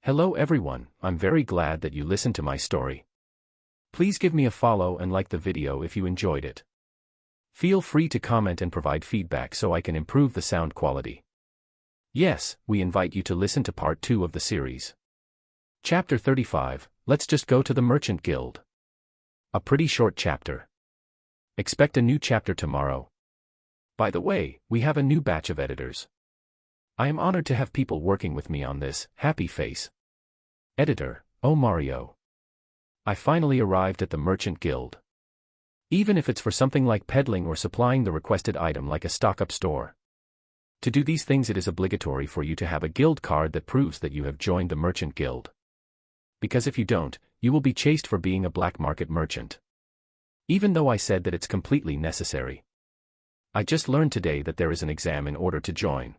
Hello everyone, I'm very glad that you listened to my story. Please give me a follow and like the video if you enjoyed it. Feel free to comment and provide feedback so I can improve the sound quality. Yes, we invite you to listen to part 2 of the series. Chapter 35, Let's Just Go to the Merchant Guild. A pretty short chapter. Expect a new chapter tomorrow. By the way, we have a new batch of editors. I am honored to have people working with me on this. Happy face. Editor, oh Mario. I finally arrived at the Merchant Guild. Even if it's for something like peddling or supplying the requested item like a stock-up store. To do these things it is obligatory for you to have a guild card that proves that you have joined the Merchant Guild. Because if you don't, you will be chased for being a black market merchant. Even though I said that it's completely necessary. I just learned today that there is an exam in order to join.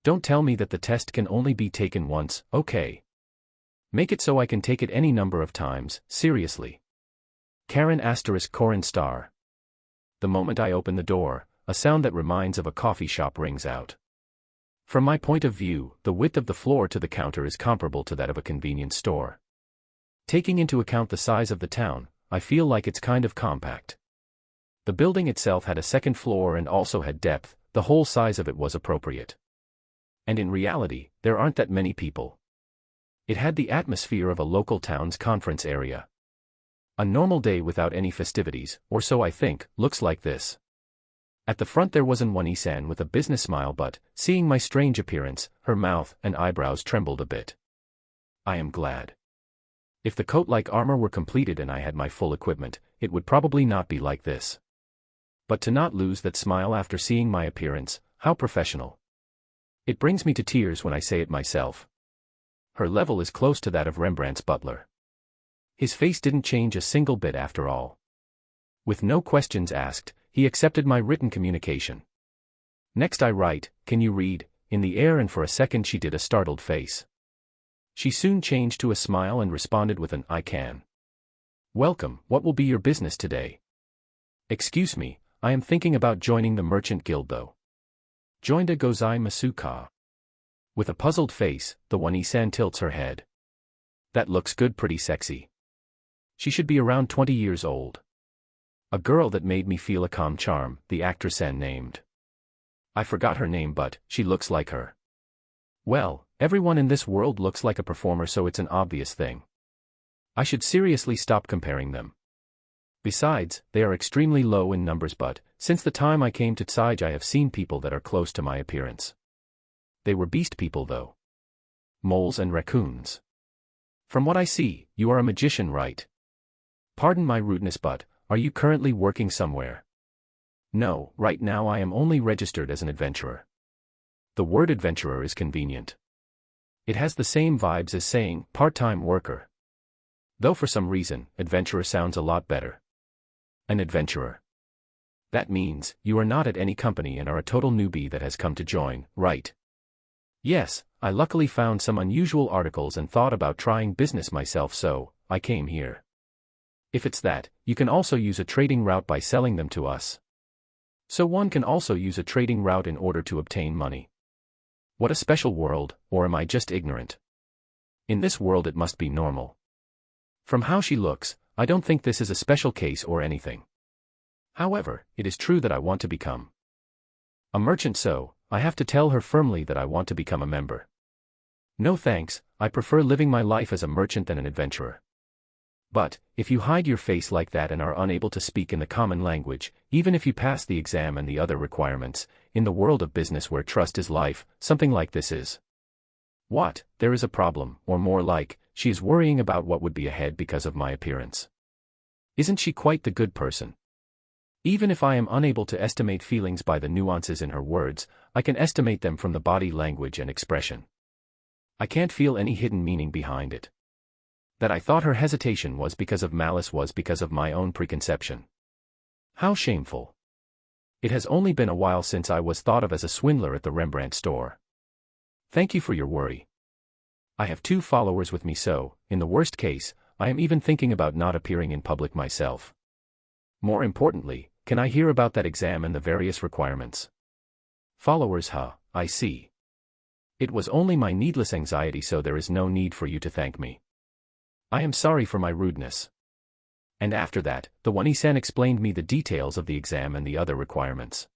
Don't tell me that the test can only be taken once, okay? Make it so I can take it any number of times, seriously. Karen * Corin star. The moment I open the door, a sound that reminds of a coffee shop rings out. From my point of view, the width of the floor to the counter is comparable to that of a convenience store. Taking into account the size of the town, I feel like it's kind of compact. The building itself had a second floor and also had depth, the whole size of it was appropriate. And in reality, there aren't that many people. It had the atmosphere of a local town's conference area. A normal day without any festivities, or so I think, looks like this. At the front there was an One-san with a business smile, but, seeing my strange appearance, her mouth and eyebrows trembled a bit. I am glad. If the coat-like armor were completed and I had my full equipment, it would probably not be like this. But to not lose that smile after seeing my appearance, how professional. It brings me to tears when I say it myself. Her level is close to that of Rembrandt's butler. His face didn't change a single bit after all. With no questions asked, he accepted my written communication. Next I write, "Can you read?" in the air, and for a second she did a startled face. She soon changed to a smile and responded with an "I can." "Welcome, what will be your business today?" "Excuse me, I am thinking about joining the Merchant Guild though." "Joinda gozai masu ka?" With a puzzled face, the One-san tilts her head. "That looks good, pretty sexy." She should be around 20 years old. A girl that made me feel a calm charm, the actress-san named. I forgot her name, but she looks like her. Well, everyone in this world looks like a performer, so it's an obvious thing. I should seriously stop comparing them. Besides, they are extremely low in numbers, but, since the time I came to Tsige I have seen people that are close to my appearance. They were beast people though. Moles and raccoons. From what I see, you are a magician, right? Pardon my rudeness, but, are you currently working somewhere? No, right now I am only registered as an adventurer. The word adventurer is convenient. It has the same vibes as saying part-time worker. Though for some reason, adventurer sounds a lot better. An adventurer. That means, you are not at any company and are a total newbie that has come to join, right? Yes, I luckily found some unusual articles and thought about trying business myself, so I came here. If it's that, you can also use a trading route by selling them to us. So one can also use a trading route in order to obtain money. What a special world, or am I just ignorant? In this world it must be normal. From how she looks, I don't think this is a special case or anything. However, it is true that I want to become a merchant, so I have to tell her firmly that I want to become a member. No thanks, I prefer living my life as a merchant than an adventurer. But, if you hide your face like that and are unable to speak in the common language, even if you pass the exam and the other requirements, in the world of business where trust is life, something like this is. What, there is a problem, or more like, she is worrying about what would be ahead because of my appearance. Isn't she quite the good person? Even if I am unable to estimate feelings by the nuances in her words, I can estimate them from the body language and expression. I can't feel any hidden meaning behind it. That I thought her hesitation was because of malice was because of my own preconception. How shameful. It has only been a while since I was thought of as a swindler at the Rembrandt store. Thank you for your worry. I have 2 followers with me, so, in the worst case, I am even thinking about not appearing in public myself. More importantly, can I hear about that exam and the various requirements? Followers, huh, I see. It was only my needless anxiety, so there is no need for you to thank me. I am sorry for my rudeness. And after that, the One-san explained me the details of the exam and the other requirements.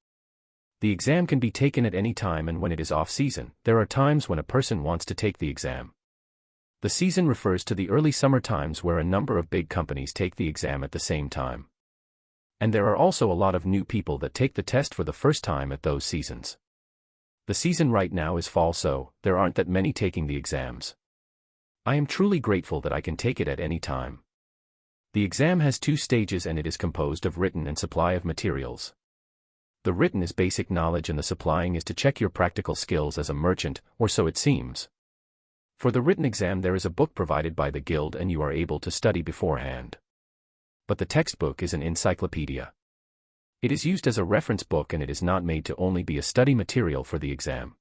The exam can be taken at any time, and when it is off-season, there are times when a person wants to take the exam. The season refers to the early summer times where a number of big companies take the exam at the same time. And there are also a lot of new people that take the test for the first time at those seasons. The season right now is fall, so there aren't that many taking the exams. I am truly grateful that I can take it at any time. The exam has 2 stages and it is composed of written and supply of materials. The written is basic knowledge and the supplying is to check your practical skills as a merchant, or so it seems. For the written exam there is a book provided by the guild and you are able to study beforehand. But the textbook is an encyclopedia. It is used as a reference book and it is not made to only be a study material for the exam.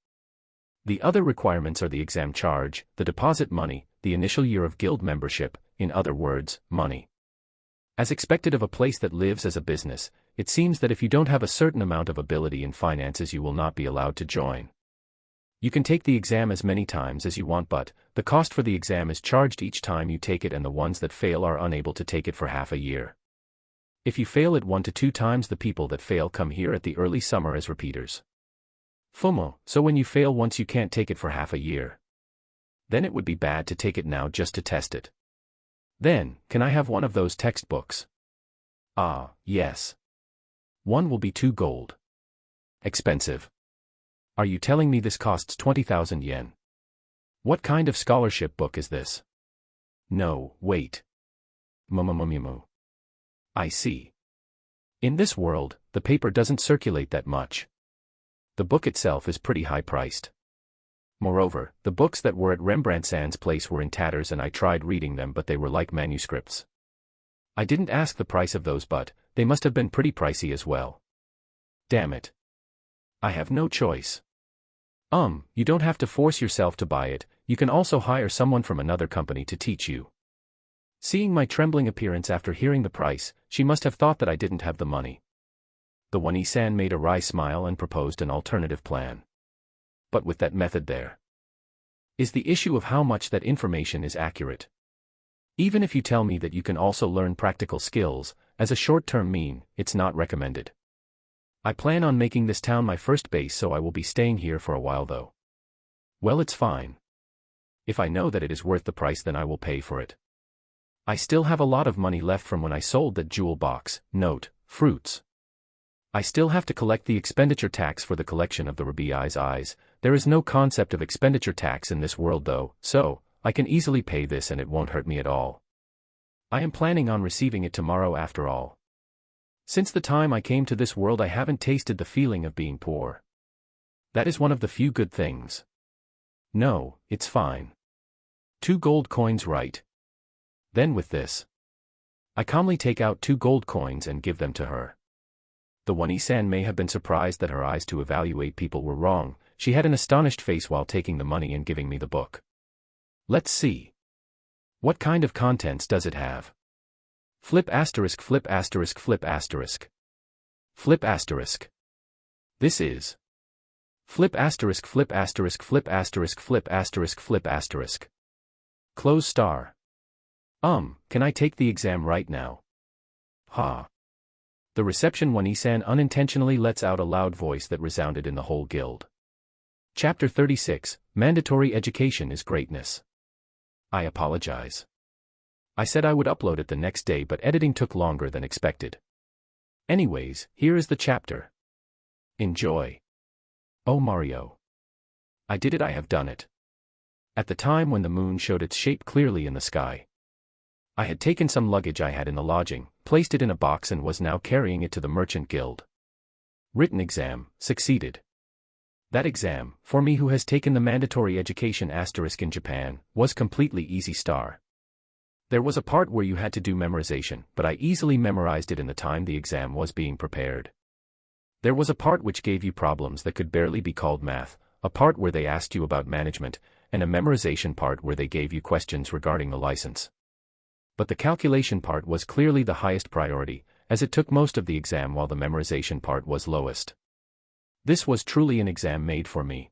The other requirements are the exam charge, the deposit money, the initial year of guild membership, in other words, money. As expected of a place that lives as a business, it seems that if you don't have a certain amount of ability in finances you will not be allowed to join. You can take the exam as many times as you want, but the cost for the exam is charged each time you take it, and the ones that fail are unable to take it for half a year. If you fail it 1 to 2 times, the people that fail come here at the early summer as repeaters. FOMO, so when you fail once you can't take it for half a year. Then it would be bad to take it now just to test it. Then, can I have one of those textbooks? Ah, yes. One will be 2 gold. Expensive. Are you telling me this costs 20,000 yen? What kind of scholarship book is this? No, wait. I see. In this world, the paper doesn't circulate that much. The book itself is pretty high-priced. Moreover, the books that were at Rembrandt-san's place were in tatters and I tried reading them, but they were like manuscripts. I didn't ask the price of those, but they must have been pretty pricey as well. Damn it. I have no choice. You don't have to force yourself to buy it, you can also hire someone from another company to teach you. Seeing my trembling appearance after hearing the price, she must have thought that I didn't have the money. The One-san made a wry smile and proposed an alternative plan. But with that method there is the issue of how much that information is accurate. Even if you tell me that you can also learn practical skills, as a short-term mean, it's not recommended. I plan on making this town my first base, so I will be staying here for a while though. Well, it's fine. If I know that it is worth the price, then I will pay for it. I still have a lot of money left from when I sold that jewel box, note, fruits. I still have to collect the expenditure tax for the collection of the Ruby's eyes. There is no concept of expenditure tax in this world though, so I can easily pay this and it won't hurt me at all. I am planning on receiving it tomorrow after all. Since the time I came to this world I haven't tasted the feeling of being poor. That is one of the few good things. No, it's fine. 2 gold coins, right? Then with this, I calmly take out 2 gold coins and give them to her. The One-san may have been surprised that her eyes to evaluate people were wrong. She had an astonished face while taking the money and giving me the book. Let's see. What kind of contents does it have? Flip asterisk flip asterisk flip asterisk. Flip asterisk. This is. Flip asterisk flip asterisk flip asterisk flip asterisk flip asterisk. Close star. Can I take the exam right now? Ha. The reception One-san unintentionally lets out a loud voice that resounded in the whole guild. Chapter 36, Mandatory Education is Greatness. I apologize. I said I would upload it the next day, but editing took longer than expected. Anyways, here is the chapter. Enjoy. Oh Mario. I did it, I have done it. At the time when the moon showed its shape clearly in the sky, I had taken some luggage I had in the lodging, placed it in a box and was now carrying it to the merchant guild. Written exam, succeeded. That exam, for me who has taken the mandatory education asterisk in Japan, was completely easy star. There was a part where you had to do memorization, but I easily memorized it in the time the exam was being prepared. There was a part which gave you problems that could barely be called math, a part where they asked you about management, and a memorization part where they gave you questions regarding the license. But the calculation part was clearly the highest priority, as it took most of the exam while the memorization part was lowest. This was truly an exam made for me.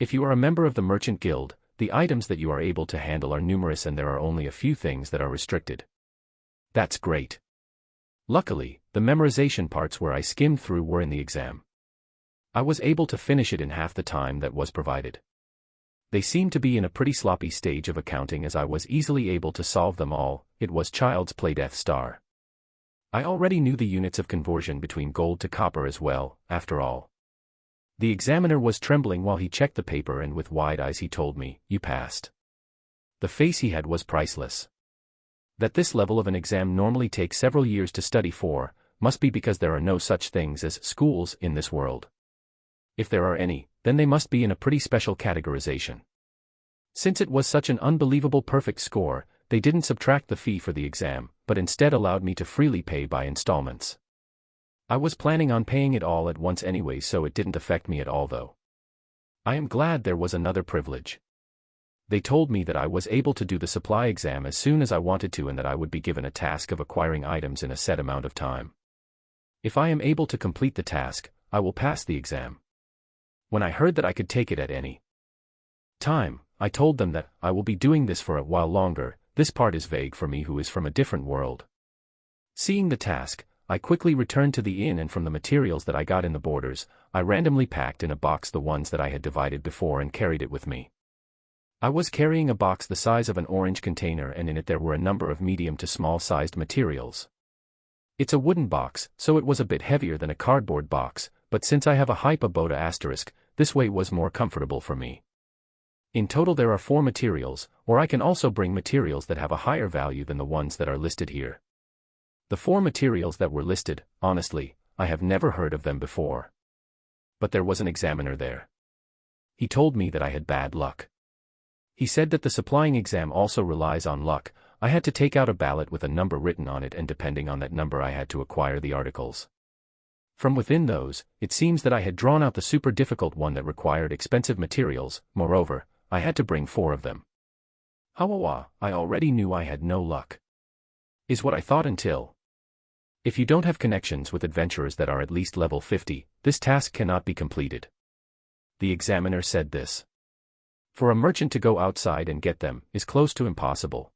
If you are a member of the Merchant Guild, the items that you are able to handle are numerous and there are only a few things that are restricted. That's great. Luckily, the memorization parts where I skimmed through were in the exam. I was able to finish it in half the time that was provided. They seemed to be in a pretty sloppy stage of accounting as I was easily able to solve them all. It was child's play Death Star. I already knew the units of conversion between gold to copper as well, after all. The examiner was trembling while he checked the paper and with wide eyes he told me, "You passed." The face he had was priceless. That this level of an exam normally takes several years to study for, must be because there are no such things as schools in this world. If there are any, then they must be in a pretty special categorization. Since it was such an unbelievable perfect score, they didn't subtract the fee for the exam, but instead allowed me to freely pay by installments. I was planning on paying it all at once anyway, so it didn't affect me at all though. I am glad there was another privilege. They told me that I was able to do the supply exam as soon as I wanted to and that I would be given a task of acquiring items in a set amount of time. If I am able to complete the task, I will pass the exam. When I heard that I could take it at any time, I told them that I will be doing this for a while longer. This part is vague for me who is from a different world. Seeing the task, I quickly returned to the inn and from the materials that I got in the borders, I randomly packed in a box the ones that I had divided before and carried it with me. I was carrying a box the size of an orange container and in it there were a number of medium to small-sized materials. It's a wooden box, so it was a bit heavier than a cardboard box, but since I have a Hypa asterisk, this way was more comfortable for me. In total there are 4 materials, or I can also bring materials that have a higher value than the ones that are listed here. The 4 materials that were listed, honestly, I have never heard of them before. But there was an examiner there. He told me that I had bad luck. He said that the supplying exam also relies on luck. I had to take out a ballot with a number written on it and depending on that number I had to acquire the articles. From within those, it seems that I had drawn out the super difficult one that required expensive materials. Moreover, I had to bring 4 of them. Hawawa, I already knew I had no luck. Is what I thought until. If you don't have connections with adventurers that are at least level 50, this task cannot be completed. The examiner said this. For a merchant to go outside and get them is close to impossible.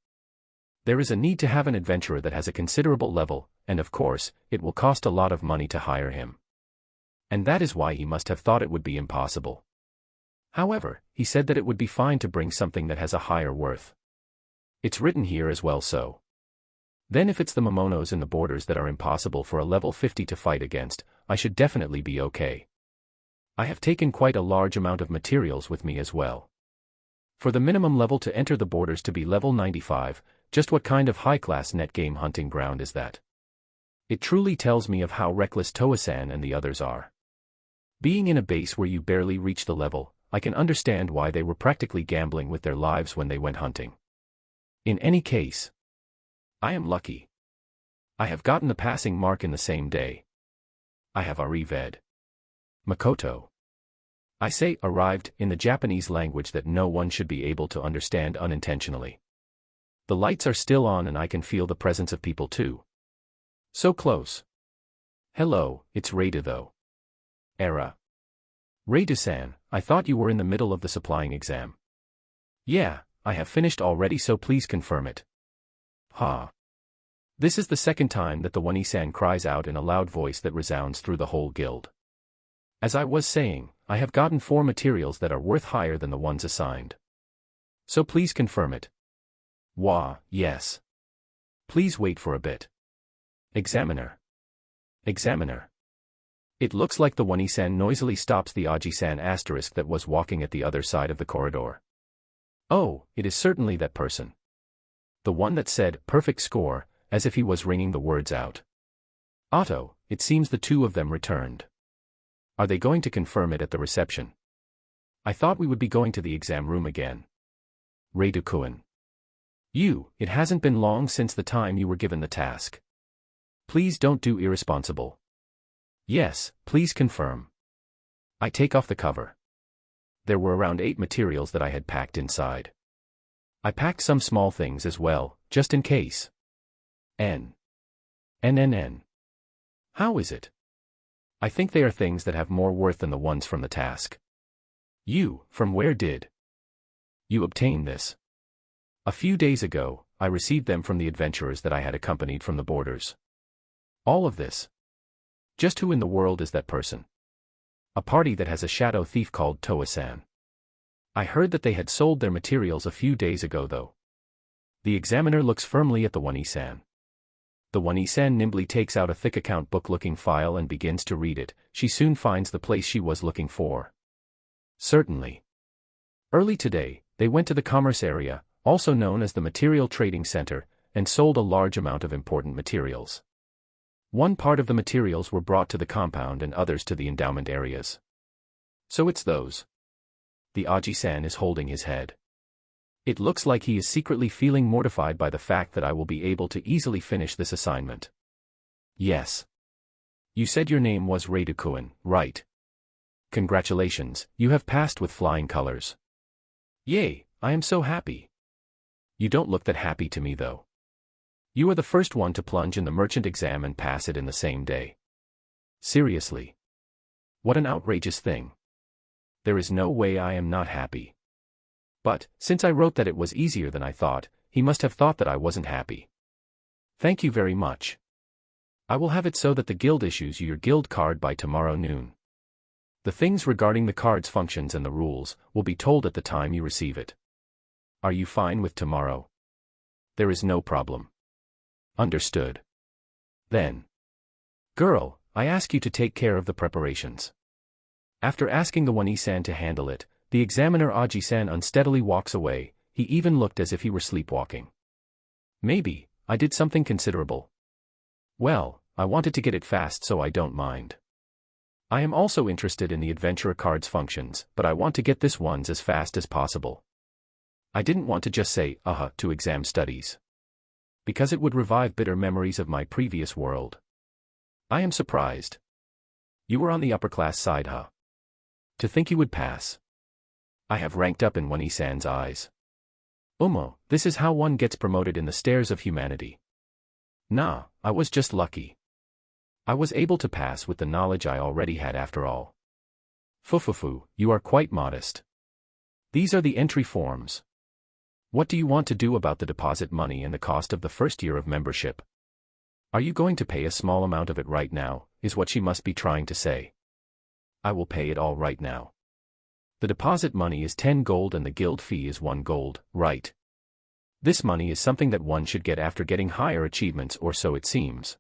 There is a need to have an adventurer that has a considerable level, and of course, it will cost a lot of money to hire him. And that is why he must have thought it would be impossible. However, he said that it would be fine to bring something that has a higher worth. It's written here as well so. Then if it's the Momonos in the borders that are impossible for a level 50 to fight against, I should definitely be okay. I have taken quite a large amount of materials with me as well. For the minimum level to enter the borders to be level 95, just what kind of high-class net game hunting ground is that? It truly tells me of how reckless Toa-san and the others are. Being in a base where you barely reach the level, I can understand why they were practically gambling with their lives when they went hunting. In any case, I am lucky. I have gotten the passing mark in the same day. I have arrived. Makoto. I say arrived in the Japanese language that no one should be able to understand unintentionally. The lights are still on and I can feel the presence of people too. So close. Hello, it's Reida though. Era. Reida-san, I thought you were in the middle of the supplying exam. Yeah, I have finished already so please confirm it. Ha. This is the second time that the Wani-san cries out in a loud voice that resounds through the whole guild. As I was saying, I have gotten 4 materials that are worth higher than the ones assigned. So please confirm it. Wah, yes. Please wait for a bit. Examiner. Examiner. It looks like the Wani-san noisily stops the Aji-san asterisk that was walking at the other side of the corridor. Oh, it is certainly that person. The one that said, perfect score, as if he was ringing the words out. Otto, it seems the 2 of them returned. Are they going to confirm it at the reception? I thought we would be going to the exam room again. Reidu-kun. It hasn't been long since the time you were given the task. Please don't do irresponsible. Yes, please confirm. I take off the cover. There were around 8 materials that I had packed inside. I packed some small things as well, just in case. N. How is it? I think they are things that have more worth than the ones from the task. From where did you obtain this? A few days ago, I received them from the adventurers that I had accompanied from the borders. All of this. Just who in the world is that person? A party that has a shadow thief called Toa-san. I heard that they had sold their materials a few days ago though. The examiner looks firmly at the One-san. The One-san nimbly takes out a thick account book-looking file and begins to read it. She soon finds the place she was looking for. Certainly. Early today, they went to the commerce area, also known as the Material Trading Center, and sold a large amount of important materials. One part of the materials were brought to the compound and others to the endowment areas. So it's those. The Aji-san is holding his head. It looks like he is secretly feeling mortified by the fact that I will be able to easily finish this assignment. Yes. You said your name was Reidukuen, right? Congratulations, you have passed with flying colors. Yay, I am so happy. You don't look that happy to me though. You are the first one to plunge in the merchant exam and pass it in the same day. Seriously. What an outrageous thing. There is no way I am not happy. But, since I wrote that it was easier than I thought, he must have thought that I wasn't happy. Thank you very much. I will have it so that the guild issues you your guild card by tomorrow noon. The things regarding the card's functions and the rules will be told at the time you receive it. Are you fine with tomorrow? There is no problem. Understood. Then. Girl, I ask you to take care of the preparations. After asking the One-san to handle it, the examiner Aji-san unsteadily walks away. He even looked as if he were sleepwalking. Maybe, I did something considerable. Well, I wanted to get it fast so I don't mind. I am also interested in the adventurer card's functions, but I want to get this one's as fast as possible. I didn't want to just say, to exam studies. Because it would revive bitter memories of my previous world. I am surprised. You were on the upper class side, huh? To think you would pass. I have ranked up in One-san's eyes. This is how one gets promoted in the stairs of humanity. Nah, I was just lucky. I was able to pass with the knowledge I already had after all. Fufufu, you are quite modest. These are the entry forms. What do you want to do about the deposit money and the cost of the first year of membership? Are you going to pay a small amount of it right now, is what she must be trying to say. I will pay it all right now. The deposit money is 10 gold and the guild fee is 1 gold, right? This money is something that one should get after getting higher achievements, or so it seems.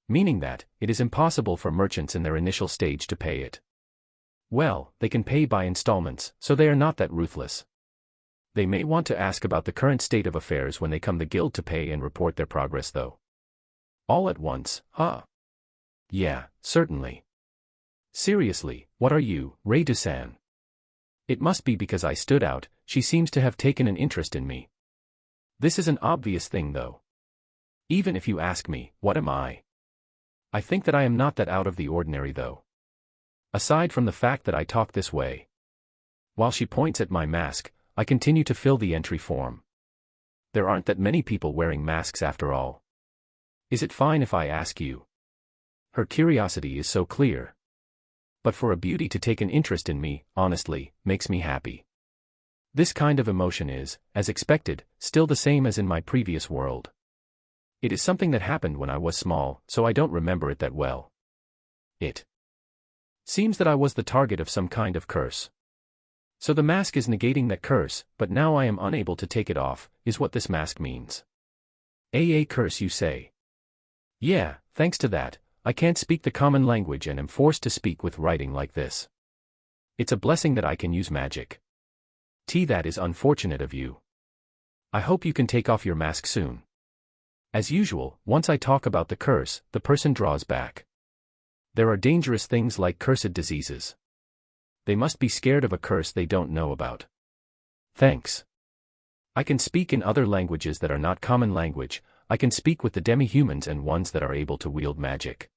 Meaning that, it is impossible for merchants in their initial stage to pay it. Well, they can pay by installments, so they are not that ruthless. They may want to ask about the current state of affairs when they come the guild to pay and report their progress though. All at once, huh? Yeah, certainly. Seriously, what are you, Reidu-san? It must be because I stood out. She seems to have taken an interest in me. This is an obvious thing though. Even if you ask me, what am I? I think that I am not that out of the ordinary though. Aside from the fact that I talk this way. While she points at my mask, I continue to fill the entry form. There aren't that many people wearing masks after all. Is it fine if I ask you? Her curiosity is so clear. But for a beauty to take an interest in me, honestly, makes me happy. This kind of emotion is, as expected, still the same as in my previous world. It is something that happened when I was small, so I don't remember it that well. It seems that I was the target of some kind of curse. So the mask is negating that curse, but now I am unable to take it off, is what this mask means. A curse, you say? Yeah, thanks to that, I can't speak the common language and am forced to speak with writing like this. It's a blessing that I can use magic. That is unfortunate of you. I hope you can take off your mask soon. As usual, once I talk about the curse, the person draws back. There are dangerous things like cursed diseases. They must be scared of a curse they don't know about. Thanks. I can speak in other languages that are not common language. I can speak with the demi-humans and ones that are able to wield magic.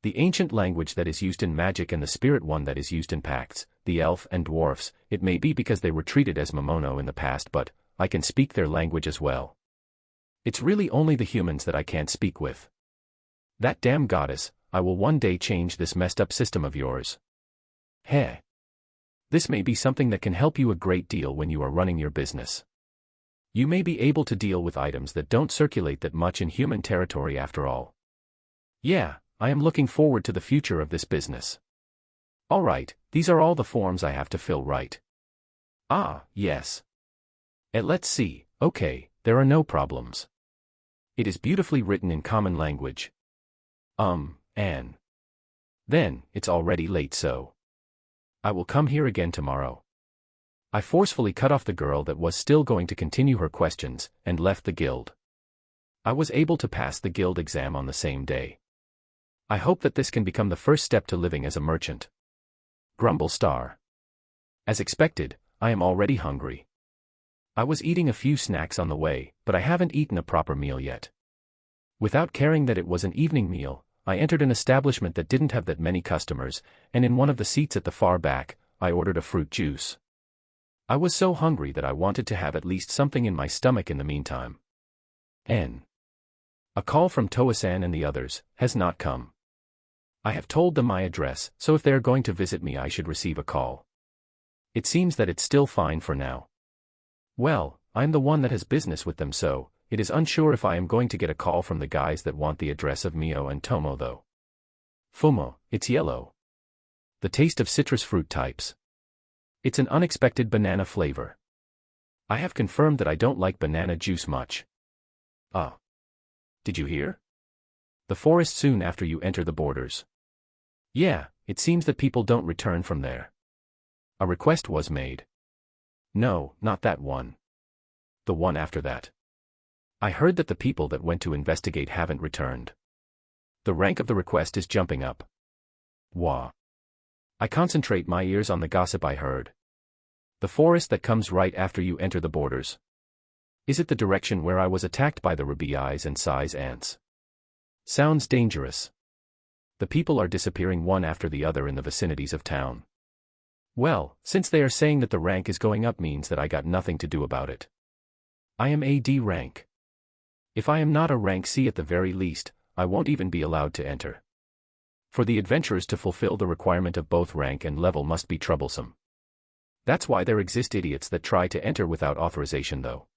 The ancient language that is used in magic and the spirit one that is used in pacts, the elf and dwarfs, it may be because they were treated as Momono in the past, but I can speak their language as well. It's really only the humans that I can't speak with. That damn goddess, I will one day change this messed up system of yours. Heh. This may be something that can help you a great deal when you are running your business. You may be able to deal with items that don't circulate that much in human territory after all. Yeah, I am looking forward to the future of this business. Alright, these are all the forms I have to fill, right? Ah, yes. Let's see, okay, there are no problems. It is beautifully written in common language. And. Then, it's already late, so. I will come here again tomorrow. I forcefully cut off the girl that was still going to continue her questions, and left the guild. I was able to pass the guild exam on the same day. I hope that this can become the first step to living as a merchant. Grumble star. As expected, I am already hungry. I was eating a few snacks on the way, but I haven't eaten a proper meal yet. Without caring that it was an evening meal, I entered an establishment that didn't have that many customers, and in one of the seats at the far back, I ordered a fruit juice. I was so hungry that I wanted to have at least something in my stomach in the meantime. A call from Toa-san and the others has not come. I have told them my address, so if they are going to visit me I should receive a call. It seems that it's still fine for now. Well, I'm the one that has business with them, so it is unsure if I am going to get a call from the guys that want the address of Mio and Tomo though. Fumo, it's yellow. The taste of citrus fruit types. It's an unexpected banana flavor. I have confirmed that I don't like banana juice much. Ah. Did you hear? The forest soon after you enter the borders. Yeah, it seems that people don't return from there. A request was made. No, not that one. The one after that. I heard that the people that went to investigate haven't returned. The rank of the request is jumping up. Wah. I concentrate my ears on the gossip I heard. The forest that comes right after you enter the borders. Is it the direction where I was attacked by the ruby eyes and size ants? Sounds dangerous. The people are disappearing one after the other in the vicinities of town. Well, since they are saying that the rank is going up means that I got nothing to do about it. I am a D rank. If I am not a rank C at the very least, I won't even be allowed to enter. For the adventurers to fulfill the requirement of both rank and level must be troublesome. That's why there exist idiots that try to enter without authorization though.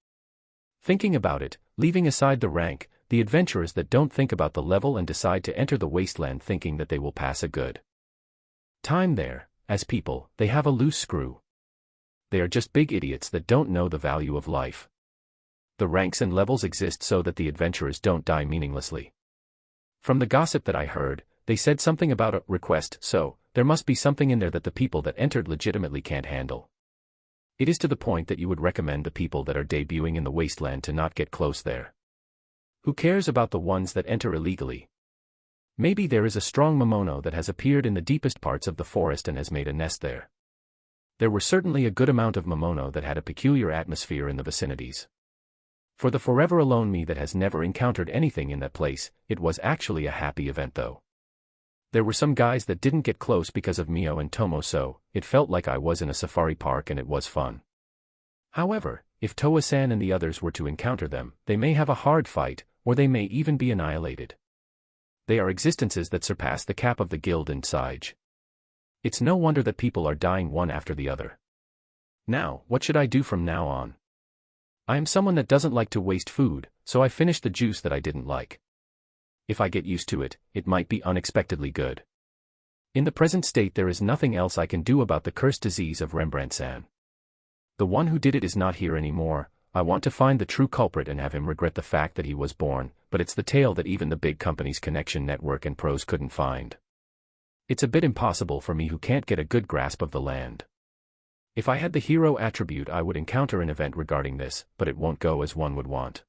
Thinking about it, leaving aside the rank, the adventurers that don't think about the level and decide to enter the wasteland thinking that they will pass a good time there, as people, they have a loose screw. They are just big idiots that don't know the value of life. The ranks and levels exist so that the adventurers don't die meaninglessly. From the gossip that I heard, they said something about a request, so there must be something in there that the people that entered legitimately can't handle. It is to the point that you would recommend the people that are debuting in the wasteland to not get close there. Who cares about the ones that enter illegally? Maybe there is a strong Momono that has appeared in the deepest parts of the forest and has made a nest there. There were certainly a good amount of Momono that had a peculiar atmosphere in the vicinities. For the forever alone me that has never encountered anything in that place, it was actually a happy event though. There were some guys that didn't get close because of Mio and Tomo, so it felt like I was in a safari park and it was fun. However, if Toa-san and the others were to encounter them, they may have a hard fight, or they may even be annihilated. They are existences that surpass the cap of the guild in size. It's no wonder that people are dying one after the other. Now, what should I do from now on? I am someone that doesn't like to waste food, so I finished the juice that I didn't like. If I get used to it, it might be unexpectedly good. In the present state there is nothing else I can do about the cursed disease of Rembrandt-san. The one who did it is not here anymore. I want to find the true culprit and have him regret the fact that he was born, but it's the tale that even the big company's connection network and pros couldn't find. It's a bit impossible for me who can't get a good grasp of the land. If I had the hero attribute I would encounter an event regarding this, but it won't go as one would want.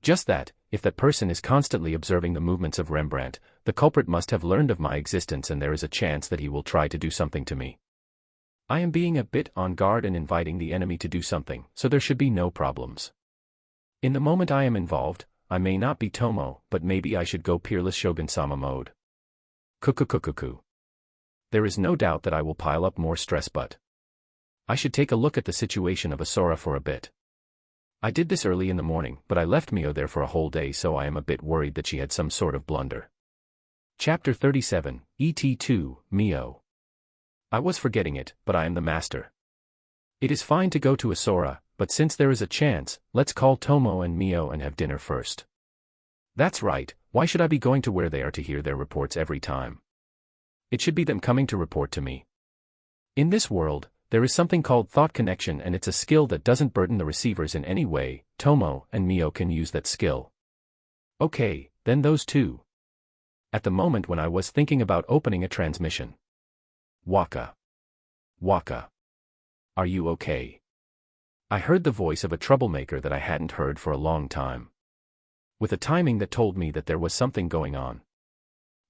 Just that, if that person is constantly observing the movements of Rembrandt, the culprit must have learned of my existence and there is a chance that he will try to do something to me. I am being a bit on guard and inviting the enemy to do something, so there should be no problems. In the moment I am involved, I may not be Tomo, but maybe I should go Peerless Shogun-sama mode. Kukukukuku. There is no doubt that I will pile up more stress, but I should take a look at the situation of Asura for a bit. I did this early in the morning, but I left Mio there for a whole day, so I am a bit worried that she had some sort of blunder. Chapter 37, ET2, Mio. I was forgetting it, but I am the master. It is fine to go to Asura, but since there is a chance, let's call Tomo and Mio and have dinner first. That's right, why should I be going to where they are to hear their reports every time? It should be them coming to report to me. In this world, there is something called thought connection, and it's a skill that doesn't burden the receivers in any way. Tomo and Mio can use that skill. Okay, then those two. At the moment when I was thinking about opening a transmission. Waka. Waka. Are you okay? I heard the voice of a troublemaker that I hadn't heard for a long time. With a timing that told me that there was something going on.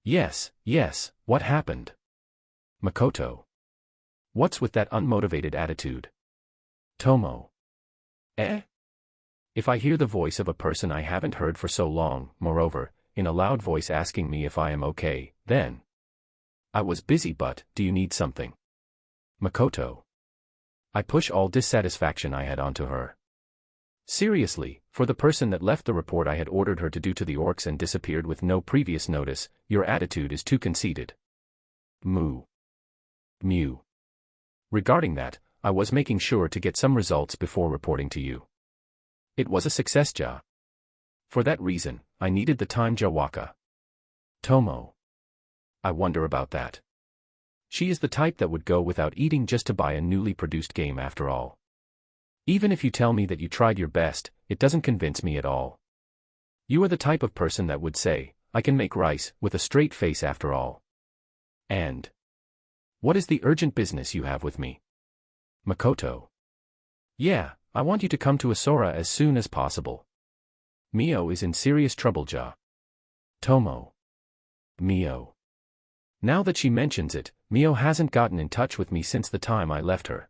Yes, what happened? Makoto. What's with that unmotivated attitude? Tomo. If I hear the voice of a person I haven't heard for so long, moreover, in a loud voice asking me if I am okay, then. I was busy, but, do you need something? Makoto. I push all dissatisfaction I had onto her. Seriously, for the person that left the report I had ordered her to do to the orcs and disappeared with no previous notice, your attitude is too conceited. Moo. Mew. Regarding that, I was making sure to get some results before reporting to you. It was a success, Ja. For that reason, I needed the time, Jawaka. Tomo. I wonder about that. She is the type that would go without eating just to buy a newly produced game after all. Even if you tell me that you tried your best, it doesn't convince me at all. You are the type of person that would say, I can make rice, with a straight face after all. And what is the urgent business you have with me? Makoto. Yeah, I want you to come to Asura as soon as possible. Mio is in serious trouble, Ja. Tomo. Mio. Now that she mentions it, Mio hasn't gotten in touch with me since the time I left her.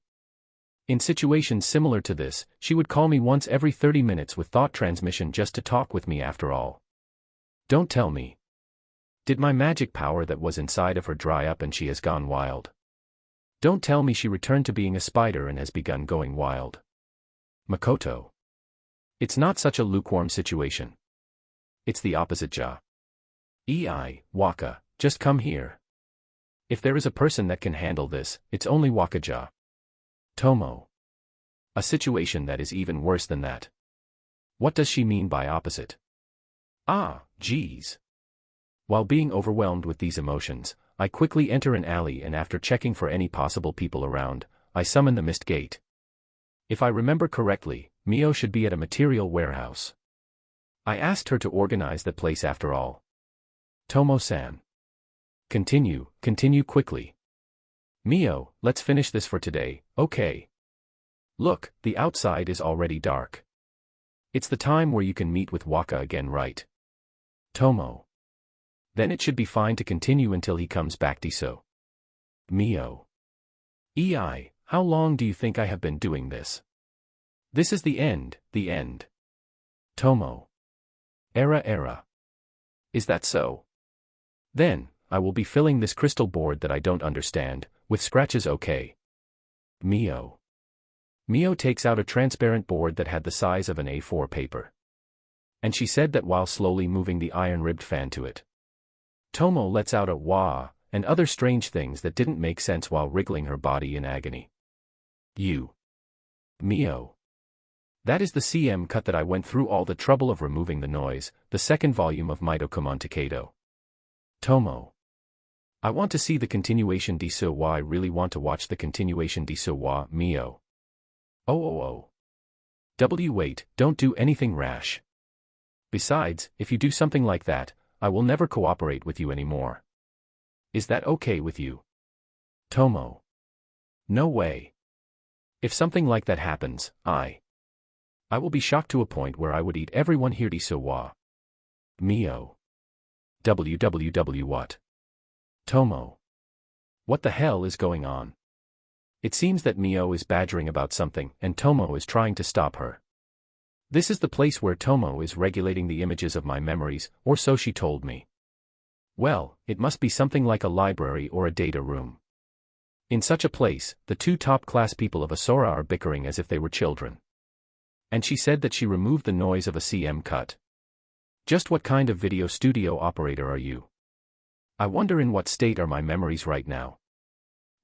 In situations similar to this, she would call me once every 30 minutes with thought transmission just to talk with me after all. Don't tell me. Did my magic power that was inside of her dry up and she has gone wild? Don't tell me she returned to being a spider and has begun going wild. Makoto. It's not such a lukewarm situation. It's the opposite, Ja. Waka, just come here. If there is a person that can handle this, it's only Waka, Ja. Tomo. A situation that is even worse than that. What does she mean by opposite? Geez. While being overwhelmed with these emotions, I quickly enter an alley and after checking for any possible people around, I summon the mist gate. If I remember correctly, Mio should be at a material warehouse. I asked her to organize the place after all. Tomo-san. Continue quickly. Mio, let's finish this for today, okay? Look, the outside is already dark. It's the time where you can meet with Waka again, right? Tomo. Then it should be fine to continue until he comes back, Diso. Mio. How long do you think I have been doing this? This is the end. Tomo. Era. Is that so? Then, I will be filling this crystal board that I don't understand, with scratches, okay? Mio. Mio takes out a transparent board that had the size of an A4 paper. And she said that while slowly moving the iron-ribbed fan to it. Tomo lets out a wah, and other strange things that didn't make sense while wriggling her body in agony. Mio. That is the CM cut that I went through all the trouble of removing the noise, the second volume of Mitokumon Takedo. Tomo. I want to see the continuation Diso wa. I really want to watch the continuation Diso wa, Mio. Oh. Wait, don't do anything rash. Besides, if you do something like that, I will never cooperate with you anymore. Is that okay with you? Tomo. No way. If something like that happens, I will be shocked to a point where I would eat everyone here. Diso wa. Mio. What? Tomo. What the hell is going on? It seems that Mio is badgering about something, and Tomo is trying to stop her. This is the place where Tomo is regulating the images of my memories, or so she told me. Well, it must be something like a library or a data room. In such a place, the two top-class people of Asura are bickering as if they were children. And she said that she removed the noise of a CM cut. Just what kind of video studio operator are you? I wonder in what state are my memories right now.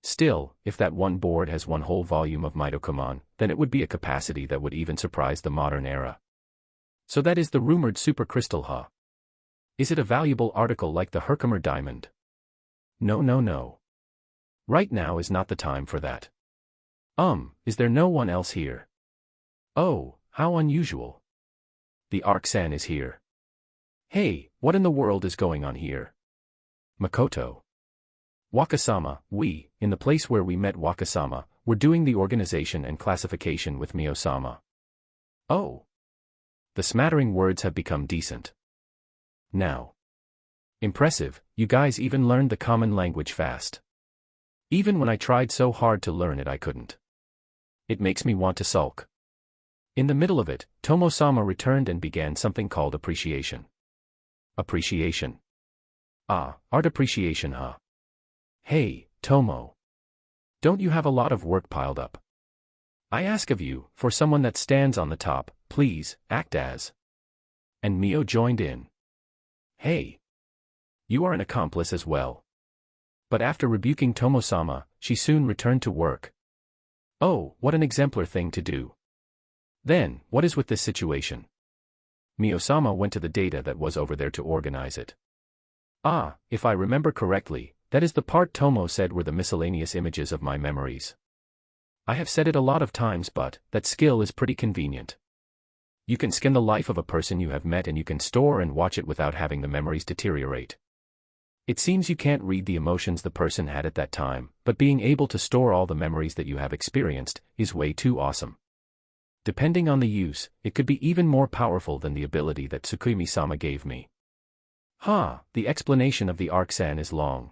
Still, if that one board has one whole volume of Mitocommon, then it would be a capacity that would even surprise the modern era. So that is the rumored supercrystal, huh? Is it a valuable article like the Herkimer diamond? No, no, no. Right now is not the time for that. Is there no one else here? Oh, how unusual. The Arc-san is here. Hey, what in the world is going on here? Makoto. Wakasama, we, in the place where we met Wakasama, were doing the organization and classification with Mio-sama. Oh. The smattering words have become decent. Now. Impressive, you guys even learned the common language fast. Even when I tried so hard to learn it I couldn't. It makes me want to sulk. In the middle of it, Tomo-sama returned and began something called appreciation. Appreciation. Ah, art appreciation, huh? Hey, Tomo. Don't you have a lot of work piled up? I ask of you, for someone that stands on the top, please, act as. And Mio joined in. Hey. You are an accomplice as well. But after rebuking Tomo-sama, she soon returned to work. Oh, what an exemplar thing to do. Then, what is with this situation? Mio-sama went to the data that was over there to organize it. Ah, if I remember correctly, that is the part Tomo said were the miscellaneous images of my memories. I have said it a lot of times, but that skill is pretty convenient. You can scan the life of a person you have met and you can store and watch it without having the memories deteriorate. It seems you can't read the emotions the person had at that time, but being able to store all the memories that you have experienced is way too awesome. Depending on the use, it could be even more powerful than the ability that Tsukumi-sama gave me. The explanation of the Arc-san is long.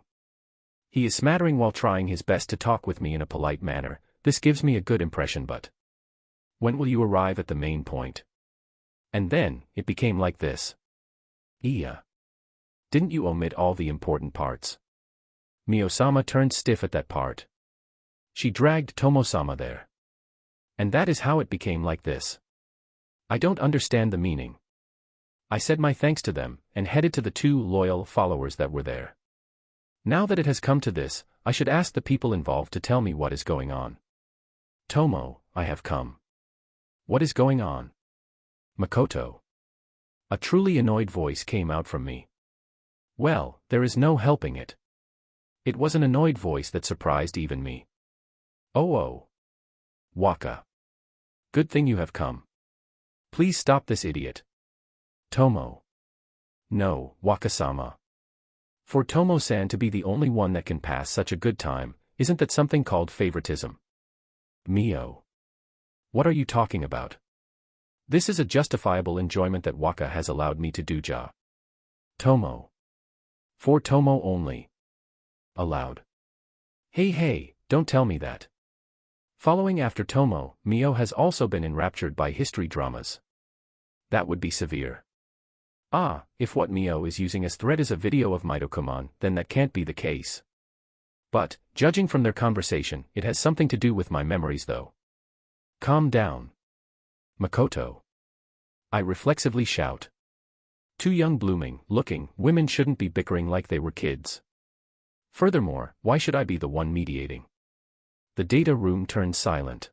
He is smattering while trying his best to talk with me in a polite manner. This gives me a good impression, but when will you arrive at the main point? And then, it became like this. Iya. Didn't you omit all the important parts? Mio-sama turned stiff at that part. She dragged Tomo-sama there. And that is how it became like this. I don't understand the meaning. I said my thanks to them, and headed to the 2 loyal followers that were there. Now that it has come to this, I should ask the people involved to tell me what is going on. Tomo, I have come. What is going on? Makoto. A truly annoyed voice came out from me. Well, there is no helping it. It was an annoyed voice that surprised even me. Oh. Waka. Good thing you have come. Please stop this idiot. Tomo. No, Wakasama. For Tomo-san to be the only one that can pass such a good time, isn't that something called favoritism? Mio. What are you talking about? This is a justifiable enjoyment that Waka has allowed me to do. Tomo. For Tomo only. Aloud. Hey, don't tell me that. Following after Tomo, Mio has also been enraptured by history dramas. That would be severe. If what Mio is using as thread is a video of Mitocommon, then that can't be the case. But, judging from their conversation, it has something to do with my memories though. Calm down. Makoto. I reflexively shout. 2 young blooming-looking women shouldn't be bickering like they were kids. Furthermore, why should I be the one mediating? The data room turned silent.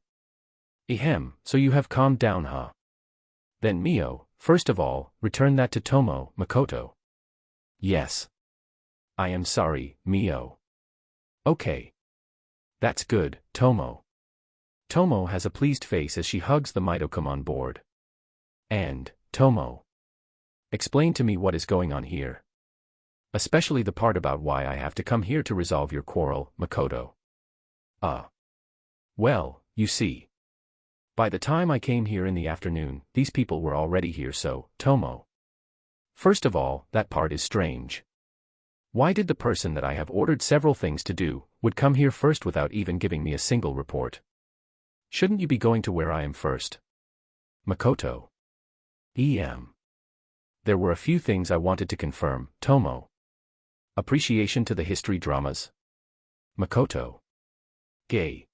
Ehem, so you have calmed down, huh? Then Mio, first of all, return that to Tomo, Makoto. Yes. I am sorry, Mio. Okay. That's good, Tomo. Tomo has a pleased face as she hugs the Mitocommon board. And, Tomo. Explain to me what is going on here. Especially the part about why I have to come here to resolve your quarrel, Makoto. Well, you see. By the time I came here in the afternoon, these people were already here, so, Tomo. First of all, that part is strange. Why did the person that I have ordered several things to do, would come here first without even giving me a single report? Shouldn't you be going to where I am first? Makoto. There were a few things I wanted to confirm, Tomo. Appreciation to the history dramas. Makoto. Gay.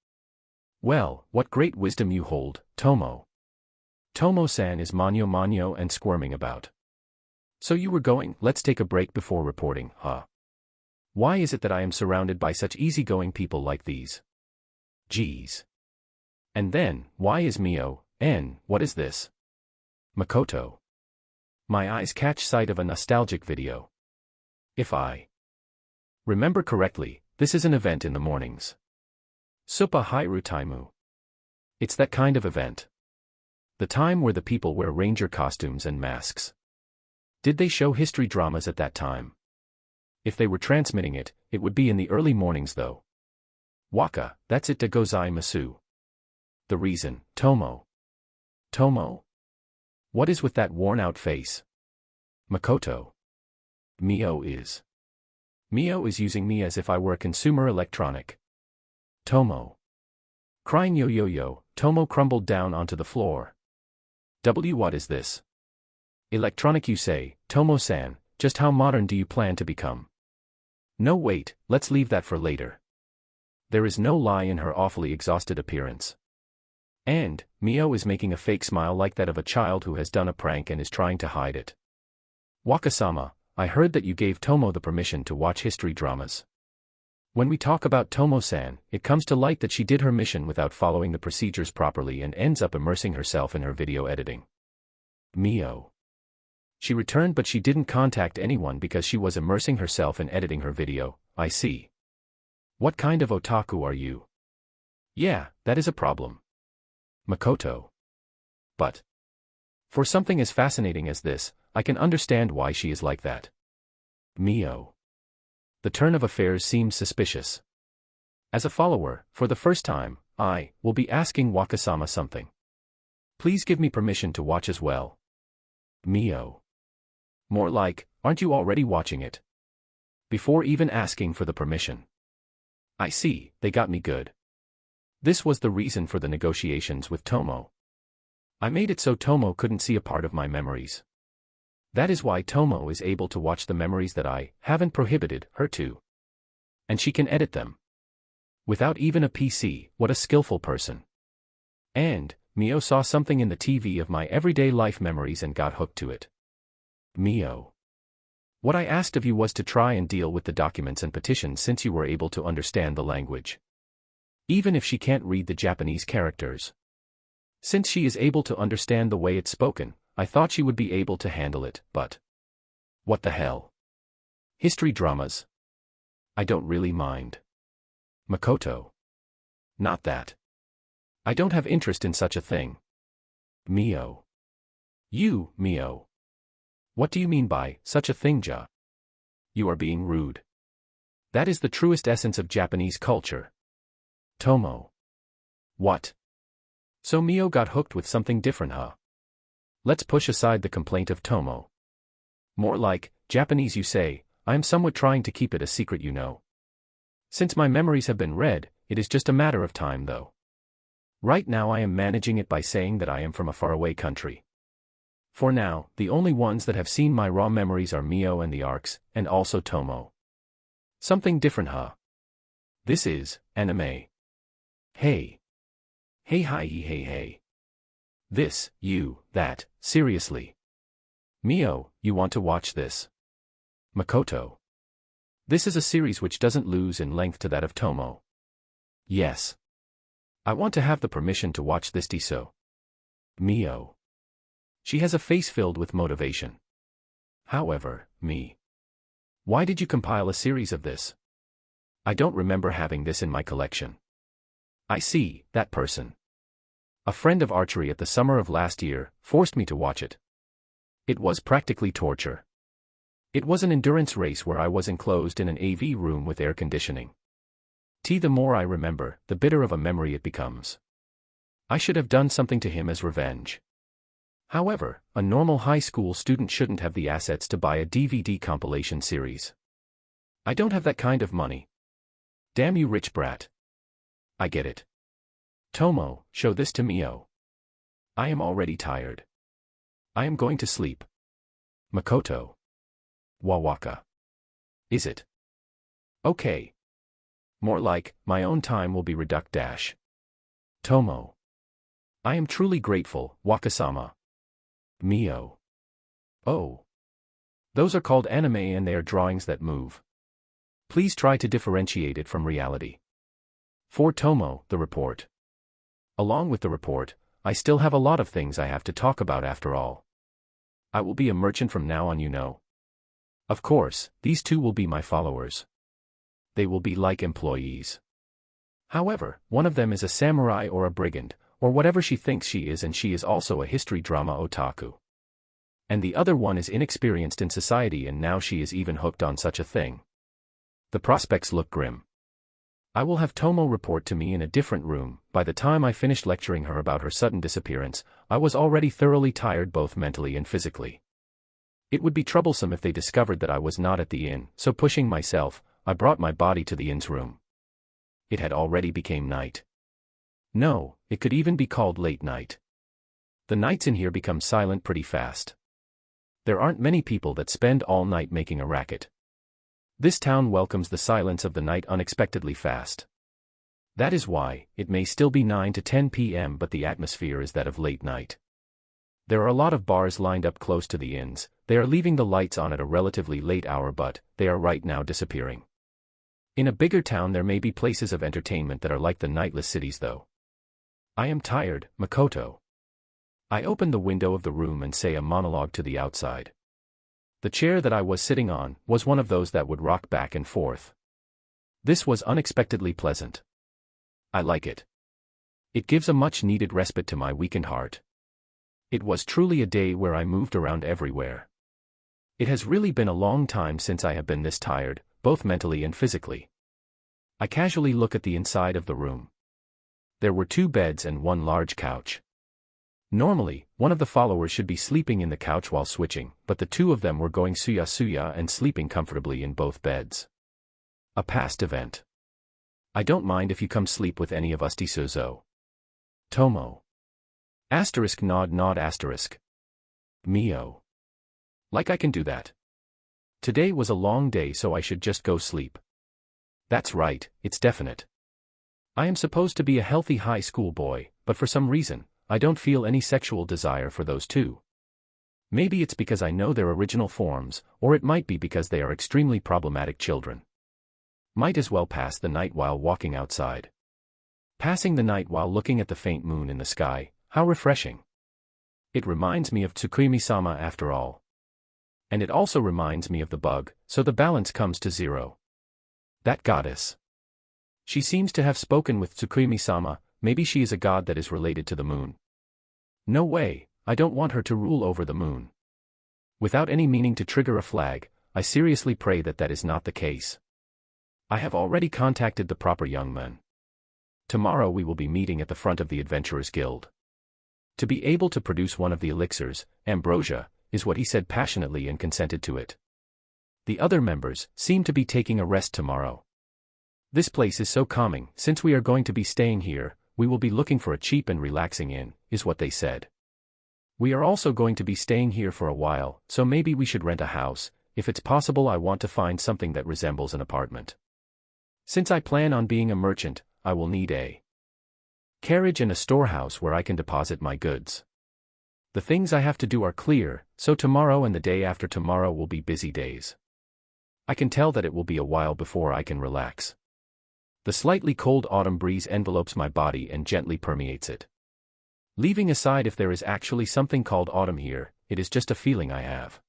Well, what great wisdom you hold, Tomo. Tomo-san is manyo and squirming about. So you were going, let's take a break before reporting, huh? Why is it that I am surrounded by such easygoing people like these? Geez. And then, why is Mio, what is this? Makoto. My eyes catch sight of a nostalgic video. If I remember correctly, this is an event in the mornings. Suppa Hairu Taimu. It's that kind of event. The time where the people wear ranger costumes and masks. Did they show history dramas at that time? If they were transmitting it, it would be in the early mornings though. Waka, that's it de gozaimasu. The reason, Tomo. Tomo? What is with that worn-out face? Makoto. Mio is using me as if I were a consumer electronic. Tomo. Crying yo, Tomo crumbled down onto the floor. What is this? Electronic you say, Tomo-san, just how modern do you plan to become? No wait, let's leave that for later. There is no lie in her awfully exhausted appearance. And, Mio is making a fake smile like that of a child who has done a prank and is trying to hide it. Wakasama, I heard that you gave Tomo the permission to watch history dramas. When we talk about Tomo-san, it comes to light that she did her mission without following the procedures properly and ends up immersing herself in her video editing. Mio. She returned but she didn't contact anyone because she was immersing herself in editing her video, I see. What kind of otaku are you? Yeah, that is a problem. Makoto. But for something as fascinating as this, I can understand why she is like that. Mio. The turn of affairs seems suspicious. As a follower, for the first time, I will be asking Wakasama something. Please give me permission to watch as well. Mio. More like, aren't you already watching it? Before even asking for the permission. I see, they got me good. This was the reason for the negotiations with Tomo. I made it so Tomo couldn't see a part of my memories. That is why Tomo is able to watch the memories that I haven't prohibited her to. And she can edit them. Without even a PC, what a skillful person. And, Mio saw something in the TV of my everyday life memories and got hooked to it. Mio. What I asked of you was to try and deal with the documents and petitions since you were able to understand the language. Even if she can't read the Japanese characters. Since she is able to understand the way it's spoken, I thought she would be able to handle it, but what the hell? History dramas? I don't really mind. Makoto. Not that. I don't have interest in such a thing. Mio. You, Mio. What do you mean by such a thing, Ja? You are being rude. That is the truest essence of Japanese culture. Tomo. What? So Mio got hooked with something different, huh? Let's push aside the complaint of Tomo. More like, Japanese you say, I am somewhat trying to keep it a secret you know. Since my memories have been read, it is just a matter of time though. Right now I am managing it by saying that I am from a faraway country. For now, the only ones that have seen my raw memories are Mio and the Arcs, and also Tomo. Something different, huh? This is anime. Hey. Hey hi hey hey. This, you, that, seriously. Mio, you want to watch this? Makoto. This is a series which doesn't lose in length to that of Tomo. Yes. I want to have the permission to watch this so. Mio. She has a face filled with motivation. However, me. Why did you compile a series of this? I don't remember having this in my collection. I see, that person. A friend of archery at the summer of last year forced me to watch it. It was practically torture. It was an endurance race where I was enclosed in an AV room with air conditioning. The more I remember, the bitter of a memory it becomes. I should have done something to him as revenge. However, a normal high school student shouldn't have the assets to buy a DVD compilation series. I don't have that kind of money. Damn you rich brat. I get it. Tomo, show this to Mio. I am already tired. I am going to sleep. Makoto. Wawaka. Is it? Okay. More like, my own time will be reduct dash. Tomo. I am truly grateful, Wakasama. Mio. Oh. Those are called anime and they are drawings that move. Please try to differentiate it from reality. For Tomo, the report. Along with the report, I still have a lot of things I have to talk about after all. I will be a merchant from now on, you know. Of course, these two will be my followers. They will be like employees. However, one of them is a samurai or a brigand, or whatever she thinks she is, and she is also a history drama otaku. And the other one is inexperienced in society, and now she is even hooked on such a thing. The prospects look grim. I will have Tomo report to me in a different room. By the time I finished lecturing her about her sudden disappearance, I was already thoroughly tired both mentally and physically. It would be troublesome if they discovered that I was not at the inn, so pushing myself, I brought my body to the inn's room. It had already become night. No, it could even be called late night. The nights in here become silent pretty fast. There aren't many people that spend all night making a racket. This town welcomes the silence of the night unexpectedly fast. That is why, it may still be 9 to 10 p.m. but the atmosphere is that of late night. There are a lot of bars lined up close to the inns. They are leaving the lights on at a relatively late hour, but they are right now disappearing. In a bigger town there may be places of entertainment that are like the nightless cities though. I am tired, Makoto. I open the window of the room and say a monologue to the outside. The chair that I was sitting on was one of those that would rock back and forth. This was unexpectedly pleasant. I like it. It gives a much-needed respite to my weakened heart. It was truly a day where I moved around everywhere. It has really been a long time since I have been this tired, both mentally and physically. I casually look at the inside of the room. There were 2 beds and 1 large couch. Normally, one of the followers should be sleeping in the couch while switching, but the 2 of them were going suya and sleeping comfortably in both beds. A past event. I don't mind if you come sleep with any of us, Disuzo. Tomo. Asterisk nod asterisk. Mio. Like I can do that. Today was a long day, so I should just go sleep. That's right, it's definite. I am supposed to be a healthy high school boy, but for some reason, I don't feel any sexual desire for those 2. Maybe it's because I know their original forms, or it might be because they are extremely problematic children. Might as well pass the night while walking outside. Passing the night while looking at the faint moon in the sky, how refreshing. It reminds me of Tsukuyomi-sama after all. And it also reminds me of the bug, so the balance comes to 0. That goddess. She seems to have spoken with Tsukuyomi-sama. Maybe she is a god that is related to the moon. No way, I don't want her to rule over the moon. Without any meaning to trigger a flag, I seriously pray that that is not the case. I have already contacted the proper young men. Tomorrow we will be meeting at the front of the Adventurers Guild. To be able to produce one of the elixirs, ambrosia, is what he said passionately and consented to it. The other members seem to be taking a rest tomorrow. This place is so calming. Since we are going to be staying here, we will be looking for a cheap and relaxing inn, is what they said. We are also going to be staying here for a while, so maybe we should rent a house. If it's possible, I want to find something that resembles an apartment. Since I plan on being a merchant, I will need a carriage and a storehouse where I can deposit my goods. The things I have to do are clear, so tomorrow and the day after tomorrow will be busy days. I can tell that it will be a while before I can relax. The slightly cold autumn breeze envelopes my body and gently permeates it. Leaving aside if there is actually something called autumn here, it is just a feeling I have.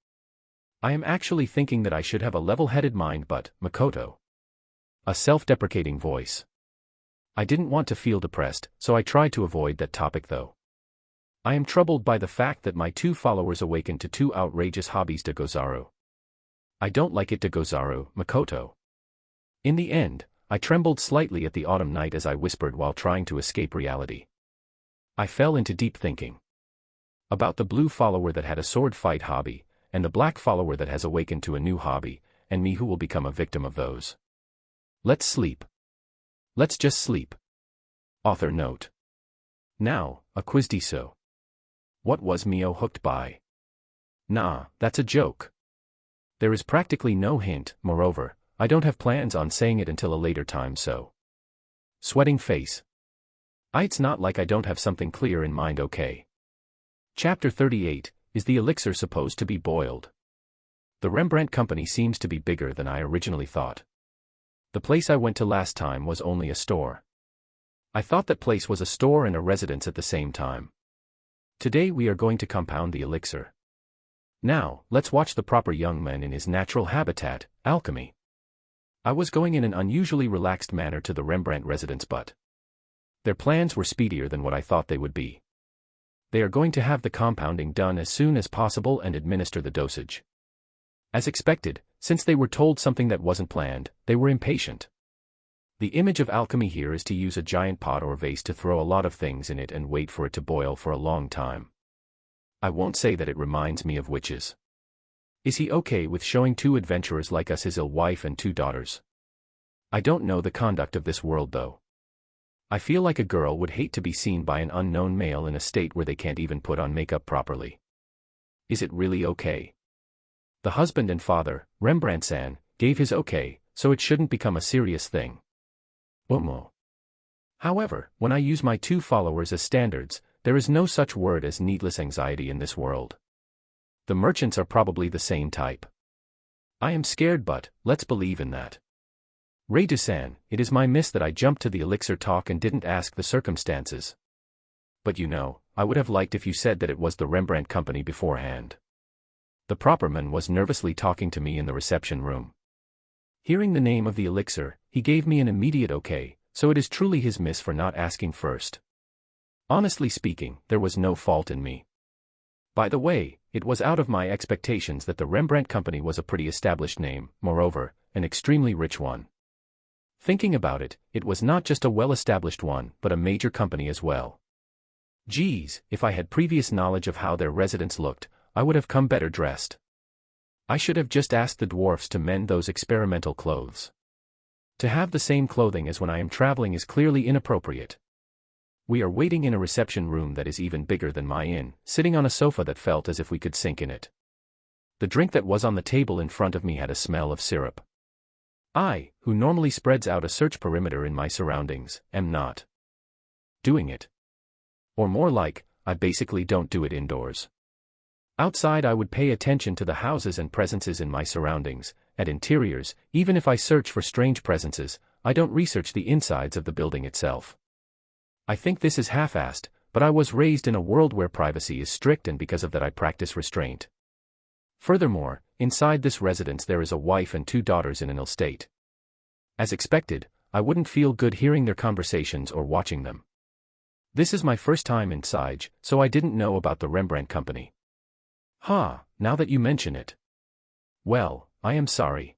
I am actually thinking that I should have a level-headed mind, but, Makoto. A self-deprecating voice. I didn't want to feel depressed, so I tried to avoid that topic though. I am troubled by the fact that my 2 followers awakened to 2 outrageous hobbies de Gozaru. I don't like it, de Gozaru, Makoto. In the end, I trembled slightly at the autumn night as I whispered while trying to escape reality. I fell into deep thinking. About the blue follower that had a sword fight hobby, and the black follower that has awakened to a new hobby, and me who will become a victim of those. Let's sleep. Let's just sleep. Author note. Now, a quiz so. What was Mio hooked by? Nah, that's a joke. There is practically no hint, moreover, I don't have plans on saying it until a later time, so. Sweating face. It's not like I don't have something clear in mind, okay. Chapter 38, is the elixir supposed to be boiled? The Rembrandt Company seems to be bigger than I originally thought. The place I went to last time was only a store. I thought that place was a store and a residence at the same time. Today we are going to compound the elixir. Now, let's watch the proper young man in his natural habitat, alchemy. I was going in an unusually relaxed manner to the Rembrandt residence, but their plans were speedier than what I thought they would be. They are going to have the compounding done as soon as possible and administer the dosage. As expected, since they were told something that wasn't planned, they were impatient. The image of alchemy here is to use a giant pot or vase to throw a lot of things in it and wait for it to boil for a long time. I won't say that it reminds me of witches. Is he okay with showing two adventurers like us his ill wife and two daughters? I don't know the conduct of this world though. I feel like a girl would hate to be seen by an unknown male in a state where they can't even put on makeup properly. Is it really okay? The husband and father, Rembrandt-san, gave his okay, so it shouldn't become a serious thing. Omo. However, when I use my two followers as standards, there is no such word as needless anxiety in this world. The merchants are probably the same type. I am scared, but let's believe in that. Ray-san, it is my miss that I jumped to the elixir talk and didn't ask the circumstances. But you know, I would have liked if you said that it was the Rembrandt company beforehand. The proper man was nervously talking to me in the reception room. Hearing the name of the elixir, he gave me an immediate okay, so it is truly his miss for not asking first. Honestly speaking, there was no fault in me. By the way, it was out of my expectations that the Rembrandt company was a pretty established name, moreover, an extremely rich one. Thinking about it, it was not just a well-established one, but a major company as well. Geez, if I had previous knowledge of how their residence looked, I would have come better dressed. I should have just asked the dwarfs to mend those experimental clothes. To have the same clothing as when I am traveling is clearly inappropriate. We are waiting in a reception room that is even bigger than my inn, sitting on a sofa that felt as if we could sink in it. The drink that was on the table in front of me had a smell of syrup. I, who normally spreads out a search perimeter in my surroundings, am not doing it. Or more like, I basically don't do it indoors. Outside I would pay attention to the houses and presences in my surroundings, at interiors, even if I search for strange presences, I don't research the insides of the building itself. I think this is half-assed, but I was raised in a world where privacy is strict and because of that I practice restraint. Furthermore, inside this residence there is a wife and two daughters in an ill state. As expected, I wouldn't feel good hearing their conversations or watching them. This is my first time in Sige, so I didn't know about the Rembrandt company. Now that you mention it. Well, I am sorry.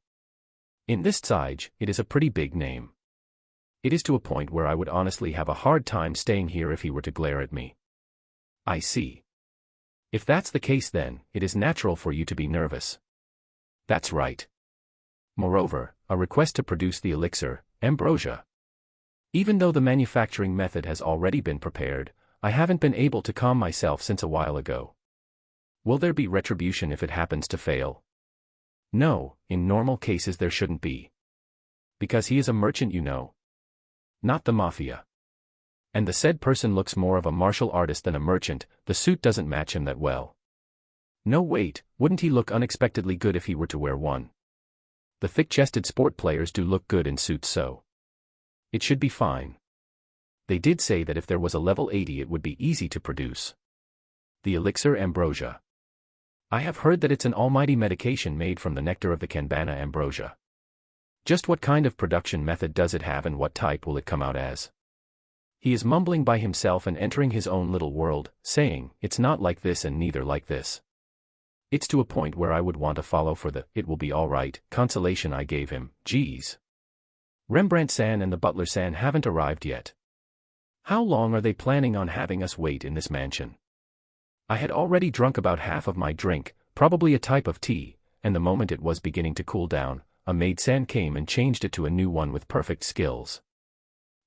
In this Sige, it is a pretty big name. It is to a point where I would honestly have a hard time staying here if he were to glare at me. I see. If that's the case then, it is natural for you to be nervous. That's right. Moreover, a request to produce the elixir, ambrosia. Even though the manufacturing method has already been prepared, I haven't been able to calm myself since a while ago. Will there be retribution if it happens to fail? No, in normal cases there shouldn't be. Because he is a merchant, you know. Not the mafia. And the said person looks more of a martial artist than a merchant, the suit doesn't match him that well. No wait, wouldn't he look unexpectedly good if he were to wear one? The thick-chested sport players do look good in suits, so it should be fine. They did say that if there was a level 80 it would be easy to produce. The elixir ambrosia. I have heard that it's an almighty medication made from the nectar of the Kanbana ambrosia. Just what kind of production method does it have and what type will it come out as? He is mumbling by himself and entering his own little world, saying, it's not like this and neither like this. It's to a point where I would want to follow for the, it will be alright, consolation I gave him, geez. Rembrandt-san and the butler-san haven't arrived yet. How long are they planning on having us wait in this mansion? I had already drunk about half of my drink, probably a type of tea, and the moment it was beginning to cool down, a maid-san came and changed it to a new one with perfect skills.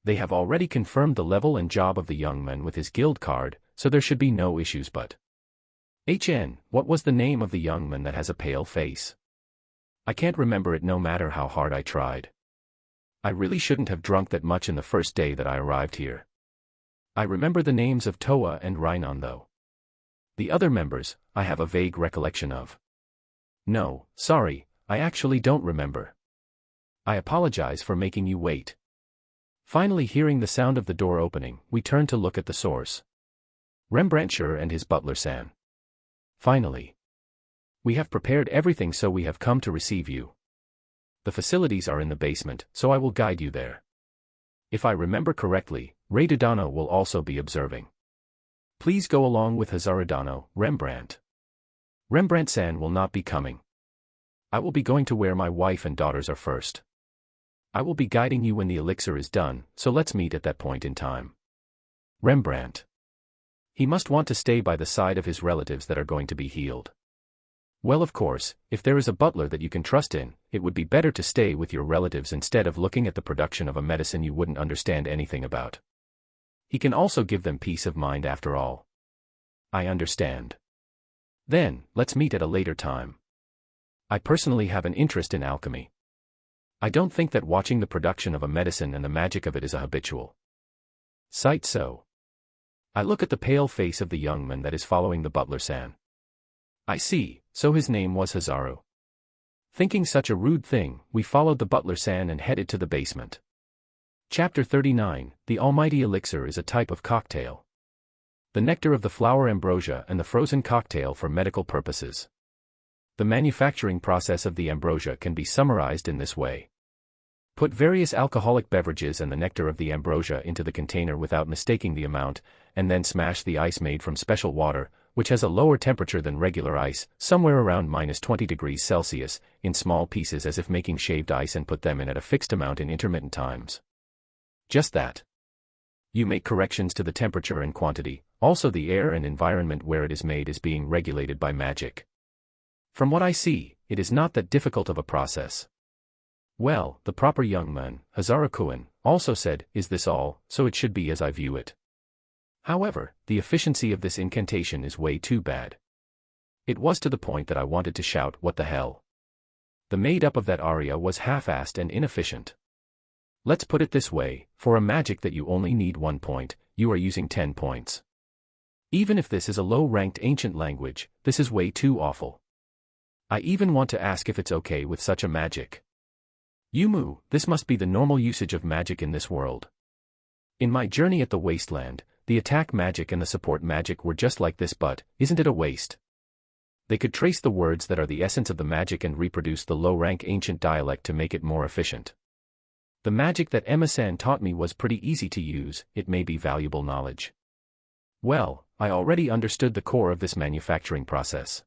They have already confirmed the level and job of the young man with his guild card, so there should be no issues but. What was the name of the young man that has a pale face? I can't remember it no matter how hard I tried. I really shouldn't have drunk that much in the first day that I arrived here. I remember the names of Toa and Rhinon though. The other members, I have a vague recollection of. No, sorry, I actually don't remember. I apologize for making you wait. Finally hearing the sound of the door opening, we turned to look at the source. Rembrandtshire and his butler-san. Finally. We have prepared everything, so we have come to receive you. The facilities are in the basement, so I will guide you there. If I remember correctly, Radodano will also be observing. Please go along with Hazaradano, Rembrandt. Rembrandt-san will not be coming. I will be going to where my wife and daughters are first. I will be guiding you when the elixir is done, so let's meet at that point in time. Rembrandt. He must want to stay by the side of his relatives that are going to be healed. Well, of course, if there is a butler that you can trust in, it would be better to stay with your relatives instead of looking at the production of a medicine you wouldn't understand anything about. He can also give them peace of mind after all. I understand. Then, let's meet at a later time. I personally have an interest in alchemy. I don't think that watching the production of a medicine and the magic of it is a habitual sight, so. I look at the pale face of the young man that is following the butler-san. I see, so his name was Hazaru. Thinking such a rude thing, we followed the butler-san and headed to the basement. Chapter 39, The Almighty Elixir is a type of cocktail. The nectar of the flower ambrosia and the frozen cocktail for medical purposes. The manufacturing process of the ambrosia can be summarized in this way. Put various alcoholic beverages and the nectar of the ambrosia into the container without mistaking the amount, and then smash the ice made from special water, which has a lower temperature than regular ice, somewhere around -20 degrees Celsius, in small pieces as if making shaved ice, and put them in at a fixed amount in intermittent times. Just that. You make corrections to the temperature and quantity, also the air and environment where it is made is being regulated by magic. From what I see, it is not that difficult of a process. Well, the proper young man, Hazaru-kun, also said, "Is this all?" So it should be as I view it. However, the efficiency of this incantation is way too bad. It was to the point that I wanted to shout, "What the hell?" The made-up of that aria was half-assed and inefficient. Let's put it this way, for a magic that you only need 1 point, you are using 10 points. Even if this is a low-ranked ancient language, this is way too awful. I even want to ask if it's okay with such a magic. Yumu, this must be the normal usage of magic in this world. In my journey at the wasteland, the attack magic and the support magic were just like this, but isn't it a waste? They could trace the words that are the essence of the magic and reproduce the low-rank ancient dialect to make it more efficient. The magic that Emma-san taught me was pretty easy to use, it may be valuable knowledge. Well, I already understood the core of this manufacturing process.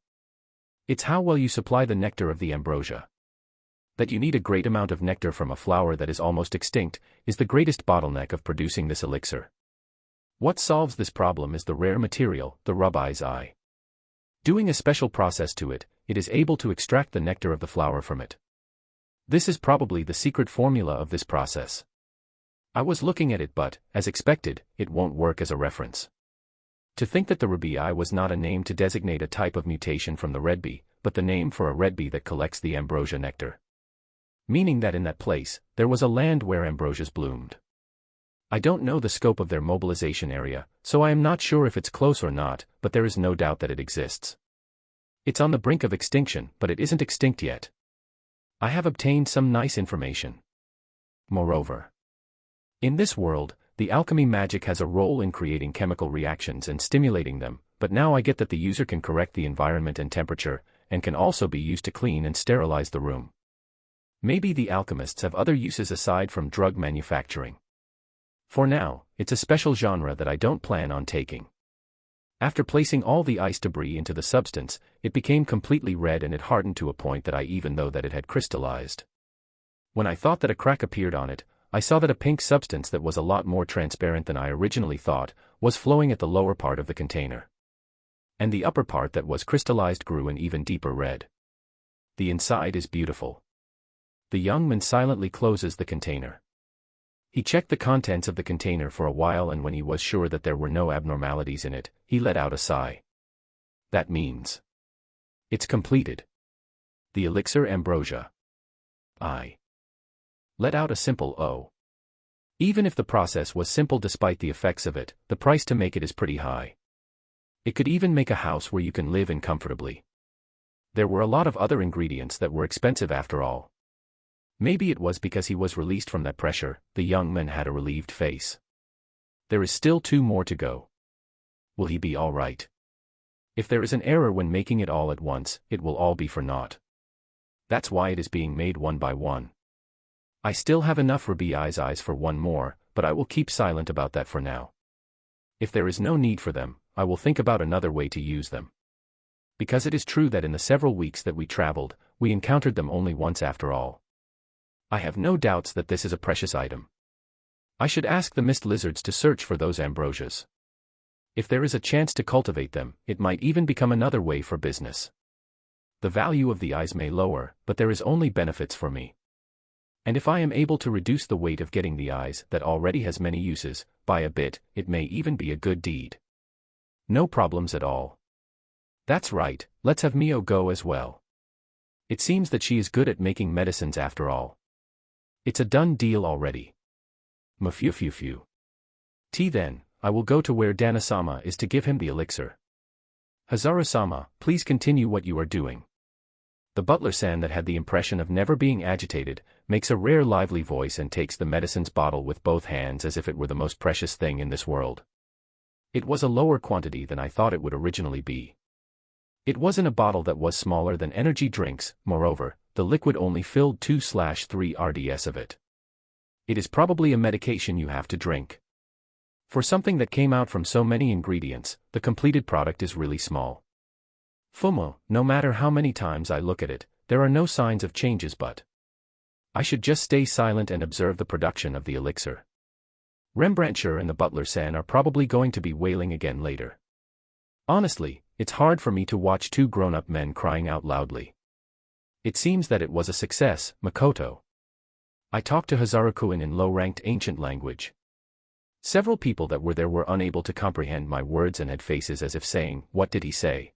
It's how well you supply the nectar of the ambrosia. That you need a great amount of nectar from a flower that is almost extinct, is the greatest bottleneck of producing this elixir. What solves this problem is the rare material, the rubbi's eye. Doing a special process to it, it is able to extract the nectar of the flower from it. This is probably the secret formula of this process. I was looking at it, but, as expected, it won't work as a reference. To think that the rubii was not a name to designate a type of mutation from the red bee, but the name for a red bee that collects the ambrosia nectar. Meaning that in that place, there was a land where ambrosias bloomed. I don't know the scope of their mobilization area, so I am not sure if it's close or not, but there is no doubt that it exists. It's on the brink of extinction, but it isn't extinct yet. I have obtained some nice information. Moreover, in this world, the alchemy magic has a role in creating chemical reactions and stimulating them, but now I get that the user can correct the environment and temperature, and can also be used to clean and sterilize the room. Maybe the alchemists have other uses aside from drug manufacturing. For now, it's a special genre that I don't plan on taking. After placing all the ice debris into the substance, it became completely red and it hardened to a point that I even know that it had crystallized. When I thought that a crack appeared on it, I saw that a pink substance that was a lot more transparent than I originally thought, was flowing at the lower part of the container. And the upper part that was crystallized grew an even deeper red. The inside is beautiful. The young man silently closes the container. He checked the contents of the container for a while, and when he was sure that there were no abnormalities in it, he let out a sigh. That means it's completed. The elixir ambrosia. I let out a simple "oh." Even if the process was simple despite the effects of it, the price to make it is pretty high. It could even make a house where you can live in comfortably. There were a lot of other ingredients that were expensive after all. Maybe it was because he was released from that pressure. The young man had a relieved face. There is still 2 more to go. Will he be all right? If there is an error when making it all at once, it will all be for naught. That's why it is being made one by one. I still have enough ruby eyes for 1 more, but I will keep silent about that for now. If there is no need for them, I will think about another way to use them. Because it is true that in the several weeks that we traveled, we encountered them only once after all. I have no doubts that this is a precious item. I should ask the mist lizards to search for those ambrosias. If there is a chance to cultivate them, it might even become another way for business. The value of the eyes may lower, but there is only benefits for me. And if I am able to reduce the weight of getting the eyes that already has many uses, by a bit, it may even be a good deed. No problems at all. That's right, let's have Mio go as well. It seems that she is good at making medicines after all. It's a done deal already. Mfufufu. Then, I will go to where Dana-sama is to give him the elixir. Hazaru-sama, please continue what you are doing. The butler-san that had the impression of never being agitated, makes a rare lively voice and takes the medicine's bottle with both hands as if it were the most precious thing in this world. It was a lower quantity than I thought it would originally be. It was in a bottle that was smaller than energy drinks, moreover, the liquid only filled 2/3 RDS of it. It is probably a medication you have to drink. For something that came out from so many ingredients, the completed product is really small. Fumo, no matter how many times I look at it, there are no signs of changes but. I should just stay silent and observe the production of the elixir. Rembrandtshire and the butler-san are probably going to be wailing again later. Honestly, it's hard for me to watch 2 grown-up men crying out loudly. It seems that it was a success, Makoto. I talked to Hazaru-kun in low-ranked ancient language. Several people that were there were unable to comprehend my words and had faces as if saying, "What did he say?"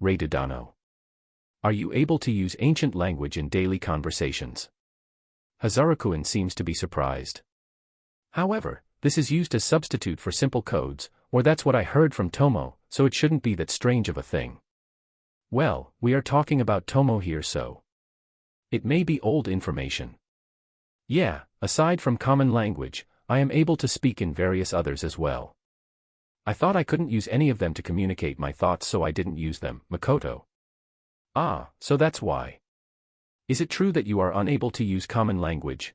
Ray Dodano. Are you able to use ancient language in daily conversations? Hazaru-kun seems to be surprised. However, this is used as substitute for simple codes, or that's what I heard from Tomo, so it shouldn't be that strange of a thing. Well, we are talking about Tomo here so. It may be old information. Yeah, aside from common language, I am able to speak in various others as well. I thought I couldn't use any of them to communicate my thoughts so I didn't use them, Makoto. Ah, so that's why. Is it true that you are unable to use common language?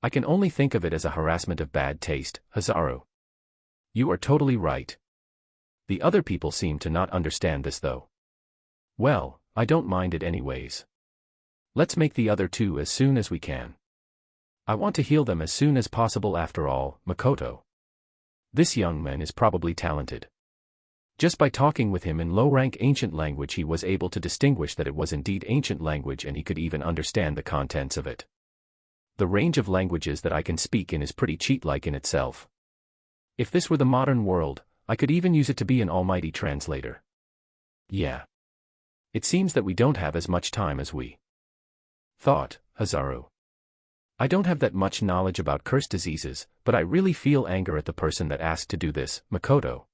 I can only think of it as a harassment of bad taste, Hazaru. You are totally right. The other people seem to not understand this though. Well, I don't mind it anyways. Let's make the other 2 as soon as we can. I want to heal them as soon as possible after all, Makoto. This young man is probably talented. Just by talking with him in low-rank ancient language he was able to distinguish that it was indeed ancient language and he could even understand the contents of it. The range of languages that I can speak in is pretty cheat-like in itself. If this were the modern world, I could even use it to be an almighty translator. Yeah. It seems that we don't have as much time as we thought, Hazaru. I don't have that much knowledge about cursed diseases, but I really feel anger at the person that asked to do this, Makoto.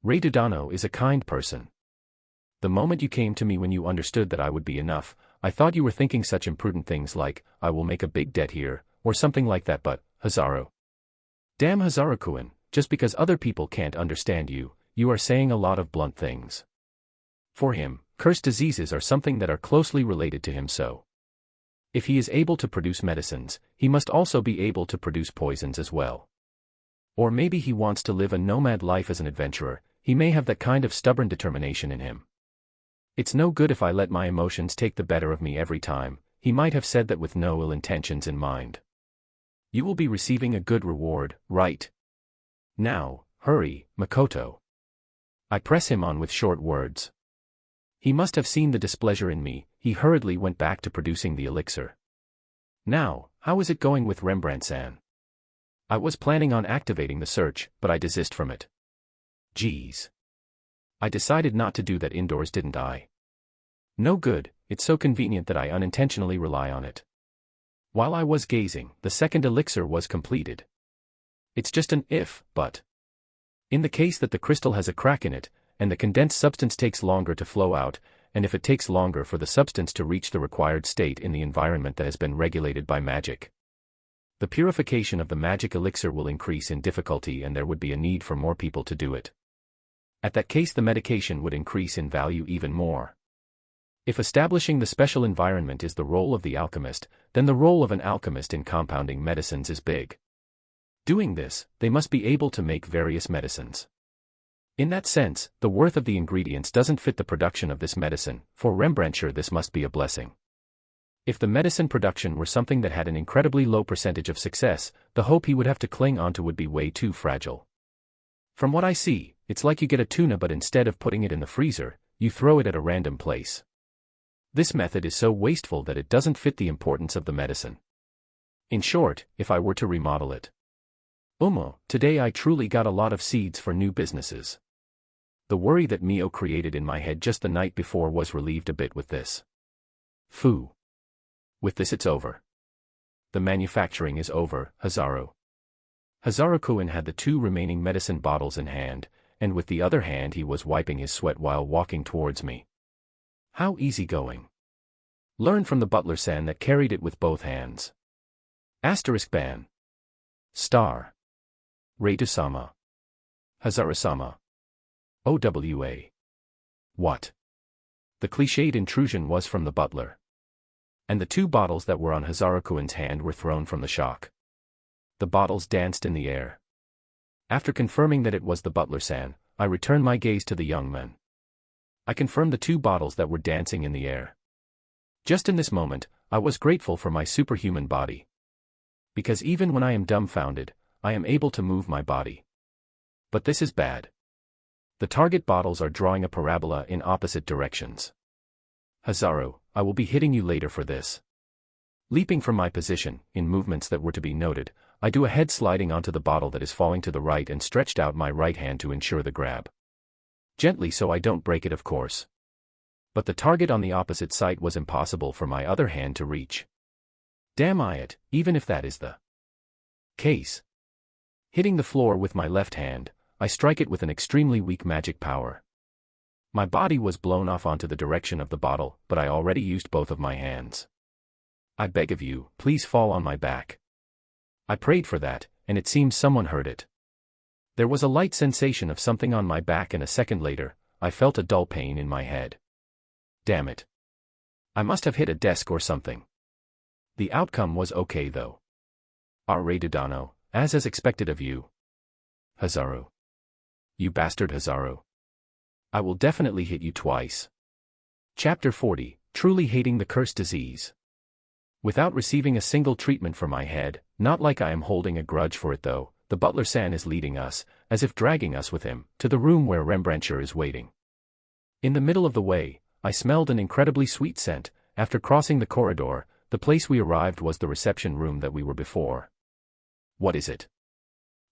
Ray Dodano is a kind person. The moment you came to me when you understood that I would be enough, I thought you were thinking such imprudent things like, I will make a big debt here, or something like that but, Hazaru. Damn Hazaru-kun, just because other people can't understand you, you are saying a lot of blunt things. For him, cursed diseases are something that are closely related to him so. If he is able to produce medicines, he must also be able to produce poisons as well. Or maybe he wants to live a nomad life as an adventurer, he may have that kind of stubborn determination in him. It's no good if I let my emotions take the better of me every time, he might have said that with no ill intentions in mind. You will be receiving a good reward, right? Now, hurry, Makoto. I press him on with short words. He must have seen the displeasure in me, he hurriedly went back to producing the elixir. Now, how is it going with Rembrandt-san? I was planning on activating the search, but I desist from it. Geez. I decided not to do that indoors, didn't I? No good, it's so convenient that I unintentionally rely on it. While I was gazing, the second elixir was completed. It's just an if, but. In the case that the crystal has a crack in it, and the condensed substance takes longer to flow out, and if it takes longer for the substance to reach the required state in the environment that has been regulated by magic. The purification of the magic elixir will increase in difficulty and there would be a need for more people to do it. At that case the medication would increase in value even more. If establishing the special environment is the role of the alchemist, then the role of an alchemist in compounding medicines is big. Doing this, they must be able to make various medicines. In that sense, the worth of the ingredients doesn't fit the production of this medicine. For Rembrandt this must be a blessing. If the medicine production were something that had an incredibly low percentage of success, the hope he would have to cling onto would be way too fragile. From what I see, it's like you get a tuna but instead of putting it in the freezer, you throw it at a random place. This method is so wasteful that it doesn't fit the importance of the medicine. In short, if I were to remodel it. Today I truly got a lot of seeds for new businesses. The worry that Mio created in my head just the night before was relieved a bit with this. Phoo. With this it's over. The manufacturing is over, Hazaru. Hazaru-kun had the 2 remaining medicine bottles in hand, and with the other hand he was wiping his sweat while walking towards me. How easygoing. Learn from the butler-san that carried it with both hands. *ban. Star. Reito-sama. Hazaru-sama. OWA. What? The cliched intrusion was from the butler. And the 2 bottles that were on Hazaru-kun's hand were thrown from the shock. The bottles danced in the air. After confirming that it was the butler-san, I returned my gaze to the young man. I confirmed the 2 bottles that were dancing in the air. Just in this moment, I was grateful for my superhuman body. Because even when I am dumbfounded, I am able to move my body. But this is bad. The target bottles are drawing a parabola in opposite directions. Hazaru, I will be hitting you later for this. Leaping from my position, in movements that were to be noted, I do a head sliding onto the bottle that is falling to the right and stretched out my right hand to ensure the grab. Gently so I don't break it of course. But the target on the opposite side was impossible for my other hand to reach. Damn it, even if that is the case. Hitting the floor with my left hand, I strike it with an extremely weak magic power. My body was blown off onto the direction of the bottle, but I already used both of my hands. I beg of you, please fall on my back. I prayed for that, and it seems someone heard it. There was a light sensation of something on my back and a second later, I felt a dull pain in my head. Damn it. I must have hit a desk or something. The outcome was okay though. Redodano, as expected of you. Hazaru. You bastard Hazaru. I will definitely hit you twice. Chapter 40, Truly Hating the Cursed Disease. Without receiving a single treatment for my head, not like I am holding a grudge for it though, the butler-san is leading us, as if dragging us with him, to the room where Rembrandt is waiting. In the middle of the way, I smelled an incredibly sweet scent. After crossing the corridor, the place we arrived was the reception room that we were before. What is it?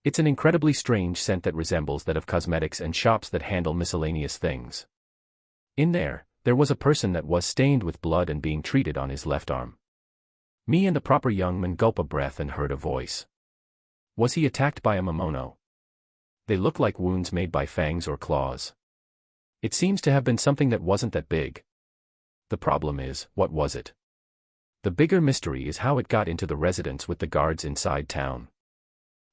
It's an incredibly strange scent that resembles that of cosmetics and shops that handle miscellaneous things. In there was a person that was stained with blood and being treated on his left arm. Me and the proper young man gulp a breath and heard a voice. Was he attacked by a Momono? They look like wounds made by fangs or claws. It seems to have been something that wasn't that big. The problem is, what was it? The bigger mystery is how it got into the residence with the guards inside town.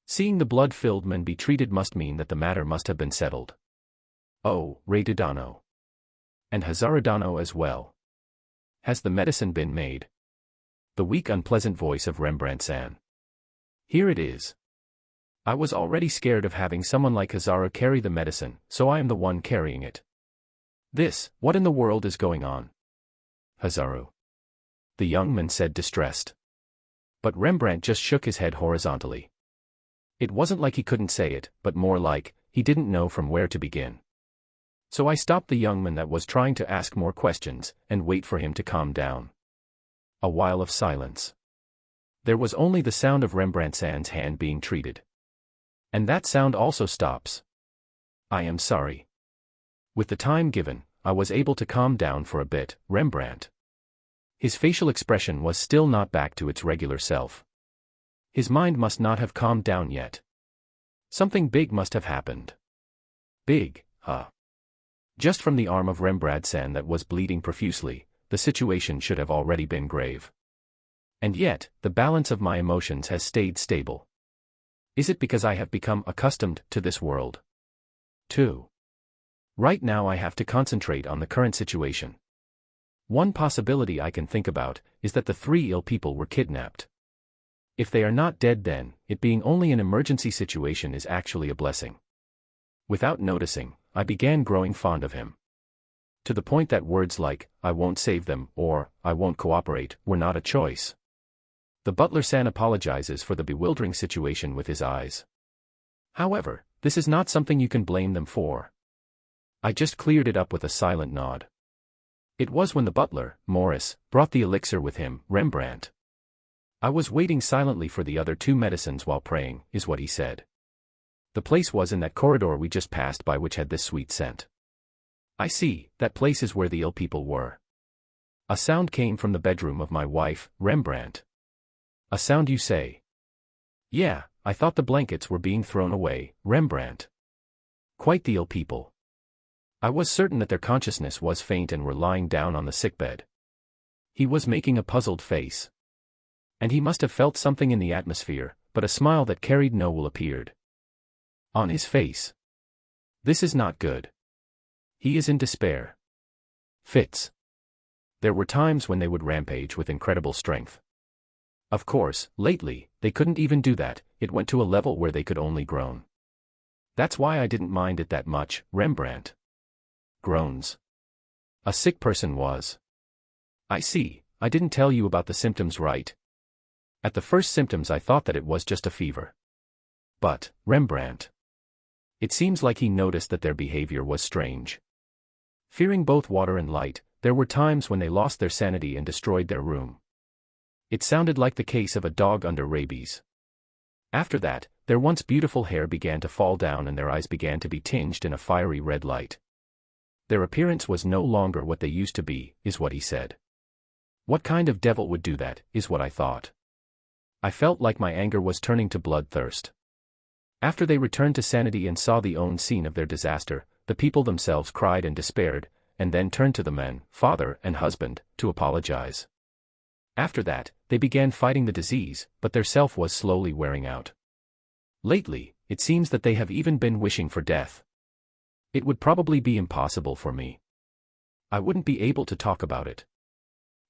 Seeing the blood-filled man be treated must mean that the matter must have been settled. Oh, Redodano. And Hazaru as well. Has the medicine been made? The weak unpleasant voice of Rembrandt-san. Here it is. I was already scared of having someone like Hazaru carry the medicine, so I am the one carrying it. What in the world is going on? Hazaru. The young man said distressed. But Rembrandt just shook his head horizontally. It wasn't like he couldn't say it, but more like, he didn't know from where to begin. So I stopped the young man that was trying to ask more questions, and wait for him to calm down. A while of silence. There was only the sound of Rembrandt-san's hand being treated. And that sound also stops. I am sorry. With the time given, I was able to calm down for a bit. Rembrandt. His facial expression was still not back to its regular self. His mind must not have calmed down yet. Something big must have happened. Big, huh? Just from the arm of Rembrandt's that was bleeding profusely, the situation should have already been grave. And yet, the balance of my emotions has stayed stable. Is it because I have become accustomed to this world? 2. Right now I have to concentrate on the current situation. One possibility I can think about is that the 3 ill people were kidnapped. If they are not dead, then it being only an emergency situation is actually a blessing. Without noticing, I began growing fond of him. To the point that words like, "I won't save them," or "I won't cooperate," were not a choice. The butler-san apologizes for the bewildering situation with his eyes. However, this is not something you can blame them for. I just cleared it up with a silent nod. It was when the butler, Morris, brought the elixir with him, Rembrandt. "I was waiting silently for the other 2 medicines while praying," is what he said. The place was in that corridor we just passed by, which had this sweet scent. I see, that place is where the ill people were. A sound came from the bedroom of my wife, Rembrandt. A sound, you say? Yeah, I thought the blankets were being thrown away, Rembrandt. Quite the ill people. I was certain that their consciousness was faint and were lying down on the sickbed. He was making a puzzled face. And he must have felt something in the atmosphere, but a smile that carried no will appeared on his face. This is not good. He is in despair. Fits. There were times when they would rampage with incredible strength. Of course, lately, they couldn't even do that, it went to a level where they could only groan. That's why I didn't mind it that much, Rembrandt. Groans. A sick person was. I see, I didn't tell you about the symptoms right. At the first symptoms I thought that it was just a fever. But, Rembrandt. It seems like he noticed that their behavior was strange. Fearing both water and light, there were times when they lost their sanity and destroyed their room. It sounded like the case of a dog under rabies. After that, their once beautiful hair began to fall down and their eyes began to be tinged in a fiery red light. Their appearance was no longer what they used to be, is what he said. What kind of devil would do that, is what I thought. I felt like my anger was turning to bloodthirst. After they returned to sanity and saw the own scene of their disaster, the people themselves cried and despaired, and then turned to the men, father and husband, to apologize. After that, they began fighting the disease, but their self was slowly wearing out. Lately, it seems that they have even been wishing for death. It would probably be impossible for me. I wouldn't be able to talk about it.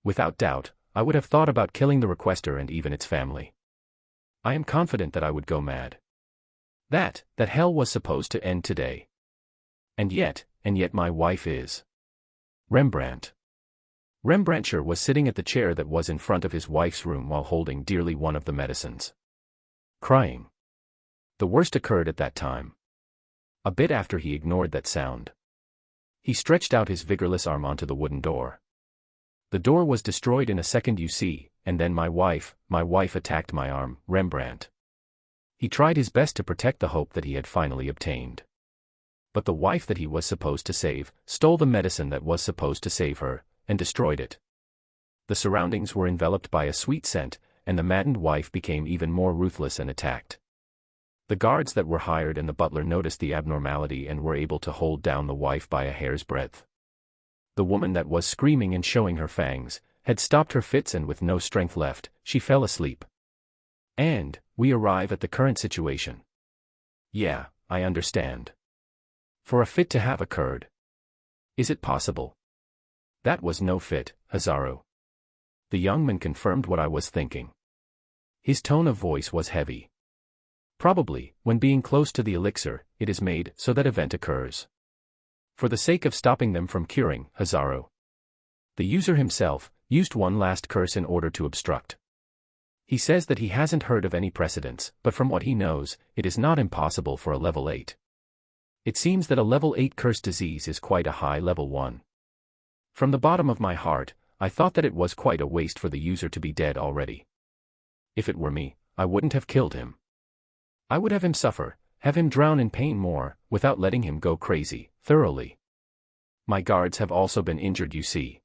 Without doubt, I would have thought about killing the requester and even its family. I am confident that I would go mad. That hell was supposed to end today. And yet my wife is. Rembrandt. Rembrandtshire was sitting at the chair that was in front of his wife's room while holding dearly one of the medicines. Crying. The worst occurred at that time. A bit after he ignored that sound. He stretched out his vigorless arm onto the wooden door. The door was destroyed in a second, you see, and then my wife attacked my arm, Rembrandt. He tried his best to protect the hope that he had finally obtained. But the wife that he was supposed to save, stole the medicine that was supposed to save her, and destroyed it. The surroundings were enveloped by a sweet scent, and the maddened wife became even more ruthless and attacked. The guards that were hired and the butler noticed the abnormality and were able to hold down the wife by a hair's breadth. The woman that was screaming and showing her fangs, had stopped her fits and with no strength left, she fell asleep. And, we arrive at the current situation. Yeah, I understand. For a fit to have occurred. Is it possible? That was no fit, Hazaru. The young man confirmed what I was thinking. His tone of voice was heavy. Probably, when being close to the elixir, it is made so that event occurs. For the sake of stopping them from curing, Hazaru. The user himself used one last curse in order to obstruct. He says that he hasn't heard of any precedents, but from what he knows, it is not impossible for a level 8. It seems that a level 8 curse disease is quite a high level 1. From the bottom of my heart, I thought that it was quite a waste for the user to be dead already. If it were me, I wouldn't have killed him. I would have him suffer, have him drown in pain more, without letting him go crazy, thoroughly. My guards have also been injured, you see.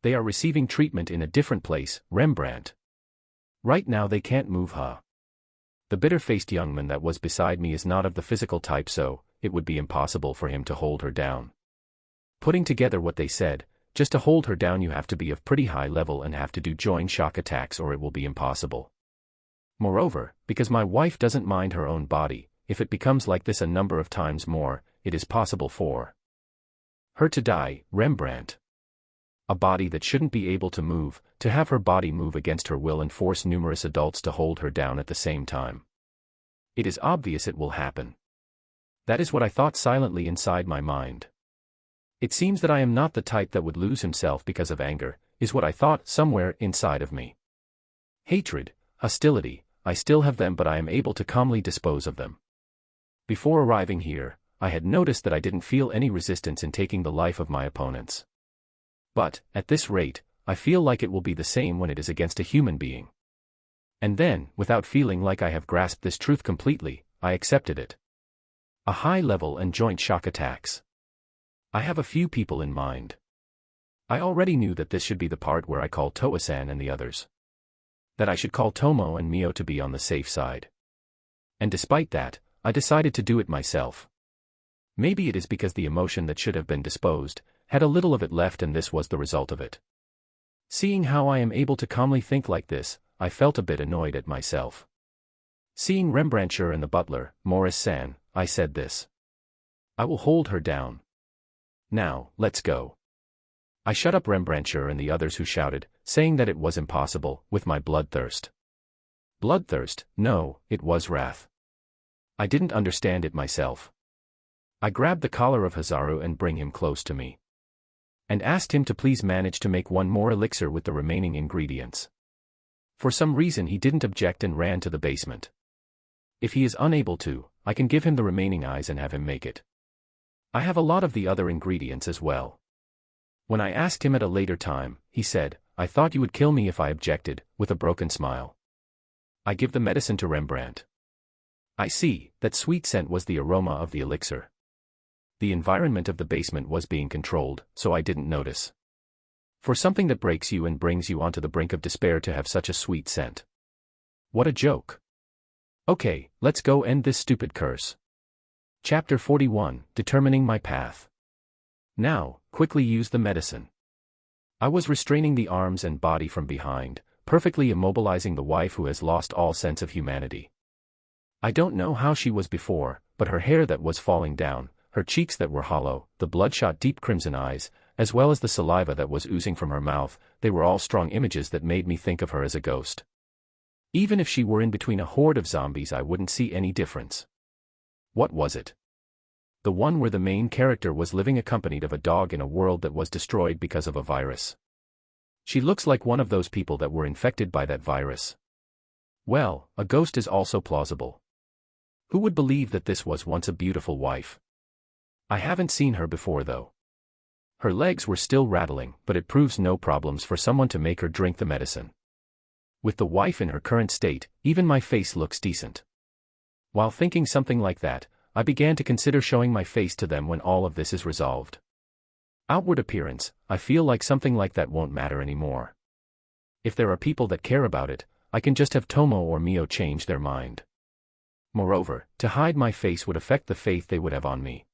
They are receiving treatment in a different place, Rembrandt. Right now they can't move her. The bitter-faced young man that was beside me is not of the physical type, so it would be impossible for him to hold her down. Putting together what they said, just to hold her down you have to be of pretty high level and have to do joint shock attacks or it will be impossible. Moreover, because my wife doesn't mind her own body, if it becomes like this a number of times more, it is possible for her to die. Rembrandt. A body that shouldn't be able to move, to have her body move against her will and force numerous adults to hold her down at the same time. It is obvious it will happen. That is what I thought silently inside my mind. It seems that I am not the type that would lose himself because of anger, is what I thought somewhere inside of me. Hatred, hostility, I still have them but I am able to calmly dispose of them. Before arriving here, I had noticed that I didn't feel any resistance in taking the life of my opponents. But, at this rate, I feel like it will be the same when it is against a human being. And then, without feeling like I have grasped this truth completely, I accepted it. A high level and joint shock attacks. I have a few people in mind. I already knew that this should be the part where I call Toa-san and the others. That I should call Tomo and Mio to be on the safe side. And despite that, I decided to do it myself. Maybe it is because the emotion that should have been disposed, had a little of it left and this was the result of it. Seeing how I am able to calmly think like this, I felt a bit annoyed at myself. Seeing Rembrandtshire and the butler, Morris-san, I said this. I will hold her down. Now, let's go. I shut up Rembrandtshire and the others who shouted, saying that it was impossible, with my bloodthirst. Bloodthirst? No, it was wrath. I didn't understand it myself. I grabbed the collar of Hazaru and bring him close to me. And asked him to please manage to make one more elixir with the remaining ingredients. For some reason he didn't object and ran to the basement. If he is unable to, I can give him the remaining eyes and have him make it. I have a lot of the other ingredients as well. When I asked him at a later time, he said, I thought you would kill me if I objected, with a broken smile. I give the medicine to Rembrandt. I see, that sweet scent was the aroma of the elixir. The environment of the basement was being controlled, so I didn't notice. For something that breaks you and brings you onto the brink of despair to have such a sweet scent. What a joke. Okay, let's go end this stupid curse. Chapter 41, Determining My Path. Now, quickly use the medicine. I was restraining the arms and body from behind, perfectly immobilizing the wife who has lost all sense of humanity. I don't know how she was before, but her hair that was falling down, her cheeks that were hollow, the bloodshot deep crimson eyes, as well as the saliva that was oozing from her mouth, they were all strong images that made me think of her as a ghost. Even if she were in between a horde of zombies I wouldn't see any difference. What was it? The one where the main character was living accompanied of a dog in a world that was destroyed because of a virus. She looks like one of those people that were infected by that virus. Well, a ghost is also plausible. Who would believe that this was once a beautiful wife? I haven't seen her before though. Her legs were still rattling, but it proves no problems for someone to make her drink the medicine. With the wife in her current state, even my face looks decent. While thinking something like that, I began to consider showing my face to them when all of this is resolved. Outward appearance, I feel like something like that won't matter anymore. If there are people that care about it, I can just have Tomo or Mio change their mind. Moreover, to hide my face would affect the faith they would have on me.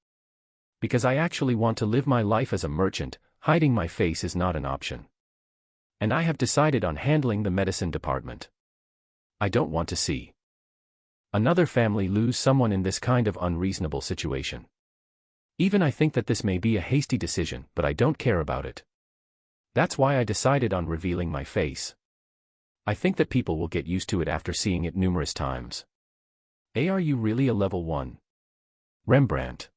Because I actually want to live my life as a merchant, hiding my face is not an option. And I have decided on handling the medicine department. I don't want to see another family lose someone in this kind of unreasonable situation. Even I think that this may be a hasty decision, but I don't care about it. That's why I decided on revealing my face. I think that people will get used to it after seeing it numerous times. Are you really a level 1? Rembrandt.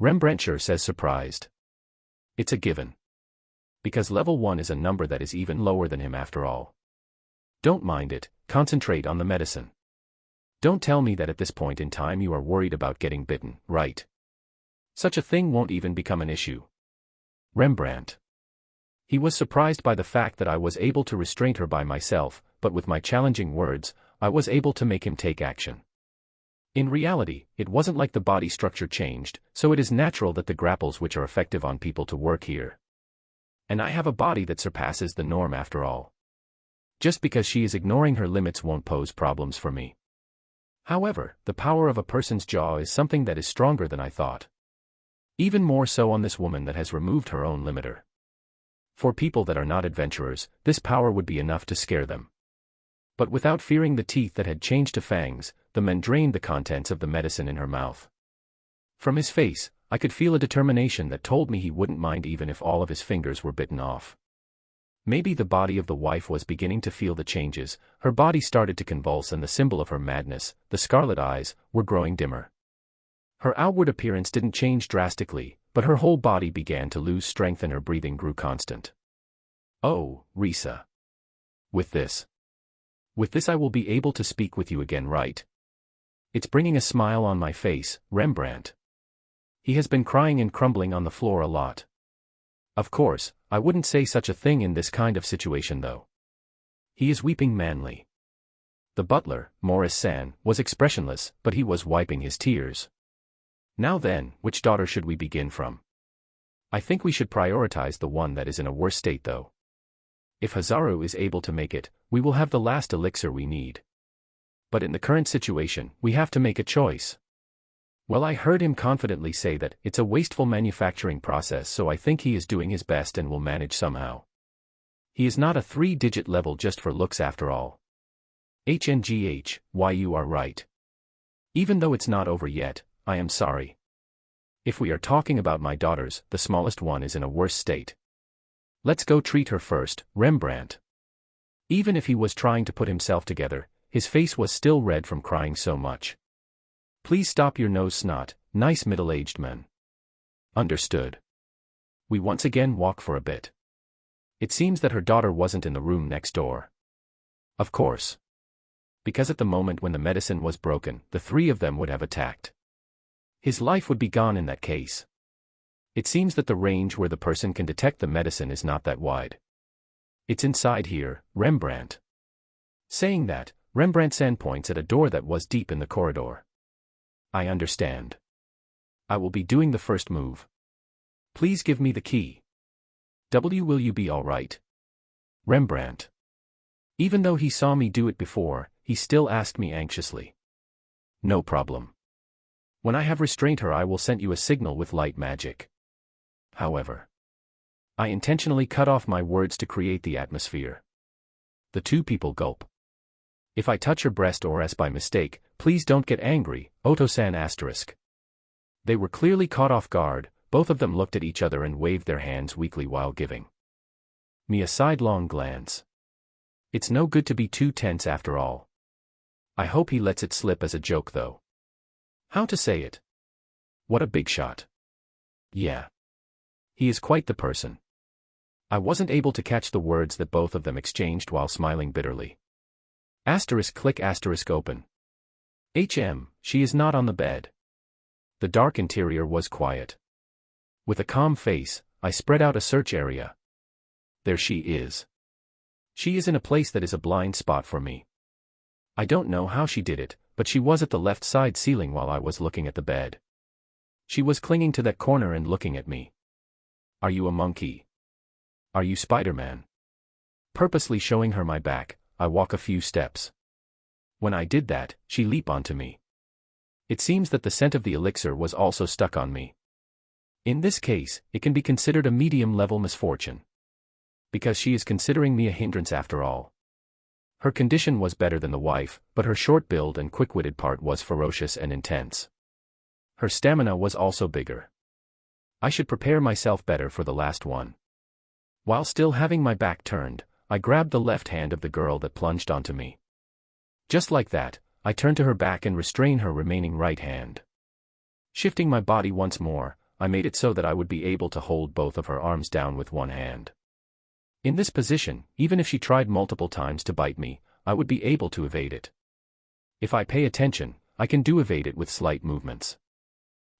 Rembrandtshire says surprised. It's a given. Because level 1 is a number that is even lower than him after all. Don't mind it, concentrate on the medicine. Don't tell me that at this point in time you are worried about getting bitten, right? Such a thing won't even become an issue. Rembrandt. He was surprised by the fact that I was able to restrain her by myself, but with my challenging words, I was able to make him take action. In reality, it wasn't like the body structure changed, so it is natural that the grapples which are effective on people to work here. And I have a body that surpasses the norm after all. Just because she is ignoring her limits won't pose problems for me. However, the power of a person's jaw is something that is stronger than I thought. Even more so on this woman that has removed her own limiter. For people that are not adventurers, this power would be enough to scare them. But without fearing the teeth that had changed to fangs, the man drained the contents of the medicine in her mouth. From his face, I could feel a determination that told me he wouldn't mind even if all of his fingers were bitten off. Maybe the body of the wife was beginning to feel the changes, her body started to convulse and the symbol of her madness, the scarlet eyes, were growing dimmer. Her outward appearance didn't change drastically, but her whole body began to lose strength and her breathing grew constant. Oh, Risa. With this I will be able to speak with you again, right? It's bringing a smile on my face, Rembrandt. He has been crying and crumbling on the floor a lot. Of course, I wouldn't say such a thing in this kind of situation though. He is weeping manly. The butler, Morris-san, was expressionless, but he was wiping his tears. Now then, which daughter should we begin from? I think we should prioritize the one that is in a worse state though. If Hazaru is able to make it, we will have the last elixir we need. But in the current situation, we have to make a choice. Well, I heard him confidently say that it's a wasteful manufacturing process, so I think he is doing his best and will manage somehow. He is not a 3-digit level just for looks after all. HNGH, why you are right. Even though it's not over yet, I am sorry. If we are talking about my daughters, the smallest one is in a worse state. Let's go treat her first, Rembrandt. Even if he was trying to put himself together, his face was still red from crying so much. Please stop your nose snot, nice middle-aged man. Understood. We once again walk for a bit. It seems that her daughter wasn't in the room next door. Of course. Because at the moment when the medicine was broken, the three of them would have attacked. His life would be gone in that case. It seems that the range where the person can detect the medicine is not that wide. It's inside here, Rembrandt. Saying that, Rembrandt-san points at a door that was deep in the corridor. I understand. I will be doing the first move. Please give me the key. Will you be all right? Rembrandt. Even though he saw me do it before, he still asked me anxiously. No problem. When I have restrained her, I will send you a signal with light magic. However, I intentionally cut off my words to create the atmosphere. The two people gulp. If I touch her breast or as by mistake, please don't get angry, Oto-san asterisk. They were clearly caught off guard, both of them looked at each other and waved their hands weakly while giving me a sidelong glance. It's no good to be too tense after all. I hope he lets it slip as a joke though. How to say it? What a big shot. Yeah. He is quite the person. I wasn't able to catch the words that both of them exchanged while smiling bitterly. Asterisk click asterisk open. She is not on the bed. The dark interior was quiet. With a calm face, I spread out a search area. There she is. She is in a place that is a blind spot for me. I don't know how she did it, but she was at the left side ceiling while I was looking at the bed. She was clinging to that corner and looking at me. Are you a monkey? Are you Spider-Man? Purposely showing her my back, I walk a few steps. When I did that, she leaped onto me. It seems that the scent of the elixir was also stuck on me. In this case, it can be considered a medium-level misfortune. Because she is considering me a hindrance after all. Her condition was better than the wife, but her short build and quick-witted part was ferocious and intense. Her stamina was also bigger. I should prepare myself better for the last one. While still having my back turned, I grabbed the left hand of the girl that plunged onto me. Just like that, I turned to her back and restrained her remaining right hand. Shifting my body once more, I made it so that I would be able to hold both of her arms down with one hand. In this position, even if she tried multiple times to bite me, I would be able to evade it. If I pay attention, I can evade it with slight movements.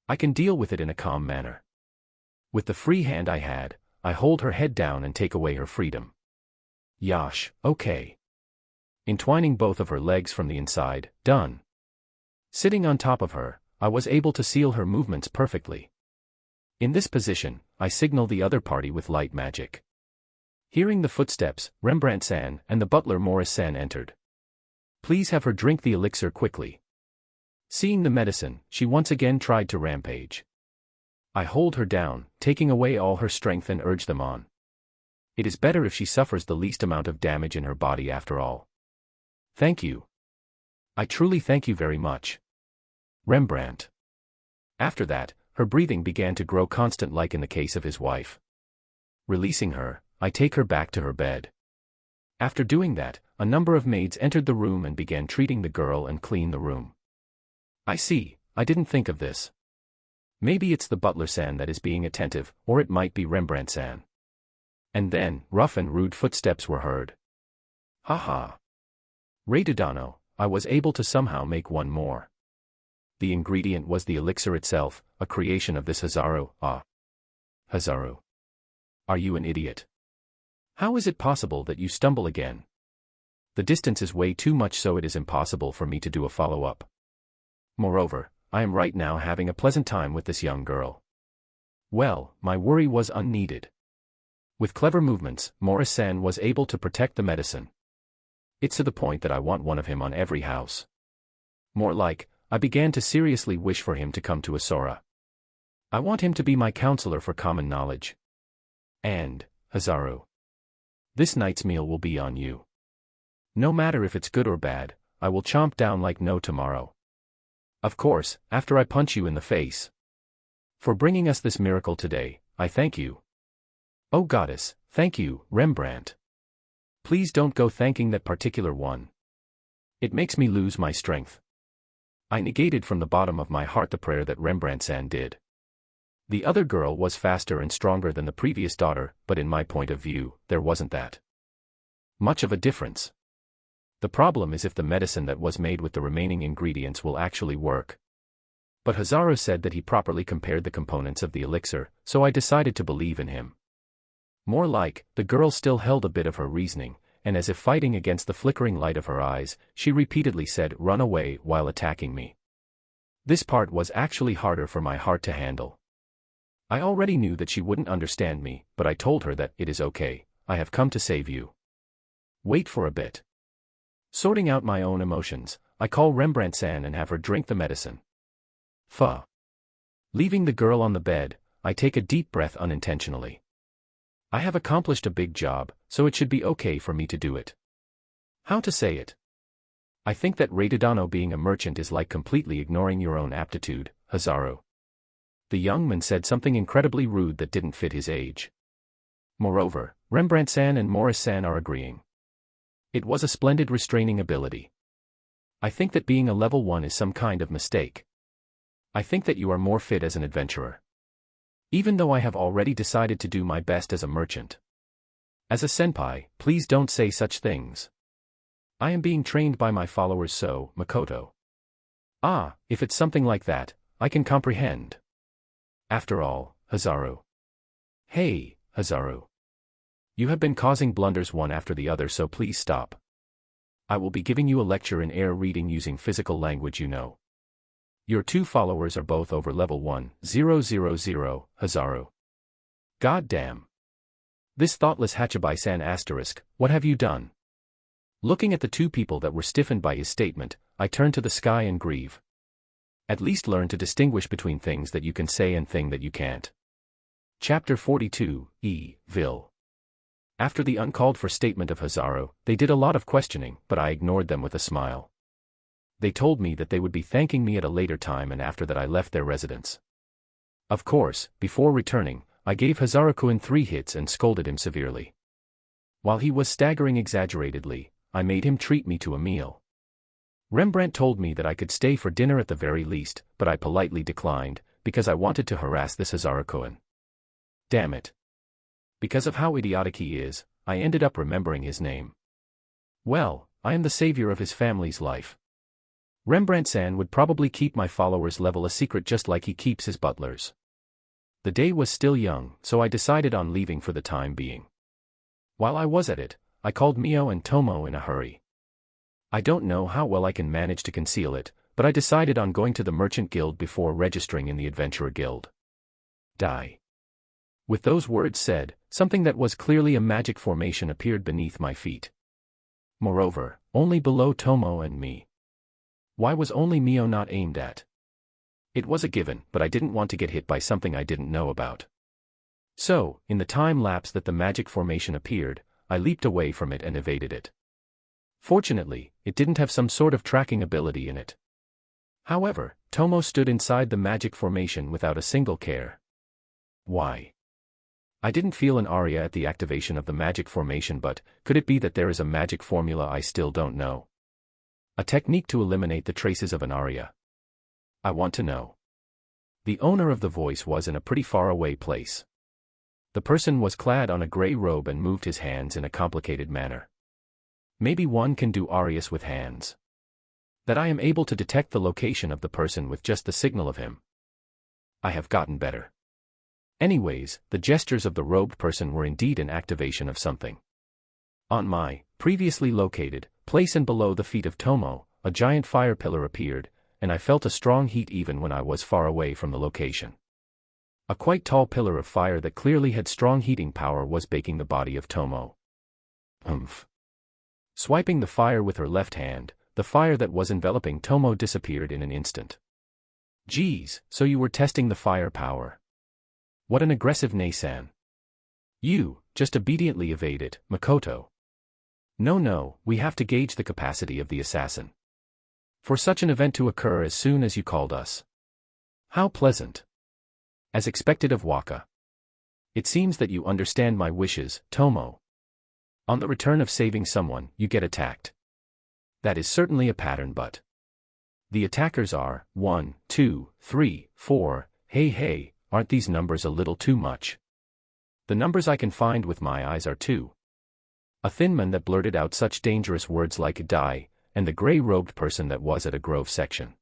I can deal with it in a calm manner. With the free hand I had, I hold her head down and take away her freedom. Yash, okay. Entwining both of her legs from the inside, done. Sitting on top of her, I was able to seal her movements perfectly. In this position, I signal the other party with light magic. Hearing the footsteps, Rembrandt-san and the butler Morris-san entered. Please have her drink the elixir quickly. Seeing the medicine, she once again tried to rampage. I hold her down, taking away all her strength and urge them on. It is better if she suffers the least amount of damage in her body after all. Thank you. I truly thank you very much. Rembrandt. After that, her breathing began to grow constant like in the case of his wife. Releasing her, I take her back to her bed. After doing that, a number of maids entered the room and began treating the girl and clean the room. I see, I didn't think of this. Maybe it's the butler-san that is being attentive, or it might be Rembrandt-san. And then, rough and rude footsteps were heard. Haha. Reidodano, I was able to somehow make one more. The ingredient was the elixir itself, a creation of this Hazaru. Ah. Hazaru. Are you an idiot? How is it possible that you stumble again? The distance is way too much, so it is impossible for me to do a follow-up. Moreover, I am right now having a pleasant time with this young girl. Well, my worry was unneeded. With clever movements, Morris-san was able to protect the medicine. It's to the point that I want one of him on every house. More like, I began to seriously wish for him to come to Asura. I want him to be my counselor for common knowledge. And, Hazaru, this night's meal will be on you. No matter if it's good or bad, I will chomp down like no tomorrow. Of course, after I punch you in the face. For bringing us this miracle today, I thank you. Oh goddess, thank you, Rembrandt. Please don't go thanking that particular one. It makes me lose my strength. I negated from the bottom of my heart the prayer that Rembrandt-san did. The other girl was faster and stronger than the previous daughter, but in my point of view, there wasn't that much of a difference. The problem is if the medicine that was made with the remaining ingredients will actually work. But Hazaru said that he properly compared the components of the elixir, so I decided to believe in him. More like, the girl still held a bit of her reasoning, and as if fighting against the flickering light of her eyes, she repeatedly said, "Run away," while attacking me. This part was actually harder for my heart to handle. I already knew that she wouldn't understand me, but I told her that, "It is okay, I have come to save you. Wait for a bit." Sorting out my own emotions, I call Rembrandt-san and have her drink the medicine. Fuh. Leaving the girl on the bed, I take a deep breath unintentionally. I have accomplished a big job, so it should be okay for me to do it. How to say it? I think that Reidodano being a merchant is like completely ignoring your own aptitude, Hazaru. The young man said something incredibly rude that didn't fit his age. Moreover, Rembrandt-san and Morris-san are agreeing. It was a splendid restraining ability. I think that being a level 1 is some kind of mistake. I think that you are more fit as an adventurer. Even though I have already decided to do my best as a merchant. As a senpai, please don't say such things. I am being trained by my followers, so, Makoto. Ah, if it's something like that, I can comprehend. After all, Hazaru. Hey, Hazaru. You have been causing blunders one after the other, so please stop. I will be giving you a lecture in air reading using physical language, you know. Your 2 followers are both over level 1,000, Hazaru. God damn. This thoughtless Hachibai-san asterisk, what have you done? Looking at the 2 people that were stiffened by his statement, I turn to the sky and grieve. At least learn to distinguish between things that you can say and things that you can't. Chapter 42, Vil. After the uncalled-for statement of Hazaru, they did a lot of questioning, but I ignored them with a smile. They told me that they would be thanking me at a later time, and after that I left their residence. Of course, before returning, I gave Hazaru-kun 3 hits and scolded him severely. While he was staggering exaggeratedly, I made him treat me to a meal. Rembrandt told me that I could stay for dinner at the very least, but I politely declined, because I wanted to harass this Hazaru-kun. Damn it. Because of how idiotic he is, I ended up remembering his name. Well, I am the savior of his family's life. Rembrandt-san would probably keep my followers' level a secret just like he keeps his butlers. The day was still young, so I decided on leaving for the time being. While I was at it, I called Mio and Tomo in a hurry. I don't know how well I can manage to conceal it, but I decided on going to the Merchant Guild before registering in the Adventurer Guild. Die. With those words said, something that was clearly a magic formation appeared beneath my feet. Moreover, only below Tomo and me. Why was only Mio not aimed at? It was a given, but I didn't want to get hit by something I didn't know about. So, in the time lapse that the magic formation appeared, I leaped away from it and evaded it. Fortunately, it didn't have some sort of tracking ability in it. However, Tomo stood inside the magic formation without a single care. Why? I didn't feel an aria at the activation of the magic formation, but could it be that there is a magic formula I still don't know? A technique to eliminate the traces of an aria. I want to know. The owner of the voice was in a pretty far away place. The person was clad on a gray robe and moved his hands in a complicated manner. Maybe one can do arias with hands. That I am able to detect the location of the person with just the signal of him. I have gotten better. Anyways, the gestures of the robed person were indeed an activation of something. On my previously located place and below the feet of Tomo, a giant fire pillar appeared, and I felt a strong heat even when I was far away from the location. A quite tall pillar of fire that clearly had strong heating power was baking the body of Tomo. Humph. Swiping the fire with her left hand, the fire that was enveloping Tomo disappeared in an instant. Geez, so you were testing the fire power. What an aggressive Nei-san. You just obediently evade it, Makoto. No, we have to gauge the capacity of the assassin. For such an event to occur as soon as you called us. How pleasant. As expected of Waka. It seems that you understand my wishes, Tomo. On the return of saving someone, you get attacked. That is certainly a pattern, but the attackers are 1, 2, 3, 4, hey, aren't these numbers a little too much? The numbers I can find with my eyes are 2. A thin man that blurted out such dangerous words like die, and the gray-robed person that was at a grove section.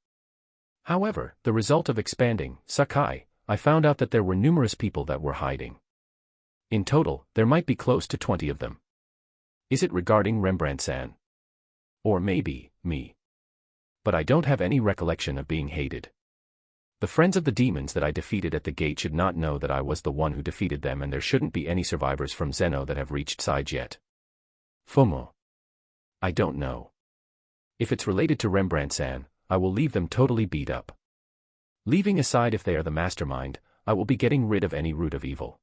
However, the result of expanding Sakai, I found out that there were numerous people that were hiding. In total, there might be close to 20 of them. Is it regarding Rembrandt-san? Or maybe, me. But I don't have any recollection of being hated. The friends of the demons that I defeated at the gate should not know that I was the one who defeated them, and there shouldn't be any survivors from Zeno that have reached Side yet. FOMO. I don't know. If it's related to Rembrandt-san, I will leave them totally beat up. Leaving aside if they are the mastermind, I will be getting rid of any root of evil.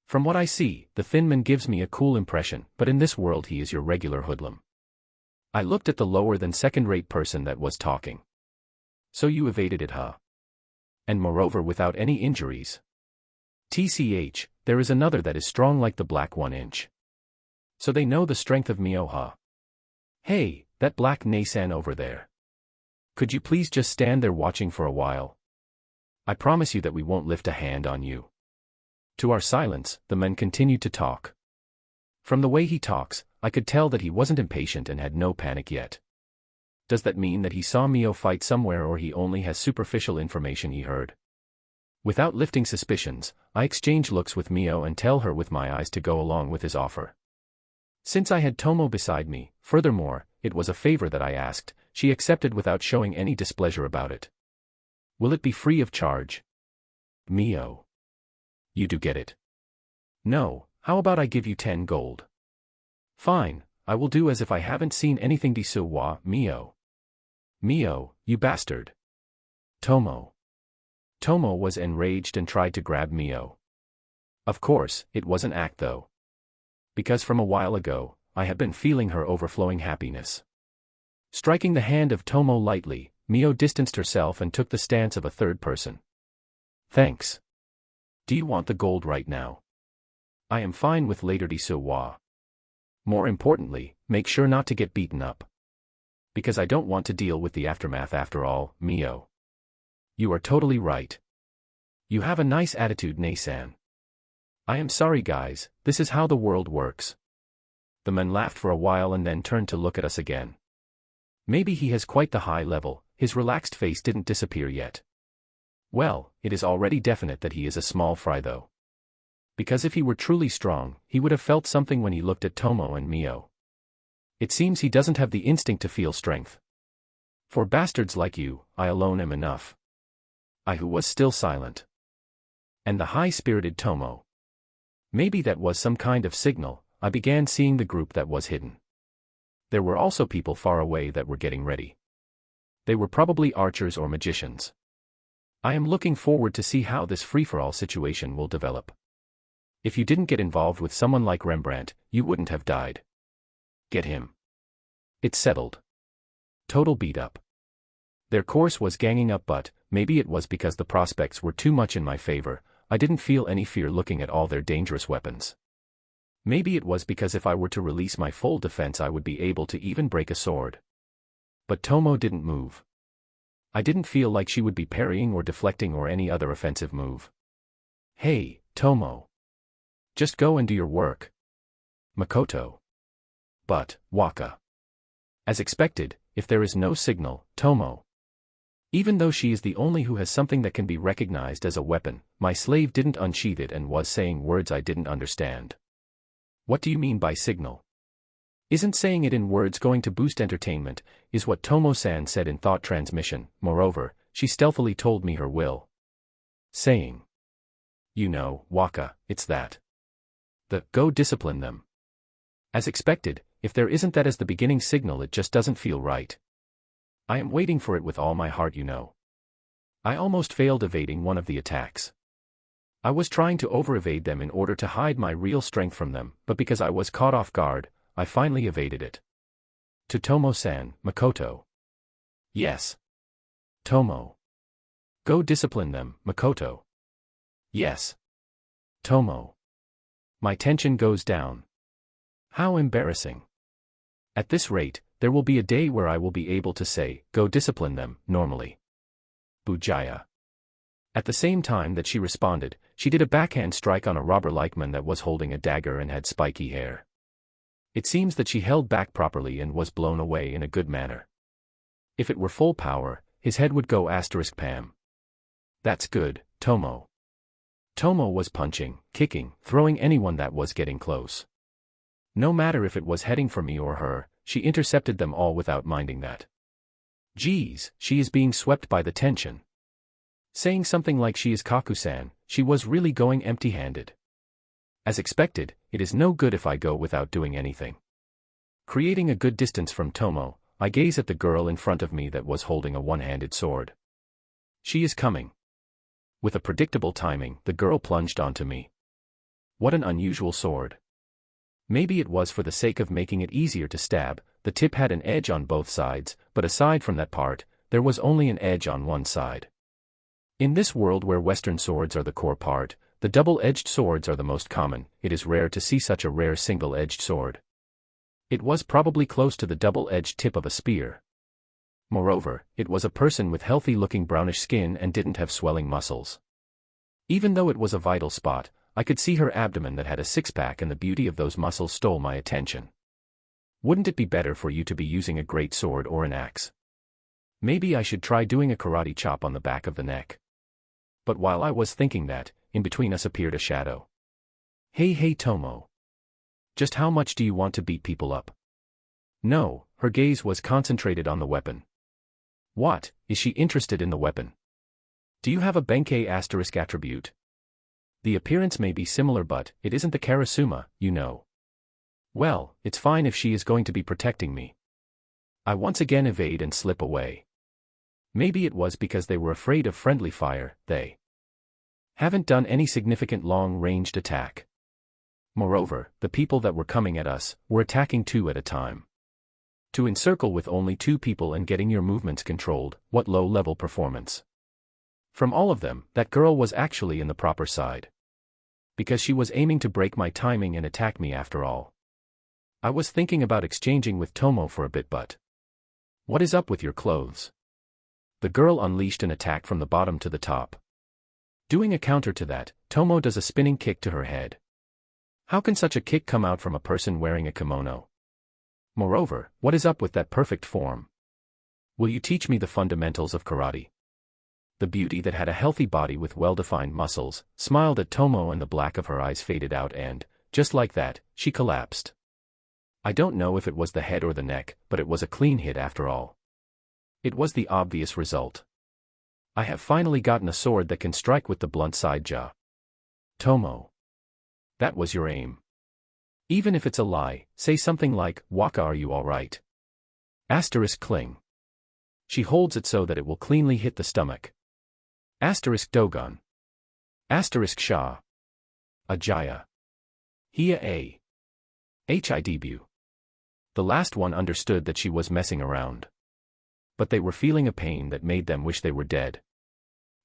From what I see, the thin man gives me a cool impression, but in this world he is your regular hoodlum. I looked at the lower than second-rate person that was talking. So you evaded it, huh? And moreover without any injuries. TCH, there is another that is strong like the black 1 inch. So they know the strength of Mio, huh? Hey, that black Nei-san over there. Could you please just stand there watching for a while? I promise you that we won't lift a hand on you. To our silence, the man continued to talk. From the way he talks, I could tell that he wasn't impatient and had no panic yet. Does that mean that he saw Mio fight somewhere, or he only has superficial information he heard? Without lifting suspicions, I exchange looks with Mio and tell her with my eyes to go along with his offer. Since I had Tomo beside me, furthermore, it was a favor that I asked, she accepted without showing any displeasure about it. Will it be free of charge? Mio. You do get it. No, how about I give you 10 gold? Fine, I will do as if I haven't seen anything desu wa, Mio. Mio, you bastard. Tomo. Tomo was enraged and tried to grab Mio. Of course, it was an act though. Because from a while ago, I had been feeling her overflowing happiness. Striking the hand of Tomo lightly, Mio distanced herself and took the stance of a third person. Thanks. Do you want the gold right now? I am fine with later desu wa. More importantly, make sure not to get beaten up. Because I don't want to deal with the aftermath after all, Mio. You are totally right. You have a nice attitude, Nei-san. I am sorry guys, this is how the world works. The man laughed for a while and then turned to look at us again. Maybe he has quite the high level, his relaxed face didn't disappear yet. Well, it is already definite that he is a small fry though. Because if he were truly strong, he would have felt something when he looked at Tomo and Mio. It seems he doesn't have the instinct to feel strength. For bastards like you, I alone am enough. I who was still silent. And the high-spirited Tomo. Maybe that was some kind of signal. I began seeing the group that was hidden. There were also people far away that were getting ready. They were probably archers or magicians. I am looking forward to see how this free-for-all situation will develop. If you didn't get involved with someone like Rembrandt, you wouldn't have died. Get him. It's settled. Total beat up. Their course was ganging up, but maybe it was because the prospects were too much in my favor. I didn't feel any fear looking at all their dangerous weapons. Maybe it was because if I were to release my full defense I would be able to even break a sword. But Tomo didn't move. I didn't feel like she would be parrying or deflecting or any other offensive move. Hey, Tomo. Just go and do your work. Makoto. But, Waka. As expected, if there is no signal, Tomo. Even though she is the only who has something that can be recognized as a weapon, my slave didn't unsheath it and was saying words I didn't understand. What do you mean by signal? Isn't saying it in words going to boost entertainment, is what Tomo-san said in thought transmission. Moreover, she stealthily told me her will. Saying. You know, Waka, it's that. The, go discipline them. As expected, if there isn't that as the beginning signal it just doesn't feel right. I am waiting for it with all my heart, you know. I almost failed evading one of the attacks. I was trying to over-evade them in order to hide my real strength from them, but because I was caught off guard, I finally evaded it. To Tomo-san, Makoto. Yes. Tomo. Go discipline them, Makoto. Yes. Tomo. My tension goes down. How embarrassing. At this rate, there will be a day where I will be able to say, go discipline them, normally. Bujaya. At the same time that she responded, she did a backhand strike on a robber like man that was holding a dagger and had spiky hair. It seems that she held back properly and was blown away in a good manner. If it were full power, his head would go *Pam. That's good, Tomo. Tomo was punching, kicking, throwing anyone that was getting close. No matter if it was heading for me or her, she intercepted them all without minding that. Geez, she is being swept by the tension. Saying something like she is Kaku-san, she was really going empty-handed. As expected, it is no good if I go without doing anything. Creating a good distance from Tomo, I gaze at the girl in front of me that was holding a one-handed sword. She is coming. With a predictable timing, the girl plunged onto me. What an unusual sword. Maybe it was for the sake of making it easier to stab, the tip had an edge on both sides, but aside from that part, there was only an edge on one side. In this world where Western swords are the core part, the double-edged swords are the most common. It is rare to see such a rare single-edged sword. It was probably close to the double-edged tip of a spear. Moreover, it was a person with healthy-looking brownish skin and didn't have swelling muscles. Even though it was a vital spot, I could see her abdomen that had a six-pack and the beauty of those muscles stole my attention. Wouldn't it be better for you to be using a great sword or an axe? Maybe I should try doing a karate chop on the back of the neck. But while I was thinking that, in between us appeared a shadow. Hey Tomo. Just how much do you want to beat people up? No, her gaze was concentrated on the weapon. What, is she interested in the weapon? Do you have a Benkei * attribute? The appearance may be similar but it isn't the Karasuma, you know. Well, it's fine if she is going to be protecting me. I once again evade and slip away. Maybe it was because they were afraid of friendly fire. They haven't done any significant long-ranged attack. Moreover, the people that were coming at us were attacking two at a time. To encircle with only two people and getting your movements controlled, what low-level performance. From all of them, that girl was actually in the proper side. Because she was aiming to break my timing and attack me after all. I was thinking about exchanging with Tomo for a bit but... What is up with your clothes? The girl unleashed an attack from the bottom to the top. Doing a counter to that, Tomo does a spinning kick to her head. How can such a kick come out from a person wearing a kimono? Moreover, what is up with that perfect form? Will you teach me the fundamentals of karate? The beauty that had a healthy body with well-defined muscles, smiled at Tomo and the black of her eyes faded out and, just like that, she collapsed. I don't know if it was the head or the neck, but it was a clean hit after all. It was the obvious result. I have finally gotten a sword that can strike with the blunt side jaw. Tomo. That was your aim. Even if it's a lie, say something like, Waka, are you alright? *cling. She holds it so that it will cleanly hit the stomach. Asterisk Dogon. Asterisk Shah. Ajaya. Hia A. Hi debut. The last one understood that she was messing around. But they were feeling a pain that made them wish they were dead.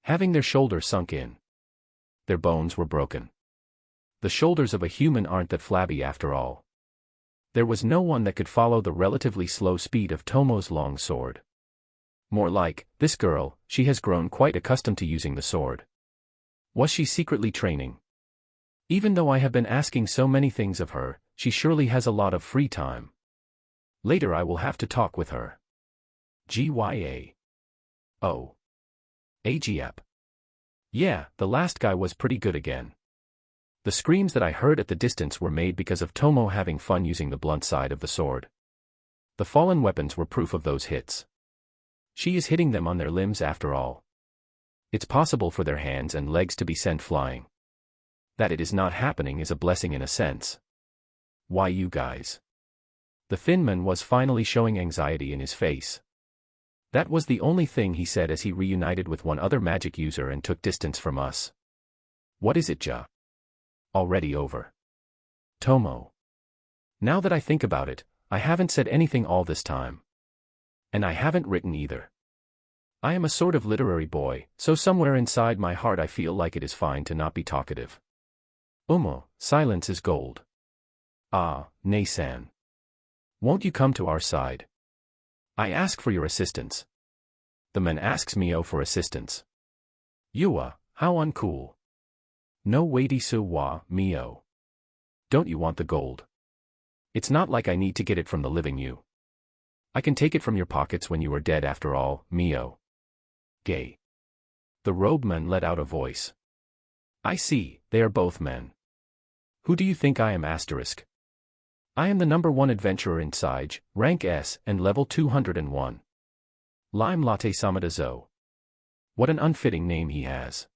Having their shoulder sunk in. Their bones were broken. The shoulders of a human aren't that flabby after all. There was no one that could follow the relatively slow speed of Tomo's long sword. More like, this girl, she has grown quite accustomed to using the sword. Was she secretly training? Even though I have been asking so many things of her, she surely has a lot of free time. Later I will have to talk with her. Gya. Oh. Agiap. Yeah, the last guy was pretty good again. The screams that I heard at the distance were made because of Tomo having fun using the blunt side of the sword. The fallen weapons were proof of those hits. She is hitting them on their limbs after all. It's possible for their hands and legs to be sent flying. That it is not happening is a blessing in a sense. Why you guys? The thin man was finally showing anxiety in his face. That was the only thing he said as he reunited with one other magic user and took distance from us. What is it, Ja? Already over. Tomo. Now that I think about it, I haven't said anything all this time. And I haven't written either. I am a sort of literary boy, so somewhere inside my heart I feel like it is fine to not be talkative. Silence is gold. Ah, Nay-san. Won't you come to our side? I ask for your assistance. The man asks Mio for assistance. Yua, how uncool. No waity su wa, Mio. Don't you want the gold? It's not like I need to get it from the living you. I can take it from your pockets when you are dead after all, Mio. Gay. The robe man let out a voice. I see, they are both men. Who do you think I am asterisk? I am the #1 adventurer in Sage, rank S, and level 201. Lime Latte Samada Zo. What an unfitting name he has.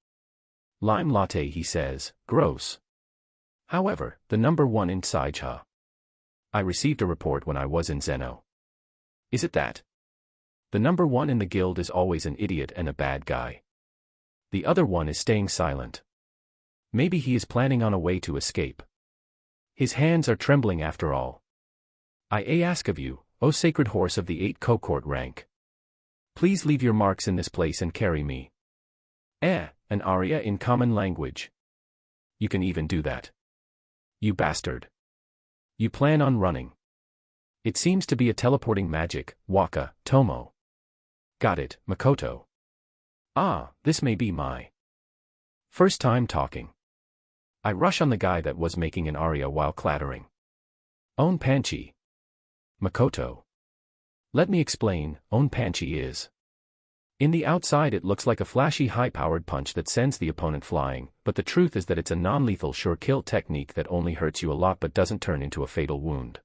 Lime Latte, he says, gross. However, the #1 in Sage, huh? I received a report when I was in Zeno. Is it that? The #1 in the guild is always an idiot and a bad guy. The other one is staying silent. Maybe he is planning on a way to escape. His hands are trembling after all. I ask of you, O sacred horse of the 8 cohort rank. Please leave your marks in this place and carry me. An aria in common language. You can even do that. You bastard. You plan on running. It seems to be a teleporting magic, Waka, Tomo. Got it, Makoto. Ah, this may be my first time talking. I rush on the guy that was making an aria while clattering. On Panchi. Makoto. Let me explain, On Panchi is. In the outside it looks like a flashy high-powered punch that sends the opponent flying, but the truth is that it's a non-lethal sure-kill technique that only hurts you a lot but doesn't turn into a fatal wound.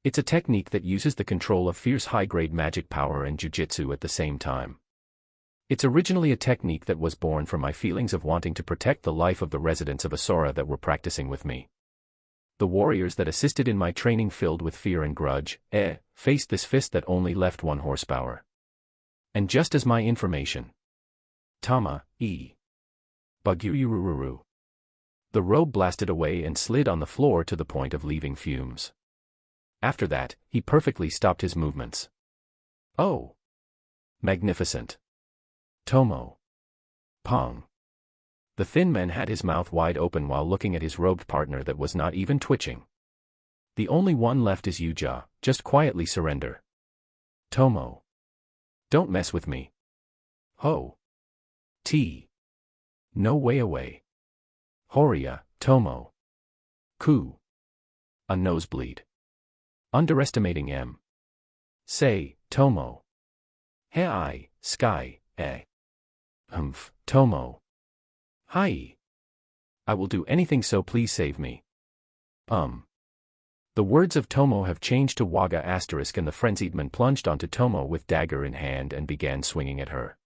It's a technique that uses the control of fierce high-grade magic power and jujitsu at the same time. It's originally a technique that was born from my feelings of wanting to protect the life of the residents of Asura that were practicing with me. The warriors that assisted in my training filled with fear and grudge, faced this fist that only left 1 horsepower. And just as my information. Tama, Bagurururu. The robe blasted away and slid on the floor to the point of leaving fumes. After that, he perfectly stopped his movements. Oh! Magnificent. Tomo. Pong. The thin man had his mouth wide open while looking at his robed partner that was not even twitching. The only one left is Yuja, just quietly surrender. Tomo. Don't mess with me. Ho. T. No way away. Horia, Tomo. Ku. A nosebleed. Underestimating M. Say, Tomo. Hei, sky, Tomo. Hi. I will do anything so please save me. The words of Tomo have changed to Waga asterisk and the frenzied man plunged onto Tomo with dagger in hand and began swinging at her.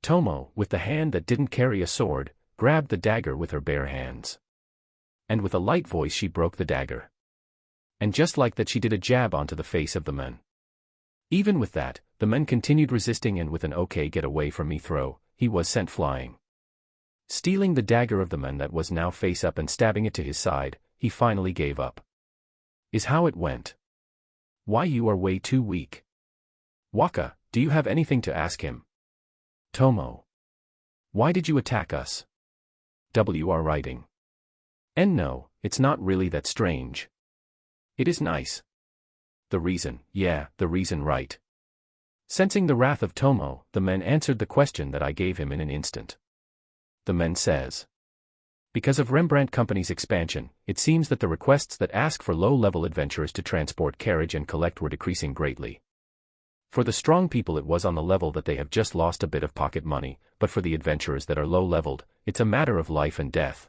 Tomo, with the hand that didn't carry a sword, grabbed the dagger with her bare hands. And with a light voice she broke the dagger. And just like that she did a jab onto the face of the man. Even with that, the man continued resisting and with an okay get away from me throw, he was sent flying. Stealing the dagger of the man that was now face up and stabbing it to his side, he finally gave up. Is how it went. Why, you are way too weak. Waka, do you have anything to ask him? Tomo. Why did you attack us? W.R. writing. And no, it's not really that strange. It is nice. The reason, yeah, the reason, right. Sensing the wrath of Tomo, the man answered the question that I gave him in an instant. The man says. Because of Rembrandt Company's expansion, it seems that the requests that ask for low-level adventurers to transport, carriage and collect were decreasing greatly. For the strong people it was on the level that they have just lost a bit of pocket money, but for the adventurers that are low-leveled, it's a matter of life and death.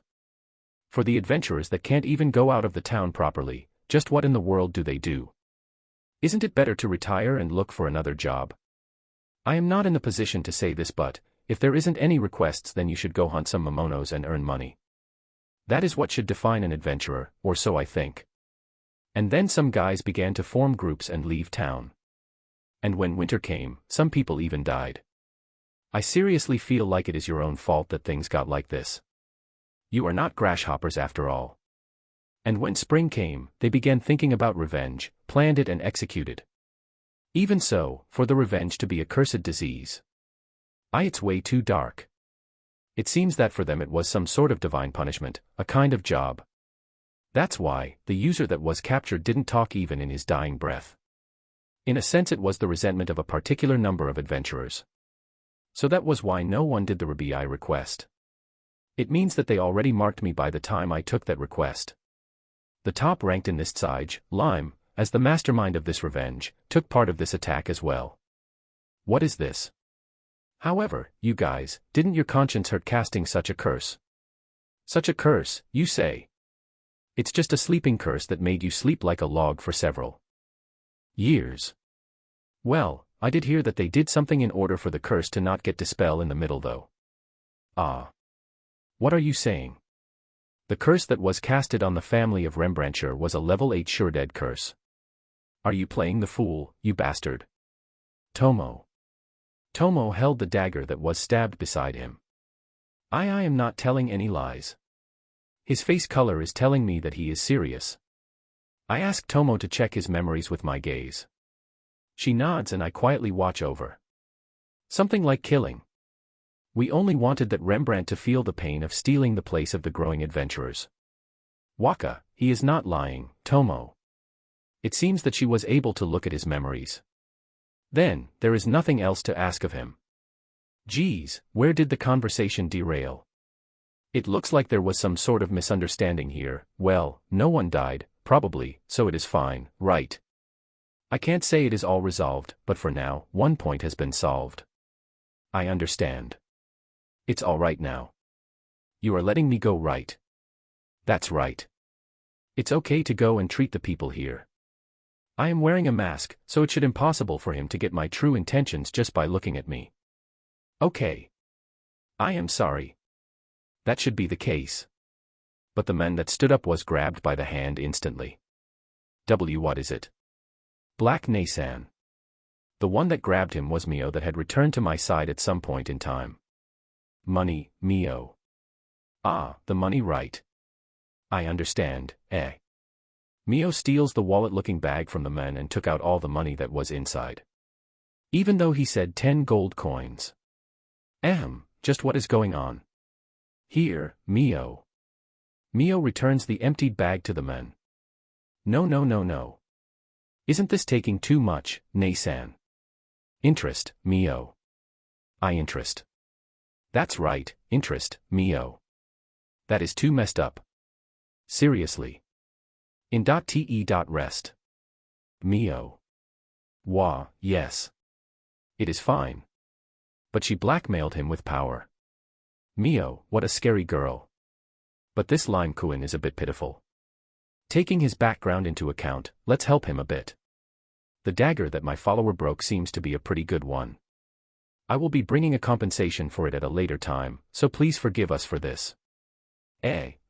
For the adventurers that can't even go out of the town properly, just what in the world do they do? Isn't it better to retire and look for another job? I am not in the position to say this, but if there isn't any requests, then you should go hunt some momonos and earn money. That is what should define an adventurer, or so I think. And then some guys began to form groups and leave town. And when winter came, some people even died. I seriously feel like it is your own fault that things got like this. You are not grasshoppers after all. And when spring came, they began thinking about revenge, planned it and executed. Even so, for the revenge to be a cursed disease. It's way too dark. It seems that for them it was some sort of divine punishment, a kind of job. That's why, the user that was captured didn't talk even in his dying breath. In a sense it was the resentment of a particular number of adventurers. So that was why no one did the RBI request. It means that they already marked me by the time I took that request. The top ranked in this side, Lime, as the mastermind of this revenge, took part of this attack as well. What is this? However, you guys, didn't your conscience hurt casting such a curse? Such a curse, you say? It's just a sleeping curse that made you sleep like a log for several years. Well, I did hear that they did something in order for the curse to not get dispelled in the middle though. Ah. What are you saying? The curse that was casted on the family of Rembrandtshire was a level 8 sure dead curse. Are you playing the fool, you bastard? Tomo. Tomo held the dagger that was stabbed beside him. I am not telling any lies. His face color is telling me that he is serious. I ask Tomo to check his memories with my gaze. She nods and I quietly watch over. Something like killing. We only wanted that Rembrandt to feel the pain of stealing the place of the growing adventurers. Waka, he is not lying, Tomo. It seems that she was able to look at his memories. Then, there is nothing else to ask of him. Geez, where did the conversation derail? It looks like there was some sort of misunderstanding here. Well, no one died, probably, so it is fine, right? I can't say it is all resolved, but for now, one point has been solved. I understand. It's all right now. You are letting me go, right? That's right. It's okay to go and treat the people here. I am wearing a mask, so it should be impossible for him to get my true intentions just by looking at me. Okay. I am sorry. That should be the case. But the man that stood up was grabbed by the hand instantly. What is it? Black Nasan. The one that grabbed him was Mio that had returned to my side at some point in time. Money, Mio. Ah, the money, right. I understand, eh. Mio steals the wallet-looking bag from the man and took out all the money that was inside. Even though he said 10 gold coins. Just what is going on? Here, Mio. Mio returns the emptied bag to the man. No. Isn't this taking too much, Nasan? Interest, Mio. Interest. That's right, interest, Mio. That is too messed up. Seriously. In.te.rest. Mio. Wah, yes. It is fine. But she blackmailed him with power. Mio, what a scary girl. But this Lime Kuin is a bit pitiful. Taking his background into account, let's help him a bit. The dagger that my follower broke seems to be a pretty good one. I will be bringing a compensation for it at a later time, so please forgive us for this.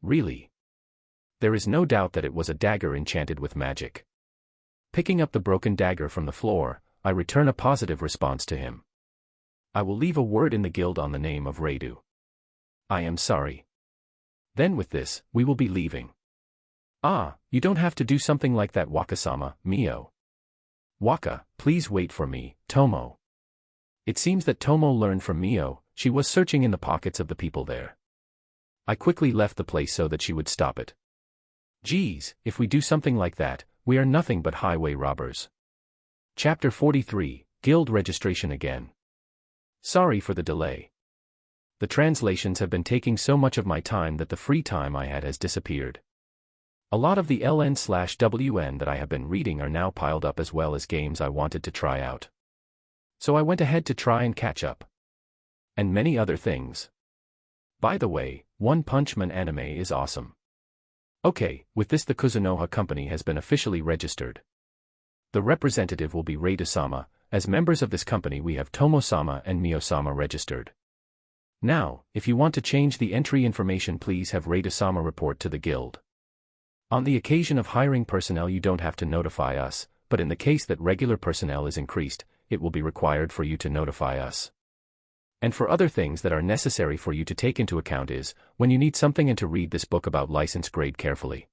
Really? There is no doubt that it was a dagger enchanted with magic. Picking up the broken dagger from the floor, I return a positive response to him. I will leave a word in the guild on the name of Radu. I am sorry. Then with this, we will be leaving. Ah, you don't have to do something like that, Waka-sama, Mio. Waka, please wait for me, Tomo. It seems that Tomo learned from Mio. She was searching in the pockets of the people there. I quickly left the place so that she would stop it. Geez, if we do something like that, we are nothing but highway robbers. Chapter 43, Guild Registration again. Sorry for the delay. The translations have been taking so much of my time that the free time I had has disappeared. A lot of the LN/WN that I have been reading are now piled up, as well as games I wanted to try out. So I went ahead to try and catch up. And many other things. By the way, One Punch Man anime is awesome. Okay, with this the Kuzunoha company has been officially registered. The representative will be Radu-sama. As members of this company we have Tomo-sama and Mio-sama registered. Now, if you want to change the entry information, please have Radu-sama report to the guild. On the occasion of hiring personnel you don't have to notify us, but in the case that regular personnel is increased, it will be required for you to notify us. And for other things that are necessary for you to take into account is, when you need something and to read this book about license grade carefully.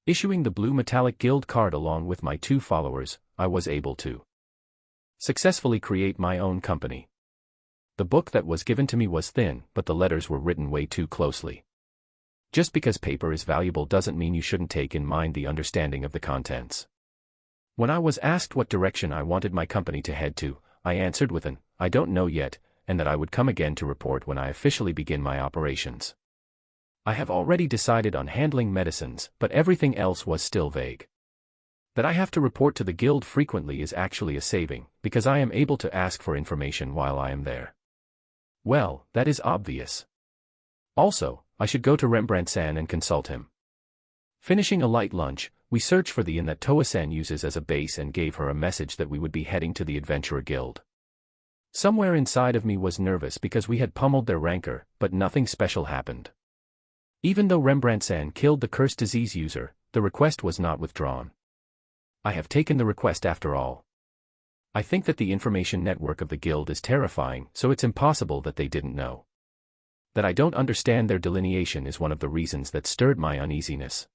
Issuing the blue metallic guild card along with my 2 followers, I was able to successfully create my own company. The book that was given to me was thin, but the letters were written way too closely. Just because paper is valuable doesn't mean you shouldn't take in mind the understanding of the contents. When I was asked what direction I wanted my company to head to, I answered with an, I don't know yet, and that I would come again to report when I officially begin my operations. I have already decided on handling medicines, but everything else was still vague. That I have to report to the guild frequently is actually a saving, because I am able to ask for information while I am there. Well, that is obvious. Also, I should go to Rembrandt-san and consult him. Finishing a light lunch, we searched for the inn that Toa-san uses as a base and gave her a message that we would be heading to the Adventurer Guild. Somewhere inside of me was nervous because we had pummeled their rancor, but nothing special happened. Even though Rembrandt-san killed the cursed disease user, the request was not withdrawn. I have taken the request after all. I think that the information network of the guild is terrifying, so it's impossible that they didn't know. That I don't understand their delineation is one of the reasons that stirred my uneasiness.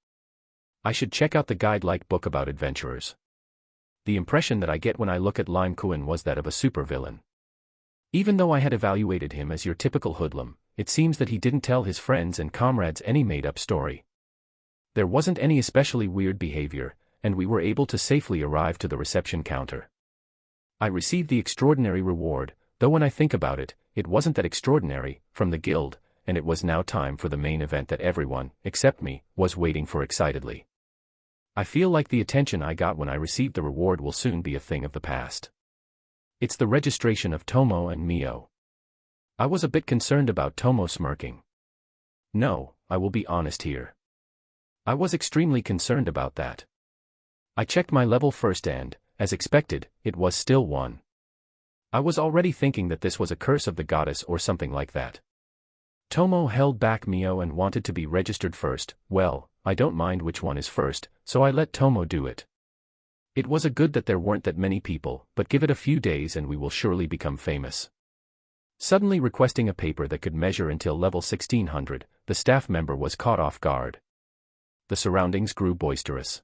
I should check out the guide-like book about adventurers. The impression that I get when I look at Lime Kuin was that of a supervillain. Even though I had evaluated him as your typical hoodlum, it seems that he didn't tell his friends and comrades any made-up story. There wasn't any especially weird behavior, and we were able to safely arrive to the reception counter. I received the extraordinary reward, though when I think about it, it wasn't that extraordinary, from the guild, and it was now time for the main event that everyone, except me, was waiting for excitedly. I feel like the attention I got when I received the reward will soon be a thing of the past. It's the registration of Tomo and Mio. I was a bit concerned about Tomo smirking. No, I will be honest here. I was extremely concerned about that. I checked my level first and, as expected, it was still 1. I was already thinking that this was a curse of the goddess or something like that. Tomo held back Mio and wanted to be registered first. Well, I don't mind which one is first, so I let Tomo do it. It was a good that there weren't that many people, but give it a few days and we will surely become famous. Suddenly requesting a paper that could measure until level 1600, the staff member was caught off guard. The surroundings grew boisterous.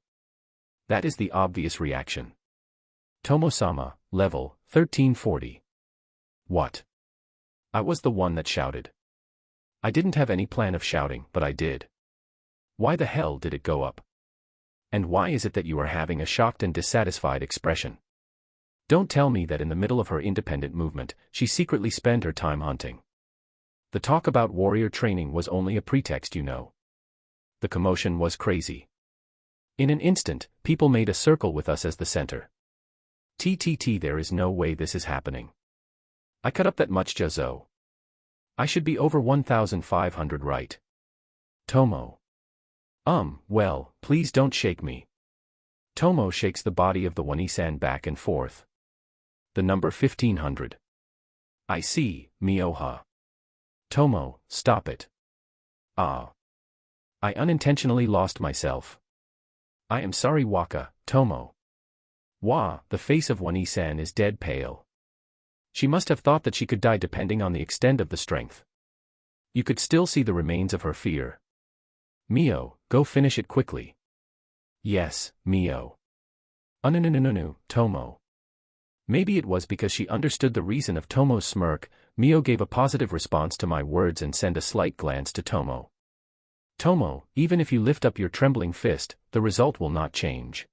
That is the obvious reaction. Tomo-sama, level 1340. What? I was the one that shouted. I didn't have any plan of shouting, but I did. Why the hell did it go up? And why is it that you are having a shocked and dissatisfied expression? Don't tell me that in the middle of her independent movement, she secretly spent her time hunting. The talk about warrior training was only a pretext, you know. The commotion was crazy. In an instant, people made a circle with us as the center. TTT, there is no way this is happening. I cut up that much, Jazo. I should be over 1,500, right? Tomo. Well, please don't shake me. Tomo shakes the body of the Wani-san back and forth. The number 1,500. I see, Mioha. Tomo, stop it. Ah. I unintentionally lost myself. I am sorry, Waka, Tomo. Wah, the face of Wani-san is dead pale. She must have thought that she could die depending on the extent of the strength. You could still see the remains of her fear. Mio, go finish it quickly. Yes, Mio. No, Tomo. Maybe it was because she understood the reason of Tomo's smirk. Mio gave a positive response to my words and sent a slight glance to Tomo. Tomo, even if you lift up your trembling fist, the result will not change.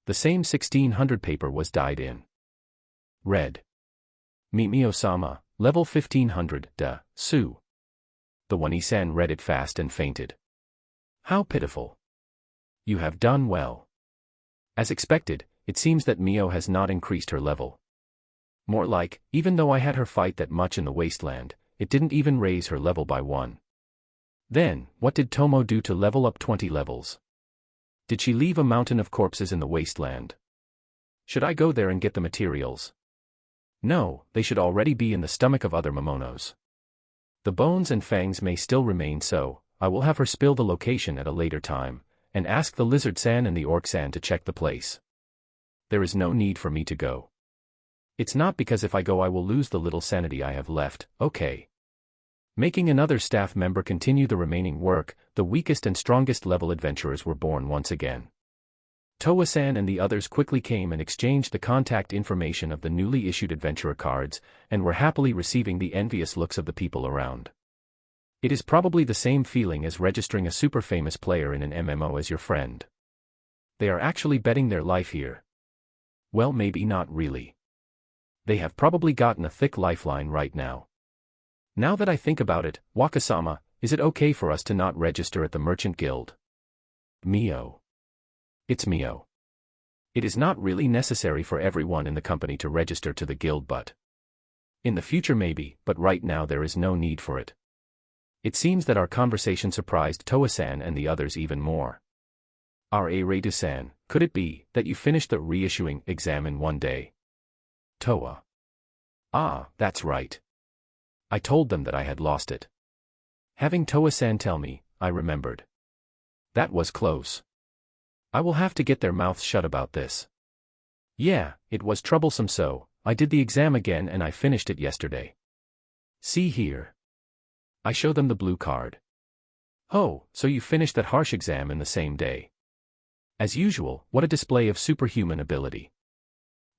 The same 1600 paper was dyed in red. Mio-sama, level 1500, Su. The one-san read it fast and fainted. How pitiful. You have done well. As expected, it seems that Mio has not increased her level. More like, even though I had her fight that much in the wasteland, it didn't even raise her level by 1. Then, what did Tomo do to level up 20 levels? Did she leave a mountain of corpses in the wasteland? Should I go there and get the materials? No, they should already be in the stomach of other Momonos. The bones and fangs may still remain, so I will have her spill the location at a later time, and ask the Lizard-san and the Orc-san to check the place. There is no need for me to go. It's not because if I go I will lose the little sanity I have left, okay. Making another staff member continue the remaining work, the weakest and strongest level adventurers were born once again. Towa-san and the others quickly came and exchanged the contact information of the newly issued adventurer cards, and were happily receiving the envious looks of the people around. It is probably the same feeling as registering a super famous player in an MMO as your friend. They are actually betting their life here. Well, maybe not really. They have probably gotten a thick lifeline right now. Now that I think about it, Wakasama, is it okay for us to not register at the Merchant Guild? Mio. It's Mio. It is not really necessary for everyone in the company to register to the guild, but in the future maybe, but right now there is no need for it. It seems that our conversation surprised Towa-san and the others even more. Reidu-san, could it be that you finished the reissuing exam in one day? Towa. Ah, that's right. I told them that I had lost it. Having Towa-san tell me, I remembered. That was close. I will have to get their mouths shut about this. Yeah, it was troublesome, so I did the exam again and I finished it yesterday. See here. I show them the blue card. Oh, so you finished that harsh exam in the same day. As usual, what a display of superhuman ability.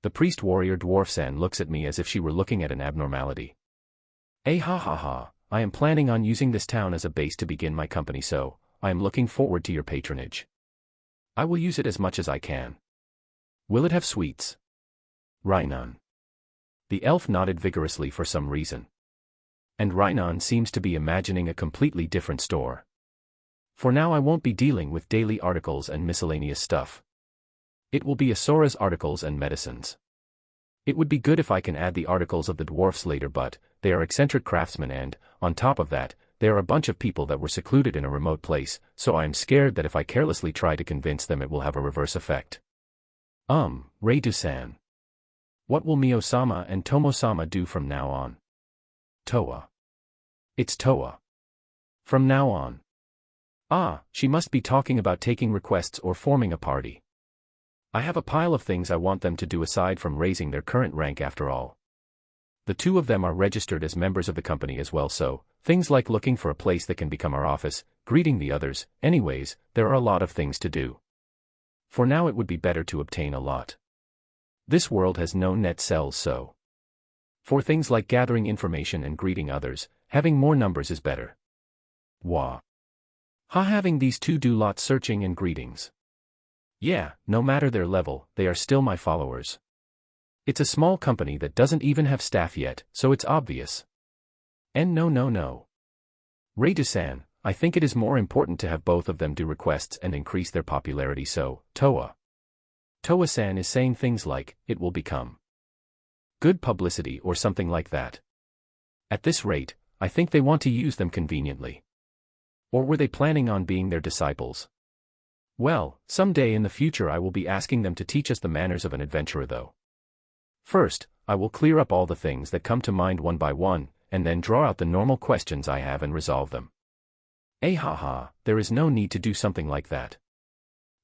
The priest warrior dwarf-san looks at me as if she were looking at an abnormality. Ha, I am planning on using this town as a base to begin my company, so I am looking forward to your patronage. I will use it as much as I can. Will it have sweets? Rainon. The elf nodded vigorously for some reason. And Rainon seems to be imagining a completely different store. For now I won't be dealing with daily articles and miscellaneous stuff. It will be Asora's articles and medicines. It would be good if I can add the articles of the dwarfs later, but they are eccentric craftsmen and, on top of that, they are a bunch of people that were secluded in a remote place, so I am scared that if I carelessly try to convince them it will have a reverse effect. Reidu-san. What will Mio-sama and Tomo-sama do from now on? Towa. It's Towa. From now on. Ah, she must be talking about taking requests or forming a party. I have a pile of things I want them to do aside from raising their current rank after all. The two of them are registered as members of the company as well, so things like looking for a place that can become our office, greeting the others, anyways, there are a lot of things to do. For now it would be better to obtain a lot. This world has no net cells, so for things like gathering information and greeting others, having more numbers is better. Wah. Having these two do lots searching and greetings. Yeah, no matter their level, they are still my followers. It's a small company that doesn't even have staff yet, so it's obvious. And no. Reidu-san, I think it is more important to have both of them do requests and increase their popularity, so, Towa-san is saying things like, it will become good publicity or something like that. At this rate, I think they want to use them conveniently. Or were they planning on being their disciples? Well, someday in the future I will be asking them to teach us the manners of an adventurer though. First, I will clear up all the things that come to mind one by one, and then draw out the normal questions I have and resolve them. There is no need to do something like that.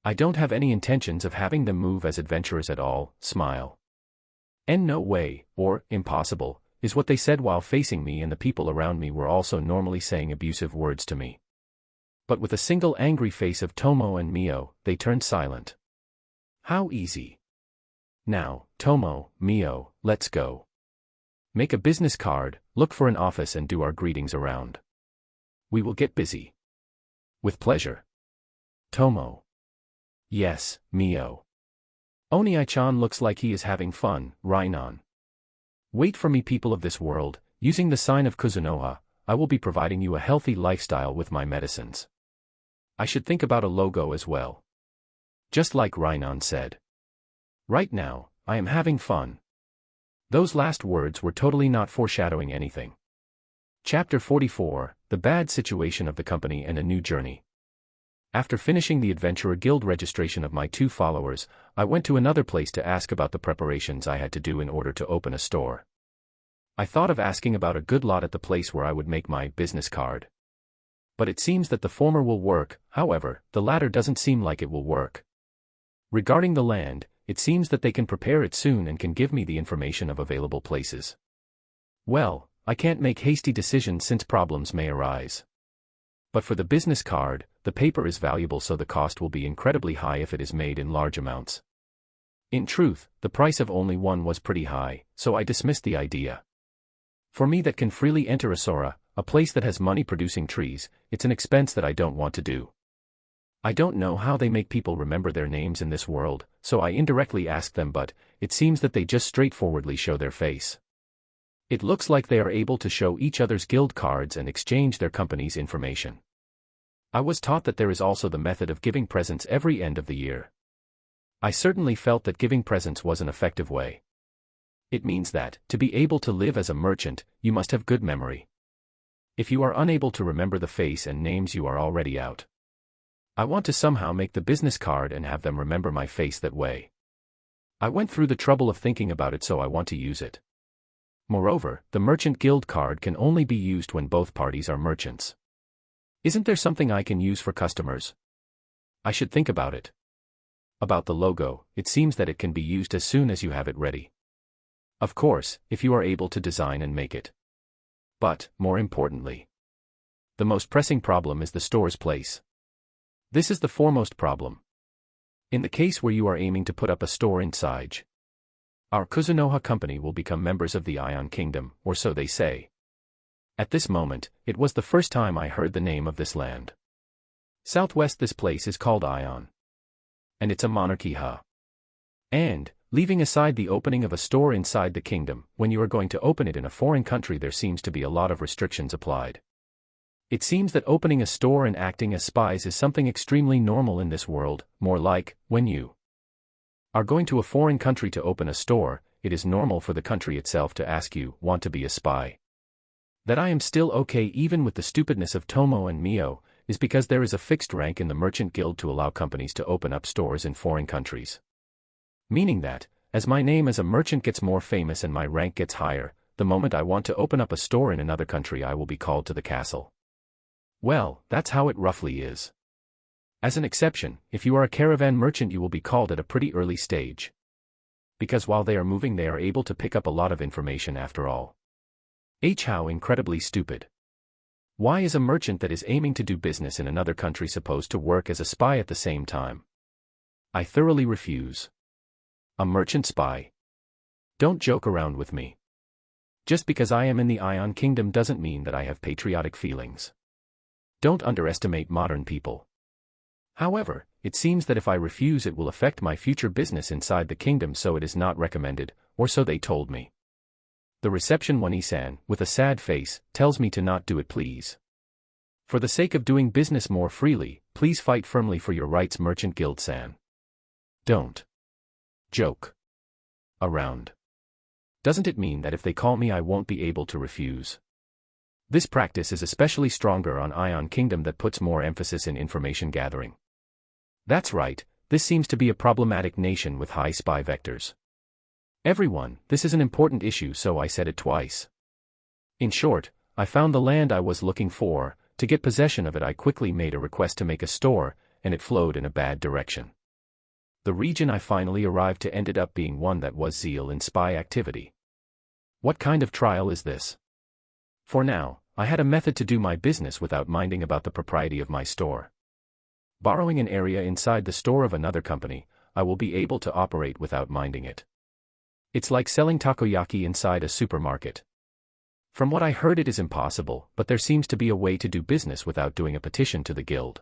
I don't have any intentions of having them move as adventurers at all, smile. And no way, or impossible, is what they said while facing me, and the people around me were also normally saying abusive words to me. But with a single angry face of Tomo and Mio, they turned silent. How easy. Now, Tomo, Mio, let's go. Make a business card, look for an office and do our greetings around. We will get busy. With pleasure. Tomo. Yes, Mio. Oniai-chan looks like he is having fun, Rainon. Wait for me, people of this world, using the sign of Kuzunoha, I will be providing you a healthy lifestyle with my medicines. I should think about a logo as well. Just like Rainon said. Right now, I am having fun. Those last words were totally not foreshadowing anything. Chapter 44, The Bad Situation of the Company and a New Journey. After finishing the Adventurer Guild registration of my 2 followers, I went to another place to ask about the preparations I had to do in order to open a store. I thought of asking about a good lot at the place where I would make my business card. But it seems that the former will work, however, the latter doesn't seem like it will work. Regarding the land, it seems that they can prepare it soon and can give me the information of available places. Well, I can't make hasty decisions since problems may arise. But for the business card, the paper is valuable, so the cost will be incredibly high if it is made in large amounts. In truth, the price of only one was pretty high, so I dismissed the idea. For me that can freely enter a Sora, a place that has money-producing trees, it's an expense that I don't want to do. I don't know how they make people remember their names in this world, so I indirectly asked them, but it seems that they just straightforwardly show their face. It looks like they are able to show each other's guild cards and exchange their company's information. I was taught that there is also the method of giving presents every end of the year. I certainly felt that giving presents was an effective way. It means that, to be able to live as a merchant, you must have good memory. If you are unable to remember the face and names, you are already out. I want to somehow make the business card and have them remember my face that way. I went through the trouble of thinking about it, so I want to use it. Moreover, the Merchant Guild card can only be used when both parties are merchants. Isn't there something I can use for customers? I should think about it. About the logo, it seems that it can be used as soon as you have it ready. Of course, if you are able to design and make it. But, more importantly, the most pressing problem is the store's place. This is the foremost problem. In the case where you are aiming to put up a store in Sage, our Kuzunoha company will become members of the Ion Kingdom, or so they say. At this moment, it was the first time I heard the name of this land. Southwest, this place is called Ion. And it's a monarchy, huh? And, leaving aside the opening of a store inside the kingdom, when you are going to open it in a foreign country, there seems to be a lot of restrictions applied. It seems that opening a store and acting as spies is something extremely normal in this world, more like, when you are going to a foreign country to open a store, it is normal for the country itself to ask you, want to be a spy? That I am still okay even with the stupidness of Tomo and Mio, is because there is a fixed rank in the Merchant Guild to allow companies to open up stores in foreign countries. Meaning that, as my name as a merchant gets more famous and my rank gets higher, the moment I want to open up a store in another country I will be called to the castle. Well, that's how it roughly is. As an exception, if you are a caravan merchant you will be called at a pretty early stage. Because while they are moving they are able to pick up a lot of information after all. How incredibly stupid. Why is a merchant that is aiming to do business in another country supposed to work as a spy at the same time? I thoroughly refuse. A merchant spy? Don't joke around with me. Just because I am in the Ion Kingdom doesn't mean that I have patriotic feelings. Don't underestimate modern people. However, it seems that if I refuse it will affect my future business inside the kingdom, so it is not recommended, or so they told me. The reception Wani-san, with a sad face, tells me to not do it, please. For the sake of doing business more freely, please fight firmly for your rights, Merchant Guild-san. Don't joke around. Doesn't it mean that if they call me I won't be able to refuse? This practice is especially stronger on Ion Kingdom that puts more emphasis in information gathering. That's right, this seems to be a problematic nation with high spy vectors. Everyone, this is an important issue, so I said it twice. In short, I found the land I was looking for. To get possession of it I quickly made a request to make a store, and it flowed in a bad direction. The region I finally arrived to ended up being one that was zeal in spy activity. What kind of trial is this? For now, I had a method to do my business without minding about the propriety of my store. Borrowing an area inside the store of another company, I will be able to operate without minding it. It's like selling takoyaki inside a supermarket. From what I heard, it is impossible, but there seems to be a way to do business without doing a petition to the guild.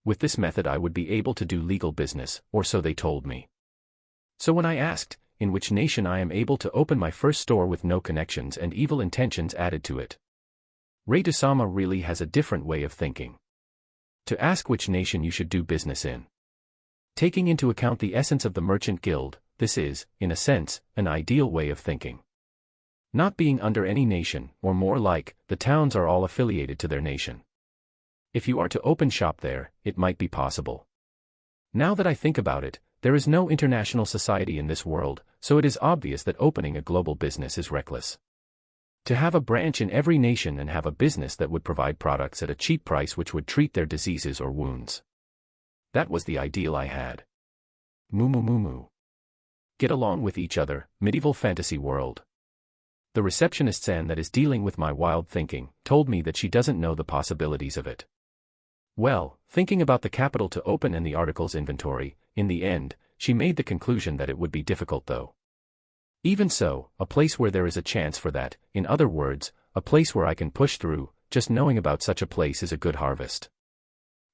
With this method I would be able to do legal business, or so they told me. So when I asked, in which nation I am able to open my first store with no connections and evil intentions added to it, Reidusama really has a different way of thinking. To ask which nation you should do business in. Taking into account the essence of the merchant guild, this is, in a sense, an ideal way of thinking. Not being under any nation, or more like, the towns are all affiliated to their nation. If you are to open shop there, it might be possible. Now that I think about it, there is no international society in this world, so it is obvious that opening a global business is reckless. To have a branch in every nation and have a business that would provide products at a cheap price which would treat their diseases or wounds. That was the ideal I had. Mumu. Get along with each other, medieval fantasy world. The receptionist San that is dealing with my wild thinking, told me that she doesn't know the possibilities of it. Well, thinking about the capital to open and the articles inventory, in the end, she made the conclusion that it would be difficult though. Even so, a place where there is a chance for that, in other words, a place where I can push through, just knowing about such a place is a good harvest.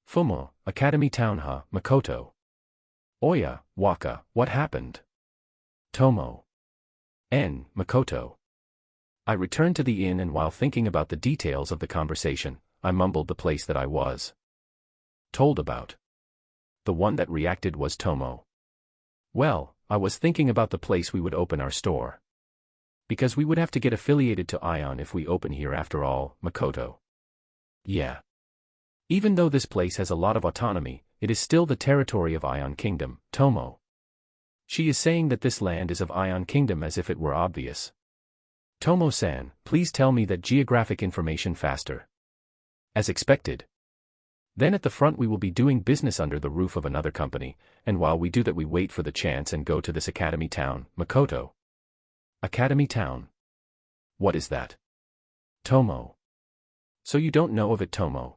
Fumo, Academy Town ha, Makoto. Oya, Waka, what happened? Tomo. Makoto. I returned to the inn and while thinking about the details of the conversation, I mumbled the place that I was told about. The one that reacted was Tomo. Well, I was thinking about the place we would open our store. Because we would have to get affiliated to Ion if we open here after all, Makoto. Yeah. Even though this place has a lot of autonomy, it is still the territory of Ion Kingdom, Tomo. She is saying that this land is of Ion Kingdom as if it were obvious. Tomo-san, please tell me that geographic information faster. As expected. Then at the front we will be doing business under the roof of another company, and while we do that we wait for the chance and go to this Academy Town, Makoto. Academy Town? What is that? Tomo. So you don't know of it, Tomo?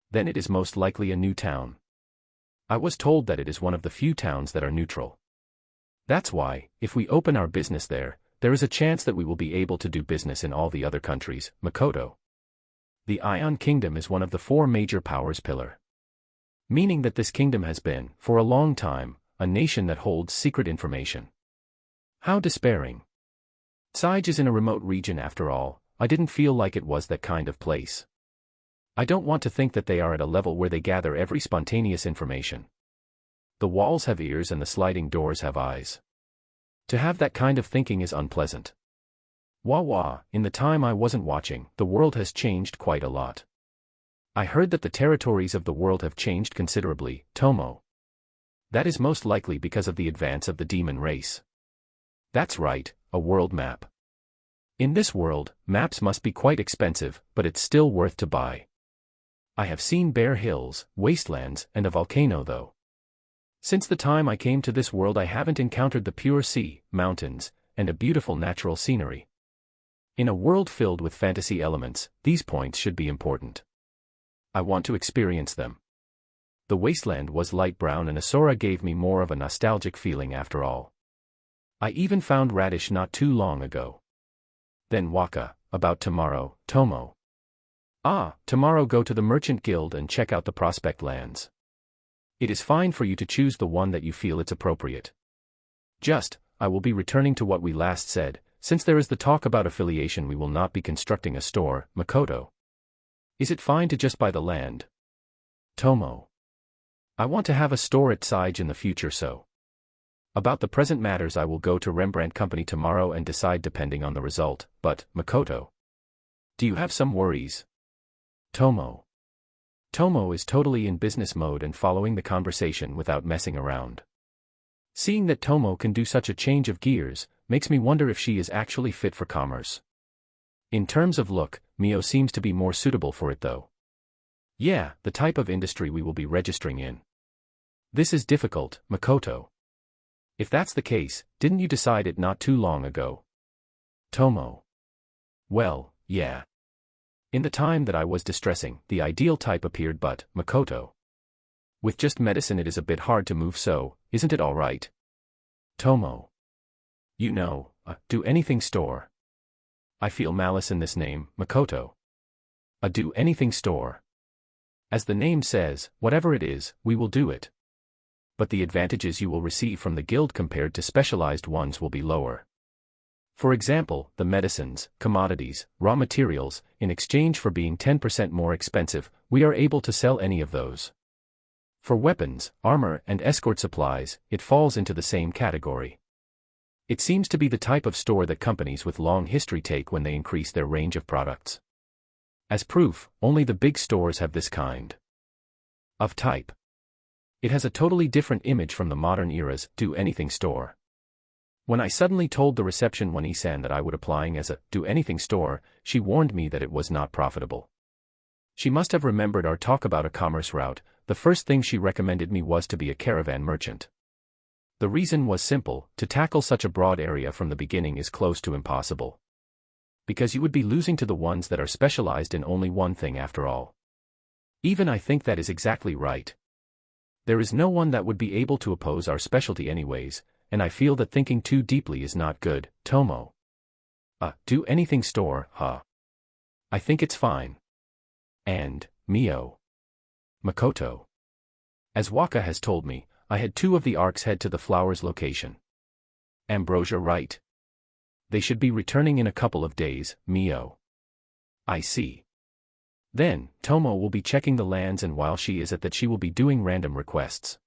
Then it is most likely a new town. I was told that it is one of the few towns that are neutral. That's why, if we open our business there is a chance that we will be able to do business in all the other countries, Makoto. The Ion Kingdom is one of the 4 major powers pillar. Meaning that this kingdom has been, for a long time, a nation that holds secret information. How despairing. Sige is in a remote region after all, I didn't feel like it was that kind of place. I don't want to think that they are at a level where they gather every spontaneous information. The walls have ears and the sliding doors have eyes. To have that kind of thinking is unpleasant. Wah, in the time I wasn't watching, the world has changed quite a lot. I heard that the territories of the world have changed considerably, Tomo. That is most likely because of the advance of the demon race. That's right, a world map. In this world, maps must be quite expensive, but it's still worth to buy. I have seen bare hills, wastelands, and a volcano though. Since the time I came to this world I haven't encountered the pure sea, mountains, and a beautiful natural scenery. In a world filled with fantasy elements, these points should be important. I want to experience them. The wasteland was light brown and Asura gave me more of a nostalgic feeling after all. I even found Radish not too long ago. Then Waka, about tomorrow, Tomo. Tomorrow go to the Merchant Guild and check out the prospect lands. It is fine for you to choose the one that you feel it's appropriate. I will be returning to what we last said, since there is the talk about affiliation we will not be constructing a store, Makoto. Is it fine to just buy the land? Tomo. I want to have a store at Sige in the future so. About the present matters I will go to Rembrandt Company tomorrow and decide depending on the result, but, Makoto. Do you have some worries? Tomo. Tomo is totally in business mode and following the conversation without messing around. Seeing that Tomo can do such a change of gears, makes me wonder if she is actually fit for commerce. In terms of look, Mio seems to be more suitable for it though. Yeah, the type of industry we will be registering in. This is difficult, Makoto. If that's the case, didn't you decide it not too long ago? Tomo. Well, yeah. In the time that I was distressing, the ideal type appeared but, Makoto. With just medicine it is a bit hard to move so, isn't it alright? Tomo. You know, do anything store. I feel malice in this name, Makoto. A do anything store. As the name says, whatever it is, we will do it. But the advantages you will receive from the guild compared to specialized ones will be lower. For example, the medicines, commodities, raw materials, in exchange for being 10% more expensive, we are able to sell any of those. For weapons, armor, and escort supplies, it falls into the same category. It seems to be the type of store that companies with long history take when they increase their range of products. As proof, only the big stores have this kind of type. It has a totally different image from the modern era's do-anything store. When I suddenly told the reception one-san that I would applying as a do-anything store, she warned me that it was not profitable. She must have remembered our talk about a commerce route. The first thing she recommended me was to be a caravan merchant. The reason was simple: to tackle such a broad area from the beginning is close to impossible. Because you would be losing to the ones that are specialized in only one thing after all. Even I think that is exactly right. There is no one that would be able to oppose our specialty anyways, and I feel that thinking too deeply is not good, Tomo. Do anything store, huh? I think it's fine. And, Mio. Makoto. As Waka has told me, I had 2 of the arcs head to the flowers location. Ambrosia right? They should be returning in a couple of days, Mio. I see. Then, Tomo will be checking the lands, and while she is at that she will be doing random requests.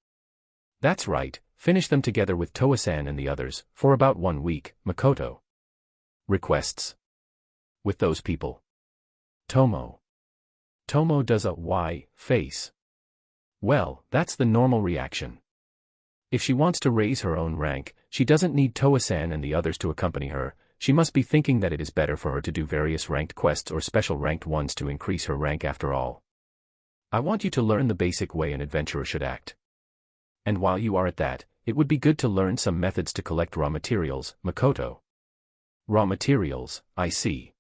That's right, finish them together with Toa-san and the others, for about 1 week, Makoto. Requests? With those people? Tomo. Tomo does a why face. Well, that's the normal reaction. If she wants to raise her own rank, she doesn't need Toa-san and the others to accompany her. She must be thinking that it is better for her to do various ranked quests or special ranked ones to increase her rank after all. I want you to learn the basic way an adventurer should act. And while you are at that, it would be good to learn some methods to collect raw materials, Makoto. Raw materials, I see.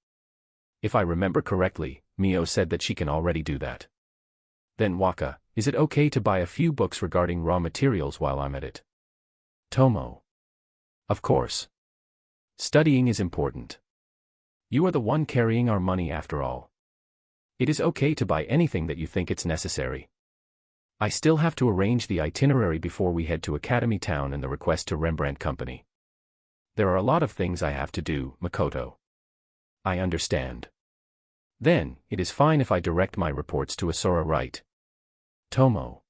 If I remember correctly, Mio said that she can already do that. Then Waka, is it okay to buy a few books regarding raw materials while I'm at it? Tomo. Of course. Studying is important. You are the one carrying our money after all. It is okay to buy anything that you think it's necessary. I still have to arrange the itinerary before we head to Academy Town and the request to Rembrandt Company. There are a lot of things I have to do, Makoto. I understand. Then, it is fine if I direct my reports to Asura, right? Tomo.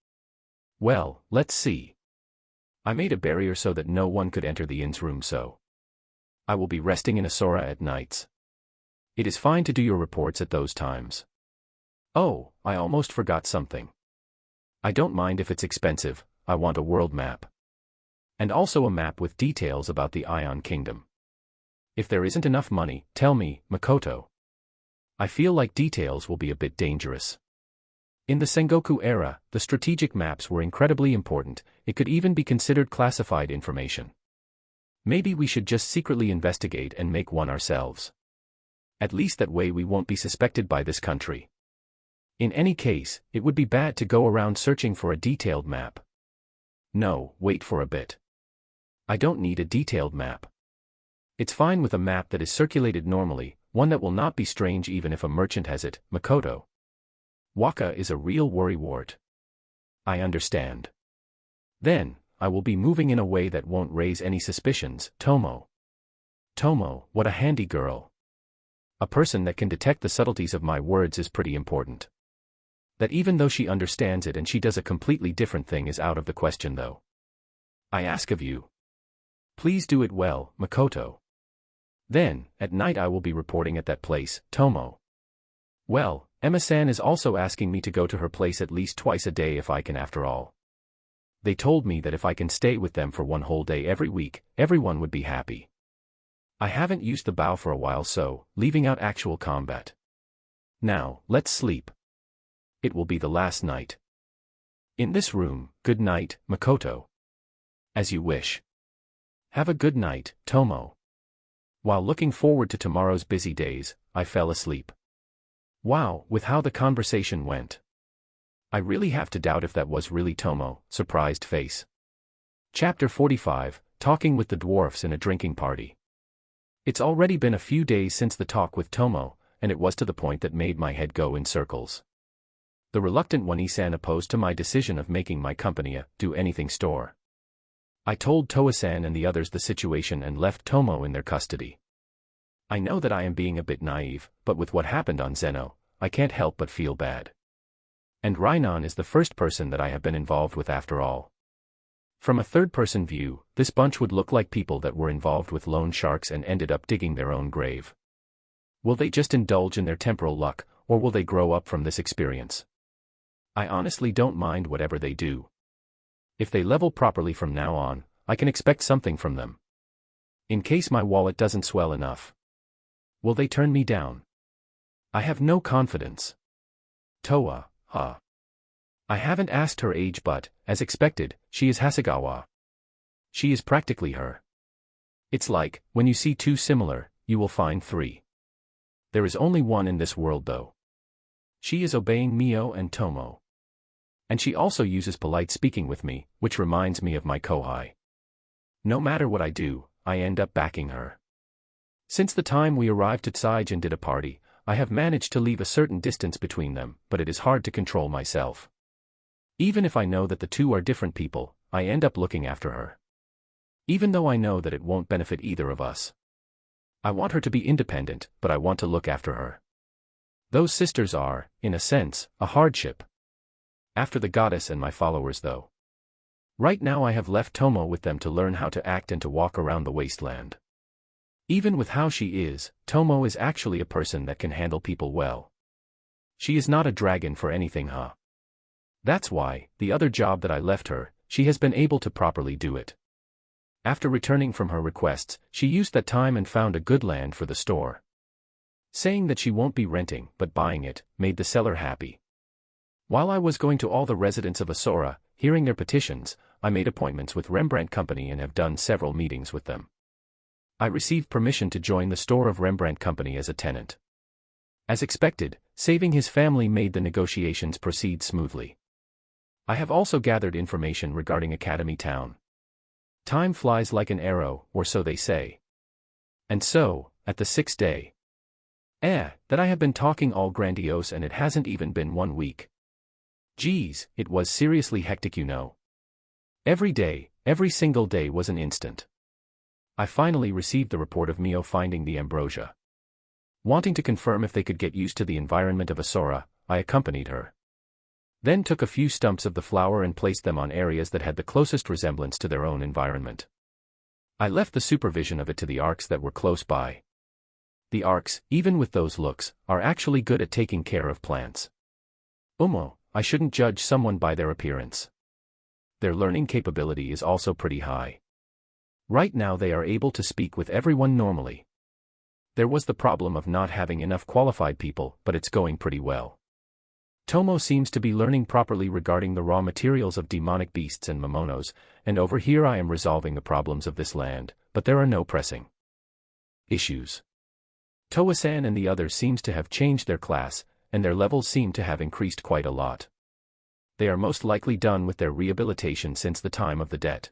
Well, let's see. I made a barrier so that no one could enter the inn's room, so I will be resting in Asura at nights. It is fine to do your reports at those times. Oh, I almost forgot something. I don't mind if it's expensive. I want a world map. And also a map with details about the Ion Kingdom. If there isn't enough money, tell me, Makoto. I feel like details will be a bit dangerous. In the Sengoku era, the strategic maps were incredibly important. It could even be considered classified information. Maybe we should just secretly investigate and make one ourselves. At least that way we won't be suspected by this country. In any case, it would be bad to go around searching for a detailed map. No, wait for a bit. I don't need a detailed map. It's fine with a map that is circulated normally, one that will not be strange even if a merchant has it, Makoto. Waka is a real worrywart. I understand. Then, I will be moving in a way that won't raise any suspicions, Tomo. Tomo, what a handy girl. A person that can detect the subtleties of my words is pretty important. That even though she understands it and she does a completely different thing is out of the question though. I ask of you. Please do it well, Makoto. Then, at night I will be reporting at that place, Tomo. Well, Emma-san is also asking me to go to her place at least twice a day if I can after all. They told me that if I can stay with them for 1 whole day every week, everyone would be happy. I haven't used the bow for a while so, leaving out actual combat. Now, let's sleep. It will be the last night. In this room, good night, Makoto. As you wish. Have a good night, Tomo. While looking forward to tomorrow's busy days, I fell asleep. Wow, with how the conversation went. I really have to doubt if that was really Tomo, surprised face. Chapter 45, Talking with the Dwarfs in a Drinking Party. It's already been a few days since the talk with Tomo, and it was to the point that made my head go in circles. The reluctant One-san opposed to my decision of making my company a do-anything store. I told Toa-san and the others the situation and left Tomo in their custody. I know that I am being a bit naive, but with what happened on Zeno, I can't help but feel bad. And Rainon is the first person that I have been involved with after all. From a third-person view, this bunch would look like people that were involved with loan sharks and ended up digging their own grave. Will they just indulge in their temporal luck, or will they grow up from this experience? I honestly don't mind whatever they do. If they level properly from now on, I can expect something from them. In case my wallet doesn't swell enough. Will they turn me down? I have no confidence. Toa, I haven't asked her age but, as expected, she is Hasegawa. She is practically her. It's like, when you see two similar, you will find three. There is only one in this world though. She is obeying Mio and Tomo. And she also uses polite speaking with me, which reminds me of my kohai. No matter what I do, I end up backing her. Since the time we arrived at Saijin and did a party, I have managed to leave a certain distance between them, but it is hard to control myself. Even if I know that the two are different people, I end up looking after her. Even though I know that it won't benefit either of us. I want her to be independent, but I want to look after her. Those sisters are, in a sense, a hardship. After the goddess and my followers though. Right now I have left Tomo with them to learn how to act and to walk around the wasteland. Even with how she is, Tomo is actually a person that can handle people well. She is not a dragon for anything, That's why, the other job that I left her, she has been able to properly do it. After returning from her requests, she used that time and found a good land for the store. Saying that she won't be renting, but buying it, made the seller happy. While I was going to all the residents of Asura, hearing their petitions, I made appointments with Rembrandt Company and have done several meetings with them. I received permission to join the store of Rembrandt Company as a tenant. As expected, saving his family made the negotiations proceed smoothly. I have also gathered information regarding Academy Town. Time flies like an arrow, or so they say. And so, at the 6th day. That I have been talking all grandiose and it hasn't even been 1 week. Geez, it was seriously hectic, you know. Every day, every single day was an instant. I finally received the report of Mio finding the ambrosia. Wanting to confirm if they could get used to the environment of Asura, I accompanied her. Then took a few stumps of the flower and placed them on areas that had the closest resemblance to their own environment. I left the supervision of it to the arcs that were close by. The arcs, even with those looks, are actually good at taking care of plants. I shouldn't judge someone by their appearance. Their learning capability is also pretty high. Right now they are able to speak with everyone normally. There was the problem of not having enough qualified people, but it's going pretty well. Tomo seems to be learning properly regarding the raw materials of demonic beasts and Momonos, and over here I am resolving the problems of this land, but there are no pressing issues. Toa-san and the others seems to have changed their class, and their levels seem to have increased quite a lot. They are most likely done with their rehabilitation since the time of the debt.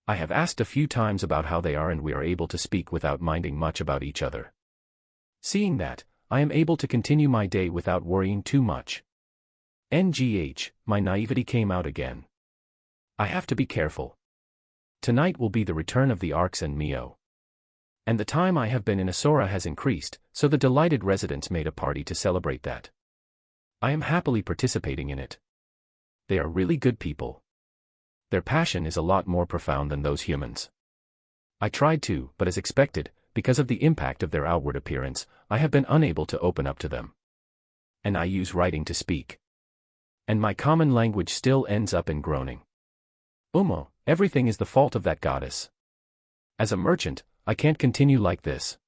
I have asked a few times about how they are and we are able to speak without minding much about each other. Seeing that, I am able to continue my day without worrying too much. My naivety came out again. I have to be careful. Tonight will be the return of the Arcs and Mio. And the time I have been in Asura has increased, so the delighted residents made a party to celebrate that. I am happily participating in it. They are really good people. Their passion is a lot more profound than those humans. I tried to, but as expected, because of the impact of their outward appearance, I have been unable to open up to them. And I use writing to speak. And my common language still ends up in groaning. Everything is the fault of that goddess. As a merchant, I can't continue like this.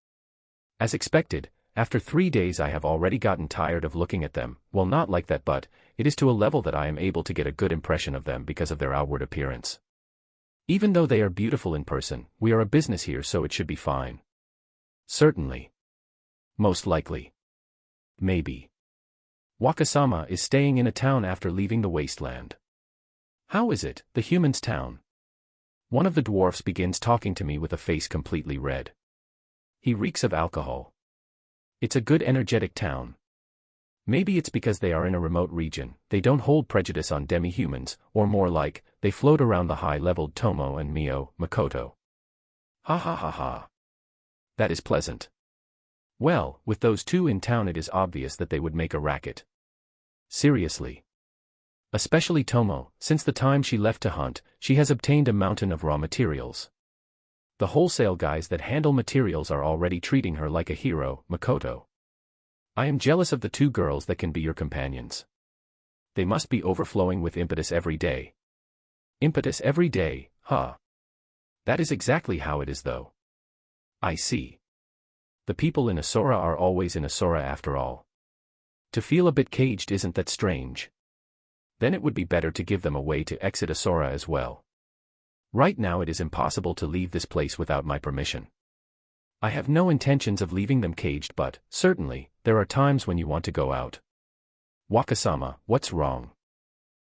As expected, After 3 days I have already gotten tired of looking at them, well not like that but, it is to a level that I am able to get a good impression of them because of their outward appearance. Even though they are beautiful in person, we are a business here so it should be fine. Certainly. Most likely. Maybe. Wakasama is staying in a town after leaving the wasteland. How is it, the human's town? One of the dwarfs begins talking to me with a face completely red. He reeks of alcohol. It's a good energetic town. Maybe it's because they are in a remote region, they don't hold prejudice on demi-humans, or more like, they float around the high-leveled Tomo and Makoto. Ha ha ha ha. That is pleasant. Well, with those two in town it is obvious that they would make a racket. Seriously. Especially Tomo, since the time she left to hunt, she has obtained a mountain of raw materials. The wholesale guys that handle materials are already treating her like a hero, Makoto. I am jealous of the two girls that can be your companions. They must be overflowing with impetus every day. Impetus every day, huh? That is exactly how it is though. I see. The people in Asura are always in Asura after all. To feel a bit caged isn't that strange. Then it would be better to give them a way to exit Asura as well. Right now it is impossible to leave this place without my permission. I have no intentions of leaving them caged but, certainly, there are times when you want to go out. Wakasama, what's wrong?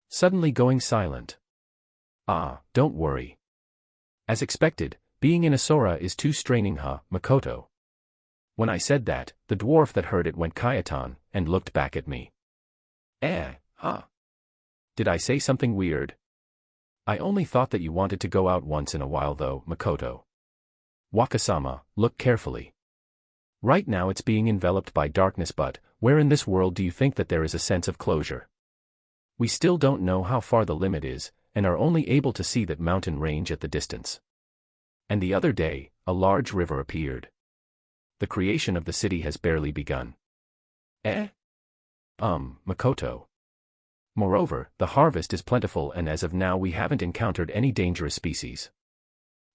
Suddenly going silent. Ah, don't worry. As expected, being in Asura is too straining Makoto. When I said that, the dwarf that heard it went Kayatan, and looked back at me. Did I say something weird? I only thought that you wanted to go out once in a while though, Makoto. Wakasama, look carefully. Right now it's being enveloped by darkness but, where in this world do you think that there is a sense of closure? We still don't know how far the limit is, and are only able to see that mountain range at the distance. And the other day, a large river appeared. The creation of the city has barely begun. Makoto. Moreover, the harvest is plentiful and as of now we haven't encountered any dangerous species.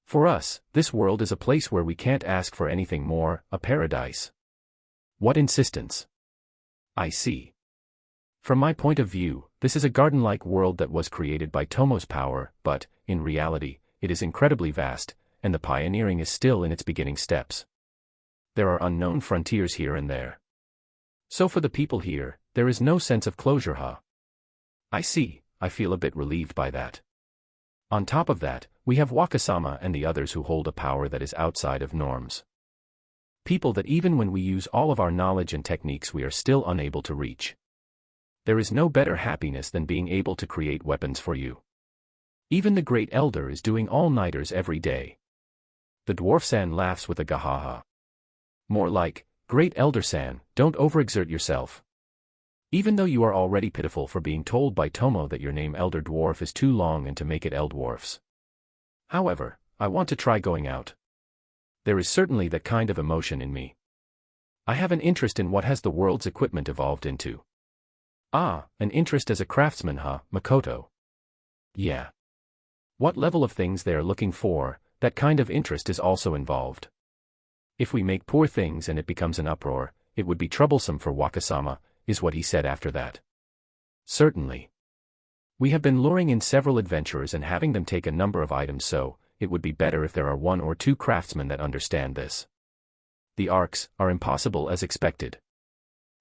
For us, this world is a place where we can't ask for anything more, a paradise. What insistence? I see. From my point of view, this is a garden-like world that was created by Tomo's power, but, in reality, it is incredibly vast, and the pioneering is still in its beginning steps. There are unknown frontiers here and there. So for the people here, there is no sense of closure, I see, I feel a bit relieved by that. On top of that, we have Wakasama and the others who hold a power that is outside of norms. People that even when we use all of our knowledge and techniques we are still unable to reach. There is no better happiness than being able to create weapons for you. Even the Great Elder is doing all-nighters every day. The Dwarf-san laughs with a gahaha. More like, Great Elder-san, don't overexert yourself. Even though you are already pitiful for being told by Tomo that your name Elder Dwarf is too long and to make it Eldwarfs. However, I want to try going out. There is certainly that kind of emotion in me. I have an interest in what has the world's equipment evolved into. An interest as a craftsman, Makoto. Yeah. What level of things they are looking for, that kind of interest is also involved. If we make poor things and it becomes an uproar, it would be troublesome for Wakasama, is what he said after that. Certainly. We have been luring in several adventurers and having them take a number of items so, it would be better if there are 1 or 2 craftsmen that understand this. The arcs are impossible as expected.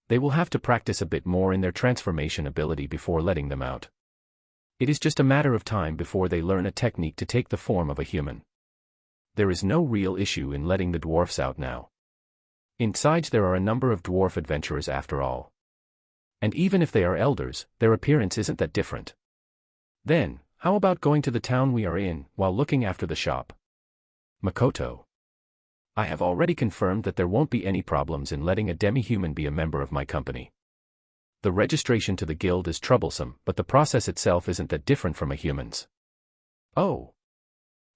They will have to practice a bit more in their transformation ability before letting them out. It is just a matter of time before they learn a technique to take the form of a human. There is no real issue in letting the dwarfs out now. Inside there are a number of dwarf adventurers after all. And even if they are elders, their appearance isn't that different. Then, how about going to the town we are in, while looking after the shop? Makoto. I have already confirmed that there won't be any problems in letting a demi-human be a member of my company. The registration to the guild is troublesome, but the process itself isn't that different from a human's. Oh.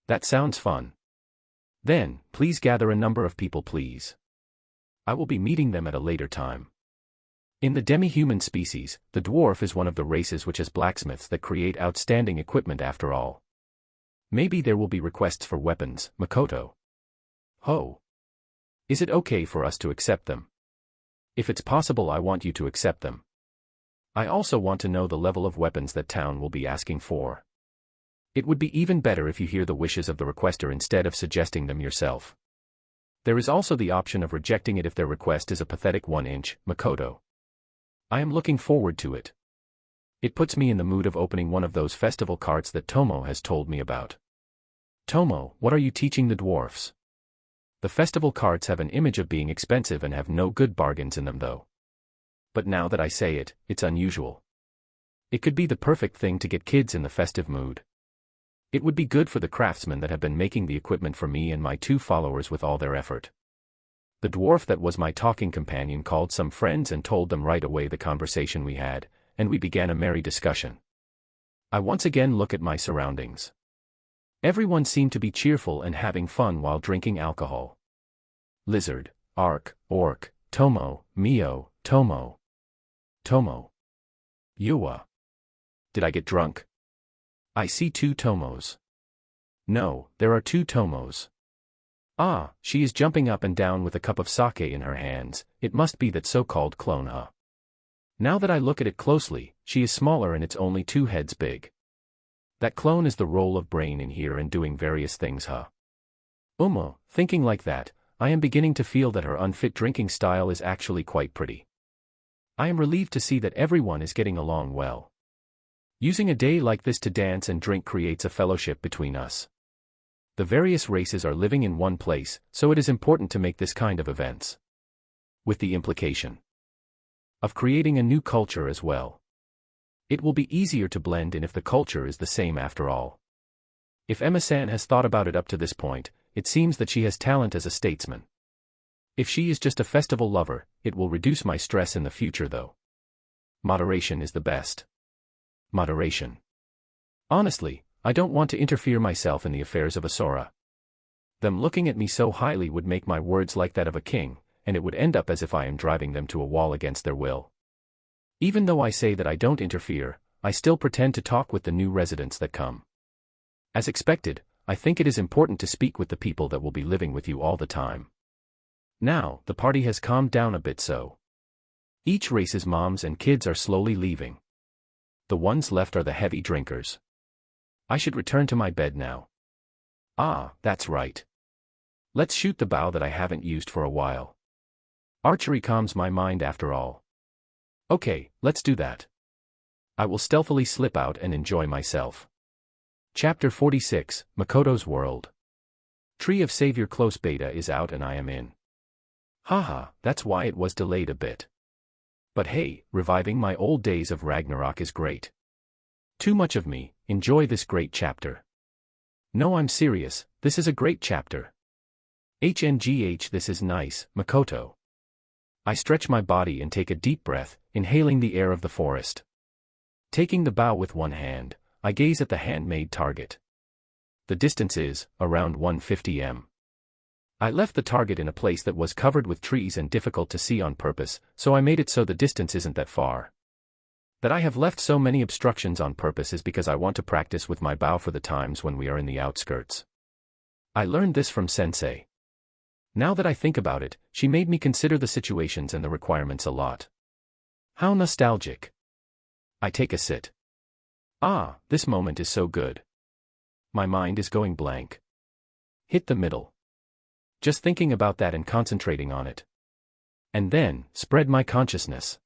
That sounds fun. Then, please gather a number of people please. I will be meeting them at a later time. In the demi-human species, the dwarf is one of the races which has blacksmiths that create outstanding equipment after all. Maybe there will be requests for weapons, Makoto. Is it okay for us to accept them? If it's possible, I want you to accept them. I also want to know the level of weapons that town will be asking for. It would be even better if you hear the wishes of the requester instead of suggesting them yourself. There is also the option of rejecting it if their request is a pathetic 1-inch, Makoto. I am looking forward to it. It puts me in the mood of opening one of those festival carts that Tomo has told me about. Tomo, what are you teaching the dwarfs? The festival carts have an image of being expensive and have no good bargains in them though. But now that I say it, it's unusual. It could be the perfect thing to get kids in the festive mood. It would be good for the craftsmen that have been making the equipment for me and my 2 followers with all their effort. The dwarf that was my talking companion called some friends and told them right away the conversation we had, and we began a merry discussion. I once again look at my surroundings. Everyone seemed to be cheerful and having fun while drinking alcohol. Lizard, Ark, Orc, Tomo, Mio, Tomo. Tomo. Yuwa. Did I get drunk? I see 2 Tomos. No, there are 2 Tomos. Ah, she is jumping up and down with a cup of sake in her hands. It must be that so-called clone, huh? Now that I look at it closely, she is smaller and it's only 2 heads big. That clone is the role of brain in here and doing various things, huh? Thinking like that, I am beginning to feel that her unfit drinking style is actually quite pretty. I am relieved to see that everyone is getting along well. Using a day like this to dance and drink creates a fellowship between us. The various races are living in one place, so it is important to make this kind of events. With the implication of creating a new culture as well. It will be easier to blend in if the culture is the same after all. If Emma-san has thought about it up to this point, it seems that she has talent as a statesman. If she is just a festival lover, it will reduce my stress in the future though. Moderation is the best. Moderation. Honestly, I don't want to interfere myself in the affairs of Asura. Them looking at me so highly would make my words like that of a king, and it would end up as if I am driving them to a wall against their will. Even though I say that I don't interfere, I still pretend to talk with the new residents that come. As expected, I think it is important to speak with the people that will be living with you all the time. Now, the party has calmed down a bit so. Each race's moms and kids are slowly leaving. The ones left are the heavy drinkers. I should return to my bed now. Ah, that's right. Let's shoot the bow that I haven't used for a while. Archery calms my mind after all. Okay, let's do that. I will stealthily slip out and enjoy myself. Chapter 46, Makoto's World. Tree of Savior Close Beta is out and I am in. Haha, that's why it was delayed a bit. But hey, reviving my old days of Ragnarok is great. Too much of me, enjoy this great chapter. No, I'm serious, this is a great chapter. HNGH, this is nice, Makoto. I stretch my body and take a deep breath, inhaling the air of the forest. Taking the bow with one hand, I gaze at the handmade target. The distance is, around 150 m. I left the target in a place that was covered with trees and difficult to see on purpose, so I made it so the distance isn't that far. That I have left so many obstructions on purpose is because I want to practice with my bow for the times when we are in the outskirts. I learned this from Sensei. Now that I think about it, she made me consider the situations and the requirements a lot. How nostalgic. I take a sit. Ah, this moment is so good. My mind is going blank. Hit the middle. Just thinking about that and concentrating on it. And then, spread my consciousness.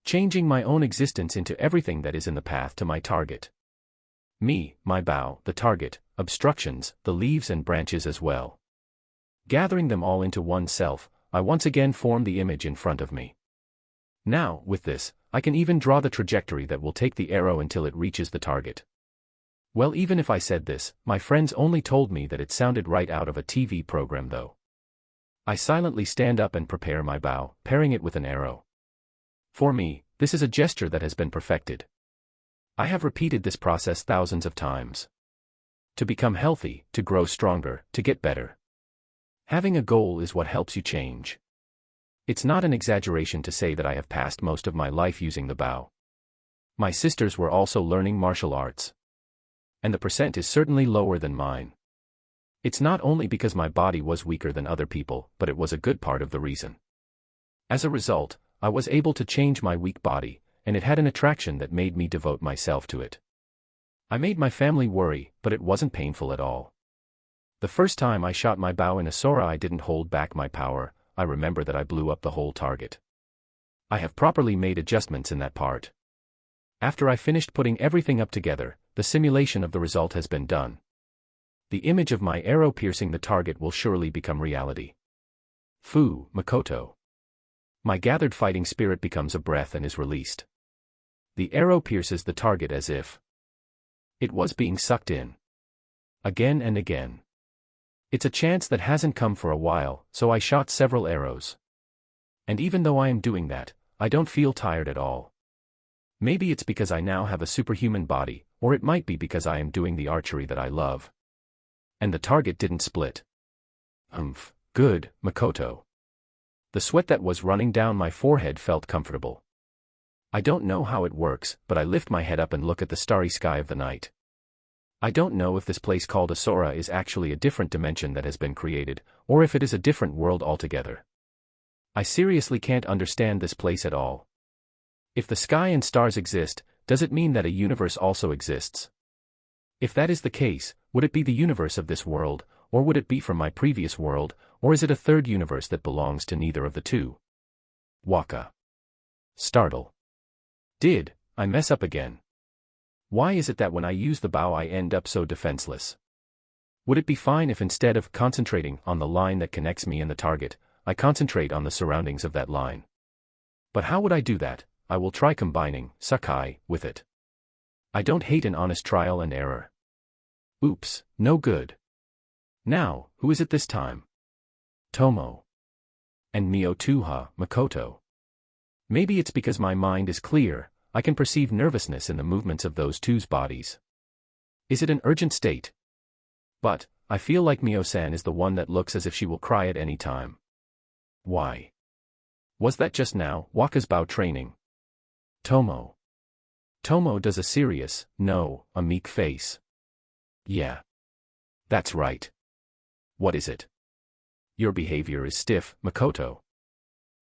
Changing my own existence into everything that is in the path to my target. Me, my bow, the target, obstructions, the leaves and branches as well. Gathering them all into one self, I once again form the image in front of me. Now, with this, I can even draw the trajectory that will take the arrow until it reaches the target. Well, even if I said this, my friends only told me that it sounded right out of a TV program though. I silently stand up and prepare my bow, pairing it with an arrow. For me, this is a gesture that has been perfected. I have repeated this process thousands of times. To become healthy, to grow stronger, to get better. Having a goal is what helps you change. It's not an exaggeration to say that I have passed most of my life using the bow. My sisters were also learning martial arts. And the percent is certainly lower than mine. It's not only because my body was weaker than other people, but it was a good part of the reason. As a result, I was able to change my weak body, and it had an attraction that made me devote myself to it. I made my family worry, but it wasn't painful at all. The first time I shot my bow in a Sora, I didn't hold back my power. I remember that I blew up the whole target. I have properly made adjustments in that part. After I finished putting everything up together, the simulation of the result has been done. The image of my arrow piercing the target will surely become reality. Fu, Makoto. My gathered fighting spirit becomes a breath and is released. The arrow pierces the target as if it was being sucked in. Again and again. It's a chance that hasn't come for a while, so I shot several arrows. And even though I am doing that, I don't feel tired at all. Maybe it's because I now have a superhuman body, or it might be because I am doing the archery that I love. And the target didn't split. Good, Makoto. The sweat that was running down my forehead felt comfortable. I don't know how it works, but I lift my head up and look at the starry sky of the night. I don't know if this place called Asura is actually a different dimension that has been created, or if it is a different world altogether. I seriously can't understand this place at all. If the sky and stars exist, does it mean that a universe also exists? If that is the case, would it be the universe of this world, or would it be from my previous world, or is it a third universe that belongs to neither of the two? Waka. Startle. Did I mess up again? Why is it that when I use the bow I end up so defenseless? Would it be fine if instead of concentrating on the line that connects me and the target, I concentrate on the surroundings of that line? But how would I do that? I will try combining Sakai with it. I don't hate an honest trial and error. Oops, no good. Now, who is it this time? Tomo. And Mio too, Makoto. Maybe it's because my mind is clear, I can perceive nervousness in the movements of those two's bodies. Is it an urgent state? But, I feel like Mio-san is the one that looks as if she will cry at any time. Why? Was that just now, Waka's bow training? Tomo. Tomo does a serious, no, a meek face. Yeah. That's right. What is it? Your behavior is stiff, Makoto.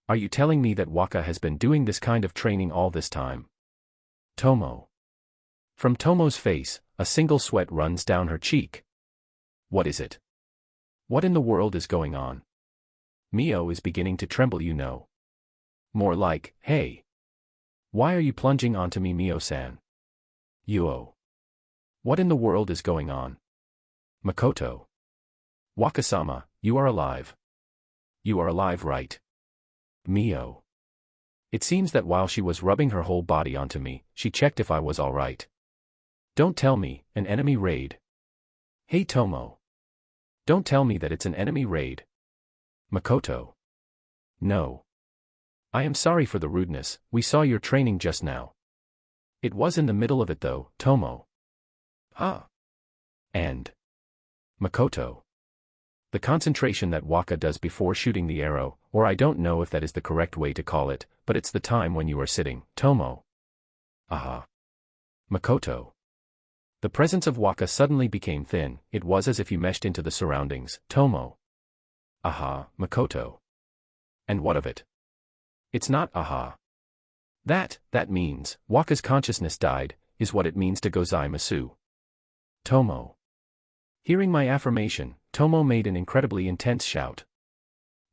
Are you telling me that Waka has been doing this kind of training all this time? Tomo. From Tomo's face, a single sweat runs down her cheek. What is it? What in the world is going on? Mio is beginning to tremble, you know. More like, hey. Why are you plunging onto me, Mio-san? Yuo. What in the world is going on? Makoto. Wakasama, you are alive. You are alive, right? Mio. It seems that while she was rubbing her whole body onto me, she checked if I was all right. Don't tell me, an enemy raid. Hey Tomo. Don't tell me that it's an enemy raid. Makoto. No. I am sorry for the rudeness, we saw your training just now. It was in the middle of it though, Tomo. And? Makoto. The concentration that Waka does before shooting the arrow, or I don't know if that is the correct way to call it, but it's the time when you are sitting, Tomo. Makoto. The presence of Waka suddenly became thin, it was as if you meshed into the surroundings, Tomo. Makoto. And what of it? It's not That means, Waka's consciousness died, is what it means to Gozai Masu. Tomo. Hearing my affirmation, Tomo made an incredibly intense shout.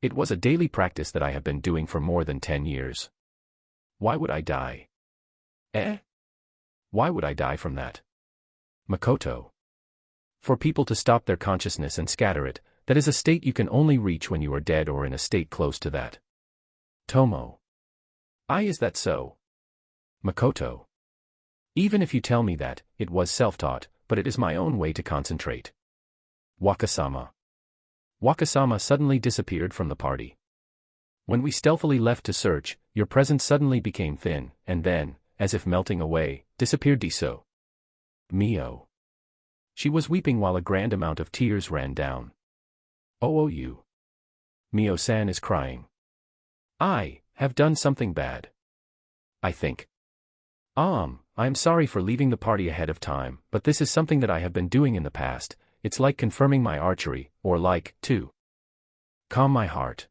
It was a daily practice that I have been doing for more than 10 years. Why would I die? Why would I die from that? Makoto. For people to stop their consciousness and scatter it, that is a state you can only reach when you are dead or in a state close to that. Tomo. Is that so? Makoto. Even if you tell me that, it was self-taught, but it is my own way to concentrate. Wakasama. Wakasama suddenly disappeared from the party. When we stealthily left to search, your presence suddenly became thin, and then, as if melting away, disappeared Diso. Mio. She was weeping while a grand amount of tears ran down. You. Mio-san is crying. I have done something bad. I think. I am sorry for leaving the party ahead of time, but this is something that I have been doing in the past, it's like confirming my archery, or like, to calm my heart.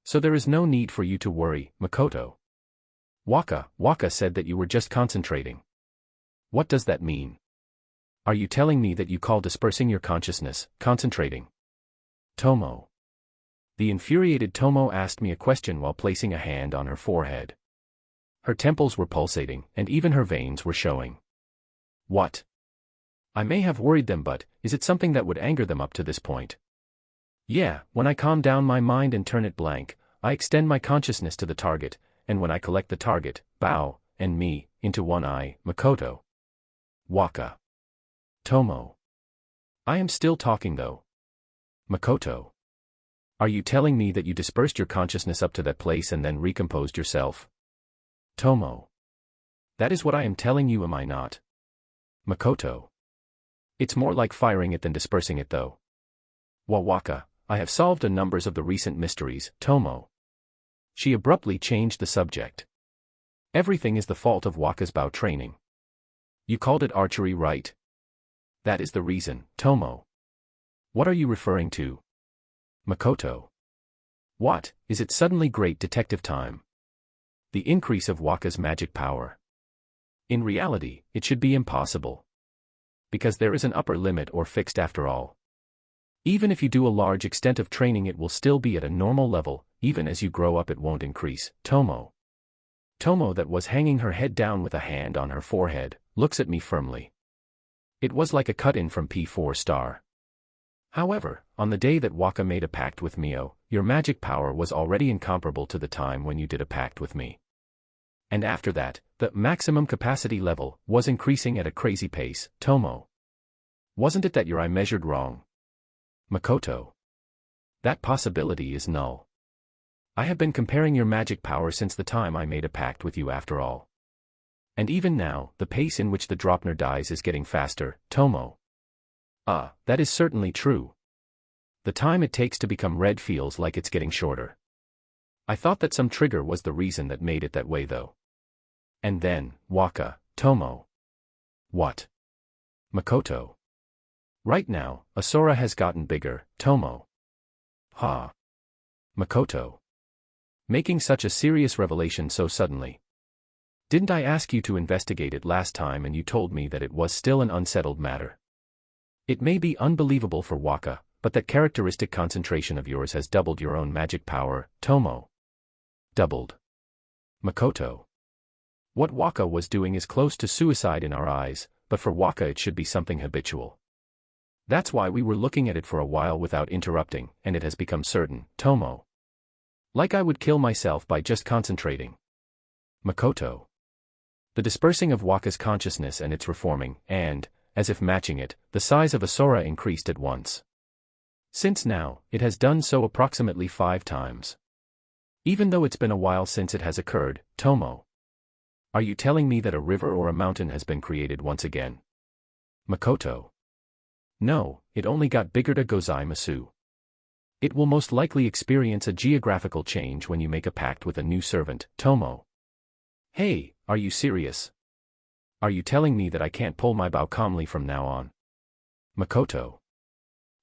So there is no need for you to worry, Makoto. Waka said that you were just concentrating. What does that mean? Are you telling me that you call dispersing your consciousness, concentrating? Tomo. The infuriated Tomo asked me a question while placing a hand on her forehead. Her temples were pulsating, and even her veins were showing. What? I may have worried them, but is it something that would anger them up to this point? Yeah, when I calm down my mind and turn it blank, I extend my consciousness to the target, and when I collect the target, Bao, and me, into one eye, Makoto. Waka. Tomo. I am still talking though. Makoto. Are you telling me that you dispersed your consciousness up to that place and then recomposed yourself? Tomo. That is what I am telling you, am I not? Makoto. It's more like firing it than dispersing it though. Waka, I have solved a numbers of the recent mysteries, Tomo. She abruptly changed the subject. Everything is the fault of Waka's Bao training. You called it archery, right? That is the reason, Tomo. What are you referring to? Makoto. What, is it suddenly great detective time? The increase of Waka's magic power. In reality, it should be impossible. Because there is an upper limit or fixed after all. Even if you do a large extent of training, it will still be at a normal level, even as you grow up it won't increase, Tomo. Tomo, that was hanging her head down with a hand on her forehead, looks at me firmly. It was like a cut-in from P4 star. However, on the day that Waka made a pact with Mio, your magic power was already incomparable to the time when you did a pact with me. And after that, the maximum capacity level was increasing at a crazy pace, Tomo. Wasn't it that your eye measured wrong? Makoto. That possibility is null. I have been comparing your magic power since the time I made a pact with you after all. And even now, the pace in which the Dropner dies is getting faster, Tomo. That is certainly true. The time it takes to become red feels like it's getting shorter. I thought that some trigger was the reason that made it that way though. And then, Waka, Tomo. What? Makoto. Right now, Asura has gotten bigger, Tomo. Ha. Makoto. Making such a serious revelation so suddenly. Didn't I ask you to investigate it last time and you told me that it was still an unsettled matter? It may be unbelievable for Waka, but that characteristic concentration of yours has doubled your own magic power, Tomo. Doubled. Makoto. What Waka was doing is close to suicide in our eyes, but for Waka it should be something habitual. That's why we were looking at it for a while without interrupting, and it has become certain, Tomo. Like I would kill myself by just concentrating. Makoto. The dispersing of Waka's consciousness and its reforming, and, as if matching it, the size of Asura increased at once. Since now, it has done so approximately 5 times. Even though it's been a while since it has occurred, Tomo. Are you telling me that a river or a mountain has been created once again? Makoto. No, it only got bigger to gozaimasu. It will most likely experience a geographical change when you make a pact with a new servant, Tomo. Hey, are you serious? Are you telling me that I can't pull my Bao calmly from now on? Makoto.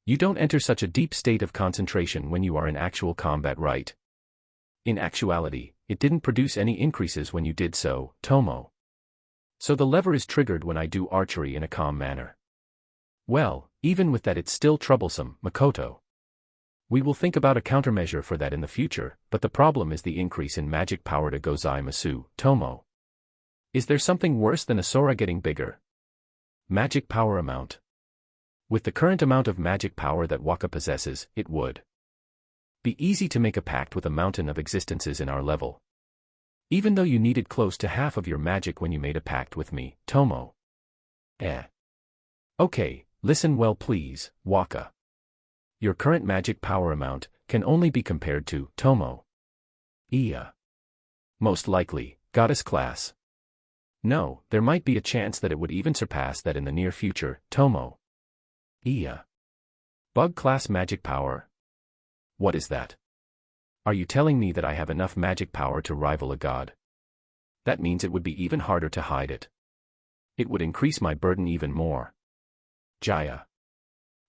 You don't enter such a deep state of concentration when you are in actual combat, right? In actuality, it didn't produce any increases when you did so, Tomo. So the lever is triggered when I do archery in a calm manner. Well, even with that it's still troublesome, Makoto. We will think about a countermeasure for that in the future, but the problem is the increase in magic power to gozaimasu, Tomo. Is there something worse than Asura getting bigger? Magic power amount. With the current amount of magic power that Waka possesses, it would be easy to make a pact with a mountain of existences in our level. Even though you needed close to half of your magic when you made a pact with me, Tomo. Okay, listen well please, Waka. Your current magic power amount can only be compared to Tomo. Most likely, goddess class. No, there might be a chance that it would even surpass that in the near future, Tomo. Bug class magic power. What is that? Are you telling me that I have enough magic power to rival a god? That means it would be even harder to hide it. It would increase my burden even more. Jaya.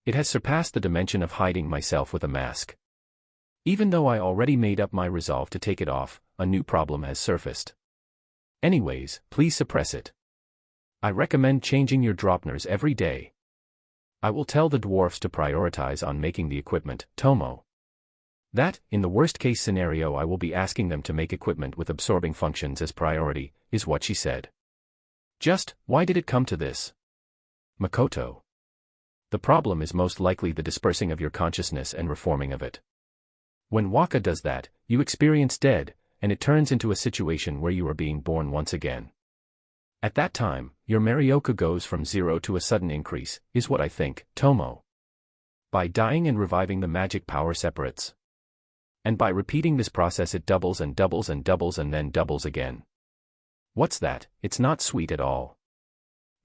It has surpassed the dimension of hiding myself with a mask. Even though I already made up my resolve to take it off, a new problem has surfaced. Anyways, please suppress it. I recommend changing your droppners every day. I will tell the dwarfs to prioritize on making the equipment, Tomo. That, in the worst-case scenario, I will be asking them to make equipment with absorbing functions as priority, is what she said. Just, why did it come to this? Makoto. The problem is most likely the dispersing of your consciousness and reforming of it. When Waka does that, you experience dead, and it turns into a situation where you are being born once again. At that time, your Marioka goes from 0 to a sudden increase, is what I think, Tomo. By dying and reviving, the magic power separates. And by repeating this process, it doubles and doubles and doubles and then doubles again. What's that? It's not sweet at all.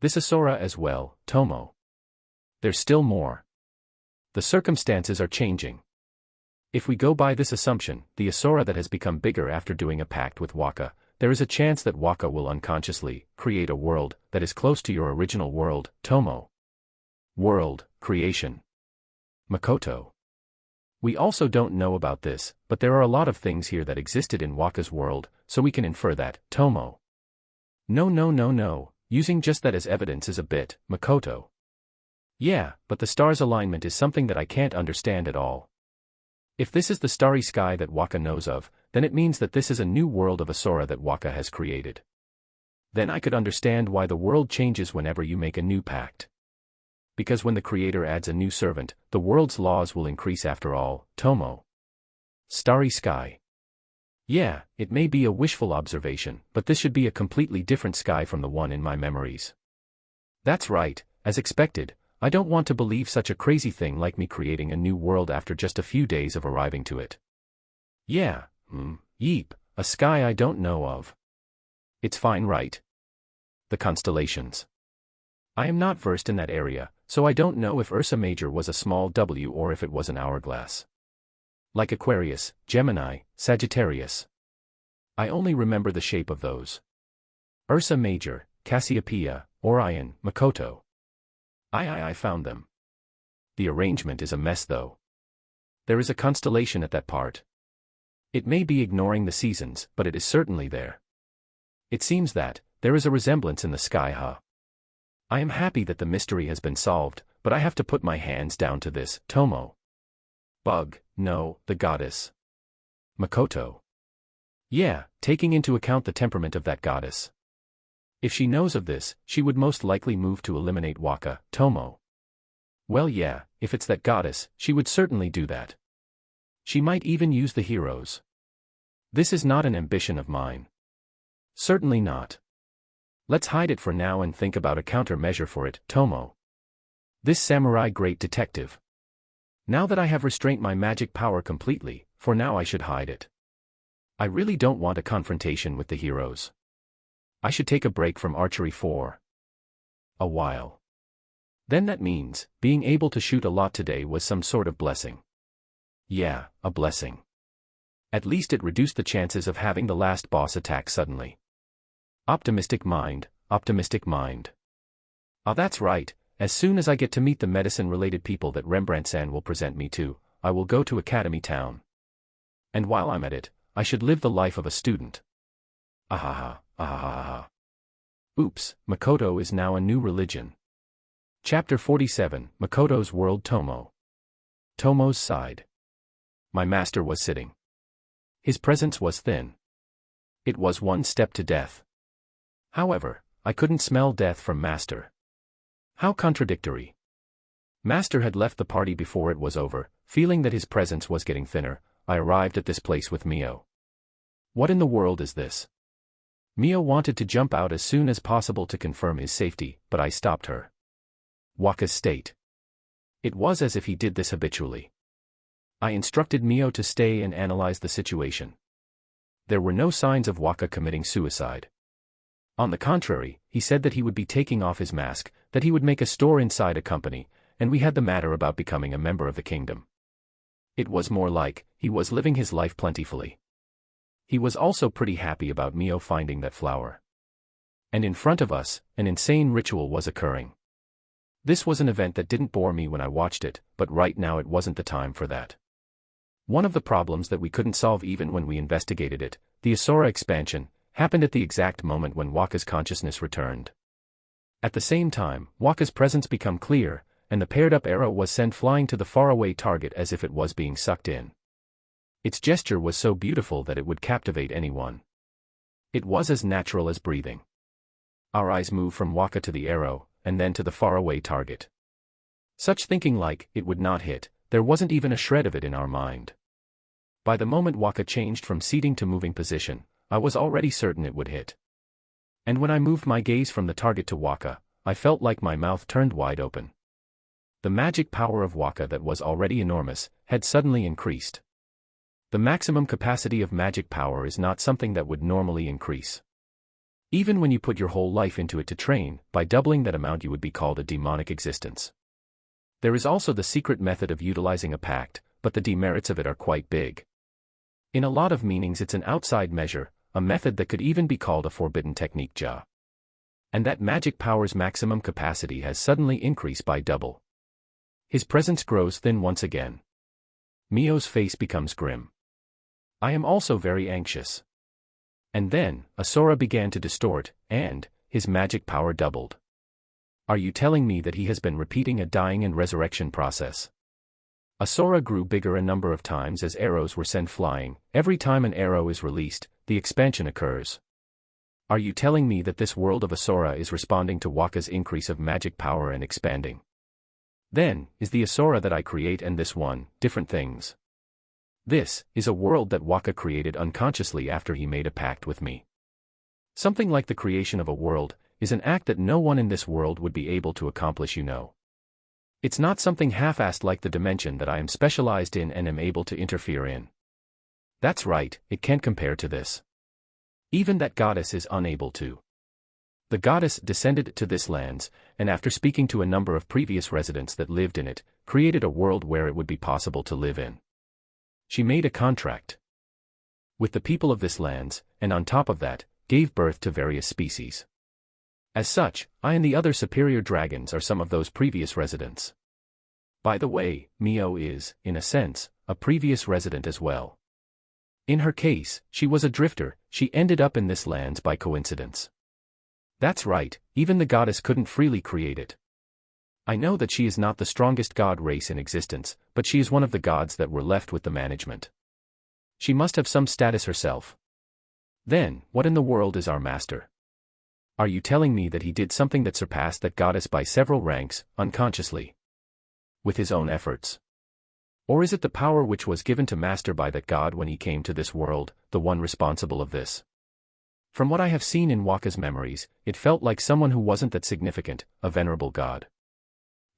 This Asura as well, Tomo. There's still more. The circumstances are changing. If we go by this assumption, the Asura that has become bigger after doing a pact with Waka, there is a chance that Waka will unconsciously create a world that is close to your original world, Tomo. World creation. Makoto. We also don't know about this, but there are a lot of things here that existed in Waka's world, so we can infer that, Tomo. No, using just that as evidence is a bit, Makoto. Yeah, but the stars' alignment is something that I can't understand at all. If this is the starry sky that Waka knows of, then it means that this is a new world of Asura that Waka has created. Then I could understand why the world changes whenever you make a new pact. Because when the creator adds a new servant, the world's laws will increase after all, Tomo. Starry sky. Yeah, it may be a wishful observation, but this should be a completely different sky from the one in my memories. That's right, as expected. I don't want to believe such a crazy thing like me creating a new world after just a few days of arriving to it. Yeah, yeep, a sky I don't know of. It's fine, right? The constellations. I am not versed in that area, so I don't know if Ursa Major was a small W or if it was an hourglass. Like Aquarius, Gemini, Sagittarius. I only remember the shape of those. Ursa Major, Cassiopeia, Orion, Makoto. I found them. The arrangement is a mess though. There is a constellation at that part. It may be ignoring the seasons, but it is certainly there. It seems that there is a resemblance in the sky, huh? I am happy that the mystery has been solved, but I have to put my hands down to this, Tomo. Bug, no, the goddess. Makoto. Yeah, taking into account the temperament of that goddess. If she knows of this, she would most likely move to eliminate Waka, Tomo. Well yeah, if it's that goddess, she would certainly do that. She might even use the heroes. This is not an ambition of mine. Certainly not. Let's hide it for now and think about a countermeasure for it, Tomo. This samurai great detective. Now that I have restrained my magic power completely, for now I should hide it. I really don't want a confrontation with the heroes. I should take a break from archery for a while. Then that means, being able to shoot a lot today was some sort of blessing. Yeah, a blessing. At least it reduced the chances of having the last boss attack suddenly. Optimistic mind, optimistic mind. Ah, that's right, as soon as I get to meet the medicine-related people that Rembrandt-san will present me to, I will go to Academy Town. And while I'm at it, I should live the life of a student. Ahaha. Ahahaha. Oops, Makoto is now a new religion. Chapter 47, Makoto's World. Tomo. Tomo's side. My master was sitting. His presence was thin. It was one step to death. However, I couldn't smell death from master. How contradictory. Master had left the party before it was over, feeling that his presence was getting thinner. I arrived at this place with Mio. What in the world is this? Mio wanted to jump out as soon as possible to confirm his safety, but I stopped her. Waka's state. It was as if he did this habitually. I instructed Mio to stay and analyze the situation. There were no signs of Waka committing suicide. On the contrary, he said that he would be taking off his mask, that he would make a store inside a company, and we had the matter about becoming a member of the kingdom. It was more like, he was living his life plentifully. He was also pretty happy about Mio finding that flower. And in front of us, an insane ritual was occurring. This was an event that didn't bore me when I watched it, but right now it wasn't the time for that. One of the problems that we couldn't solve even when we investigated it, the Asura expansion, happened at the exact moment when Waka's consciousness returned. At the same time, Waka's presence became clear, and the paired-up arrow was sent flying to the faraway target as if it was being sucked in. Its gesture was so beautiful that it would captivate anyone. It was as natural as breathing. Our eyes moved from Waka to the arrow, and then to the faraway target. Such thinking like, it would not hit, there wasn't even a shred of it in our mind. By the moment Waka changed from seating to moving position, I was already certain it would hit. And when I moved my gaze from the target to Waka, I felt like my mouth turned wide open. The magic power of Waka that was already enormous, had suddenly increased. The maximum capacity of magic power is not something that would normally increase. Even when you put your whole life into it to train, by doubling that amount you would be called a demonic existence. There is also the secret method of utilizing a pact, but the demerits of it are quite big. In a lot of meanings it's an outside measure, a method that could even be called a forbidden technique. And that magic power's maximum capacity has suddenly increased by double. His presence grows thin once again. Mio's face becomes grim. I am also very anxious. And then, Asura began to distort, and his magic power doubled. Are you telling me that he has been repeating a dying and resurrection process? Asura grew bigger a number of times as arrows were sent flying. Every time an arrow is released, the expansion occurs. Are you telling me that this world of Asura is responding to Waka's increase of magic power and expanding? Then, is the Asura that I create and this one, different things? This is a world that Waka created unconsciously after he made a pact with me. Something like the creation of a world is an act that no one in this world would be able to accomplish. It's not something half-assed like the dimension that I am specialized in and am able to interfere in. That's right, it can't compare to this. Even that goddess is unable to. The goddess descended to this lands, and after speaking to a number of previous residents that lived in it, created a world where it would be possible to live in. She made a contract with the people of this lands, and on top of that, gave birth to various species. As such, I and the other superior dragons are some of those previous residents. By the way, Mio is, in a sense, a previous resident as well. In her case, she was a drifter, she ended up in this lands by coincidence. That's right, even the goddess couldn't freely create it. I know that she is not the strongest god race in existence, but she is one of the gods that were left with the management. She must have some status herself. Then, what in the world is our master? Are you telling me that he did something that surpassed that goddess by several ranks, unconsciously? With his own efforts? Or is it the power which was given to master by that god when he came to this world, the one responsible of this? From what I have seen in Waka's memories, it felt like someone who wasn't that significant, a venerable god.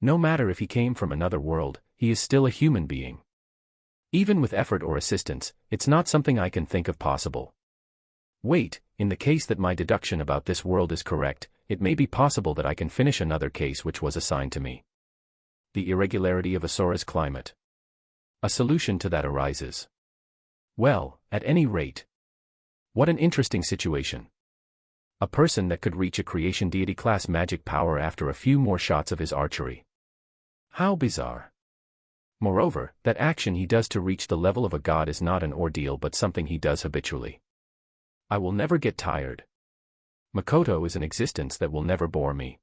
No matter if he came from another world, he is still a human being. Even with effort or assistance, it's not something I can think of possible. Wait, in the case that my deduction about this world is correct, it may be possible that I can finish another case which was assigned to me. The irregularity of Asura's climate. A solution to that arises. Well, at any rate. What an interesting situation. A person that could reach a creation deity class magic power after a few more shots of his archery. How bizarre. Moreover, that action he does to reach the level of a god is not an ordeal but something he does habitually. I will never get tired. Makoto is an existence that will never bore me.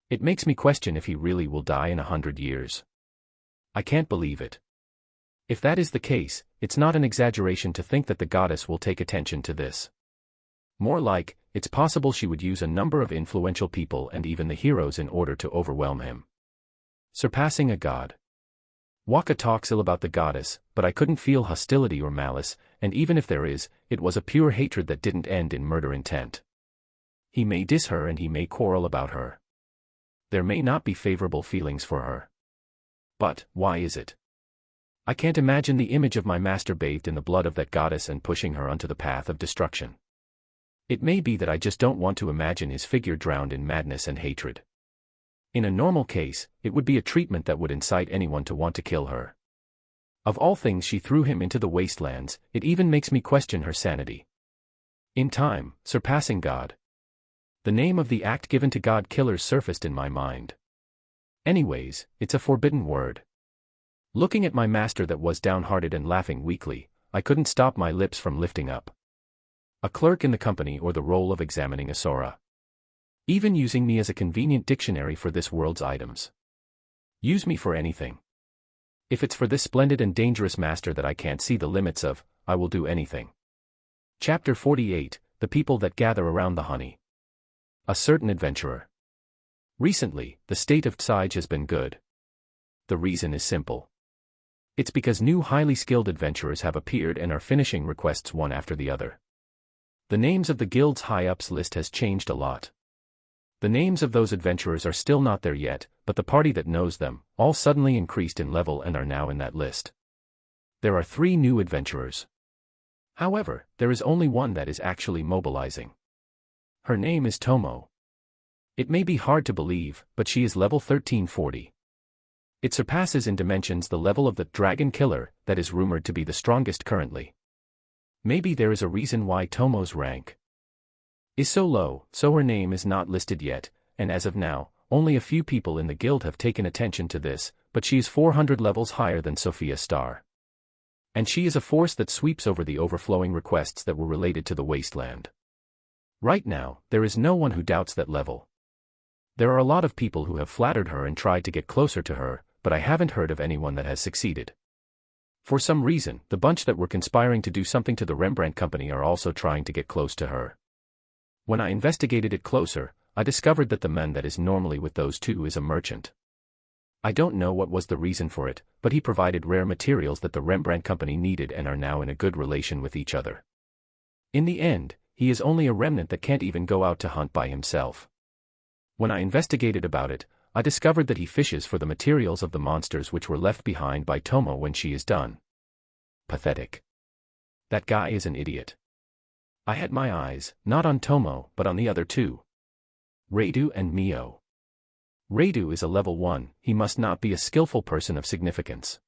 It makes me question if he really will die in 100 years. I can't believe it. If that is the case, it's not an exaggeration to think that the goddess will take attention to this. More like, it's possible she would use a number of influential people and even the heroes in order to overwhelm him. Surpassing a god. Waka talks ill about the goddess, but I couldn't feel hostility or malice, and even if there is, it was a pure hatred that didn't end in murder intent. He may diss her and he may quarrel about her. There may not be favorable feelings for her. But, why is it? I can't imagine the image of my master bathed in the blood of that goddess and pushing her onto the path of destruction. It may be that I just don't want to imagine his figure drowned in madness and hatred. In a normal case, it would be a treatment that would incite anyone to want to kill her. Of all things she threw him into the wastelands, it even makes me question her sanity. In time, surpassing God. The name of the act given to God killers surfaced in my mind. Anyways, it's a forbidden word. Looking at my master that was downhearted and laughing weakly, I couldn't stop my lips from lifting up. A clerk in the company or the role of examining a Sora. Even using me as a convenient dictionary for this world's items. Use me for anything. If it's for this splendid and dangerous master that I can't see the limits of, I will do anything. Chapter 48, The People That Gather Around the Honey. A certain adventurer. Recently, the state of Tsige has been good. The reason is simple. It's because new highly skilled adventurers have appeared and are finishing requests one after the other. The names of the guild's high-ups list has changed a lot. The names of those adventurers are still not there yet, but the party that knows them, all suddenly increased in level and are now in that list. There are 3 new adventurers. However, there is only one that is actually mobilizing. Her name is Tomo. It may be hard to believe, but she is level 1340. It surpasses in dimensions the level of the Dragon Killer that is rumored to be the strongest currently. Maybe there is a reason why Tomo's rank is so low, so her name is not listed yet, and as of now, only a few people in the guild have taken attention to this, but she is 400 levels higher than Sophia Star. And she is a force that sweeps over the overflowing requests that were related to the wasteland. Right now, there is no one who doubts that level. There are a lot of people who have flattered her and tried to get closer to her, but I haven't heard of anyone that has succeeded. For some reason, the bunch that were conspiring to do something to the Rembrandt Company are also trying to get close to her. When I investigated it closer, I discovered that the man that is normally with those two is a merchant. I don't know what was the reason for it, but he provided rare materials that the Rembrandt Company needed and are now in a good relation with each other. In the end, he is only a remnant that can't even go out to hunt by himself. When I investigated about it, I discovered that he fishes for the materials of the monsters which were left behind by Tomo when she is done. Pathetic. That guy is an idiot. I had my eyes, not on Tomo, but on the other two. Reidu and Mio. Reidu is a level 1, he must not be a skillful person of significance.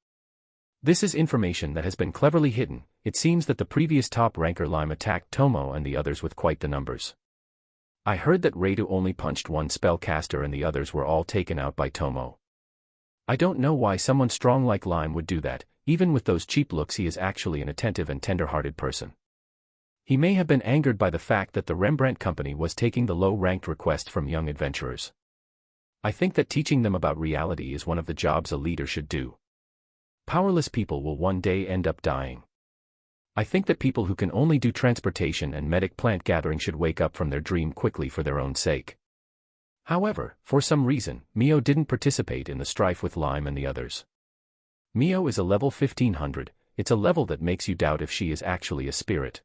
This is information that has been cleverly hidden. It seems that the previous top ranker Lime attacked Tomo and the others with quite the numbers. I heard that Reidu only punched one spellcaster and the others were all taken out by Tomo. I don't know why someone strong like Lime would do that. Even with those cheap looks, he is actually an attentive and tender-hearted person. He may have been angered by the fact that the Rembrandt Company was taking the low-ranked request from young adventurers. I think that teaching them about reality is one of the jobs a leader should do. Powerless people will one day end up dying. I think that people who can only do transportation and medic plant gathering should wake up from their dream quickly for their own sake. However, for some reason, Mio didn't participate in the strife with Lime and the others. Mio is a level 1500, it's a level that makes you doubt if she is actually a spirit.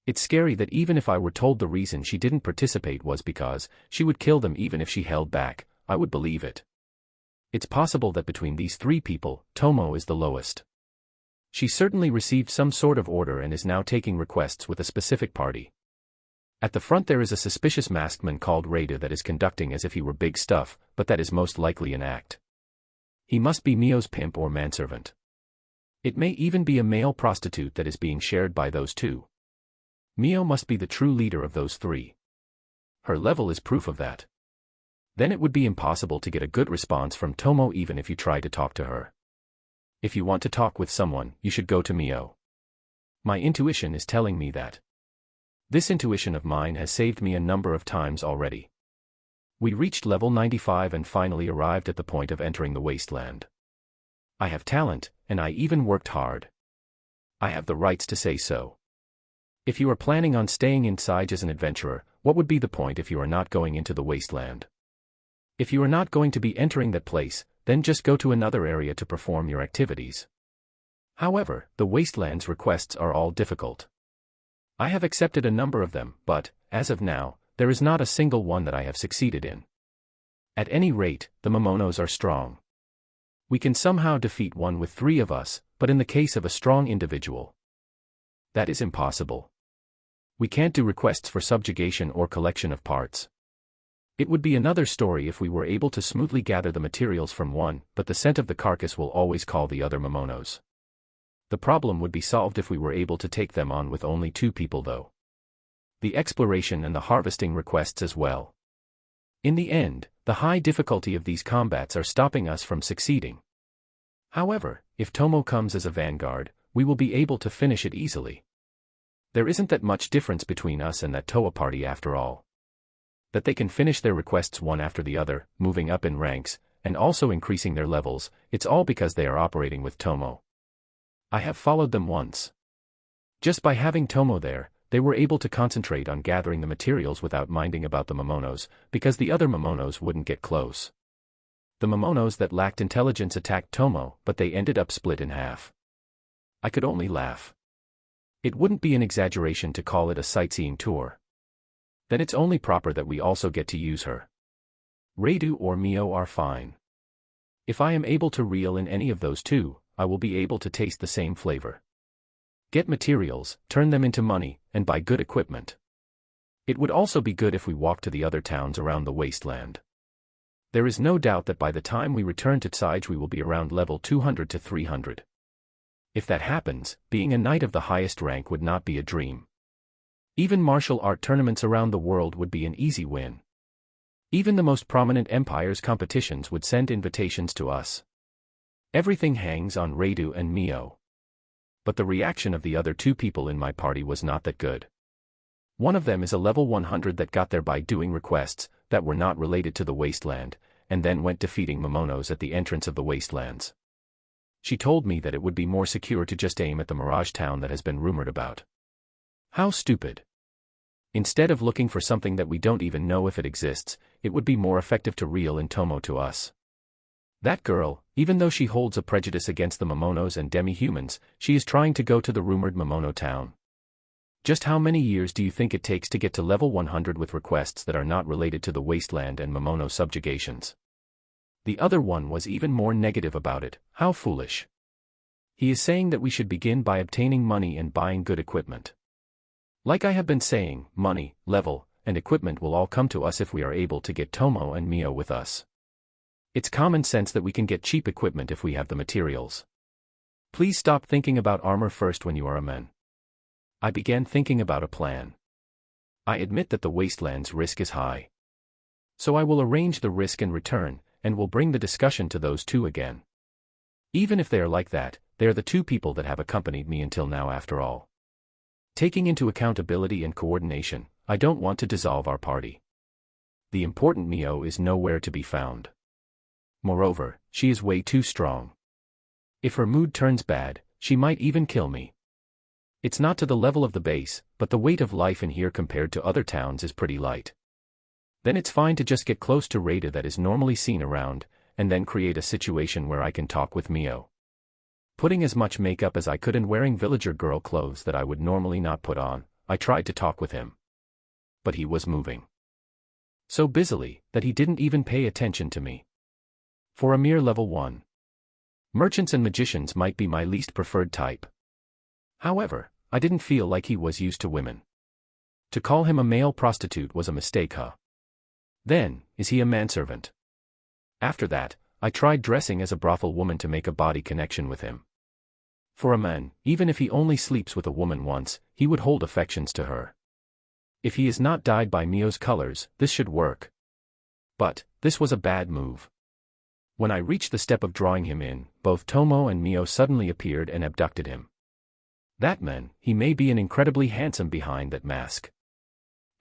It's scary that even if I were told the reason she didn't participate was because she would kill them even if she held back, I would believe it. It's possible that between these 3 people, Tomo is the lowest. She certainly received some sort of order and is now taking requests with a specific party. At the front there is a suspicious masked man called Reidu that is conducting as if he were big stuff, but that is most likely an act. He must be Mio's pimp or manservant. It may even be a male prostitute that is being shared by those 2. Mio must be the true leader of those 3. Her level is proof of that. Then it would be impossible to get a good response from Tomo even if you try to talk to her. If you want to talk with someone, you should go to Mio. My intuition is telling me that. This intuition of mine has saved me a number of times already. We reached level 95 and finally arrived at the point of entering the wasteland. I have talent, and I even worked hard. I have the rights to say so. If you are planning on staying inside as an adventurer, what would be the point if you are not going into the wasteland? If you are not going to be entering that place, then just go to another area to perform your activities. However, the wasteland's requests are all difficult. I have accepted a number of them, but, as of now, there is not a single one that I have succeeded in. At any rate, the Momonos are strong. We can somehow defeat one with 3 of us, but in the case of a strong individual, that is impossible. We can't do requests for subjugation or collection of parts. It would be another story if we were able to smoothly gather the materials from one, but the scent of the carcass will always call the other Momonos. The problem would be solved if we were able to take them on with only 2 people though. The exploration and the harvesting requests as well. In the end, the high difficulty of these combats are stopping us from succeeding. However, if Tomo comes as a vanguard, we will be able to finish it easily. There isn't that much difference between us and that Toa party after all. That they can finish their requests one after the other, moving up in ranks, and also increasing their levels, it's all because they are operating with Tomo. I have followed them once. Just by having Tomo there, they were able to concentrate on gathering the materials without minding about the Momonos, because the other Momonos wouldn't get close. The Momonos that lacked intelligence attacked Tomo, but they ended up split in half. I could only laugh. It wouldn't be an exaggeration to call it a sightseeing tour. Then it's only proper that we also get to use her. Redu or Mio are fine. If I am able to reel in any of those two, I will be able to taste the same flavor. Get materials, turn them into money, and buy good equipment. It would also be good if we walk to the other towns around the wasteland. There is no doubt that by the time we return to Tsige we will be around level 200 to 300. If that happens, being a knight of the highest rank would not be a dream. Even martial art tournaments around the world would be an easy win. Even the most prominent empires' competitions would send invitations to us. Everything hangs on Redu and Mio. But the reaction of the other two people in my party was not that good. One of them is a level 100 that got there by doing requests that were not related to the wasteland, and then went defeating Momonos at the entrance of the wastelands. She told me that it would be more secure to just aim at the Mirage town that has been rumored about. How stupid. Instead of looking for something that we don't even know if it exists, it would be more effective to reel in Tomo to us. That girl, even though she holds a prejudice against the Momonos and demi-humans, she is trying to go to the rumored Momono town. Just how many years do you think it takes to get to level 100 with requests that are not related to the wasteland and Momono subjugations? The other one was even more negative about it. How foolish. He is saying that we should begin by obtaining money and buying good equipment. Like I have been saying, money, level, and equipment will all come to us if we are able to get Tomo and Mio with us. It's common sense that we can get cheap equipment if we have the materials. Please stop thinking about armor first when you are a man. I began thinking about a plan. I admit that the wasteland's risk is high. So I will arrange the risk and return, and will bring the discussion to those two again. Even if they are like that, they are the two people that have accompanied me until now after all. Taking into accountability and coordination, I don't want to dissolve our party. The important Mio is nowhere to be found. Moreover, she is way too strong. If her mood turns bad, she might even kill me. It's not to the level of the base, but the weight of life in here compared to other towns is pretty light. Then it's fine to just get close to Rada that is normally seen around, and then create a situation where I can talk with Mio. Putting as much makeup as I could and wearing villager girl clothes that I would normally not put on, I tried to talk with him. But he was moving so busily that he didn't even pay attention to me. For a mere level 1. Merchants and magicians might be my least preferred type. However, I didn't feel like he was used to women. To call him a male prostitute was a mistake, huh? Then, is he a manservant? After that, I tried dressing as a brothel woman to make a body connection with him. For a man, even if he only sleeps with a woman once, he would hold affections to her. If he is not dyed by Mio's colors, this should work. But, this was a bad move. When I reached the step of drawing him in, both Tomo and Mio suddenly appeared and abducted him. That man, he may be an incredibly handsome behind that mask.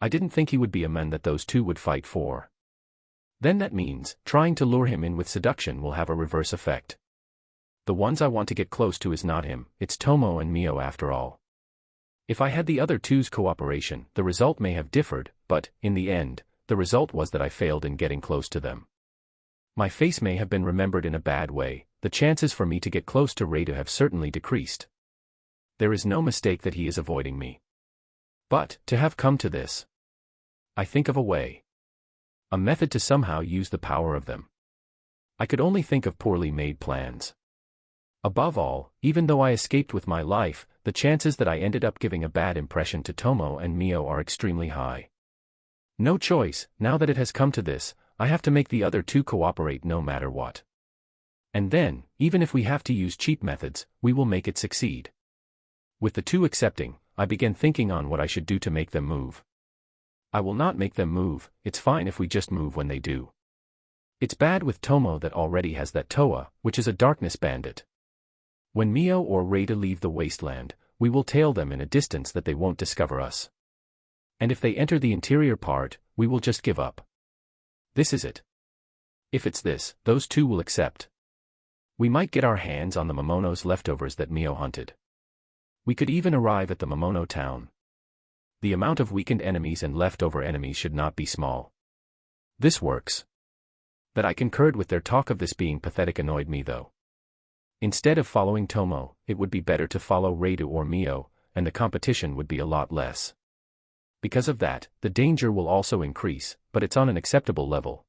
I didn't think he would be a man that those two would fight for. Then that means, trying to lure him in with seduction will have a reverse effect. The ones I want to get close to is not him, it's Tomo and Mio after all. If I had the other two's cooperation, the result may have differed, but, in the end, the result was that I failed in getting close to them. My face may have been remembered in a bad way, the chances for me to get close to Rada have certainly decreased. There is no mistake that he is avoiding me. But, to have come to this, I think of a way. A method to somehow use the power of them. I could only think of poorly made plans. Above all, even though I escaped with my life, the chances that I ended up giving a bad impression to Tomo and Mio are extremely high. No choice, now that it has come to this, I have to make the other two cooperate no matter what. And then, even if we have to use cheap methods, we will make it succeed. With the two accepting, I began thinking on what I should do to make them move. I will not make them move, it's fine if we just move when they do. It's bad with Tomo that already has that Toa, which is a darkness bandit. When Mio or Reida leave the wasteland, we will tail them in a distance that they won't discover us. And if they enter the interior part, we will just give up. This is it. If it's this, those two will accept. We might get our hands on the Momono's leftovers that Mio hunted. We could even arrive at the Momono town. The amount of weakened enemies and leftover enemies should not be small. This works. That I concurred with their talk of this being pathetic annoyed me though. Instead of following Tomo, it would be better to follow Reidu or Mio, and the competition would be a lot less. Because of that, the danger will also increase, but it's on an acceptable level.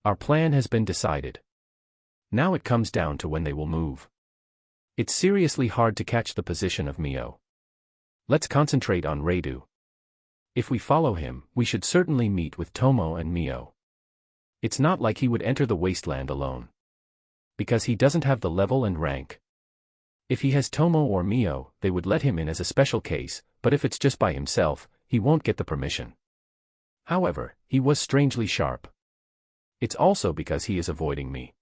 Our plan has been decided. Now it comes down to when they will move. It's seriously hard to catch the position of Mio. Let's concentrate on Reidu. If we follow him, we should certainly meet with Tomo and Mio. It's not like he would enter the wasteland alone. Because he doesn't have the level and rank. If he has Tomo or Mio, they would let him in as a special case, but if it's just by himself, he won't get the permission. However, he was strangely sharp. It's also because he is avoiding me.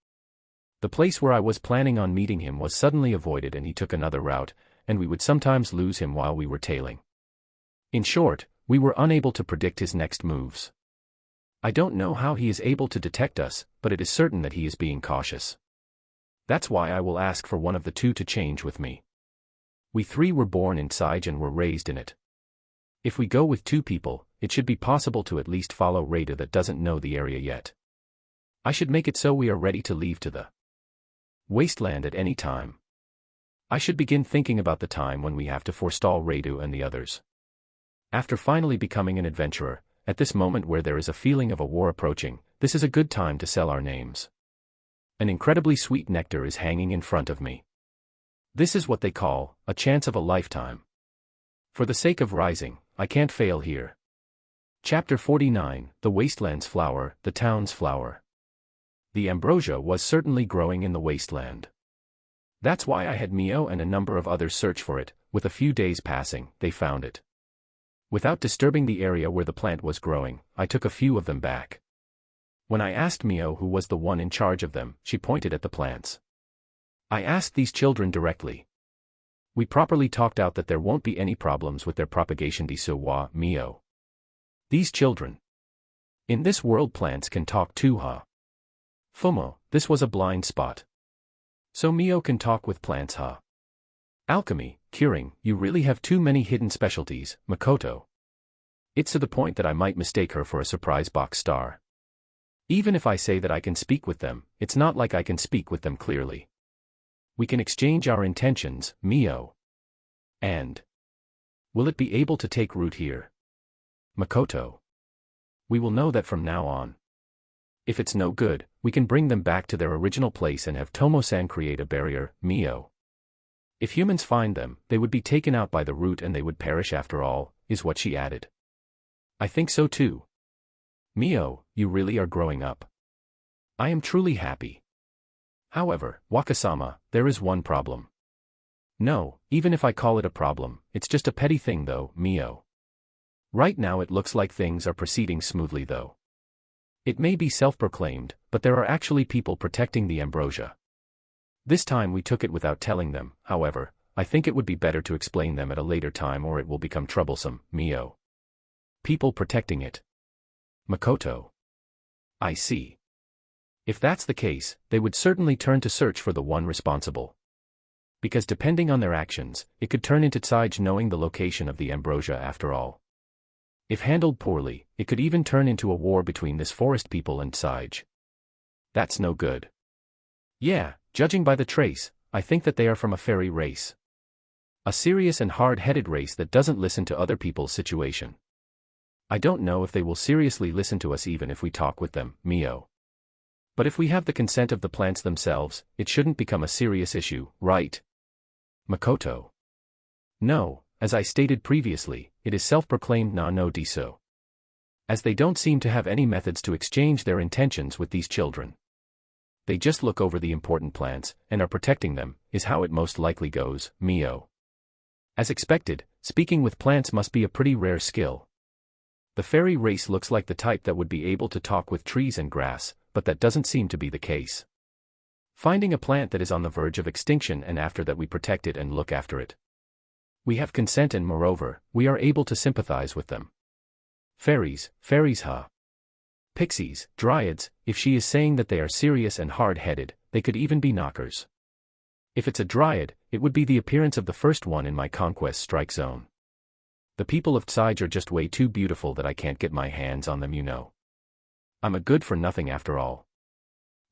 The place where I was planning on meeting him was suddenly avoided and he took another route, and we would sometimes lose him while we were tailing. In short, we were unable to predict his next moves. I don't know how he is able to detect us, but it is certain that he is being cautious. That's why I will ask for one of the two to change with me. We three were born in Sage and were raised in it. If we go with two people, it should be possible to at least follow Reida that doesn't know the area yet. I should make it so we are ready to leave to the wasteland at any time. I should begin thinking about the time when we have to forestall Reidu and the others. After finally becoming an adventurer, at this moment where there is a feeling of a war approaching, this is a good time to sell our names. An incredibly sweet nectar is hanging in front of me. This is what they call a chance of a lifetime. For the sake of rising, I can't fail here. Chapter 49, The Wasteland's Flower, the Town's Flower. The ambrosia was certainly growing in the wasteland. That's why I had Mio and a number of others search for it. With a few days passing, they found it. Without disturbing the area where the plant was growing, I took a few of them back. When I asked Mio who was the one in charge of them, she pointed at the plants. I asked these children directly. We properly talked out that there won't be any problems with their propagation. Wa Mio. These children. In this world plants can talk too, huh? Fumo, this was a blind spot. So Mio can talk with plants, huh? Alchemy, curing, you really have too many hidden specialties, Makoto. It's to the point that I might mistake her for a surprise box star. Even if I say that I can speak with them, it's not like I can speak with them clearly. We can exchange our intentions, Mio. And will it be able to take root here? Makoto. We will know that from now on. If it's no good, we can bring them back to their original place and have Tomo-san create a barrier, Mio. If humans find them, they would be taken out by the root and they would perish after all, is what she added. I think so too. Mio, you really are growing up. I am truly happy. However, Wakasama, there is one problem. No, even if I call it a problem, it's just a petty thing though, Mio. Right now it looks like things are proceeding smoothly though. It may be self-proclaimed, but there are actually people protecting the ambrosia. This time we took it without telling them, however, I think it would be better to explain them at a later time or it will become troublesome, Mio. People protecting it. Makoto. I see. If that's the case, they would certainly turn to search for the one responsible. Because depending on their actions, it could turn into Sage knowing the location of the ambrosia after all. If handled poorly, it could even turn into a war between this forest people and Sage. That's no good. Yeah, judging by the trace, I think that they are from a fairy race. A serious and hard-headed race that doesn't listen to other people's situation. I don't know if they will seriously listen to us even if we talk with them, Mio. But if we have the consent of the plants themselves, it shouldn't become a serious issue, right? Makoto. No, as I stated previously, it is self-proclaimed no diso. As they don't seem to have any methods to exchange their intentions with these children. They just look over the important plants, and are protecting them, is how it most likely goes, Mio. As expected, speaking with plants must be a pretty rare skill. The fairy race looks like the type that would be able to talk with trees and grass, but that doesn't seem to be the case. Finding a plant that is on the verge of extinction and after that we protect it and look after it. We have consent and moreover, we are able to sympathize with them. Fairies, huh? Pixies, dryads, if she is saying that they are serious and hard-headed, they could even be knockers. If it's a dryad, it would be the appearance of the first one in my conquest strike zone. The people of Tsige are just way too beautiful that I can't get my hands on them, you know. I'm a good for nothing after all.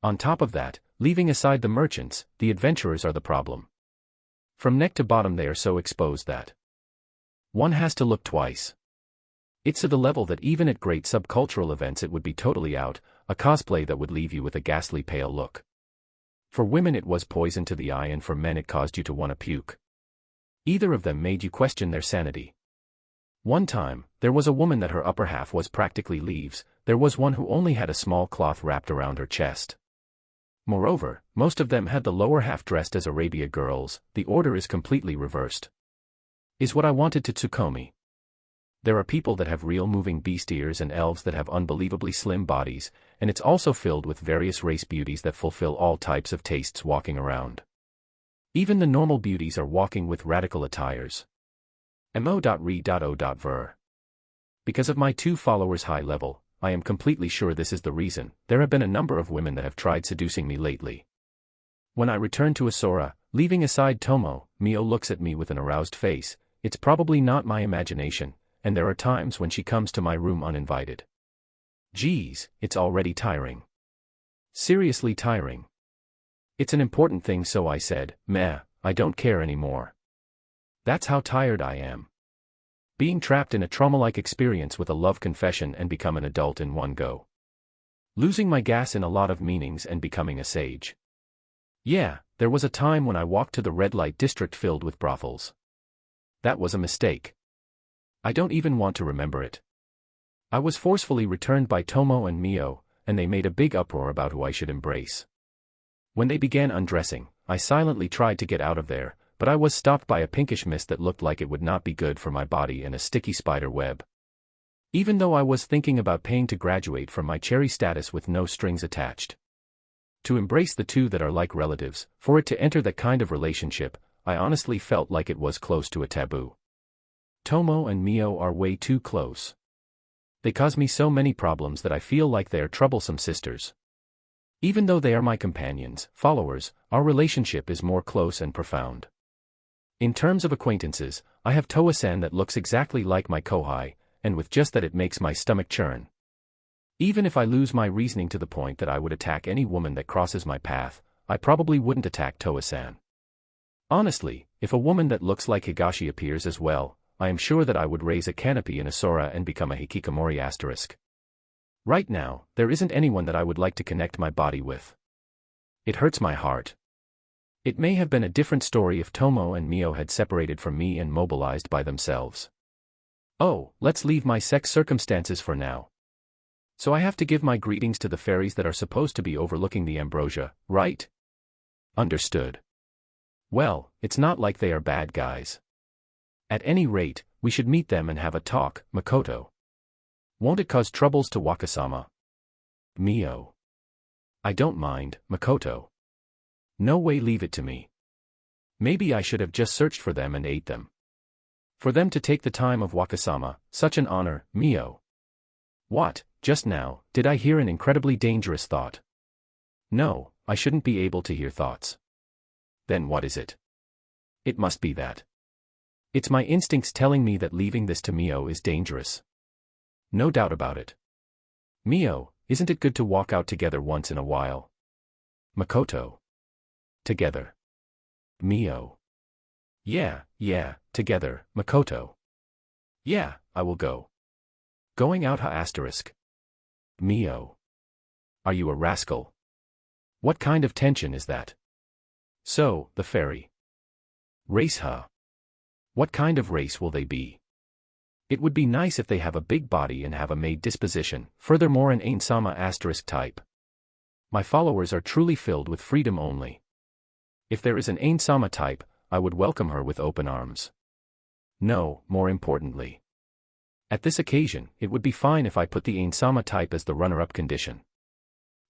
On top of that, leaving aside the merchants, the adventurers are the problem. From neck to bottom they are so exposed that one has to look twice. It's to the level that even at great subcultural events it would be totally out, a cosplay that would leave you with a ghastly pale look. For women it was poison to the eye and for men it caused you to want to puke. Either of them made you question their sanity. One time, there was a woman that her upper half was practically leaves, there was one who only had a small cloth wrapped around her chest. Moreover, most of them had the lower half dressed as Arabia girls, the order is completely reversed. Is what I wanted to Tsukomi. There are people that have real moving beast ears and elves that have unbelievably slim bodies, and it's also filled with various race beauties that fulfill all types of tastes walking around. Even the normal beauties are walking with radical attires. mo.re.o.ver. Because of my 2 followers' high level, I am completely sure this is the reason. There have been a number of women that have tried seducing me lately. When I return to Asura, leaving aside Tomo, Mio looks at me with an aroused face. It's probably not my imagination, and there are times when she comes to my room uninvited. Geez, it's already tiring. Seriously tiring. It's an important thing, so I said, meh, I don't care anymore. That's how tired I am. Being trapped in a trauma-like experience with a love confession and become an adult in one go. Losing my gas in a lot of meanings and becoming a sage. Yeah, there was a time when I walked to the red light district filled with brothels. That was a mistake. I don't even want to remember it. I was forcefully returned by Tomo and Mio, and they made a big uproar about who I should embrace. When they began undressing, I silently tried to get out of there, but I was stopped by a pinkish mist that looked like it would not be good for my body and a sticky spider web. Even though I was thinking about paying to graduate from my cherry status with no strings attached. To embrace the 2 that are like relatives, for it to enter that kind of relationship, I honestly felt like it was close to a taboo. Tomo and Mio are way too close. They cause me so many problems that I feel like they are troublesome sisters. Even though they are my companions, followers, our relationship is more close and profound. In terms of acquaintances, I have Toa-san that looks exactly like my Kohai, and with just that it makes my stomach churn. Even if I lose my reasoning to the point that I would attack any woman that crosses my path, I probably wouldn't attack Toa-san. Honestly, if a woman that looks like Higashi appears as well, I am sure that I would raise a canopy in Asura and become a hikikomori *. Right now, there isn't anyone that I would like to connect my body with. It hurts my heart. It may have been a different story if Tomo and Mio had separated from me and mobilized by themselves. Oh, let's leave my sex circumstances for now. So I have to give my greetings to the fairies that are supposed to be overlooking the ambrosia, right? Understood. Well, it's not like they are bad guys. At any rate, we should meet them and have a talk, Makoto. Won't it cause troubles to Wakasama? Mio. I don't mind, Makoto. No way, leave it to me. Maybe I should have just searched for them and ate them. For them to take the time of Wakasama, such an honor, Mio. What, just now, did I hear an incredibly dangerous thought? No, I shouldn't be able to hear thoughts. Then what is it? It must be that. It's my instincts telling me that leaving this to Mio is dangerous. No doubt about it. Mio, isn't it good to walk out together once in a while? Makoto. Together. Mio. Yeah, together, Makoto. Yeah, I will go. Going out **. Mio. Are you a rascal? What kind of tension is that? So, the fairy. Race What kind of race will they be? It would be nice if they have a big body and have a maid disposition, furthermore an Ainsama * type. My followers are truly filled with freedom only. If there is an Ainsama type, I would welcome her with open arms. No, more importantly. At this occasion, it would be fine if I put the Ainsama type as the runner-up condition.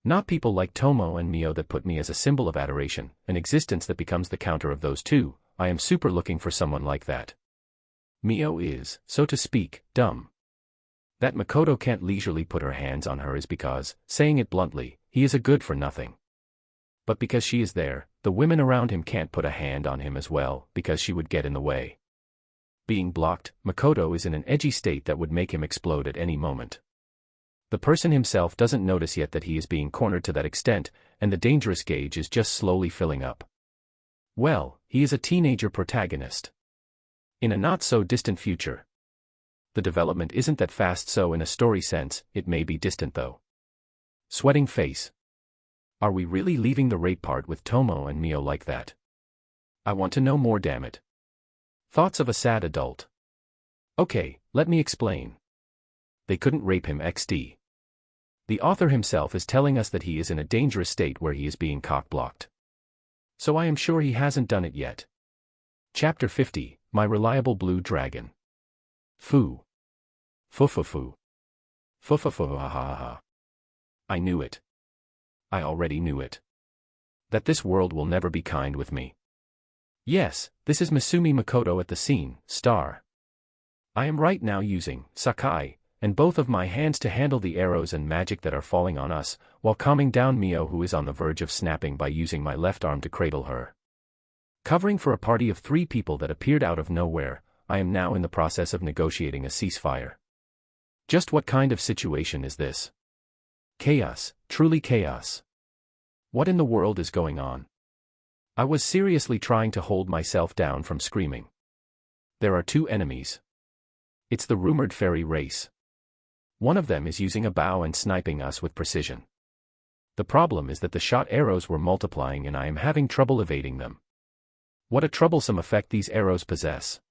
Not people like Tomo and Mio that put me as a symbol of adoration, an existence that becomes the counter of those two. I am super looking for someone like that. Mio is, so to speak, dumb. That Makoto can't leisurely put her hands on her is because, saying it bluntly, he is a good for nothing. But because she is there, the women around him can't put a hand on him as well, because she would get in the way. Being blocked, Makoto is in an edgy state that would make him explode at any moment. The person himself doesn't notice yet that he is being cornered to that extent, and the dangerous gauge is just slowly filling up. Well, he is a teenager protagonist. In a not-so-distant future. The development isn't that fast, so in a story sense, it may be distant though. Sweating face. Are we really leaving the rape part with Tomo and Mio like that? I want to know more, damn it. Thoughts of a sad adult. Okay, let me explain. They couldn't rape him XD. The author himself is telling us that he is in a dangerous state where he is being cock-blocked. So I am sure he hasn't done it yet. Chapter 50, My Reliable Blue Dragon. Foo. Foo-foo-foo. Foo-foo-foo ha ha ha. I knew it. I already knew it. That this world will never be kind with me. Yes, this is Misumi Makoto at the scene, star. I am right now using Sakai and both of my hands to handle the arrows and magic that are falling on us, while calming down Mio, who is on the verge of snapping, by using my left arm to cradle her. Covering for a party of 3 people that appeared out of nowhere, I am now in the process of negotiating a ceasefire. Just what kind of situation is this? Chaos, truly chaos. What in the world is going on? I was seriously trying to hold myself down from screaming. There are 2 enemies. It's the rumored fairy race. One of them is using a bow and sniping us with precision. The problem is that the shot arrows were multiplying and I am having trouble evading them. What a troublesome effect these arrows possess.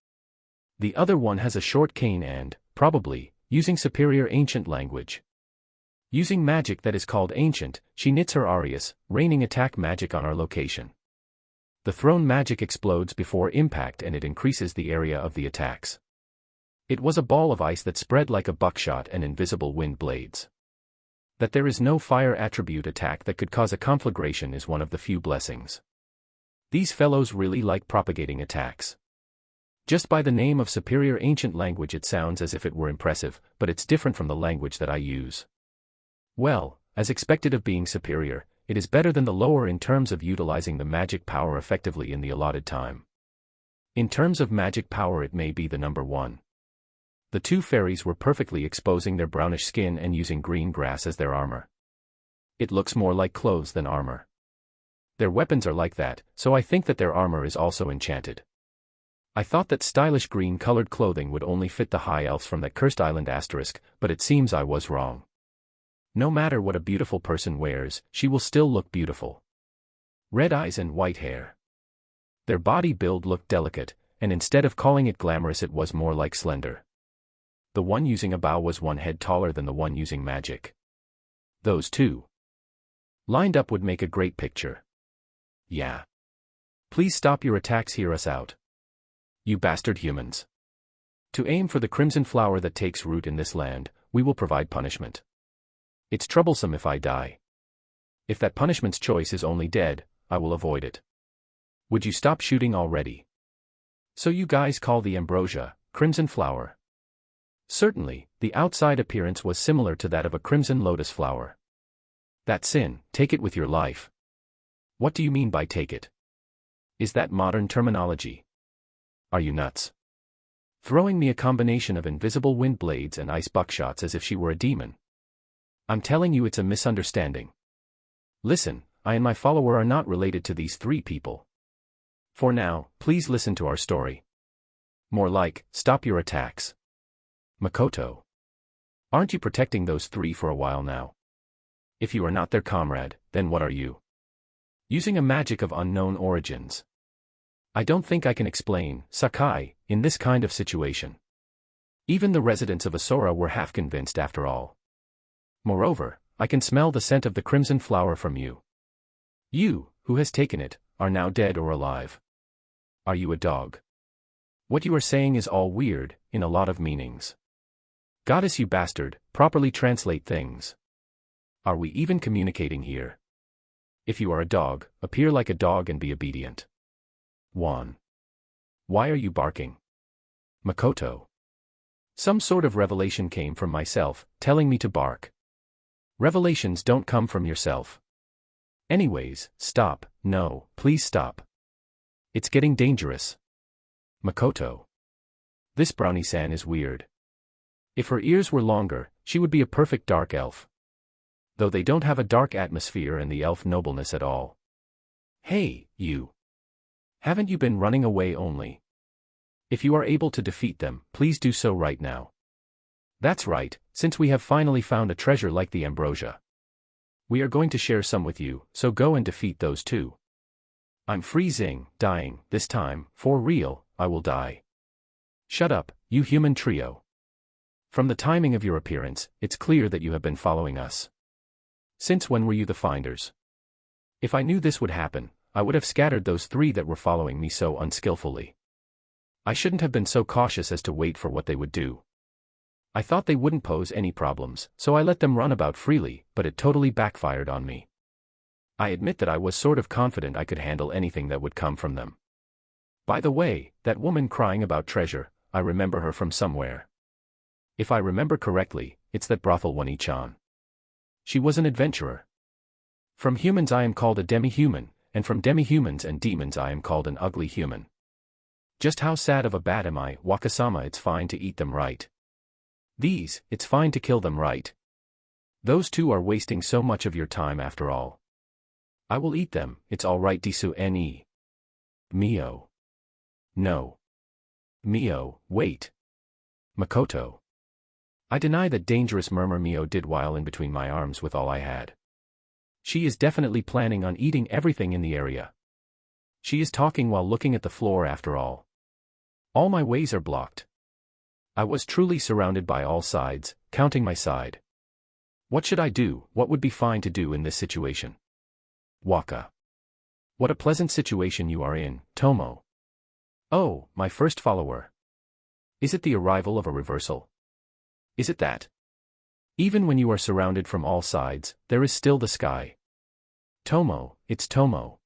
The other one has a short cane and, probably, using superior ancient language. Using magic that is called ancient, she knits her Arius, raining attack magic on our location. The thrown magic explodes before impact and it increases the area of the attacks. It was a ball of ice that spread like a buckshot and invisible wind blades. That there is no fire attribute attack that could cause a conflagration is one of the few blessings. These fellows really like propagating attacks. Just by the name of superior ancient language it sounds as if it were impressive, but it's different from the language that I use. Well, as expected of being superior, it is better than the lower in terms of utilizing the magic power effectively in the allotted time. In terms of magic power it may be the number 1. The 2 fairies were perfectly exposing their brownish skin and using green grass as their armor. It looks more like clothes than armor. Their weapons are like that, so I think that their armor is also enchanted. I thought that stylish green-colored clothing would only fit the high elves from that cursed island asterisk, but it seems I was wrong. No matter what a beautiful person wears, she will still look beautiful. Red eyes and white hair. Their body build looked delicate, and instead of calling it glamorous it was more like slender. The one using a bow was 1 head taller than the one using magic. Those 2 lined up would make a great picture. Yeah. Please stop your attacks, hear us out. You bastard humans. To aim for the crimson flower that takes root in this land, we will provide punishment. It's troublesome if I die. If that punishment's choice is only dead, I will avoid it. Would you stop shooting already? So you guys call the ambrosia, crimson flower? Certainly, the outside appearance was similar to that of a crimson lotus flower. That's sin, take it with your life. What do you mean by take it? Is that modern terminology? Are you nuts? Throwing me a combination of invisible wind blades and ice buckshots as if she were a demon. I'm telling you it's a misunderstanding. Listen, I and my follower are not related to these 3 people. For now, please listen to our story. More like, stop your attacks. Makoto. Aren't you protecting those 3 for a while now? If you are not their comrade, then what are you? Using a magic of unknown origins. I don't think I can explain, Sakai, in this kind of situation. Even the residents of Asura were half convinced after all. Moreover, I can smell the scent of the crimson flower from you. You, who has taken it, are now dead or alive. Are you a dog? What you are saying is all weird, in a lot of meanings. Goddess, you bastard, properly translate things. Are we even communicating here? If you are a dog, appear like a dog and be obedient. 1. Why are you barking? Makoto. Some sort of revelation came from myself, telling me to bark. Revelations don't come from yourself. Anyways, stop, no, please stop. It's getting dangerous. Makoto. This brownie-san is weird. If her ears were longer, she would be a perfect dark elf. Though they don't have a dark atmosphere and the elf nobleness at all. Hey, you. Haven't you been running away only? If you are able to defeat them, please do so right now. That's right, since we have finally found a treasure like the ambrosia. We are going to share some with you, so go and defeat those two. I'm freezing, dying, this time, for real, I will die. Shut up, you human trio. From the timing of your appearance, it's clear that you have been following us. Since when were you the finders? If I knew this would happen, I would have scattered those three that were following me so unskillfully. I shouldn't have been so cautious as to wait for what they would do. I thought they wouldn't pose any problems, so I let them run about freely, but it totally backfired on me. I admit that I was sort of confident I could handle anything that would come from them. By the way, that woman crying about treasure, I remember her from somewhere. If I remember correctly, it's that brothel Wani-chan. She was an adventurer. From humans I am called a demi-human, and from demi-humans and demons I am called an ugly human. Just how sad of a bat am I, Wakasama? It's fine to eat them, right? These, it's fine to kill them, right? Those two are wasting so much of your time after all. I will eat them, it's alright. Disu ne. Mio. No. Mio, wait. Makoto. I deny that dangerous murmur Mio did while in between my arms with all I had. She is definitely planning on eating everything in the area. She is talking while looking at the floor after all. All my ways are blocked. I was truly surrounded by all sides, counting my side. What should I do? What would be fine to do in this situation? Waka. What a pleasant situation you are in, Tomo. Oh, my first follower. Is it the arrival of a reversal? Is it that? Even when you are surrounded from all sides, there is still the sky. Tomo, it's Tomo.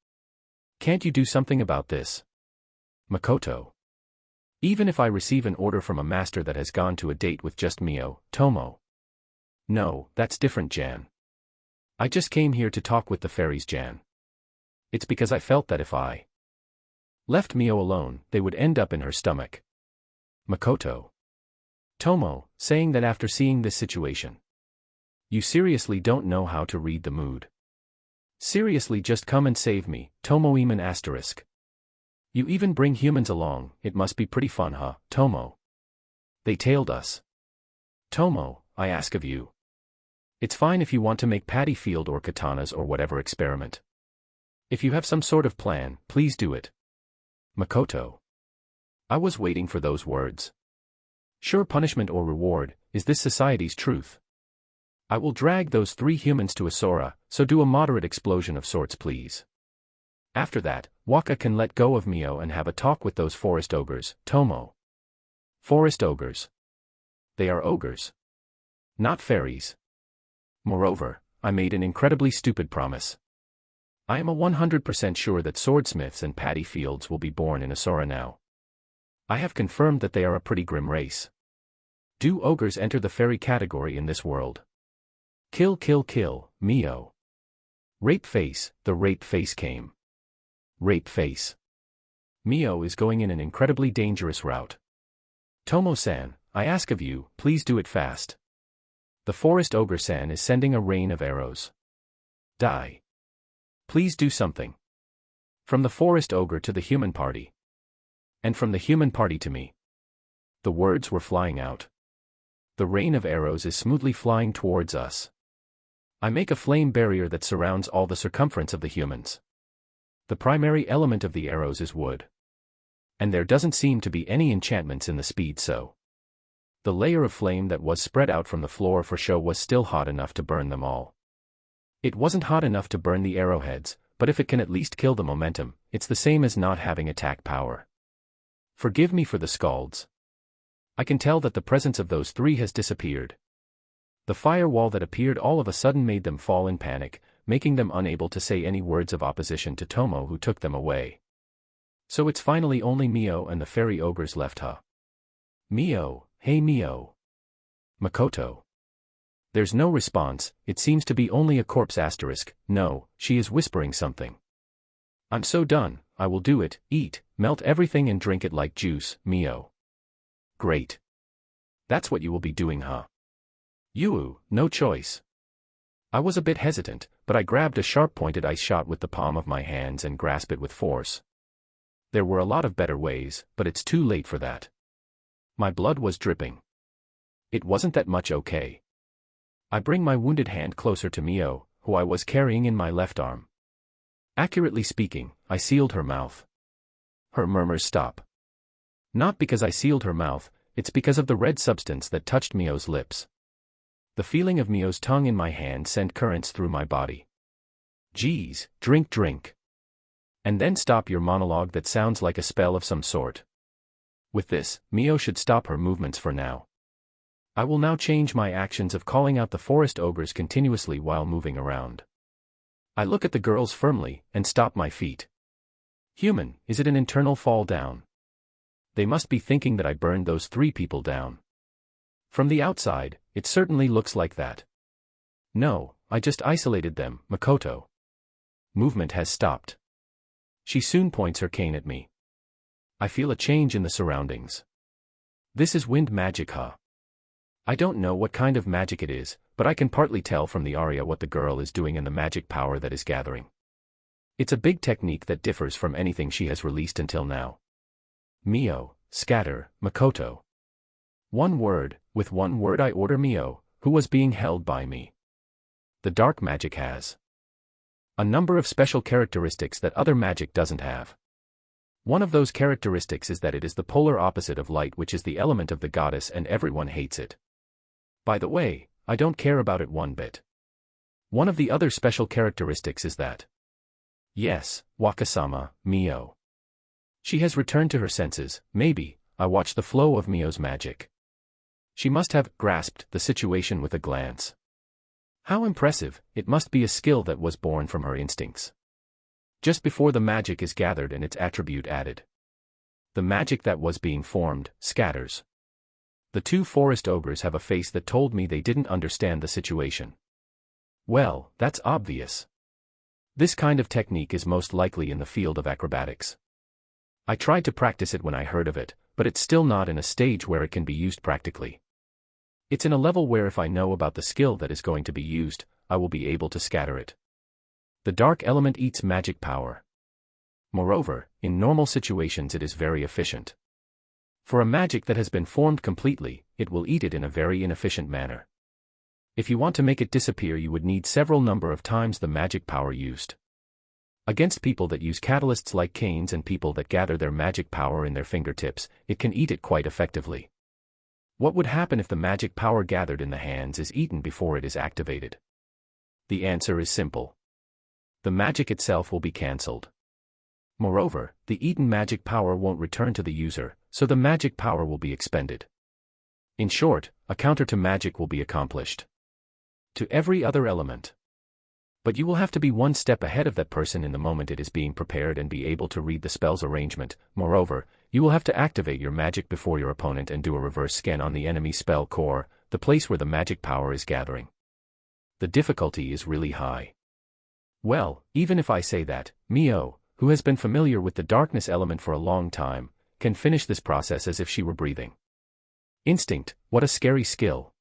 Can't you do something about this? Makoto. Even if I receive an order from a master that has gone to a date with just Mio, Tomo. No, that's different, Jan. I just came here to talk with the fairies, Jan. It's because I felt that if I left Mio alone, they would end up in her stomach. Makoto. Tomo, saying that after seeing this situation. You seriously don't know how to read the mood. Seriously, just come and save me, Tomo-iman asterisk. You even bring humans along, it must be pretty fun, huh, Tomo? They tailed us. Tomo, I ask of you. It's fine if you want to make paddy field or katanas or whatever experiment. If you have some sort of plan, please do it. Makoto. I was waiting for those words. Sure, punishment or reward, is this society's truth? I will drag those three humans to a Sora, so do a moderate explosion of sorts, please. After that, Waka can let go of Mio and have a talk with those forest ogres, Tomo. Forest ogres. They are ogres. Not fairies. Moreover, I made an incredibly stupid promise. I am a 100% sure that swordsmiths and paddy fields will be born in Asura now. I have confirmed that they are a pretty grim race. Do ogres enter the fairy category in this world? Kill, kill, kill, Mio. Rape face, the rape face came. Rape face. Mio is going in an incredibly dangerous route. Tomo-san, I ask of you, please do it fast. The forest ogre-san is sending a rain of arrows. Die. Please do something. From the forest ogre to the human party. And from the human party to me. The words were flying out. The rain of arrows is smoothly flying towards us. I make a flame barrier that surrounds all the circumference of the humans. The primary element of the arrows is wood. And there doesn't seem to be any enchantments in the speed, so the layer of flame that was spread out from the floor for show was still hot enough to burn them all. It wasn't hot enough to burn the arrowheads, but if it can at least kill the momentum, it's the same as not having attack power. Forgive me for the scalds. I can tell that the presence of those three has disappeared. The firewall that appeared all of a sudden made them fall in panic, making them unable to say any words of opposition to Tomo, who took them away. So it's finally only Mio and the fairy ogres left, huh? Mio, hey Mio. Makoto. There's no response. It seems to be only a corpse asterisk. No, she is whispering something. I'm so done. I will do it. Eat, melt everything and drink it like juice, Mio. Great. That's what you will be doing, huh? No choice. I was a bit hesitant, but I grabbed a sharp-pointed ice shot with the palm of my hands and grasped it with force. There were a lot of better ways, but it's too late for that. My blood was dripping. It wasn't that much okay. I bring my wounded hand closer to Mio, who I was carrying in my left arm. Accurately speaking, I sealed her mouth. Her murmurs stop. Not because I sealed her mouth, it's because of the red substance that touched Mio's lips. The feeling of Mio's tongue in my hand sent currents through my body. Geez, drink. And then stop your monologue that sounds like a spell of some sort. With this, Mio should stop her movements for now. I will now change my actions of calling out the forest ogres continuously while moving around. I look at the girls firmly, and stop my feet. Human, is it an internal fall down? They must be thinking that I burned those 3 people down. From the outside, it certainly looks like that. No, I just isolated them, Makoto. Movement has stopped. She soon points her cane at me. I feel a change in the surroundings. This is wind magic, huh? I don't know what kind of magic it is, but I can partly tell from the aria what the girl is doing and the magic power that is gathering. It's a big technique that differs from anything she has released until now. Mio, scatter, Makoto. With one word I order Mio, who was being held by me. The dark magic has a number of special characteristics that other magic doesn't have. One of those characteristics is that it is the polar opposite of light, which is the element of the goddess, and everyone hates it. By the way, I don't care about it one bit. One of the other special characteristics is that, yes, Wakasama, Mio. She has returned to her senses. Maybe. I watch the flow of Mio's magic. She must have grasped the situation with a glance. How impressive! It must be a skill that was born from her instincts. Just before the magic is gathered and its attribute added, the magic that was being formed scatters. The 2 forest ogres have a face that told me they didn't understand the situation. Well, that's obvious. This kind of technique is most likely in the field of acrobatics. I tried to practice it when I heard of it, but it's still not in a stage where it can be used practically. It's in a level where if I know about the skill that is going to be used, I will be able to scatter it. The dark element eats magic power. Moreover, in normal situations it is very efficient. For a magic that has been formed completely, it will eat it in a very inefficient manner. If you want to make it disappear, you would need several number of times the magic power used. Against people that use catalysts like canes and people that gather their magic power in their fingertips, it can eat it quite effectively. What would happen if the magic power gathered in the hands is eaten before it is activated? The answer is simple. The magic itself will be cancelled. Moreover, the eaten magic power won't return to the user, so the magic power will be expended. In short, a counter to magic will be accomplished. To every other element. But you will have to be one step ahead of that person in the moment it is being prepared and be able to read the spell's arrangement. Moreover, you will have to activate your magic before your opponent and do a reverse scan on the enemy spell core, the place where the magic power is gathering. The difficulty is really high. Well, even if I say that, Mio, who has been familiar with the darkness element for a long time, can finish this process as if she were breathing. Instinct, what a scary skill.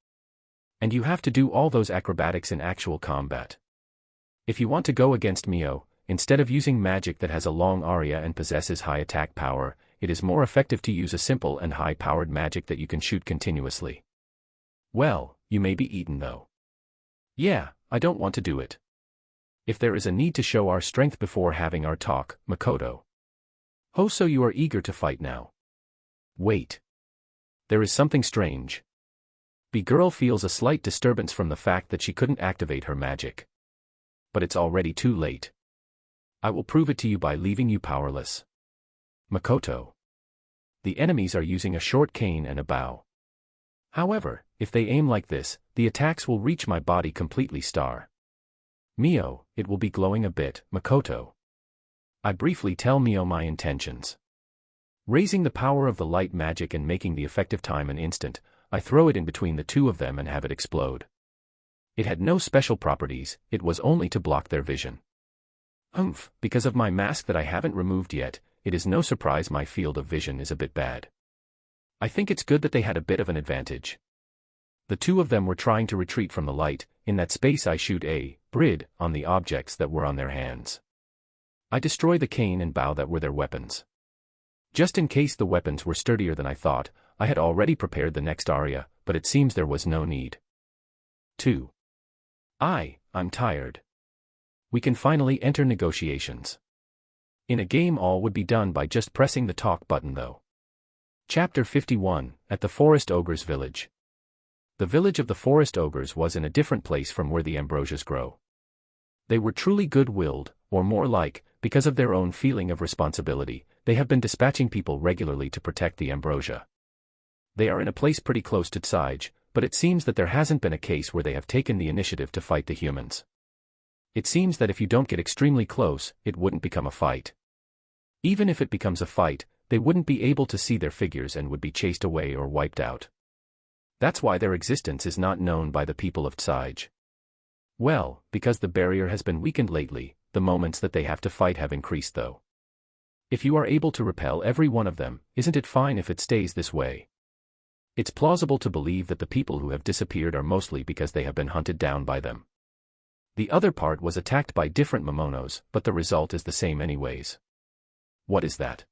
And you have to do all those acrobatics in actual combat. If you want to go against Mio, instead of using magic that has a long aria and possesses high attack power, it is more effective to use a simple and high-powered magic that you can shoot continuously. Well, you may be eaten though. Yeah, I don't want to do it. If there is a need to show our strength before having our talk, Makoto. Oh, so you are eager to fight now. Wait. There is something strange. B-girl feels a slight disturbance from the fact that she couldn't activate her magic. But it's already too late. I will prove it to you by leaving you powerless. Makoto. The enemies are using a short cane and a bow. However, if they aim like this, the attacks will reach my body completely. Mio, it will be glowing a bit, Makoto. I briefly tell Mio my intentions. Raising the power of the light magic and making the effective time an instant, I throw it in between the two of them and have it explode. It had no special properties, it was only to block their vision. Because of my mask that I haven't removed yet, it is no surprise my field of vision is a bit bad. I think it's good that they had a bit of an advantage. The two of them were trying to retreat from the light. In that space I shoot a brid on the objects that were on their hands. I destroy the cane and bow that were their weapons. Just in case the weapons were sturdier than I thought, I had already prepared the next aria, but it seems there was no need. 2. I'm tired. We can finally enter negotiations. In a game all would be done by just pressing the talk button though. Chapter 51, at the Forest Ogre's Village. The village of the Forest Ogres was in a different place from where the ambrosias grow. They were truly good-willed, or more like, because of their own feeling of responsibility, they have been dispatching people regularly to protect the ambrosia. They are in a place pretty close to Tsige, but it seems that there hasn't been a case where they have taken the initiative to fight the humans. It seems that if you don't get extremely close, it wouldn't become a fight. Even if it becomes a fight, they wouldn't be able to see their figures and would be chased away or wiped out. That's why their existence is not known by the people of Tsige. Well, because the barrier has been weakened lately, the moments that they have to fight have increased though. If you are able to repel every one of them, isn't it fine if it stays this way? It's plausible to believe that the people who have disappeared are mostly because they have been hunted down by them. The other part was attacked by different Momonos, but the result is the same anyways. What is that?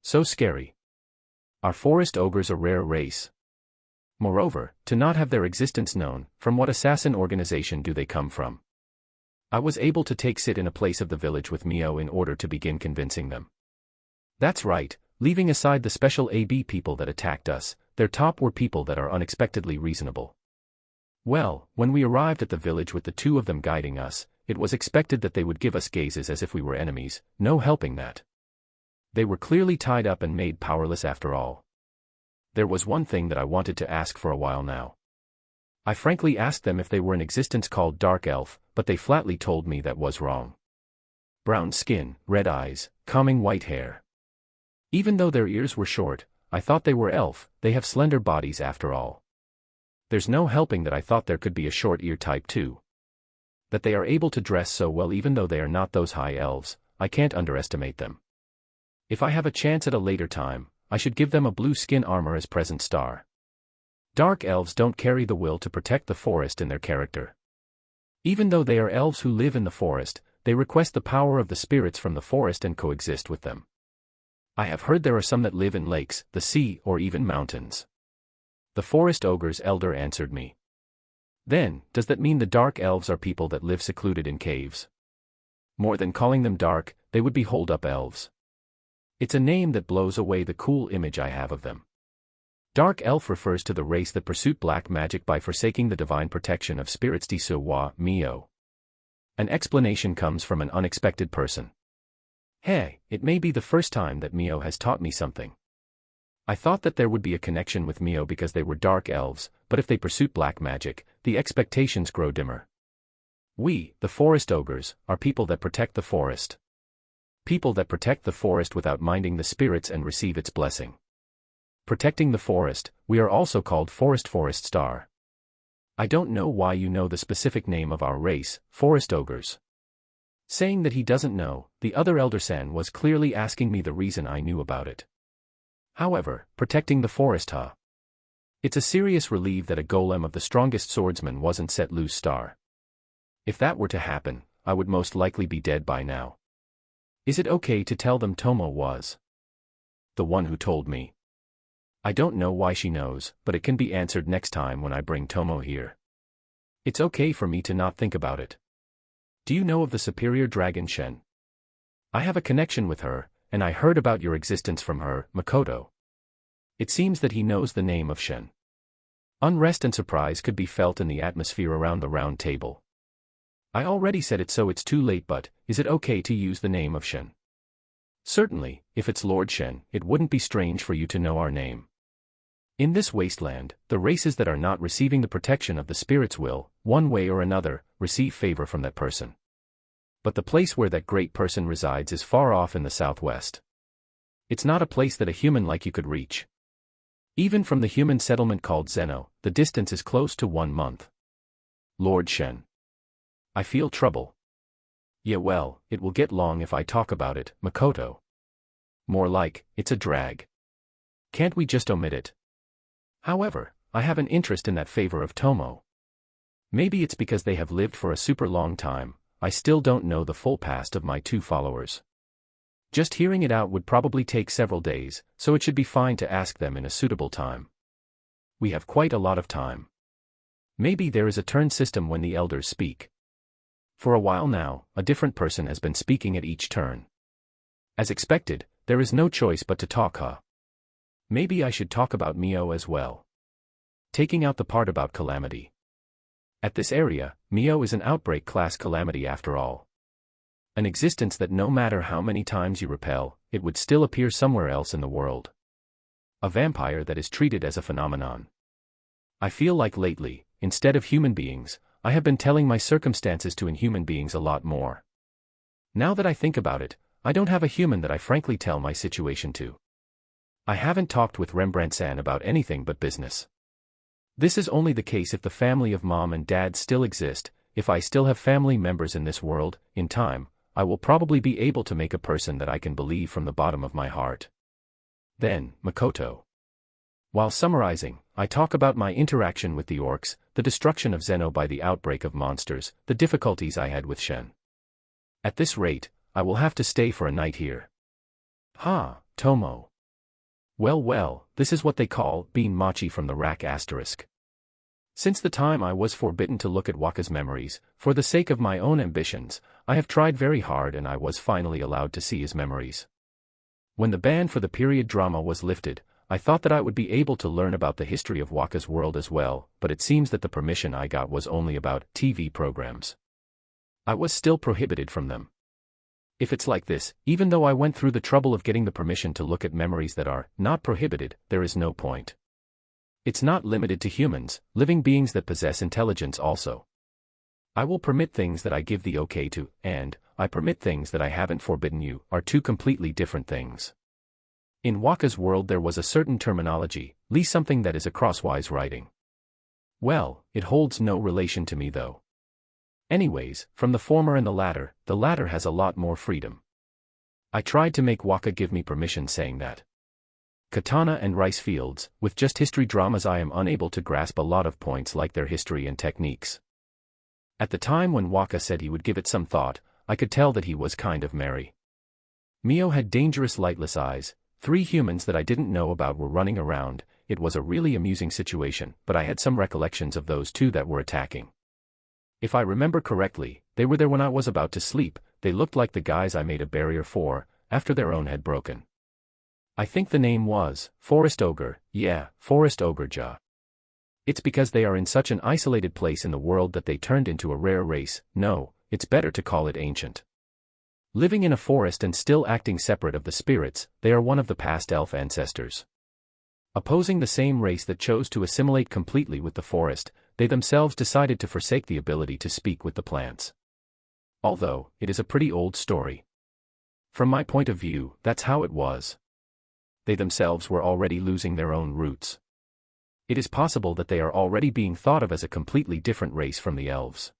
So scary. Are forest ogres a rare race? Moreover, to not have their existence known, from what assassin organization do they come from? I was able to take sit in a place of the village with Mio in order to begin convincing them. That's right, leaving aside the special AB people that attacked us, their top were people that are unexpectedly reasonable. Well, when we arrived at the village with the two of them guiding us, it was expected that they would give us gazes as if we were enemies, no helping that. They were clearly tied up and made powerless after all. There was one thing that I wanted to ask for a while now. I frankly asked them if they were an existence called Dark Elf, but they flatly told me that was wrong. Brown skin, red eyes, calming white hair. Even though their ears were short, I thought they were elf, they have slender bodies after all. There's no helping that I thought there could be a short ear type too. That they are able to dress so well even though they are not those high elves, I can't underestimate them. If I have a chance at a later time, I should give them a blue skin armor as present star. Dark elves don't carry the will to protect the forest in their character. Even though they are elves who live in the forest, they request the power of the spirits from the forest and coexist with them. I have heard there are some that live in lakes, the sea, or even mountains. The forest ogre's elder answered me. Then, does that mean the dark elves are people that live secluded in caves? More than calling them dark, they would be hold-up elves. It's a name that blows away the cool image I have of them. Dark elf refers to the race that pursued black magic by forsaking the divine protection of spirits wa Mio. An explanation comes from an unexpected person. Hey, it may be the first time that Mio has taught me something. I thought that there would be a connection with Mio because they were dark elves, but if they pursued black magic, the expectations grow dimmer. We, the forest ogres, are people that protect the forest. People that protect the forest without minding the spirits and receive its blessing. Protecting the forest, we are also called forest star. I don't know why you know the specific name of our race, forest ogres. Saying that he doesn't know, the other elder-san was clearly asking me the reason I knew about it. However, protecting the forest, huh? It's a serious relief that a golem of the strongest swordsman wasn't set loose star. If that were to happen, I would most likely be dead by now. Is it okay to tell them Tomo was the one who told me? I don't know why she knows, but it can be answered next time when I bring Tomo here. It's okay for me to not think about it. Do you know of the superior dragon Shen? I have a connection with her, and I heard about your existence from her, Makoto. It seems that he knows the name of Shen. Unrest and surprise could be felt in the atmosphere around the round table. I already said it so it's too late, but is it okay to use the name of Shen? Certainly, if it's Lord Shen, it wouldn't be strange for you to know our name. In this wasteland, the races that are not receiving the protection of the spirits will, one way or another, receive favor from that person. But the place where that great person resides is far off in the southwest. It's not a place that a human like you could reach. Even from the human settlement called Zeno, the distance is close to 1 month. Lord Shen. I feel trouble. Yeah, well, it will get long if I talk about it, Makoto. More like, it's a drag. Can't we just omit it? However, I have an interest in that favor of Tomo. Maybe it's because they have lived for a super long time. I still don't know the full past of my 2 followers. Just hearing it out would probably take several days, so it should be fine to ask them in a suitable time. We have quite a lot of time. Maybe there is a turn system when the elders speak. For a while now, a different person has been speaking at each turn. As expected, there is no choice but to talk, huh? Maybe I should talk about Mio as well. Taking out the part about calamity. At this area, Mio is an outbreak class calamity after all. An existence that no matter how many times you repel, it would still appear somewhere else in the world. A vampire that is treated as a phenomenon. I feel like lately, instead of human beings, I have been telling my circumstances to inhuman beings a lot more. Now that I think about it, I don't have a human that I frankly tell my situation to. I haven't talked with Rembrandt-san about anything but business. This is only the case if the family of mom and dad still exist. If I still have family members in this world, in time, I will probably be able to make a person that I can believe from the bottom of my heart. Then, Makoto. While summarizing, I talk about my interaction with the orcs, the destruction of Zeno by the outbreak of monsters, the difficulties I had with Shen. At this rate, I will have to stay for a night here. Ha, Tomo. Well, this is what they call being machi from the rack asterisk. Since the time I was forbidden to look at Waka's memories, for the sake of my own ambitions, I have tried very hard and I was finally allowed to see his memories. When the ban for the period drama was lifted, I thought that I would be able to learn about the history of Waka's world as well, but it seems that the permission I got was only about TV programs. I was still prohibited from them. If it's like this, even though I went through the trouble of getting the permission to look at memories that are not prohibited, there is no point. It's not limited to humans, living beings that possess intelligence also. I will permit things that I give the okay to, and I permit things that I haven't forbidden you, are 2 completely different things. In Waka's world there was a certain terminology, something that is a crosswise writing. Well, it holds no relation to me though. Anyways, from the former and the latter has a lot more freedom. I tried to make Waka give me permission saying that. Katana and rice fields, with just history dramas I am unable to grasp a lot of points like their history and techniques. At the time when Waka said he would give it some thought, I could tell that he was kind of merry. Mio had dangerous lightless eyes, 3 humans that I didn't know about were running around, it was a really amusing situation, but I had some recollections of those 2 that were attacking. If I remember correctly, they were there when I was about to sleep, they looked like the guys I made a barrier for, after their own had broken. I think the name was Forest Ogre, yeah, Forest Ogre Ja. It's because they are in such an isolated place in the world that they turned into a rare race, no, it's better to call it ancient. Living in a forest and still acting separate of the spirits, they are one of the past elf ancestors. Opposing the same race that chose to assimilate completely with the forest, they themselves decided to forsake the ability to speak with the plants. Although, it is a pretty old story. From my point of view, that's how it was. They themselves were already losing their own roots. It is possible that they are already being thought of as a completely different race from the elves.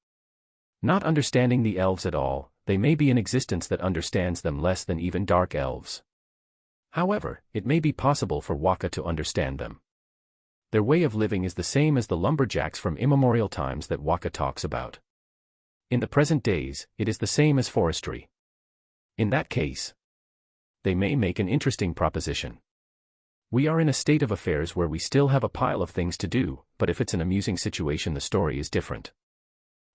Not understanding the elves at all, they may be an existence that understands them less than even dark elves. However, it may be possible for Waka to understand them. Their way of living is the same as the lumberjacks from immemorial times that Waka talks about. In the present days, it is the same as forestry. In that case, they may make an interesting proposition. We are in a state of affairs where we still have a pile of things to do, but if it's an amusing situation the story is different.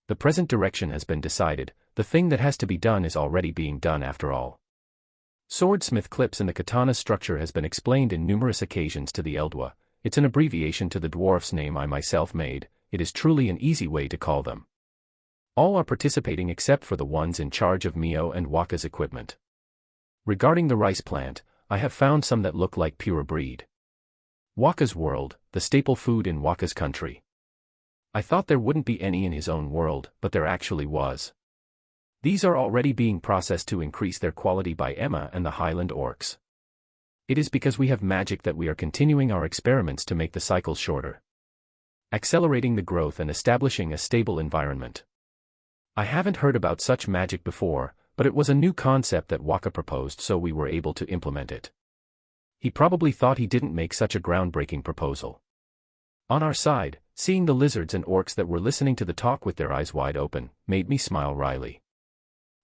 The present direction has been decided, the thing that has to be done is already being done after all. Swordsmith clips in the katana structure has been explained in numerous occasions to the Eldwa. It's an abbreviation to the dwarf's name I myself made, it is truly an easy way to call them. All are participating except for the ones in charge of Mio and Waka's equipment. Regarding the rice plant, I have found some that look like pure breed. Waka's world, the staple food in Waka's country. I thought there wouldn't be any in his own world, but there actually was. These are already being processed to increase their quality by Emma and the Highland Orcs. It is because we have magic that we are continuing our experiments to make the cycles shorter, accelerating the growth and establishing a stable environment. I haven't heard about such magic before, but it was a new concept that Waka proposed, so we were able to implement it. He probably thought he didn't make such a groundbreaking proposal. On our side, seeing the lizards and orcs that were listening to the talk with their eyes wide open, made me smile wryly.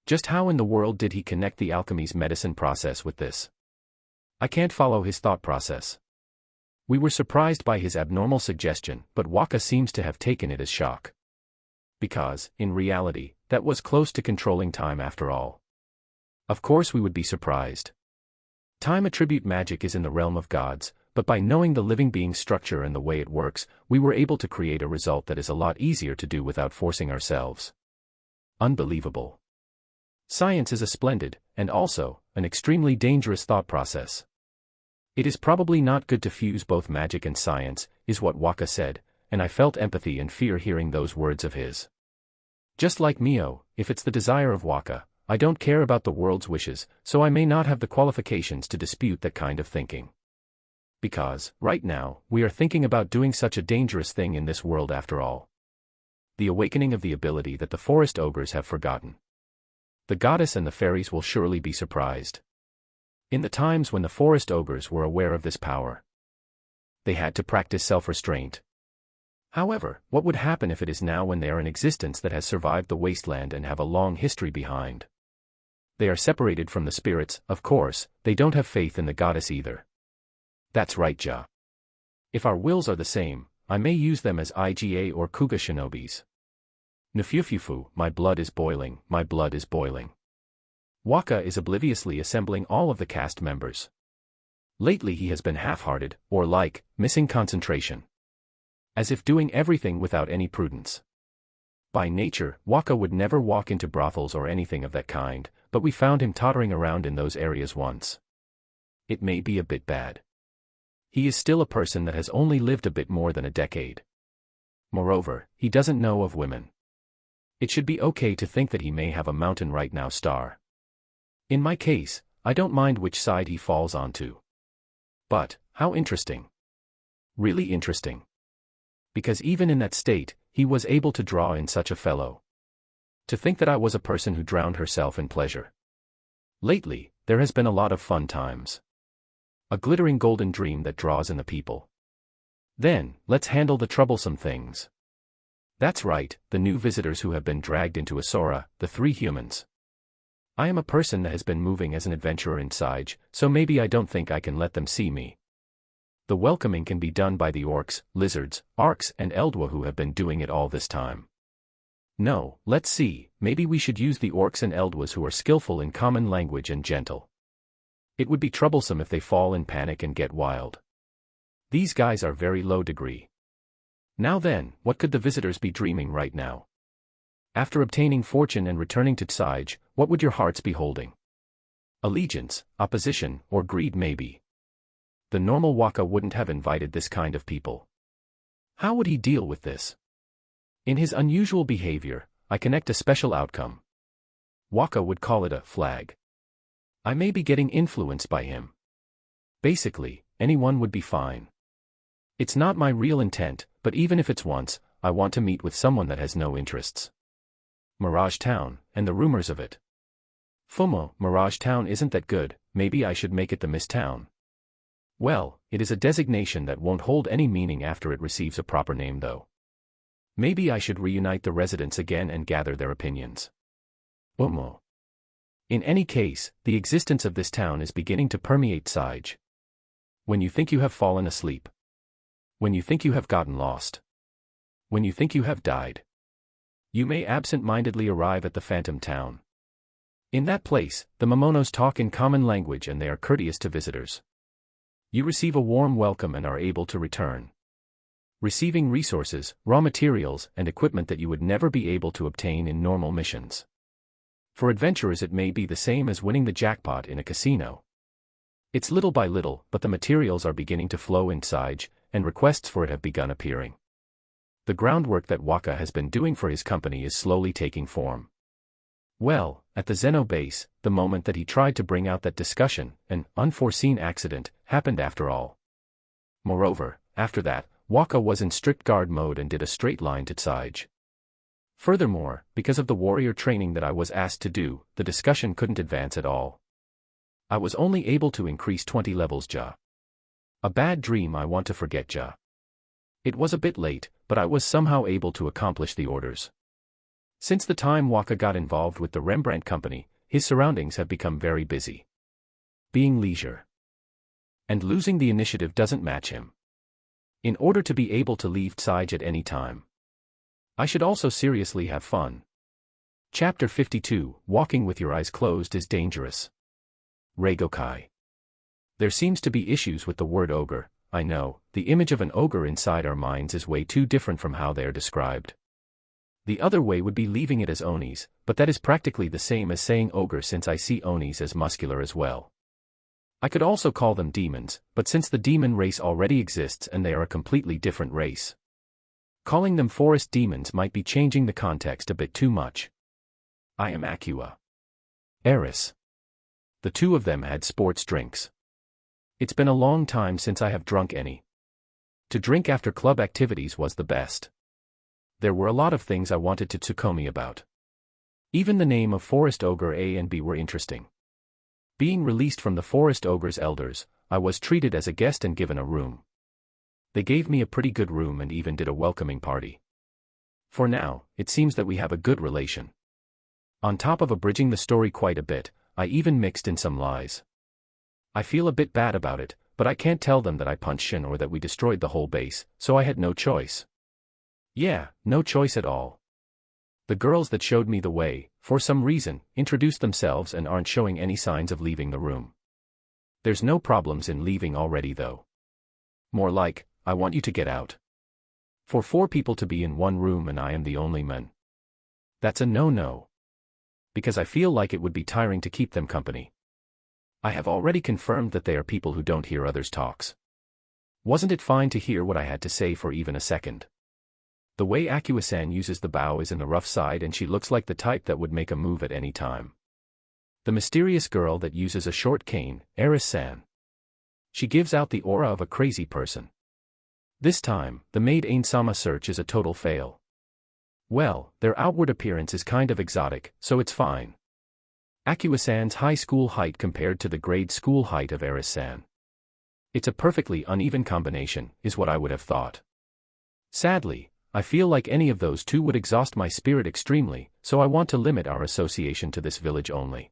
Just how in the world did he connect the alchemy's medicine process with this? I can't follow his thought process. We were surprised by his abnormal suggestion, but Waka seems to have taken it as shock. Because, in reality, that was close to controlling time after all. Of course we would be surprised. Time attribute magic is in the realm of gods, but by knowing the living being's structure and the way it works, we were able to create a result that is a lot easier to do without forcing ourselves. Unbelievable. Science is a splendid, and also, an extremely dangerous thought process. It is probably not good to fuse both magic and science, is what Waka said, and I felt empathy and fear hearing those words of his. Just like Mio, if it's the desire of Waka, I don't care about the world's wishes, so I may not have the qualifications to dispute that kind of thinking. Because, right now, we are thinking about doing such a dangerous thing in this world after all. The awakening of the ability that the forest ogres have forgotten. The goddess and the fairies will surely be surprised. In the times when the forest ogres were aware of this power, they had to practice self-restraint. However, what would happen if it is now when they are in existence that has survived the wasteland and have a long history behind? They are separated from the spirits, of course, they don't have faith in the goddess either. That's right, Ja. If our wills are the same, I may use them as IGA or Kuga shinobis. Nufufufu, my blood is boiling, my blood is boiling. Waka is obliviously assembling all of the cast members. Lately he has been half-hearted, or missing concentration. As if doing everything without any prudence. By nature, Waka would never walk into brothels or anything of that kind, but we found him tottering around in those areas once. It may be a bit bad. He is still a person that has only lived a bit more than a decade. Moreover, he doesn't know of women. It should be okay to think that he may have a mountain right now star. In my case, I don't mind which side he falls onto. But, how interesting. Really interesting. Because even in that state, he was able to draw in such a fellow. To think that I was a person who drowned herself in pleasure. Lately, there has been a lot of fun times. A glittering golden dream that draws in the people. Then, let's handle the troublesome things. That's right, the new visitors who have been dragged into Asora, the 3 humans. I am a person that has been moving as an adventurer in Sige, so maybe I don't think I can let them see me. The welcoming can be done by the orcs, lizards, arcs and Eldwa who have been doing it all this time. No, let's see, maybe we should use the orcs and Eldwas who are skillful in common language and gentle. It would be troublesome if they fall in panic and get wild. These guys are very low degree. Now then, what could the visitors be dreaming right now? After obtaining fortune and returning to Sige, what would your hearts be holding? Allegiance, opposition, or greed maybe. The normal Waka wouldn't have invited this kind of people. How would he deal with this? In his unusual behavior, I connect a special outcome. Waka would call it a flag. I may be getting influenced by him. Basically, anyone would be fine. It's not my real intent, but even if it's once, I want to meet with someone that has no interests. Mirage Town, and the rumors of it. Fumo, Mirage Town isn't that good, maybe I should make it the Mist Town. Well, it is a designation that won't hold any meaning after it receives a proper name though. Maybe I should reunite the residents again and gather their opinions. Umo. In any case, the existence of this town is beginning to permeate Sige. When you think you have fallen asleep. When you think you have gotten lost. When you think you have died. You may absent-mindedly arrive at the Phantom Town. In that place, the Momonos talk in common language and they are courteous to visitors. You receive a warm welcome and are able to return. Receiving resources, raw materials, and equipment that you would never be able to obtain in normal missions. For adventurers it may be the same as winning the jackpot in a casino. It's little by little, but the materials are beginning to flow in Sage, and requests for it have begun appearing. The groundwork that Waka has been doing for his company is slowly taking form. Well, at the Zeno base, the moment that he tried to bring out that discussion, an unforeseen accident happened after all. Moreover, after that, Waka was in strict guard mode and did a straight line to Sage. Furthermore, because of the warrior training that I was asked to do, the discussion couldn't advance at all. I was only able to increase 20 levels Ja. A bad dream, I want to forget Ja. It was a bit late, but I was somehow able to accomplish the orders. Since the time Waka got involved with the Rembrandt Company, his surroundings have become very busy. Being leisure. And losing the initiative doesn't match him. In order to be able to leave Sage at any time, I should also seriously have fun. Chapter 52, Walking with Your Eyes Closed is Dangerous. Reigokai. There seems to be issues with the word ogre. I know, the image of an ogre inside our minds is way too different from how they are described. The other way would be leaving it as onis, but that is practically the same as saying ogre since I see onis as muscular as well. I could also call them demons, but since the demon race already exists and they are a completely different race, calling them forest demons might be changing the context a bit too much. I am Aqua. Eris. The two of them had sports drinks. It's been a long time since I have drunk any. To drink after club activities was the best. There were a lot of things I wanted to Tsukomi about. Even the name of Forest Ogre A and B were interesting. Being released from the Forest Ogre's elders, I was treated as a guest and given a room. They gave me a pretty good room and even did a welcoming party. For now, it seems that we have a good relation. On top of abridging the story quite a bit, I even mixed in some lies. I feel a bit bad about it, but I can't tell them that I punched Shin or that we destroyed the whole base, so I had no choice. Yeah, no choice at all. The girls that showed me the way, for some reason, introduced themselves and aren't showing any signs of leaving the room. There's no problems in leaving already though. More like, I want you to get out. For 4 people to be in one room and I am the only man. That's a no-no. Because I feel like it would be tiring to keep them company. I have already confirmed that they are people who don't hear others' talks. Wasn't it fine to hear what I had to say for even a second? The way Aqua-san uses the bow is in the rough side and she looks like the type that would make a move at any time. The mysterious girl that uses a short cane, Eris-san. She gives out the aura of a crazy person. This time, the maid Ainsama search is a total fail. Well, their outward appearance is kind of exotic, so it's fine. Aqua-san's high school height compared to the grade school height of Eris-san. It's a perfectly uneven combination, is what I would have thought. Sadly, I feel like any of those two would exhaust my spirit extremely, so I want to limit our association to this village only.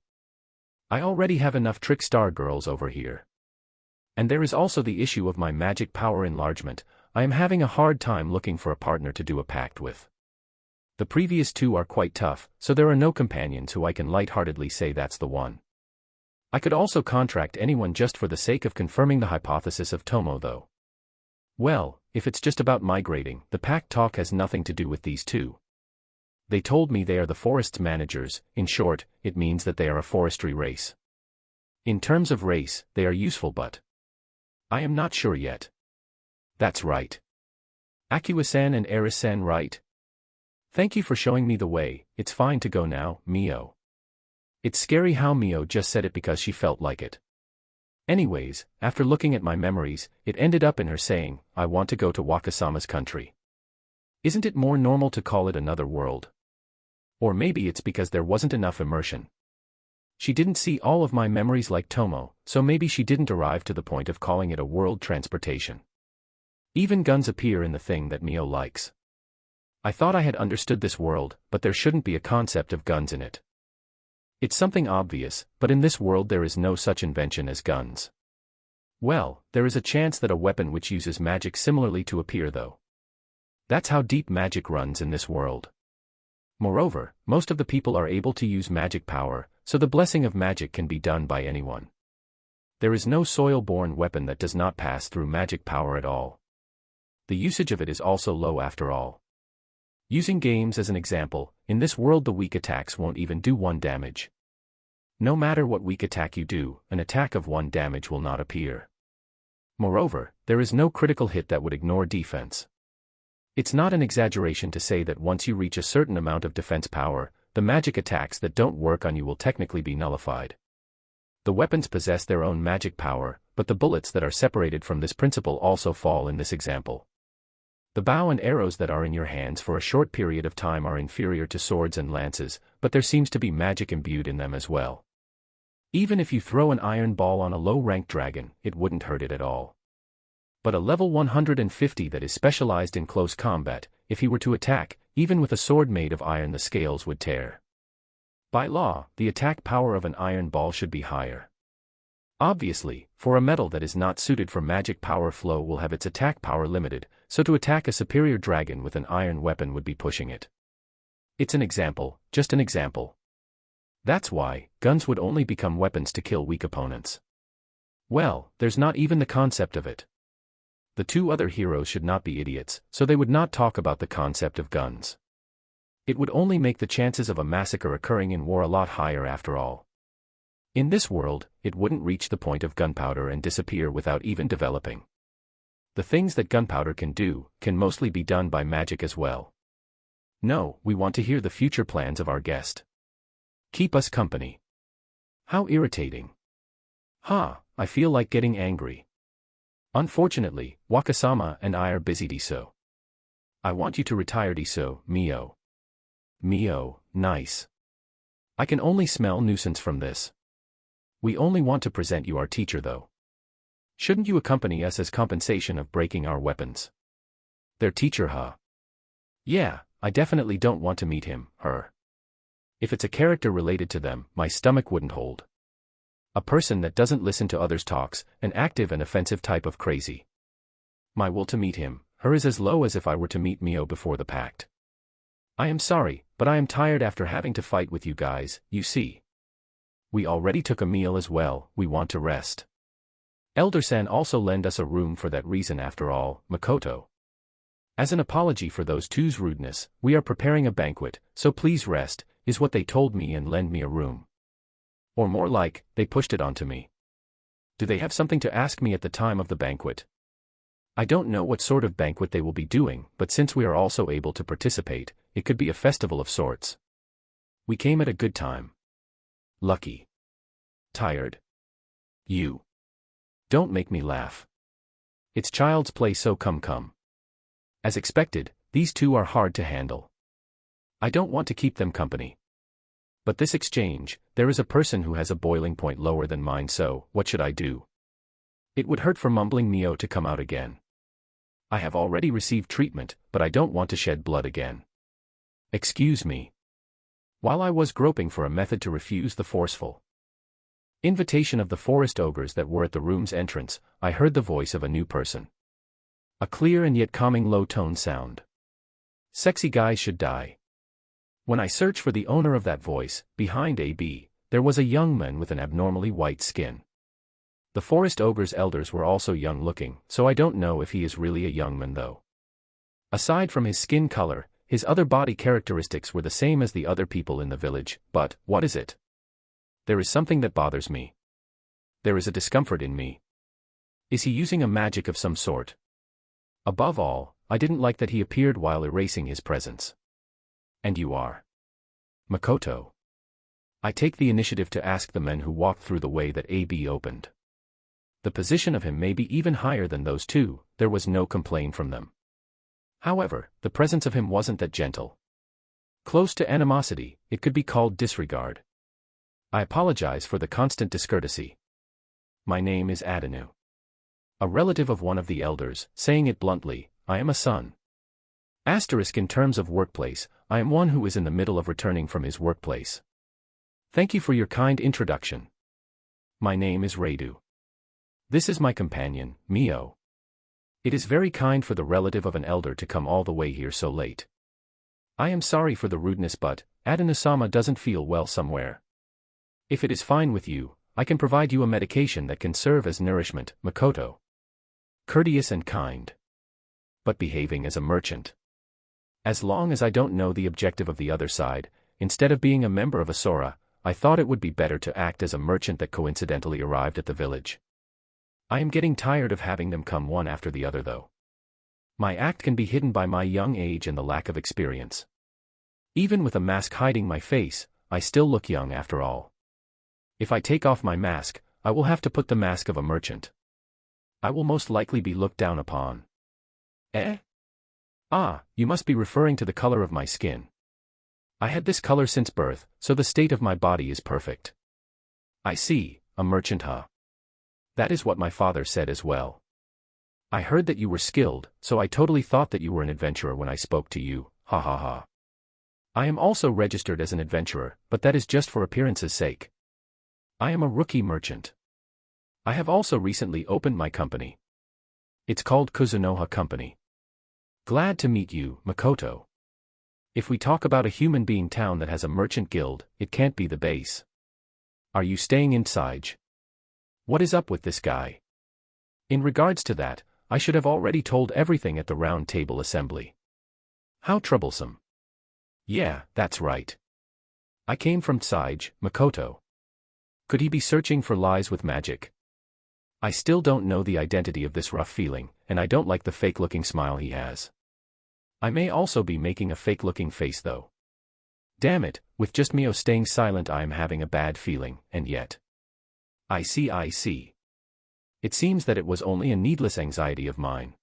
I already have enough trick star girls over here. And there is also the issue of my magic power enlargement. I am having a hard time looking for a partner to do a pact with. The previous 2 are quite tough, so there are no companions who I can lightheartedly say that's the one. I could also contract anyone just for the sake of confirming the hypothesis of Tomo though. Well, if it's just about migrating, the pact talk has nothing to do with these 2. They told me they are the forest's managers. In short, it means that they are a forestry race. In terms of race, they are useful but I am not sure yet. That's right. Aqua-san and Eris-san, right? Thank you for showing me the way. It's fine to go now, Mio. It's scary how Mio just said it because she felt like it. Anyways, after looking at my memories, it ended up in her saying, I want to go to Wakasama's country. Isn't it more normal to call it another world? Or maybe it's because there wasn't enough immersion. She didn't see all of my memories like Tomo, so maybe she didn't arrive to the point of calling it a world transportation. Even guns appear in the thing that Mio likes. I thought I had understood this world, but there shouldn't be a concept of guns in it. It's something obvious, but in this world there is no such invention as guns. Well, there is a chance that a weapon which uses magic similarly to appear though. That's how deep magic runs in this world. Moreover, most of the people are able to use magic power, so the blessing of magic can be done by anyone. There is no soil-born weapon that does not pass through magic power at all. The usage of it is also low after all. Using games as an example, in this world the weak attacks won't even do 1 damage. No matter what weak attack you do, an attack of 1 damage will not appear. Moreover, there is no critical hit that would ignore defense. It's not an exaggeration to say that once you reach a certain amount of defense power, the magic attacks that don't work on you will technically be nullified. The weapons possess their own magic power, but the bullets that are separated from this principle also fall in this example. The bow and arrows that are in your hands for a short period of time are inferior to swords and lances, but there seems to be magic imbued in them as well. Even if you throw an iron ball on a low-ranked dragon, it wouldn't hurt it at all. But a level 150 that is specialized in close combat, if he were to attack, even with a sword made of iron, the scales would tear. By law, the attack power of an iron ball should be higher. Obviously, for a metal that is not suited for magic power flow will have its attack power limited, so to attack a superior dragon with an iron weapon would be pushing it. It's an example, just an example. That's why, guns would only become weapons to kill weak opponents. Well, there's not even the concept of it. The 2 other heroes should not be idiots, so they would not talk about the concept of guns. It would only make the chances of a massacre occurring in war a lot higher after all. In this world, it wouldn't reach the point of gunpowder and disappear without even developing. The things that gunpowder can do, can mostly be done by magic as well. No, we want to hear the future plans of our guest. Keep us company. How irritating. I feel like getting angry. Unfortunately, Wakasama and I are busy Diso. I want you to retire Diso, Mio. Mio, nice. I can only smell nuisance from this. We only want to present you our teacher though. Shouldn't you accompany us as compensation of breaking our weapons? Their teacher, huh? Yeah, I definitely don't want to meet him, her. If it's a character related to them, my stomach wouldn't hold. A person that doesn't listen to others' talks, an active and offensive type of crazy. My will to meet him, her is as low as if I were to meet Mio before the pact. I am sorry, but I am tired after having to fight with you guys, you see. We already took a meal as well, we want to rest. Elder-san also lend us a room for that reason after all, Makoto. As an apology for those two's rudeness, we are preparing a banquet, so please rest, is what they told me and lend me a room. Or more like, they pushed it onto me. Do they have something to ask me at the time of the banquet? I don't know what sort of banquet they will be doing, but since we are also able to participate, it could be a festival of sorts. We came at a good time. Lucky. Tired. You. Don't make me laugh. It's child's play, so come. As expected, these 2 are hard to handle. I don't want to keep them company. But this exchange, there is a person who has a boiling point lower than mine, so, what should I do? It would hurt for mumbling Mio to come out again. I have already received treatment, but I don't want to shed blood again. Excuse me. While I was groping for a method to refuse the forceful invitation of the forest ogres that were at the room's entrance, I heard the voice of a new person. A clear and yet calming low-tone sound. Sexy guys should die. When I searched for the owner of that voice, behind AB, there was a young man with an abnormally white skin. The forest ogre's elders were also young-looking, so I don't know if he is really a young man though. Aside from his skin color, his other body characteristics were the same as the other people in the village, but, what is it? There is something that bothers me. There is a discomfort in me. Is he using a magic of some sort? Above all, I didn't like that he appeared while erasing his presence. And you are? Makoto. I take the initiative to ask the men who walked through the way that AB opened. The position of him may be even higher than those 2, there was no complaint from them. However, the presence of him wasn't that gentle. Close to animosity, it could be called disregard. I apologize for the constant discourtesy. My name is Adenu. A relative of one of the elders, saying it bluntly, I am a son. Asterisk in terms of workplace, I am one who is in the middle of returning from his workplace. Thank you for your kind introduction. My name is Radu. This is my companion, Mio. It is very kind for the relative of an elder to come all the way here so late. I am sorry for the rudeness, but Adenu-sama doesn't feel well somewhere. If it is fine with you, I can provide you a medication that can serve as nourishment, Makoto. Courteous and kind. But behaving as a merchant. As long as I don't know the objective of the other side, instead of being a member of a Sora, I thought it would be better to act as a merchant that coincidentally arrived at the village. I am getting tired of having them come one after the other though. My act can be hidden by my young age and the lack of experience. Even with a mask hiding my face, I still look young after all. If I take off my mask, I will have to put the mask of a merchant. I will most likely be looked down upon. Eh? Ah, you must be referring to the color of my skin. I had this color since birth, so the state of my body is perfect. I see, a merchant huh? That is what my father said as well. I heard that you were skilled, so I totally thought that you were an adventurer when I spoke to you, ha ha ha. I am also registered as an adventurer, but that is just for appearance's sake. I am a rookie merchant. I have also recently opened my company. It's called Kuzunoha Company. Glad to meet you, Makoto. If we talk about a human being town that has a merchant guild, it can't be the base. Are you staying in Sage? What is up with this guy? In regards to that, I should have already told everything at the round table assembly. How troublesome. Yeah, that's right. I came from Sage, Makoto. Could he be searching for lies with magic? I still don't know the identity of this rough feeling, and I don't like the fake-looking smile he has. I may also be making a fake-looking face though. Damn it, with just Mio staying silent I am having a bad feeling, and yet. I see. It seems that it was only a needless anxiety of mine.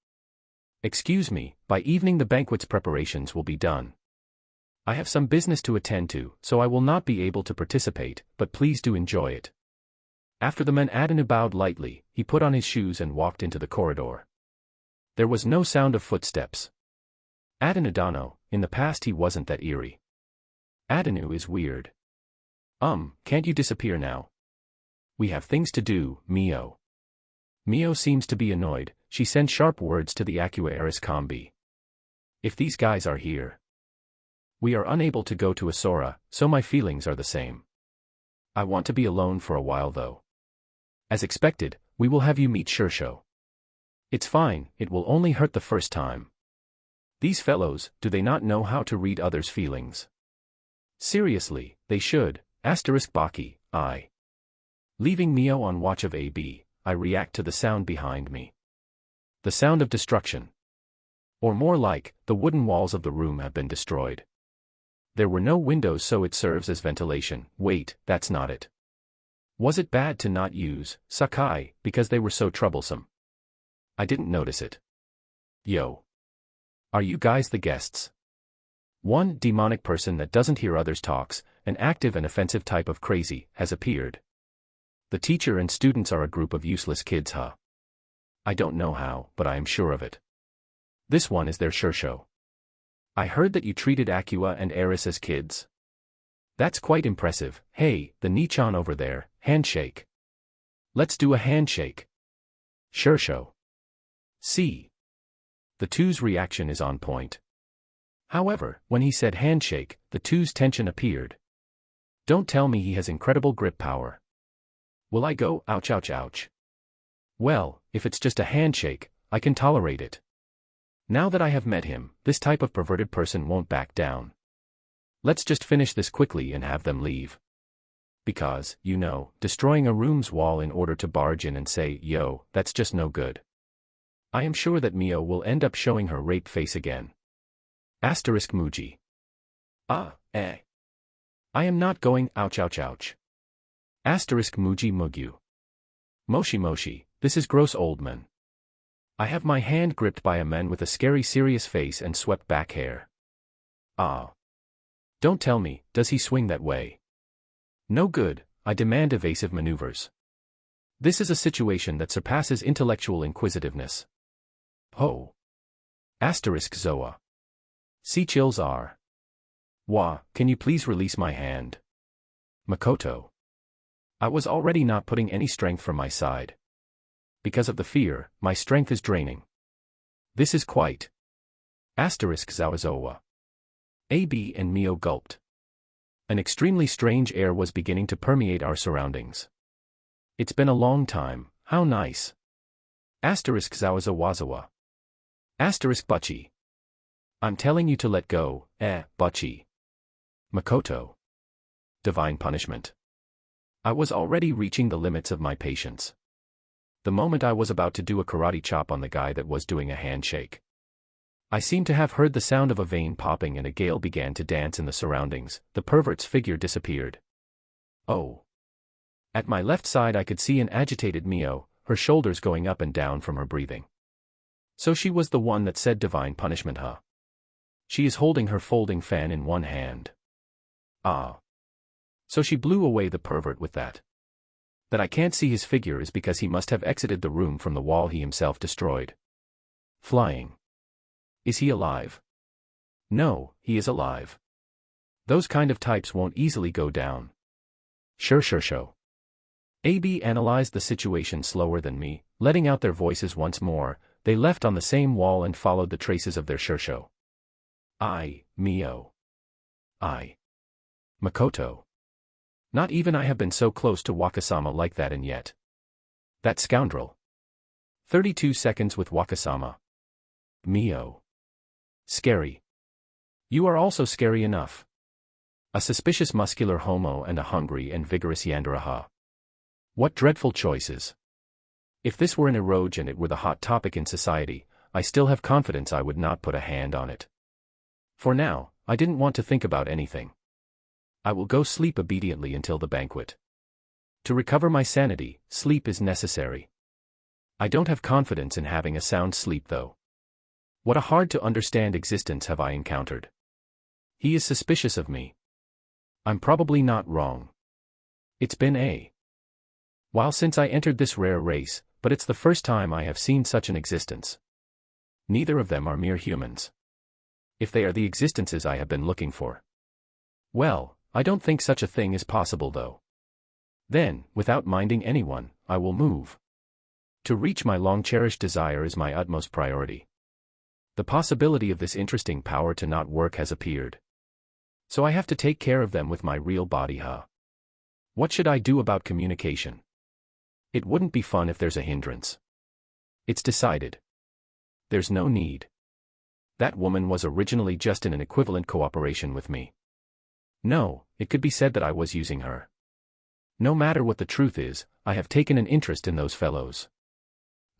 Excuse me, by evening the banquet's preparations will be done. I have some business to attend to, so I will not be able to participate, but please do enjoy it. After the man Adenu bowed lightly, he put on his shoes and walked into the corridor. There was no sound of footsteps. Adenu Dano, in the past he wasn't that eerie. Adenu is weird. Can't you disappear now? We have things to do, Mio. Mio seems to be annoyed, she sends sharp words to the Acua Eris Combi. If these guys are here. We are unable to go to Asora, so my feelings are the same. I want to be alone for a while though. As expected, we will have you meet Shirsho. It's fine, it will only hurt the first time. These fellows, do they not know how to read others' feelings? Seriously, they should, *Baki, I. Leaving Mio on watch of AB, I react to the sound behind me. The sound of destruction. Or more like, the wooden walls of the room have been destroyed. There were no windows so it serves as ventilation. Wait, that's not it. Was it bad to not use Sakai, because they were so troublesome? I didn't notice it. Yo. Are you guys the guests? One demonic person that doesn't hear others talks, an active and offensive type of crazy, has appeared. The teacher and students are a group of useless kids huh? I don't know how, but I am sure of it. This one is their Shirsho. I heard that you treated Acua and Eris as kids. That's quite impressive. Hey, the Nichan over there, handshake. Let's do a handshake. Shirsho. See. The two's reaction is on point. However, when he said handshake, the two's tension appeared. Don't tell me he has incredible grip power. Will I go, ouch ouch ouch? Well, if it's just a handshake, I can tolerate it. Now that I have met him, this type of perverted person won't back down. Let's just finish this quickly and have them leave. Because, you know, destroying a room's wall in order to barge in and say, yo, that's just no good. I am sure that Mio will end up showing her rape face again. Muji. I am not going, ouch ouch ouch. Muji Mugyu. Moshi Moshi, this is gross old man. I have my hand gripped by a man with a scary serious face and swept back hair. Don't tell me, does he swing that way? No good, I demand evasive maneuvers. This is a situation that surpasses intellectual inquisitiveness. Ho. Zoa. See chills are. Wa, can you please release my hand? Makoto. I was already not putting any strength from my side. Because of the fear, my strength is draining. This is quite. Zawazowa. AB and Mio gulped. An extremely strange air was beginning to permeate our surroundings. It's been a long time, how nice. Zawazawazawa. Butchie. I'm telling you to let go, Butchie. Makoto. divine punishment. I was already reaching the limits of my patience. The moment I was about to do a karate chop on the guy that was doing a handshake, I seemed to have heard the sound of a vein popping and a gale began to dance in the surroundings. The pervert's figure disappeared. Oh. At my left side I could see an agitated Mio, her shoulders going up and down from her breathing. So she was the one that said divine punishment, huh? She is holding her folding fan in one hand. Ah. So she blew away the pervert with that. That I can't see his figure is because he must have exited the room from the wall he himself destroyed. Flying. Is he alive? No, he is alive. Those kind of types won't easily go down. Sure. AB analyzed the situation slower than me, letting out their voices once more. They left on the same wall and followed the traces of their Shursho. Mio. Makoto. Not even I have been so close to Wakasama like that, and yet. That scoundrel. 32 seconds with Wakasama. Mio. Scary. You are also scary enough. A suspicious muscular homo and a hungry and vigorous Yandere. What dreadful choices. If this were an eroge and it were the hot topic in society, I still have confidence I would not put a hand on it. For now, I didn't want to think about anything. I will go sleep obediently until the banquet. To recover my sanity, sleep is necessary. I don't have confidence in having a sound sleep though. What a hard-to-understand existence have I encountered. He is suspicious of me. I'm probably not wrong. It's been a while since I entered this rare race, but it's the first time I have seen such an existence. Neither of them are mere humans. If they are the existences I have been looking for. Well, I don't think such a thing is possible though. Then, without minding anyone, I will move. To reach my long-cherished desire is my utmost priority. The possibility of this interesting power to not work has appeared. So I have to take care of them with my real body, huh? What should I do about communication? It wouldn't be fun if there's a hindrance. It's decided. There's no need. That woman was originally just in an equivalent cooperation with me. No, it could be said that I was using her. No matter what the truth is, I have taken an interest in those fellows.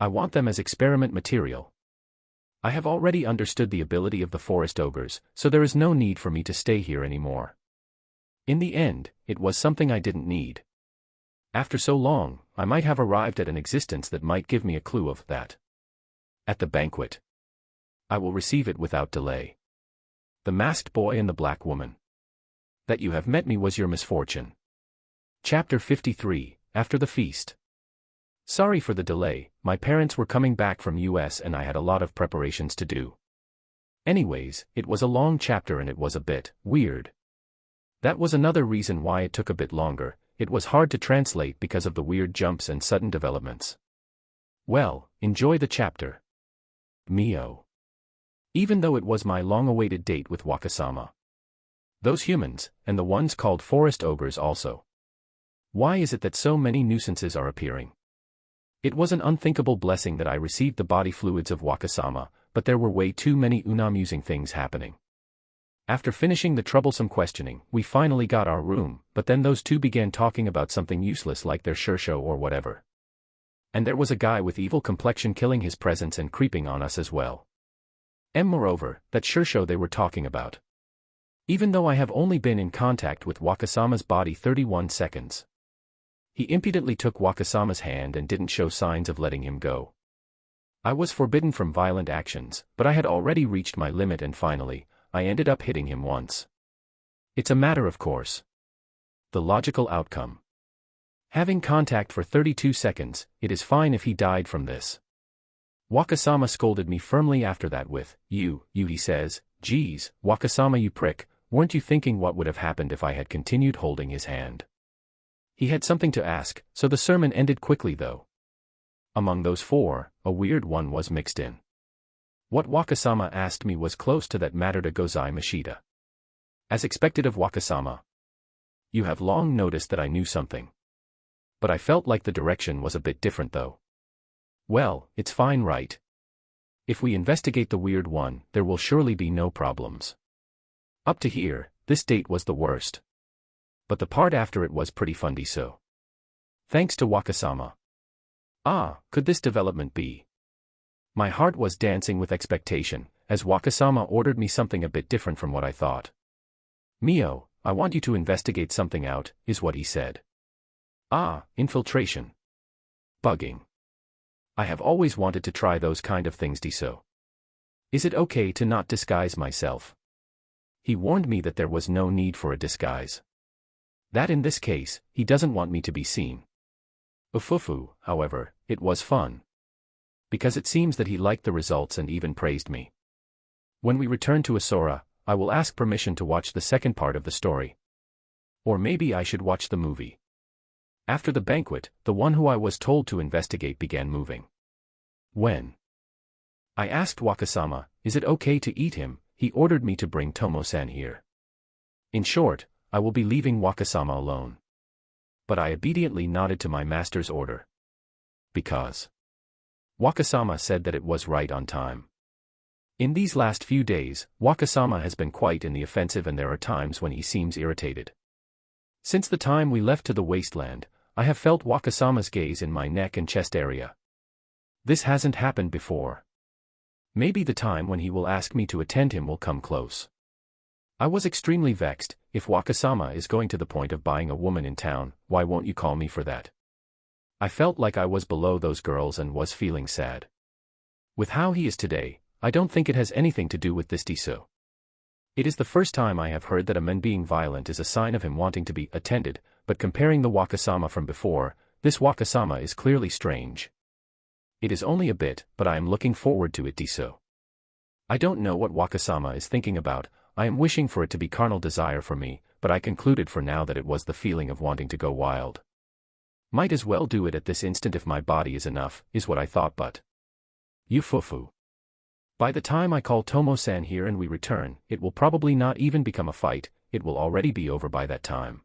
I want them as experiment material. I have already understood the ability of the forest ogres, so there is no need for me to stay here anymore. In the end, it was something I didn't need. After so long, I might have arrived at an existence that might give me a clue of that. At the banquet. I will receive it without delay. The masked boy and the black woman. That you have met me was your misfortune. Chapter 53, After the Feast. Sorry for the delay, my parents were coming back from US and I had a lot of preparations to do. Anyways, it was a long chapter and it was a bit weird. That was another reason why it took a bit longer. It was hard to translate because of the weird jumps and sudden developments. Well, enjoy the chapter. Mio. Even though it was my long-awaited date with Wakasama. Those humans, and the ones called forest ogres also. Why is it that so many nuisances are appearing? It was an unthinkable blessing that I received the body fluids of Wakasama, but there were way too many unamusing things happening. After finishing the troublesome questioning, we finally got our room, but then those two began talking about something useless like their Shursho or whatever. And there was a guy with evil complexion killing his presence and creeping on us as well. And moreover, that Shursho they were talking about. Even though I have only been in contact with Wakasama's body 31 seconds. He impudently took Wakasama's hand and didn't show signs of letting him go. I was forbidden from violent actions, but I had already reached my limit and finally, I ended up hitting him once. It's a matter of course. The logical outcome. Having contact for 32 seconds, it is fine if he died from this. Wakasama scolded me firmly after that with, you, he says, geez, Wakasama you prick, weren't you thinking what would have happened if I had continued holding his hand? He had something to ask, so the sermon ended quickly though. Among those four, a weird one was mixed in. What Wakasama asked me was close to that matter to Gozai Mashita. As expected of Wakasama. You have long noticed that I knew something. But I felt like the direction was a bit different though. Well, it's fine, right? If we investigate the weird one, there will surely be no problems. Up to here, this date was the worst. But the part after it was pretty funny so. Thanks to Wakasama. Ah, could this development be? My heart was dancing with expectation, as Wakasama ordered me something a bit different from what I thought. Mio, I want you to investigate something out, is what he said. Ah, infiltration. Bugging. I have always wanted to try those kind of things, Diso. Is it okay to not disguise myself? He warned me that there was no need for a disguise. That in this case, he doesn't want me to be seen. Ufufu, however, it was fun. Because it seems that he liked the results and even praised me. When we return to Asura, I will ask permission to watch the second part of the story. Or maybe I should watch the movie. After the banquet, the one who I was told to investigate began moving. When I asked Wakasama, is it okay to eat him, he ordered me to bring Tomo-san here. In short, I will be leaving Wakasama alone. But I obediently nodded to my master's order. Because Wakasama said that it was right on time. In these last few days, Wakasama has been quite in the offensive and there are times when he seems irritated. Since the time we left to the wasteland, I have felt Wakasama's gaze in my neck and chest area. This hasn't happened before. Maybe the time when he will ask me to attend him will come close. I was extremely vexed. If Wakasama is going to the point of buying a woman in town, why won't you call me for that? I felt like I was below those girls and was feeling sad. With how he is today, I don't think it has anything to do with this Diso. It is the first time I have heard that a man being violent is a sign of him wanting to be attended, but comparing the Wakasama from before, this Wakasama is clearly strange. It is only a bit, but I am looking forward to it, Diso. I don't know what Wakasama is thinking about. I am wishing for it to be carnal desire for me, but I concluded for now that it was the feeling of wanting to go wild. Might as well do it at this instant if my body is enough, is what I thought, but Ufufu. By the time I call Tomo-san here and we return, it will probably not even become a fight, it will already be over by that time.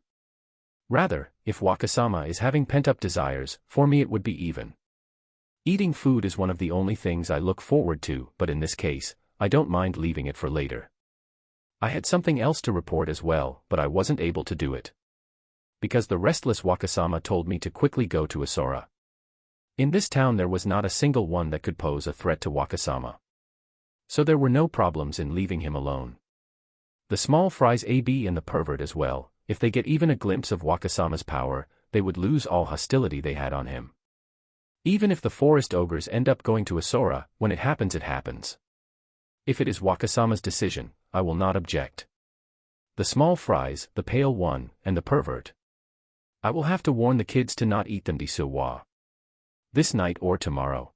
Rather, if Wakasama is having pent-up desires, for me it would be even. Eating food is one of the only things I look forward to, but in this case, I don't mind leaving it for later. I had something else to report as well, but I wasn't able to do it. Because the restless Wakasama told me to quickly go to Asura. In this town there was not a single one that could pose a threat to Wakasama. So there were no problems in leaving him alone. The small fries AB and the pervert as well, if they get even a glimpse of Wakasama's power, they would lose all hostility they had on him. Even if the forest ogres end up going to Asura, when it happens it happens. If it is Wakasama's decision, I will not object. The small fries, the pale one, and the pervert. I will have to warn the kids to not eat them Disuwa. This night or tomorrow.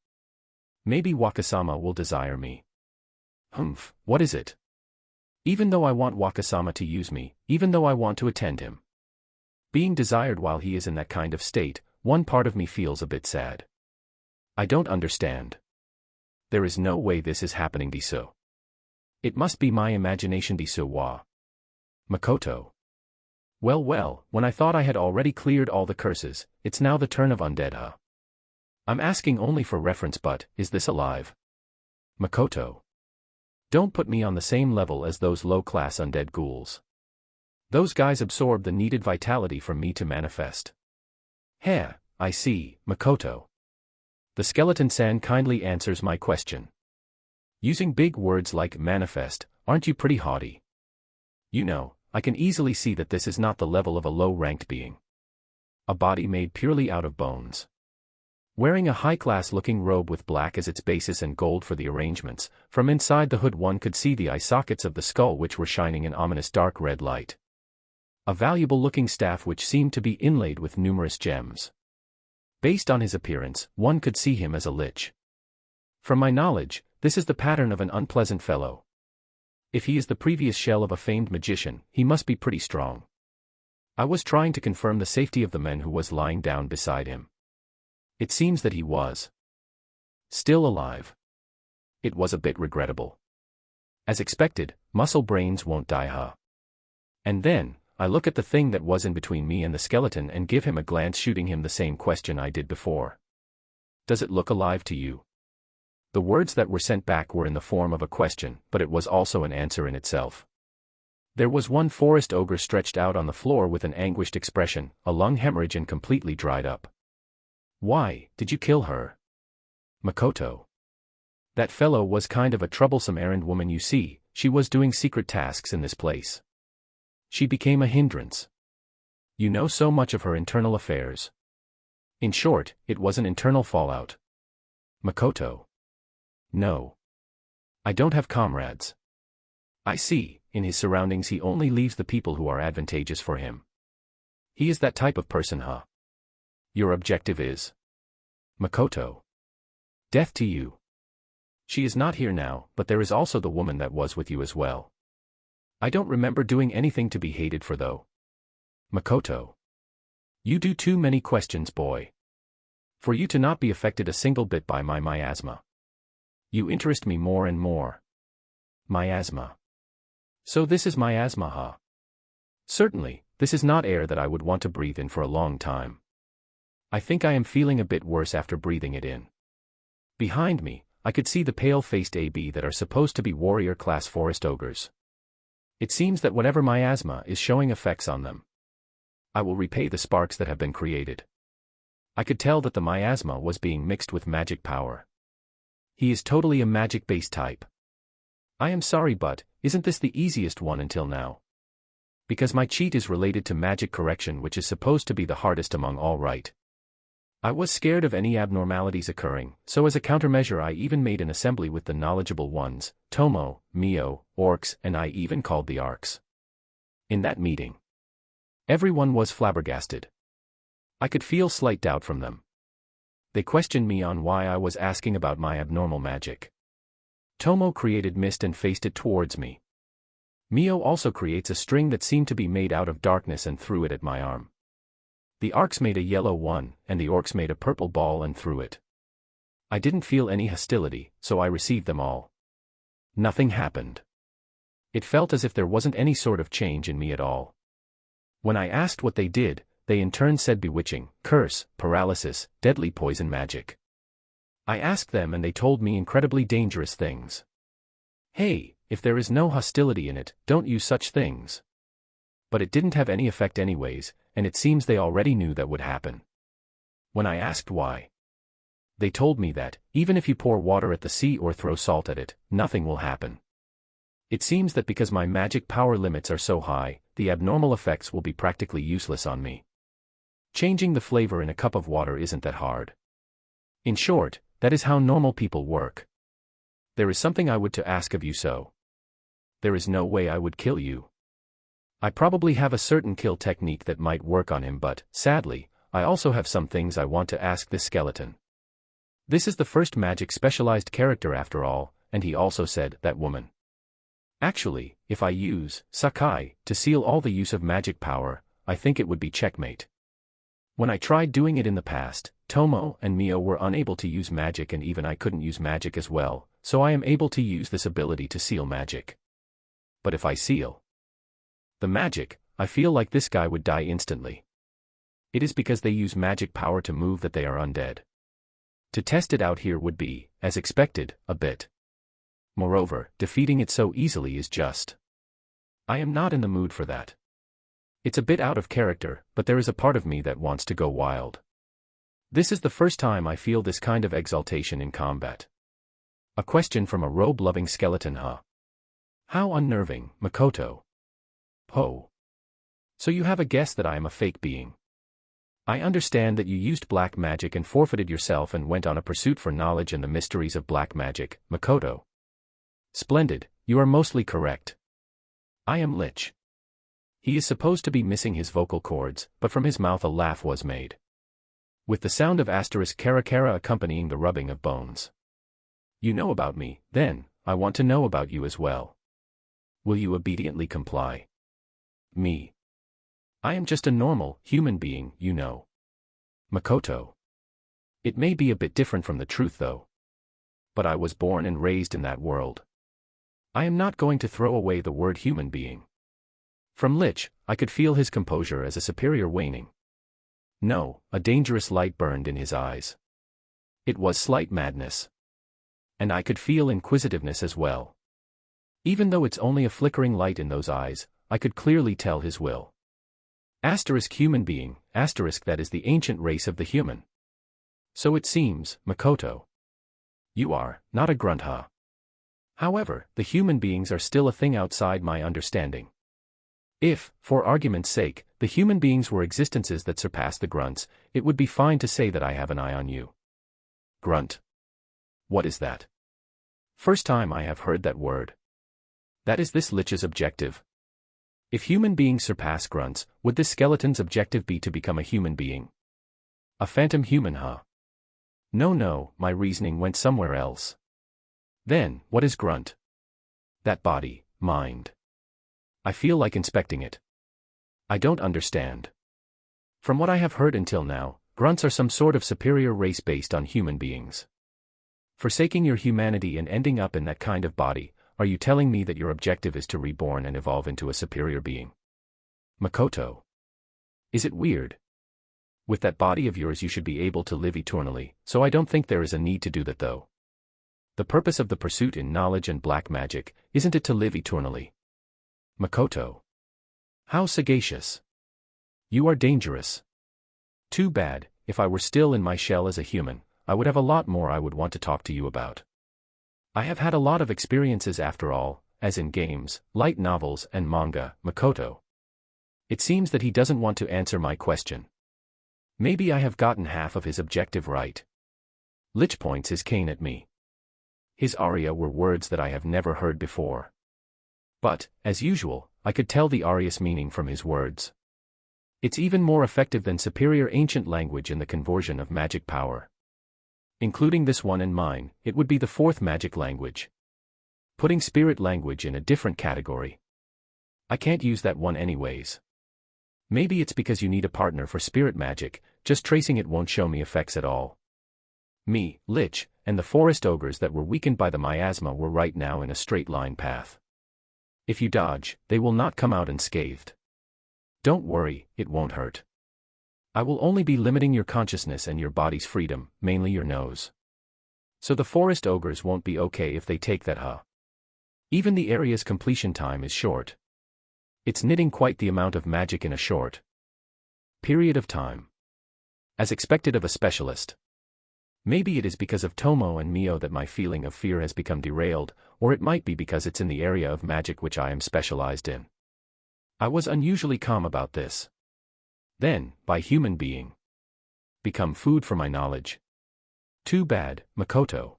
Maybe Wakasama will desire me. Humph, what is it? Even though I want Wakasama to use me, even though I want to attend him. Being desired while he is in that kind of state, one part of me feels a bit sad. I don't understand. There is no way this is happening Diso. It must be my imagination Disuwa. Makoto. Well, when I thought I had already cleared all the curses, it's now the turn of undead huh? I'm asking only for reference but, is this alive? Makoto. Don't put me on the same level as those low-class undead ghouls. Those guys absorb the needed vitality from me to manifest. Heh, I see, Makoto. The skeleton-san kindly answers my question. Using big words like manifest, aren't you pretty haughty? You know, I can easily see that this is not the level of a low-ranked being. A body made purely out of bones. Wearing a high-class looking robe with black as its basis and gold for the arrangements, from inside the hood one could see the eye sockets of the skull which were shining in ominous dark red light. A valuable-looking staff which seemed to be inlaid with numerous gems. Based on his appearance, one could see him as a lich. From my knowledge, this is the pattern of an unpleasant fellow. If he is the previous shell of a famed magician, he must be pretty strong. I was trying to confirm the safety of the man who was lying down beside him. It seems that he was still alive. It was a bit regrettable. As expected, muscle brains won't die huh? And then, I look at the thing that was in between me and the skeleton and give him a glance shooting him the same question I did before. Does it look alive to you? The words that were sent back were in the form of a question, but it was also an answer in itself. There was one forest ogre stretched out on the floor with an anguished expression, a lung hemorrhage and completely dried up. Why, did you kill her? Makoto. That fellow was kind of a troublesome errand woman, you see. She was doing secret tasks in this place. She became a hindrance. You know so much of her internal affairs. In short, it was an internal fallout. Makoto. No. I don't have comrades. I see, in his surroundings he only leaves the people who are advantageous for him. He is that type of person, huh? Your objective is? Makoto. Death to you. She is not here now, but there is also the woman that was with you as well. I don't remember doing anything to be hated for though. Makoto. You do too many questions, boy. For you to not be affected a single bit by my miasma. You interest me more and more. Miasma. So this is miasma, huh? Certainly, this is not air that I would want to breathe in for a long time. I think I am feeling a bit worse after breathing it in. Behind me, I could see the pale-faced AB that are supposed to be warrior-class forest ogres. It seems that whatever miasma is showing effects on them. I will repay the sparks that have been created. I could tell that the miasma was being mixed with magic power. He is totally a magic-based type. I am sorry, but isn't this the easiest one until now? Because my cheat is related to magic correction, which is supposed to be the hardest among all, right? I was scared of any abnormalities occurring, so as a countermeasure I even made an assembly with the knowledgeable ones, Tomo, Mio, Orcs, and I even called the Arcs. In that meeting, everyone was flabbergasted. I could feel slight doubt from them. They questioned me on why I was asking about my abnormal magic. Tomo created mist and faced it towards me. Mio also creates a string that seemed to be made out of darkness and threw it at my arm. The Arcs made a yellow one, and the Orcs made a purple ball and threw it. I didn't feel any hostility, so I received them all. Nothing happened. It felt as if there wasn't any sort of change in me at all. When I asked what they did, they in turn said bewitching, curse, paralysis, deadly poison magic. I asked them and they told me incredibly dangerous things. Hey, if there is no hostility in it, don't use such things. But it didn't have any effect anyways, and it seems they already knew that would happen. When I asked why, they told me that, even if you pour water at the sea or throw salt at it, nothing will happen. It seems that because my magic power limits are so high, the abnormal effects will be practically useless on me. Changing the flavor in a cup of water isn't that hard. In short, that is how normal people work. There is something I would to ask of you, so. There is no way I would kill you. I probably have a certain kill technique that might work on him, but, sadly, I also have some things I want to ask this skeleton. This is the first magic specialized character after all, and he also said, that woman. Actually, if I use Sakai to seal all the use of magic power, I think it would be checkmate. When I tried doing it in the past, Tomo and Mio were unable to use magic and even I couldn't use magic as well, so I am able to use this ability to seal magic. But if I seal the magic, I feel like this guy would die instantly. It is because they use magic power to move that they are undead. To test it out here would be, as expected, a bit. Moreover, defeating it so easily is just. I am not in the mood for that. It's a bit out of character, but there is a part of me that wants to go wild. This is the first time I feel this kind of exaltation in combat. A question from a robe-loving skeleton, huh? How unnerving, Makoto. Ho. So you have a guess that I am a fake being. I understand that you used black magic and forfeited yourself and went on a pursuit for knowledge and the mysteries of black magic, Makoto. Splendid, you are mostly correct. I am Lich. He is supposed to be missing his vocal cords, but from his mouth a laugh was made. With the sound of asterisk kara kara accompanying the rubbing of bones. You know about me, then, I want to know about you as well. Will you obediently comply? Me. I am just a normal, human being, you know. Makoto. It may be a bit different from the truth though. But I was born and raised in that world. I am not going to throw away the word human being. From Lich, I could feel his composure as a superior waning. No, a dangerous light burned in his eyes. It was slight madness. And I could feel inquisitiveness as well. Even though it's only a flickering light in those eyes, I could clearly tell his will. Asterisk human being, asterisk that is the ancient race of the human. So it seems, Makoto. You are, not a grunt, huh? However, the human beings are still a thing outside my understanding. If, for argument's sake, the human beings were existences that surpass the grunts, it would be fine to say that I have an eye on you. Grunt. What is that? First time I have heard that word. That is this lich's objective. If human beings surpass grunts, would this skeleton's objective be to become a human being? A phantom human, huh? No, my reasoning went somewhere else. Then, what is grunt? That body, mind. I feel like inspecting it. I don't understand. From what I have heard until now, grunts are some sort of superior race based on human beings. Forsaking your humanity and ending up in that kind of body, are you telling me that your objective is to reborn and evolve into a superior being? Makoto. Is it weird? With that body of yours you should be able to live eternally, so I don't think there is a need to do that though. The purpose of the pursuit in knowledge and black magic, isn't it to live eternally? Makoto. How sagacious. You are dangerous. Too bad, if I were still in my shell as a human, I would have a lot more I would want to talk to you about. I have had a lot of experiences after all, as in games, light novels and manga, Makoto. It seems that he doesn't want to answer my question. Maybe I have gotten half of his objective right. Lich points his cane at me. His aria were words that I have never heard before. But, as usual, I could tell the aria's meaning from his words. It's even more effective than superior ancient language in the conversion of magic power. Including this one and mine, it would be the fourth magic language. Putting spirit language in a different category. I can't use that one anyways. Maybe it's because you need a partner for spirit magic, just tracing it won't show me effects at all. Me, Lich, and the forest ogres that were weakened by the miasma were right now in a straight line path. If you dodge, they will not come out unscathed. Don't worry, it won't hurt. I will only be limiting your consciousness and your body's freedom, mainly your nose. So the forest ogres won't be okay if they take that, huh? Even the area's completion time is short. It's knitting quite the amount of magic in a short period of time. As expected of a specialist. Maybe it is because of Tomo and Mio that my feeling of fear has become derailed, or it might be because it's in the area of magic which I am specialized in. I was unusually calm about this. Then, by human being. Become food for my knowledge. Too bad, Makoto.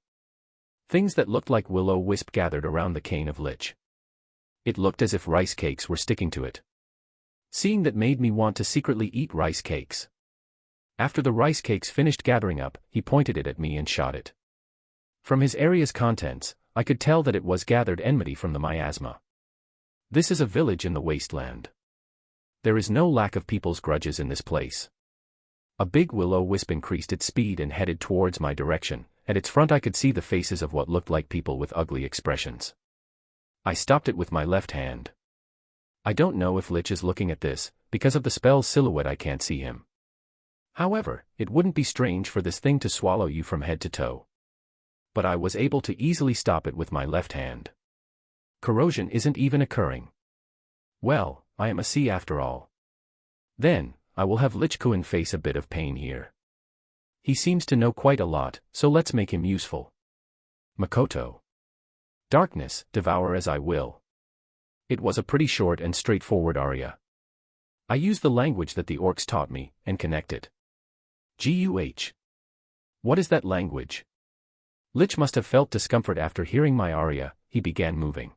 Things that looked like will-o-wisp gathered around the cane of Lich. It looked as if rice cakes were sticking to it. Seeing that made me want to secretly eat rice cakes. After the rice cakes finished gathering up, he pointed it at me and shot it. From his area's contents, I could tell that it was gathered enmity from the miasma. This is a village in the wasteland. There is no lack of people's grudges in this place. A big will-o-wisp increased its speed and headed towards my direction. At its front I could see the faces of what looked like people with ugly expressions. I stopped it with my left hand. I don't know if Lich is looking at this, because of the spell's silhouette I can't see him. However, it wouldn't be strange for this thing to swallow you from head to toe. But I was able to easily stop it with my left hand. Corrosion isn't even occurring. Well, I am a C after all. Then, I will have Lich-kun face a bit of pain here. He seems to know quite a lot, so let's make him useful. Makoto. Darkness, devour as I will. It was a pretty short and straightforward aria. I used the language that the orcs taught me, and connected. GUH. What is that language? Lich must have felt discomfort after hearing my aria. He began moving.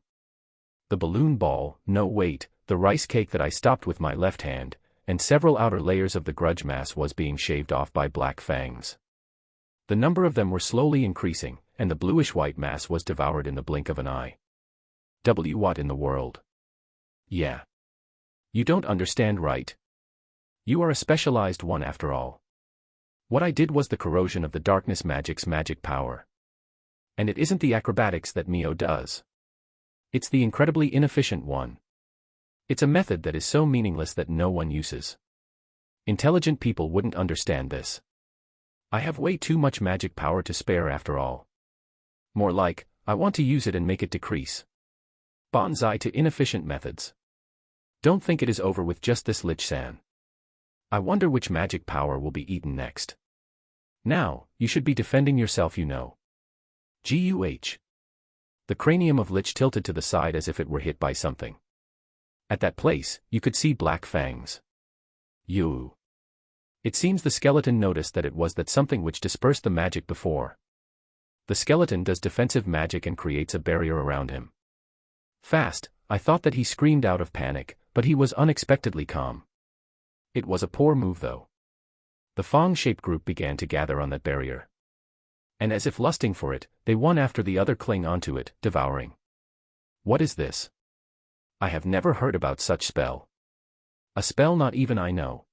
The balloon ball, no wait, the rice cake that I stopped with my left hand, and several outer layers of the grudge mass was being shaved off by black fangs. The number of them were slowly increasing, and the bluish-white mass was devoured in the blink of an eye. What in the world? Yeah. You don't understand, right? You are a specialized one after all. What I did was the corrosion of the darkness magic's magic power. And it isn't the acrobatics that Mio does. It's the incredibly inefficient one. It's a method that is so meaningless that no one uses. Intelligent people wouldn't understand this. I have way too much magic power to spare after all. More like, I want to use it and make it decrease. Bonsai to inefficient methods. Don't think it is over with just this Lich-san. I wonder which magic power will be eaten next. Now, you should be defending yourself, you know. Guh. The cranium of Lich tilted to the side as if it were hit by something. At that place, you could see black fangs. You. It seems the skeleton noticed that it was that something which dispersed the magic before. The skeleton does defensive magic and creates a barrier around him. Fast, I thought that he screamed out of panic, but he was unexpectedly calm. It was a poor move though. The Fang-shaped group began to gather on that barrier. And as if lusting for it, they one after the other cling onto it, devouring. What is this? I have never heard about such spell. A spell not even I know.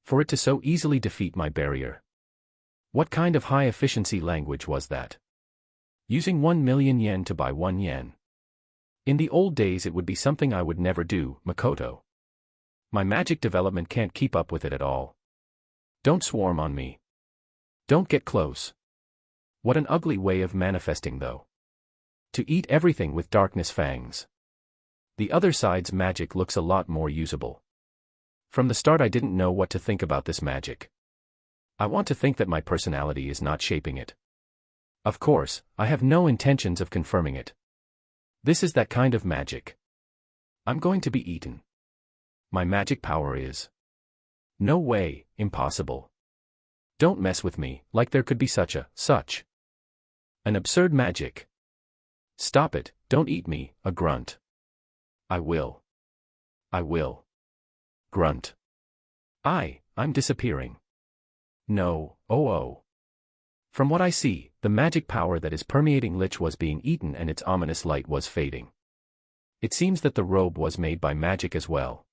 For it to so easily defeat my barrier. What kind of high-efficiency language was that? Using 1 million yen to buy 1 yen. In the old days it would be something I would never do, Makoto. My magic development can't keep up with it at all. Don't swarm on me. Don't get close. What an ugly way of manifesting though. To eat everything with darkness fangs. The other side's magic looks a lot more usable. From the start I didn't know what to think about this magic. I want to think that my personality is not shaping it. Of course, I have no intentions of confirming it. This is that kind of magic. I'm going to be eaten. My magic power is. No way, impossible. Don't mess with me, like there could be such an absurd magic. Stop it, don't eat me, a grunt. I will. Grunt. I'm disappearing. No, oh. From what I see, the magic power that is permeating Lich was being eaten and its ominous light was fading. It seems that the robe was made by magic as well.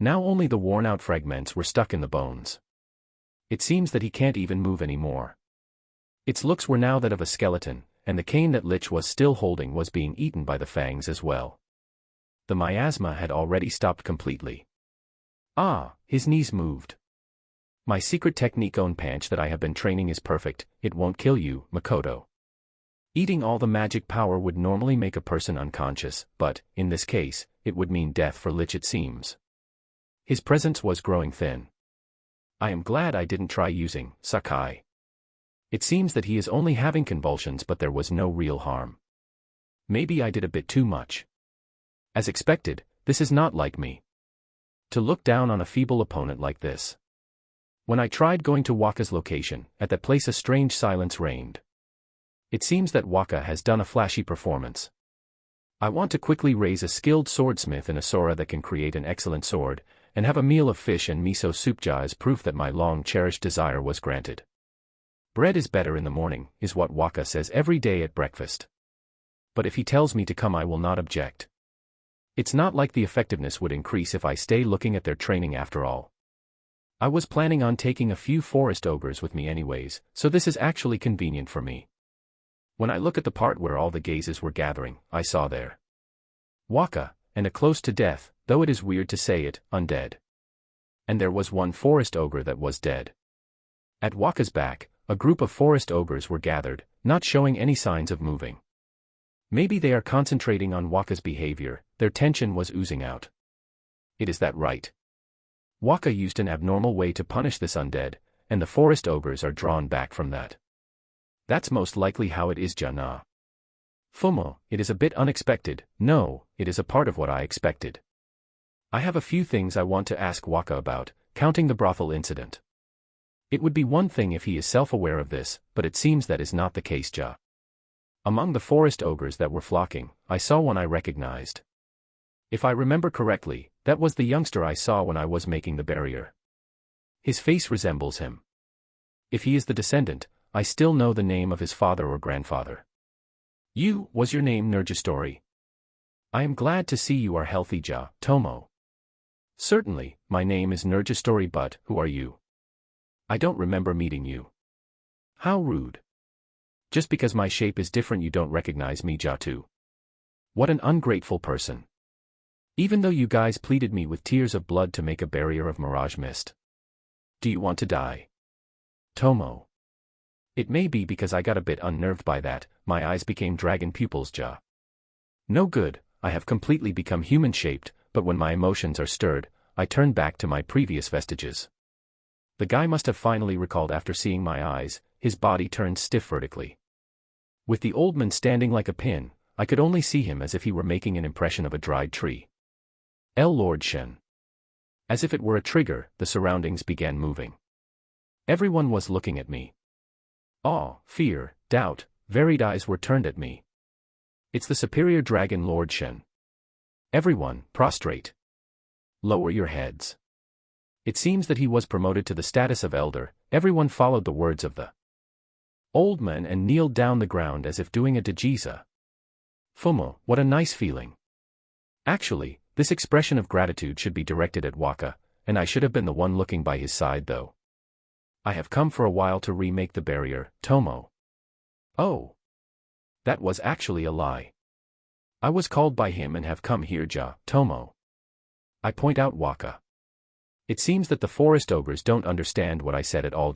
Now only the worn-out fragments were stuck in the bones. It seems that he can't even move anymore. Its looks were now that of a skeleton, and the cane that Lich was still holding was being eaten by the fangs as well. The miasma had already stopped completely. His knees moved. My secret technique on Panch that I have been training is perfect, it won't kill you, Makoto. Eating all the magic power would normally make a person unconscious, but, in this case, it would mean death for Lich it seems. His presence was growing thin. I am glad I didn't try using Sakai. It seems that he is only having convulsions but there was no real harm. Maybe I did a bit too much. As expected, this is not like me. To look down on a feeble opponent like this. When I tried going to Waka's location, at that place a strange silence reigned. It seems that Waka has done a flashy performance. I want to quickly raise a skilled swordsmith in a Sora that can create an excellent sword, and have a meal of fish and miso soup as proof that my long-cherished desire was granted. Bread is better in the morning, is what Waka says every day at breakfast. But if he tells me to come I will not object. It's not like the effectiveness would increase if I stay looking at their training after all. I was planning on taking a few forest ogres with me anyways, so this is actually convenient for me. When I look at the part where all the gazes were gathering, I saw there Waka, and a close to death, though it is weird to say it, undead. And there was one forest ogre that was dead. At Waka's back, a group of forest ogres were gathered, not showing any signs of moving. Maybe they are concentrating on Waka's behavior, their tension was oozing out. It is that right. Waka used an abnormal way to punish this undead, and the forest ogres are drawn back from that. That's most likely how it is, Jana. Fumo, it is a bit unexpected. No, it is a part of what I expected. I have a few things I want to ask Waka about, counting the brothel incident. It would be one thing if he is self-aware of this, but it seems that is not the case, Ja. Among the forest ogres that were flocking, I saw one I recognized. If I remember correctly, that was the youngster I saw when I was making the barrier. His face resembles him. If he is the descendant, I still know the name of his father or grandfather. Was your name Nurjastori? I am glad to see you are healthy, Ja, Tomo. Certainly, my name is Nurjastori, but who are you? I don't remember meeting you. How rude. Just because my shape is different you don't recognize me, Ja too. What an ungrateful person. Even though you guys pleaded me with tears of blood to make a barrier of mirage mist. Do you want to die? Tomo. It may be because I got a bit unnerved by that, my eyes became dragon pupils, Ja. No good, I have completely become human-shaped, but when my emotions are stirred, I turn back to my previous vestiges. The guy must have finally recalled after seeing my eyes, his body turned stiff vertically. With the old man standing like a pin, I could only see him as if he were making an impression of a dried tree. Lord Shen. As if it were a trigger, the surroundings began moving. Everyone was looking at me. Awe, fear, doubt, varied eyes were turned at me. It's the superior dragon Lord Shen. Everyone, prostrate. Lower your heads. It seems that he was promoted to the status of elder. Everyone followed the words of the old man and kneeled down the ground as if doing a dejisa. Fumo, what a nice feeling. Actually, this expression of gratitude should be directed at Waka, and I should have been the one looking by his side though. I have come for a while to remake the barrier, Tomo. Oh. That was actually a lie. I was called by him and have come here, Tomo. I point out Waka. It seems that the forest ogres don't understand what I said at all,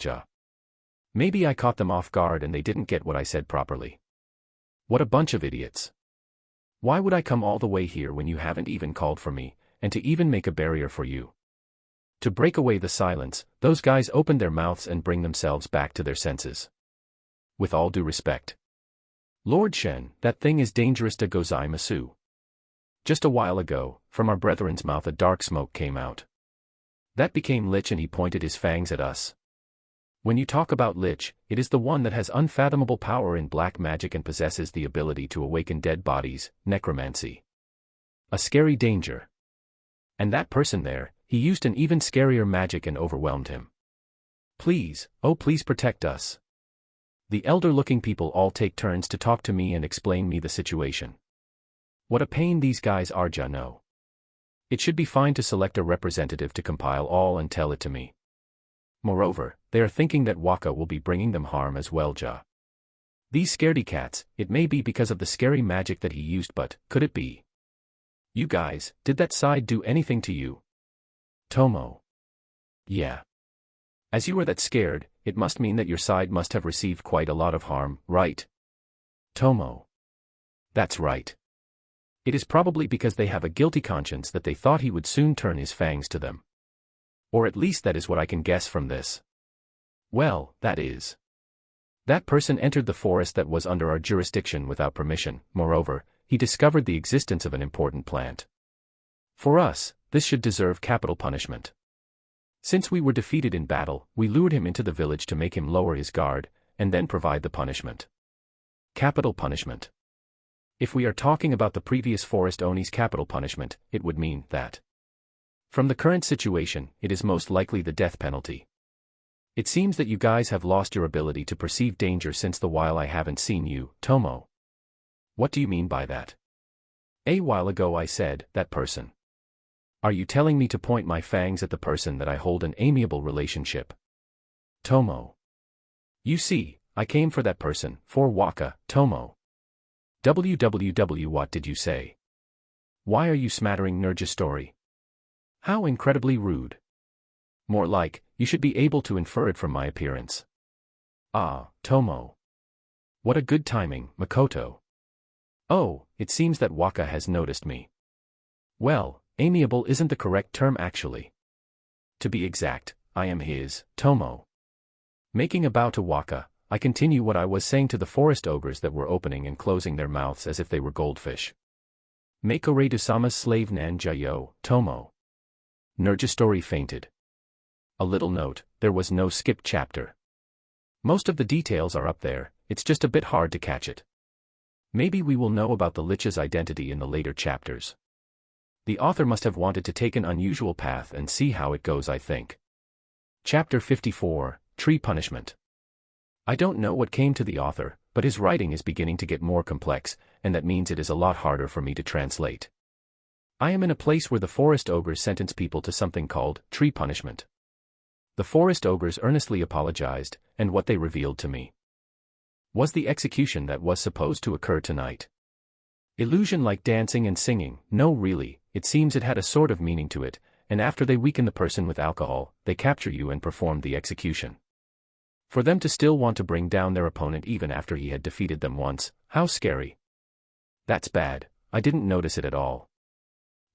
Maybe I caught them off guard and they didn't get what I said properly. What a bunch of idiots. Why would I come all the way here when you haven't even called for me, and to even make a barrier for you? To break away the silence, those guys opened their mouths and bring themselves back to their senses. With all due respect. Lord Shen, that thing is dangerous to gozaimasu. Just a while ago, from our brethren's mouth a dark smoke came out. That became Lich and he pointed his fangs at us. When you talk about Lich, it is the one that has unfathomable power in black magic and possesses the ability to awaken dead bodies, necromancy. A scary danger. And that person there, he used an even scarier magic and overwhelmed him. Please, oh please protect us. The elder-looking people all take turns to talk to me and explain me the situation. What a pain these guys are, no. It should be fine to select a representative to compile all and tell it to me. Moreover, they are thinking that Waka will be bringing them harm as well, These scaredy cats, it may be because of the scary magic that he used, but could it be? You guys, did that side do anything to you? Tomo. Yeah. As you are that scared, it must mean that your side must have received quite a lot of harm, right? Tomo. That's right. It is probably because they have a guilty conscience that they thought he would soon turn his fangs to them. Or at least that is what I can guess from this. Well, that is. That person entered the forest that was under our jurisdiction without permission. Moreover, he discovered the existence of an important plant. For us, this should deserve capital punishment. Since we were defeated in battle, we lured him into the village to make him lower his guard, and then provide the punishment. Capital punishment. If we are talking about the previous forest Oni's capital punishment, it would mean that. From the current situation, it is most likely the death penalty. It seems that you guys have lost your ability to perceive danger since the while I haven't seen you, Tomo. What do you mean by that? A while ago I said, that person. Are you telling me to point my fangs at the person that I hold an amiable relationship? Tomo. You see, I came for that person, for Waka, Tomo. What did you say? Why are you smattering Nurja story? How incredibly rude. More like, you should be able to infer it from my appearance. Ah, Tomo. What a good timing, Makoto. Oh, it seems that Waka has noticed me. Well, amiable isn't the correct term actually. To be exact, I am his, Tomo. Making a bow to Waka, I continue what I was saying to the forest ogres that were opening and closing their mouths as if they were goldfish. Makoredu-sama's slave Nanjayo, Tomo. Nurja story fainted. A little note, there was no skip chapter. Most of the details are up there, it's just a bit hard to catch it. Maybe we will know about the Lich's identity in the later chapters. The author must have wanted to take an unusual path and see how it goes, I think. Chapter 54, Tree Punishment. I don't know what came to the author, but his writing is beginning to get more complex, and that means it is a lot harder for me to translate. I am in a place where the forest ogres sentence people to something called tree punishment. The forest ogres earnestly apologized, and what they revealed to me was the execution that was supposed to occur tonight. Illusion like dancing and singing, no really, it seems it had a sort of meaning to it, and after they weaken the person with alcohol, they capture you and perform the execution. For them to still want to bring down their opponent even after he had defeated them once, how scary. That's bad, I didn't notice it at all.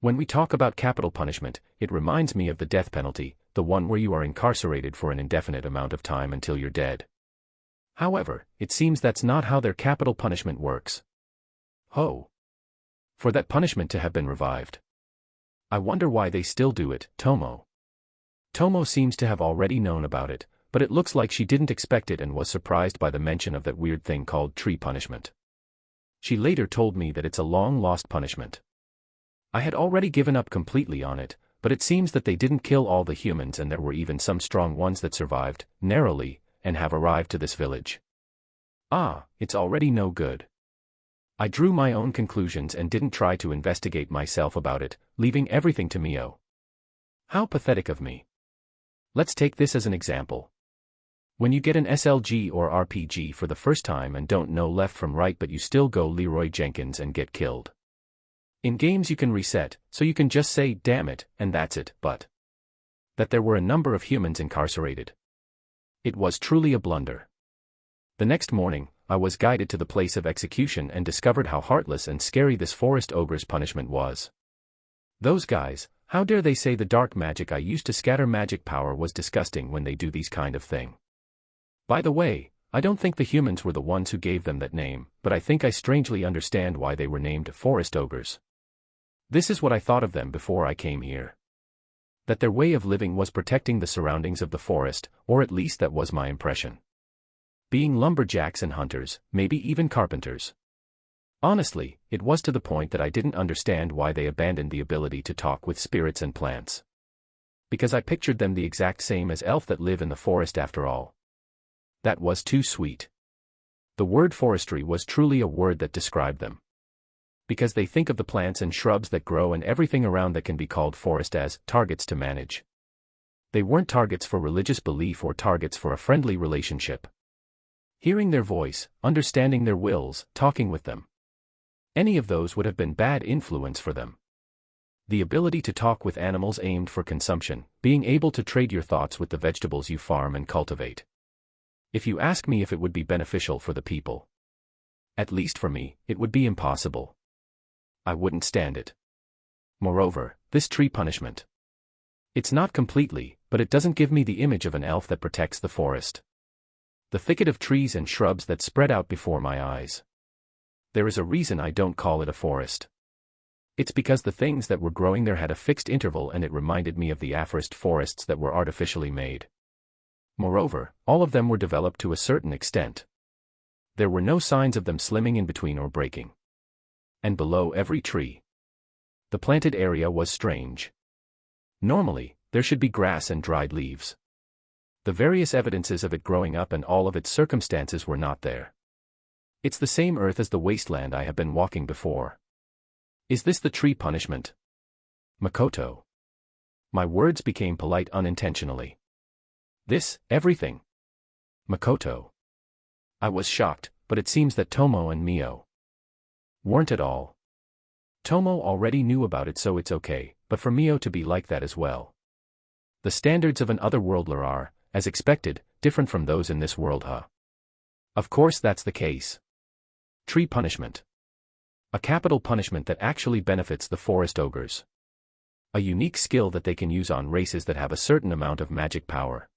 When we talk about capital punishment, it reminds me of the death penalty, the one where you are incarcerated for an indefinite amount of time until you're dead. However, it seems that's not how their capital punishment works. Oh. For that punishment to have been revived. I wonder why they still do it, Tomo. Tomo seems to have already known about it, but it looks like she didn't expect it and was surprised by the mention of that weird thing called tree punishment. She later told me that it's a long-lost punishment. I had already given up completely on it, but it seems that they didn't kill all the humans and there were even some strong ones that survived, narrowly, and have arrived to this village. Ah, it's already no good. I drew my own conclusions and didn't try to investigate myself about it, leaving everything to Mio. How pathetic of me. Let's take this as an example. When you get an SLG or RPG for the first time and don't know left from right but you still go Leroy Jenkins and get killed. In games you can reset, so you can just say damn it, and that's it, but that there were a number of humans incarcerated. It was truly a blunder. The next morning, I was guided to the place of execution and discovered how heartless and scary this forest ogre's punishment was. Those guys, how dare they say the dark magic I used to scatter magic power was disgusting when they do these kind of thing. By the way, I don't think the humans were the ones who gave them that name, but I think I strangely understand why they were named forest ogres. This is what I thought of them before I came here. That their way of living was protecting the surroundings of the forest, or at least that was my impression. Being lumberjacks and hunters, maybe even carpenters. Honestly, it was to the point that I didn't understand why they abandoned the ability to talk with spirits and plants. Because I pictured them the exact same as elf that live in the forest after all. That was too sweet. The word forestry was truly a word that described them. Because they think of the plants and shrubs that grow and everything around that can be called forest as targets to manage. They weren't targets for religious belief or targets for a friendly relationship. Hearing their voice, understanding their wills, talking with them. Any of those would have been bad influence for them. The ability to talk with animals aimed for consumption, being able to trade your thoughts with the vegetables you farm and cultivate. If you ask me if it would be beneficial for the people. At least for me, it would be impossible. I wouldn't stand it. Moreover, this tree punishment. It's not completely, but it doesn't give me the image of an elf that protects the forest. The thicket of trees and shrubs that spread out before my eyes. There is a reason I don't call it a forest. It's because the things that were growing there had a fixed interval and it reminded me of the afforest forests that were artificially made. Moreover, all of them were developed to a certain extent. There were no signs of them slimming in between or breaking. And below every tree. The planted area was strange. Normally, there should be grass and dried leaves. The various evidences of it growing up and all of its circumstances were not there. It's the same earth as the wasteland I have been walking before. Is this the tree punishment? Makoto. My words became polite unintentionally. This, everything. Makoto. I was shocked, but it seems that Tomo and Mio weren't at all. Tomo already knew about it so it's okay, but for Mio to be like that as well. The standards of an otherworldler are, as expected, different from those in this world, huh? Of course that's the case. Tree punishment. A capital punishment that actually benefits the forest ogres. A unique skill that they can use on races that have a certain amount of magic power.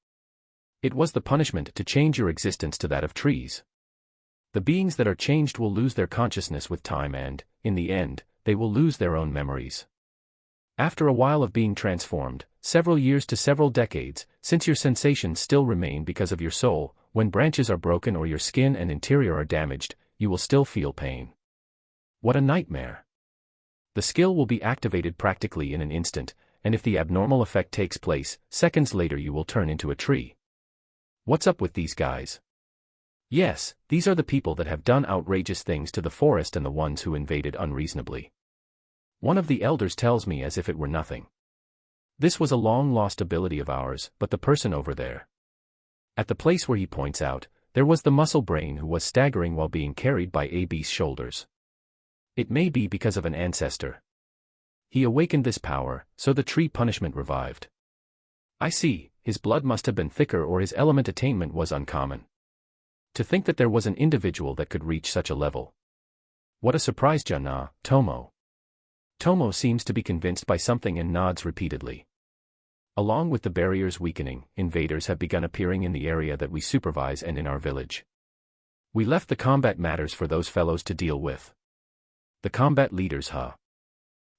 It was the punishment to change your existence to that of trees. The beings that are changed will lose their consciousness with time and, in the end, they will lose their own memories. After a while of being transformed, several years to several decades, since your sensations still remain because of your soul, when branches are broken or your skin and interior are damaged, you will still feel pain. What a nightmare. The skill will be activated practically in an instant, and if the abnormal effect takes place, seconds later you will turn into a tree. What's up with these guys? Yes, these are the people that have done outrageous things to the forest and the ones who invaded unreasonably. One of the elders tells me as if it were nothing. This was a long-lost ability of ours, but the person over there. At the place where he points out, there was the muscle brain who was staggering while being carried by AB's shoulders. It may be because of an ancestor. He awakened this power, so the tree punishment revived. I see, his blood must have been thicker or his element attainment was uncommon. To think that there was an individual that could reach such a level. What a surprise, Jana, Tomo. Tomo seems to be convinced by something and nods repeatedly. Along with the barriers weakening, invaders have begun appearing in the area that we supervise and in our village. We left the combat matters for those fellows to deal with. The combat leaders, huh?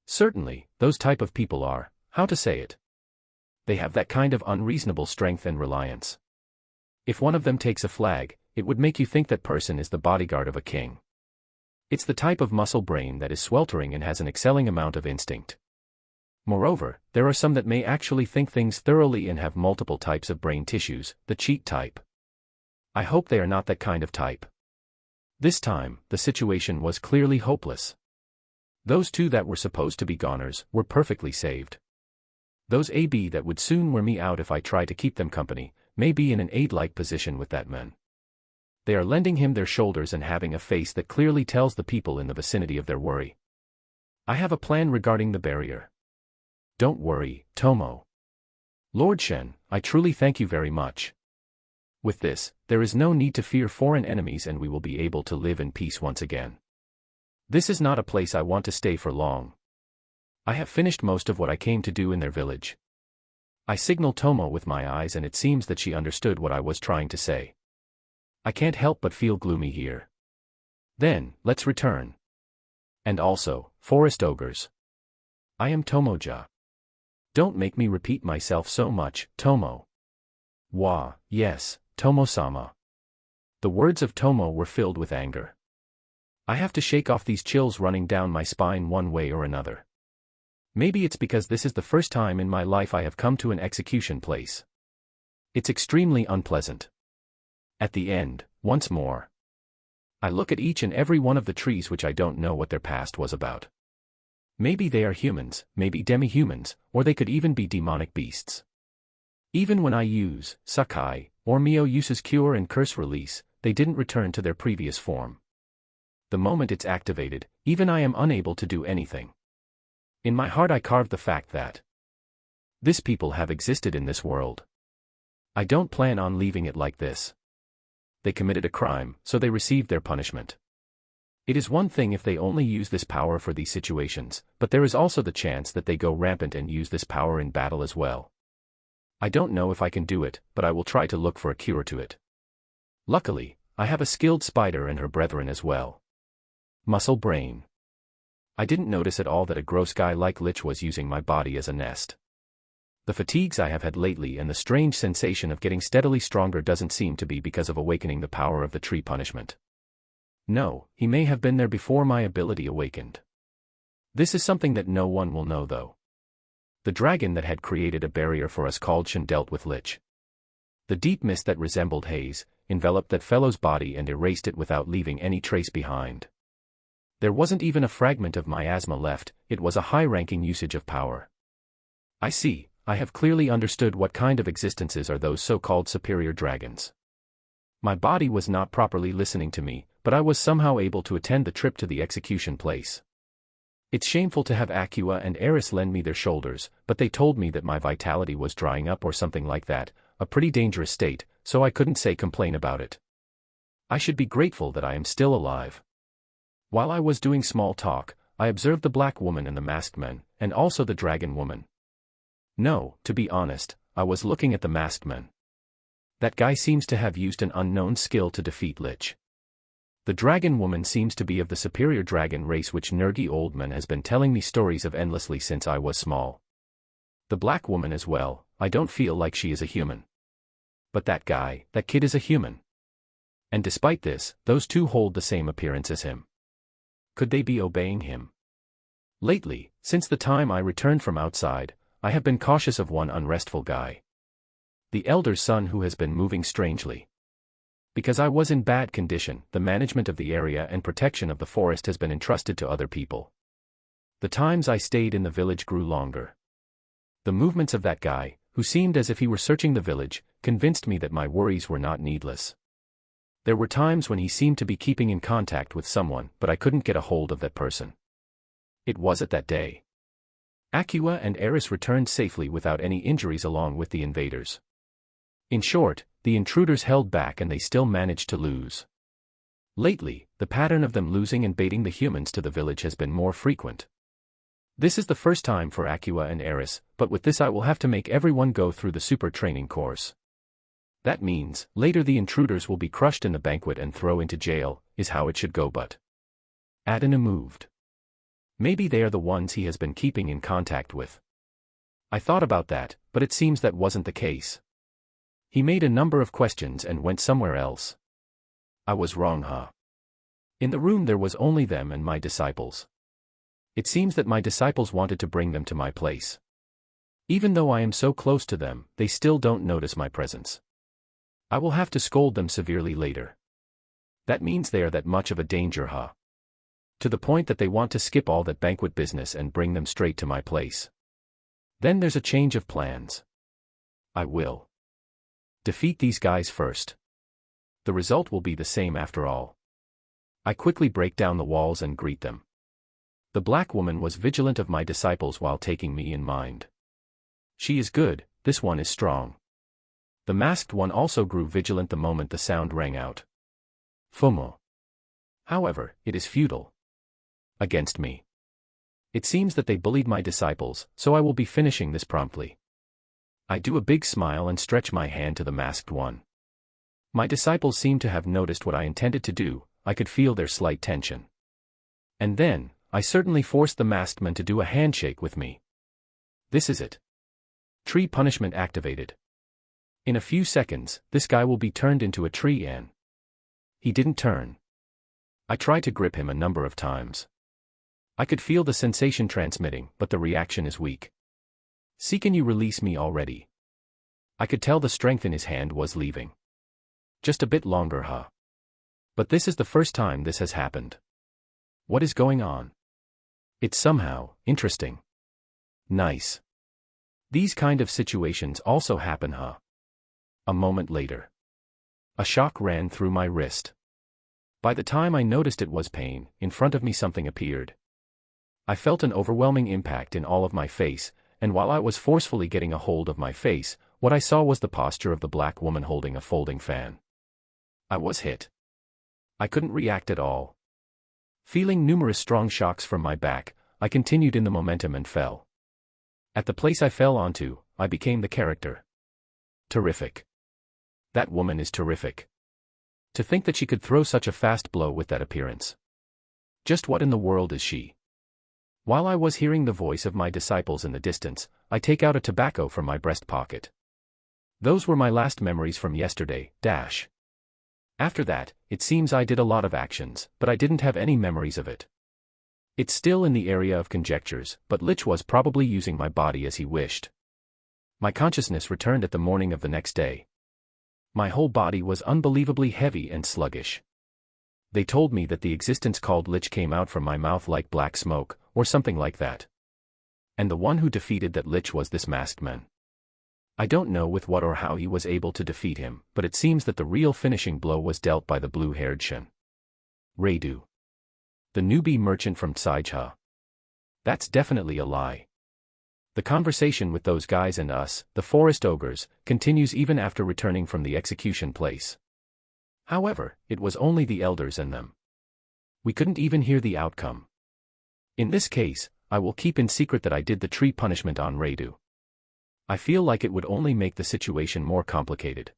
Certainly, those type of people are, how to say it? They have that kind of unreasonable strength and reliance. If one of them takes a flag, it would make you think that person is the bodyguard of a king. It's the type of muscle brain that is sweltering and has an excelling amount of instinct. Moreover, there are some that may actually think things thoroughly and have multiple types of brain tissues, the cheat type. I hope they are not that kind of type. This time, the situation was clearly hopeless. Those two that were supposed to be goners were perfectly saved. Those AB that would soon wear me out if I tried to keep them company, may be in an aide-like position with that man. They are lending him their shoulders and having a face that clearly tells the people in the vicinity of their worry. I have a plan regarding the barrier. Don't worry, Tomo. Lord Shen, I truly thank you very much. With this, there is no need to fear foreign enemies and we will be able to live in peace once again. This is not a place I want to stay for long. I have finished most of what I came to do in their village. I signaled Tomo with my eyes and it seems that she understood what I was trying to say. I can't help but feel gloomy here. Then, let's return. And also, forest ogres. I am Tomoja. Don't make me repeat myself so much, Tomo. Wah, yes, Tomo-sama. The words of Tomo were filled with anger. I have to shake off these chills running down my spine one way or another. Maybe it's because this is the first time in my life I have come to an execution place. It's extremely unpleasant. At the end, once more. I look at each and every one of the trees which I don't know what their past was about. Maybe they are humans, maybe demi-humans, or they could even be demonic beasts. Even when I use Sakai, or Mio uses Cure and Curse Release, they didn't return to their previous form. The moment it's activated, even I am unable to do anything. In my heart I carved the fact that these people have existed in this world. I don't plan on leaving it like this. They committed a crime, so they received their punishment. It is one thing if they only use this power for these situations, but there is also the chance that they go rampant and use this power in battle as well. I don't know if I can do it, but I will try to look for a cure to it. Luckily, I have a skilled spider and her brethren as well. Muscle brain. I didn't notice at all that a gross guy like Lich was using my body as a nest. The fatigues I have had lately and the strange sensation of getting steadily stronger doesn't seem to be because of awakening the power of the tree punishment. No, he may have been there before my ability awakened. This is something that no one will know though. The dragon that had created a barrier for us called Shen dealt with Lich. The deep mist that resembled haze, enveloped that fellow's body and erased it without leaving any trace behind. There wasn't even a fragment of miasma left, it was a high-ranking usage of power. I see, I have clearly understood what kind of existences are those so-called superior dragons. My body was not properly listening to me, but I was somehow able to attend the trip to the execution place. It's shameful to have Acua and Eris lend me their shoulders, but they told me that my vitality was drying up or something like that, a pretty dangerous state, so I couldn't say complain about it. I should be grateful that I am still alive. While I was doing small talk, I observed the black woman and the masked men, and also the dragon woman. No, to be honest, I was looking at the masked men. That guy seems to have used an unknown skill to defeat Lich. The dragon woman seems to be of the superior dragon race which Nergi Oldman has been telling me stories of endlessly since I was small. The black woman as well, I don't feel like she is a human. But that guy, that kid is a human. And despite this, those two hold the same appearance as him. Could they be obeying him? Lately, since the time I returned from outside, I have been cautious of one unrestful guy. The elder's son who has been moving strangely. Because I was in bad condition, the management of the area and protection of the forest has been entrusted to other people. The times I stayed in the village grew longer. The movements of that guy, who seemed as if he were searching the village, convinced me that my worries were not needless. There were times when he seemed to be keeping in contact with someone, but I couldn't get a hold of that person. It was at that day. Acua and Eris returned safely without any injuries along with the invaders. In short, the intruders held back and they still managed to lose. Lately, the pattern of them losing and baiting the humans to the village has been more frequent. This is the first time for Aqua and Eris, but with this I will have to make everyone go through the super training course. That means, later the intruders will be crushed in the banquet and thrown into jail, is how it should go, but Adana moved. Maybe they are the ones he has been keeping in contact with. I thought about that, but it seems that wasn't the case. He made a number of questions and went somewhere else. I was wrong, huh? In the room there was only them and my disciples. It seems that my disciples wanted to bring them to my place. Even though I am so close to them, they still don't notice my presence. I will have to scold them severely later. That means they are that much of a danger, huh? To the point that they want to skip all that banquet business and bring them straight to my place. Then there's a change of plans. I will defeat these guys first. The result will be the same after all. I quickly break down the walls and greet them. The black woman was vigilant of my disciples while taking me in mind. She is good, this one is strong. The masked one also grew vigilant the moment the sound rang out. FOMO. However, it is futile. Against me. It seems that they bullied my disciples, so I will be finishing this promptly. I do a big smile and stretch my hand to the masked one. My disciples seem to have noticed what I intended to do, I could feel their slight tension. And then, I certainly forced the masked man to do a handshake with me. This is it. Tree punishment activated. In a few seconds, this guy will be turned into a tree and he didn't turn. I tried to grip him a number of times. I could feel the sensation transmitting, but the reaction is weak. See, can you release me already? I could tell the strength in his hand was leaving. Just a bit longer, huh? But this is the first time this has happened. What is going on? It's somehow interesting. Nice. These kind of situations also happen, huh? A moment later. A shock ran through my wrist. By the time I noticed it was pain, in front of me something appeared. I felt an overwhelming impact in all of my face, and while I was forcefully getting a hold of my face, what I saw was the posture of the black woman holding a folding fan. I was hit. I couldn't react at all. Feeling numerous strong shocks from my back, I continued in the momentum and fell. At the place I fell onto, I became the character. Terrific. That woman is terrific. To think that she could throw such a fast blow with that appearance. Just what in the world is she? While I was hearing the voice of my disciples in the distance, I take out a tobacco from my breast pocket. Those were my last memories from yesterday, dash. After that, it seems I did a lot of actions, but I didn't have any memories of it. It's still in the area of conjectures, but Lich was probably using my body as he wished. My consciousness returned at the morning of the next day. My whole body was unbelievably heavy and sluggish. They told me that the existence called Lich came out from my mouth like black smoke, or something like that. And the one who defeated that Lich was this masked man. I don't know with what or how he was able to defeat him, but it seems that the real finishing blow was dealt by the blue-haired Shin. Radu. The newbie merchant from Tsaijha. That's definitely a lie. The conversation with those guys and us, the forest ogres, continues even after returning from the execution place. However, it was only the elders and them. We couldn't even hear the outcome. In this case, I will keep in secret that I did the tree punishment on Radu. I feel like it would only make the situation more complicated.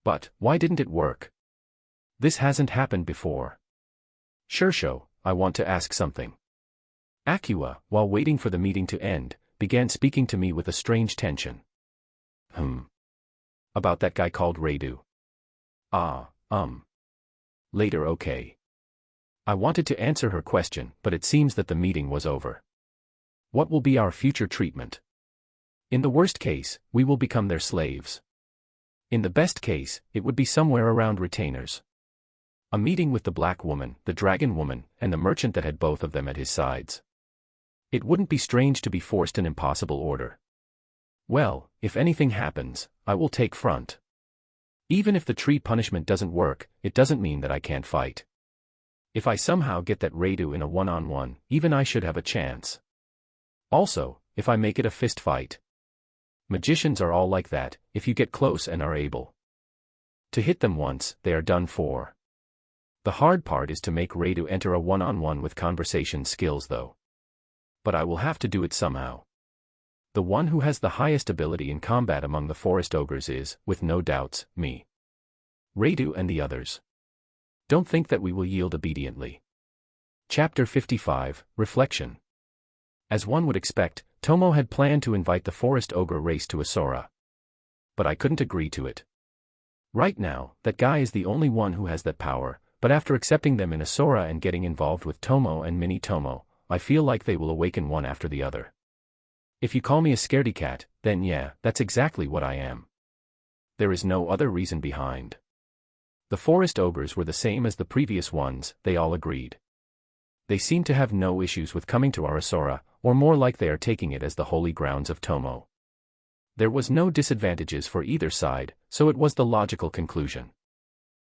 But, why didn't it work? This hasn't happened before. Shirsho, I want to ask something. Aqua, while waiting for the meeting to end, began speaking to me with a strange tension. About that guy called Radu. Later, okay. I wanted to answer her question, but it seems that the meeting was over. What will be our future treatment? In the worst case, we will become their slaves. In the best case, it would be somewhere around retainers. A meeting with the black woman, the dragon woman, and the merchant that had both of them at his sides. It wouldn't be strange to be forced an impossible order. Well, if anything happens, I will take front. Even if the tree punishment doesn't work, it doesn't mean that I can't fight. If I somehow get that Radu in a one-on-one, even I should have a chance. Also, if I make it a fist fight. Magicians are all like that, if you get close and are able to hit them once, they are done for. The hard part is to make Radu enter a one-on-one with conversation skills though. But I will have to do it somehow. The one who has the highest ability in combat among the forest ogres is, with no doubts, me. Radu and the others. Don't think that we will yield obediently. Chapter 55, Reflection. As one would expect, Tomo had planned to invite the forest ogre race to Asura. But I couldn't agree to it. Right now, that guy is the only one who has that power, but after accepting them in Asura and getting involved with Tomo and Mini Tomo, I feel like they will awaken one after the other. If you call me a scaredy cat, then yeah, that's exactly what I am. There is no other reason behind. The forest ogres were the same as the previous ones, they all agreed. They seem to have no issues with coming to our Asura, or more like they are taking it as the holy grounds of Tomo. There was no disadvantages for either side, so it was the logical conclusion.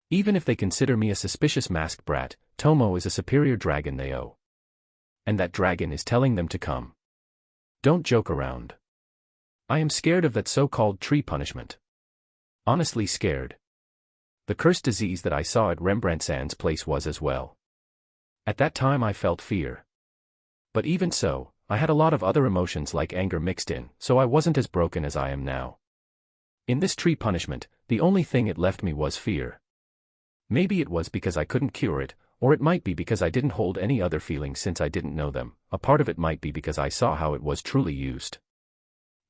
Even if they consider me a suspicious masked brat, Tomo is a superior dragon they owe. And that dragon is telling them to come. Don't joke around. I am scared of that so-called tree punishment. Honestly scared. The cursed disease that I saw at Rembrandt's place was as well. At that time I felt fear. But even so, I had a lot of other emotions like anger mixed in, so I wasn't as broken as I am now. In this tree punishment, the only thing it left me was fear. Maybe it was because I couldn't cure it, or it might be because I didn't hold any other feelings since I didn't know them. A part of it might be because I saw how it was truly used.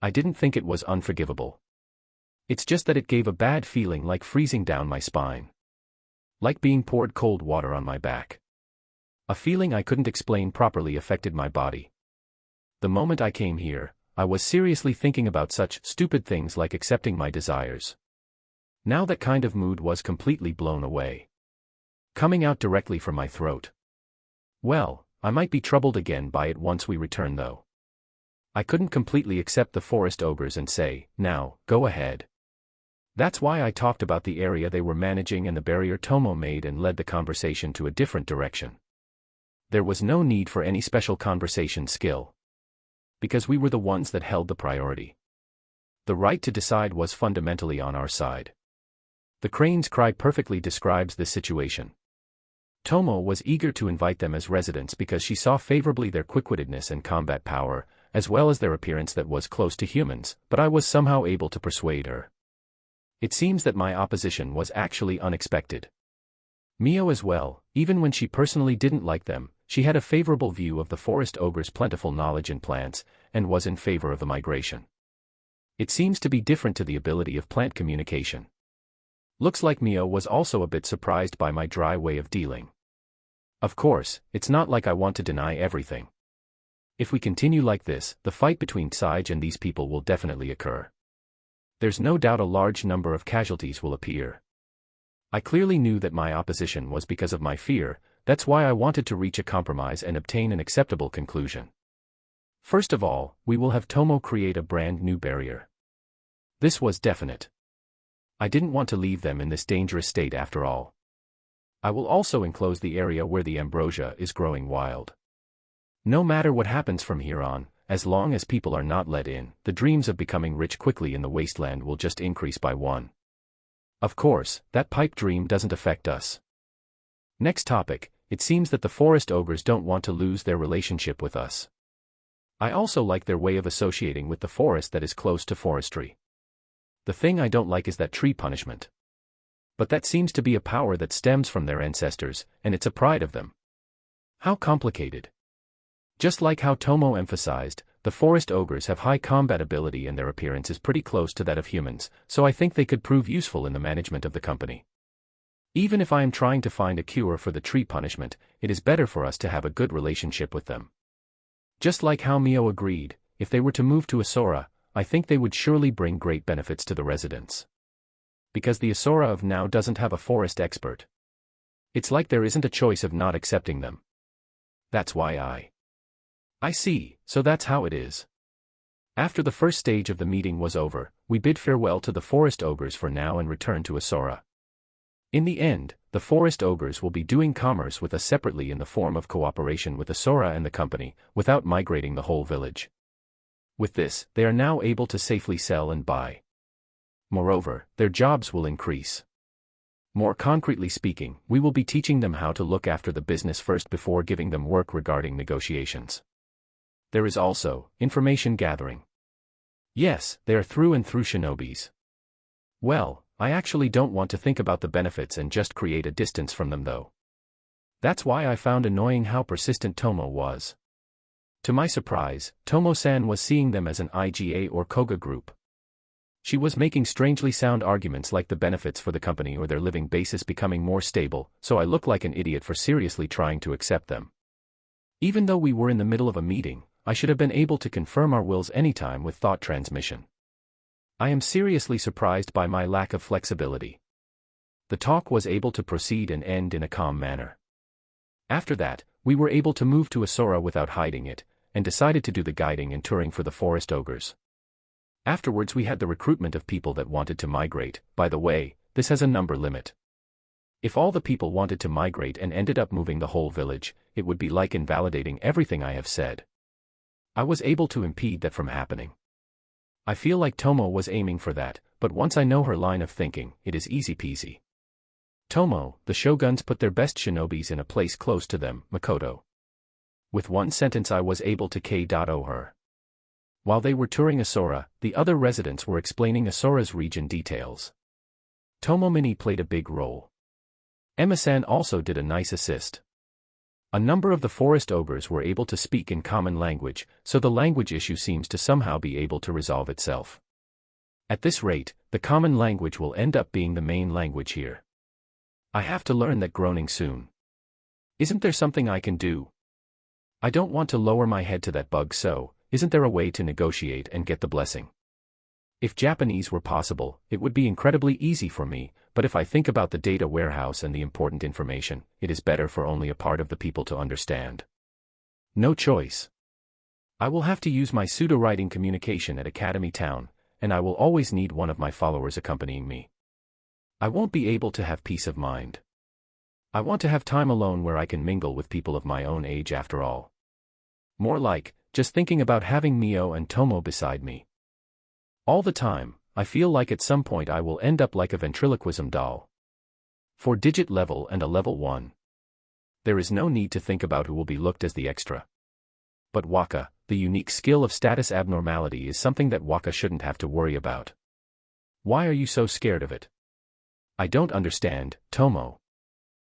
I didn't think it was unforgivable. It's just that it gave a bad feeling like freezing down my spine. Like being poured cold water on my back. A feeling I couldn't explain properly affected my body. The moment I came here, I was seriously thinking about such stupid things like accepting my desires. Now that kind of mood was completely blown away. Coming out directly from my throat. Well, I might be troubled again by it once we return though. I couldn't completely accept the forest ogres and say, now, go ahead. That's why I talked about the area they were managing and the barrier Tomo made and led the conversation to a different direction. There was no need for any special conversation skill. Because we were the ones that held the priority. The right to decide was fundamentally on our side. The crane's cry perfectly describes this situation. Tomo was eager to invite them as residents because she saw favorably their quick-wittedness and combat power, as well as their appearance that was close to humans, but I was somehow able to persuade her. It seems that my opposition was actually unexpected. Mio as well, even when she personally didn't like them, she had a favorable view of the forest ogre's plentiful knowledge in plants, and was in favor of the migration. It seems to be different to the ability of plant communication. Looks like Mio was also a bit surprised by my dry way of dealing. Of course, it's not like I want to deny everything. If we continue like this, the fight between Sage and these people will definitely occur. There's no doubt a large number of casualties will appear. I clearly knew that my opposition was because of my fear, that's why I wanted to reach a compromise and obtain an acceptable conclusion. First of all, we will have Tomo create a brand new barrier. This was definite. I didn't want to leave them in this dangerous state after all. I will also enclose the area where the ambrosia is growing wild. No matter what happens from here on, as long as people are not let in, the dreams of becoming rich quickly in the wasteland will just increase by one. Of course, that pipe dream doesn't affect us. Next topic, it seems that the forest ogres don't want to lose their relationship with us. I also like their way of associating with the forest that is close to forestry. The thing I don't like is that tree punishment. But that seems to be a power that stems from their ancestors, and it's a pride of them. How complicated. Just like how Tomo emphasized, the forest ogres have high combat ability and their appearance is pretty close to that of humans, so I think they could prove useful in the management of the company. Even if I am trying to find a cure for the tree punishment, it is better for us to have a good relationship with them. Just like how Mio agreed, if they were to move to Asura, I think they would surely bring great benefits to the residents. Because the Asura of now doesn't have a forest expert. It's like there isn't a choice of not accepting them. That's why I see, so that's how it is. After the first stage of the meeting was over, we bid farewell to the forest ogres for now and returned to Asura. In the end, the forest ogres will be doing commerce with us separately in the form of cooperation with Asura and the company, without migrating the whole village. With this, they are now able to safely sell and buy. Moreover, their jobs will increase. More concretely speaking, we will be teaching them how to look after the business first before giving them work regarding negotiations. There is also information gathering. Yes, they are through and through shinobis. Well, I actually don't want to think about the benefits and just create a distance from them though. That's why I found annoying how persistent Tomo was. To my surprise, Tomo-san was seeing them as an IGA or Koga group. She was making strangely sound arguments like the benefits for the company or their living basis becoming more stable, so I look like an idiot for seriously trying to accept them. Even though we were in the middle of a meeting, I should have been able to confirm our wills anytime with thought transmission. I am seriously surprised by my lack of flexibility. The talk was able to proceed and end in a calm manner. After that, we were able to move to Asura without hiding it, and decided to do the guiding and touring for the forest ogres. Afterwards we had the recruitment of people that wanted to migrate. By the way, this has a number limit. If all the people wanted to migrate and ended up moving the whole village, it would be like invalidating everything I have said. I was able to impede that from happening. I feel like Tomo was aiming for that, but once I know her line of thinking, it is easy peasy. Tomo, the shoguns put their best shinobis in a place close to them, Makoto. With one sentence I was able to K.O her. While they were touring Asura, the other residents were explaining Asura's region details. Tomo-mini played a big role. Emma-san also did a nice assist. A number of the forest ogres were able to speak in common language, so the language issue seems to somehow be able to resolve itself. At this rate, the common language will end up being the main language here. I have to learn that groaning soon. Isn't there something I can do? I don't want to lower my head to that bug, so isn't there a way to negotiate and get the blessing? If Japanese were possible, it would be incredibly easy for me, but if I think about the data warehouse and the important information, it is better for only a part of the people to understand. No choice. I will have to use my pseudo-writing communication at Academy Town, and I will always need one of my followers accompanying me. I won't be able to have peace of mind. I want to have time alone where I can mingle with people of my own age after all. More like, just thinking about having Mio and Tomo beside me. All the time, I feel like at some point I will end up like a ventriloquism doll. 4-digit level and a level 1. There is no need to think about who will be looked as the extra. But Waka, the unique skill of status abnormality is something that Waka shouldn't have to worry about. Why are you so scared of it? I don't understand, Tomo.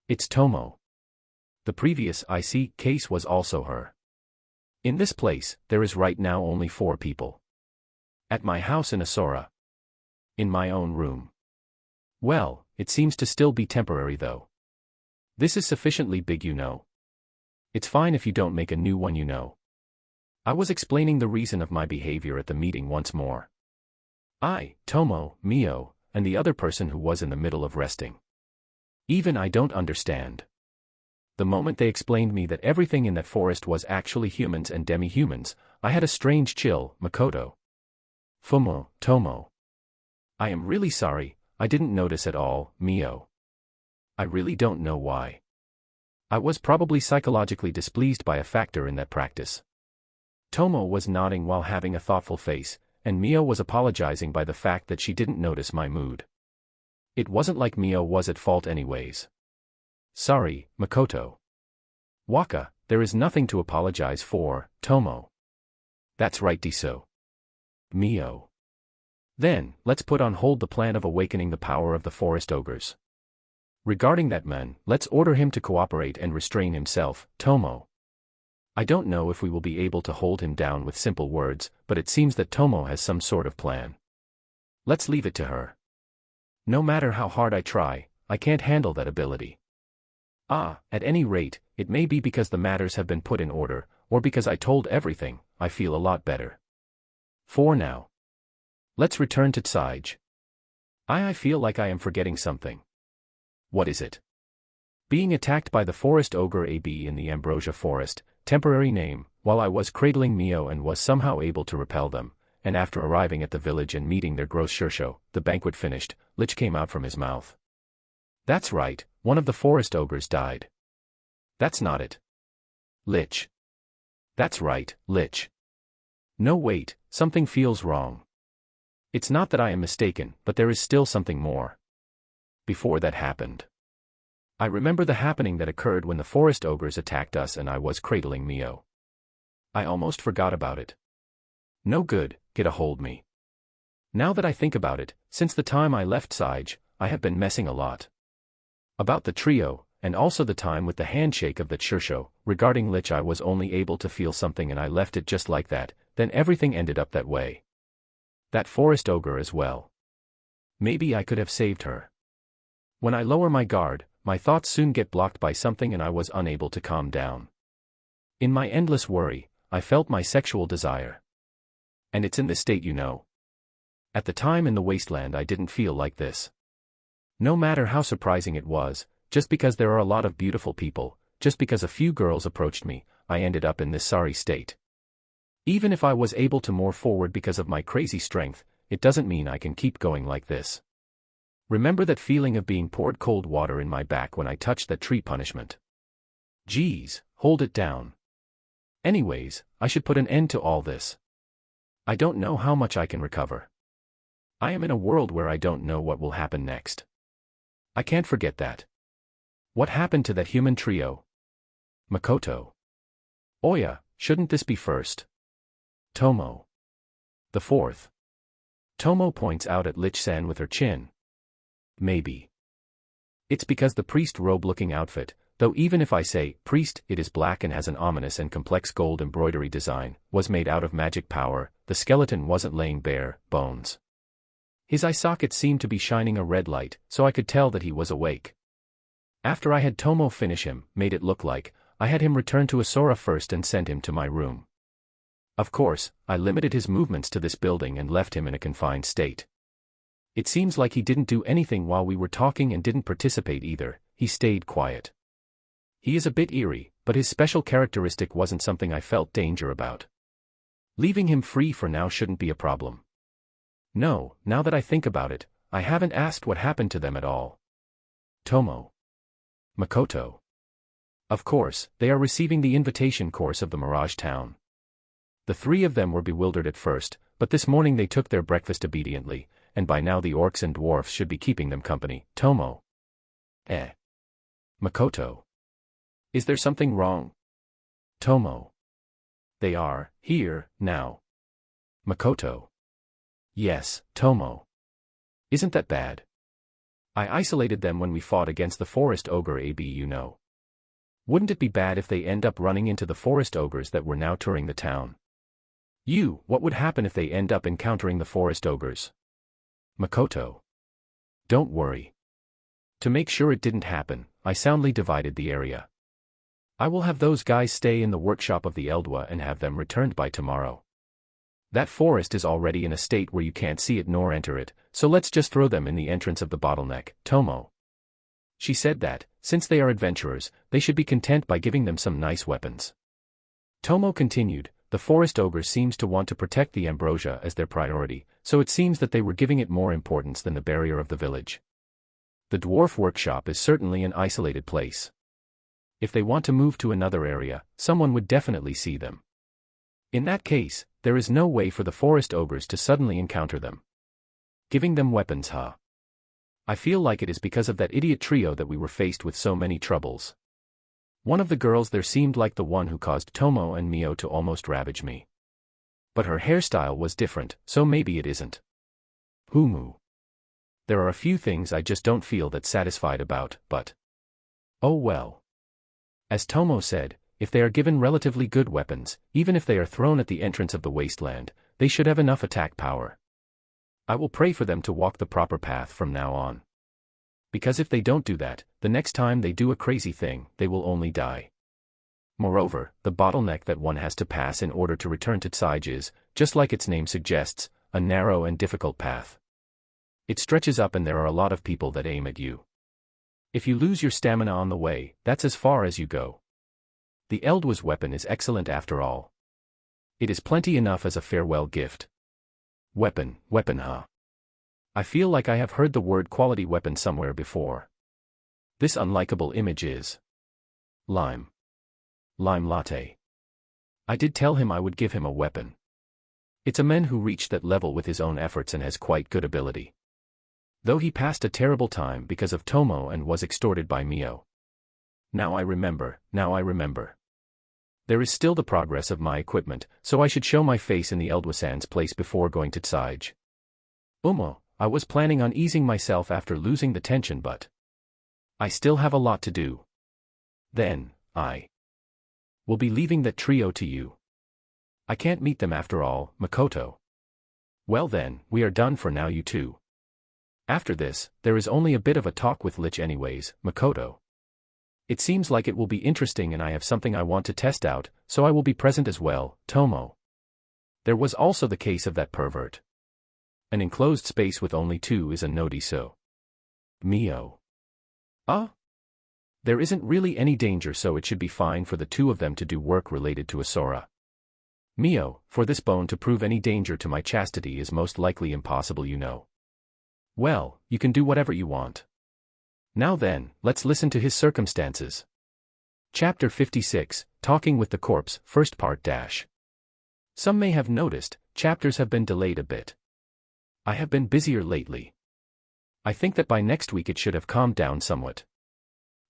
It's Tomo. The previous IC case was also her. In this place, there is right now only 4 people. At my house in Asura. In my own room. Well, it seems to still be temporary though. This is sufficiently big, you know. It's fine if you don't make a new one, you know. I was explaining the reason of my behavior at the meeting once more. I, Tomo, Mio, and the other person who was in the middle of resting. Even I don't understand. The moment they explained me that everything in that forest was actually humans and demi-humans, I had a strange chill, Makoto. Fumo, Tomo. I am really sorry, I didn't notice at all, Mio. I really don't know why. I was probably psychologically displeased by a factor in that practice. Tomo was nodding while having a thoughtful face, and Mio was apologizing by the fact that she didn't notice my mood. It wasn't like Mio was at fault anyways. Sorry, Makoto. Waka, there is nothing to apologize for, Tomo. That's right, Diso. Mio. Then, let's put on hold the plan of awakening the power of the forest ogres. Regarding that man, let's order him to cooperate and restrain himself, Tomo. I don't know if we will be able to hold him down with simple words, but it seems that Tomo has some sort of plan. Let's leave it to her. No matter how hard I try, I can't handle that ability. At any rate, it may be because the matters have been put in order, or because I told everything, I feel a lot better. For now. Let's return to Tsige. I feel like I am forgetting something. What is it? Being attacked by the forest ogre AB in the Ambrosia Forest, temporary name, while I was cradling Mio and was somehow able to repel them, and after arriving at the village and meeting their gross Shirsho, the banquet finished, Lich came out from his mouth. That's right, one of the forest ogres died. That's not it. Lich. That's right, Lich. No wait, something feels wrong. It's not that I am mistaken, but there is still something more. Before that happened. I remember the happening that occurred when the forest ogres attacked us and I was cradling Mio. I almost forgot about it. No good, get a hold me. Now that I think about it, since the time I left Sige, I have been messing a lot. About the trio, and also the time with the handshake of that Shursho, regarding Lich I was only able to feel something and I left it just like that, then everything ended up that way. That forest ogre as well. Maybe I could have saved her. When I lower my guard, my thoughts soon get blocked by something and I was unable to calm down. In my endless worry, I felt my sexual desire. And it's in this state, you know. At the time in the wasteland I didn't feel like this. No matter how surprising it was, just because there are a lot of beautiful people, just because a few girls approached me, I ended up in this sorry state. Even if I was able to move forward because of my crazy strength, it doesn't mean I can keep going like this. Remember that feeling of being poured cold water in my back when I touched that tree punishment. Geez, hold it down. Anyways, I should put an end to all this. I don't know how much I can recover. I am in a world where I don't know what will happen next. I can't forget that. What happened to that human trio? Makoto. Oya, shouldn't this be first? Tomo. The fourth. Tomo points out at Lich-san with her chin. Maybe. It's because the priest-robe-looking outfit, though even if I say, priest, it is black and has an ominous and complex gold embroidery design, was made out of magic power, the skeleton wasn't laying bare bones. His eye socket seemed to be shining a red light, so I could tell that he was awake. After I had Tomo finish him, made it look like, I had him return to Asura first and send him to my room. Of course, I limited his movements to this building and left him in a confined state. It seems like he didn't do anything while we were talking and didn't participate either, he stayed quiet. He is a bit eerie, but his special characteristic wasn't something I felt danger about. Leaving him free for now shouldn't be a problem. No, now that I think about it, I haven't asked what happened to them at all. Tomo. Makoto. Of course, they are receiving the invitation course of the Mirage Town. The three of them were bewildered at first, but this morning they took their breakfast obediently, and by now the orcs and dwarfs should be keeping them company. Tomo. Makoto. Is there something wrong? Tomo. They are here now. Makoto. Yes, Tomo. Isn't that bad? I isolated them when we fought against the forest ogre AB, you know. Wouldn't it be bad if they end up running into the forest ogres that were now touring the town? What would happen if they end up encountering the forest ogres? Makoto. Don't worry. To make sure it didn't happen, I soundly divided the area. I will have those guys stay in the workshop of the Eldwa and have them returned by tomorrow. That forest is already in a state where you can't see it nor enter it, so let's just throw them in the entrance of the bottleneck, Tomo. She said that, since they are adventurers, they should be content by giving them some nice weapons. Tomo continued, the forest ogre seems to want to protect the ambrosia as their priority, so it seems that they were giving it more importance than the barrier of the village. The dwarf workshop is certainly an isolated place. If they want to move to another area, someone would definitely see them. In that case, there is no way for the forest ogres to suddenly encounter them. Giving them weapons, huh? I feel like it is because of that idiot trio that we were faced with so many troubles. One of the girls there seemed like the one who caused Tomo and Mio to almost ravage me. But her hairstyle was different, so maybe it isn't. Humu. There are a few things I just don't feel that satisfied about, but oh well. As Tomo said, if they are given relatively good weapons, even if they are thrown at the entrance of the wasteland, they should have enough attack power. I will pray for them to walk the proper path from now on. Because if they don't do that, the next time they do a crazy thing, they will only die. Moreover, the bottleneck that one has to pass in order to return to Sige is, just like its name suggests, a narrow and difficult path. It stretches up and there are a lot of people that aim at you. If you lose your stamina on the way, that's as far as you go. The Eldwa's weapon is excellent after all. It is plenty enough as a farewell gift. Weapon, huh? I feel like I have heard the word quality weapon somewhere before. This unlikable image is Lime latte. I did tell him I would give him a weapon. It's a man who reached that level with his own efforts and has quite good ability. Though he passed a terrible time because of Tomo and was extorted by Mio. Now I remember. There is still the progress of my equipment, so I should show my face in the Eldwasan's place before going to Tsige. I was planning on easing myself after losing the tension, but I still have a lot to do. Then, I will be leaving that trio to you. I can't meet them after all, Makoto. Well then, we are done for now, you two. After this, there is only a bit of a talk with Lich anyways, Makoto. It seems like it will be interesting and I have something I want to test out, so I will be present as well, Tomo. There was also the case of that pervert. An enclosed space with only two is a nodi so. Mio. There isn't really any danger, so it should be fine for the two of them to do work related to Asura. Mio, for this bone to prove any danger to my chastity is most likely impossible, you know. Well, you can do whatever you want. Now then, let's listen to his circumstances. Chapter 56, Talking with the Corpse, First Part dash. Some may have noticed, chapters have been delayed a bit. I have been busier lately. I think that by next week it should have calmed down somewhat.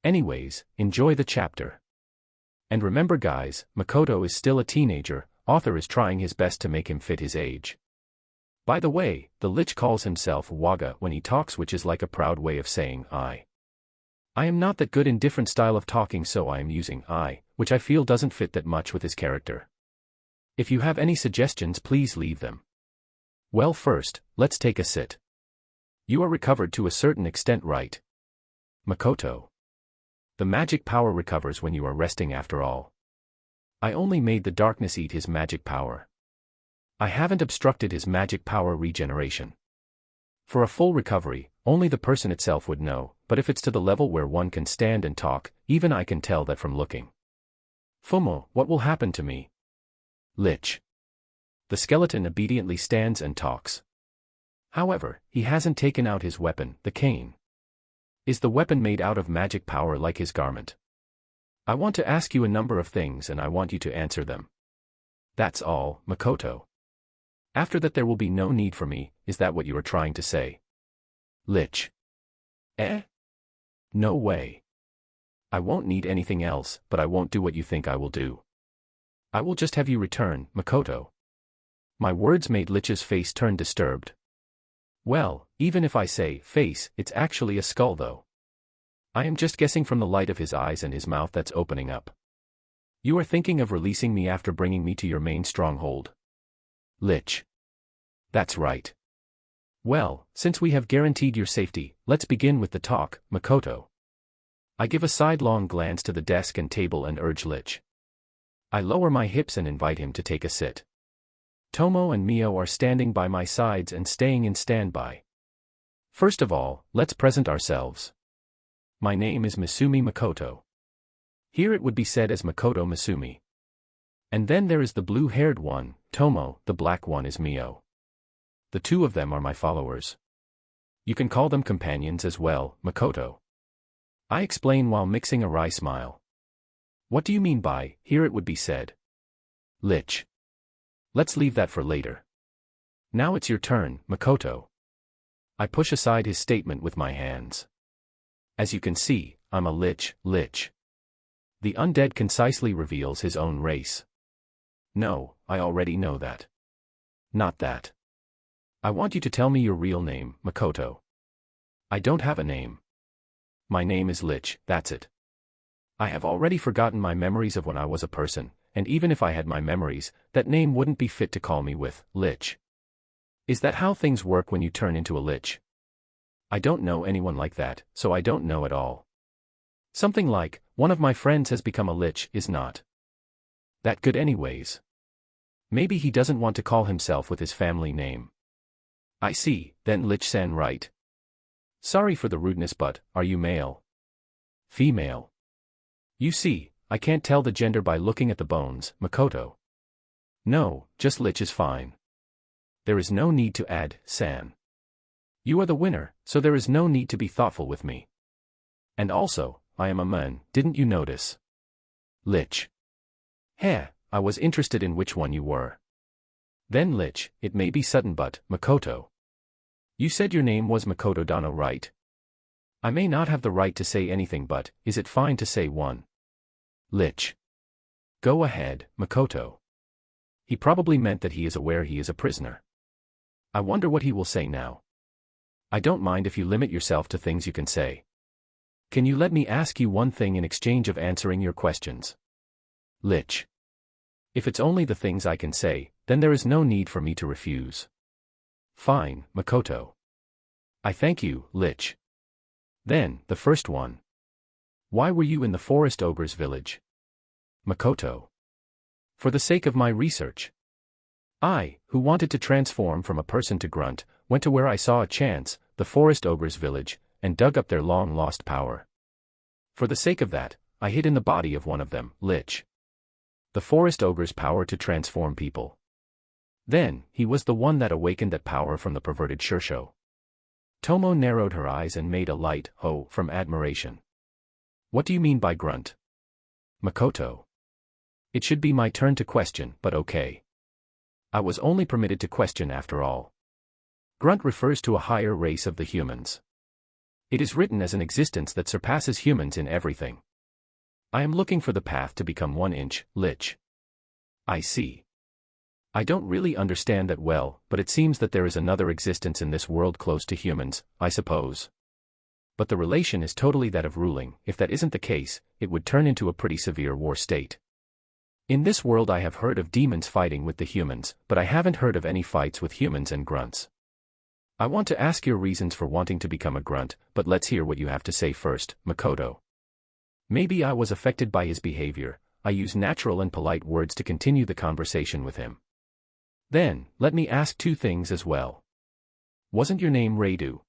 Anyways, enjoy the chapter. And remember guys, Makoto is still a teenager, author is trying his best to make him fit his age. By the way, the Lich calls himself Waga when he talks, which is like a proud way of saying I am not that good in different style of talking, so I am using I, which I feel doesn't fit that much with his character. If you have any suggestions, please leave them. Well, first, let's take a sit. You are recovered to a certain extent, right? Makoto. The magic power recovers when you are resting after all. I only made the darkness eat his magic power. I haven't obstructed his magic power regeneration. For a full recovery, only the person itself would know, but if it's to the level where one can stand and talk, even I can tell that from looking. Fumo, what will happen to me? Lich. The skeleton obediently stands and talks. However, he hasn't taken out his weapon, the cane. Is the weapon made out of magic power like his garment? I want to ask you a number of things and I want you to answer them. That's all, Makoto. After that there will be no need for me, is that what you are trying to say? Lich. No way. I won't need anything else, but I won't do what you think I will do. I will just have you return, Makoto. My words made Lich's face turn disturbed. Well, even if I say face, it's actually a skull though. I am just guessing from the light of his eyes and his mouth that's opening up. You are thinking of releasing me after bringing me to your main stronghold. Lich. That's right. Well, since we have guaranteed your safety, let's begin with the talk, Makoto. I give a sidelong glance to the desk and table and urge Lich. I lower my hips and invite him to take a sit. Tomo and Mio are standing by my sides and staying in standby. First of all, let's present ourselves. My name is Misumi Makoto. Here it would be said as Makoto Misumi. And then there is the blue-haired one, Tomo, the black one is Mio. The two of them are my followers. You can call them companions as well, Makoto. I explain while mixing a wry smile. What do you mean by, here it would be said? Lich. Let's leave that for later. Now it's your turn, Makoto. I push aside his statement with my hands. As you can see, I'm a Lich. The undead concisely reveals his own race. No, I already know that. Not that. I want you to tell me your real name, Makoto. I don't have a name. My name is Lich, that's it. I have already forgotten my memories of when I was a person, and even if I had my memories, that name wouldn't be fit to call me with, Lich. Is that how things work when you turn into a Lich? I don't know anyone like that, so I don't know at all. Something like, one of my friends has become a Lich is not that good anyways. Maybe he doesn't want to call himself with his family name. I see, then Lich-san right. Sorry for the rudeness, but, are you male? Female? You see, I can't tell the gender by looking at the bones, Makoto. No, just Lich is fine. There is no need to add, san. You are the winner, so there is no need to be thoughtful with me. And also, I am a man, didn't you notice? Lich. Heh, I was interested in which one you were. Then Lich, it may be sudden but, Makoto. You said your name was Makoto Dano, right? I may not have the right to say anything, but, is it fine to say one? Lich. Go ahead, Makoto. He probably meant that he is aware he is a prisoner. I wonder what he will say now. I don't mind if you limit yourself to things you can say. Can you let me ask you one thing in exchange of answering your questions? Lich. If it's only the things I can say, then there is no need for me to refuse. Fine, Makoto. I thank you, Lich. Then, the first one. Why were you in the forest ogre's village? Makoto. For the sake of my research. I, who wanted to transform from a person to grunt, went to where I saw a chance, the forest ogre's village, and dug up their long-lost power. For the sake of that, I hid in the body of one of them, Lich. The forest ogre's power to transform people. Then, he was the one that awakened that power from the perverted Shursho. Tomo narrowed her eyes and made a light "oh" from admiration. What do you mean by grunt? Makoto. It should be my turn to question, but okay. I was only permitted to question after all. Grunt refers to a higher race of the humans. It is written as an existence that surpasses humans in everything. I am looking for the path to become 1-inch, Lich. I see. I don't really understand that well, but it seems that there is another existence in this world close to humans, I suppose. But the relation is totally that of ruling. If that isn't the case, it would turn into a pretty severe war state. In this world I have heard of demons fighting with the humans, but I haven't heard of any fights with humans and grunts. I want to ask your reasons for wanting to become a grunt, but let's hear what you have to say first, Makoto. Maybe I was affected by his behavior. I use natural and polite words to continue the conversation with him. Then, let me ask two things as well. Wasn't your name Radu?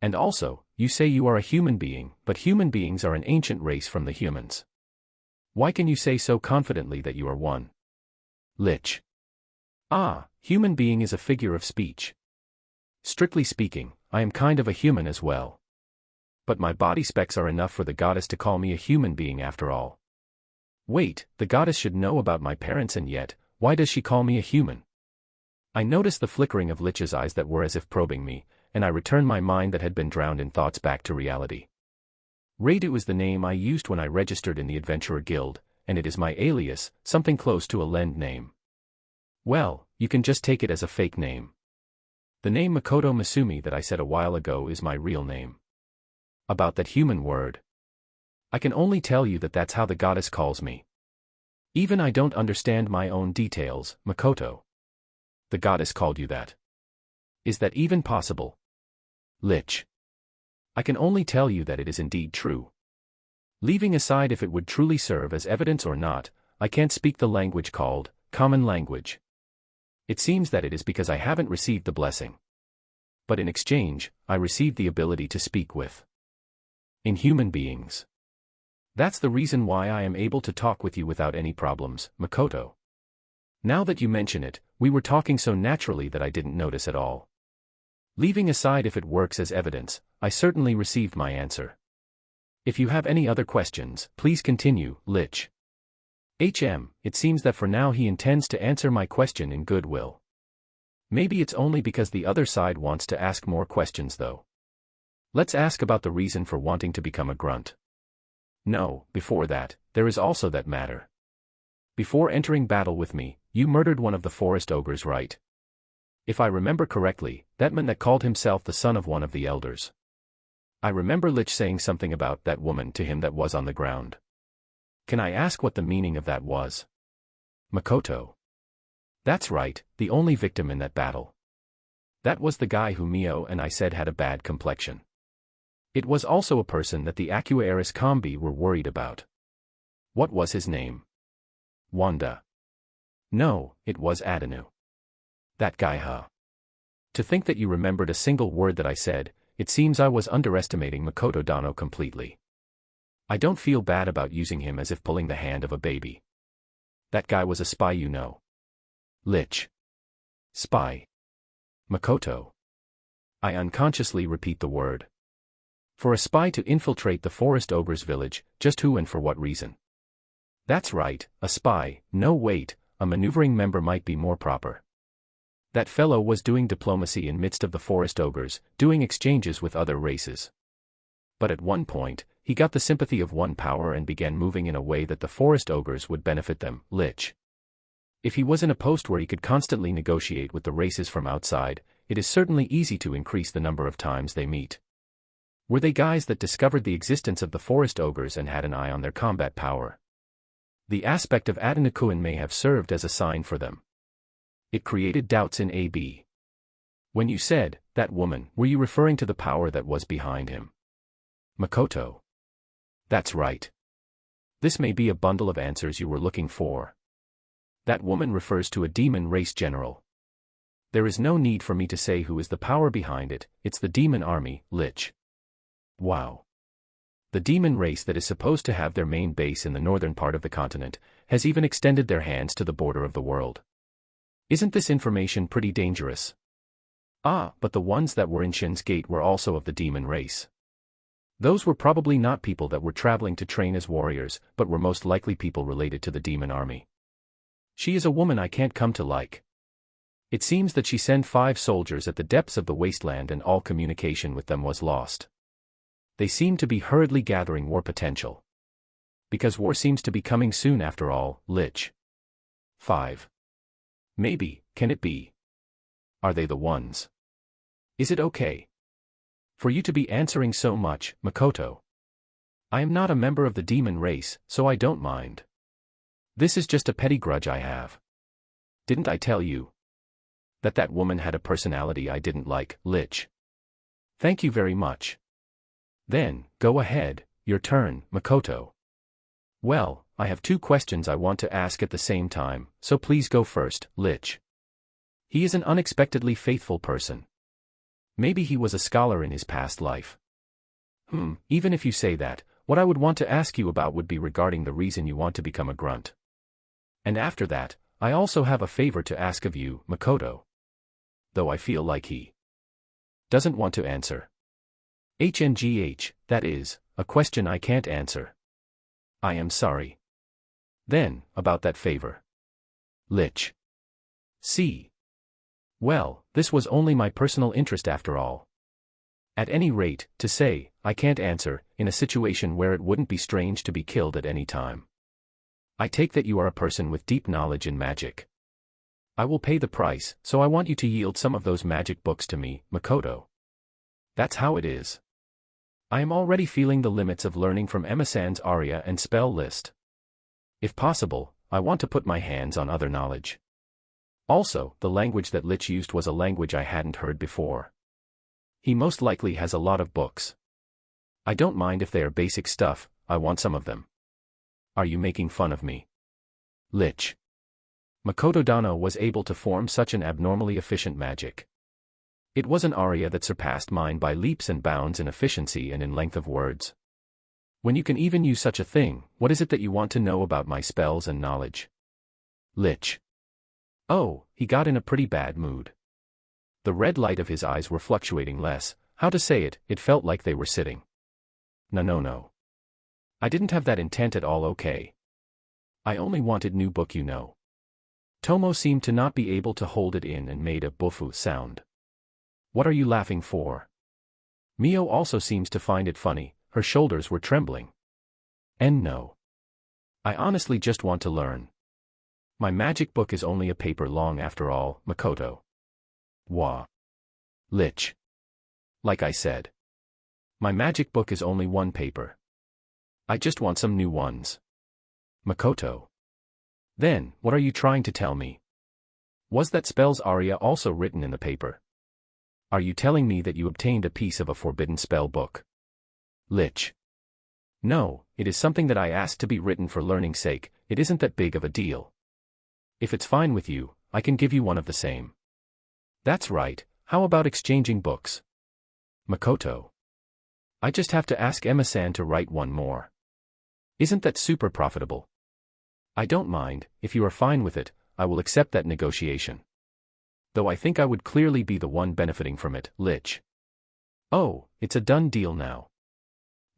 And also, you say you are a human being, but human beings are an ancient race from the humans. Why can you say so confidently that you are one? Lich. Ah, human being is a figure of speech. Strictly speaking, I am kind of a human as well. But my body specs are enough for the goddess to call me a human being after all. Wait, the goddess should know about my parents, and yet, why does she call me a human? I noticed the flickering of Lich's eyes that were as if probing me, and I returned my mind that had been drowned in thoughts back to reality. Radu is the name I used when I registered in the Adventurer Guild, and it is my alias, something close to a lend name. Well, you can just take it as a fake name. The name Makoto Masumi that I said a while ago is my real name. About that human word. I can only tell you that that's how the goddess calls me. Even I don't understand my own details, Makoto. The goddess called you that. Is that even possible? Lich. I can only tell you that it is indeed true. Leaving aside if it would truly serve as evidence or not, I can't speak the language called common language. It seems that it is because I haven't received the blessing. But in exchange, I received the ability to speak with inhuman beings. That's the reason why I am able to talk with you without any problems, Makoto. Now that you mention it, we were talking so naturally that I didn't notice at all. Leaving aside if it works as evidence, I certainly received my answer. If you have any other questions, please continue, Lich. It seems that for now he intends to answer my question in goodwill. Maybe it's only because the other side wants to ask more questions though. Let's ask about the reason for wanting to become a grunt. No, before that, there is also that matter. Before entering battle with me, you murdered one of the forest ogres, right? If I remember correctly, that man that called himself the son of one of the elders. I remember Lich saying something about that woman to him that was on the ground. Can I ask what the meaning of that was? Makoto. That's right, the only victim in that battle. That was the guy who Mio and I said had a bad complexion. It was also a person that the Aquaeris Combi were worried about. What was his name? Wanda. No, it was Adenu. That guy, huh? To think that you remembered a single word that I said, it seems I was underestimating Makoto Dano completely. I don't feel bad about using him as if pulling the hand of a baby. That guy was a spy, you know. Lich. Spy. Makoto. I unconsciously repeat the word. For a spy to infiltrate the forest ogre's village, just who and for what reason? That's right, a spy. No wait, a maneuvering member might be more proper. That fellow was doing diplomacy in midst of the forest ogres, doing exchanges with other races. But at one point, he got the sympathy of one power and began moving in a way that the forest ogres would benefit them, Lich. If he was in a post where he could constantly negotiate with the races from outside, it is certainly easy to increase the number of times they meet. Were they guys that discovered the existence of the forest ogres and had an eye on their combat power? The aspect of Adenikuin may have served as a sign for them. It created doubts in AB. When you said, that woman, were you referring to the power that was behind him? Makoto. That's right. This may be a bundle of answers you were looking for. That woman refers to a demon race general. There is no need for me to say who is the power behind it, it's the demon army, Lich. Wow. The demon race that is supposed to have their main base in the northern part of the continent, has even extended their hands to the border of the world. Isn't this information pretty dangerous? Ah, but the ones that were in Shin's Gate were also of the demon race. Those were probably not people that were traveling to train as warriors, but were most likely people related to the demon army. She is a woman I can't come to like. It seems that she sent 5 soldiers at the depths of the wasteland and all communication with them was lost. They seem to be hurriedly gathering war potential. Because war seems to be coming soon after all, Lich. 5. Maybe, can it be? Are they the ones? Is it okay for you to be answering so much, Makoto? I am not a member of the demon race, so I don't mind. This is just a petty grudge I have. Didn't I tell you that woman had a personality I didn't like, Lich? Thank you very much. Then, go ahead, your turn, Makoto. Well, I have 2 questions I want to ask at the same time, so please go first, Lich. He is an unexpectedly faithful person. Maybe he was a scholar in his past life. Even if you say that, what I would want to ask you about would be regarding the reason you want to become a grunt. And after that, I also have a favor to ask of you, Makoto. Though I feel like he doesn't want to answer. HNGH, that is, a question I can't answer. I am sorry. Then, about that favor. Lich. See. Well, this was only my personal interest after all. At any rate, to say, I can't answer, in a situation where it wouldn't be strange to be killed at any time. I take that you are a person with deep knowledge in magic. I will pay the price, so I want you to yield some of those magic books to me, Makoto. That's how it is. I am already feeling the limits of learning from Emma-san's aria and spell list. If possible, I want to put my hands on other knowledge. Also, the language that Lich used was a language I hadn't heard before. He most likely has a lot of books. I don't mind if they are basic stuff, I want some of them. Are you making fun of me? Lich. Makoto Dano was able to form such an abnormally efficient magic. It was an aria that surpassed mine by leaps and bounds in efficiency and in length of words. When you can even use such a thing, what is it that you want to know about my spells and knowledge? Lich. Oh, he got in a pretty bad mood. The red light of his eyes were fluctuating less, how to say it, it felt like they were sitting. No. I didn't have that intent at all, okay. I only wanted new book, you know. Tomo seemed to not be able to hold it in and made a bofu sound. What are you laughing for? Mio also seems to find it funny, her shoulders were trembling. And no. I honestly just want to learn. My magic book is only a paper long after all, Makoto. Wah. Lich. Like I said. My magic book is only 1 paper. I just want some new ones. Makoto. Then, what are you trying to tell me? Was that spell's aria also written in the paper? Are you telling me that you obtained a piece of a forbidden spell book? Lich. No, it is something that I asked to be written for learning's sake, it isn't that big of a deal. If it's fine with you, I can give you one of the same. That's right, how about exchanging books? Makoto. I just have to ask Emma-san to write one more. Isn't that super profitable? I don't mind, if you are fine with it, I will accept that negotiation. Though I think I would clearly be the one benefiting from it, Lich. Oh, it's a done deal now.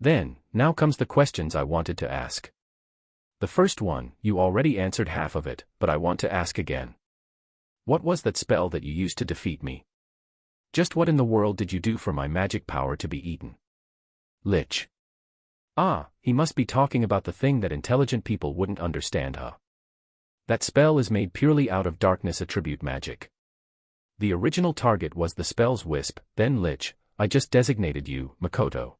Then, now comes the questions I wanted to ask. The first one, you already answered half of it, but I want to ask again. What was that spell that you used to defeat me? Just what in the world did you do for my magic power to be eaten? Lich. Ah, he must be talking about the thing that intelligent people wouldn't understand, huh? That spell is made purely out of darkness attribute magic. The original target was the spell's wisp, then lich. I just designated you, Makoto.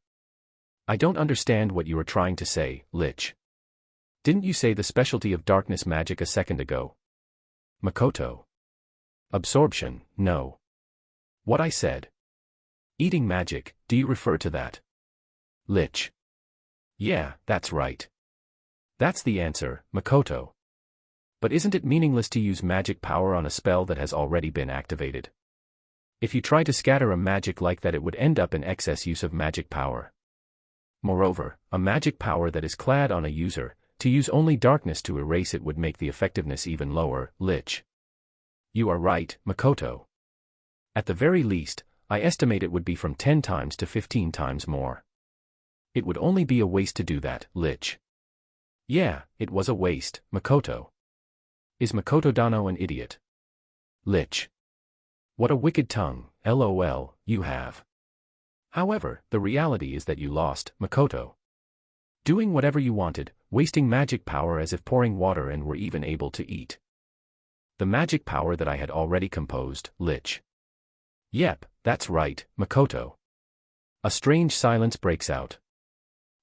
I don't understand what you are trying to say, lich. Didn't you say the specialty of darkness magic a second ago? Makoto. Absorption, no. What I said. Eating magic, do you refer to that? Lich. Yeah, that's right. That's the answer, Makoto. But isn't it meaningless to use magic power on a spell that has already been activated? If you try to scatter a magic like that, it would end up in excess use of magic power. Moreover, a magic power that is clad on a user, to use only darkness to erase it would make the effectiveness even lower, lich. You are right, Makoto. At the very least, I estimate it would be from 10 times to 15 times more. It would only be a waste to do that, lich. Yeah, it was a waste, Makoto. Is Makoto Dano an idiot? Lich. What a wicked tongue, LOL, you have. However, the reality is that you lost, Makoto. Doing whatever you wanted, wasting magic power as if pouring water, and were even able to eat the magic power that I had already composed, lich. Yep, that's right, Makoto. A strange silence breaks out.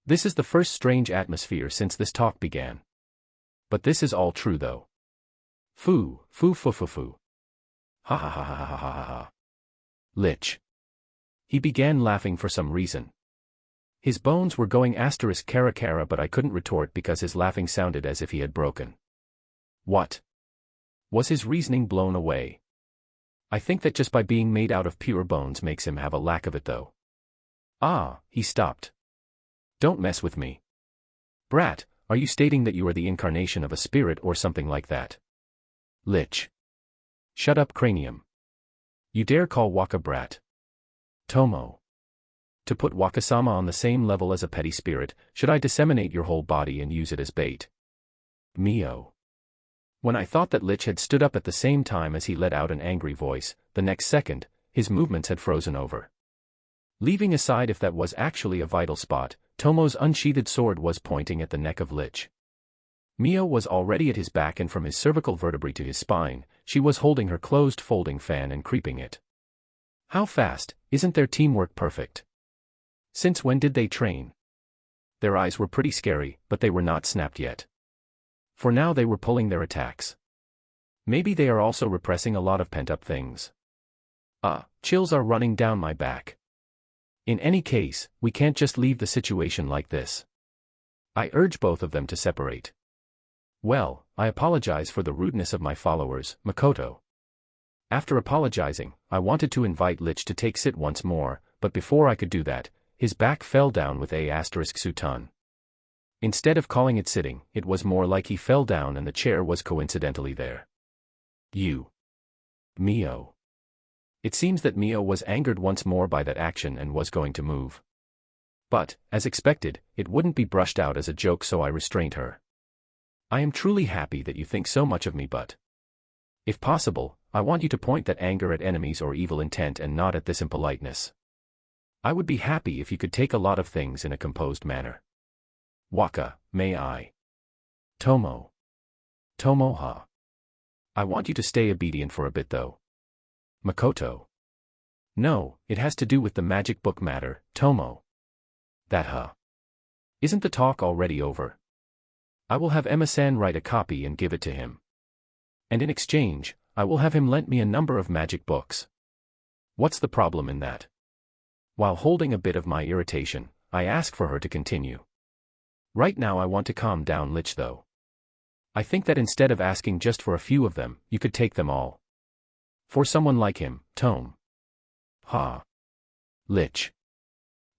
This is the first strange atmosphere since this talk began. But this is all true though. Foo. Ha ha ha ha ha ha ha ha. Lich. He began laughing for some reason. His bones were going ***, but I couldn't retort because his laughing sounded as if he had broken. What? Was his reasoning blown away? I think that just by being made out of pure bones makes him have a lack of it though. Ah, he stopped. Don't mess with me. Brat, are you stating that you are the incarnation of a spirit or something like that? Lich. Shut up, cranium. You dare call Waka brat? Tomo. To put Wakasama on the same level as a petty spirit, should I disseminate your whole body and use it as bait? Mio. When I thought that Lich had stood up at the same time as he let out an angry voice, the next second, his movements had frozen over. Leaving aside if that was actually a vital spot, Tomo's unsheathed sword was pointing at the neck of Lich. Mio was already at his back, and from his cervical vertebrae to his spine, she was holding her closed folding fan and creeping it. How fast, isn't their teamwork perfect? Since when did they train? Their eyes were pretty scary, but they were not snapped yet. For now they were pulling their attacks. Maybe they are also repressing a lot of pent-up things. Chills are running down my back. In any case, we can't just leave the situation like this. I urge both of them to separate. Well, I apologize for the rudeness of my followers, Makoto. After apologizing, I wanted to invite Lich to take sit once more, but before I could do that, his back fell down with ***sutan. Instead of calling it sitting, it was more like he fell down and the chair was coincidentally there. You. Mio. It seems that Mio was angered once more by that action and was going to move. But, as expected, it wouldn't be brushed out as a joke, so I restrained her. I am truly happy that you think so much of me, but if possible, I want you to point that anger at enemies or evil intent and not at this impoliteness. I would be happy if you could take a lot of things in a composed manner. Waka, may I? Tomo. Tomoha. I want you to stay obedient for a bit though. Makoto. No, it has to do with the magic book matter, Tomo. That Isn't the talk already over? I will have Emma-san write a copy and give it to him. And in exchange, I will have him lend me a number of magic books. What's the problem in that? While holding a bit of my irritation, I ask for her to continue. Right now I want to calm down Lich though. I think that instead of asking just for a few of them, you could take them all. For someone like him, Tome. Lich.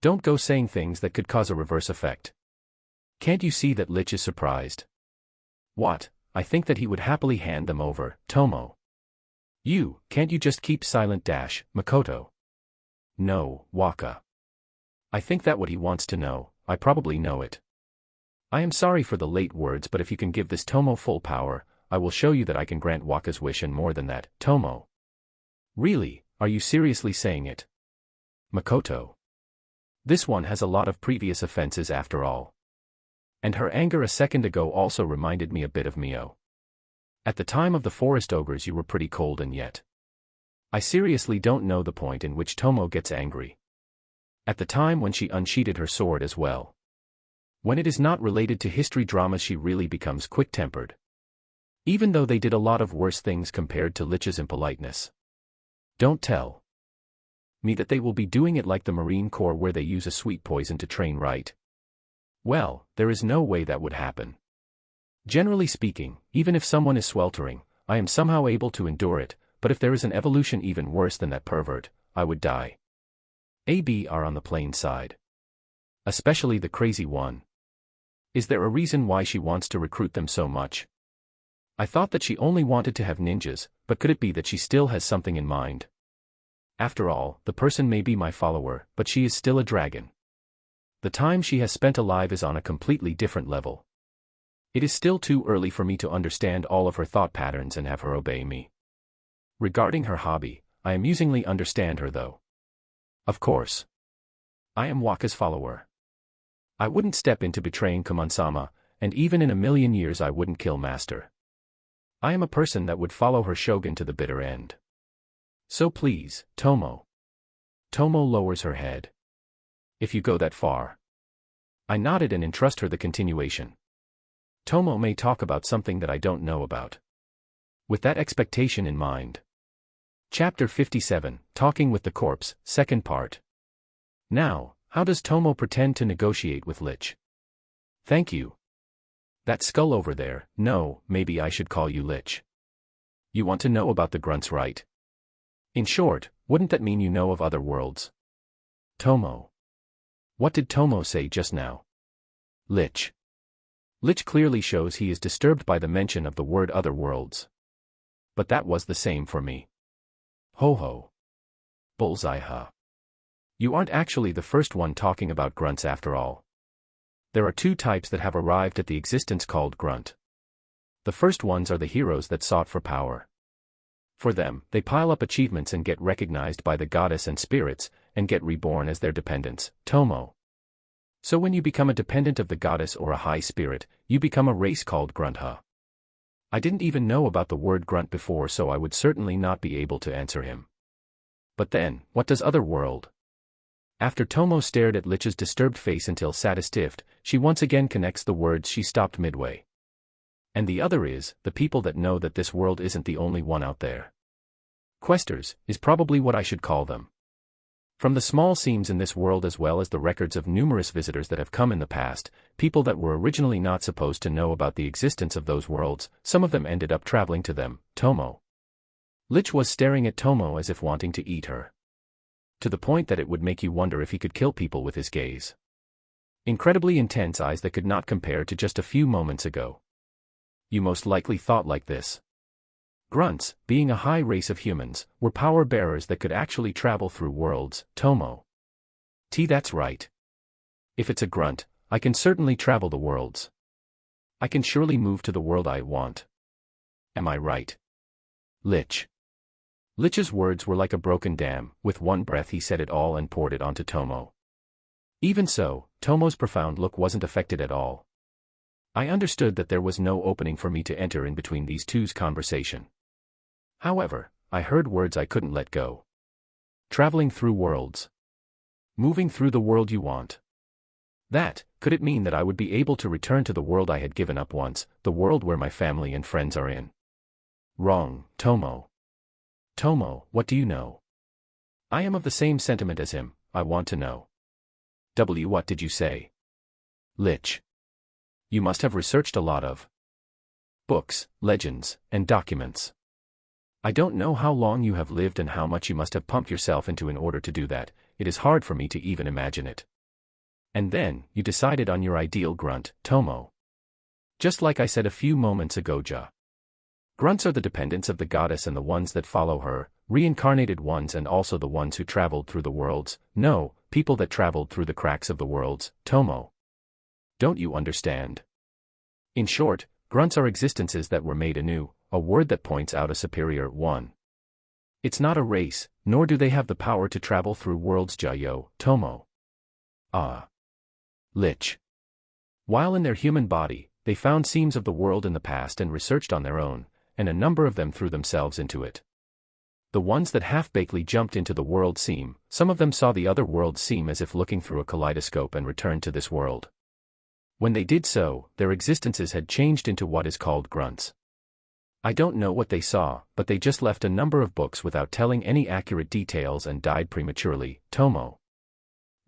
Don't go saying things that could cause a reverse effect. Can't you see that Lich is surprised? What? I think that he would happily hand them over, Tomo. Can't you just keep silent Makoto? No, Waka. I think that what he wants to know, I probably know it. I am sorry for the late words, but if you can give this Tomo full power, I will show you that I can grant Waka's wish and more than that, Tomo. Really, are you seriously saying it? Makoto. This one has a lot of previous offenses after all. And her anger a second ago also reminded me a bit of Mio. At the time of the forest ogres you were pretty cold, and yet I seriously don't know the point in which Tomo gets angry. At the time when she unsheathed her sword as well. When it is not related to history dramas she really becomes quick-tempered. Even though they did a lot of worse things compared to Lich's impoliteness. Don't tell me that they will be doing it like the Marine Corps where they use a sweet poison to train, right? Well, there is no way that would happen. Generally speaking, even if someone is sweltering, I am somehow able to endure it, but if there is an evolution even worse than that pervert, I would die. AB are on the plain side. Especially the crazy one. Is there a reason why she wants to recruit them so much? I thought that she only wanted to have ninjas, but could it be that she still has something in mind? After all, the person may be my follower, but she is still a dragon. The time she has spent alive is on a completely different level. It is still too early for me to understand all of her thought patterns and have her obey me. Regarding her hobby, I amusingly understand her though. Of course. I am Waka's follower. I wouldn't step into betraying Kumansama, and even in a million years I wouldn't kill Master. I am a person that would follow her shogun to the bitter end. So please, Tomo. Tomo lowers her head. If you go that far. I nodded and entrust her the continuation. Tomo may talk about something that I don't know about. With that expectation in mind. Chapter 57, Talking with the Corpse, Second Part. Now, how does Tomo pretend to negotiate with Lich? Thank you. That skull over there, no, maybe I should call you Lich. You want to know about the grunts, right? In short, wouldn't that mean you know of other worlds? Tomo. What did Tomo say just now? Lich. Lich clearly shows he is disturbed by the mention of the word other worlds. But that was the same for me. Ho ho. Bullseye, huh? You aren't actually the first one talking about grunts after all. There are two types that have arrived at the existence called grunt. The first ones are the heroes that sought for power. For them, they pile up achievements and get recognized by the goddess and spirits, and get reborn as their dependents, Tomo. So when you become a dependent of the goddess or a high spirit, you become a race called grunt, huh? I didn't even know about the word grunt before, so I would certainly not be able to answer him. But then, what does other world? After Tomo stared at Lich's disturbed face until satisfied, she once again connects the words she stopped midway. And the other is, the people that know that this world isn't the only one out there. Questers, is probably what I should call them. From the small seams in this world as well as the records of numerous visitors that have come in the past, people that were originally not supposed to know about the existence of those worlds, some of them ended up traveling to them, Tomo. Lich was staring at Tomo as if wanting to eat her. To the point that it would make you wonder if he could kill people with his gaze. Incredibly intense eyes that could not compare to just a few moments ago. You most likely thought like this. Grunts, being a high race of humans, were power bearers that could actually travel through worlds, Tomo. That's right. If it's a grunt, I can certainly travel the worlds. I can surely move to the world I want. Am I right? Lich. Lich's words were like a broken dam, with one breath he said it all and poured it onto Tomo. Even so, Tomo's profound look wasn't affected at all. I understood that there was no opening for me to enter in between these two's conversation. However, I heard words I couldn't let go. Traveling through worlds. Moving through the world you want. Could it mean that I would be able to return to the world I had given up once, the world where my family and friends are in? Wrong, Tomo. Tomo, what do you know? I am of the same sentiment as him, I want to know. What did you say? Lich. You must have researched a lot of books, legends, and documents. I don't know how long you have lived and how much you must have pumped yourself into in order to do that. It is hard for me to even imagine it. And then, you decided on your ideal grunt, Tomo. Just like I said a few moments ago, Grunts are the dependents of the goddess and the ones that follow her, reincarnated ones and also the ones who traveled through the worlds, no, people that traveled through the cracks of the worlds, Tomo. Don't you understand? In short, grunts are existences that were made anew, a word that points out a superior one. It's not a race, nor do they have the power to travel through worlds, Tomo. Ah. Lich. While in their human body, they found seams of the world in the past and researched on their own, and a number of them threw themselves into it. The ones that half-bakely jumped into the world seam, some of them saw the other world seam as if looking through a kaleidoscope and returned to this world. When they did so, their existences had changed into what is called grunts. I don't know what they saw, but they just left a number of books without telling any accurate details and died prematurely. Tomo.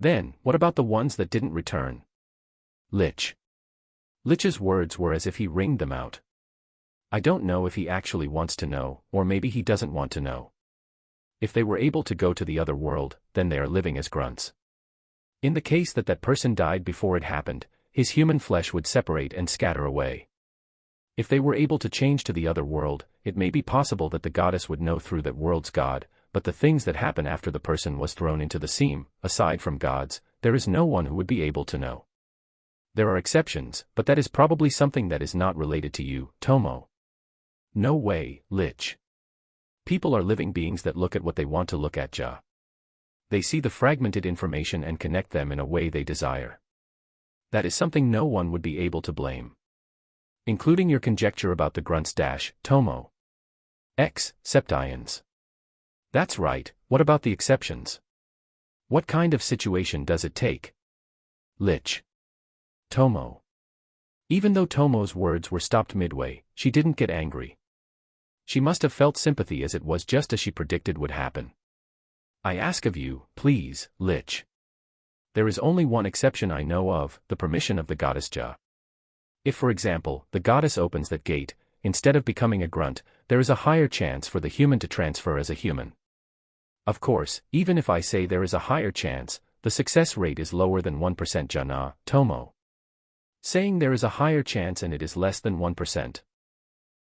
Then, what about the ones that didn't return? Lich. Lich's words were as if he ringed them out. I don't know if he actually wants to know, or maybe he doesn't want to know. If they were able to go to the other world, then they are living as grunts. In the case that that person died before it happened, his human flesh would separate and scatter away. If they were able to change to the other world, it may be possible that the goddess would know through that world's god, but the things that happen after the person was thrown into the seam, aside from gods, there is no one who would be able to know. There are exceptions, but that is probably something that is not related to you, Tomo. No way, Lich. People are living beings that look at what they want to look at, Ja. They see the fragmented information and connect them in a way they desire. That is something no one would be able to blame. Including your conjecture about the grunts Tomo. X, Septions. That's right, what about the exceptions? What kind of situation does it take? Lich. Tomo. Even though Tomo's words were stopped midway, she didn't get angry. She must have felt sympathy as it was just as she predicted would happen. I ask of you, please, Lich. There is only one exception I know of, the permission of the goddess Ja. If for example, the goddess opens that gate, instead of becoming a grunt, there is a higher chance for the human to transfer as a human. Of course, even if I say there is a higher chance, the success rate is lower than 1% Ja, Tomo. Saying there is a higher chance and it is less than 1%.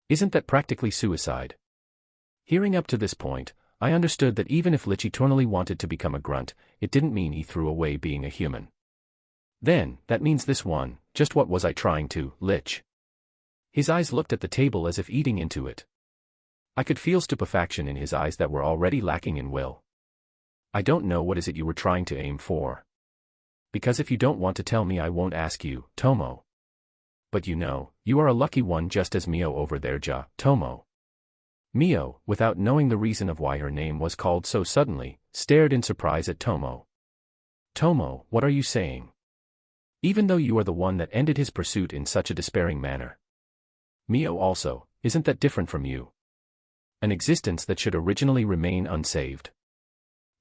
Isn't that practically suicide? Hearing up to this point, I understood that even if Lich eternally wanted to become a grunt, it didn't mean he threw away being a human. Then, that means this one, just what was I trying to, Lich? His eyes looked at the table as if eating into it. I could feel stupefaction in his eyes that were already lacking in will. I don't know what is it you were trying to aim for. Because if you don't want to tell me I won't ask you, Tomo. But you know, you are a lucky one just as Mio over there Ja, Tomo. Mio, without knowing the reason of why her name was called so suddenly, stared in surprise at Tomo. Tomo, what are you saying? Even though you are the one that ended his pursuit in such a despairing manner. Mio also, isn't that different from you? An existence that should originally remain unsaved.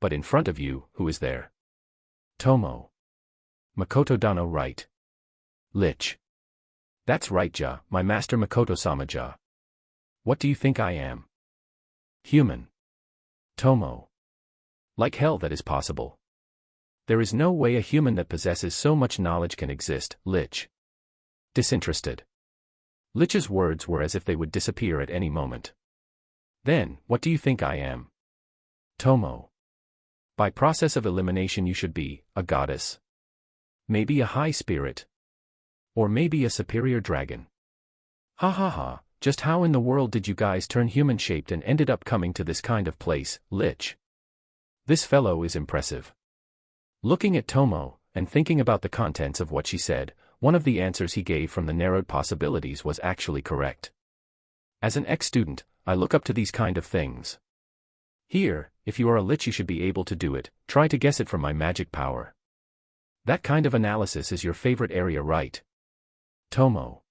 But in front of you, who is there? Tomo. Makoto Dano, right? Lich. That's right Ja, my master Makoto-sama Ja. What do you think I am? Human. Tomo. Like hell that is possible. There is no way a human that possesses so much knowledge can exist, Lich. Disinterested. Lich's words were as if they would disappear at any moment. Then, what do you think I am? Tomo. By process of elimination you should be, a goddess. Maybe a high spirit. Or maybe a superior dragon. Ha ha ha, just how in the world did you guys turn human-shaped and ended up coming to this kind of place, Lich? This fellow is impressive. Looking at Tomo, and thinking about the contents of what she said, one of the answers he gave from the narrowed possibilities was actually correct. As an ex-student, I look up to these kind of things. Here, if you are a Lich you should be able to do it, try to guess it from my magic power. That kind of analysis is your favorite area, right? Tomo.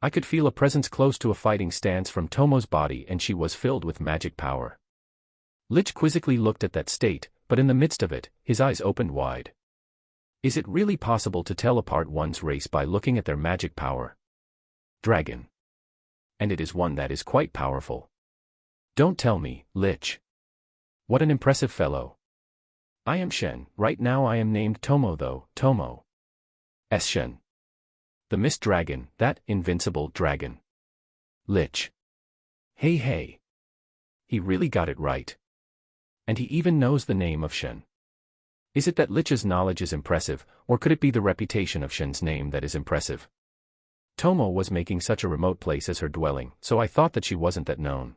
I could feel a presence close to a fighting stance from Tomo's body and she was filled with magic power. Lich quizzically looked at that state, but in the midst of it, his eyes opened wide. Is it really possible to tell apart one's race by looking at their magic power? Dragon. And it is one that is quite powerful. Don't tell me, Lich. What an impressive fellow. I am Shen, right now I am named Tomo though, Tomo. S. Shen. The Mist Dragon, that invincible dragon. Lich. Hey hey. He really got it right. And he even knows the name of Shen. Is it that Lich's knowledge is impressive, or could it be the reputation of Shen's name that is impressive? Tomo was making such a remote place as her dwelling, so I thought that she wasn't that known.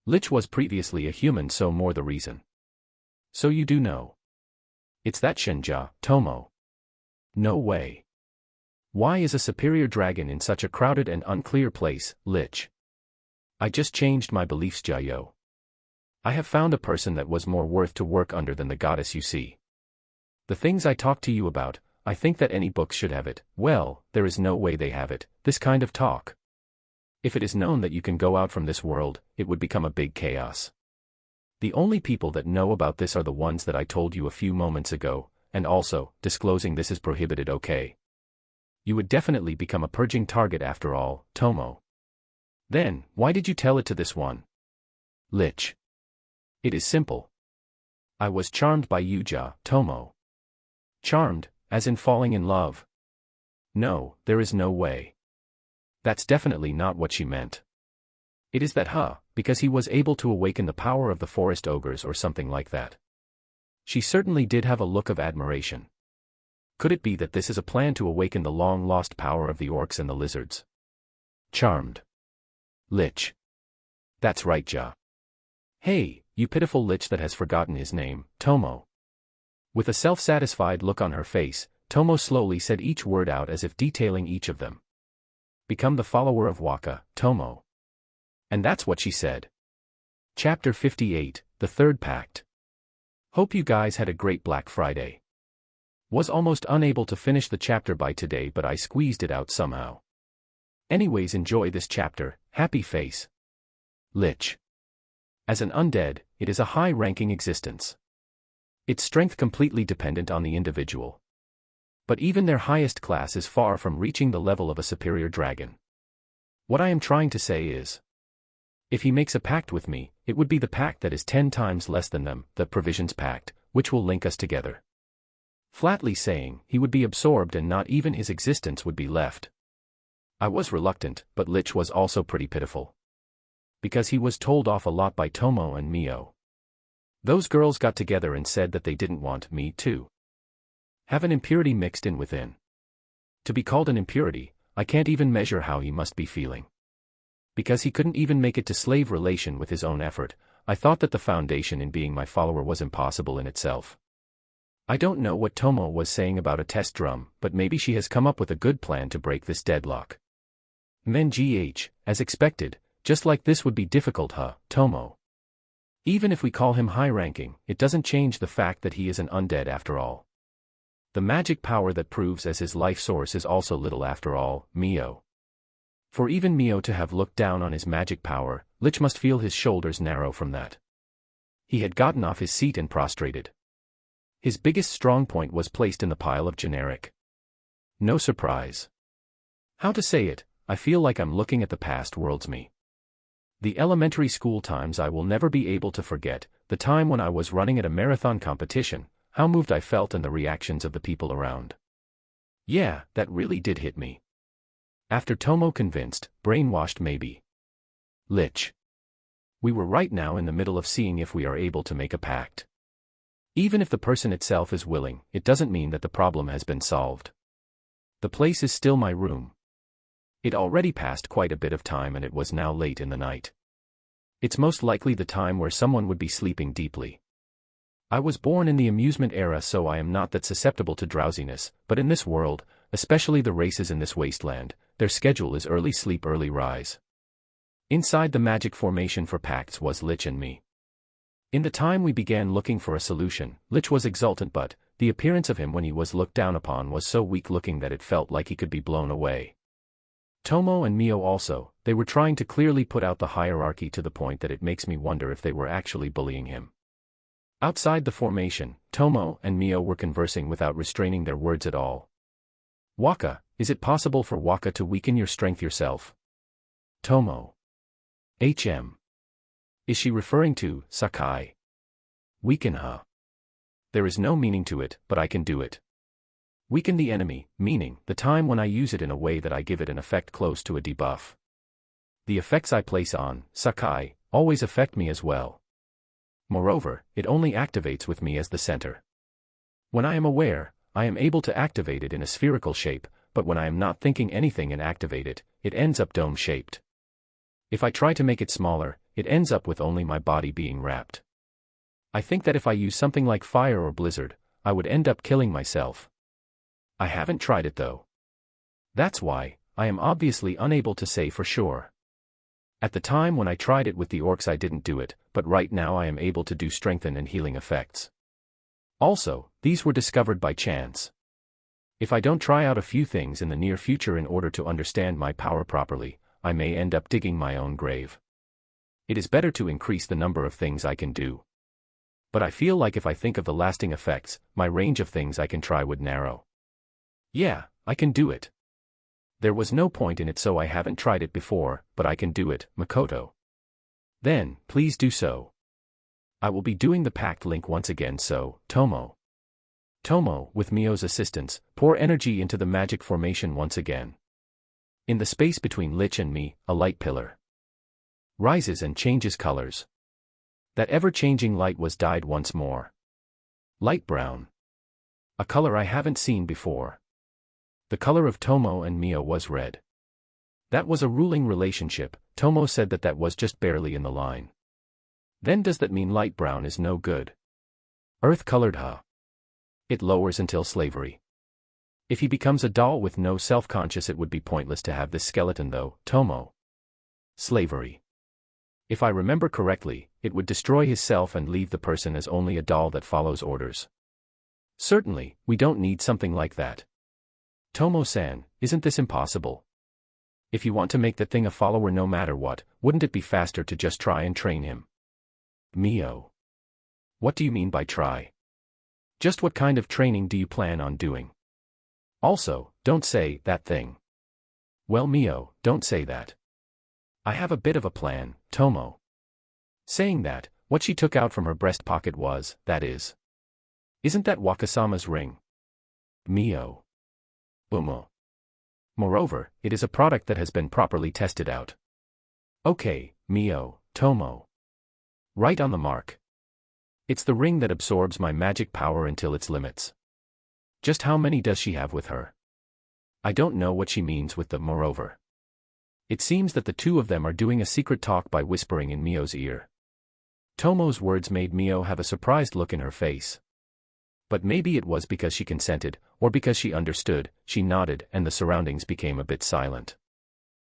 Lich was previously a human, so more the reason. So you do know. It's that Shinja, Tomo. No way. Why is a superior dragon in such a crowded and unclear place, Lich? I just changed my beliefs, Jayo. I have found a person that was more worth to work under than the goddess you see. The things I talked to you about, I think that any books should have it. Well, there is no way they have it, this kind of talk. If it is known that you can go out from this world, it would become a big chaos. The only people that know about this are the ones that I told you a few moments ago, and also, disclosing this is prohibited, okay? You would definitely become a purging target after all, Tomo. Then, why did you tell it to this one? Lich. It is simple. I was charmed by Yuja, Tomo. Charmed, as in falling in love. No, there is no way. That's definitely not what she meant. It is that because he was able to awaken the power of the forest ogres or something like that. She certainly did have a look of admiration. Could it be that this is a plan to awaken the long-lost power of the orcs and the lizards? Charmed. Lich. That's right, Ja. Hey, you pitiful lich that has forgotten his name, Tomo. With a self-satisfied look on her face, Tomo slowly said each word out as if detailing each of them. Become the follower of Waka, Tomo. And that's what she said. Chapter 58, The Third Pact. Hope you guys had a great Black Friday. Was almost unable to finish the chapter by today, but I squeezed it out somehow. Anyways, enjoy this chapter, happy face. Lich. As an undead, it is a high-ranking existence. Its strength completely dependent on the individual. But even their highest class is far from reaching the level of a superior dragon. What I am trying to say is, if he makes a pact with me, it would be the pact that is 10 times less than them, the Provisions Pact, which will link us together. Flatly saying, he would be absorbed and not even his existence would be left. I was reluctant, but Lich was also pretty pitiful. Because he was told off a lot by Tomo and Mio. Those girls got together and said that they didn't want me to have an impurity mixed in within. To be called an impurity, I can't even measure how he must be feeling. Because he couldn't even make it to slave relation with his own effort, I thought that the foundation in being my follower was impossible in itself. I don't know what Tomo was saying about a test drum, but maybe she has come up with a good plan to break this deadlock. Men GH, as expected, just like this would be difficult, Tomo. Even if we call him high-ranking, it doesn't change the fact that he is an undead after all. The magic power that proves as his life source is also little after all, Mio. For even Mio to have looked down on his magic power, Lich must feel his shoulders narrow from that. He had gotten off his seat and prostrated. His biggest strong point was placed in the pile of generic. No surprise. How to say it, I feel like I'm looking at the past world's me. The elementary school times I will never be able to forget, the time when I was running at a marathon competition, how moved I felt and the reactions of the people around. Yeah, that really did hit me. After Tomo convinced, brainwashed maybe. Lich. We were right now in the middle of seeing if we are able to make a pact. Even if the person itself is willing, it doesn't mean that the problem has been solved. The place is still my room. It already passed quite a bit of time and it was now late in the night. It's most likely the time where someone would be sleeping deeply. I was born in the amusement era, so I am not that susceptible to drowsiness, but in this world, especially the races in this wasteland, their schedule is early sleep, early rise. Inside the magic formation for pacts was Lich and me. In the time we began looking for a solution, Lich was exultant, but the appearance of him when he was looked down upon was so weak-looking that it felt like he could be blown away. Tomo and Mio also, they were trying to clearly put out the hierarchy to the point that it makes me wonder if they were actually bullying him. Outside the formation, Tomo and Mio were conversing without restraining their words at all. Waka, is it possible for Waka to weaken your strength yourself? Tomo. HM. Is she referring to Sakai? Weaken her. There is no meaning to it, but I can do it. Weaken the enemy, meaning the time when I use it in a way that I give it an effect close to a debuff. The effects I place on Sakai always affect me as well. Moreover, it only activates with me as the center. When I am aware, I am able to activate it in a spherical shape, but when I am not thinking anything and activate it, it ends up dome-shaped. If I try to make it smaller, it ends up with only my body being wrapped. I think that if I use something like fire or blizzard, I would end up killing myself. I haven't tried it though. That's why, I am obviously unable to say for sure. At the time when I tried it with the orcs I didn't do it, but right now I am able to do strengthen and healing effects. Also, these were discovered by chance. If I don't try out a few things in the near future in order to understand my power properly, I may end up digging my own grave. It is better to increase the number of things I can do. But I feel like if I think of the lasting effects, my range of things I can try would narrow. Yeah, I can do it. There was no point in it, so I haven't tried it before, but I can do it, Makoto. Then, please do so. I will be doing the pact link once again, so, Tomo. Tomo, with Mio's assistance, pour energy into the magic formation once again. In the space between Lich and me, a light pillar rises and changes colors. That ever-changing light was dyed once more. Light brown. A color I haven't seen before. The color of Tomo and Mio was red. That was a ruling relationship. Tomo said that was just barely in the line. Then does that mean light brown is no good? Earth-colored, huh? It lowers until slavery. If he becomes a doll with no self-conscious, it would be pointless to have this skeleton though, Tomo. Slavery. If I remember correctly, it would destroy his self and leave the person as only a doll that follows orders. Certainly, we don't need something like that. Tomo-san, isn't this impossible? If you want to make that thing a follower no matter what, wouldn't it be faster to just try and train him? Mio. What do you mean by try? Just what kind of training do you plan on doing? Also, don't say that thing. Well, Mio, don't say that. I have a bit of a plan, Tomo. Saying that, what she took out from her breast pocket was, that is. Isn't that Wakasama's ring? Mio. Moreover, it is a product that has been properly tested out. Okay, Mio, Tomo. Right on the mark. It's the ring that absorbs my magic power until its limits. Just how many does she have with her? I don't know what she means with the moreover. It seems that the two of them are doing a secret talk by whispering in Mio's ear. Tomo's words made Mio have a surprised look in her face. But maybe it was because she consented, or because she understood. She nodded and the surroundings became a bit silent.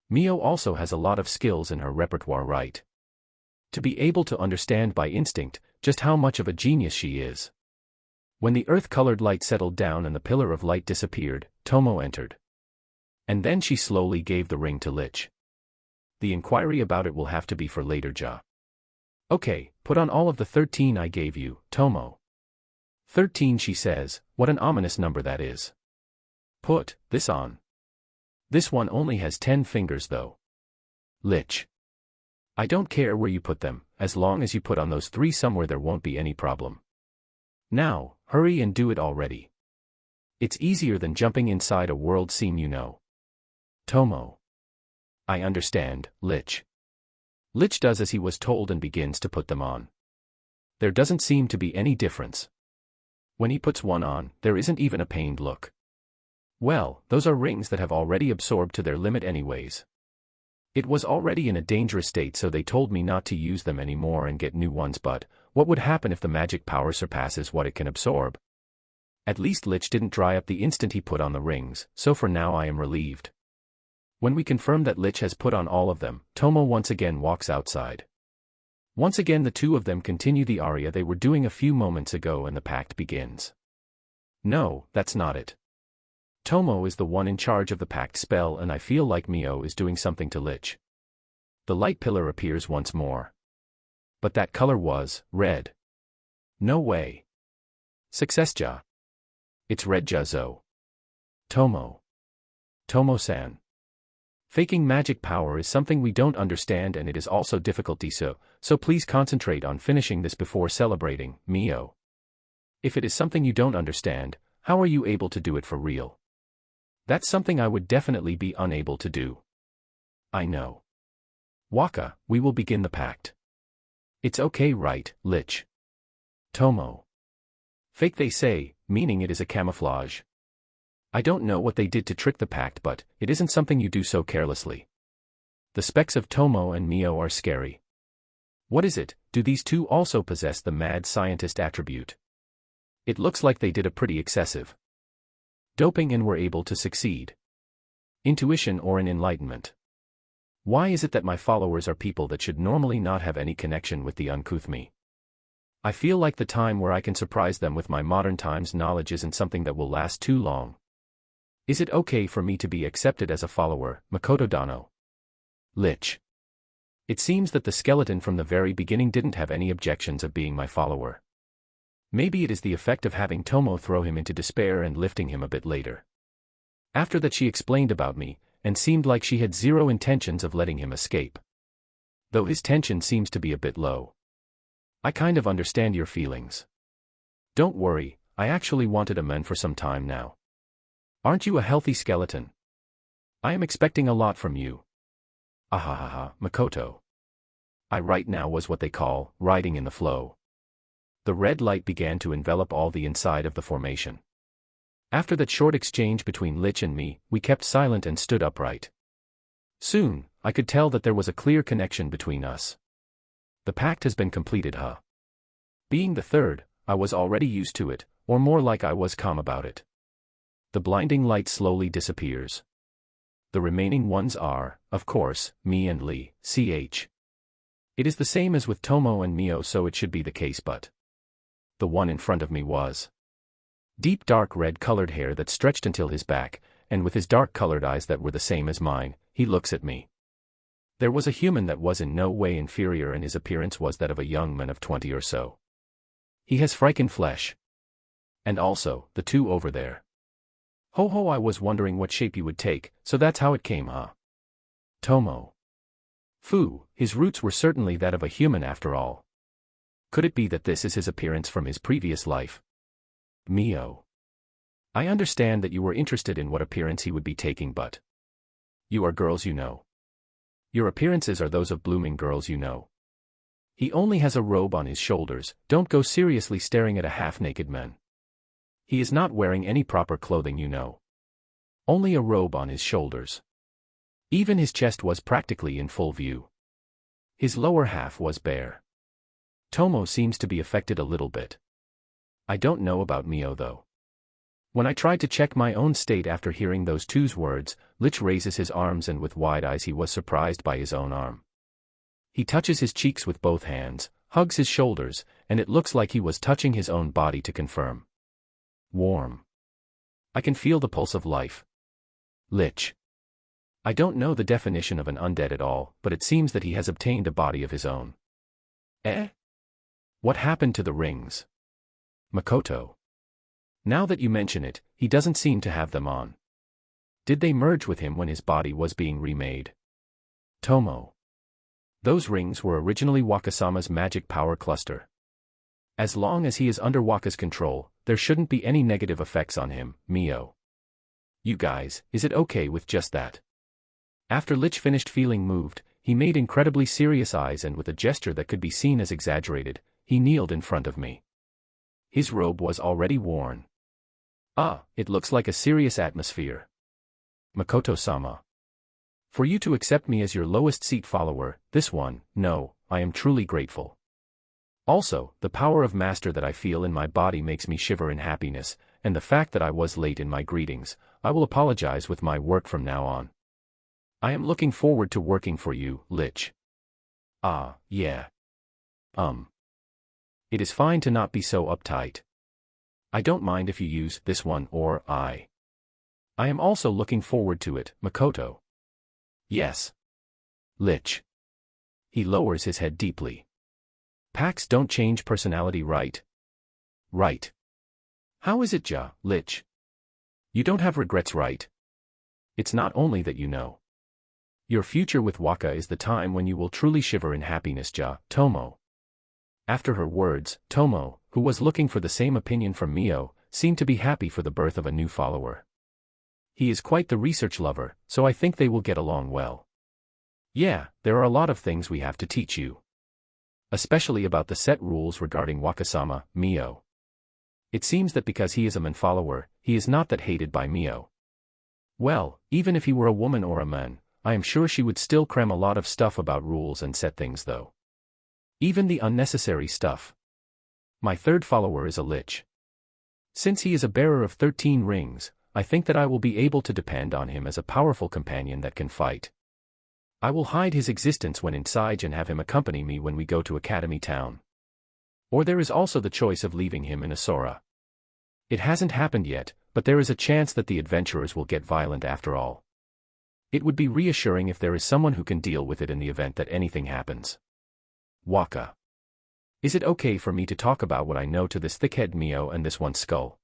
Mio also has a lot of skills in her repertoire, right? To be able to understand by instinct just how much of a genius she is. When the earth-colored light settled down and the pillar of light disappeared, Tomo entered. And then she slowly gave the ring to Lich. The inquiry about it will have to be for later, Ja. Okay, put on all of the 13 I gave you, Tomo. 13, she says. What an ominous number that is. Put this on. This one only has 10 fingers though. Lich. I don't care where you put them, as long as you put on those 3 somewhere there won't be any problem. Now, hurry and do it already. It's easier than jumping inside a world scene, you know. Tomo. I understand, Lich. Lich does as he was told and begins to put them on. There doesn't seem to be any difference. When he puts one on, there isn't even a pained look. Well, those are rings that have already absorbed to their limit anyways. It was already in a dangerous state, so they told me not to use them anymore and get new ones, but what would happen if the magic power surpasses what it can absorb? At least Lich didn't dry up the instant he put on the rings, so for now I am relieved. When we confirm that Lich has put on all of them, Tomo once again walks outside. Once again the two of them continue the aria they were doing a few moments ago and the pact begins. No, that's not it. Tomo is the one in charge of the pact spell and I feel like Mio is doing something to Lich. The light pillar appears once more. But that color was red. No way. Success, Ja. It's red, Jazo. Tomo. Tomo-san. Faking magic power is something we don't understand and it is also difficulty, so please concentrate on finishing this before celebrating, Mio. If it is something you don't understand, how are you able to do it for real? That's something I would definitely be unable to do. I know. Waka, we will begin the pact. It's okay, right, Lich? Tomo. Fake, they say, meaning it is a camouflage. I don't know what they did to trick the pact, but it isn't something you do so carelessly. The specs of Tomo and Mio are scary. What is it? Do these two also possess the mad scientist attribute? It looks like they did a pretty excessive doping and were able to succeed. Intuition or an enlightenment. Why is it that my followers are people that should normally not have any connection with the uncouth me? I feel like the time where I can surprise them with my modern times knowledge isn't something that will last too long. Is it okay for me to be accepted as a follower, Makoto Dano? Lich. It seems that the skeleton from the very beginning didn't have any objections of being my follower. Maybe it is the effect of having Tomo throw him into despair and lifting him a bit later. After that she explained about me, and seemed like she had zero intentions of letting him escape. Though his tension seems to be a bit low. I kind of understand your feelings. Don't worry, I actually wanted a man for some time now. Aren't you a healthy skeleton? I am expecting a lot from you. Ahahaha, Makoto. I right now was what they call, riding in the flow. The red light began to envelop all the inside of the formation. After that short exchange between Lich and me, we kept silent and stood upright. Soon, I could tell that there was a clear connection between us. The pact has been completed, huh? Being the third, I was already used to it, or more like I was calm about it. The blinding light slowly disappears. The remaining ones are, of course, me and Lee, ch. It is the same as with Tomo and Mio, so it should be the case, but the one in front of me was deep dark red-colored hair that stretched until his back, and with his dark-colored eyes that were the same as mine, he looks at me. There was a human that was in no way inferior, and his appearance was that of a young man of 20 or so. He has friken flesh. And also, the two over there. Ho ho, I was wondering what shape you would take, so that's how it came, huh? Tomo. Phew, his roots were certainly that of a human after all. Could it be that this is his appearance from his previous life? Mio. I understand that you were interested in what appearance he would be taking, but you are girls, you know. Your appearances are those of blooming girls, you know. He only has a robe on his shoulders, don't go seriously staring at a half-naked man. He is not wearing any proper clothing, you know. Only a robe on his shoulders. Even his chest was practically in full view. His lower half was bare. Tomo seems to be affected a little bit. I don't know about Mio though. When I tried to check my own state after hearing those two's words, Lich raises his arms, and with wide eyes he was surprised by his own arm. He touches his cheeks with both hands, hugs his shoulders, and it looks like he was touching his own body to confirm. Warm. I can feel the pulse of life. Lich. I don't know the definition of an undead at all, but it seems that he has obtained a body of his own. Eh? What happened to the rings? Makoto. Now that you mention it, he doesn't seem to have them on. Did they merge with him when his body was being remade? Tomo. Those rings were originally Wakasama's magic power cluster. As long as he is under Waka's control, there shouldn't be any negative effects on him, Mio. You guys, is it okay with just that? After Lich finished feeling moved, he made incredibly serious eyes, and with a gesture that could be seen as exaggerated, he kneeled in front of me. His robe was already worn. Ah, it looks like a serious atmosphere. Makoto-sama. For you to accept me as your lowest seat follower, this one, no, I am truly grateful. Also, the power of master that I feel in my body makes me shiver in happiness, and the fact that I was late in my greetings, I will apologize with my work from now on. I am looking forward to working for you, Lich. Ah, yeah. It is fine to not be so uptight. I don't mind if you use this one or I. I am also looking forward to it, Makoto. Yes. Lich. He lowers his head deeply. Pacts don't change personality, right? Right. How is it, Lich? You don't have regrets, right? It's not only that you know. Your future with Waka is the time when you will truly shiver in happiness, Tomo. After her words, Tomo, who was looking for the same opinion from Mio, seemed to be happy for the birth of a new follower. He is quite the research lover, so I think they will get along well. Yeah, there are a lot of things we have to teach you. Especially about the set rules regarding Wakasama, Mio. It seems that because he is a man follower, he is not that hated by Mio. Well, even if he were a woman or a man, I am sure she would still cram a lot of stuff about rules and set things though. Even the unnecessary stuff. My third follower is a Lich. Since he is a bearer of 13 rings, I think that I will be able to depend on him as a powerful companion that can fight. I will hide his existence when inside and have him accompany me when we go to Academy Town. Or there is also the choice of leaving him in Asura. It hasn't happened yet, but there is a chance that the adventurers will get violent after all. It would be reassuring if there is someone who can deal with it in the event that anything happens. Waka. Is it okay for me to talk about what I know to this thickhead Mio and this one skull?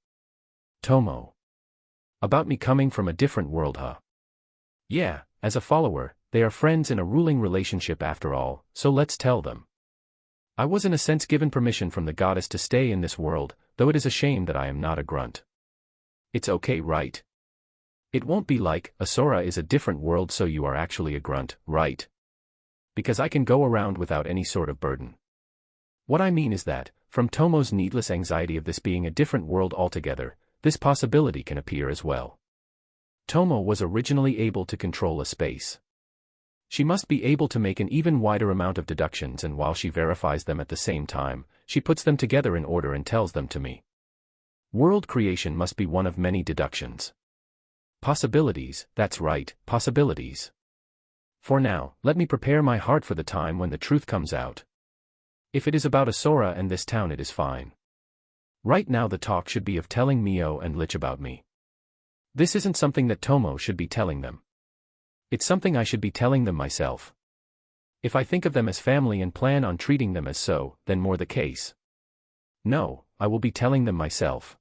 Tomo. About me coming from a different world, huh? Yeah, as a follower, they are friends in a ruling relationship after all, so let's tell them. I was in a sense given permission from the goddess to stay in this world, though it is a shame that I am not a grunt. It's okay, right? It won't be like, Asura is a different world so you are actually a grunt, right? Because I can go around without any sort of burden. What I mean is that, from Tomo's needless anxiety of this being a different world altogether, this possibility can appear as well. Tomo was originally able to control a space. She must be able to make an even wider amount of deductions, and while she verifies them at the same time, she puts them together in order and tells them to me. World creation must be one of many deductions. Possibilities, that's right, possibilities. For now, let me prepare my heart for the time when the truth comes out. If it is about Asura and this town, it is fine. Right now the talk should be of telling Mio and Lich about me. This isn't something that Tomo should be telling them. It's something I should be telling them myself. If I think of them as family and plan on treating them as so, then more the case. No, I will be telling them myself.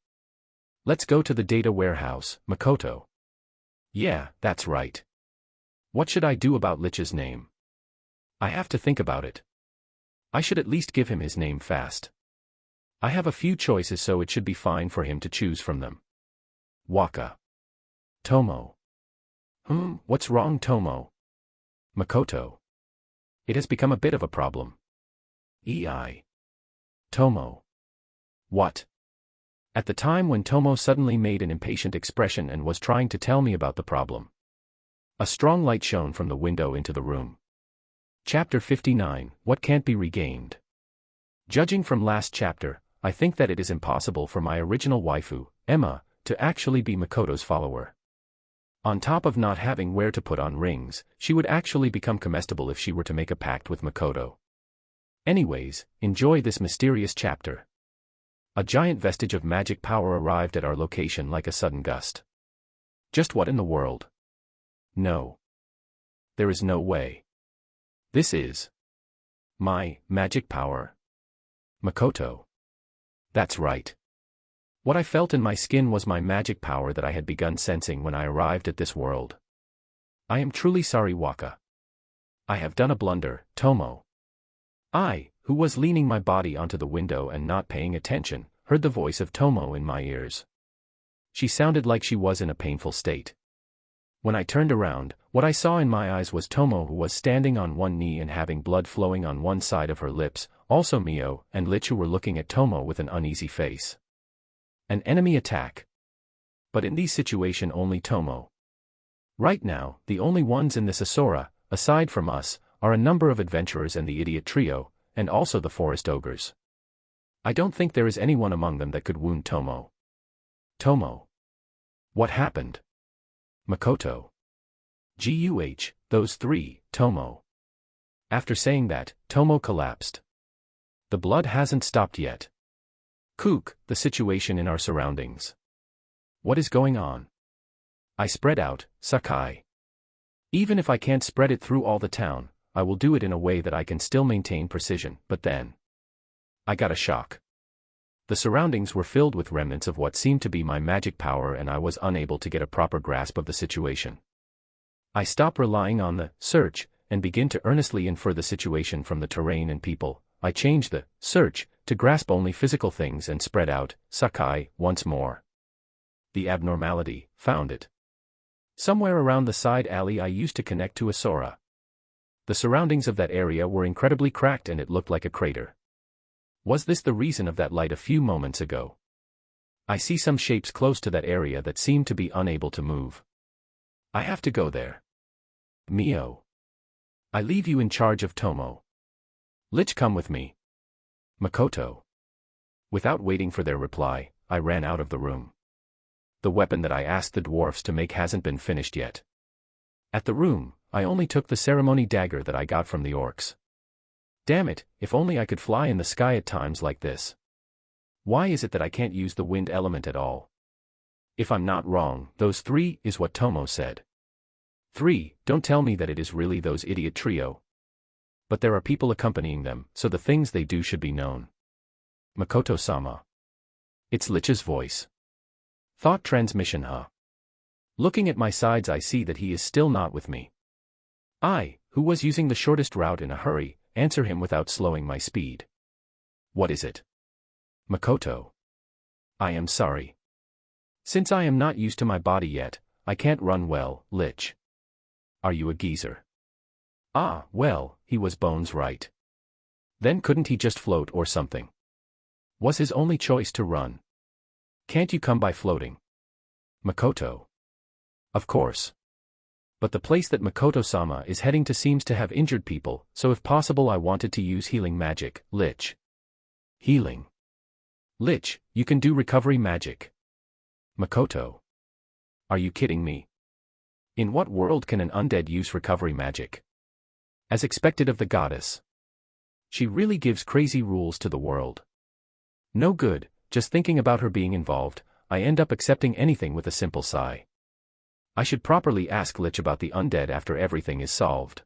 Let's go to the data warehouse, Makoto. Yeah, that's right. What should I do about Lich's name? I have to think about it. I should at least give him his name fast. I have a few choices, so it should be fine for him to choose from them. Waka. Tomo. What's wrong, Tomo? Makoto. It has become a bit of a problem. EI. Tomo. What? At the time when Tomo suddenly made an impatient expression and was trying to tell me about the problem. A strong light shone from the window into the room. Chapter 59, What Can't Be Regained. Judging from last chapter, I think that it is impossible for my original waifu, Emma, to actually be Makoto's follower. On top of not having where to put on rings, she would actually become comestible if she were to make a pact with Makoto. Anyways, enjoy this mysterious chapter. A giant vestige of magic power arrived at our location like a sudden gust. Just what in the world? No. There is no way. This is my magic power. Makoto. That's right. What I felt in my skin was my magic power that I had begun sensing when I arrived at this world. I am truly sorry, Waka. I have done a blunder, Tomo. I, who was leaning my body onto the window and not paying attention, heard the voice of Tomo in my ears. She sounded like she was in a painful state. When I turned around, what I saw in my eyes was Tomo, who was standing on one knee and having blood flowing on one side of her lips, also Mio and Lich, who were looking at Tomo with an uneasy face. An enemy attack. But in this situation only Tomo. Right now, the only ones in this Asura, aside from us, are a number of adventurers and the idiot trio, and also the forest ogres. I don't think there is anyone among them that could wound Tomo. Tomo. What happened? Makoto. Guh, those three, Tomo. After saying that, Tomo collapsed. The blood hasn't stopped yet. Kook, the situation in our surroundings. What is going on? I spread out, Sakai. Even if I can't spread it through all the town, I will do it in a way that I can still maintain precision, but then I got a shock. The surroundings were filled with remnants of what seemed to be my magic power, and I was unable to get a proper grasp of the situation. I stopped relying on the search and begin to earnestly infer the situation from the terrain and people. I changed the search to grasp only physical things and spread out, Sakai, once more. The abnormality, found it. Somewhere around the side alley I used to connect to Asura. The surroundings of that area were incredibly cracked and it looked like a crater. Was this the reason of that light a few moments ago? I see some shapes close to that area that seem to be unable to move. I have to go there. Mio. I leave you in charge of Tomo. Lich, come with me. Makoto. Without waiting for their reply, I ran out of the room. The weapon that I asked the dwarfs to make hasn't been finished yet. At the room, I only took the ceremony dagger that I got from the orcs. Damn it, if only I could fly in the sky at times like this. Why is it that I can't use the wind element at all? If I'm not wrong, those 3 is what Tomo said. 3, don't tell me that it is really those idiot trio. But there are people accompanying them, so the things they do should be known. Makoto-sama. It's Lich's voice. Thought transmission, huh? Looking at my sides, I see that he is still not with me. I, who was using the shortest route in a hurry, answer him without slowing my speed. What is it? Makoto. I am sorry. Since I am not used to my body yet, I can't run well, Lich. Are you a geezer? Ah, well, he was bones right. Then couldn't he just float or something? Was his only choice to run? Can't you come by floating? Makoto. Of course. But the place that Makoto-sama is heading to seems to have injured people, so if possible I wanted to use healing magic, Lich. Healing. Lich, you can do recovery magic. Makoto. Are you kidding me? In what world can an undead use recovery magic? As expected of the goddess. She really gives crazy rules to the world. No good, just thinking about her being involved, I end up accepting anything with a simple sigh. I should properly ask Lich about the undead after everything is solved.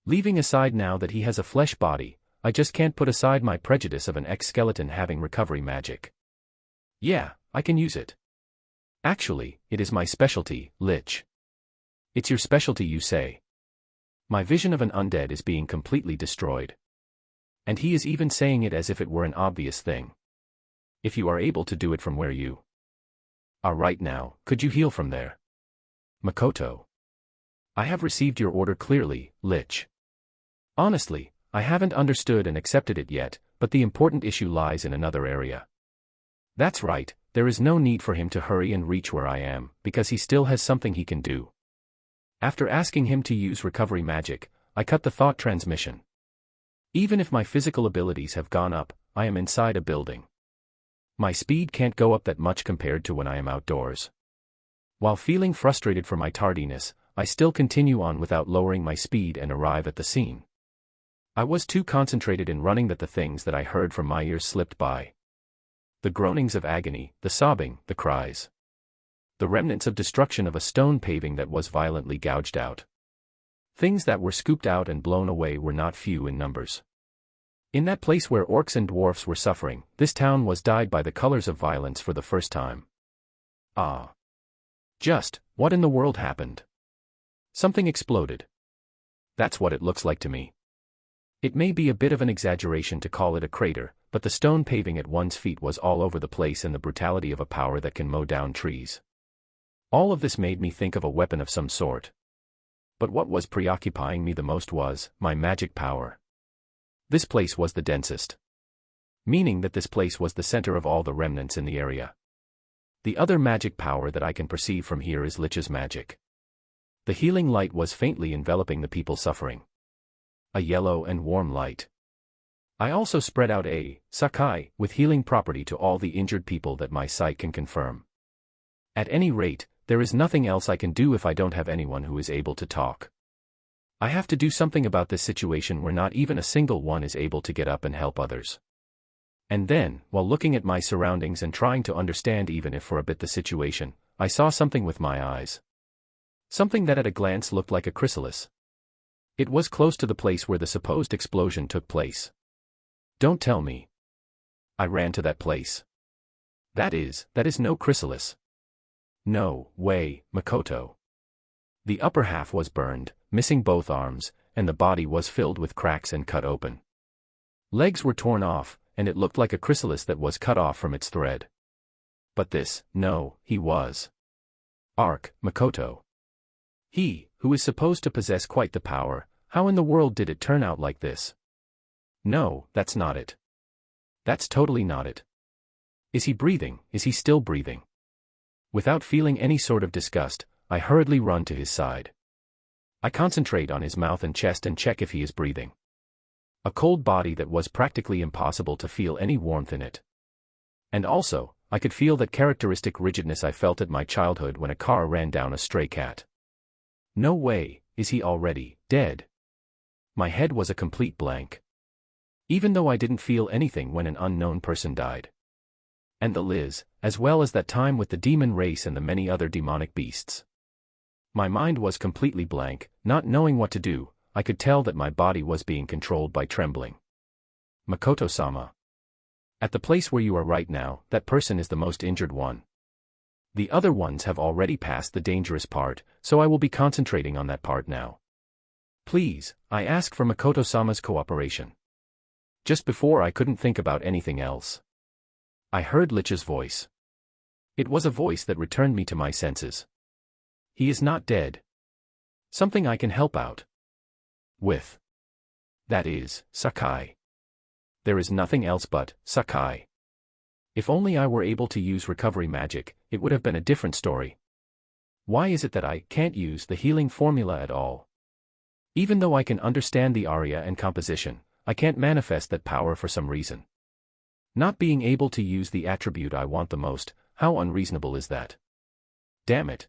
Leaving aside now that he has a flesh body, I just can't put aside my prejudice of an ex-skeleton having recovery magic. Yeah, I can use it. Actually, it is my specialty, Lich. It's your specialty, you say? My vision of an undead is being completely destroyed. And he is even saying it as if it were an obvious thing. If you are able to do it from where you are right now, could you heal from there? Makoto. I have received your order clearly, Lich. Honestly, I haven't understood and accepted it yet, but the important issue lies in another area. That's right, there is no need for him to hurry and reach where I am, because he still has something he can do. After asking him to use recovery magic, I cut the thought transmission. Even if my physical abilities have gone up, I am inside a building. My speed can't go up that much compared to when I am outdoors. While feeling frustrated for my tardiness, I still continue on without lowering my speed and arrive at the scene. I was too concentrated in running that the things that I heard from my ears slipped by. The groanings of agony, the sobbing, the cries. The remnants of destruction of a stone paving that was violently gouged out. Things that were scooped out and blown away were not few in numbers. In that place where orcs and dwarfs were suffering, this town was dyed by the colors of violence for the first time. Ah. Just, what in the world happened? Something exploded. That's what it looks like to me. It may be a bit of an exaggeration to call it a crater, but the stone paving at one's feet was all over the place and the brutality of a power that can mow down trees. All of this made me think of a weapon of some sort. But what was preoccupying me the most was my magic power. This place was the densest. Meaning that this place was the center of all the remnants in the area. The other magic power that I can perceive from here is Lich's magic. The healing light was faintly enveloping the people suffering. A yellow and warm light. I also spread out a Sakai with healing property to all the injured people that my sight can confirm. At any rate, there is nothing else I can do if I don't have anyone who is able to talk. I have to do something about this situation where not even a single one is able to get up and help others. And then, while looking at my surroundings and trying to understand even if for a bit the situation, I saw something with my eyes. Something that at a glance looked like a chrysalis. It was close to the place where the supposed explosion took place. Don't tell me. I ran to that place. That is no chrysalis. No way, Makoto. The upper half was burned, missing both arms, and the body was filled with cracks and cut open. Legs were torn off, and it looked like a chrysalis that was cut off from its thread. But this, no, he was Makoto. He, who is supposed to possess quite the power, how in the world did it turn out like this? No, that's not it. That's totally not it. Is he breathing? Is he still breathing? Without feeling any sort of disgust, I hurriedly run to his side. I concentrate on his mouth and chest and check if he is breathing. A cold body that was practically impossible to feel any warmth in it. And also, I could feel that characteristic rigidness I felt at my childhood when a car ran down a stray cat. No way, is he already dead? My head was a complete blank. Even though I didn't feel anything when an unknown person died. And the Liz, as well as that time with the demon race and the many other demonic beasts. My mind was completely blank, not knowing what to do. I could tell that my body was being controlled by trembling. Makoto-sama. At the place where you are right now, that person is the most injured one. The other ones have already passed the dangerous part, so I will be concentrating on that part now. Please, I ask for Makoto-sama's cooperation. Just before I couldn't think about anything else. I heard Lich's voice. It was a voice that returned me to my senses. He is not dead. Something I can help out with. That is, Sakai. There is nothing else but Sakai. If only I were able to use recovery magic, it would have been a different story. Why is it that I can't use the healing formula at all? Even though I can understand the aria and composition, I can't manifest that power for some reason. Not being able to use the attribute I want the most, how unreasonable is that? Damn it.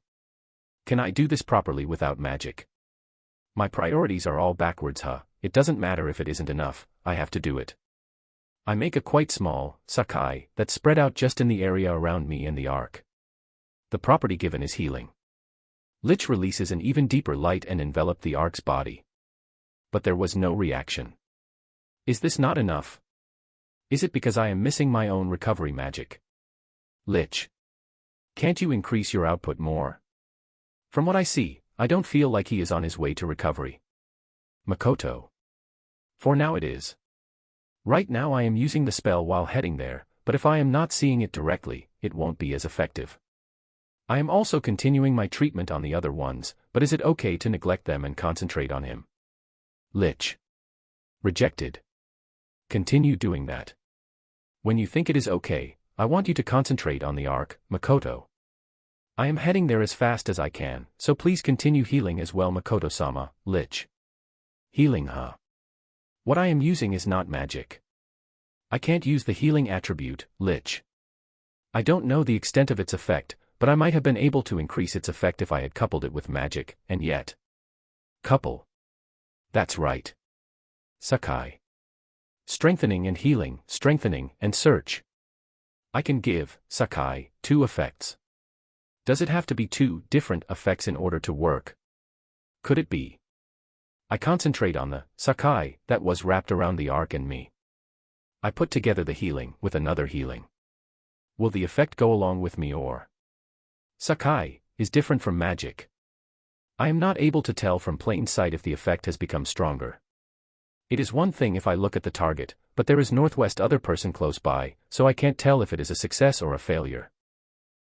Can I do this properly without magic? My priorities are all backwards, huh? It doesn't matter if it isn't enough, I have to do it. I make a quite small Sakai that's spread out just in the area around me and the arc. The property given is healing. Lich releases an even deeper light and enveloped the arc's body. But there was no reaction. Is this not enough? Is it because I am missing my own recovery magic? Lich. Can't you increase your output more? From what I see, I don't feel like he is on his way to recovery. Makoto. For now it is. Right now I am using the spell while heading there, but if I am not seeing it directly, it won't be as effective. I am also continuing my treatment on the other ones, but is it okay to neglect them and concentrate on him? Lich. Rejected. Continue doing that. When you think it is okay, I want you to concentrate on the arc, Makoto. I am heading there as fast as I can, so please continue healing as well, Makoto-sama. Lich. Healing, huh? What I am using is not magic. I can't use the healing attribute, Lich. I don't know the extent of its effect, but I might have been able to increase its effect if I had coupled it with magic, and yet. Couple. That's right. Sakai. Strengthening and healing, strengthening and search. I can give Sakai 2 effects. Does it have to be 2 different effects in order to work? Could it be? I concentrate on the Sakai that was wrapped around the arc and me. I put together the healing with another healing. Will the effect go along with me or? Sakai is different from magic. I am not able to tell from plain sight if the effect has become stronger. It is one thing if I look at the target, but there is northwest other person close by, so I can't tell if it is a success or a failure.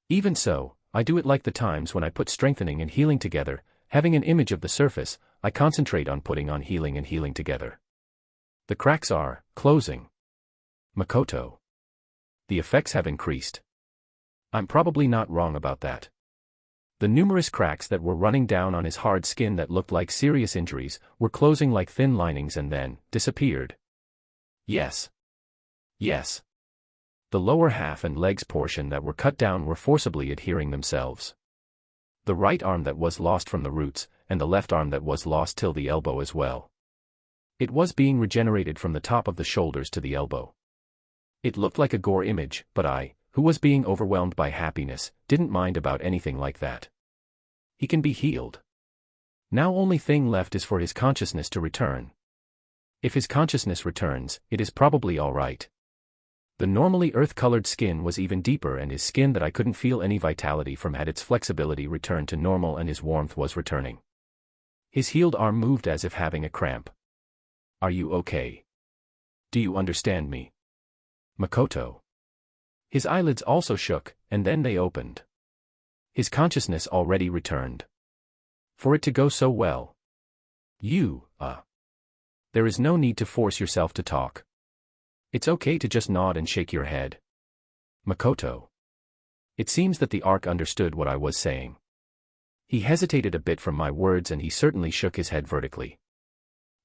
Even so, I do it like the times when I put strengthening and healing together, having an image of the surface, I concentrate on putting on healing and healing together. The cracks are closing. Makoto. The effects have increased. I'm probably not wrong about that. The numerous cracks that were running down on his hard skin that looked like serious injuries were closing like thin linings and then disappeared. Yes. Yes. The lower half and legs portion that were cut down were forcibly adhering themselves. The right arm that was lost from the roots, and the left arm that was lost till the elbow as well. It was being regenerated from the top of the shoulders to the elbow. It looked like a gore image, but I, who was being overwhelmed by happiness, didn't mind about anything like that. He can be healed. Now only thing left is for his consciousness to return. If his consciousness returns, it is probably all right. The normally earth-colored skin was even deeper and his skin that I couldn't feel any vitality from had its flexibility returned to normal and his warmth was returning. His healed arm moved as if having a cramp. Are you okay? Do you understand me? Makoto. His eyelids also shook, and then they opened. His consciousness already returned. For it to go so well. There is no need to force yourself to talk. It's okay to just nod and shake your head. Makoto. It seems that the arc understood what I was saying. He hesitated a bit from my words and he certainly shook his head vertically.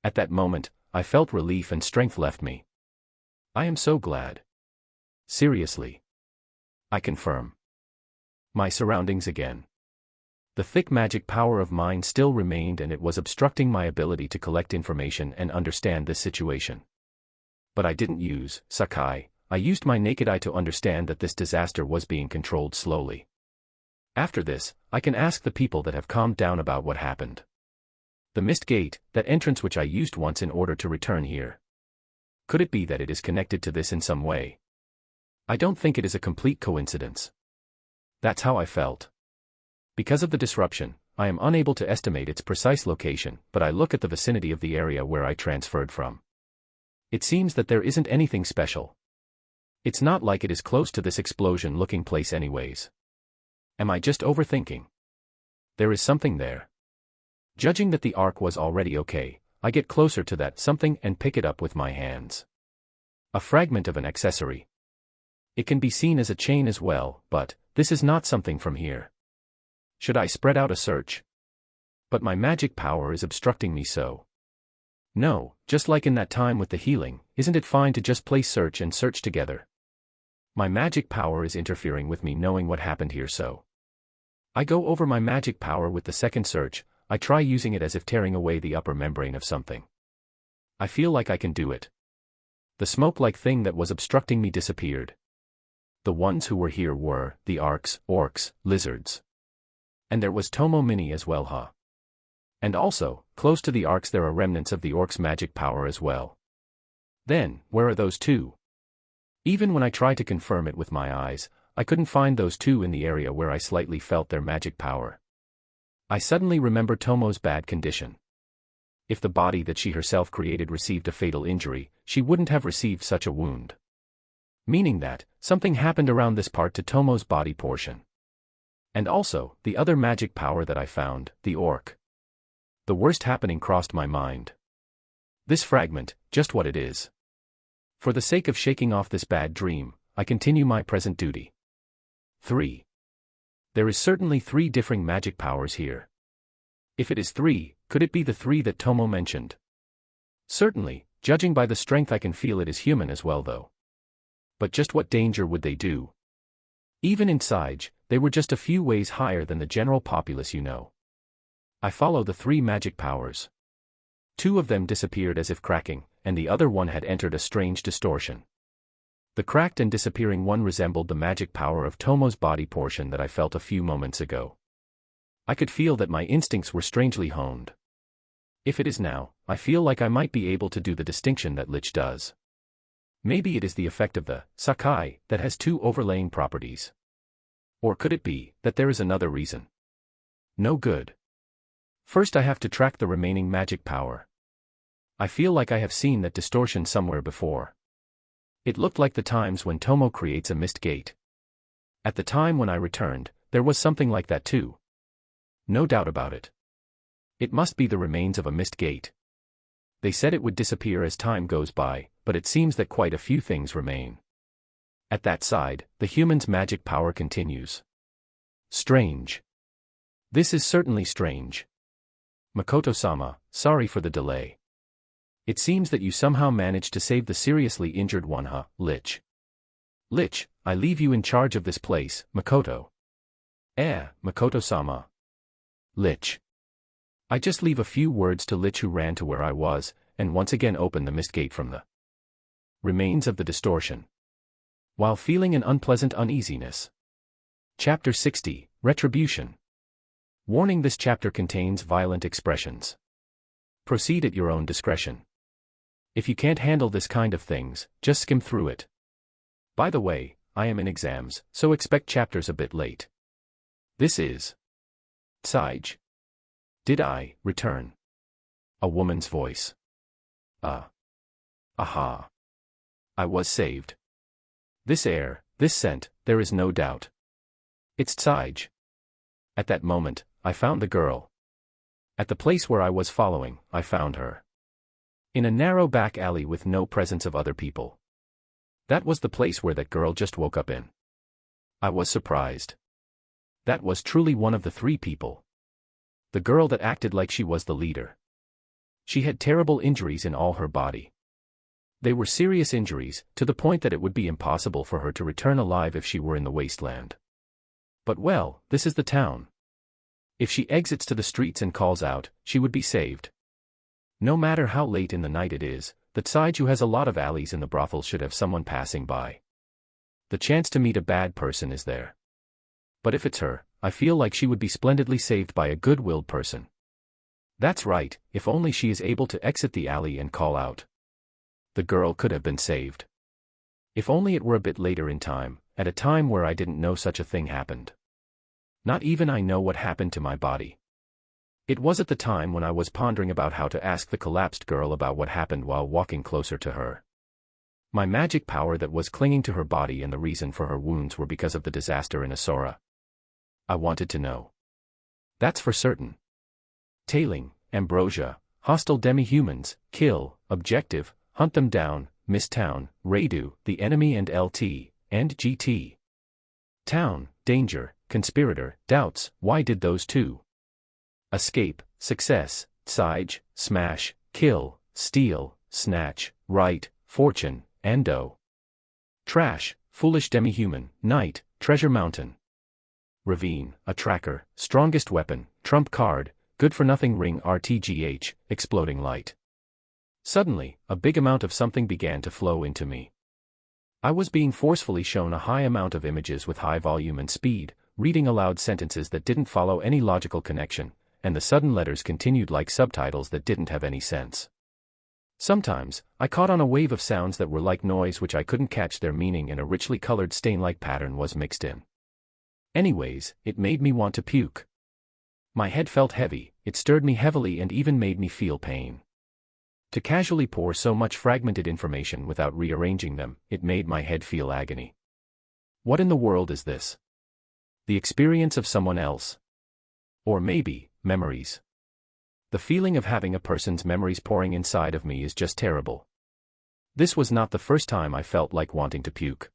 At that moment, I felt relief and strength left me. I am so glad. Seriously. I confirm. My surroundings again. The thick magic power of mine still remained, and it was obstructing my ability to collect information and understand this situation. But I didn't use Sakai. I used my naked eye to understand that this disaster was being controlled slowly. After this, I can ask the people that have calmed down about what happened. The mist gate, that entrance which I used once in order to return here. Could it be that it is connected to this in some way? I don't think it is a complete coincidence. That's how I felt. Because of the disruption, I am unable to estimate its precise location, but I look at the vicinity of the area where I transferred from. It seems that there isn't anything special. It's not like it is close to this explosion-looking place anyways. Am I just overthinking? There is something there. Judging that the arc was already okay, I get closer to that something and pick it up with my hands. A fragment of an accessory. It can be seen as a chain as well, but this is not something from here. Should I spread out a search? But my magic power is obstructing me so. No, just like in that time with the healing, isn't it fine to just play search and search together? My magic power is interfering with me knowing what happened here, so I go over my magic power with the second search. I try using it as if tearing away the upper membrane of something. I feel like I can do it. The smoke-like thing that was obstructing me disappeared. The ones who were here were the orcs, lizards. And there was Tomo Mini as well, huh? And also, close to the arcs there are remnants of the orcs' magic power as well. Then, where are those two? Even when I tried to confirm it with my eyes, I couldn't find those two in the area where I slightly felt their magic power. I suddenly remember Tomo's bad condition. If the body that she herself created received a fatal injury, she wouldn't have received such a wound. Meaning that, something happened around this part to Tomo's body portion. And also, the other magic power that I found, the orc. The worst happening crossed my mind. This fragment, just what it is. For the sake of shaking off this bad dream, I continue my present duty. 3. There is certainly 3 differing magic powers here. If it is 3, could it be the 3 that Tomo mentioned? Certainly, judging by the strength I can feel it is human as well though. But just what danger would they do? Even in size, they were just a few ways higher than the general populace, you know. I follow the 3 magic powers. 2 of them disappeared as if cracking, and the other one had entered a strange distortion. The cracked and disappearing one resembled the magic power of Tomo's body portion that I felt a few moments ago. I could feel that my instincts were strangely honed. If it is now, I feel like I might be able to do the distinction that Lich does. Maybe it is the effect of the Sakai that has 2 overlaying properties. Or could it be that there is another reason? No good. First I have to track the remaining magic power. I feel like I have seen that distortion somewhere before. It looked like the times when Tomo creates a mist gate. At the time when I returned, there was something like that too. No doubt about it. It must be the remains of a mist gate. They said it would disappear as time goes by, but it seems that quite a few things remain. At that side, the human's magic power continues. Strange. This is certainly strange. Makoto-sama, sorry for the delay. It seems that you somehow managed to save the seriously injured one, huh, Lich? Lich, I leave you in charge of this place, Makoto. Makoto-sama. Lich. I just leave a few words to Lich, who ran to where I was, and once again opened the mist gate from the remains of the distortion. While feeling an unpleasant uneasiness. Chapter 60, Retribution. Warning: this chapter contains violent expressions. Proceed at your own discretion. If you can't handle this kind of things, just skim through it. By the way, I am in exams, so expect chapters a bit late. This is Sage. Did I return? A woman's voice. Aha. I was saved. This air, this scent, there is no doubt. It's Sage. At that moment, I found the girl. At the place where I was following, I found her. In a narrow back alley with no presence of other people. That was the place where that girl just woke up in. I was surprised. That was truly one of the 3 people. The girl that acted like she was the leader. She had terrible injuries in all her body. They were serious injuries, to the point that it would be impossible for her to return alive if she were in the wasteland. But well, this is the town. If she exits to the streets and calls out, she would be saved. No matter how late in the night it is, the Tsaiju has a lot of alleys in the brothel should have someone passing by. The chance to meet a bad person is there. But if it's her, I feel like she would be splendidly saved by a good-willed person. That's right, if only she is able to exit the alley and call out. The girl could have been saved. If only it were a bit later in time, at a time where I didn't know such a thing happened. Not even I know what happened to my body. It was at the time when I was pondering about how to ask the collapsed girl about what happened while walking closer to her. My magic power that was clinging to her body and the reason for her wounds were because of the disaster in Asura. I wanted to know. That's for certain. Tailing, Ambrosia, hostile demi-humans, kill, objective, hunt them down, Miss Town, Radu, the enemy and LT, and GT. Town, danger, conspirator, doubts, why did those two? Escape, success, siege, smash, kill, steal, snatch, right, fortune, endo. Trash, foolish demi-human, night, treasure mountain. Ravine, a tracker, strongest weapon, trump card, good-for-nothing ring RTGH, exploding light. Suddenly, a big amount of something began to flow into me. I was being forcefully shown a high amount of images with high volume and speed, reading aloud sentences that didn't follow any logical connection, and the sudden letters continued like subtitles that didn't have any sense. Sometimes, I caught on a wave of sounds that were like noise which I couldn't catch their meaning, and a richly colored stain-like pattern was mixed in. Anyways, it made me want to puke. My head felt heavy, it stirred me heavily and even made me feel pain. To casually pour so much fragmented information without rearranging them, it made my head feel agony. What in the world is this? The experience of someone else? Or maybe, memories. The feeling of having a person's memories pouring inside of me is just terrible. This was not the first time I felt like wanting to puke.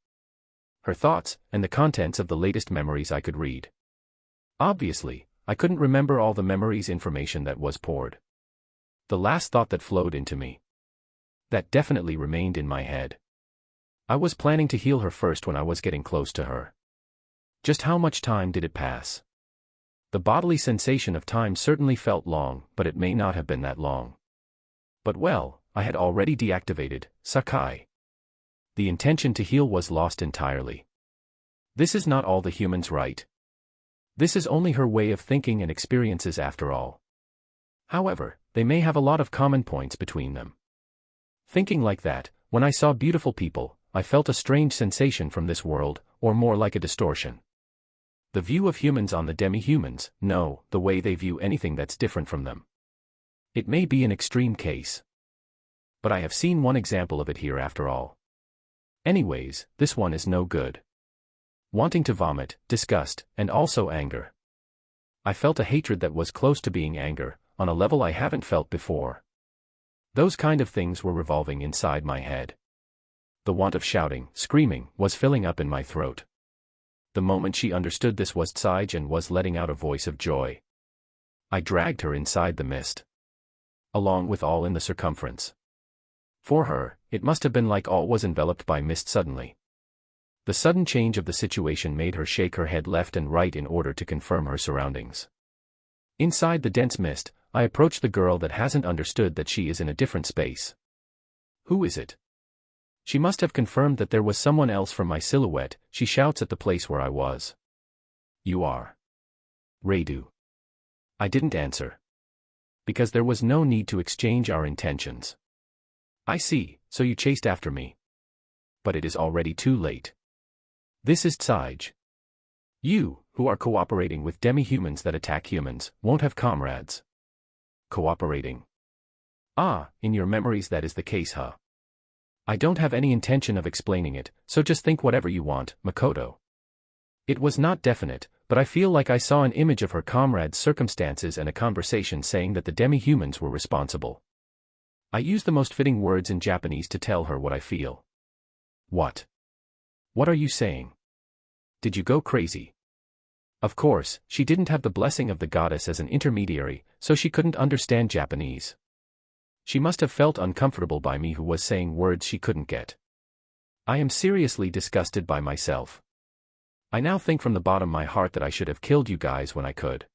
Her thoughts, and the contents of the latest memories I could read. Obviously, I couldn't remember all the memories information that was poured. The last thought that flowed into me. That definitely remained in my head. I was planning to heal her first when I was getting close to her. Just how much time did it pass? The bodily sensation of time certainly felt long, but it may not have been that long. But well, I had already deactivated Sakai. The intention to heal was lost entirely. This is not all the humans, right? This is only her way of thinking and experiences after all. However, they may have a lot of common points between them. Thinking like that, when I saw beautiful people, I felt a strange sensation from this world, or more like a distortion. The view of humans on the demi-humans, no, the way they view anything that's different from them. It may be an extreme case. But I have seen one example of it here after all. Anyways, this one is no good. Wanting to vomit, disgust, and also anger. I felt a hatred that was close to being anger, on a level I haven't felt before. Those kind of things were revolving inside my head. The want of shouting, screaming, was filling up in my throat. The moment she understood this was Tsige and was letting out a voice of joy. I dragged her inside the mist. Along with all in the circumference. For her, it must have been like all was enveloped by mist suddenly. The sudden change of the situation made her shake her head left and right in order to confirm her surroundings. Inside the dense mist, I approach the girl that hasn't understood that she is in a different space. Who is it? She must have confirmed that there was someone else from my silhouette. She shouts at the place where I was. You are Radu. I didn't answer. Because there was no need to exchange our intentions. I see, so you chased after me. But it is already too late. This is Tsige. You, who are cooperating with demi-humans that attack humans, won't have comrades. Cooperating. Ah, in your memories that is the case, huh? I don't have any intention of explaining it, so just think whatever you want, Makoto. It was not definite, but I feel like I saw an image of her comrade's circumstances and a conversation saying that the demi-humans were responsible. I use the most fitting words in Japanese to tell her what I feel. What? What are you saying? Did you go crazy? Of course, she didn't have the blessing of the goddess as an intermediary, so she couldn't understand Japanese. She must have felt uncomfortable by me who was saying words she couldn't get. I am seriously disgusted by myself. I now think from the bottom of my heart that I should have killed you guys when I could.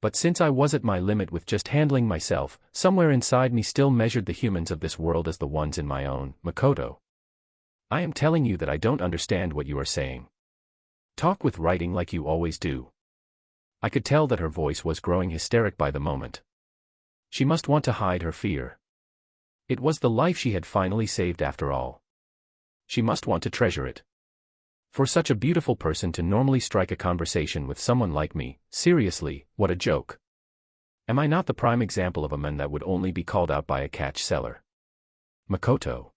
But since I was at my limit with just handling myself, somewhere inside me still measured the humans of this world as the ones in my own, Makoto. I am telling you that I don't understand what you are saying. Talk with writing like you always do. I could tell that her voice was growing hysteric by the moment. She must want to hide her fear. It was the life she had finally saved after all. She must want to treasure it. For such a beautiful person to normally strike a conversation with someone like me, seriously, what a joke. Am I not the prime example of a man that would only be called out by a catch seller? Makoto.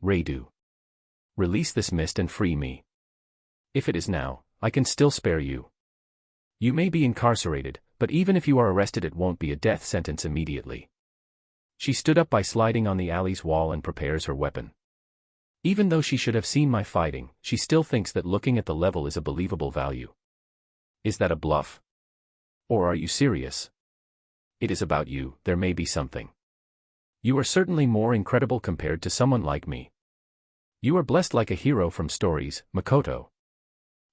Redu. Release this mist and free me. If it is now, I can still spare you. You may be incarcerated, but even if you are arrested it won't be a death sentence immediately. She stood up by sliding on the alley's wall and prepares her weapon. Even though she should have seen my fighting, she still thinks that looking at the level is a believable value. Is that a bluff? Or are you serious? It is about you, there may be something. You are certainly more incredible compared to someone like me. You are blessed like a hero from stories, Makoto.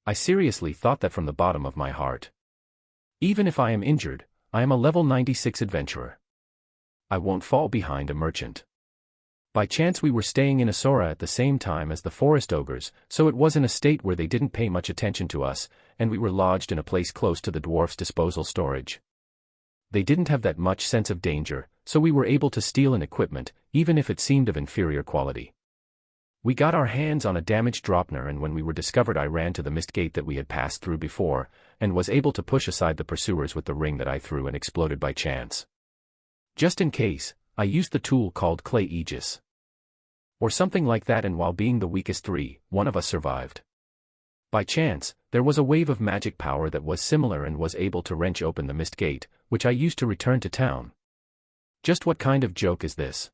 I seriously thought that from the bottom of my heart. Even if I am injured, I am a level 96 adventurer. I won't fall behind a merchant. By chance we were staying in Asura at the same time as the forest ogres, so it was in a state where they didn't pay much attention to us, and we were lodged in a place close to the dwarf's disposal storage. They didn't have that much sense of danger, so we were able to steal an equipment, even if it seemed of inferior quality. We got our hands on a damaged Dropner, and when we were discovered I ran to the mist gate that we had passed through before, and was able to push aside the pursuers with the ring that I threw and exploded by chance. Just in case, I used the tool called Clay Aegis. Or something like that, and while being the weakest three, one of us survived. By chance, there was a wave of magic power that was similar and was able to wrench open the mist gate, which I used to return to town. Just what kind of joke is this?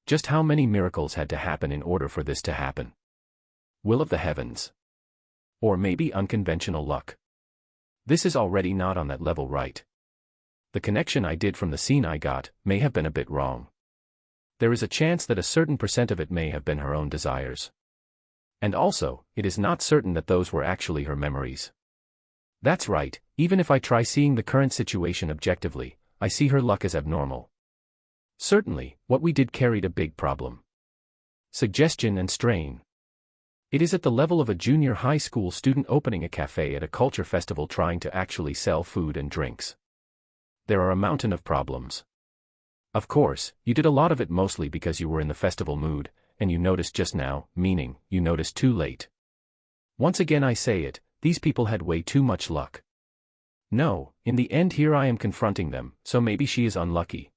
Just how many miracles had to happen in order for this to happen? Will of the heavens. Or maybe unconventional luck. This is already not on that level, right? The connection I did from the scene I got may have been a bit wrong. There is a chance that a certain percent of it may have been her own desires. And also, it is not certain that those were actually her memories. That's right, even if I try seeing the current situation objectively, I see her luck as abnormal. Certainly, what we did carried a big problem. Suggestion and strain. It is at the level of a junior high school student opening a cafe at a culture festival trying to actually sell food and drinks. There are a mountain of problems. Of course, you did a lot of it mostly because you were in the festival mood, and you noticed just now, meaning, you noticed too late. Once again I say it, these people had way too much luck. No, in the end here I am confronting them, so maybe she is unlucky.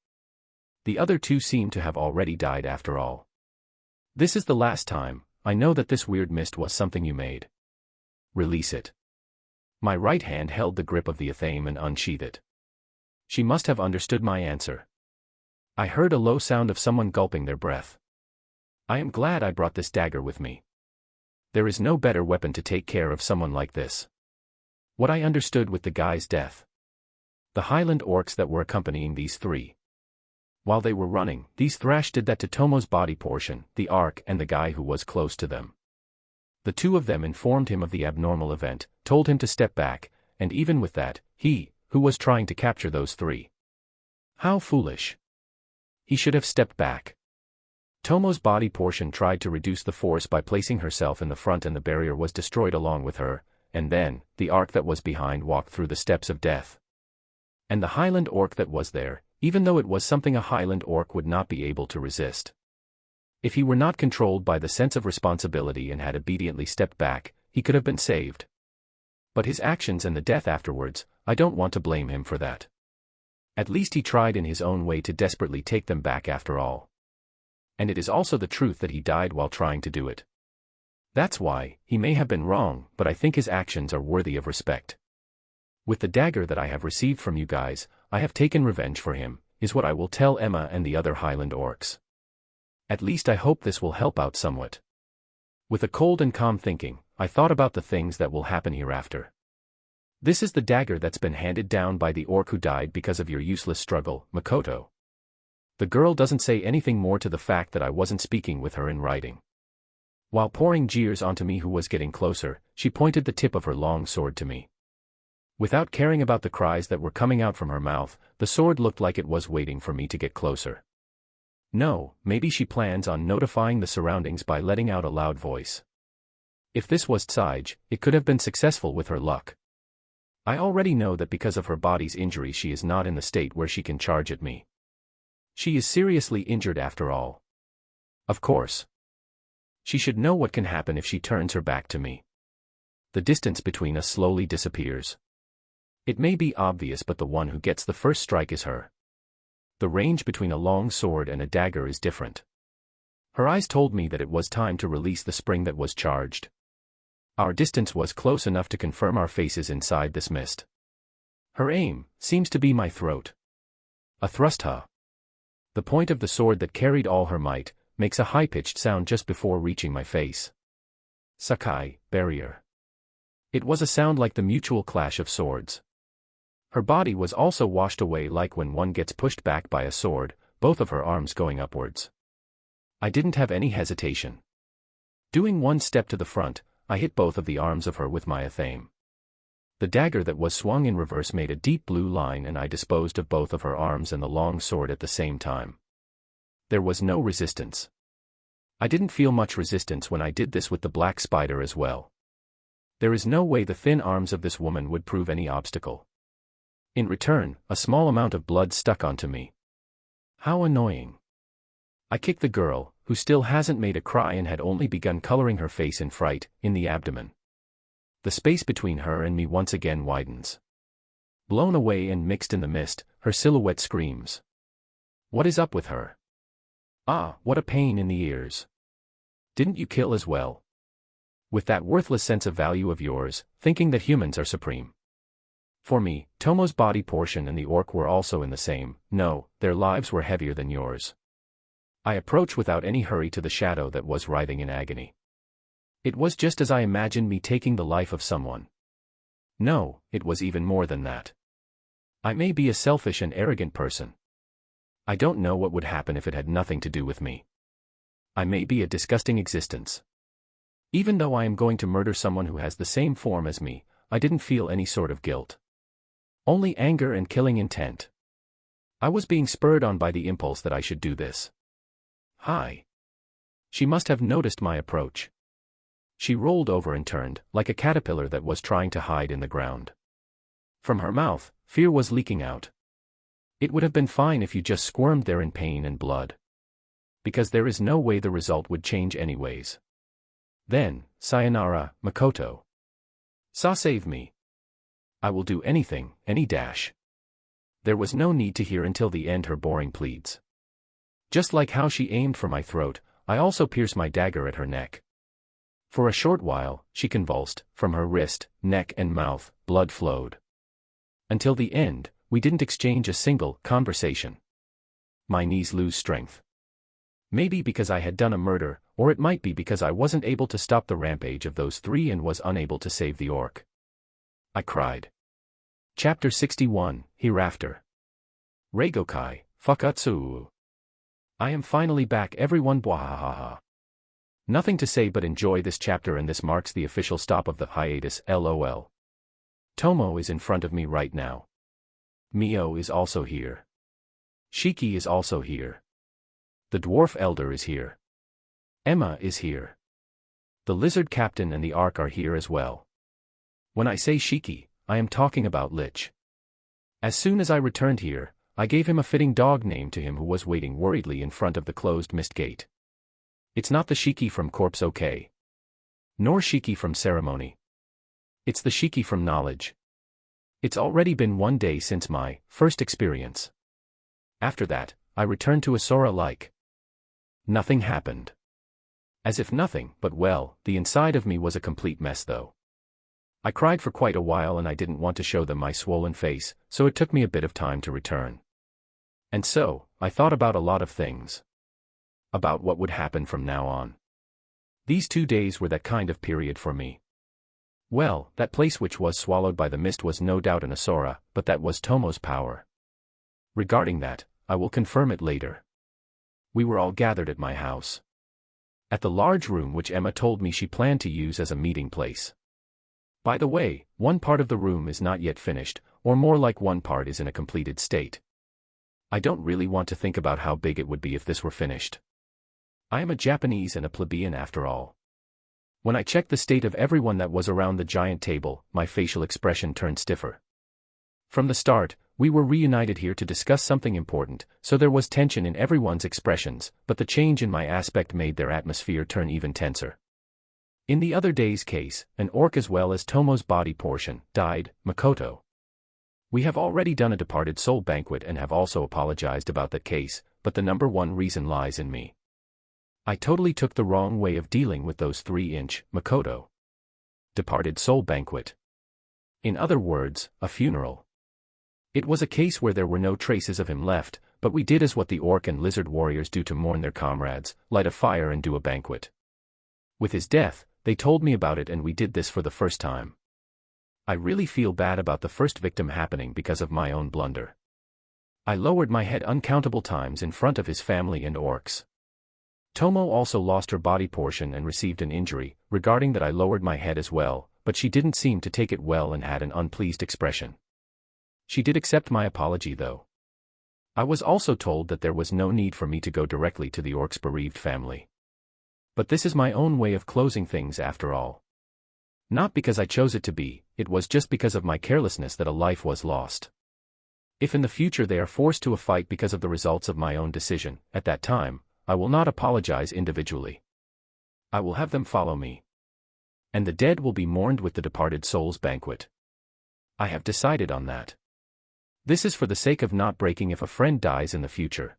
The other two seem to have already died after all. This is the last time. I know that this weird mist was something you made. Release it. My right hand held the grip of the athame and unsheathed it. She must have understood my answer. I heard a low sound of someone gulping their breath. I am glad I brought this dagger with me. There is no better weapon to take care of someone like this. What I understood with the guy's death. The Highland orcs that were accompanying these three. While they were running, these Thrash did that to Tomo's body portion, the Ark, and the guy who was close to them. The two of them informed him of the abnormal event, told him to step back, and even with that, he, who was trying to capture those three. How foolish. He should have stepped back. Tomo's body portion tried to reduce the force by placing herself in the front, and the barrier was destroyed along with her, and then, the Ark that was behind walked through the steps of death. And the Highland orc that was there, even though it was something a Highland orc would not be able to resist. If he were not controlled by the sense of responsibility and had obediently stepped back, he could have been saved. But his actions and the death afterwards, I don't want to blame him for that. At least he tried in his own way to desperately take them back after all. And it is also the truth that he died while trying to do it. That's why, he may have been wrong, but I think his actions are worthy of respect. With the dagger that I have received from you guys, I have taken revenge for him, is what I will tell Emma and the other Highland orcs. At least I hope this will help out somewhat. With a cold and calm thinking, I thought about the things that will happen hereafter. This is the dagger that's been handed down by the orc who died because of your useless struggle, Makoto. The girl doesn't say anything more to the fact that I wasn't speaking with her in writing. While pouring jeers onto me who was getting closer, she pointed the tip of her long sword to me. Without caring about the cries that were coming out from her mouth, the sword looked like it was waiting for me to get closer. No, maybe she plans on notifying the surroundings by letting out a loud voice. If this was Tsige, it could have been successful with her luck. I already know that because of her body's injury she is not in the state where she can charge at me. She is seriously injured after all. Of course. She should know what can happen if she turns her back to me. The distance between us slowly disappears. It may be obvious, but the one who gets the first strike is her. The range between a long sword and a dagger is different. Her eyes told me that it was time to release the spring that was charged. Our distance was close enough to confirm our faces inside this mist. Her aim seems to be my throat. A thrust, huh? The point of the sword that carried all her might makes a high-pitched sound just before reaching my face. Sakai, barrier. It was a sound like the mutual clash of swords. Her body was also washed away like when one gets pushed back by a sword, both of her arms going upwards. I didn't have any hesitation. Doing one step to the front, I hit both of the arms of her with my athame. The dagger that was swung in reverse made a deep blue line and I disposed of both of her arms and the long sword at the same time. There was no resistance. I didn't feel much resistance when I did this with the black spider as well. There is no way the thin arms of this woman would prove any obstacle. In return, a small amount of blood stuck onto me. How annoying. I kicked the girl, who still hasn't made a cry and had only begun coloring her face in fright, in the abdomen. The space between her and me once again widens. Blown away and mixed in the mist, her silhouette screams. What is up with her? Ah, what a pain in the ears. Didn't you kill as well? With that worthless sense of value of yours, thinking that humans are supreme. For me, Tomo's body portion and the orc were also in the same, no, their lives were heavier than yours. I approach without any hurry to the shadow that was writhing in agony. It was just as I imagined me taking the life of someone. No, it was even more than that. I may be a selfish and arrogant person. I don't know what would happen if it had nothing to do with me. I may be a disgusting existence. Even though I am going to murder someone who has the same form as me, I didn't feel any sort of guilt. Only anger and killing intent. I was being spurred on by the impulse that I should do this. Hi. She must have noticed my approach. She rolled over and turned, like a caterpillar that was trying to hide in the ground. From her mouth, fear was leaking out. It would have been fine if you just squirmed there in pain and blood. Because there is no way the result would change anyways. Then, sayonara, Makoto. Save me. I will do anything, any dash. There was no need to hear until the end her boring pleads. Just like how she aimed for my throat, I also pierced my dagger at her neck. For a short while, she convulsed, from her wrist, neck and mouth, blood flowed. Until the end, we didn't exchange a single conversation. My knees lose strength. Maybe because I had done a murder, or it might be because I wasn't able to stop the rampage of those three and was unable to save the orc. I cried. Chapter 61, Hereafter. Reigokai, Fakatsu. I am finally back, everyone, bwahahaha. Nothing to say but enjoy this chapter, and this marks the official stop of the hiatus, lol. Tomo is in front of me right now. Mio is also here. Shiki is also here. The dwarf elder is here. Emma is here. The lizard captain and the ark are here as well. When I say Shiki, I am talking about Lich. As soon as I returned here, I gave him a fitting dog name to him who was waiting worriedly in front of the closed mist gate. It's not the Shiki from Corpse OK. Nor Shiki from Ceremony. It's the Shiki from Knowledge. It's already been 1 day since my first experience. After that, I returned to Asura like nothing happened. As if nothing, but well, the inside of me was a complete mess though. I cried for quite a while and I didn't want to show them my swollen face, so it took me a bit of time to return. And so, I thought about a lot of things. About what would happen from now on. These 2 days were that kind of period for me. Well, that place which was swallowed by the mist was no doubt an Asura, but that was Tomo's power. Regarding that, I will confirm it later. We were all gathered at my house. At the large room which Emma told me she planned to use as a meeting place. By the way, one part of the room is not yet finished, or more like one part is in a completed state. I don't really want to think about how big it would be if this were finished. I am a Japanese and a plebeian after all. When I checked the state of everyone that was around the giant table, my facial expression turned stiffer. From the start, we were reunited here to discuss something important, so there was tension in everyone's expressions, but the change in my aspect made their atmosphere turn even tenser. In the other day's case, an orc as well as Tomo's body portion died, Makoto. We have already done a departed soul banquet and have also apologized about that case, but the number one reason lies in me. I totally took the wrong way of dealing with those 3-inch, Makoto. Departed soul banquet. In other words, a funeral. It was a case where there were no traces of him left, but we did as what the orc and lizard warriors do to mourn their comrades, light a fire and do a banquet. With his death, they told me about it and we did this for the first time. I really feel bad about the first victim happening because of my own blunder. I lowered my head uncountable times in front of his family and orcs. Tomo also lost her body portion and received an injury, regarding that I lowered my head as well, but she didn't seem to take it well and had an unpleased expression. She did accept my apology though. I was also told that there was no need for me to go directly to the orc's bereaved family. But this is my own way of closing things after all. Not because I chose it to be, it was just because of my carelessness that a life was lost. If in the future they are forced to a fight because of the results of my own decision, at that time, I will not apologize individually. I will have them follow me. And the dead will be mourned with the departed soul's banquet. I have decided on that. This is for the sake of not breaking if a friend dies in the future.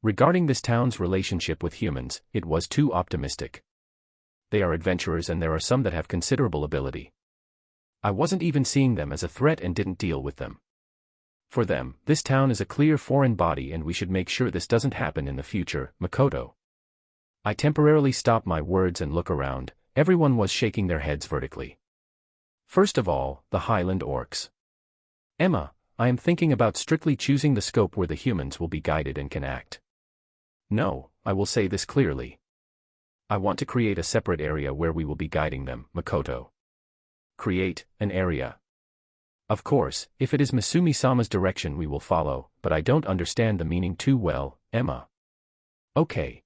Regarding this town's relationship with humans, it was too optimistic. They are adventurers and there are some that have considerable ability. I wasn't even seeing them as a threat and didn't deal with them. For them, this town is a clear foreign body and we should make sure this doesn't happen in the future, Makoto. I temporarily stop my words and look around, everyone was shaking their heads vertically. First of all, the Highland orcs. Emma, I am thinking about strictly choosing the scope where the humans will be guided and can act. No, I will say this clearly. I want to create a separate area where we will be guiding them, Makoto. Create an area. Of course, if it is Masumi-sama's direction we will follow, but I don't understand the meaning too well, Emma. Okay.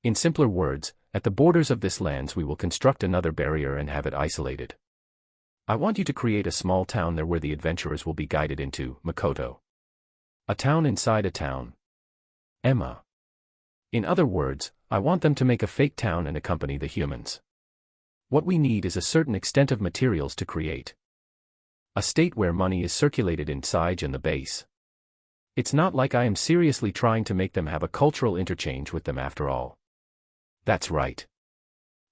In simpler words, at the borders of this lands we will construct another barrier and have it isolated. I want you to create a small town there where the adventurers will be guided into, Makoto. A town inside a town. Emma. In other words, I want them to make a fake town and accompany the humans. What we need is a certain extent of materials to create. A state where money is circulated inside and the base. It's not like I am seriously trying to make them have a cultural interchange with them after all. That's right.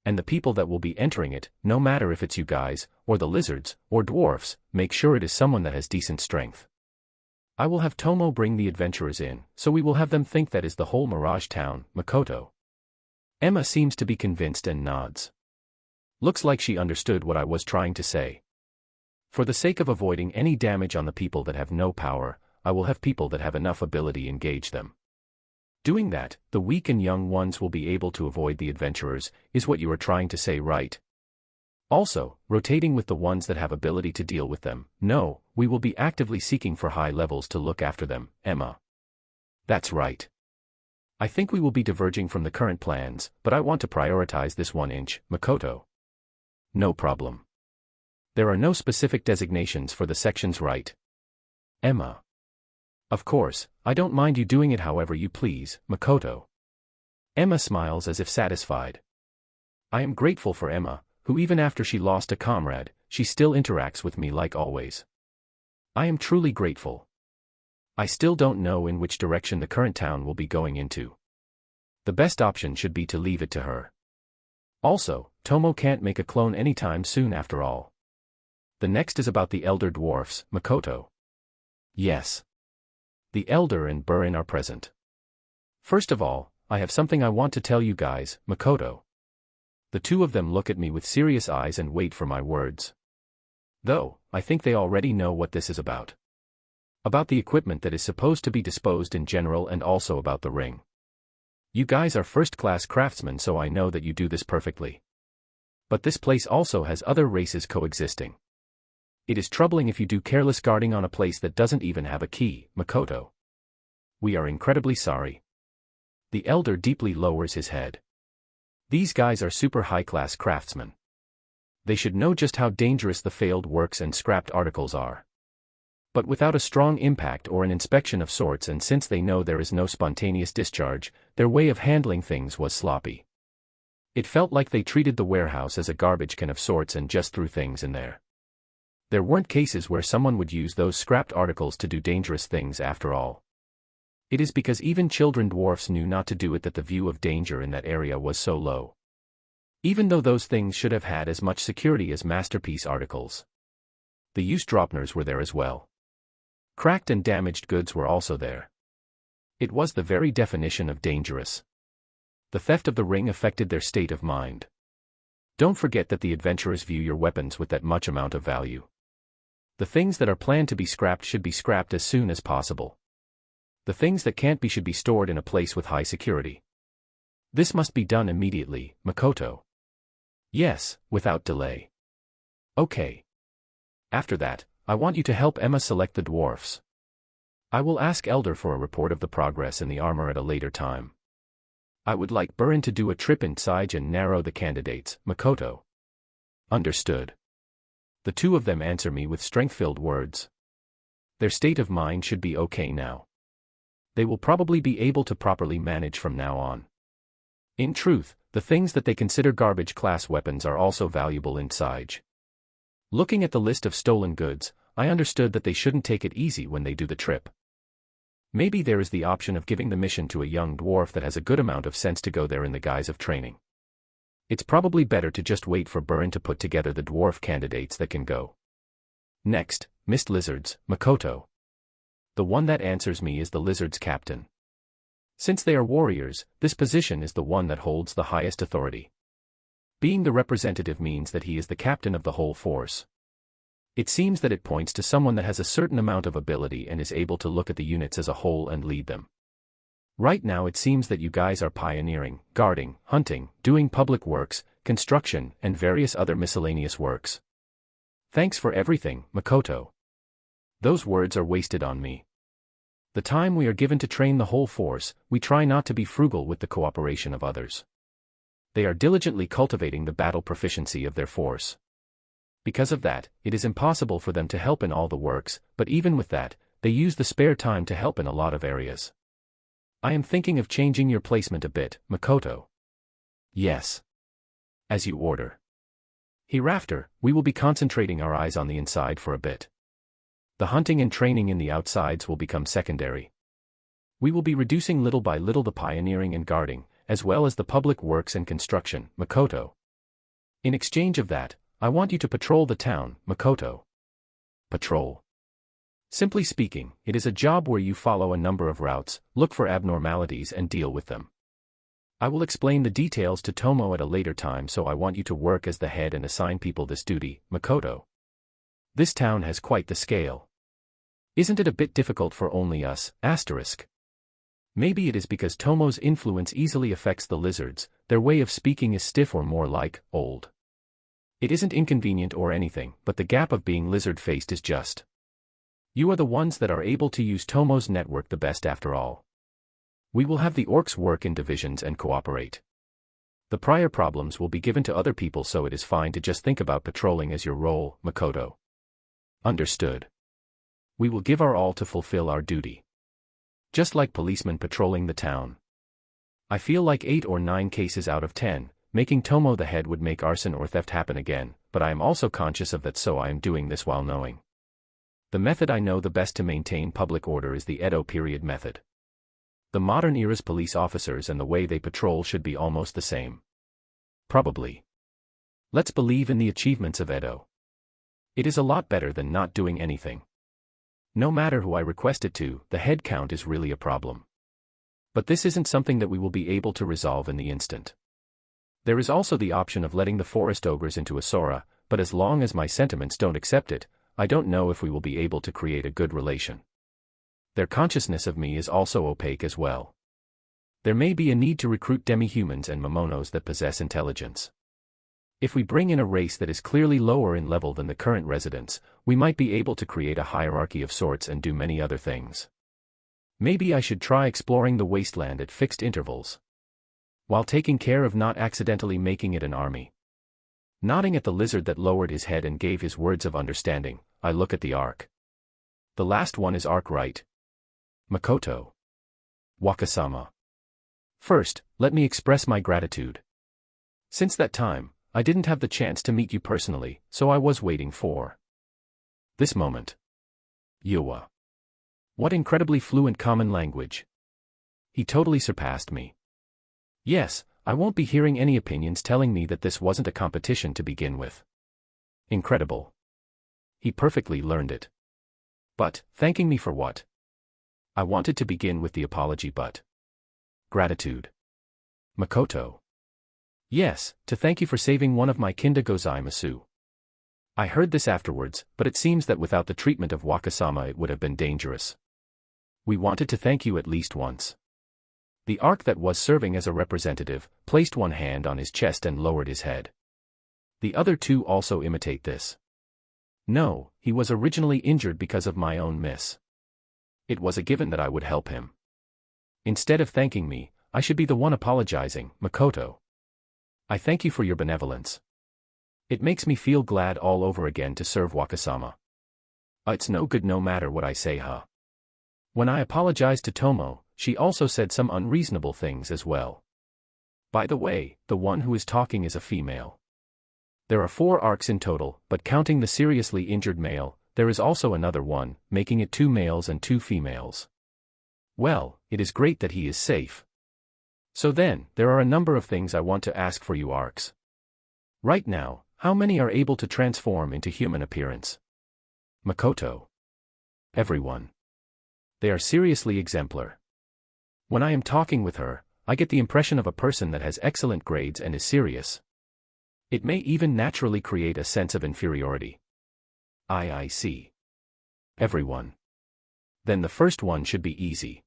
And the people that will be entering it, no matter if it's you guys, or the lizards, or dwarfs, make sure it is someone that has decent strength. I will have Tomo bring the adventurers in, so we will have them think that is the whole Mirage Town, Makoto. Emma seems to be convinced and nods. Looks like she understood what I was trying to say. For the sake of avoiding any damage on the people that have no power, I will have people that have enough ability engage them. Doing that, the weak and young ones will be able to avoid the adventurers, is what you are trying to say, right? Also, rotating with the ones that have ability to deal with them. No, we will be actively seeking for high levels to look after them, Emma. That's right. I think we will be diverging from the current plans, but I want to prioritize this 1-inch, Makoto. No problem. There are no specific designations for the sections, right? Emma. Of course, I don't mind you doing it however you please, Makoto. Emma smiles as if satisfied. I am grateful for Emma, who even after she lost a comrade, she still interacts with me like always. I am truly grateful. I still don't know in which direction the current town will be going into. The best option should be to leave it to her. Also, Tomo can't make a clone anytime soon after all. The next is about the elder dwarfs, Makoto. Yes. The elder and Burin are present. First of all, I have something I want to tell you guys, Makoto. The two of them look at me with serious eyes and wait for my words. Though, I think they already know what this is about. About the equipment that is supposed to be disposed in general and also about the ring. You guys are first-class craftsmen, so I know that you do this perfectly. But this place also has other races coexisting. It is troubling if you do careless guarding on a place that doesn't even have a key, Makoto. We are incredibly sorry. The elder deeply lowers his head. These guys are super high-class craftsmen. They should know just how dangerous the failed works and scrapped articles are. But without a strong impact or an inspection of sorts, and since they know there is no spontaneous discharge, their way of handling things was sloppy. It felt like they treated the warehouse as a garbage can of sorts and just threw things in there. There weren't cases where someone would use those scrapped articles to do dangerous things after all. It is because even children dwarfs knew not to do it that the view of danger in that area was so low. Even though those things should have had as much security as masterpiece articles. The use droppners were there as well. Cracked and damaged goods were also there. It was the very definition of dangerous. The theft of the ring affected their state of mind. Don't forget that the adventurers view your weapons with that much amount of value. The things that are planned to be scrapped should be scrapped as soon as possible. The things that can't be should be stored in a place with high security. This must be done immediately, Makoto. Yes, without delay. Okay. After that, I want you to help Emma select the dwarfs. I will ask Elder for a report of the progress in the armor at a later time. I would like Burin to do a trip inside and narrow the candidates, Makoto. Understood. The two of them answer me with strength-filled words. Their state of mind should be okay now. They will probably be able to properly manage from now on. In truth, the things that they consider garbage-class weapons are also valuable in Siege. Looking at the list of stolen goods, I understood that they shouldn't take it easy when they do the trip. Maybe there is the option of giving the mission to a young dwarf that has a good amount of sense to go there in the guise of training. It's probably better to just wait for Burin to put together the dwarf candidates that can go. Next, mist lizards, Makoto. The one that answers me is the lizard's captain. Since they are warriors, this position is the one that holds the highest authority. Being the representative means that he is the captain of the whole force. It seems that it points to someone that has a certain amount of ability and is able to look at the units as a whole and lead them. Right now it seems that you guys are pioneering, guarding, hunting, doing public works, construction, and various other miscellaneous works. Thanks for everything, Makoto. Those words are wasted on me. The time we are given to train the whole force, we try not to be frugal with the cooperation of others. They are diligently cultivating the battle proficiency of their force. Because of that, it is impossible for them to help in all the works, but even with that, they use the spare time to help in a lot of areas. I am thinking of changing your placement a bit, Makoto. Yes. As you order. Hereafter, we will be concentrating our eyes on the inside for a bit. The hunting and training in the outsides will become secondary. We will be reducing little by little the pioneering and guarding, as well as the public works and construction, Makoto. In exchange of that, I want you to patrol the town, Makoto. Patrol. Simply speaking, it is a job where you follow a number of routes, look for abnormalities and deal with them. I will explain the details to Tomo at a later time, so I want you to work as the head and assign people this duty, Makoto. This town has quite the scale. Isn't it a bit difficult for only us, asterisk? Maybe it is because Tomo's influence easily affects the lizards, their way of speaking is stiff or more like, old. It isn't inconvenient or anything, but the gap of being lizard-faced is just. You are the ones that are able to use Tomo's network the best after all. We will have the orcs work in divisions and cooperate. The prior problems will be given to other people, so it is fine to just think about patrolling as your role, Makoto. Understood. We will give our all to fulfill our duty. Just like policemen patrolling the town. I feel like 8 or 9 cases out of 10, making Tomo the head would make arson or theft happen again, but I am also conscious of that, so I am doing this while knowing. The method I know the best to maintain public order is the Edo period method. The modern era's police officers and the way they patrol should be almost the same. Probably. Let's believe in the achievements of Edo. It is a lot better than not doing anything. No matter who I request it to, the head count is really a problem. But this isn't something that we will be able to resolve in the instant. There is also the option of letting the forest ogres into Asura, but as long as my sentiments don't accept it, I don't know if we will be able to create a good relation. Their consciousness of me is also opaque as well. There may be a need to recruit demi-humans and Momonos that possess intelligence. If we bring in a race that is clearly lower in level than the current residents, we might be able to create a hierarchy of sorts and do many other things. Maybe I should try exploring the wasteland at fixed intervals, while taking care of not accidentally making it an army. Nodding at the lizard that lowered his head and gave his words of understanding, I look at the arc. The last one is arc right. Makoto. Wakasama. First, let me express my gratitude. Since that time, I didn't have the chance to meet you personally, so I was waiting for this moment. Yowa. What incredibly fluent common language. He totally surpassed me. Yes, I won't be hearing any opinions telling me that this wasn't a competition to begin with. Incredible. He perfectly learned it. But, thanking me for what? I wanted to begin with the apology but gratitude. Makoto. Yes, to thank you for saving one of my kinda gozaimasu. I heard this afterwards, but it seems that without the treatment of Wakasama it would have been dangerous. We wanted to thank you at least once. The arc that was serving as a representative placed one hand on his chest and lowered his head. The other two also imitate this. No, he was originally injured because of my own miss. It was a given that I would help him. Instead of thanking me, I should be the one apologizing, Makoto. I thank you for your benevolence. It makes me feel glad all over again to serve Wakasama. It's no good no matter what I say, huh? When I apologized to Tomo, she also said some unreasonable things as well. By the way, the one who is talking is a female. There are 4 arcs in total, but counting the seriously injured male, there is also another one, making it 2 males and 2 females. Well, it is great that he is safe. So then, there are a number of things I want to ask for you arcs. Right now, how many are able to transform into human appearance? Makoto. Everyone. They are seriously exemplar. When I am talking with her, I get the impression of a person that has excellent grades and is serious. It may even naturally create a sense of inferiority. I see. Everyone. Then the first one should be easy.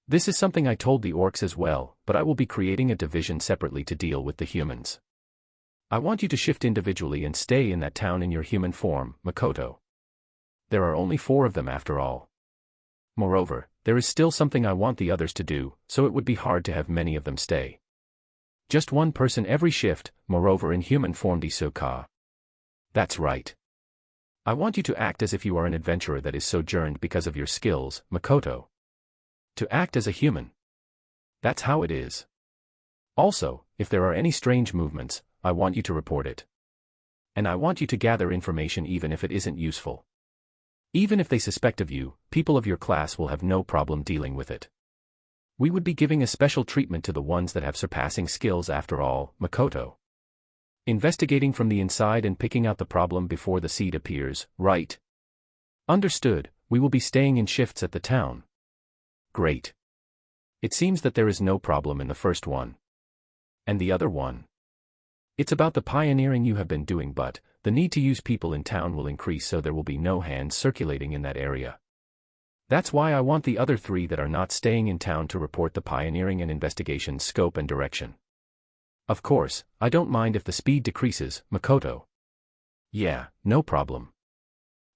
This is something I told the orcs as well, but I will be creating a division separately to deal with the humans. I want you to shift individually and stay in that town in your human form, Makoto. There are only 4 of them after all. Moreover, there is still something I want the others to do, so it would be hard to have many of them stay. Just one person every shift, moreover in human form Isoka. That's right. I want you to act as if you are an adventurer that is sojourned because of your skills, Makoto. To act as a human. That's how it is. Also, if there are any strange movements, I want you to report it. And I want you to gather information even if it isn't useful. Even if they suspect of you, people of your class will have no problem dealing with it. We would be giving a special treatment to the ones that have surpassing skills after all, Makoto. Investigating from the inside and picking out the problem before the seed appears, right? Understood, we will be staying in shifts at the town. Great. It seems that there is no problem in the first one. And the other one? It's about the pioneering you have been doing, but the need to use people in town will increase, so there will be no hands circulating in that area. That's why I want the other 3 that are not staying in town to report the pioneering and investigation scope and direction. Of course, I don't mind if the speed decreases, Makoto. Yeah, no problem.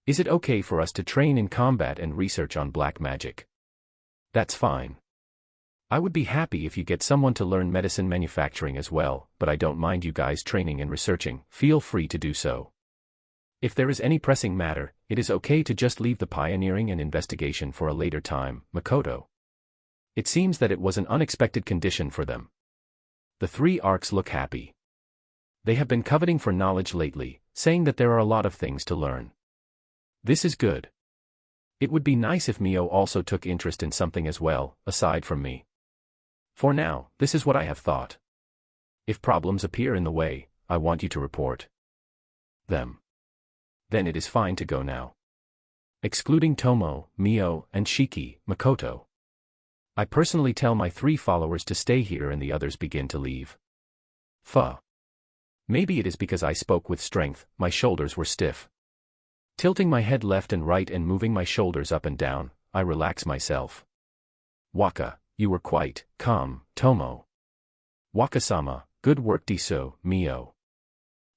Is it okay for us to train in combat and research on black magic? That's fine. I would be happy if you get someone to learn medicine manufacturing as well, but I don't mind you guys training and researching, feel free to do so. If there is any pressing matter, it is okay to just leave the pioneering and investigation for a later time, Makoto. It seems that it was an unexpected condition for them. The 3 arcs look happy. They have been coveting for knowledge lately, saying that there are a lot of things to learn. This is good. It would be nice if Mio also took interest in something as well, aside from me. For now, this is what I have thought. If problems appear in the way, I want you to report them. Then it is fine to go now. Excluding Tomo, Mio, and Shiki, Makoto. I personally tell my 3 followers to stay here and the others begin to leave. Maybe it is because I spoke with strength, my shoulders were stiff. Tilting my head left and right and moving my shoulders up and down, I relax myself. Waka, You were quite calm, Tomo. Wakasama, good work Diso, Mio.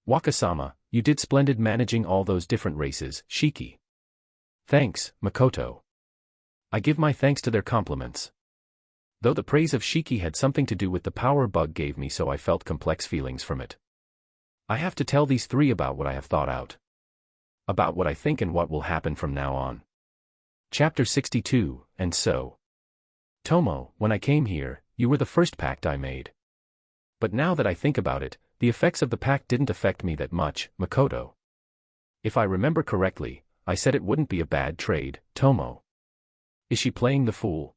Wakasama, you did splendid managing all those different races, Shiki. Thanks, Makoto. I give my thanks to their compliments. Though the praise of Shiki had something to do with the power Bug gave me, so I felt complex feelings from it. I have to tell these three about what I have thought out. About what I think and what will happen from now on. Chapter 62, and so. Tomo, when I came here, you were the first pact I made. But now that I think about it, the effects of the pact didn't affect me that much, Makoto. If I remember correctly, I said it wouldn't be a bad trade, Tomo. Is she playing the fool?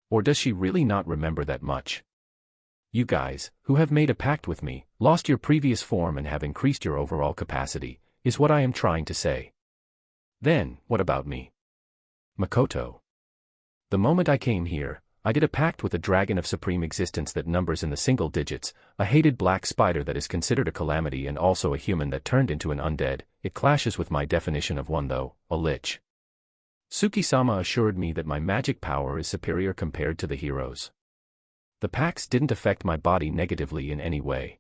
Or does she really not remember that much? You guys, who have made a pact with me, lost your previous form and have increased your overall capacity, is what I am trying to say. Then, what about me? Makoto. The moment I came here, I did a pact with a dragon of supreme existence that numbers in the single digits, a hated black spider that is considered a calamity and also a human that turned into an undead. It clashes with my definition of one though, a lich. Suki-sama assured me that my magic power is superior compared to the heroes. The pacts didn't affect my body negatively in any way.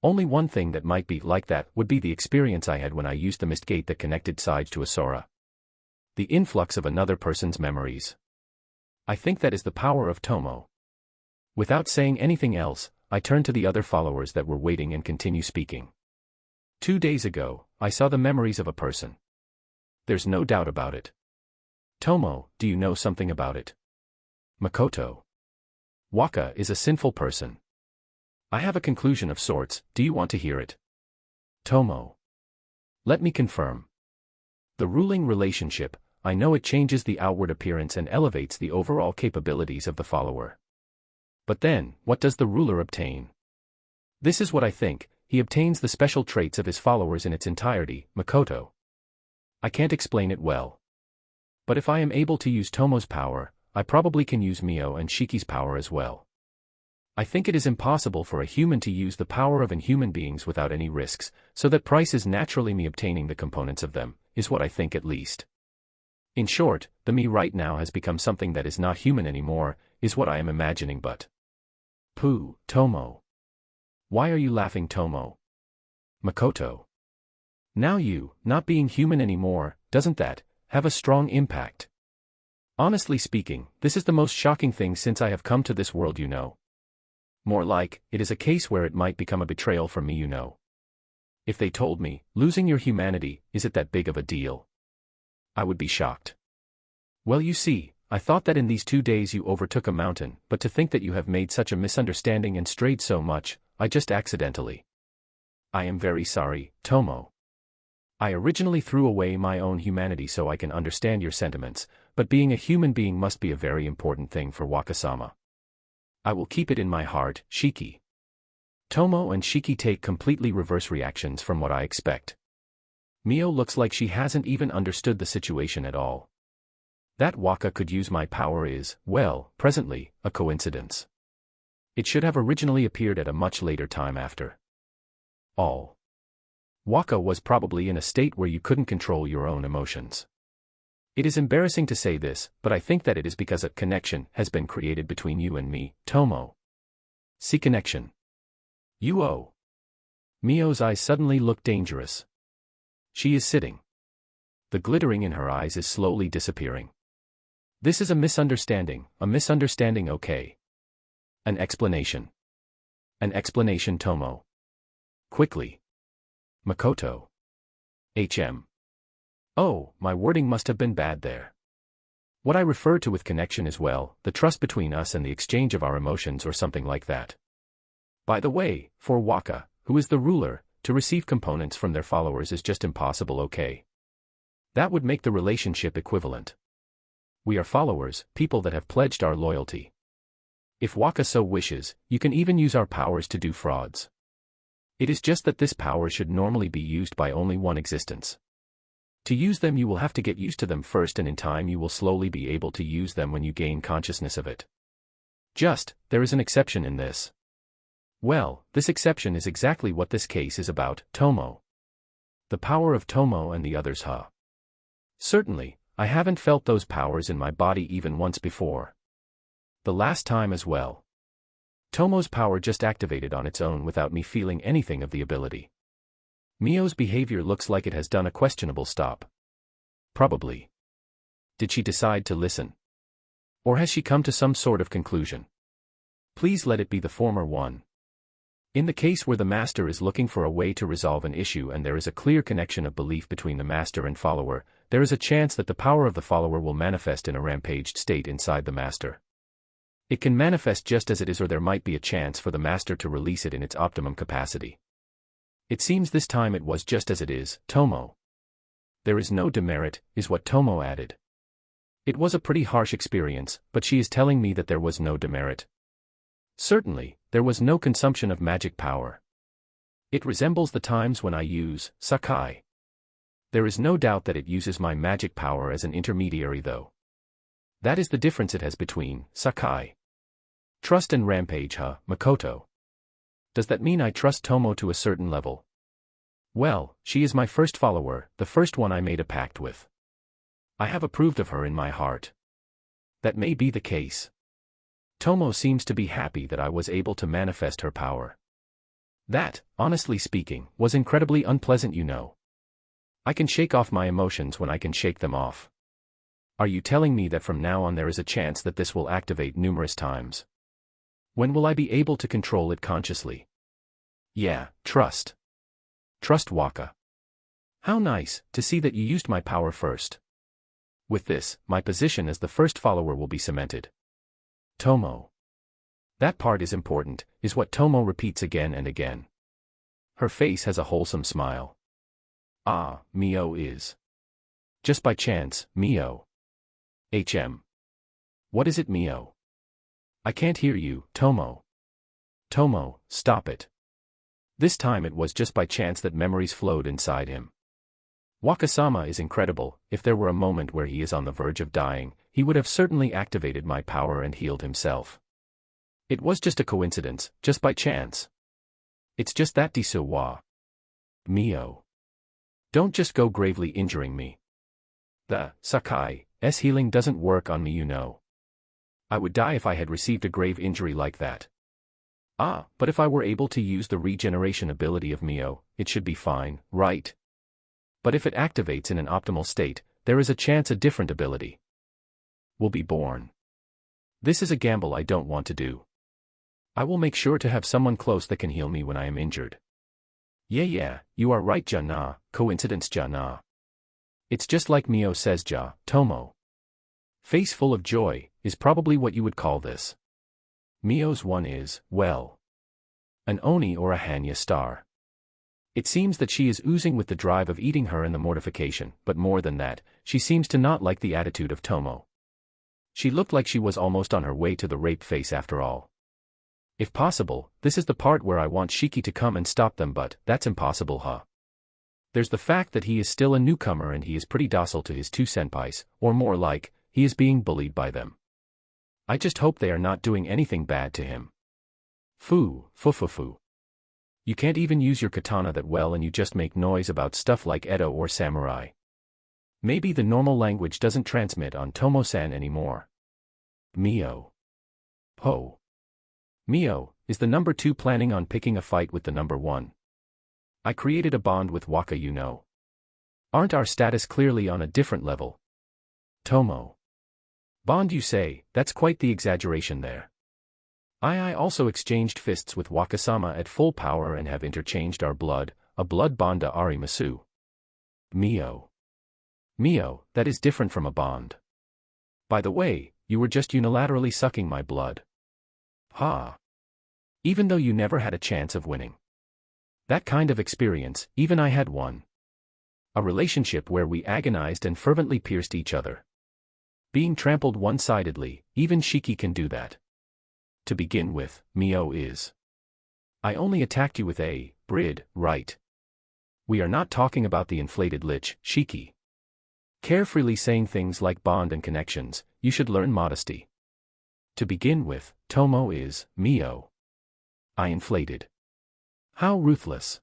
Only one thing that might be like that would be the experience I had when I used the mist gate that connected sides to Asura. The influx of another person's memories. I think that is the power of Tomo. Without saying anything else, I turned to the other followers that were waiting and continue speaking. 2 days ago, I saw the memories of a person. There's no doubt about it. Tomo, do you know something about it? Makoto. Waka is a sinful person. I have a conclusion of sorts, do you want to hear it? Tomo. Let me confirm. The ruling relationship, I know it changes the outward appearance and elevates the overall capabilities of the follower. But then, what does the ruler obtain? This is what I think, he obtains the special traits of his followers in its entirety, Makoto. I can't explain it well. But if I am able to use Tomo's power, I probably can use Mio and Shiki's power as well. I think it is impossible for a human to use the power of inhuman beings without any risks, so that price is naturally me obtaining the components of them, is what I think at least. In short, the me right now has become something that is not human anymore, is what I am imagining but. Pooh, Tomo. Why are you laughing, Tomo? Makoto. Now you, not being human anymore, doesn't that have a strong impact? Honestly speaking, this is the most shocking thing since I have come to this world, you know. More like, it is a case where it might become a betrayal from me, you know. If they told me, losing your humanity, is it that big of a deal? I would be shocked. Well, you see, I thought that in these 2 days you overtook a mountain, but to think that you have made such a misunderstanding and strayed so much, I just accidentally. I am very sorry, Tomo. I originally threw away my own humanity so I can understand your sentiments, but being a human being must be a very important thing for Wakasama. I will keep it in my heart, Shiki. Tomo and Shiki take completely reverse reactions from what I expect. Mio looks like she hasn't even understood the situation at all. That Waka could use my power is, well, presently, a coincidence. It should have originally appeared at a much later time after all. Waka was probably in a state where you couldn't control your own emotions. It is embarrassing to say this, but I think that it is because a connection has been created between you and me, Tomo. See connection. Mio's eyes suddenly look dangerous. She is sitting. The glittering in her eyes is slowly disappearing. This is a misunderstanding, okay. An explanation. An explanation, Tomo. Quickly. Makoto. Oh, my wording must have been bad there. What I refer to with connection is well, the trust between us and the exchange of our emotions or something like that. By the way, for Waka, who is the ruler, to receive components from their followers is just impossible, okay? That would make the relationship equivalent. We are followers, people that have pledged our loyalty. If Waka so wishes, you can even use our powers to do frauds. It is just that this power should normally be used by only one existence. To use them you will have to get used to them first, and in time you will slowly be able to use them when you gain consciousness of it. There is an exception in this. Well, this exception is exactly what this case is about, Tomo. The power of Tomo and the others, huh? Certainly, I haven't felt those powers in my body even once before. The last time as well. Tomo's power just activated on its own without me feeling anything of the ability. Mio's behavior looks like it has done a questionable stop. Probably. Did she decide to listen? Or has she come to some sort of conclusion? Please let it be the former one. In the case where the master is looking for a way to resolve an issue and there is a clear connection of belief between the master and follower, there is a chance that the power of the follower will manifest in a rampaged state inside the master. It can manifest just as it is, or there might be a chance for the master to release it in its optimum capacity. It seems this time it was just as it is, Tomo. There is no demerit, is what Tomo added. It was a pretty harsh experience, but she is telling me that there was no demerit. Certainly, there was no consumption of magic power. It resembles the times when I use Sakai. There is no doubt that it uses my magic power as an intermediary though. That is the difference it has between Sakai. Trust and rampage, huh, Makoto? Does that mean I trust Tomo to a certain level? Well, she is my first follower, the first one I made a pact with. I have approved of her in my heart. That may be the case. Tomo seems to be happy that I was able to manifest her power. That, honestly speaking, was incredibly unpleasant, you know. I can shake off my emotions when I can shake them off. Are you telling me that from now on there is a chance that this will activate numerous times? When will I be able to control it consciously? Yeah, trust. Trust Waka. How nice to see that you used my power first. With this, my position as the first follower will be cemented. Tomo. That part is important, is what Tomo repeats again and again. Her face has a wholesome smile. Ah, Mio is. Just by chance, Mio. What is it, Mio? I can't hear you, Tomo. Tomo, stop it. This time it was just by chance that memories flowed inside him. Wakasama is incredible. If there were a moment where he is on the verge of dying, he would have certainly activated my power and healed himself. It was just a coincidence, just by chance. It's just that desu wa. Mio. Don't just go gravely injuring me. The Sakai's healing doesn't work on me, you know. I would die if I had received a grave injury like that. Ah, but if I were able to use the regeneration ability of Mio, it should be fine, right? But if it activates in an optimal state, there is a chance a different ability will be born. This is a gamble I don't want to do. I will make sure to have someone close that can heal me when I am injured. Yeah, you are right, Ja-na, coincidence Ja-na. It's just like Mio says, Ja, Tomo. Face full of joy, is probably what you would call this. Mio's one is, well, an Oni or a Hanya star. It seems that she is oozing with the drive of eating her and the mortification, but more than that, she seems to not like the attitude of Tomo. She looked like she was almost on her way to the rape face after all. If possible, this is the part where I want Shiki to come and stop them, but that's impossible, huh? There's the fact that he is still a newcomer and he is pretty docile to his two senpais, or more like, he is being bullied by them. I just hope they are not doing anything bad to him. Fu. You can't even use your katana that well and you just make noise about stuff like Edo or samurai. Maybe the normal language doesn't transmit on Tomo-san anymore. Mio. Ho. Mio, is the number 2 planning on picking a fight with the number 1? I created a bond with Waka, you know. Aren't our status clearly on a different level? Tomo. Bond, you say? That's quite the exaggeration there. I also exchanged fists with Wakasama at full power and have interchanged our blood, a blood bonda arimasu. Mio. That is different from a bond. By the way, you were just unilaterally sucking my blood. Ha. Even though you never had a chance of winning. That kind of experience, even I had one. A relationship where we agonized and fervently pierced each other. Being trampled one-sidedly, even Shiki can do that. To begin with, Mio is. I only attacked you with a brid, right? We are not talking about the inflated lich, Shiki. Carefreely saying things like bond and connections, you should learn modesty. To begin with, Tomo is, Mio. I inflated. How ruthless.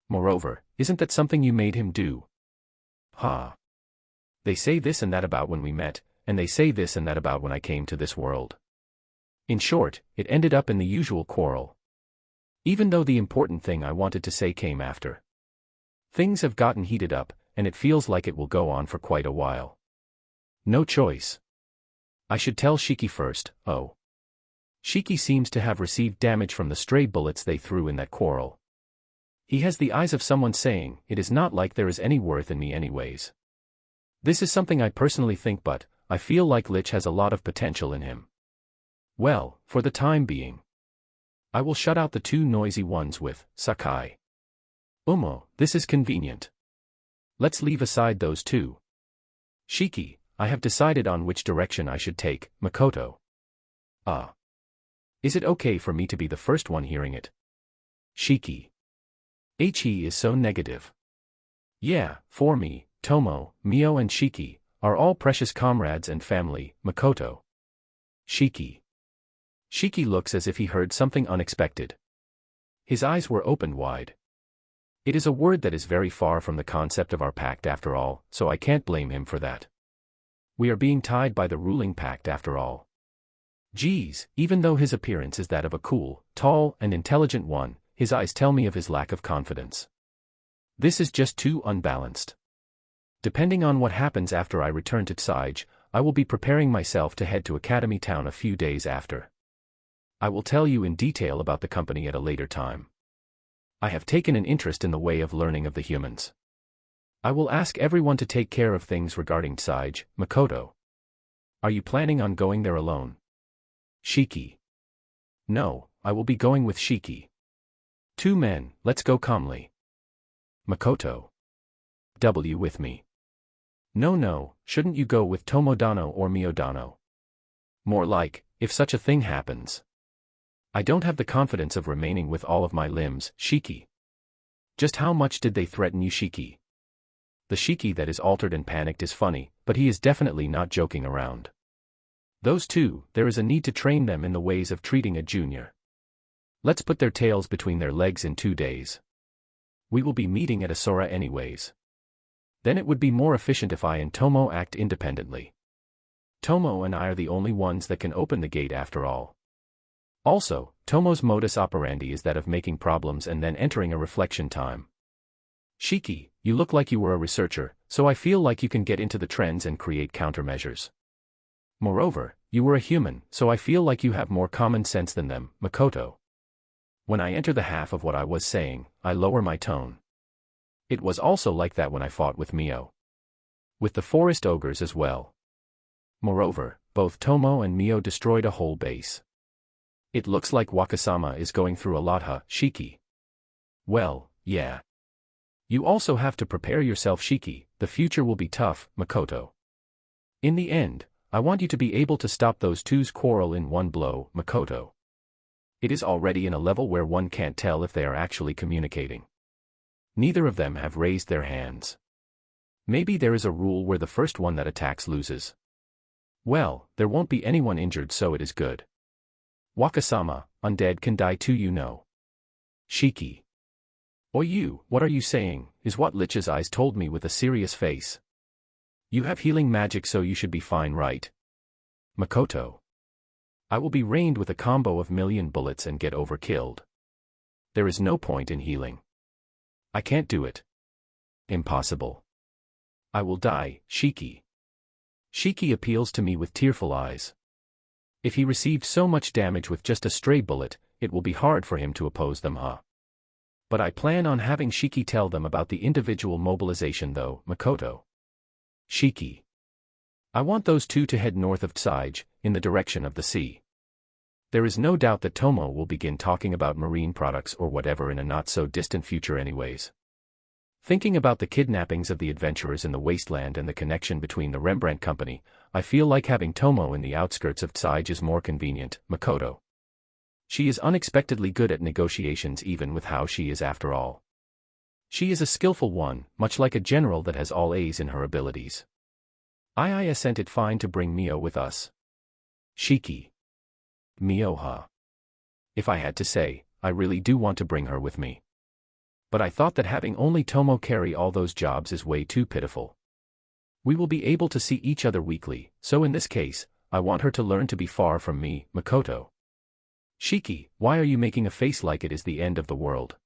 Moreover, isn't that something you made him do? Ha. They say this and that about when we met, and they say this and that about when I came to this world. In short, it ended up in the usual quarrel. Even though the important thing I wanted to say came after. Things have gotten heated up, and it feels like it will go on for quite a while. No choice. I should tell Shiki first. Oh. Shiki seems to have received damage from the stray bullets they threw in that quarrel. He has the eyes of someone saying, "It is not like there is any worth in me anyways." This is something I personally think, but I feel like Lich has a lot of potential in him. Well, for the time being, I will shut out the two noisy ones with Sakai. This is convenient. Let's leave aside those two. Shiki, I have decided on which direction I should take, Makoto. Is it okay for me to be the first one hearing it? Shiki. He is so negative. Yeah, for me, Tomo, Mio and Shiki are all precious comrades and family, Makoto. Shiki. Shiki looks as if he heard something unexpected. His eyes were opened wide. It is a word that is very far from the concept of our pact after all, so I can't blame him for that. We are being tied by the ruling pact after all. Geez, even though his appearance is that of a cool, tall, and intelligent one, his eyes tell me of his lack of confidence. This is just too unbalanced. Depending on what happens after I return to Tsige, I will be preparing myself to head to Academy Town a few days after. I will tell you in detail about the company at a later time. I have taken an interest in the way of learning of the humans. I will ask everyone to take care of things regarding Tsige, Makoto. Are you planning on going there alone? Shiki. No, I will be going with Shiki. Two men, let's go calmly. Makoto. With me. No, shouldn't you go with Tomodano or Miyodano? More like, if such a thing happens. I don't have the confidence of remaining with all of my limbs, Shiki. Just how much did they threaten you, Shiki? The Shiki that is altered and panicked is funny, but he is definitely not joking around. Those two, there is a need to train them in the ways of treating a junior. Let's put their tails between their legs in 2 days. We will be meeting at Asura anyways. Then it would be more efficient if I and Tomo act independently. Tomo and I are the only ones that can open the gate after all. Also, Tomo's modus operandi is that of making problems and then entering a reflection time. Shiki, you look like you were a researcher, so I feel like you can get into the trends and create countermeasures. Moreover, you were a human, so I feel like you have more common sense than them, Makoto. When I enter the half of what I was saying, I lower my tone. It was also like that when I fought with Mio. With the forest ogres as well. Moreover, both Tomo and Mio destroyed a whole base. It looks like Wakasama is going through a lot, Shiki. Well, yeah. You also have to prepare yourself, Shiki, the future will be tough, Makoto. In the end, I want you to be able to stop those two's quarrel in one blow, Makoto. It is already in a level where one can't tell if they are actually communicating. Neither of them have raised their hands. Maybe there is a rule where the first one that attacks loses. Well, there won't be anyone injured, so it is good. Wakasama, undead can die too, you know. Shiki. What are you saying, is what Lich's eyes told me with a serious face. You have healing magic, so you should be fine, right? Makoto. I will be rained with a combo of million bullets and get overkilled. There is no point in healing. I can't do it. Impossible. I will die, Shiki. Shiki appeals to me with tearful eyes. If he received so much damage with just a stray bullet, it will be hard for him to oppose them, But I plan on having Shiki tell them about the individual mobilization though, Makoto. Shiki. I want those two to head north of Tsige, in the direction of the sea. There is no doubt that Tomo will begin talking about marine products or whatever in a not-so-distant future anyways. Thinking about the kidnappings of the adventurers in the wasteland and the connection between the Rembrandt Company, I feel like having Tomo in the outskirts of Tsige is more convenient, Makoto. She is unexpectedly good at negotiations even with how she is after all. She is a skillful one, much like a general that has all A's in her abilities. I sent it fine to bring Mio with us. Shiki. Mio, If I had to say, I really do want to bring her with me. But I thought that having only Tomo carry all those jobs is way too pitiful. We will be able to see each other weekly, so in this case, I want her to learn to be far from me, Makoto. Shiki, why are you making a face like it is the end of the world?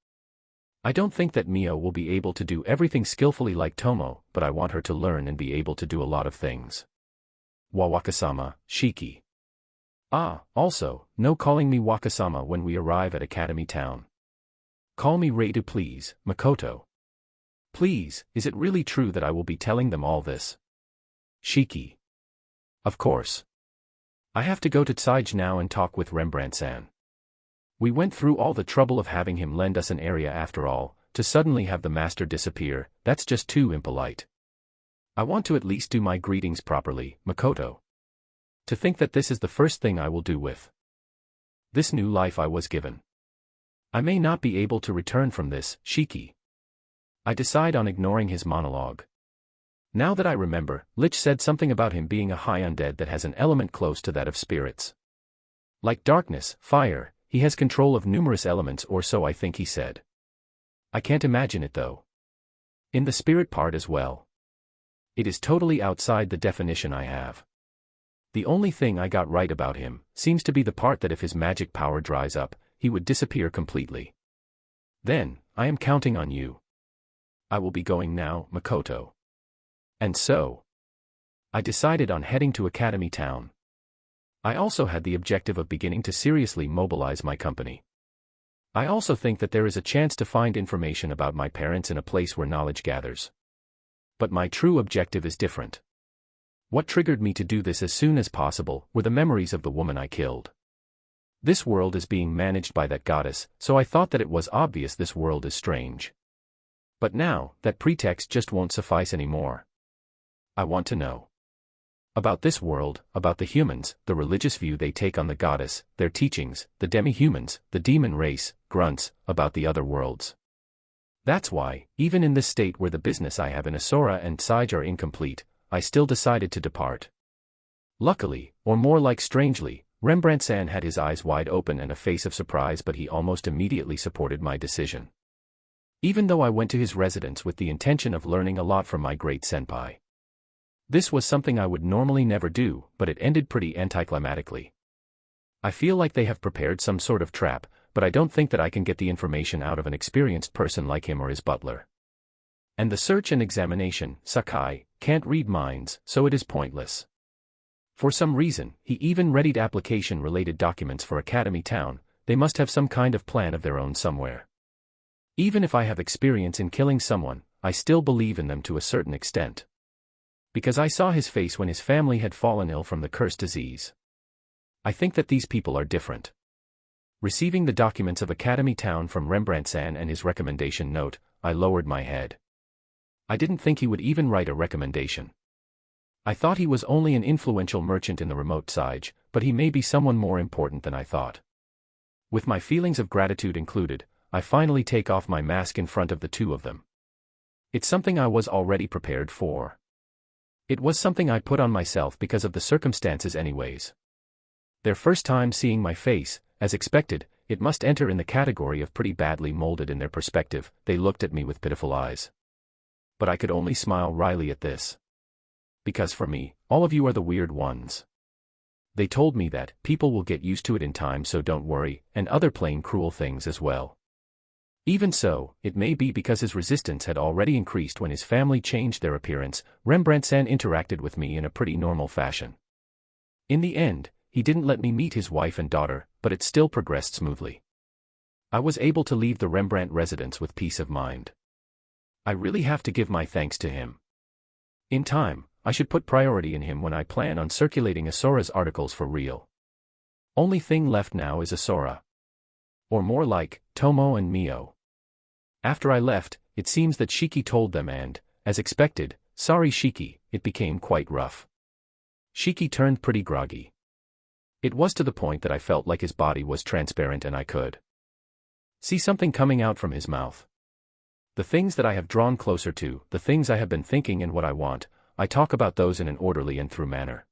I don't think that Mio will be able to do everything skillfully like Tomo, but I want her to learn and be able to do a lot of things. Wakasama, Shiki. Ah, also, no calling me Wakasama when we arrive at Academy Town. Call me Reidu please, Makoto. Please, is it really true that I will be telling them all this? Shiki. Of course. I have to go to Tsuge now and talk with Rembrandt-san. We went through all the trouble of having him lend us an area after all, to suddenly have the master disappear, that's just too impolite. I want to at least do my greetings properly, Makoto. To think that this is the first thing I will do with this new life I was given. I may not be able to return from this, Shiki. I decide on ignoring his monologue. Now that I remember, Lich said something about him being a high undead that has an element close to that of spirits. Like darkness, fire, he has control of numerous elements or so I think he said. I can't imagine it though. In the spirit part as well. It is totally outside the definition I have. The only thing I got right about him seems to be the part that if his magic power dries up, he would disappear completely. Then, I am counting on you. I will be going now, Makoto. And so, I decided on heading to Academy Town. I also had the objective of beginning to seriously mobilize my company. I also think that there is a chance to find information about my parents in a place where knowledge gathers. But my true objective is different. What triggered me to do this as soon as possible were the memories of the woman I killed. This world is being managed by that goddess, so I thought that it was obvious this world is strange. But now, that pretext just won't suffice anymore. I want to know about this world, about the humans, the religious view they take on the goddess, their teachings, the demi-humans, the demon race, grunts, about the other worlds. That's why, even in this state where the business I have in Asura and Tsuge are incomplete, I still decided to depart. Luckily, or more like strangely, Rembrandt-san had his eyes wide open and a face of surprise, but he almost immediately supported my decision. Even though I went to his residence with the intention of learning a lot from my great senpai. This was something I would normally never do, but it ended pretty anticlimactically. I feel like they have prepared some sort of trap, but I don't think that I can get the information out of an experienced person like him or his butler. And the search and examination, Sakai, can't read minds, so it is pointless. For some reason, he even readied application-related documents for Academy Town. They must have some kind of plan of their own somewhere. Even if I have experience in killing someone, I still believe in them to a certain extent. Because I saw his face when his family had fallen ill from the cursed disease. I think that these people are different. Receiving the documents of Academy Town from Rembrandt-san and his recommendation note, I lowered my head. I didn't think he would even write a recommendation. I thought he was only an influential merchant in the remote Tsuge, but he may be someone more important than I thought. With my feelings of gratitude included, I finally take off my mask in front of the two of them. It's something I was already prepared for. It was something I put on myself because of the circumstances anyways. Their first time seeing my face, as expected, it must enter in the category of pretty badly molded in their perspective. They looked at me with pitiful eyes. But I could only smile wryly at this. Because for me, all of you are the weird ones. They told me that people will get used to it in time, so don't worry, and other plain cruel things as well. Even so, it may be because his resistance had already increased when his family changed their appearance. Rembrandt-san interacted with me in a pretty normal fashion. In the end, he didn't let me meet his wife and daughter, but it still progressed smoothly. I was able to leave the Rembrandt residence with peace of mind. I really have to give my thanks to him. In time, I should put priority in him when I plan on circulating Asura's articles for real. Only thing left now is Asura. Or more like, Tomo and Mio. After I left, it seems that Shiki told them and, as expected, sorry Shiki, it became quite rough. Shiki turned pretty groggy. It was to the point that I felt like his body was transparent and I could see something coming out from his mouth. The things that I have drawn closer to, the things I have been thinking and what I want, I talk about those in an orderly and through manner.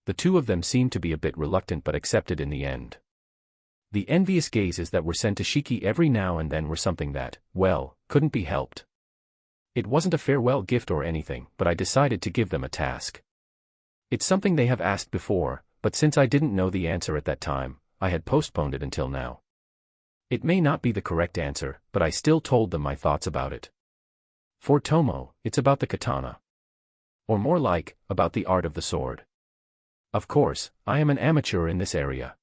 The two of them seemed to be a bit reluctant but accepted in the end. The envious gazes that were sent to Shiki every now and then were something that, well, couldn't be helped. It wasn't a farewell gift or anything, but I decided to give them a task. It's something they have asked before, but since I didn't know the answer at that time, I had postponed it until now. It may not be the correct answer, but I still told them my thoughts about it. For Tomo, it's about the katana. Or more like, about the art of the sword. Of course, I am an amateur in this area.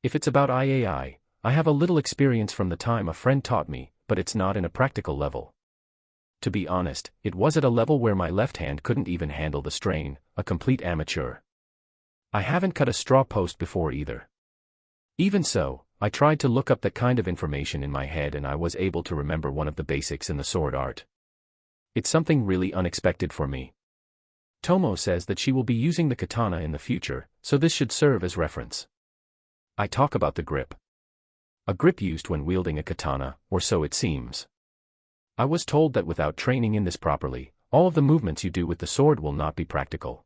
If it's about IAI, I have a little experience from the time a friend taught me, but it's not in a practical level. To be honest, it was at a level where my left hand couldn't even handle the strain, a complete amateur. I haven't cut a straw post before either. Even so, I tried to look up that kind of information in my head and I was able to remember one of the basics in the sword art. It's something really unexpected for me. Tomo says that she will be using the katana in the future, so this should serve as reference. I talk about the grip. A grip used when wielding a katana, or so it seems. I was told that without training in this properly, all of the movements you do with the sword will not be practical.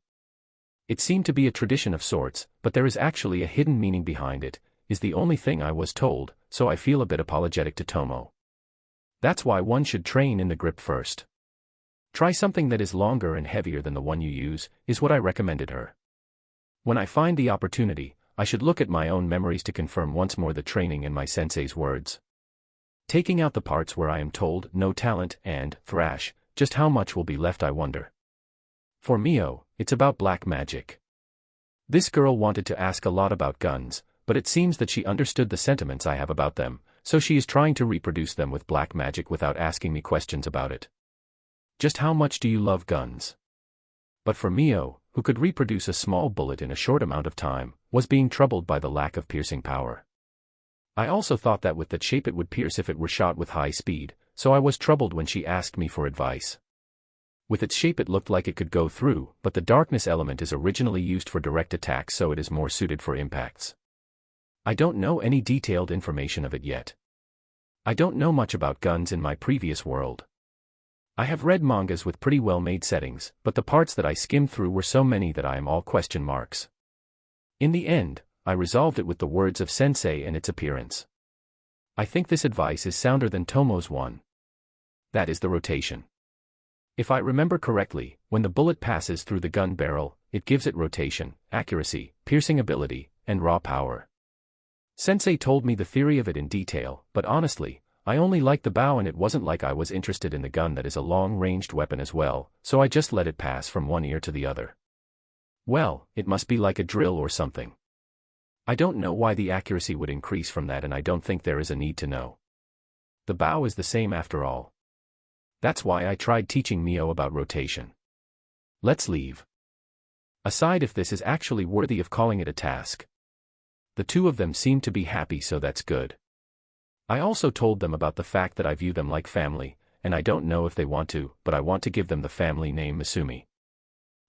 It seemed to be a tradition of sorts, but there is actually a hidden meaning behind it, is the only thing I was told, so I feel a bit apologetic to Tomo. That's why one should train in the grip first. Try something that is longer and heavier than the one you use, is what I recommended her. When I find the opportunity, I should look at my own memories to confirm once more the training and my sensei's words. Taking out the parts where I am told no talent and thrash, just how much will be left I wonder. For Mio, it's about black magic. This girl wanted to ask a lot about guns, but it seems that she understood the sentiments I have about them, so she is trying to reproduce them with black magic without asking me questions about it. Just how much do you love guns? But for Mio, who could reproduce a small bullet in a short amount of time, was being troubled by the lack of piercing power. I also thought that with that shape it would pierce if it were shot with high speed, so I was troubled when she asked me for advice. With its shape it looked like it could go through, but the darkness element is originally used for direct attacks, so it is more suited for impacts. I don't know any detailed information of it yet. I don't know much about guns in my previous world. I have read mangas with pretty well-made settings, but the parts that I skimmed through were so many that I am all question marks. In the end, I resolved it with the words of Sensei and its appearance. I think this advice is sounder than Tomo's one. That is the rotation. If I remember correctly, when the bullet passes through the gun barrel, it gives it rotation, accuracy, piercing ability, and raw power. Sensei told me the theory of it in detail, but honestly, I only liked the bow and it wasn't like I was interested in the gun that is a long-ranged weapon as well, so I just let it pass from one ear to the other. Well, it must be like a drill or something. I don't know why the accuracy would increase from that and I don't think there is a need to know. The bow is the same after all. That's why I tried teaching Mio about rotation. Let's leave. Aside if this is actually worthy of calling it a task. The two of them seem to be happy, so that's good. I also told them about the fact that I view them like family, and I don't know if they want to, but I want to give them the family name Misumi.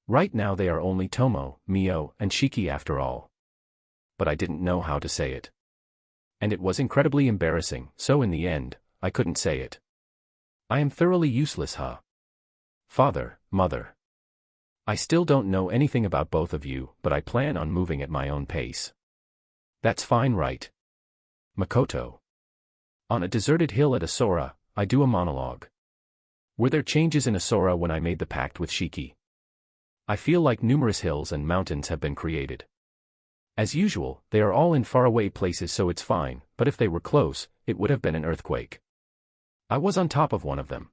Right now they are only Tomo, Mio, and Shiki after all. But I didn't know how to say it. And it was incredibly embarrassing, so in the end, I couldn't say it. I am thoroughly useless, huh? Father, mother. I still don't know anything about both of you, but I plan on moving at my own pace. That's fine, right? Makoto. On a deserted hill at Asura, I do a monologue. Were there changes in Asura when I made the pact with Shiki? I feel like numerous hills and mountains have been created. As usual, they are all in faraway places, so it's fine, but if they were close, it would have been an earthquake. I was on top of one of them.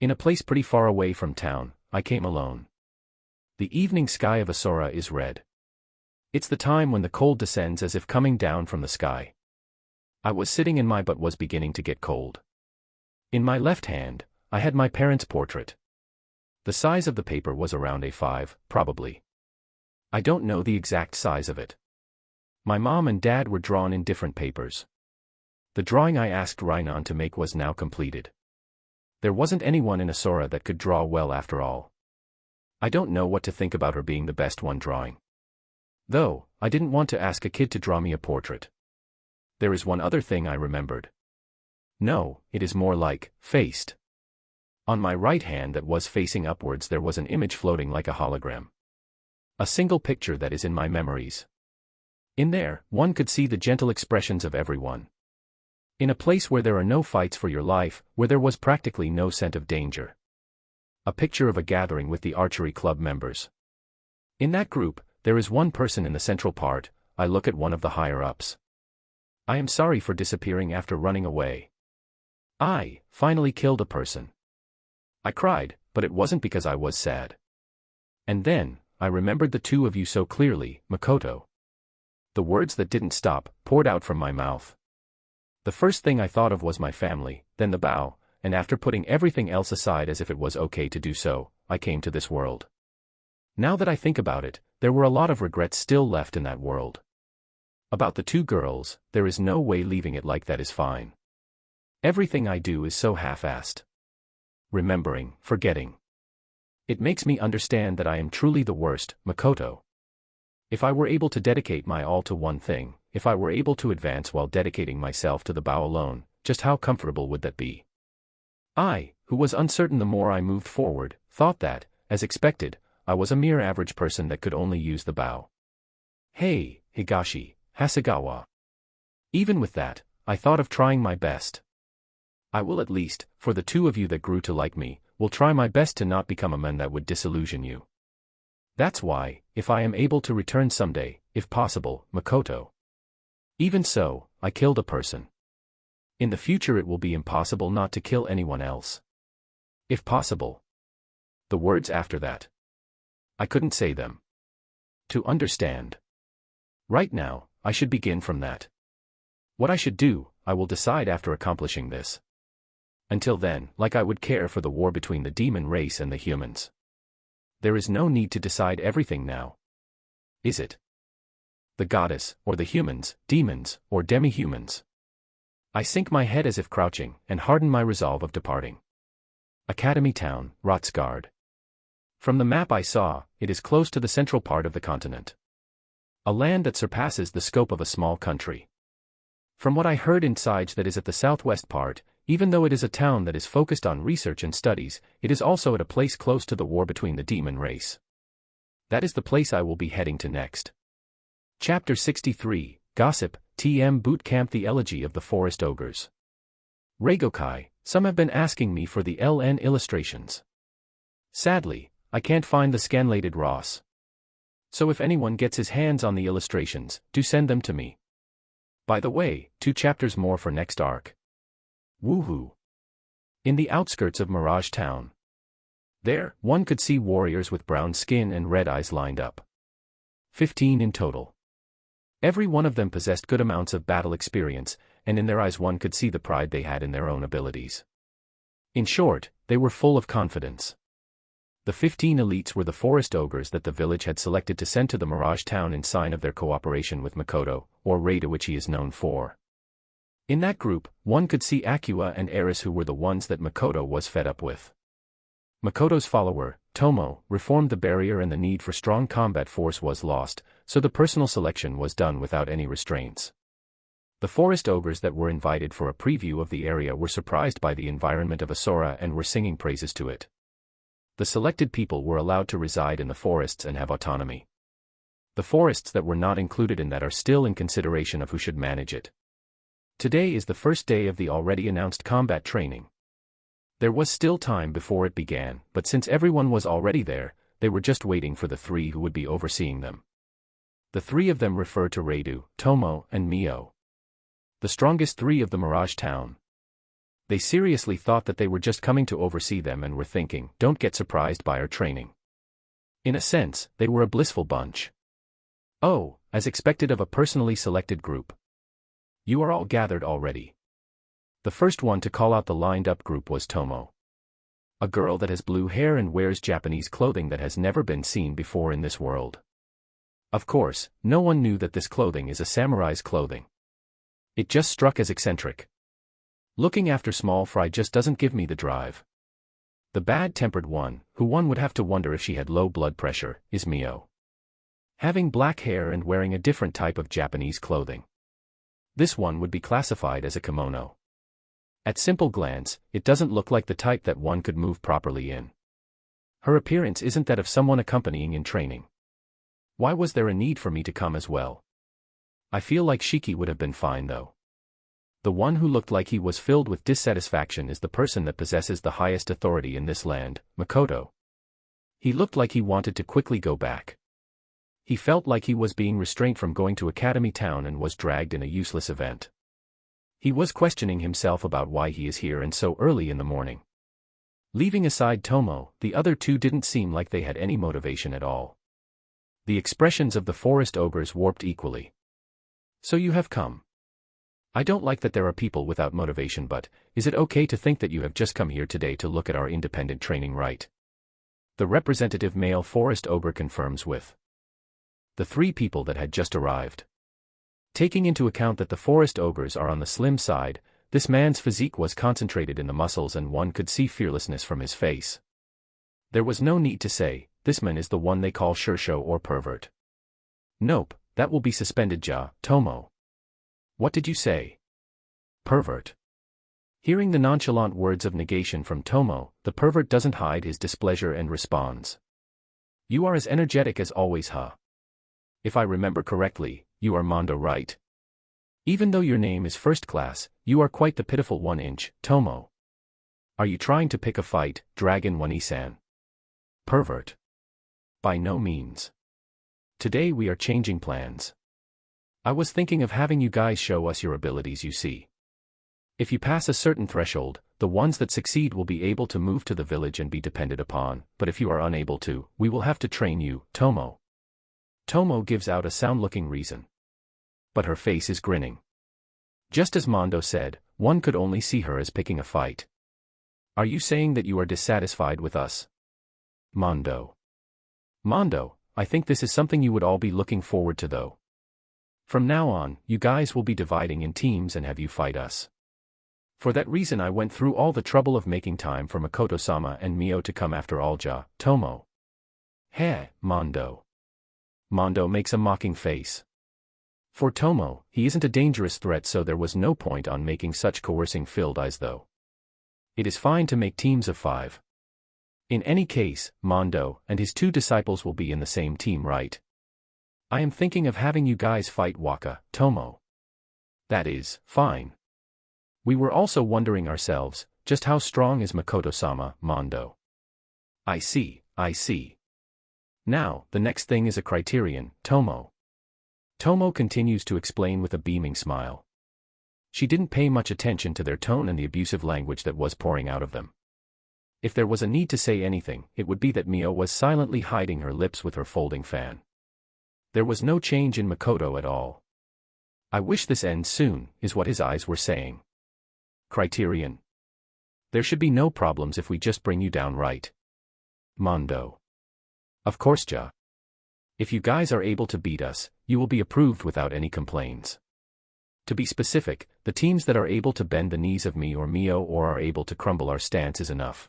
In a place pretty far away from town, I came alone. The evening sky of Asura is red. It's the time when the cold descends as if coming down from the sky. I was sitting in my butt was beginning to get cold. In my left hand, I had my parents' portrait. The size of the paper was around A5, probably. I don't know the exact size of it. My mom and dad were drawn in different papers. The drawing I asked Rainon to make was now completed. There wasn't anyone in Asura that could draw well after all. I don't know what to think about her being the best one drawing. Though, I didn't want to ask a kid to draw me a portrait. There is one other thing I remembered. No, it is more like, faced. On my right hand that was facing upwards there was an image floating like a hologram. A single picture that is in my memories. In there, one could see the gentle expressions of everyone. In a place where there are no fights for your life, where there was practically no scent of danger. A picture of a gathering with the archery club members. In that group, there is one person in the central part, I look at one of the higher-ups. I am sorry for disappearing after running away. I finally killed a person. I cried, but it wasn't because I was sad. And then, I remembered the two of you so clearly, Makoto. The words that didn't stop poured out from my mouth. The first thing I thought of was my family, then the bow, and after putting everything else aside as if it was okay to do so, I came to this world. Now that I think about it, there were a lot of regrets still left in that world. About the two girls, there is no way leaving it like that is fine. Everything I do is so half-assed. Remembering, forgetting. It makes me understand that I am truly the worst, Makoto. If I were able to dedicate my all to one thing, if I were able to advance while dedicating myself to the bow alone, just how comfortable would that be? I, who was uncertain the more I moved forward, thought that, as expected, I was a mere average person that could only use the bow. Hey, Higashi, Hasegawa. Even with that, I thought of trying my best. I will at least, for the two of you that grew to like me, will try my best to not become a man that would disillusion you. That's why, if I am able to return someday, if possible, Makoto. Even so, I killed a person. In the future it will be impossible not to kill anyone else. If possible. The words after that. I couldn't say them. To understand. Right now, I should begin from that. What I should do, I will decide after accomplishing this. Until then, like I would care for the war between the demon race and the humans. There is no need to decide everything now. Is it? The goddess, or the humans, demons, or demi-humans? I sink my head as if crouching, and harden my resolve of departing. Academy Town, Rotsgard. From the map I saw, it is close to the central part of the continent. A land that surpasses the scope of a small country. From what I heard inside that is at the southwest part, even though it is a town that is focused on research and studies, it is also at a place close to the war between the demon race. That is the place I will be heading to next. Chapter 63, Gossip, TM Boot Camp. The Elegy of the Forest Ogres. Reigokai, some have been asking me for the LN illustrations. Sadly, I can't find the scanlated ROS. So if anyone gets his hands on the illustrations, do send them to me. By the way, 2 chapters more for next arc. Woohoo! In the outskirts of Mirage Town. There, one could see warriors with brown skin and red eyes lined up. 15 in total. Every one of them possessed good amounts of battle experience, and in their eyes one could see the pride they had in their own abilities. In short, they were full of confidence. The 15 elites were the forest ogres that the village had selected to send to the Mirage Town in sign of their cooperation with Makoto, or raid which he is known for. In that group, one could see Akua and Eris, who were the ones that Makoto was fed up with. Makoto's follower, Tomo, reformed the barrier and the need for strong combat force was lost, so the personal selection was done without any restraints. The forest ogres that were invited for a preview of the area were surprised by the environment of Asura and were singing praises to it. The selected people were allowed to reside in the forests and have autonomy. The forests that were not included in that are still in consideration of who should manage it. Today is the first day of the already announced combat training. There was still time before it began, but since everyone was already there, they were just waiting for the 3 who would be overseeing them. The 3 of them refer to Reidu, Tomo, and Mio. The strongest 3 of the Mirage Town. They seriously thought that they were just coming to oversee them and were thinking, don't get surprised by our training. In a sense, they were a blissful bunch. Oh, as expected of a personally selected group. You are all gathered already. The first one to call out the lined-up group was Tomo. A girl that has blue hair and wears Japanese clothing that has never been seen before in this world. Of course, no one knew that this clothing is a samurai's clothing. It just struck as eccentric. Looking after small fry just doesn't give me the drive. The bad-tempered one, who one would have to wonder if she had low blood pressure, is Mio. Having black hair and wearing a different type of Japanese clothing. This one would be classified as a kimono. At simple glance, it doesn't look like the type that one could move properly in. Her appearance isn't that of someone accompanying in training. Why was there a need for me to come as well? I feel like Shiki would have been fine though. The one who looked like he was filled with dissatisfaction is the person that possesses the highest authority in this land, Makoto. He looked like he wanted to quickly go back. He felt like he was being restrained from going to Academy Town and was dragged in a useless event. He was questioning himself about why he is here and so early in the morning. Leaving aside Tomo, the other two didn't seem like they had any motivation at all. The expressions of the forest ogres warped equally. So you have come. I don't like that there are people without motivation, but is it okay to think that you have just come here today to look at our independent training, right? The representative male forest ogre confirms with the three people that had just arrived. Taking into account that the forest ogres are on the slim side, this man's physique was concentrated in the muscles and one could see fearlessness from his face. There was no need to say, this man is the one they call Shirsho or pervert. Nope, that will be suspended, Tomo. What did you say? Pervert. Hearing the nonchalant words of negation from Tomo, the pervert doesn't hide his displeasure and responds. You are as energetic as always, huh? If I remember correctly, you are Mondo, right? Even though your name is first class, you are quite the pitiful 1-inch, Tomo. Are you trying to pick a fight, Dragon One-san? Pervert. By no means. Today we are changing plans. I was thinking of having you guys show us your abilities, you see. If you pass a certain threshold, the ones that succeed will be able to move to the village and be depended upon, but if you are unable to, we will have to train you, Tomo. Tomo gives out a sound-looking reason. But her face is grinning. Just as Mondo said, one could only see her as picking a fight. Are you saying that you are dissatisfied with us? Mondo. Mondo, I think this is something you would all be looking forward to though. From now on, you guys will be dividing in teams and have you fight us. For that reason I went through all the trouble of making time for Makoto-sama and Mio to come after all, Tomo. Heh, Mondo. Mondo makes a mocking face. For Tomo, he isn't a dangerous threat, so there was no point on making such coercing-filled eyes though. It is fine to make teams of 5. In any case, Mondo and his 2 disciples will be in the same team, right? I am thinking of having you guys fight Waka, Tomo. That is, fine. We were also wondering ourselves, just how strong is Makoto-sama, Mondo? I see. Now, the next thing is a criterion, Tomo. Tomo continues to explain with a beaming smile. She didn't pay much attention to their tone and the abusive language that was pouring out of them. If there was a need to say anything, it would be that Mio was silently hiding her lips with her folding fan. There was no change in Makoto at all. I wish this ends soon, is what his eyes were saying. Criterion. There should be no problems if we just bring you down, right? Mondo. Of course, If you guys are able to beat us, you will be approved without any complaints. To be specific, the teams that are able to bend the knees of me or Mio or are able to crumble our stance is enough.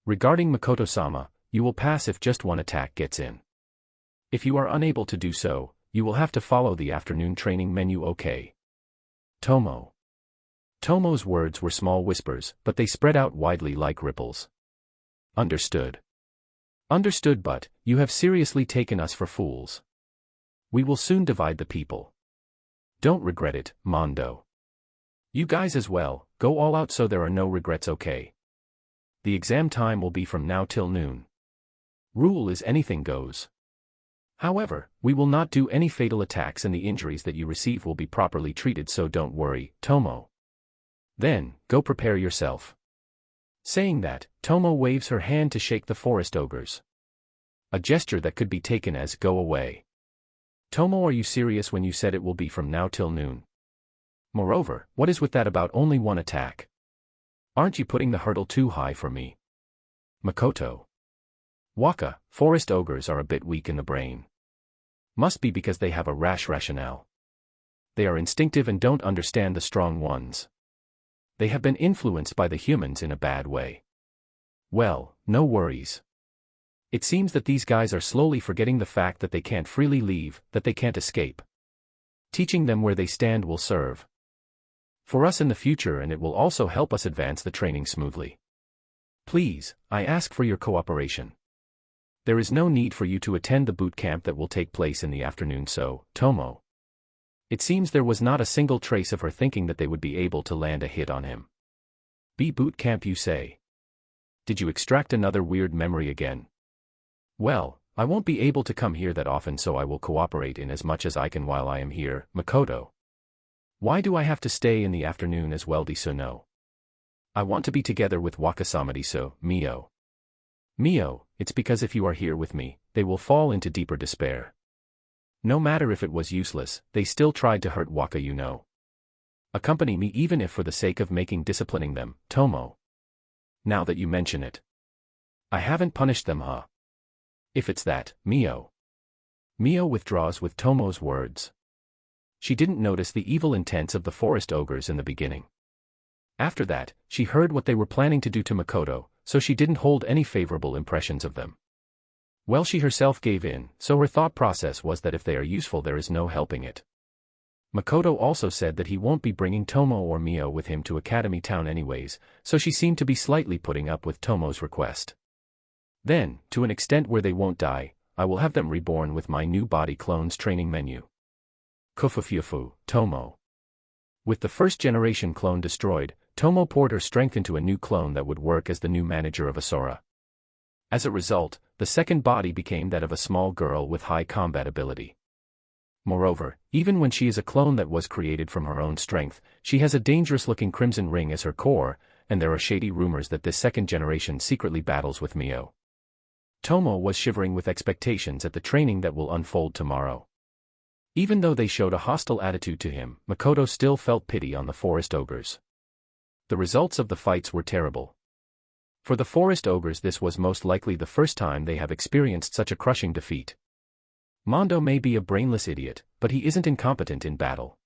Regarding Makoto-sama, you will pass if just one attack gets in. If you are unable to do so, you will have to follow the afternoon training menu, okay? Tomo. Tomo's words were small whispers, but they spread out widely like ripples. Understood. Understood, but you have seriously taken us for fools. We will soon divide the people. Don't regret it, Mondo. You guys as well, go all out so there are no regrets, okay? The exam time will be from now till noon. Rule is anything goes. However, we will not do any fatal attacks and the injuries that you receive will be properly treated, so don't worry, Tomo. Then, go prepare yourself. Saying that, Tomo waves her hand to shake the forest ogres. A gesture that could be taken as go away. Tomo, are you serious when you said it will be from now till noon? Moreover, what is with that about only one attack? Aren't you putting the hurdle too high for me? Makoto. Waka, forest ogres are a bit weak in the brain. Must be because they have a rash rationale. They are instinctive and don't understand the strong ones. They have been influenced by the humans in a bad way. Well, no worries. It seems that these guys are slowly forgetting the fact that they can't freely leave, that they can't escape. Teaching them where they stand will serve for us in the future, and it will also help us advance the training smoothly. Please, I ask for your cooperation. There is no need for you to attend the boot camp that will take place in the afternoon, so, Tomo. It seems there was not a single trace of her thinking that they would be able to land a hit on him. Boot camp, you say? Did you extract another weird memory again? Well, I won't be able to come here that often, so I will cooperate in as much as I can while I am here, Makoto. Why do I have to stay in the afternoon as well, Diso? No. I want to be together with Wakasama, Diso, Mio. Mio, it's because if you are here with me, they will fall into deeper despair. No matter if it was useless, they still tried to hurt Waka, you know. Accompany me even if for the sake of disciplining them, Tomo. Now that you mention it. I haven't punished them, huh? If it's that, Mio. Mio withdraws with Tomo's words. She didn't notice the evil intents of the forest ogres in the beginning. After that, she heard what they were planning to do to Makoto, so she didn't hold any favorable impressions of them. Well, she herself gave in, so her thought process was that if they are useful there is no helping it. Makoto also said that he won't be bringing Tomo or Mio with him to Academy Town anyways, so she seemed to be slightly putting up with Tomo's request. Then, to an extent where they won't die, I will have them reborn with my new body clones training menu. Kufufufu, Tomo. With the first-generation clone destroyed, Tomo poured her strength into a new clone that would work as the new manager of Asura. As a result, the second body became that of a small girl with high combat ability. Moreover, even when she is a clone that was created from her own strength, she has a dangerous-looking crimson ring as her core, and there are shady rumors that this second generation secretly battles with Mio. Tomo was shivering with expectations at the training that will unfold tomorrow. Even though they showed a hostile attitude to him, Makoto still felt pity on the forest ogres. The results of the fights were terrible. For the forest ogres, this was most likely the first time they have experienced such a crushing defeat. Mondo may be a brainless idiot, but he isn't incompetent in battle.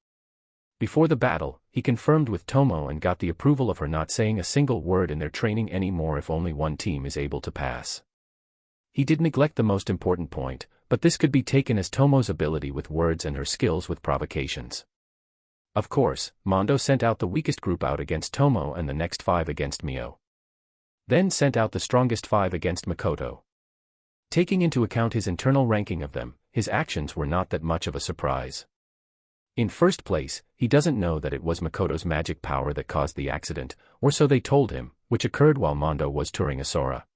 Before the battle, he confirmed with Tomo and got the approval of her not saying a single word in their training anymore if only one team is able to pass. He did neglect the most important point, but this could be taken as Tomo's ability with words and her skills with provocations. Of course, Mondo sent out the weakest group out against Tomo and the next 5 against Mio. Then sent out the strongest 5 against Makoto. Taking into account his internal ranking of them, his actions were not that much of a surprise. In first place, he doesn't know that it was Makoto's magic power that caused the accident, or so they told him, which occurred while Mondo was touring Asura.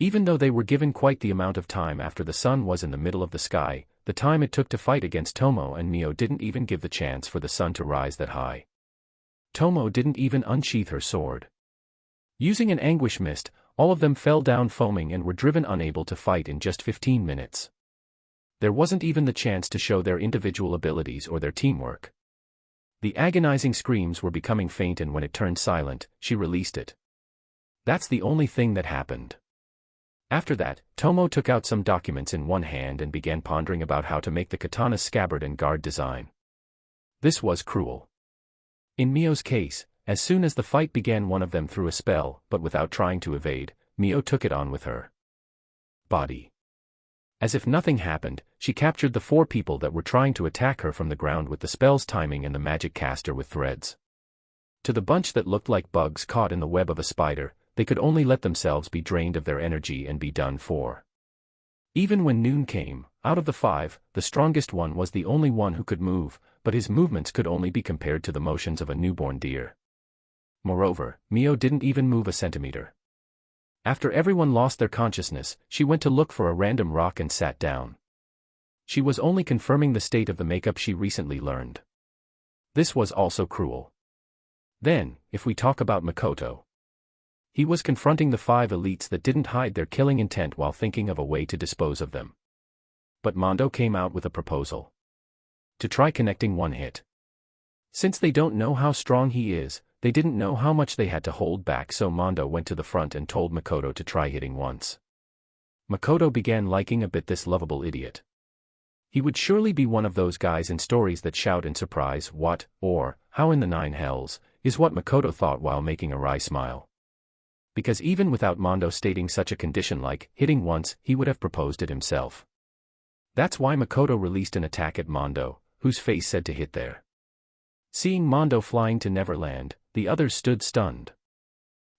Even though they were given quite the amount of time after the sun was in the middle of the sky, the time it took to fight against Tomo and Mio didn't even give the chance for the sun to rise that high. Tomo didn't even unsheath her sword. Using an anguish mist, all of them fell down foaming and were driven unable to fight in just 15 minutes. There wasn't even the chance to show their individual abilities or their teamwork. The agonizing screams were becoming faint, and when it turned silent, she released it. That's the only thing that happened. After that, Tomo took out some documents in one hand and began pondering about how to make the katana's scabbard and guard design. This was cruel. In Mio's case, as soon as the fight began, one of them threw a spell, but without trying to evade, Mio took it on with her body. As if nothing happened, she captured the 4 people that were trying to attack her from the ground with the spell's timing and the magic caster with threads. To the bunch that looked like bugs caught in the web of a spider, they could only let themselves be drained of their energy and be done for. Even when noon came, out of the 5, the strongest one was the only one who could move, but his movements could only be compared to the motions of a newborn deer. Moreover, Mio didn't even move a centimeter. After everyone lost their consciousness, she went to look for a random rock and sat down. She was only confirming the state of the makeup she recently learned. This was also cruel. Then, if we talk about Makoto. He was confronting the 5 elites that didn't hide their killing intent while thinking of a way to dispose of them. But Mondo came out with a proposal. To try connecting one hit. Since they don't know how strong he is, they didn't know how much they had to hold back, so Mondo went to the front and told Makoto to try hitting once. Makoto began liking a bit this lovable idiot. He would surely be one of those guys in stories that shout in surprise, "What?" or "How in the 9 hells?" is what Makoto thought while making a wry smile. Because even without Mondo stating such a condition like hitting once, he would have proposed it himself. That's why Makoto released an attack at Mondo, whose face said to hit there. Seeing Mondo flying to Neverland, the others stood stunned.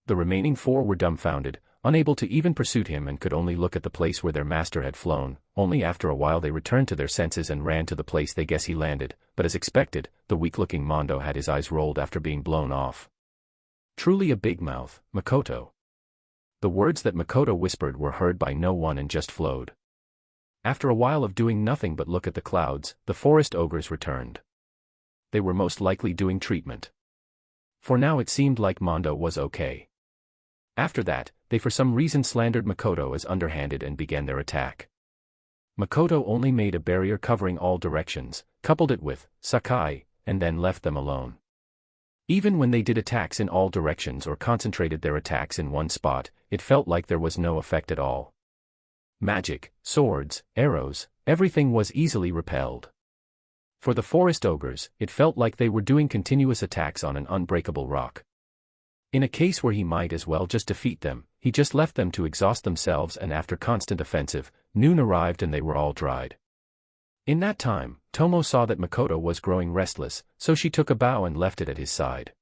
The remaining 4 were dumbfounded, unable to even pursue him, and could only look at the place where their master had flown. Only after a while they returned to their senses and ran to the place they guess he landed, but as expected, the weak-looking Mondo had his eyes rolled after being blown off. Truly a big mouth, Makoto. The words that Makoto whispered were heard by no one and just flowed. After a while of doing nothing but look at the clouds, the forest ogres returned. They were most likely doing treatment. For now it seemed like Mondo was okay. After that, they for some reason slandered Makoto as underhanded and began their attack. Makoto only made a barrier covering all directions, coupled it with Sakai, and then left them alone. Even when they did attacks in all directions or concentrated their attacks in one spot, it felt like there was no effect at all. Magic, swords, arrows, everything was easily repelled. For the forest ogres, it felt like they were doing continuous attacks on an unbreakable rock. In a case where he might as well just defeat them, he just left them to exhaust themselves, and after constant offensive, noon arrived and they were all dried. In that time, Tomo saw that Makoto was growing restless, so she took a bow and left it at his side.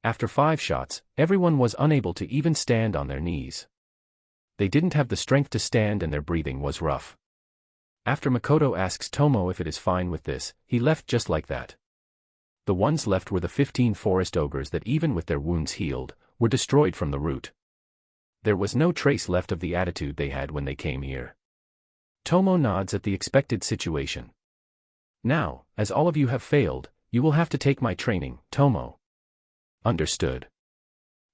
After 5 shots, everyone was unable to even stand on their knees. They didn't have the strength to stand and their breathing was rough. After Makoto asks Tomo if it is fine with this, he left just like that. The ones left were the 15 forest ogres that, even with their wounds healed, were destroyed from the root. There was no trace left of the attitude they had when they came here. Tomo nods at the expected situation. Now, as all of you have failed, you will have to take my training, Tomo. Understood.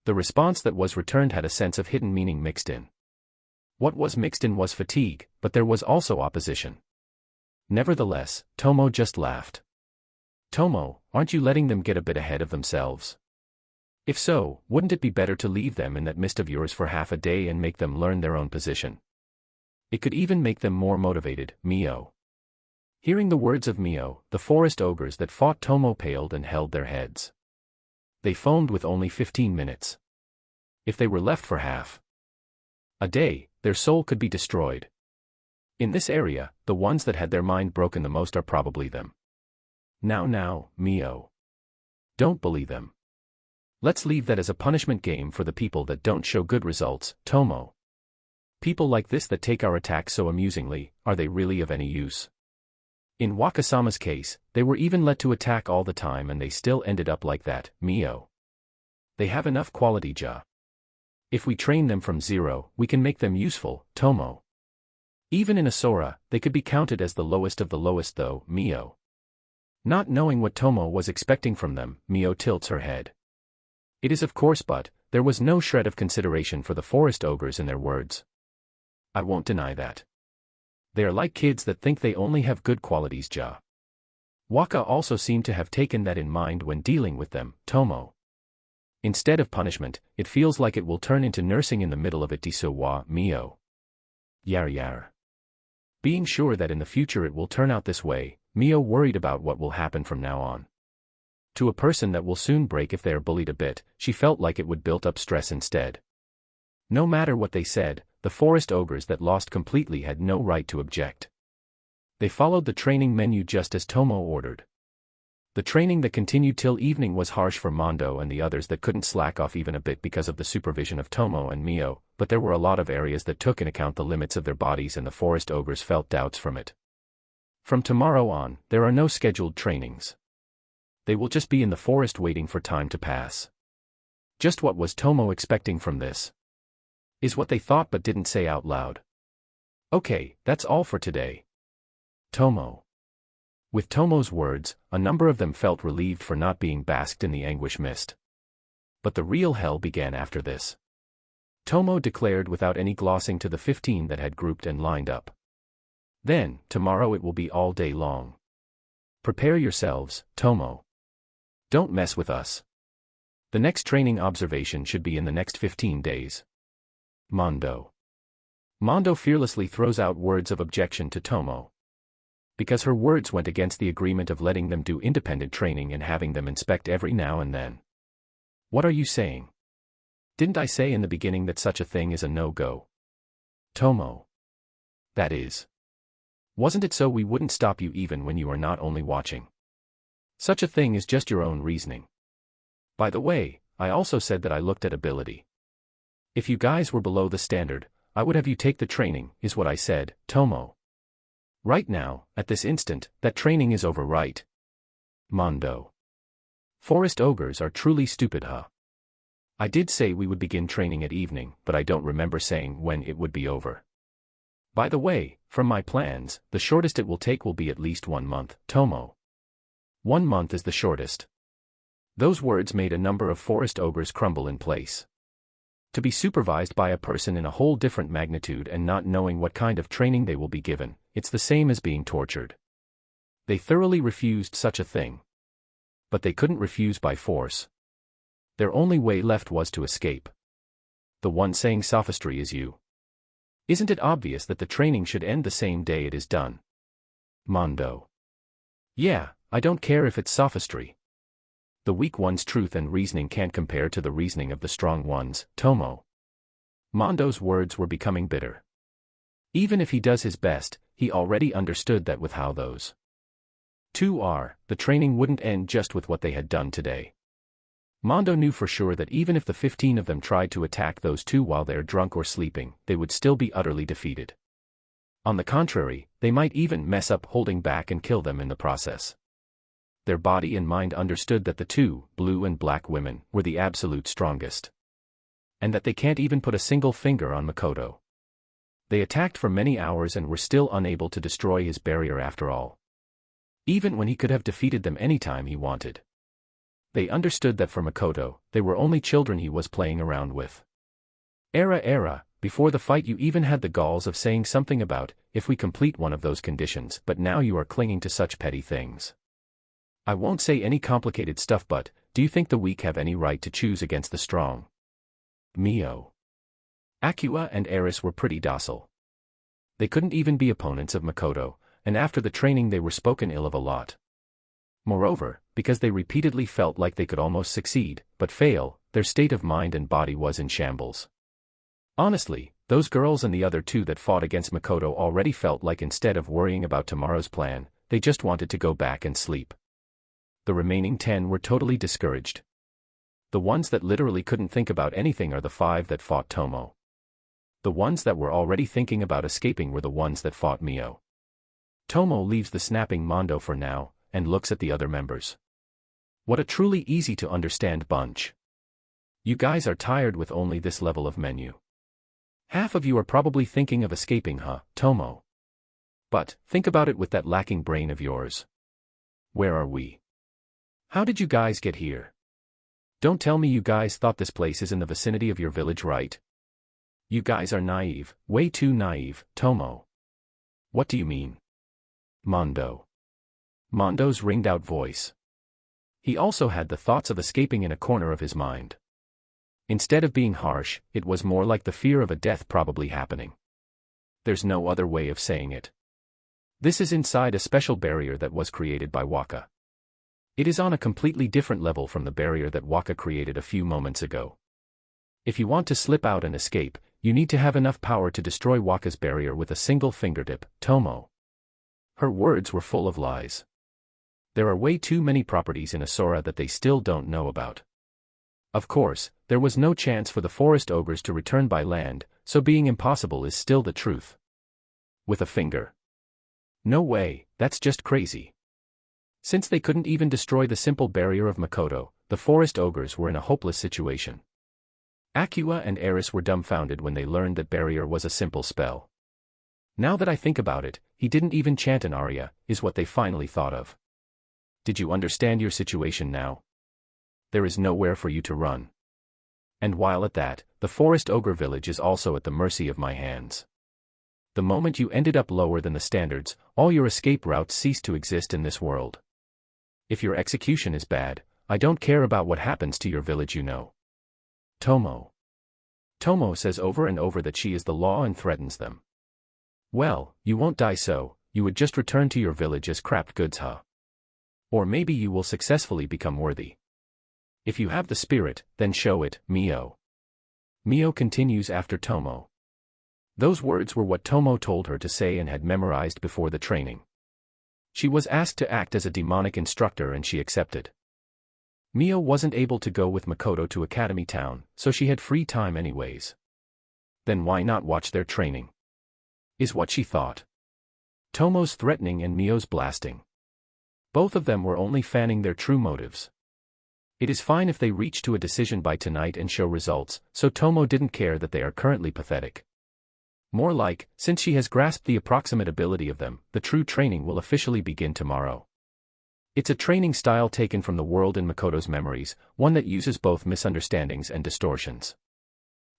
The response that was returned had a sense of hidden meaning mixed in. What was mixed in was fatigue, but there was also opposition. Nevertheless, Tomo just laughed. Tomo, aren't you letting them get a bit ahead of themselves? If so, wouldn't it be better to leave them in that mist of yours for half a day and make them learn their own position? It could even make them more motivated, Mio. Hearing the words of Mio, the forest ogres that fought Tomo paled and held their heads. They foamed with only 15 minutes. If they were left for half a day, their soul could be destroyed. In this area, the ones that had their mind broken the most are probably them. Now, Mio. Don't bully them. Let's leave that as a punishment game for the people that don't show good results, Tomo. People like this that take our attacks so amusingly, are they really of any use? In Wakasama's case, they were even let to attack all the time and they still ended up like that, Mio. They have enough quality, Ja. If we train them from zero, we can make them useful, Tomo. Even in a Sora, they could be counted as the lowest of the lowest though, Mio. Not knowing what Tomo was expecting from them, Mio tilts her head. It is of course, but there was no shred of consideration for the forest ogres in their words. I won't deny that. They are like kids that think they only have good qualities, Ja. Waka also seemed to have taken that in mind when dealing with them, Tomo. Instead of punishment, it feels like it will turn into nursing in the middle of it, Diso Mio. Yar. Being sure that in the future it will turn out this way, Mio worried about what will happen from now on. To a person that will soon break if they are bullied a bit, she felt like it would build up stress instead. No matter what they said, the forest ogres that lost completely had no right to object. They followed the training menu just as Tomo ordered. The training that continued till evening was harsh for Mondo and the others that couldn't slack off even a bit because of the supervision of Tomo and Mio, but there were a lot of areas that took into account the limits of their bodies and the forest ogres felt doubts from it. From tomorrow on, there are no scheduled trainings. They will just be in the forest waiting for time to pass. Just what was Tomo expecting from this? Is what they thought but didn't say out loud. Okay, that's all for today. Tomo. With Tomo's words, a number of them felt relieved for not being basked in the anguish mist. But the real hell began after this. Tomo declared without any glossing to the 15 that had grouped and lined up. Then, tomorrow it will be all day long. Prepare yourselves, Tomo. Don't mess with us. The next training observation should be in the next 15 days. Mondo. Mondo fearlessly throws out words of objection to Tomo. Because her words went against the agreement of letting them do independent training and having them inspect every now and then. What are you saying? Didn't I say in the beginning that such a thing is a no-go? Tomo. That is. Wasn't it so we wouldn't stop you even when you are not only watching? Such a thing is just your own reasoning. By the way, I also said that I looked at ability. If you guys were below the standard, I would have you take the training, is what I said, Tomo. Right now, at this instant, that training is over, right? Mondo. Forest ogres are truly stupid, huh? I did say we would begin training at evening, but I don't remember saying when it would be over. By the way, from my plans, the shortest it will take will be at least 1 month, Tomo. 1 month is the shortest. Those words made a number of forest ogres crumble in place. To be supervised by a person in a whole different magnitude and not knowing what kind of training they will be given, it's the same as being tortured. They thoroughly refused such a thing. But they couldn't refuse by force. Their only way left was to escape. The one saying sophistry is you. Isn't it obvious that the training should end the same day it is done? Mondo. Yeah, I don't care if it's sophistry. The weak one's truth and reasoning can't compare to the reasoning of the strong ones, Tomo. Mondo's words were becoming bitter. Even if he does his best, he already understood that with how those two are, the training wouldn't end just with what they had done today. Mondo knew for sure that even if the 15 of them tried to attack those two while they're drunk or sleeping, they would still be utterly defeated. On the contrary, they might even mess up holding back and kill them in the process. Their body and mind understood that the two, blue and black women, were the absolute strongest. And that they can't even put a single finger on Makoto. They attacked for many hours and were still unable to destroy his barrier after all. Even when he could have defeated them anytime he wanted. They understood that for Makoto, they were only children he was playing around with. Before the fight you even had the galls of saying something about, if we complete one of those conditions, but now you are clinging to such petty things. I won't say any complicated stuff, but, do you think the weak have any right to choose against the strong? Mio. Akua and Eris were pretty docile. They couldn't even be opponents of Makoto, and after the training they were spoken ill of a lot. Moreover, because they repeatedly felt like they could almost succeed, but fail, their state of mind and body was in shambles. Honestly, those girls and the other two that fought against Makoto already felt like instead of worrying about tomorrow's plan, they just wanted to go back and sleep. The remaining 10 were totally discouraged. The ones that literally couldn't think about anything are the 5 that fought Tomo. The ones that were already thinking about escaping were the ones that fought Mio. Tomo leaves the snapping Mondo for now, and looks at the other members. What a truly easy to understand bunch. You guys are tired with only this level of menu. Half of you are probably thinking of escaping, huh, Tomo? But, think about it with that lacking brain of yours. Where are we? How did you guys get here? Don't tell me you guys thought this place is in the vicinity of your village, right? You guys are naive, way too naive, Tomo. What do you mean? Mondo. Mondo's ringed-out voice. He also had the thoughts of escaping in a corner of his mind. Instead of being harsh, it was more like the fear of a death probably happening. There's no other way of saying it. This is inside a special barrier that was created by Waka. It is on a completely different level from the barrier that Waka created a few moments ago. If you want to slip out and escape, you need to have enough power to destroy Waka's barrier with a single fingertip, Tomo. Her words were full of lies. There are way too many properties in Asura that they still don't know about. Of course, there was no chance for the forest ogres to return by land, so being impossible is still the truth. With a finger. No way, that's just crazy. Since they couldn't even destroy the simple barrier of Makoto, the forest ogres were in a hopeless situation. Akua and Eris were dumbfounded when they learned that barrier was a simple spell. Now that I think about it, he didn't even chant an aria, is what they finally thought of. Did you understand your situation now? There is nowhere for you to run. And while at that, the forest ogre village is also at the mercy of my hands. The moment you ended up lower than the standards, all your escape routes cease to exist in this world. If your execution is bad, I don't care about what happens to your village, you know. Tomo. Tomo says over and over that she is the law and threatens them. Well, you won't die, so you would just return to your village as scrapped goods, huh? Or maybe you will successfully become worthy. If you have the spirit, then show it, Mio. Mio continues after Tomo. Those words were what Tomo told her to say and had memorized before the training. She was asked to act as a demonic instructor and she accepted. Mio wasn't able to go with Makoto to Academy Town, so she had free time anyways. Then why not watch their training? Is what she thought. Tomo's threatening and Mio's blasting. Both of them were only fanning their true motives. It is fine if they reach to a decision by tonight and show results, so Tomo didn't care that they are currently pathetic. More like, since she has grasped the approximate ability of them, the true training will officially begin tomorrow. It's a training style taken from the world in Makoto's memories, one that uses both misunderstandings and distortions.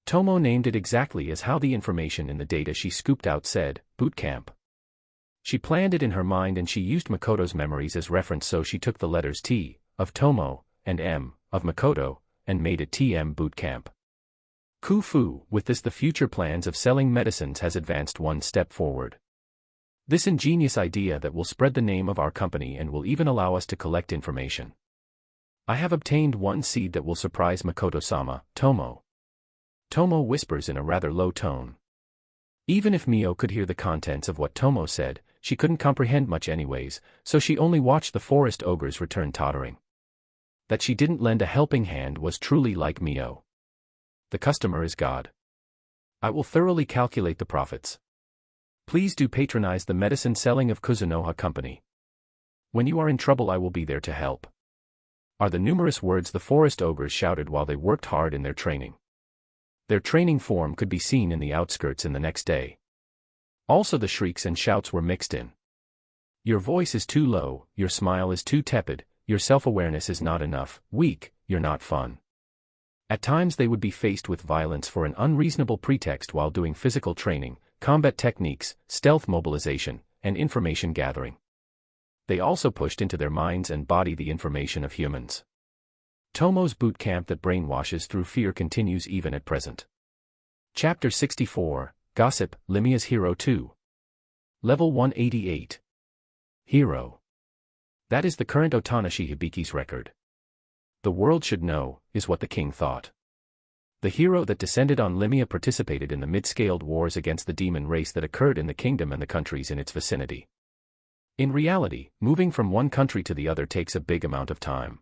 Tomo named it exactly as how the information in the data she scooped out said, boot camp. She planned it in her mind and she used Makoto's memories as reference, so she took the letters T, of Tomo, and M, of Makoto, and made it TM boot camp. Kufu, with this the future plans of selling medicines has advanced one step forward. This ingenious idea that will spread the name of our company and will even allow us to collect information. I have obtained one seed that will surprise Makoto-sama, Tomo. Tomo whispers in a rather low tone. Even if Mio could hear the contents of what Tomo said, she couldn't comprehend much anyways, so she only watched the forest ogres return tottering. That she didn't lend a helping hand was truly like Mio. The customer is God. I will thoroughly calculate the profits. Please do patronize the medicine selling of Kuzunoha Company. When you are in trouble I will be there to help. Are the numerous words the forest ogres shouted while they worked hard in their training. Their training form could be seen in the outskirts in the next day. Also the shrieks and shouts were mixed in. Your voice is too low, your smile is too tepid, your self-awareness is not enough, weak, you're not fun. At times they would be faced with violence for an unreasonable pretext while doing physical training, combat techniques, stealth mobilization, and information gathering. They also pushed into their minds and body the information of humans. Tomo's boot camp that brainwashes through fear continues even at present. Chapter 64, Gossip, Limia's Hero 2. Level 188. Hero. That is the current Otanashi Hibiki's record. The world should know, is what the king thought. The hero that descended on Limia participated in the mid-scaled wars against the demon race that occurred in the kingdom and the countries in its vicinity. In reality, moving from one country to the other takes a big amount of time.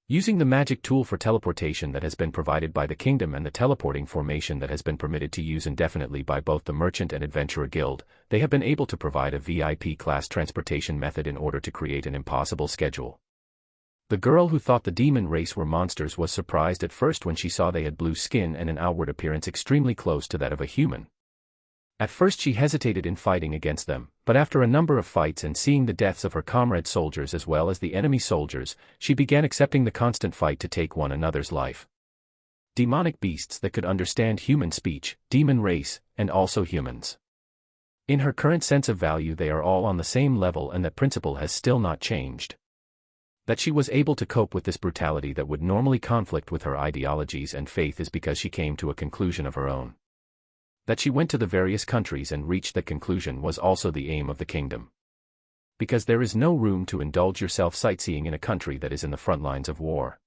Using the magic tool for teleportation that has been provided by the kingdom and the teleporting formation that has been permitted to use indefinitely by both the Merchant and Adventurer Guild, they have been able to provide a VIP-class transportation method in order to create an impossible schedule. The girl who thought the demon race were monsters was surprised at first when she saw they had blue skin and an outward appearance extremely close to that of a human. At first she hesitated in fighting against them, but after a number of fights and seeing the deaths of her comrade soldiers as well as the enemy soldiers, she began accepting the constant fight to take one another's life. Demonic beasts that could understand human speech, demon race, and also humans. In her current sense of value they are all on the same level and that principle has still not changed. That she was able to cope with this brutality that would normally conflict with her ideologies and faith is because she came to a conclusion of her own. That she went to the various countries and reached that conclusion was also the aim of the kingdom. Because there is no room to indulge yourself sightseeing in a country that is in the front lines of war.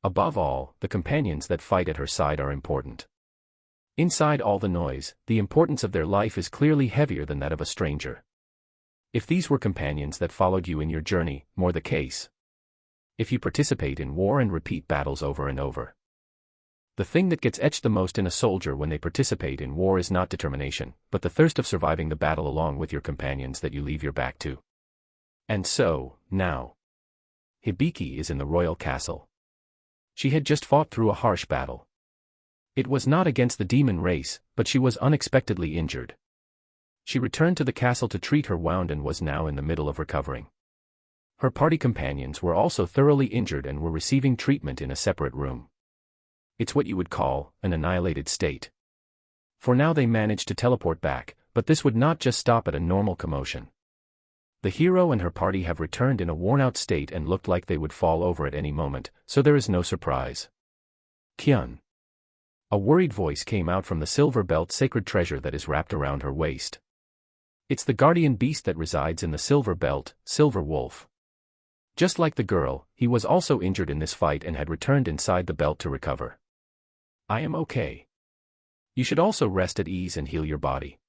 Above all, the companions that fight at her side are important. Inside all the noise, the importance of their life is clearly heavier than that of a stranger. If these were companions that followed you in your journey, more the case. If you participate in war and repeat battles over and over. The thing that gets etched the most in a soldier when they participate in war is not determination, but the thirst of surviving the battle along with your companions that you leave your back to. And so, now. Hibiki is in the royal castle. She had just fought through a harsh battle. It was not against the demon race, but she was unexpectedly injured. She returned to the castle to treat her wound and was now in the middle of recovering. Her party companions were also thoroughly injured and were receiving treatment in a separate room. It's what you would call an annihilated state. For now they managed to teleport back, but this would not just stop at a normal commotion. The hero and her party have returned in a worn-out state and looked like they would fall over at any moment, so there is no surprise. Kyun. A worried voice came out from the silver belt sacred treasure that is wrapped around her waist. It's the guardian beast that resides in the silver belt, Silver Wolf. Just like the girl, he was also injured in this fight and had returned inside the belt to recover. I am okay. You should also rest at ease and heal your body.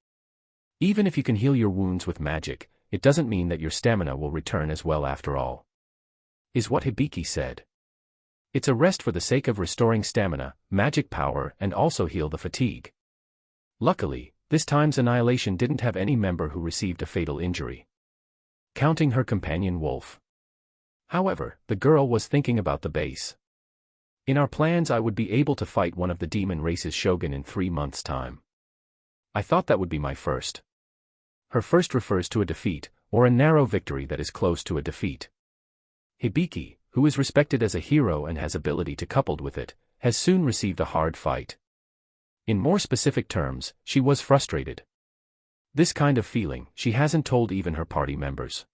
Even if you can heal your wounds with magic, it doesn't mean that your stamina will return as well after all. Is what Hibiki said. It's a rest for the sake of restoring stamina, magic power and also heal the fatigue. Luckily, this time's annihilation didn't have any member who received a fatal injury. Counting her companion Wolf. However, the girl was thinking about the base. In our plans I would be able to fight one of the demon race's shogun in 3 months' time. I thought that would be my first. Her first refers to a defeat, or a narrow victory that is close to a defeat. Hibiki, who is respected as a hero and has ability to coupled with it, has soon received a hard fight. In more specific terms, she was frustrated. This kind of feeling she hasn't told even her party members.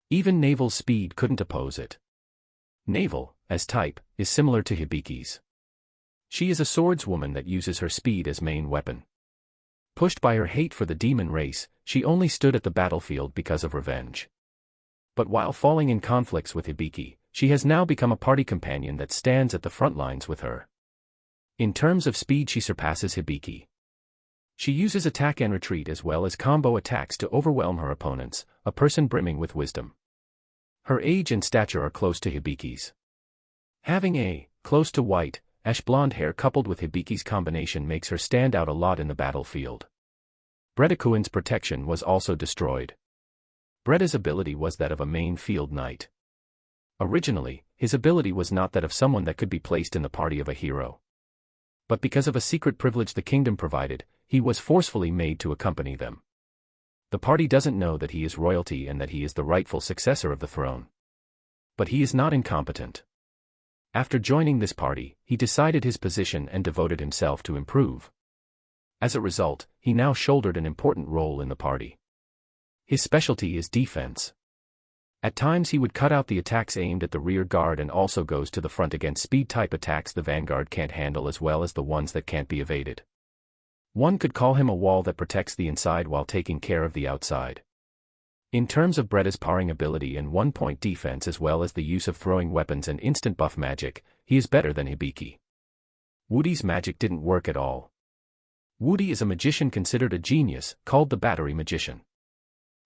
Even Naval's speed couldn't oppose it. Naval, as type, is similar to Hibiki's. She is a swordswoman that uses her speed as main weapon. Pushed by her hate for the demon race, she only stood at the battlefield because of revenge. But while falling in conflicts with Hibiki, she has now become a party companion that stands at the front lines with her. In terms of speed, she surpasses Hibiki. She uses attack and retreat as well as combo attacks to overwhelm her opponents, a person brimming with wisdom. Her age and stature are close to Hibiki's. Having a close to white, ash blonde hair coupled with Hibiki's combination makes her stand out a lot in the battlefield. Bredakuin's protection was also destroyed. Breda's ability was that of a main field knight. Originally, his ability was not that of someone that could be placed in the party of a hero. But because of a secret privilege the kingdom provided, he was forcefully made to accompany them. The party doesn't know that he is royalty and that he is the rightful successor of the throne. But he is not incompetent. After joining this party, he decided his position and devoted himself to improve. As a result, he now shouldered an important role in the party. His specialty is defense. At times he would cut out the attacks aimed at the rear guard and also goes to the front against speed-type attacks the vanguard can't handle as well as the ones that can't be evaded. One could call him a wall that protects the inside while taking care of the outside. In terms of Breda's parring ability and one-point defense as well as the use of throwing weapons and instant buff magic, he is better than Hibiki. Woody's magic didn't work at all. Woody is a magician considered a genius, called the Battery Magician.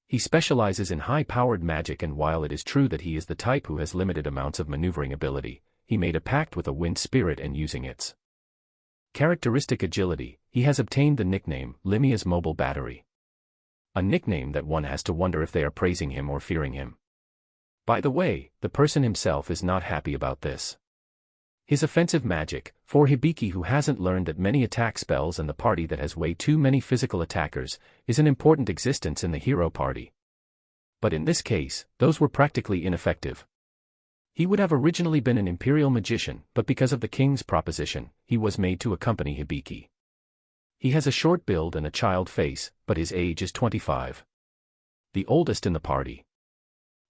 He specializes in high-powered magic, and while it is true that he is the type who has limited amounts of maneuvering ability, he made a pact with a wind spirit and using its characteristic agility, he has obtained the nickname Limia's Mobile Battery. A nickname that one has to wonder if they are praising him or fearing him. By the way, the person himself is not happy about this. His offensive magic, for Hibiki who hasn't learned that many attack spells and the party that has way too many physical attackers, is an important existence in the hero party. But in this case, those were practically ineffective. He would have originally been an imperial magician, but because of the king's proposition, he was made to accompany Hibiki. He has a short build and a child face, but his age is 25. The oldest in the party.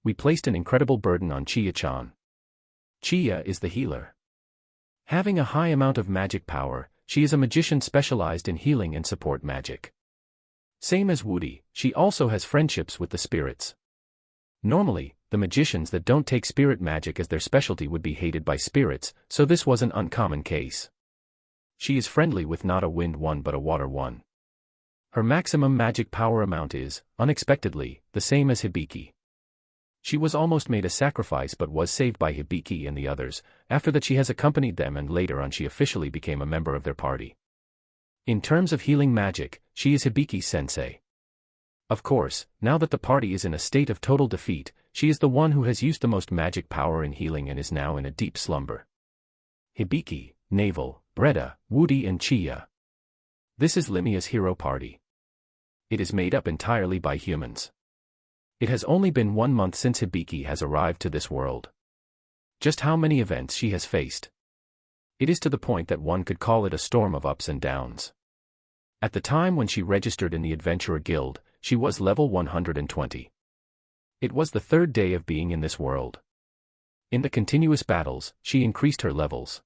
We placed an incredible burden on Chiya-chan. Chiya is the healer. Having a high amount of magic power, she is a magician specialized in healing and support magic. Same as Woody, she also has friendships with the spirits. Normally, the magicians that don't take spirit magic as their specialty would be hated by spirits, so this was an uncommon case. She is friendly with not a wind one but a water one. Her maximum magic power amount is, unexpectedly, the same as Hibiki. She was almost made a sacrifice but was saved by Hibiki and the others. After that she has accompanied them and later on she officially became a member of their party. In terms of healing magic, she is Hibiki's sensei. Of course, now that the party is in a state of total defeat, she is the one who has used the most magic power in healing and is now in a deep slumber. Hibiki, Naval, Breda, Woody and Chiya. This is Limia's hero party. It is made up entirely by humans. It has only been 1 month since Hibiki has arrived to this world. Just how many events she has faced. It is to the point that one could call it a storm of ups and downs. At the time when she registered in the Adventurer Guild, she was level 120. It was the 3rd day of being in this world. In the continuous battles, she increased her levels.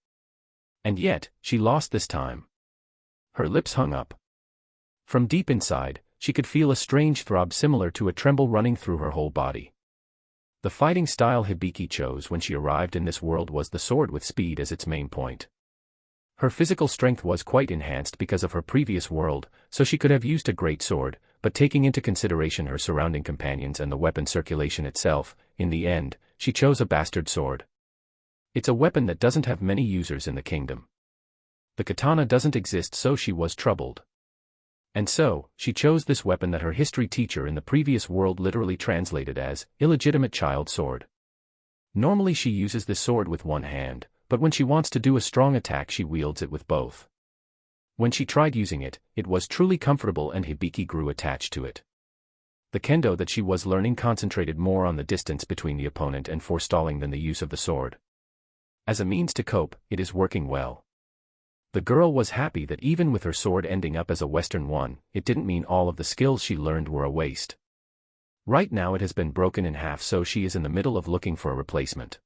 And yet, she lost this time. Her lips hung up. From deep inside, she could feel a strange throb similar to a tremble running through her whole body. The fighting style Hibiki chose when she arrived in this world was the sword with speed as its main point. Her physical strength was quite enhanced because of her previous world, so she could have used a great sword, but taking into consideration her surrounding companions and the weapon circulation itself, in the end, she chose a bastard sword. It's a weapon that doesn't have many users in the kingdom. The katana doesn't exist, so she was troubled. And so, she chose this weapon that her history teacher in the previous world literally translated as, illegitimate child sword. Normally she uses this sword with one hand, but when she wants to do a strong attack she wields it with both. When she tried using it, it was truly comfortable and Hibiki grew attached to it. The kendo that she was learning concentrated more on the distance between the opponent and forestalling than the use of the sword. As a means to cope, it is working well. The girl was happy that even with her sword ending up as a Western one, it didn't mean all of the skills she learned were a waste. Right now it has been broken in half, so she is in the middle of looking for a replacement.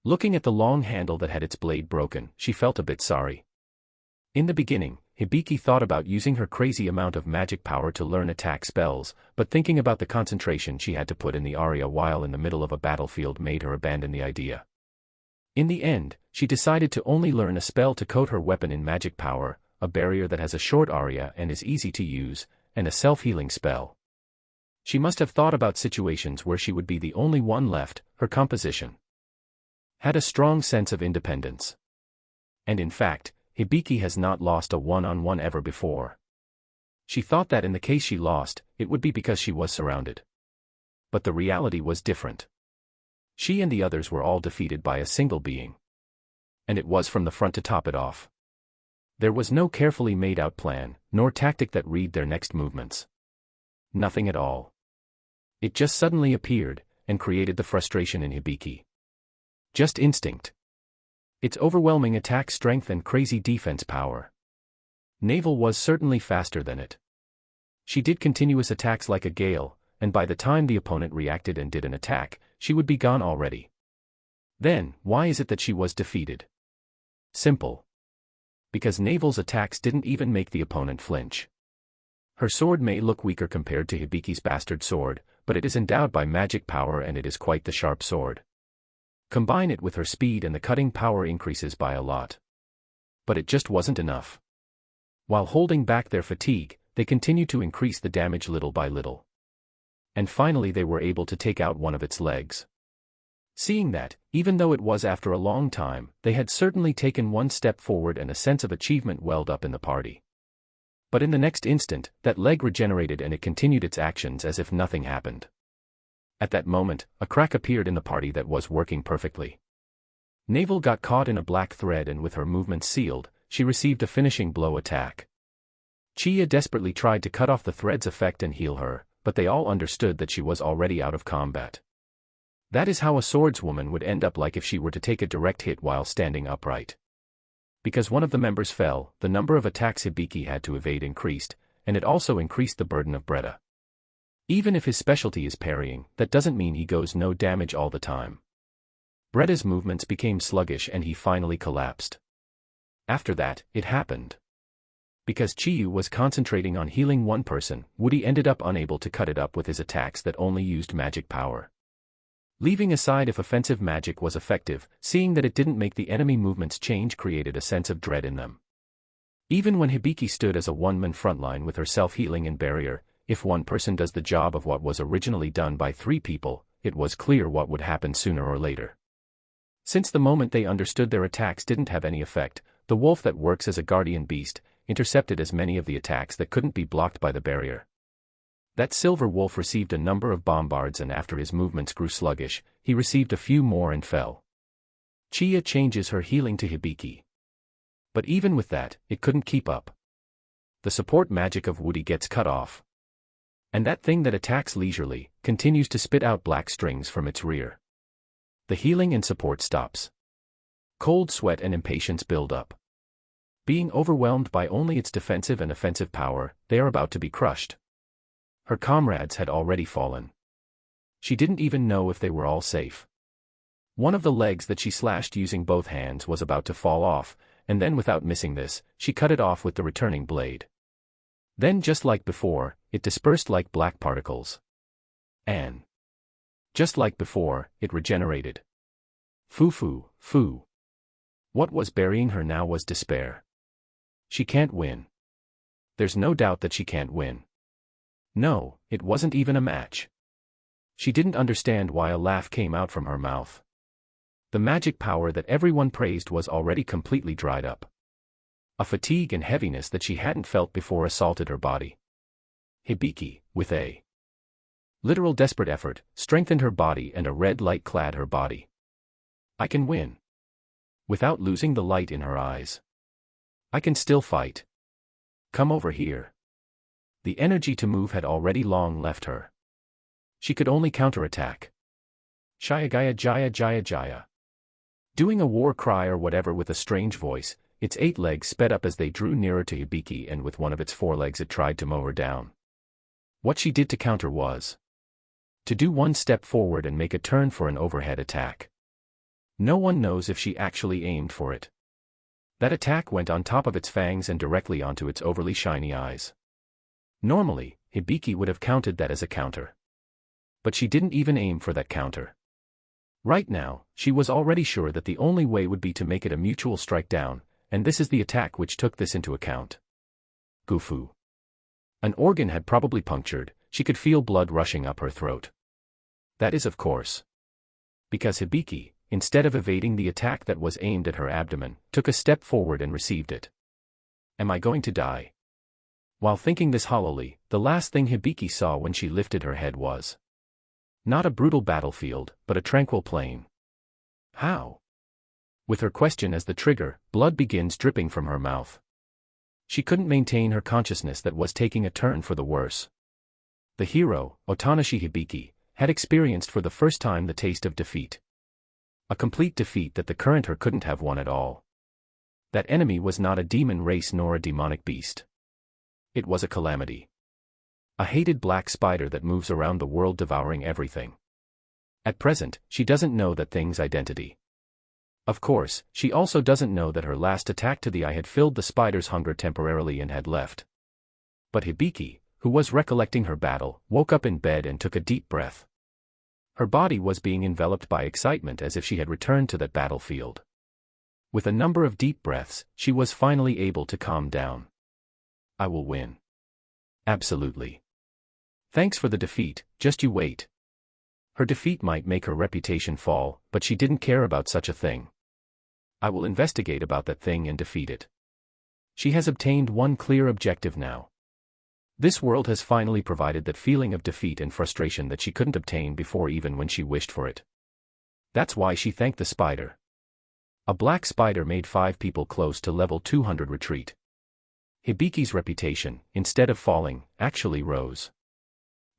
Looking at the long handle that had its blade broken, she felt a bit sorry. In the beginning, Hibiki thought about using her crazy amount of magic power to learn attack spells, but thinking about the concentration she had to put in the aria while in the middle of a battlefield made her abandon the idea. In the end, she decided to only learn a spell to coat her weapon in magic power, a barrier that has a short aria and is easy to use, and a self-healing spell. She must have thought about situations where she would be the only one left. Her composition had a strong sense of independence. And in fact, Hibiki has not lost a one-on-one ever before. She thought that in the case she lost, it would be because she was surrounded. But the reality was different. She and the others were all defeated by a single being. And it was from the front to top it off. There was no carefully made out plan, nor tactic that read their next movements. Nothing at all. It just suddenly appeared, and created the frustration in Hibiki. Just instinct. Its overwhelming attack strength and crazy defense power. Naval was certainly faster than it. She did continuous attacks like a gale, and by the time the opponent reacted and did an attack, she would be gone already. Then, why is it that she was defeated? Simple. Because Naval's attacks didn't even make the opponent flinch. Her sword may look weaker compared to Hibiki's bastard sword, but it is endowed by magic power and it is quite the sharp sword. Combine it with her speed and the cutting power increases by a lot. But it just wasn't enough. While holding back their fatigue, they continued to increase the damage little by little. And finally they were able to take out one of its legs. Seeing that, even though it was after a long time, they had certainly taken one step forward and a sense of achievement welled up in the party. But in the next instant, that leg regenerated and it continued its actions as if nothing happened. At that moment, a crack appeared in the party that was working perfectly. Naval got caught in a black thread and with her movements sealed, she received a finishing blow attack. Chia desperately tried to cut off the thread's effect and heal her, but they all understood that she was already out of combat. That is how a swordswoman would end up like if she were to take a direct hit while standing upright. Because one of the members fell, the number of attacks Hibiki had to evade increased, and it also increased the burden of Breda. Even if his specialty is parrying, that doesn't mean he goes no damage all the time. Breda's movements became sluggish and he finally collapsed. After that, it happened. Because Chiyu was concentrating on healing one person, Woody ended up unable to cut it up with his attacks that only used magic power. Leaving aside if offensive magic was effective, seeing that it didn't make the enemy movements change created a sense of dread in them. Even when Hibiki stood as a one-man frontline with her self-healing and barrier, if one person does the job of what was originally done by 3 people, it was clear what would happen sooner or later. Since the moment they understood their attacks didn't have any effect, the wolf that works as a guardian beast intercepted as many of the attacks that couldn't be blocked by the barrier. That silver wolf received a number of bombards and after his movements grew sluggish, he received a few more and fell. Chia changes her healing to Hibiki. But even with that, it couldn't keep up. The support magic of Woody gets cut off. And that thing that attacks leisurely, continues to spit out black strings from its rear. The healing and support stops. Cold sweat and impatience build up. Being overwhelmed by only its defensive and offensive power, they are about to be crushed. Her comrades had already fallen. She didn't even know if they were all safe. One of the legs that she slashed using both hands was about to fall off, and then without missing this, she cut it off with the returning blade. Then just like before, it dispersed like black particles. And just like before, it regenerated. Foo. What was burying her now was despair. She can't win. There's no doubt that she can't win. No, it wasn't even a match. She didn't understand why a laugh came out from her mouth. The magic power that everyone praised was already completely dried up. A fatigue and heaviness that she hadn't felt before assaulted her body. Hibiki, with a literal desperate effort, strengthened her body and a red light clad her body. I can win. Without losing the light in her eyes. I can still fight. Come over here. The energy to move had already long left her. She could only counterattack. Shayagaya Jaya Jaya Jaya. Doing a war cry or whatever with a strange voice, its 8 legs sped up as they drew nearer to Hibiki, and with one of its 4 legs it tried to mow her down. What she did to counter was to do one step forward and make a turn for an overhead attack. No one knows if she actually aimed for it. That attack went on top of its fangs and directly onto its overly shiny eyes. Normally, Hibiki would have counted that as a counter. But she didn't even aim for that counter. Right now, she was already sure that the only way would be to make it a mutual strike down, and this is the attack which took this into account. Gufu. An organ had probably punctured, she could feel blood rushing up her throat. That is, of course, because Hibiki, instead of evading the attack that was aimed at her abdomen, took a step forward and received it. Am I going to die? While thinking this hollowly, the last thing Hibiki saw when she lifted her head was not a brutal battlefield, but a tranquil plain. How? With her question as the trigger, blood begins dripping from her mouth. She couldn't maintain her consciousness that was taking a turn for the worse. The hero, Otanashi Hibiki, had experienced for the first time the taste of defeat. A complete defeat that the current her couldn't have won at all. That enemy was not a demon race nor a demonic beast. It was a calamity. A hated black spider that moves around the world devouring everything. At present, she doesn't know that thing's identity. Of course, she also doesn't know that her last attack to the eye had filled the spider's hunger temporarily and had left. But Hibiki, who was recollecting her battle, woke up in bed and took a deep breath. Her body was being enveloped by excitement as if she had returned to that battlefield. With a number of deep breaths, she was finally able to calm down. I will win. Absolutely. Thanks for the defeat, just you wait. Her defeat might make her reputation fall, but she didn't care about such a thing. I will investigate about that thing and defeat it. She has obtained one clear objective now. This world has finally provided that feeling of defeat and frustration that she couldn't obtain before even when she wished for it. That's why she thanked the spider. A black spider made 5 people close to level 200 retreat. Hibiki's reputation, instead of falling, actually rose.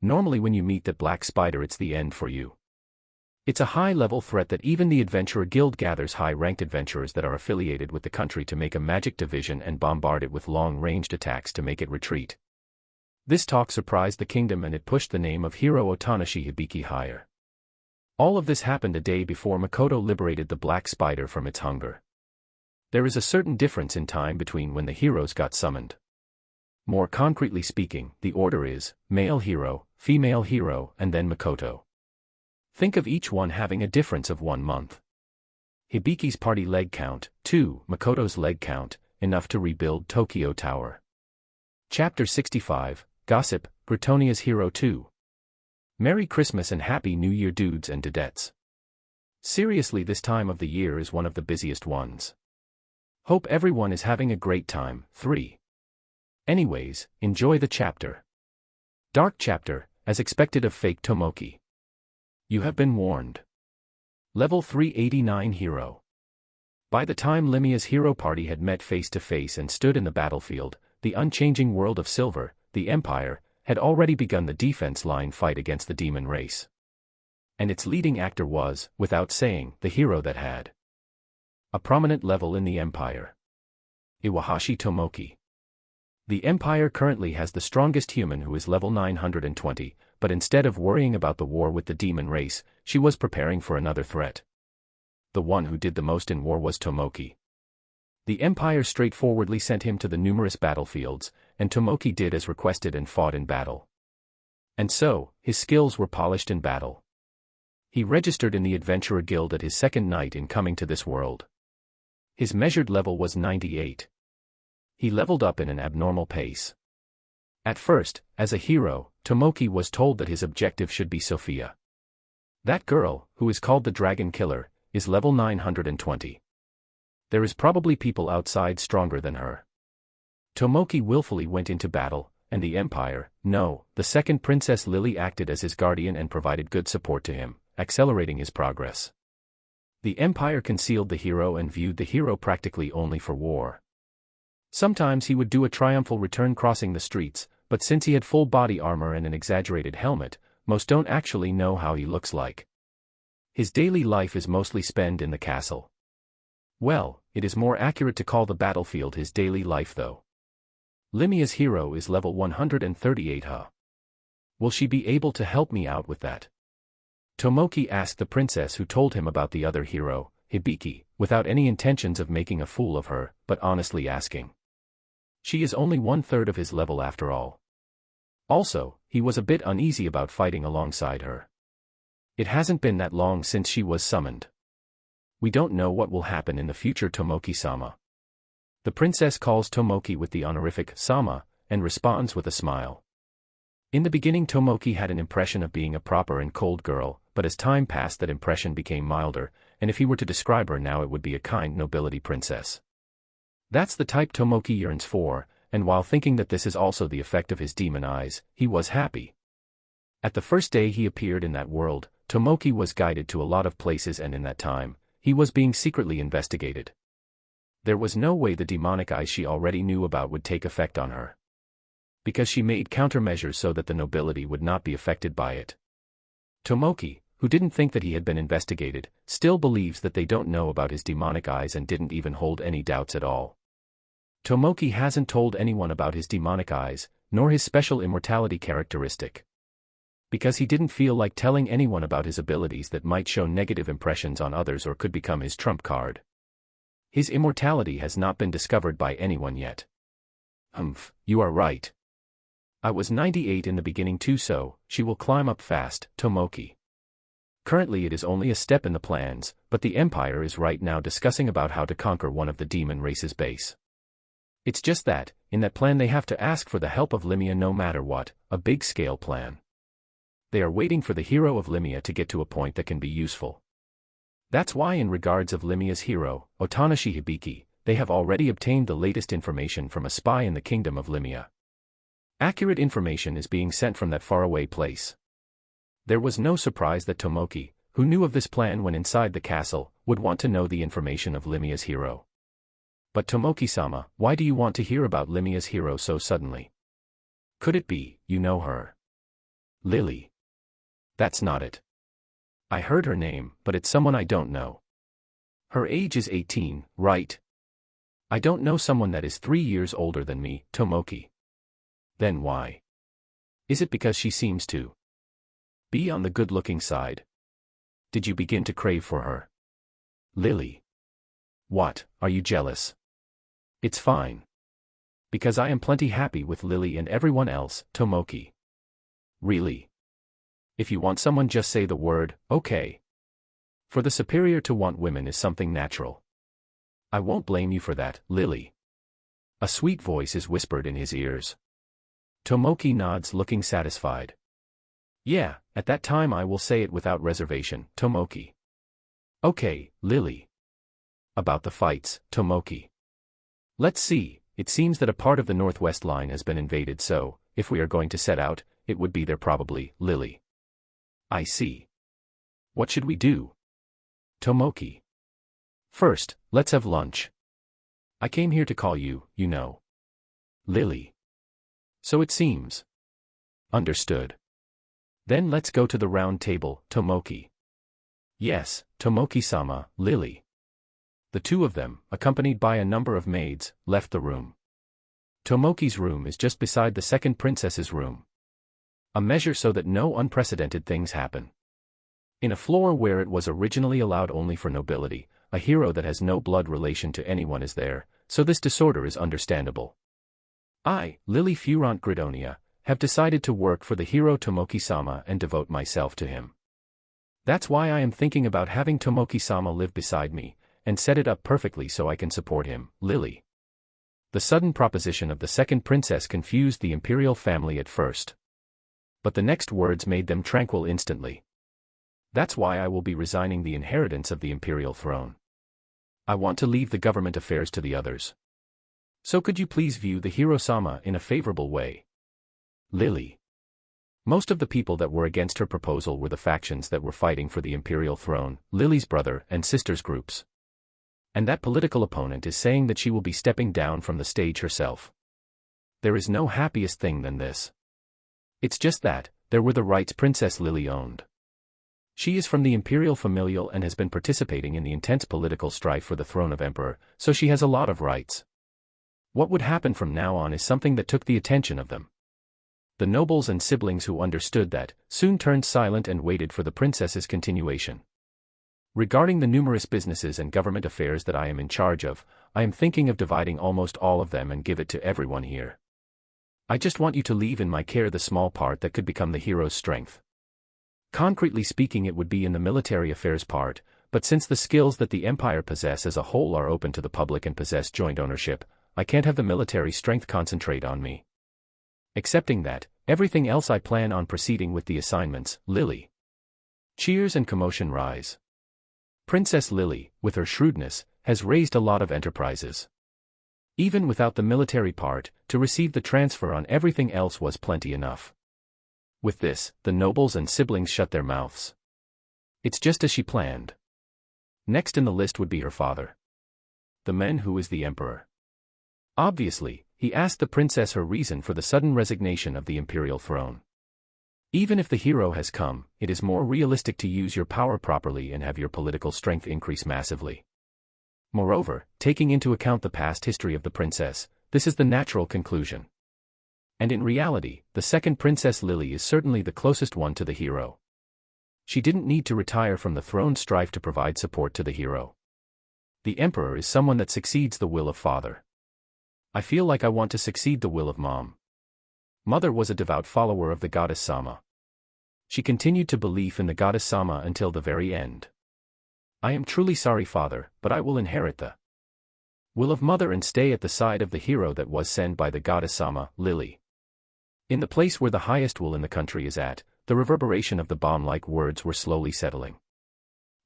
Normally when you meet that black spider it's the end for you. It's a high-level threat that even the Adventurer Guild gathers high-ranked adventurers that are affiliated with the country to make a magic division and bombard it with long-ranged attacks to make it retreat. This talk surprised the kingdom and it pushed the name of hero Otanashi Hibiki higher. All of this happened a day before Makoto liberated the black spider from its hunger. There is a certain difference in time between when the heroes got summoned. More concretely speaking, the order is male hero, female hero, and then Makoto. Think of each one having a difference of 1 month. Hibiki's party leg count, 2, Makoto's leg count, enough to rebuild Tokyo Tower. Chapter 65, Gossip, Britonia's Hero 2. Merry Christmas and Happy New Year dudes and dudettes. Seriously, this time of the year is one of the busiest ones. Hope everyone is having a great time. 3. Anyways, enjoy the chapter. Dark chapter, as expected of fake Tomoki. You have been warned. Level 389 Hero. By the time Limia's hero party had met face to face and stood in the battlefield, the unchanging world of Silver, the Empire, had already begun the defense line fight against the demon race. And its leading actor was, without saying, the hero that had a prominent level in the Empire. Iwahashi Tomoki. The Empire currently has the strongest human who is level 920, but instead of worrying about the war with the demon race, she was preparing for another threat. The one who did the most in war was Tomoki. The Empire straightforwardly sent him to the numerous battlefields, and Tomoki did as requested and fought in battle. And so, his skills were polished in battle. He registered in the Adventurer Guild at his second night in coming to this world. His measured level was 98. He leveled up in an abnormal pace. At first, as a hero, Tomoki was told that his objective should be Sophia. That girl, who is called the Dragon Killer, is level 920. There is probably people outside stronger than her. Tomoki willfully went into battle, and the Empire, no, the second Princess Lily acted as his guardian and provided good support to him, accelerating his progress. The Empire concealed the hero and viewed the hero practically only for war. Sometimes he would do a triumphal return crossing the streets, but since he had full body armor and an exaggerated helmet, most don't actually know how he looks like. His daily life is mostly spent in the castle. Well, it is more accurate to call the battlefield his daily life though. Limia's hero is level 138 huh? Will she be able to help me out with that? Tomoki asked the princess who told him about the other hero, Hibiki, without any intentions of making a fool of her, but honestly asking. She is only 1/3 of his level after all. Also, he was a bit uneasy about fighting alongside her. It hasn't been that long since she was summoned. We don't know what will happen in the future, Tomoki-sama. The princess calls Tomoki with the honorific sama, and responds with a smile. In the beginning Tomoki had an impression of being a proper and cold girl, but as time passed that impression became milder, and if he were to describe her now it would be a kind nobility princess. That's the type Tomoki yearns for, and while thinking that this is also the effect of his demon eyes, he was happy. At the first day he appeared in that world, Tomoki was guided to a lot of places and in that time, he was being secretly investigated. There was no way the demonic eyes she already knew about would take effect on her. Because she made countermeasures so that the nobility would not be affected by it. Tomoki, who didn't think that he had been investigated, still believes that they don't know about his demonic eyes and didn't even hold any doubts at all. Tomoki hasn't told anyone about his demonic eyes, nor his special immortality characteristic. Because he didn't feel like telling anyone about his abilities that might show negative impressions on others or could become his trump card. His immortality has not been discovered by anyone yet. You are right. I was 98 in the beginning too, so she will climb up fast, Tomoki. Currently it is only a step in the plans, but the Empire is right now discussing about how to conquer one of the demon race's base. It's just that, in that plan they have to ask for the help of Limia no matter what, a big-scale plan. They are waiting for the hero of Limia to get to a point that can be useful. That's why in regards of Limia's hero, Otanashi Hibiki, they have already obtained the latest information from a spy in the kingdom of Limia. Accurate information is being sent from that faraway place. There was no surprise that Tomoki, who knew of this plan when inside the castle, would want to know the information of Limia's hero. But Tomoki-sama, why do you want to hear about Limia's hero so suddenly? Could it be, you know her? Lily. That's not it. I heard her name, but it's someone I don't know. Her age is 18, right? I don't know someone that is 3 years older than me, Tomoki. Then why? Is it because she seems to be on the good-looking side? Did you begin to crave for her? Lily. What, are you jealous? It's fine. Because I am plenty happy with Lily and everyone else, Tomoki. Really? If you want someone just say the word, okay. For the superior to want women is something natural. I won't blame you for that, Lily. A sweet voice is whispered in his ears. Tomoki nods looking satisfied. Yeah, at that time I will say it without reservation, Tomoki. Okay, Lily. About the fights, Tomoki. Let's see, it seems that a part of the northwest line has been invaded, so, if we are going to set out, it would be there probably, Lily. I see. What should we do? Tomoki. First, let's have lunch. I came here to call you, you know. Lily. So it seems. Understood. Then let's go to the round table, Tomoki. Yes, Tomoki-sama, Lily. The two of them, accompanied by a number of maids, left the room. Tomoki's room is just beside the second princess's room. A measure so that no unprecedented things happen. In a floor where it was originally allowed only for nobility, a hero that has no blood relation to anyone is there, so this disorder is understandable. I, Lily Furant Gridonia, have decided to work for the hero Tomoki-sama and devote myself to him. That's why I am thinking about having Tomoki-sama live beside me, and set it up perfectly so I can support him, Lily. The sudden proposition of the second princess confused the imperial family at first. But the next words made them tranquil instantly. That's why I will be resigning the inheritance of the imperial throne. I want to leave the government affairs to the others. So could you please view the hero-sama in a favorable way? Lily. Most of the people that were against her proposal were the factions that were fighting for the imperial throne, Lily's brother and sisters groups. And that political opponent is saying that she will be stepping down from the stage herself. There is no happiest thing than this. It's just that, there were the rights Princess Lily owned. She is from the imperial familial and has been participating in the intense political strife for the throne of emperor, so she has a lot of rights. What would happen from now on is something that took the attention of them. The nobles and siblings who understood that, soon turned silent and waited for the princess's continuation. Regarding the numerous businesses and government affairs that I am in charge of, I am thinking of dividing almost all of them and give it to everyone here. I just want you to leave in my care the small part that could become the hero's strength. Concretely speaking, it would be in the military affairs part, but since the skills that the empire possess as a whole are open to the public and possess joint ownership, I can't have the military strength concentrate on me. Accepting that, everything else I plan on proceeding with the assignments, Lily. Cheers and commotion rise. Princess Lily, with her shrewdness, has raised a lot of enterprises. Even without the military part, to receive the transfer on everything else was plenty enough. With this, the nobles and siblings shut their mouths. It's just as she planned. Next in the list would be her father. The man who is the emperor. Obviously, he asked the princess her reason for the sudden resignation of the imperial throne. Even if the hero has come, it is more realistic to use your power properly and have your political strength increase massively. Moreover, taking into account the past history of the princess, this is the natural conclusion. And in reality, the second Princess Lily is certainly the closest one to the hero. She didn't need to retire from the throne strife to provide support to the hero. The emperor is someone that succeeds the will of father. I feel like I want to succeed the will of mom. Mother was a devout follower of the goddess Sama. She continued to believe in the goddess Sama until the very end. I am truly sorry, father, but I will inherit the will of mother and stay at the side of the hero that was sent by the goddess Sama, Lily. In the place where the highest will in the country is at, the reverberation of the bomb-like words were slowly settling.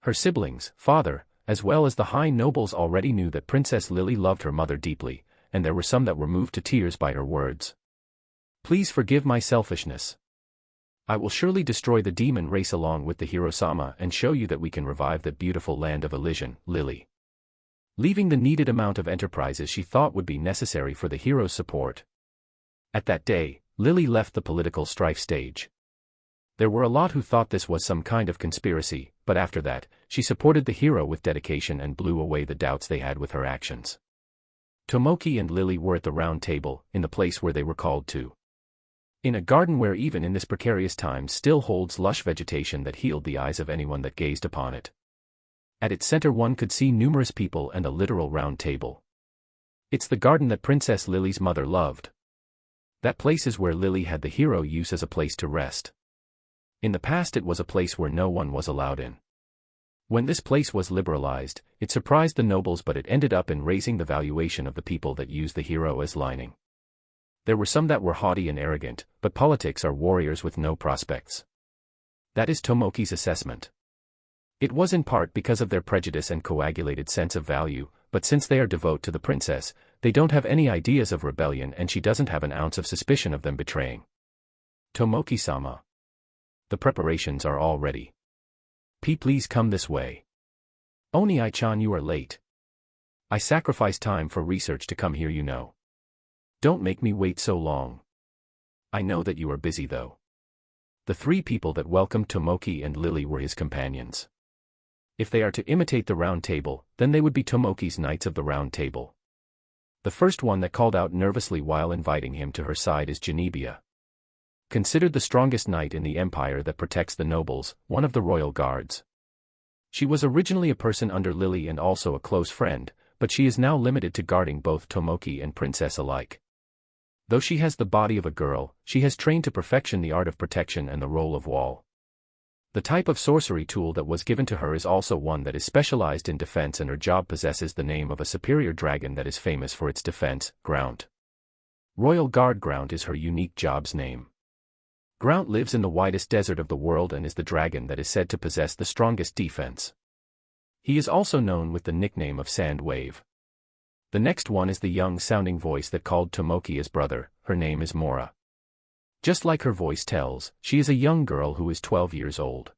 Her siblings, father, as well as the high nobles already knew that Princess Lily loved her mother deeply, and there were some that were moved to tears by her words. Please forgive my selfishness. I will surely destroy the demon race along with the hero Sama and show you that we can revive the beautiful land of Elysian, Lily. Leaving the needed amount of enterprises she thought would be necessary for the hero's support. At that day, Lily left the political strife stage. There were a lot who thought this was some kind of conspiracy, but after that, she supported the hero with dedication and blew away the doubts they had with her actions. Tomoki and Lily were at the round table, in the place where they were called to. In a garden where even in this precarious time still holds lush vegetation that healed the eyes of anyone that gazed upon it. At its center one could see numerous people and a literal round table. It's the garden that Princess Lily's mother loved. That place is where Lily had the hero use as a place to rest. In the past it was a place where no one was allowed in. When this place was liberalized, it surprised the nobles, but it ended up in raising the valuation of the people that used the hero as lining. There were some that were haughty and arrogant, but politics are warriors with no prospects. That is Tomoki's assessment. It was in part because of their prejudice and coagulated sense of value, but since they are devout to the princess, they don't have any ideas of rebellion and she doesn't have an ounce of suspicion of them betraying. Tomoki-sama. The preparations are all ready. Please come this way. Oni-chan, you are late. I sacrificed time for research to come here, you know. Don't make me wait so long. I know that you are busy though. The three people that welcomed Tomoki and Lily were his companions. If they are to imitate the Round Table, then they would be Tomoki's Knights of the Round Table. The first one that called out nervously while inviting him to her side is Genebia. Considered the strongest knight in the empire that protects the nobles, one of the royal guards. She was originally a person under Lily and also a close friend, but she is now limited to guarding both Tomoki and Princess alike. Though she has the body of a girl, she has trained to perfection the art of protection and the role of wall. The type of sorcery tool that was given to her is also one that is specialized in defense, and her job possesses the name of a superior dragon that is famous for its defense, Grount. Royal Guard Grount is her unique job's name. Grount lives in the widest desert of the world and is the dragon that is said to possess the strongest defense. He is also known with the nickname of Sand Wave. The next one is the young-sounding voice that called Tomoki as brother. Her name is Mora. Just like her voice tells, she is a young girl who is 12 years old.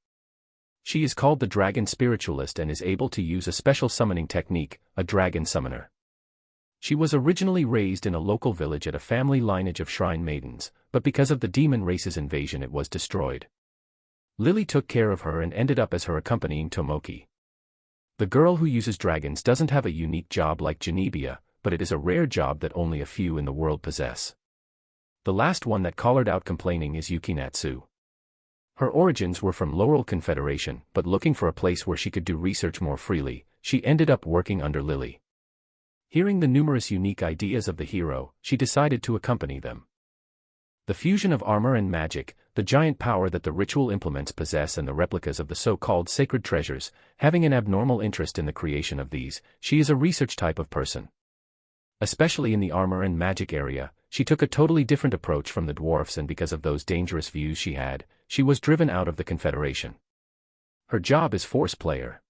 She is called the Dragon Spiritualist and is able to use a special summoning technique, a dragon summoner. She was originally raised in a local village at a family lineage of shrine maidens, but because of the demon race's invasion it was destroyed. Lily took care of her and ended up as her accompanying Tomoki. The girl who uses dragons doesn't have a unique job like Genebia, but it is a rare job that only a few in the world possess. The last one that collared out complaining is Yukinatsu. Her origins were from Laurel Confederation, but looking for a place where she could do research more freely, she ended up working under Lily. Hearing the numerous unique ideas of the hero, she decided to accompany them. The fusion of armor and magic, the giant power that the ritual implements possess and the replicas of the so-called sacred treasures, having an abnormal interest in the creation of these, she is a research type of person. Especially in the armor and magic area, she took a totally different approach from the dwarfs, and because of those dangerous views she had, she was driven out of the Confederation. Her job is force player.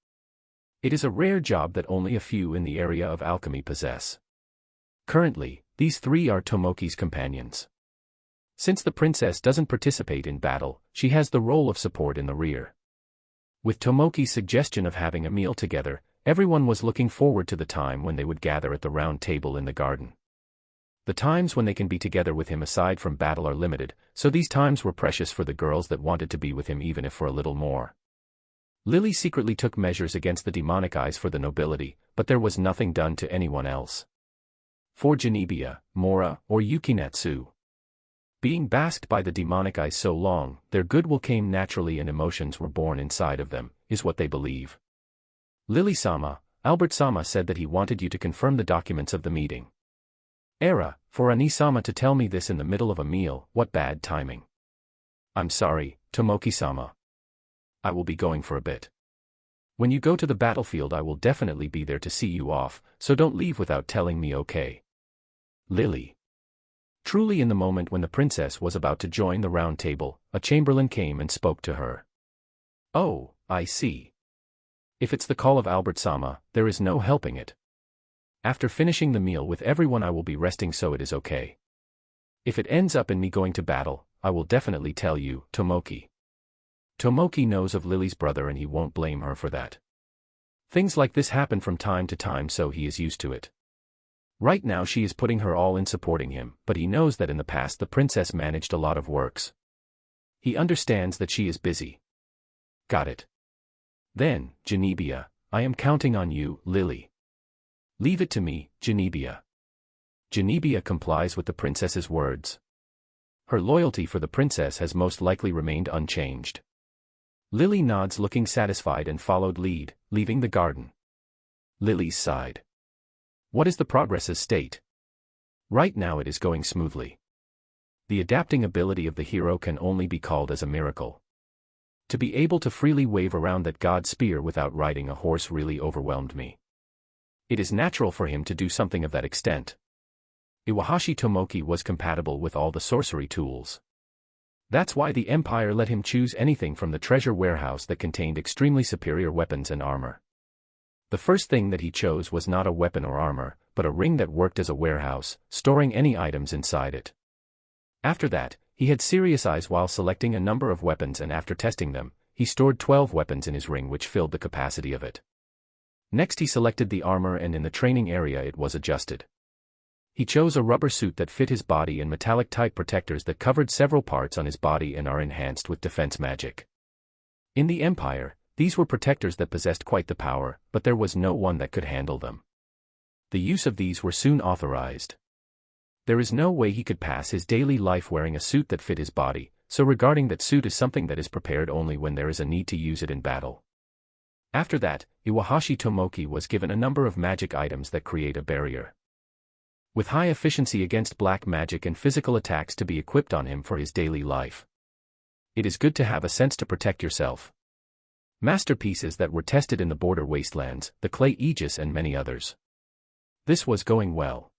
It is a rare job that only a few in the area of alchemy possess. Currently, these three are Tomoki's companions. Since the princess doesn't participate in battle, she has the role of support in the rear. With Tomoki's suggestion of having a meal together, everyone was looking forward to the time when they would gather at the round table in the garden. The times when they can be together with him aside from battle are limited, so these times were precious for the girls that wanted to be with him even if for a little more. Lily secretly took measures against the demonic eyes for the nobility, but there was nothing done to anyone else. For Genebia, Mora, or Yukinatsu, being basked by the demonic eyes so long, their goodwill came naturally and emotions were born inside of them, is what they believe. Lily-sama, Albert-sama said that he wanted you to confirm the documents of the meeting. Era, for Ani-sama to tell me this in the middle of a meal, what bad timing. I'm sorry, Tomoki-sama. I will be going for a bit. When you go to the battlefield I will definitely be there to see you off, so don't leave without telling me, okay? Lily. Truly, in the moment when the princess was about to join the round table, a chamberlain came and spoke to her. Oh, I see. If it's the call of Albert-sama, there is no helping it. After finishing the meal with everyone I will be resting, so it is okay. If it ends up in me going to battle, I will definitely tell you, Tomoki. Tomoki knows of Lily's brother and he won't blame her for that. Things like this happen from time to time, so he is used to it. Right now she is putting her all in supporting him, but he knows that in the past the princess managed a lot of works. He understands that she is busy. Got it. Then, Genebia, I am counting on you, Lily. Leave it to me, Genebia. Genebia complies with the princess's words. Her loyalty for the princess has most likely remained unchanged. Lily nods, looking satisfied, and followed lead, leaving the garden. Lily's sighed. What is the progress's state? Right now it is going smoothly. The adapting ability of the hero can only be called as a miracle. To be able to freely wave around that god spear without riding a horse really overwhelmed me. It is natural for him to do something of that extent. Iwahashi Tomoki was compatible with all the sorcery tools. That's why the Empire let him choose anything from the treasure warehouse that contained extremely superior weapons and armor. The first thing that he chose was not a weapon or armor, but a ring that worked as a warehouse, storing any items inside it. After that, he had serious eyes while selecting a number of weapons, and after testing them, he stored 12 weapons in his ring, which filled the capacity of it. Next he selected the armor, and in the training area it was adjusted. He chose a rubber suit that fit his body and metallic-type protectors that covered several parts on his body and are enhanced with defense magic. In the Empire, these were protectors that possessed quite the power, but there was no one that could handle them. The use of these were soon authorized. There is no way he could pass his daily life wearing a suit that fit his body, so regarding that suit as something that is prepared only when there is a need to use it in battle. After that, Iwahashi Tomoki was given a number of magic items that create a barrier. With high efficiency against black magic and physical attacks to be equipped on him for his daily life. It is good to have a sense to protect yourself. Masterpieces that were tested in the border wastelands, the clay aegis, and many others. This was going well.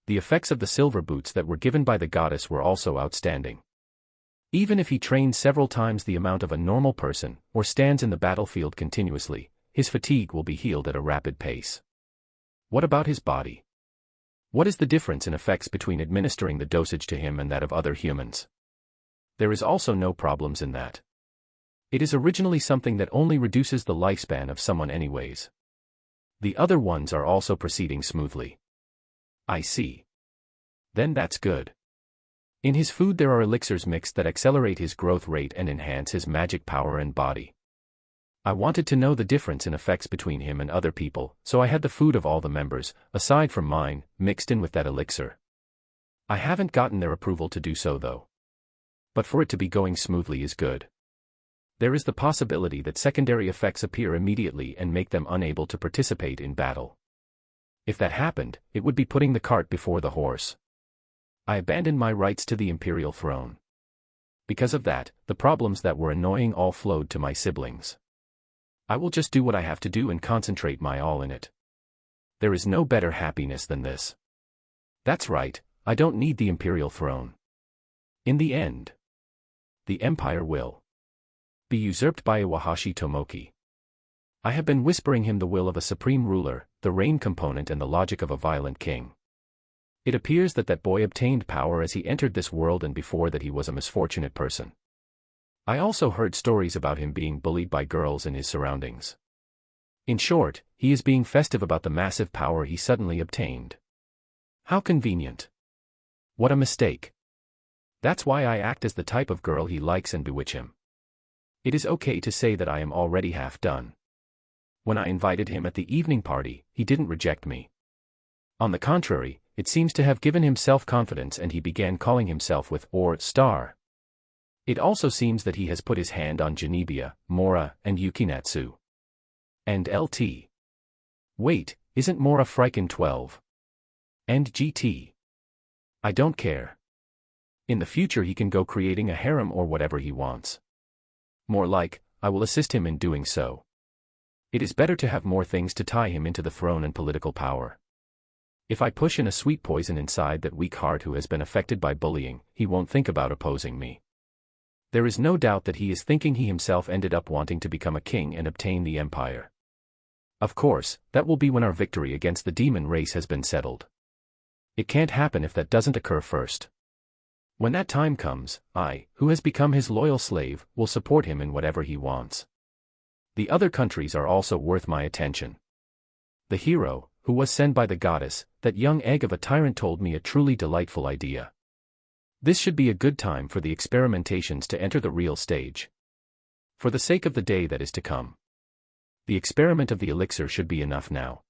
The effects of the silver boots that were given by the goddess were also outstanding. Even if he trains several times the amount of a normal person, or stands in the battlefield continuously, his fatigue will be healed at a rapid pace. What about his body? What is the difference in effects between administering the dosage to him and that of other humans? There is also no problems in that. It is originally something that only reduces the lifespan of someone anyways. The other ones are also proceeding smoothly. I see. Then that's good. In his food there are elixirs mixed that accelerate his growth rate and enhance his magic power and body. I wanted to know the difference in effects between him and other people, so I had the food of all the members, aside from mine, mixed in with that elixir. I haven't gotten their approval to do so though. But for it to be going smoothly is good. There is the possibility that secondary effects appear immediately and make them unable to participate in battle. If that happened, it would be putting the cart before the horse. I abandoned my rights to the imperial throne. Because of that, the problems that were annoying all flowed to my siblings. I will just do what I have to do and concentrate my all in it. There is no better happiness than this. That's right, I don't need the imperial throne. In the end, the empire will be usurped by Iwahashi Tomoki. I have been whispering him the will of a supreme ruler, the rain component and the logic of a violent king. It appears that that boy obtained power as he entered this world, and before that he was a misfortunate person. I also heard stories about him being bullied by girls in his surroundings. In short, he is being festive about the massive power he suddenly obtained. How convenient. What a mistake. That's why I act as the type of girl he likes and bewitch him. It is okay to say that I am already half done. When I invited him at the evening party, he didn't reject me. On the contrary, it seems to have given him self-confidence, and he began calling himself with or star. It also seems that he has put his hand on Genebia, Mora, and Yukinatsu. And LT. Wait, isn't Mora Friken 12? And GT. I don't care. In the future he can go creating a harem or whatever he wants. More like, I will assist him in doing so. It is better to have more things to tie him into the throne and political power. If I push in a sweet poison inside that weak heart who has been affected by bullying, he won't think about opposing me. There is no doubt that he is thinking he himself ended up wanting to become a king and obtain the empire. Of course, that will be when our victory against the demon race has been settled. It can't happen if that doesn't occur first. When that time comes, I, who has become his loyal slave, will support him in whatever he wants. The other countries are also worth my attention. The hero, who was sent by the goddess, that young egg of a tyrant, told me a truly delightful idea. This should be a good time for the experimentations to enter the real stage. For the sake of the day that is to come. The experiment of the elixir should be enough now.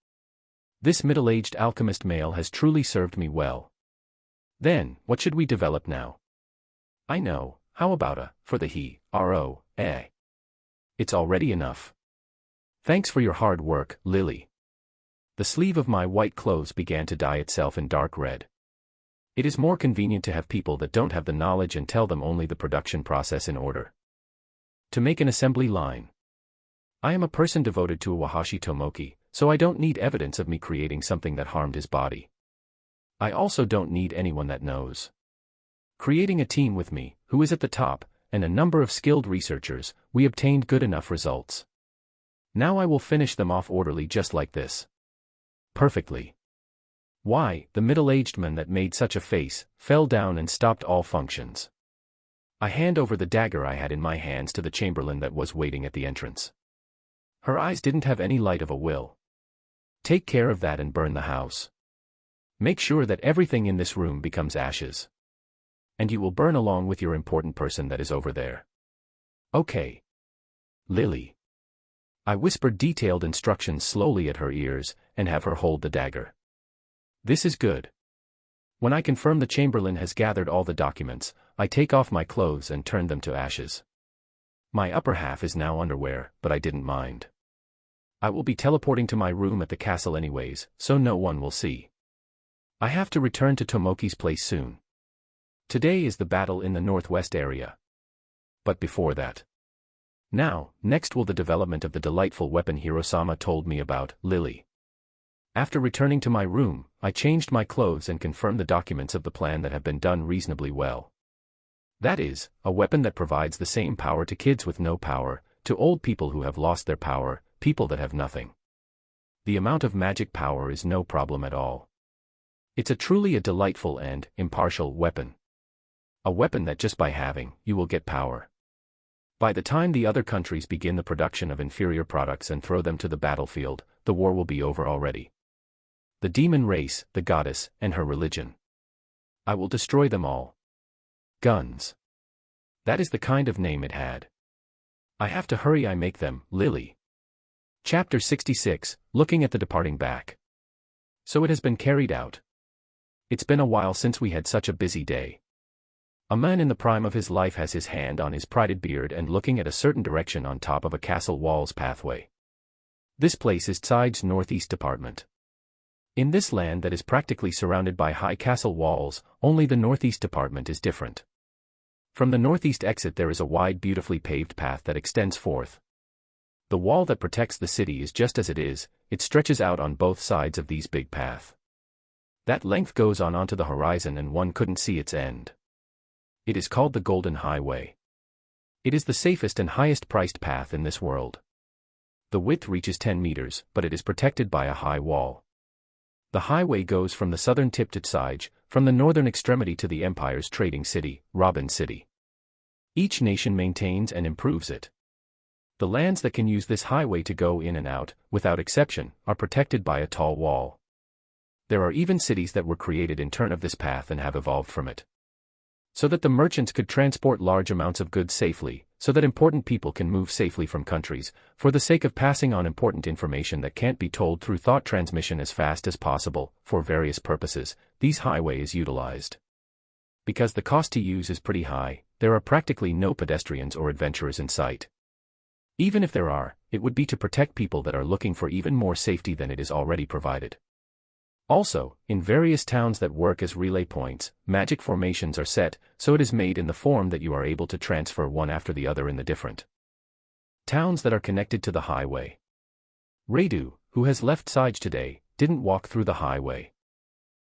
This middle-aged alchemist male has truly served me well. Then, what should we develop now? I know, how about for the he, ro, eh? It's already enough. Thanks for your hard work, Lily. The sleeve of my white clothes began to dye itself in dark red. It is more convenient to have people that don't have the knowledge and tell them only the production process in order. To make an assembly line. I am a person devoted to Iwahashi Tomoki, so I don't need evidence of me creating something that harmed his body. I also don't need anyone that knows. Creating a team with me, who is at the top, and a number of skilled researchers, we obtained good enough results. Now I will finish them off orderly just like this. Perfectly. Why, the middle-aged man that made such a face, fell down and stopped all functions. I hand over the dagger I had in my hands to the chamberlain that was waiting at the entrance. Her eyes didn't have any light of a will. Take care of that and burn the house. Make sure that everything in this room becomes ashes. And you will burn along with your important person that is over there. Okay. Lily. I whispered detailed instructions slowly at her ears, and have her hold the dagger. This is good. When I confirm the chamberlain has gathered all the documents, I take off my clothes and turn them to ashes. My upper half is now underwear, but I didn't mind. I will be teleporting to my room at the castle anyways, so no one will see. I have to return to Tomoki's place soon. Today is the battle in the northwest area. But before that. Now, next will the development of the delightful weapon Hirosama told me about, Lily. After returning to my room, I changed my clothes and confirmed the documents of the plan that have been done reasonably well. That is, a weapon that provides the same power to kids with no power, to old people who have lost their power, people that have nothing. The amount of magic power is no problem at all. It's truly a delightful and impartial weapon. A weapon that just by having, you will get power. By the time the other countries begin the production of inferior products and throw them to the battlefield, the war will be over already. The demon race, the goddess, and her religion. I will destroy them all. Guns. That is the kind of name it had. I have to hurry. I make them, Lily. Chapter 66, Looking at the Departing Back. So it has been carried out. It's been a while since we had such a busy day. A man in the prime of his life has his hand on his prided beard and looking at a certain direction on top of a castle wall's pathway. This place is Tside's northeast department. In this land that is practically surrounded by high castle walls, only the northeast department is different. From the northeast exit there is a wide, beautifully paved path that extends forth. The wall that protects the city is just as it is, it stretches out on both sides of these big path. That length goes on onto the horizon and one couldn't see its end. It is called the Golden Highway. It is the safest and highest priced path in this world. The width reaches 10 meters, but it is protected by a high wall. The highway goes from the southern tip to Tsige, from the northern extremity to the Empire's trading city, Robin City. Each nation maintains and improves it. The lands that can use this highway to go in and out, without exception, are protected by a tall wall. There are even cities that were created in turn of this path and have evolved from it. So that the merchants could transport large amounts of goods safely, so that important people can move safely from countries, for the sake of passing on important information that can't be told through thought transmission as fast as possible, for various purposes, these highways utilized. Because the cost to use is pretty high, there are practically no pedestrians or adventurers in sight. Even if there are, it would be to protect people that are looking for even more safety than it is already provided. Also, in various towns that work as relay points, magic formations are set, so it is made in the form that you are able to transfer one after the other in the different towns that are connected to the highway. Radu, who has left Sige today, didn't walk through the highway.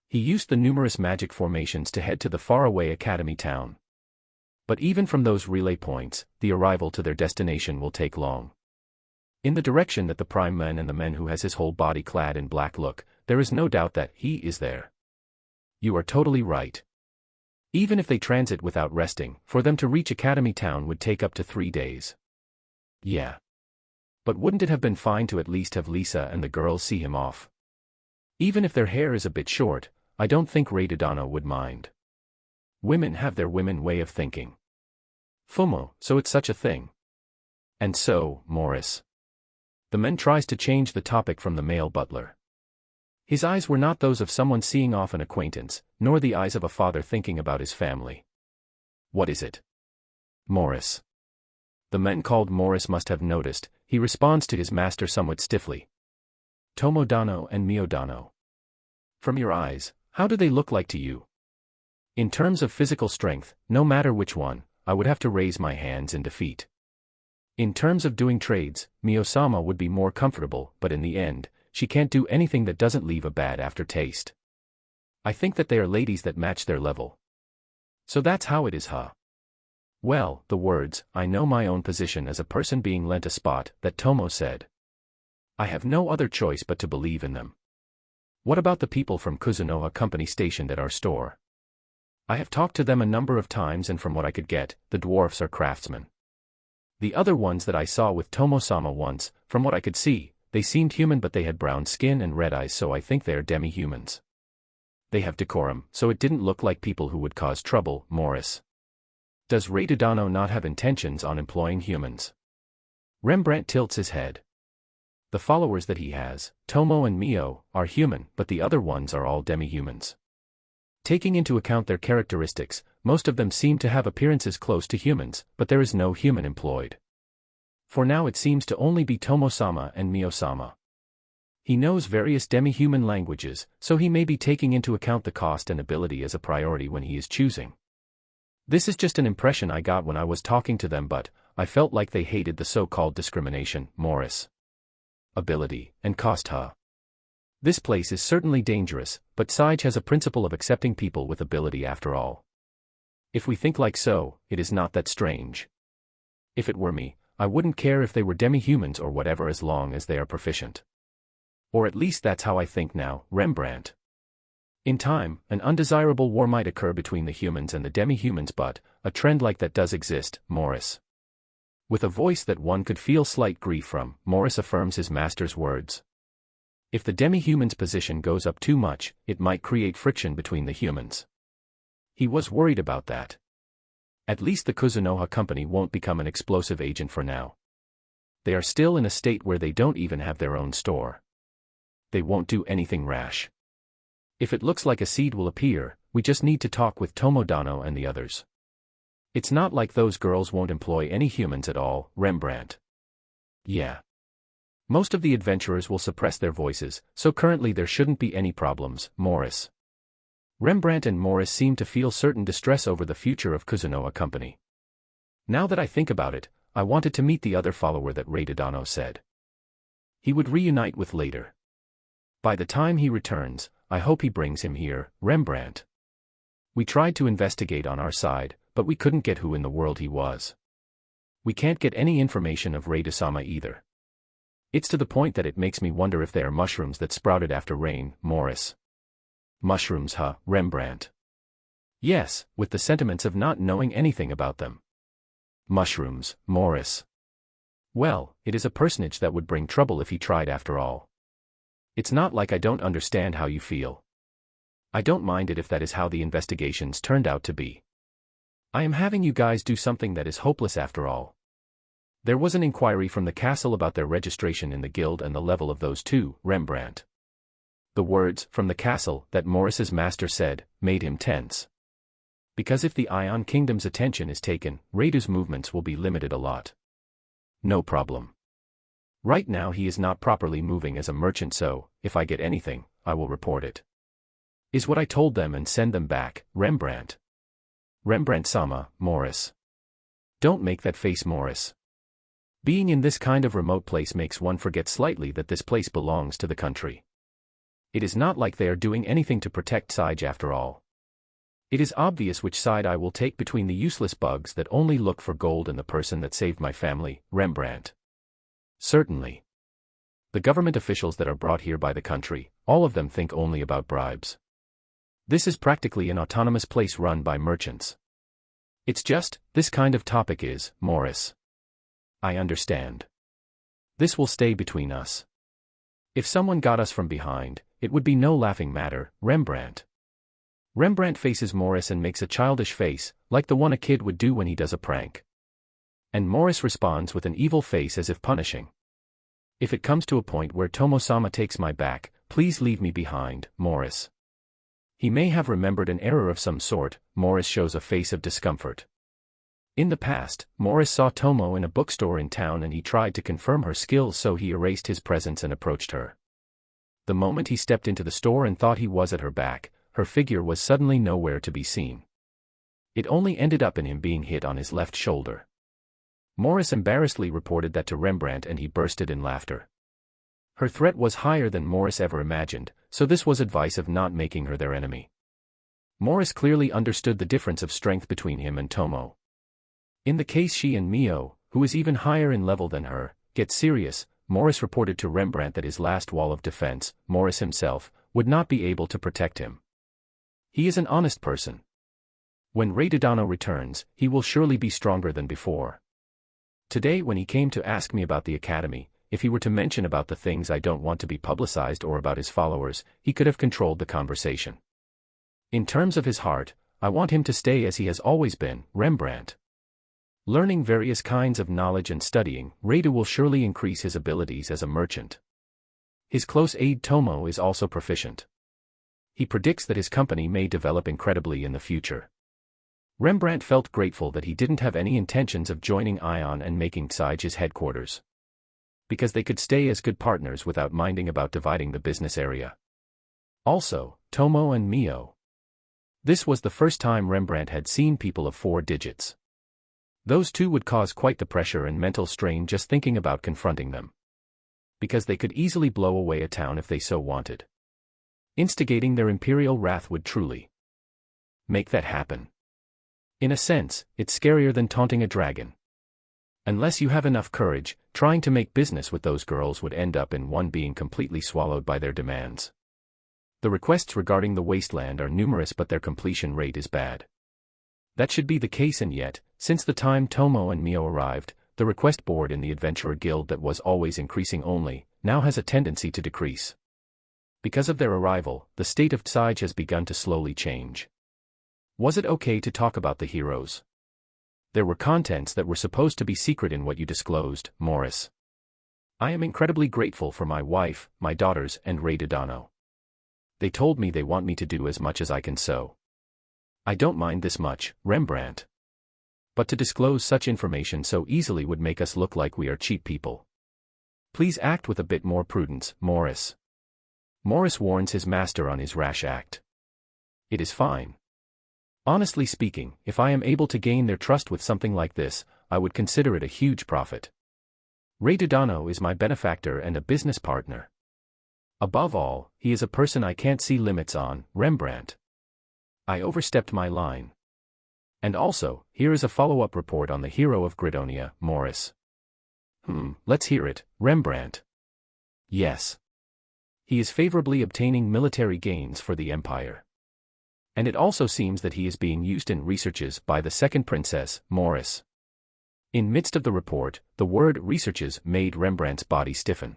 He used the numerous magic formations to head to the faraway academy town. But even from those relay points, the arrival to their destination will take long. In the direction that the prime man and the man who has his whole body clad in black look, there is no doubt that he is there. You are totally right. Even if they transit without resting, for them to reach Academy Town would take up to 3 days. Yeah. But wouldn't it have been fine to at least have Lisa and the girls see him off? Even if their hair is a bit short, I don't think Raydadano would mind. Women have their women way of thinking. Fumo, so it's such a thing. And so, Morris. The man tries to change the topic from the male butler. His eyes were not those of someone seeing off an acquaintance, nor the eyes of a father thinking about his family. What is it? Morris. The man called Morris must have noticed, he responds to his master somewhat stiffly. Tomodano and Miodano. From your eyes, how do they look like to you? In terms of physical strength, no matter which one, I would have to raise my hands in defeat. In terms of doing trades, Mio-sama would be more comfortable, but in the end, she can't do anything that doesn't leave a bad aftertaste. I think that they are ladies that match their level. So that's how it is, huh? Well, the words, I know my own position as a person being lent a spot, that Tomo said. I have no other choice but to believe in them. What about the people from Kuzunoha Company stationed at our store? I have talked to them a number of times and from what I could get, the dwarfs are craftsmen. The other ones that I saw with Tomo-sama once, from what I could see, they seemed human but they had brown skin and red eyes, so I think they are demi-humans. They have decorum, so it didn't look like people who would cause trouble, Morris. Does Raydadano not have intentions on employing humans? Rembrandt tilts his head. The followers that he has, Tomo and Mio, are human, but the other ones are all demi-humans. Taking into account their characteristics, most of them seem to have appearances close to humans, but there is no human employed. For now it seems to only be Tomo-sama and Mio-sama. He knows various demi-human languages, so he may be taking into account the cost and ability as a priority when he is choosing. This is just an impression I got when I was talking to them, but I felt like they hated the so-called discrimination, Morris. Ability, and cost, huh? This place is certainly dangerous, but Sige has a principle of accepting people with ability after all. If we think like so, it is not that strange. If it were me, I wouldn't care if they were demi-humans or whatever as long as they are proficient. Or at least that's how I think now, Rembrandt. In time, an undesirable war might occur between the humans and the demi-humans, but a trend like that does exist, Morris. With a voice that one could feel slight grief from, Morris affirms his master's words. If the demi-human's position goes up too much, it might create friction between the humans. He was worried about that. At least the Kuzunoha company won't become an explosive agent for now. They are still in a state where they don't even have their own store. They won't do anything rash. If it looks like a seed will appear, we just need to talk with Tomodano and the others. It's not like those girls won't employ any humans at all, Rembrandt. Yeah. Most of the adventurers will suppress their voices, so currently there shouldn't be any problems, Morris. Rembrandt and Morris seem to feel certain distress over the future of Kuzunoha Company. Now that I think about it, I wanted to meet the other follower that Reidadano said he would reunite with later. By the time he returns, I hope he brings him here, Rembrandt. We tried to investigate on our side, but we couldn't get who in the world he was. We can't get any information of Reidasama either. It's to the point that it makes me wonder if they are mushrooms that sprouted after rain, Morris. Mushrooms, huh, Rembrandt? Yes, with the sentiments of not knowing anything about them. Mushrooms, Morris. Well, it is a personage that would bring trouble if he tried after all. It's not like I don't understand how you feel. I don't mind it if that is how the investigations turned out to be. I am having you guys do something that is hopeless after all. There was an inquiry from the castle about their registration in the guild and the level of those two, Rembrandt. The words, from the castle, that Morris's master said, made him tense. Because if the Ion Kingdom's attention is taken, Reidu's movements will be limited a lot. No problem. Right now he is not properly moving as a merchant, so, if I get anything, I will report it. Is what I told them and send them back, Rembrandt. Rembrandt-sama, Morris. Don't make that face, Morris. Being in this kind of remote place makes one forget slightly that this place belongs to the country. It is not like they are doing anything to protect Sage after all. It is obvious which side I will take between the useless bugs that only look for gold and the person that saved my family, Rembrandt. Certainly. The government officials that are brought here by the country, all of them think only about bribes. This is practically an autonomous place run by merchants. It's just, this kind of topic is, Morris. I understand. This will stay between us. If someone got us from behind, it would be no laughing matter, Rembrandt. Rembrandt faces Morris and makes a childish face, like the one a kid would do when he does a prank. And Morris responds with an evil face as if punishing. If it comes to a point where Tomo-sama takes my back, please leave me behind, Morris. He may have remembered an error of some sort. Morris shows a face of discomfort. In the past, Morris saw Tomo in a bookstore in town and he tried to confirm her skills, so he erased his presence and approached her. The moment he stepped into the store and thought he was at her back, her figure was suddenly nowhere to be seen. It only ended up in him being hit on his left shoulder. Morris embarrassedly reported that to Rembrandt and he bursted in laughter. Her threat was higher than Morris ever imagined, so this was advice of not making her their enemy. Morris clearly understood the difference of strength between him and Tomo. In the case she and Mio, who is even higher in level than her, get serious, Morris reported to Rembrandt that his last wall of defense, Morris himself, would not be able to protect him. He is an honest person. When Reidadano returns, he will surely be stronger than before. Today when he came to ask me about the academy, if he were to mention about the things I don't want to be publicized or about his followers, he could have controlled the conversation. In terms of his heart, I want him to stay as he has always been, Rembrandt. Learning various kinds of knowledge and studying, Reidu will surely increase his abilities as a merchant. His close aide Tomo is also proficient. He predicts that his company may develop incredibly in the future. Rembrandt felt grateful that he didn't have any intentions of joining Ion and making Sage his headquarters. Because they could stay as good partners without minding about dividing the business area. Also, Tomo and Mio. This was the first time Rembrandt had seen people of 4 digits. Those two would cause quite the pressure and mental strain just thinking about confronting them. Because they could easily blow away a town if they so wanted. Instigating their imperial wrath would truly make that happen. In a sense, it's scarier than taunting a dragon. Unless you have enough courage, trying to make business with those girls would end up in one being completely swallowed by their demands. The requests regarding the wasteland are numerous, but their completion rate is bad. That should be the case, and yet, since the time Tomo and Mio arrived, the request board in the Adventurer Guild that was always increasing only, now has a tendency to decrease. Because of their arrival, the state of Tsige has begun to slowly change. Was it okay to talk about the heroes? There were contents that were supposed to be secret in what you disclosed, Morris. I am incredibly grateful for my wife, my daughters, and Ray Dodano. They told me they want me to do as much as I can, so I don't mind this much, Rembrandt. But to disclose such information so easily would make us look like we are cheap people. Please act with a bit more prudence, Morris. Morris warns his master on his rash act. It is fine. Honestly speaking, if I am able to gain their trust with something like this, I would consider it a huge profit. Ray Dodano is my benefactor and a business partner. Above all, he is a person I can't see limits on, Rembrandt. I overstepped my line. And also, here is a follow-up report on the hero of Gridonia, Morris. Let's hear it, Rembrandt. Yes. He is favorably obtaining military gains for the Empire. And it also seems that he is being used in researches by the second princess, Morris. In midst of the report, the word researches made Rembrandt's body stiffen.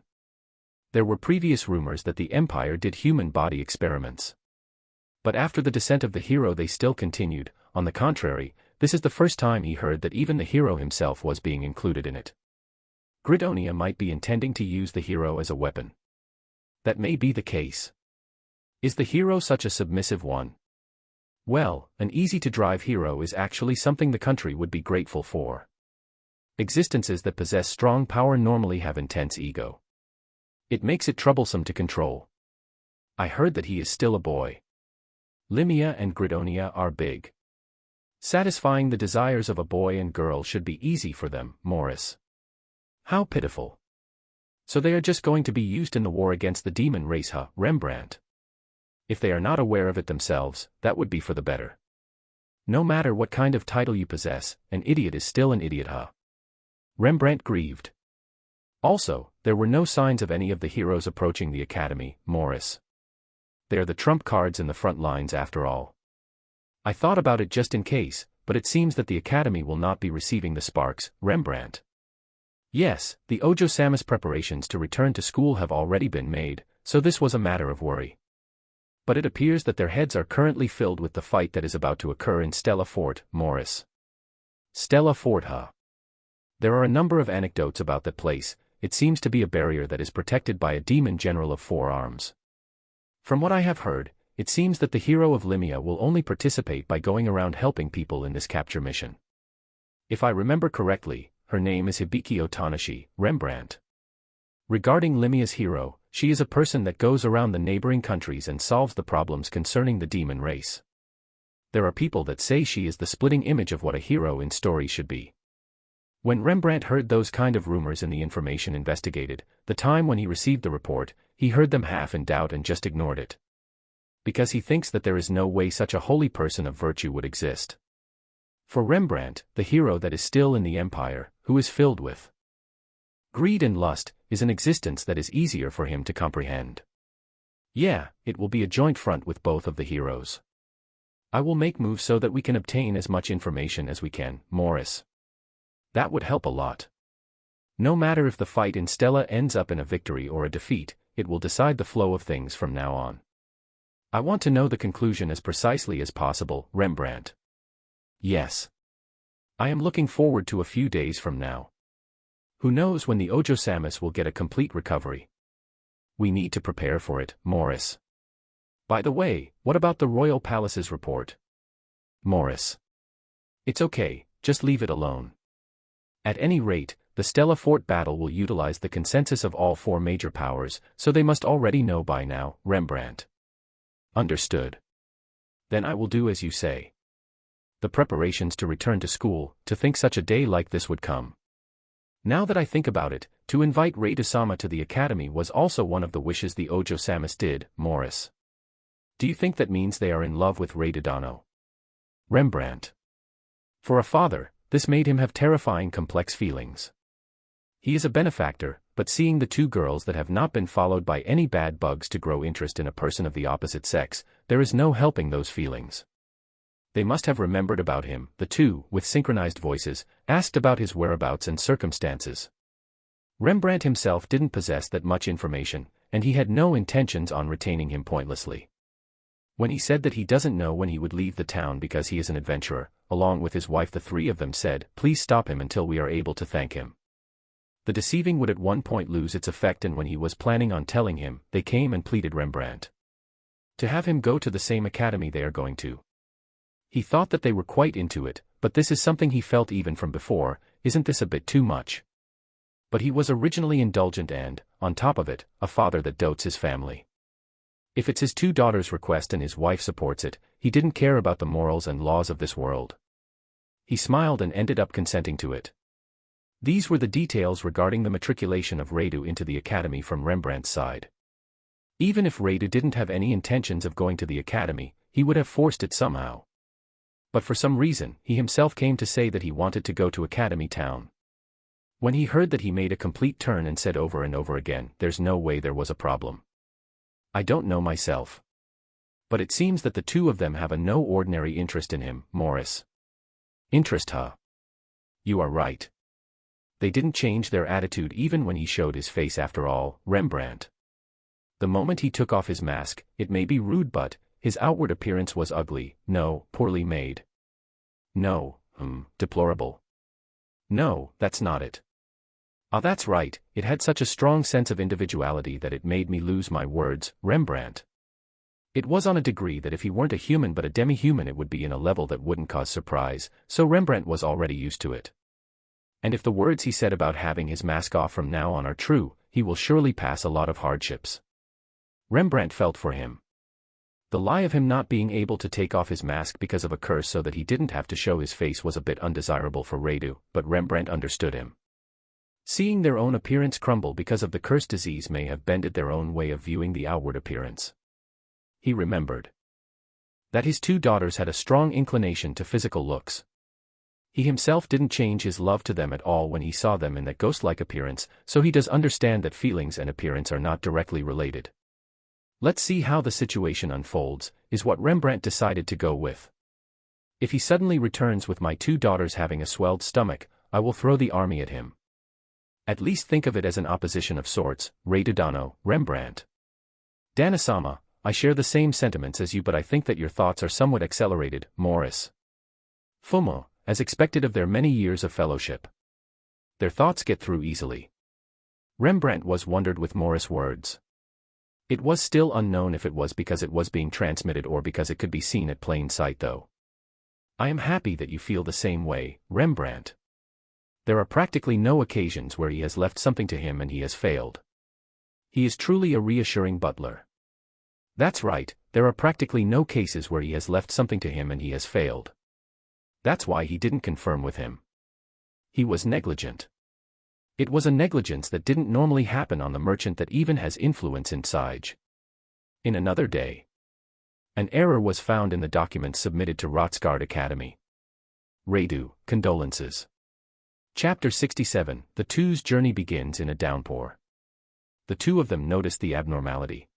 There were previous rumors that the Empire did human body experiments. But after the descent of the hero they still continued. On the contrary, this is the first time he heard that even the hero himself was being included in it. Gridonia might be intending to use the hero as a weapon. That may be the case. Is the hero such a submissive one? Well, an easy-to-drive hero is actually something the country would be grateful for. Existences that possess strong power normally have intense ego. It makes it troublesome to control. I heard that he is still a boy. Limia and Gridonia are big. Satisfying the desires of a boy and girl should be easy for them, Morris. How pitiful. So they are just going to be used in the war against the demon race, huh, Rembrandt? If they are not aware of it themselves, that would be for the better. No matter what kind of title you possess, an idiot is still an idiot, huh? Rembrandt grieved. Also, there were no signs of any of the heroes approaching the academy, Morris. They are the trump cards in the front lines after all. I thought about it just in case, but it seems that the academy will not be receiving the sparks, Rembrandt. Yes, the Ojo Samus preparations to return to school have already been made, so this was a matter of worry. But it appears that their heads are currently filled with the fight that is about to occur in Stella Fort, Morris. Stella Fort, huh? There are a number of anecdotes about that place. It seems to be a barrier that is protected by a demon general of 4 arms. From what I have heard, it seems that the hero of Limia will only participate by going around helping people in this capture mission. If I remember correctly, her name is Hibiki Otanashi, Rembrandt. Regarding Limia's hero, she is a person that goes around the neighboring countries and solves the problems concerning the demon race. There are people that say she is the splitting image of what a hero in story should be. When Rembrandt heard those kind of rumors in the information investigated, the time when he received the report, he heard them half in doubt and just ignored it. Because he thinks that there is no way such a holy person of virtue would exist. For Rembrandt, the hero that is still in the Empire, who is filled with greed and lust, is an existence that is easier for him to comprehend. Yeah, it will be a joint front with both of the heroes. I will make moves so that we can obtain as much information as we can, Morris. That would help a lot. No matter if the fight in Stella ends up in a victory or a defeat, it will decide the flow of things from now on. I want to know the conclusion as precisely as possible, Rembrandt. Yes. I am looking forward to a few days from now. Who knows when the Ojo Samus will get a complete recovery? We need to prepare for it, Morris. By the way, what about the Royal Palace's report? Morris. It's okay, just leave it alone. At any rate, the Stella Fort battle will utilize the consensus of all 4 major powers, so they must already know by now, Rembrandt. Understood. Then I will do as you say. The preparations to return to school, to think such a day like this would come. Now that I think about it, to invite Ray Dosama to the academy was also one of the wishes the Ojo Samus did, Morris. Do you think that means they are in love with Ray Dodano? Rembrandt. For a father, this made him have terrifying complex feelings. He is a benefactor, but seeing the 2 girls that have not been followed by any bad bugs to grow interest in a person of the opposite sex, there is no helping those feelings. They must have remembered about him. The two, with synchronized voices, asked about his whereabouts and circumstances. Rembrandt himself didn't possess that much information, and he had no intentions on retaining him pointlessly. When he said that he doesn't know when he would leave the town because he is an adventurer, along with his wife, the three of them said, "Please stop him until we are able to thank him." The deceiving would at one point lose its effect, and when he was planning on telling him, they came and pleaded Rembrandt to have him go to the same academy they are going to. He thought that they were quite into it, but this is something he felt even from before. Isn't this a bit too much? But he was originally indulgent and, on top of it, a father that dotes his family. If it's his two daughters' request and his wife supports it, he didn't care about the morals and laws of this world. He smiled and ended up consenting to it. These were the details regarding the matriculation of Radu into the academy from Rembrandt's side. Even if Radu didn't have any intentions of going to the academy, he would have forced it somehow. But for some reason, he himself came to say that he wanted to go to Academy Town. When he heard that, he made a complete turn and said over and over again, "There's no way there was a problem. I don't know myself. But it seems that the two of them have a no ordinary interest in him, Morris." "Interest, huh?" "You are right. They didn't change their attitude even when he showed his face after all, Rembrandt. The moment he took off his mask, it may be rude, but his outward appearance was ugly, no, poorly made. No, deplorable. No, that's not it. Ah, that's right, it had such a strong sense of individuality that it made me lose my words, Rembrandt. It was on a degree that if he weren't a human but a demi-human it would be in a level that wouldn't cause surprise, so Rembrandt was already used to it. And if the words he said about having his mask off from now on are true, he will surely pass a lot of hardships. Rembrandt felt for him. The lie of him not being able to take off his mask because of a curse so that he didn't have to show his face was a bit undesirable for Radu, but Rembrandt understood him. Seeing their own appearance crumble because of the curse disease may have bended their own way of viewing the outward appearance. He remembered that his two daughters had a strong inclination to physical looks. He himself didn't change his love to them at all when he saw them in that ghost-like appearance, so he does understand that feelings and appearance are not directly related. Let's see how the situation unfolds, is what Rembrandt decided to go with. If he suddenly returns with my two daughters having a swelled stomach, I will throw the army at him. At least think of it as an opposition of sorts, Radudano, Rembrandt. Danasama, I share the same sentiments as you, but I think that your thoughts are somewhat accelerated, Morris. Fumo, as expected of their many years of fellowship. Their thoughts get through easily. Rembrandt wondered with Morris' words. It was still unknown if it was because it was being transmitted or because it could be seen at plain sight though. I am happy that you feel the same way, Rembrandt. There are practically no occasions where he has left something to him and he has failed. He is truly a reassuring butler. That's right, there are practically no cases where he has left something to him and he has failed. That's why he didn't confirm with him. He was negligent. It was a negligence that didn't normally happen on the merchant that even has influence in Sige. In another day, an error was found in the documents submitted to Rotsgard Academy. Radu, condolences. Chapter 67, the two's journey begins in a downpour. The two of them noticed the abnormality.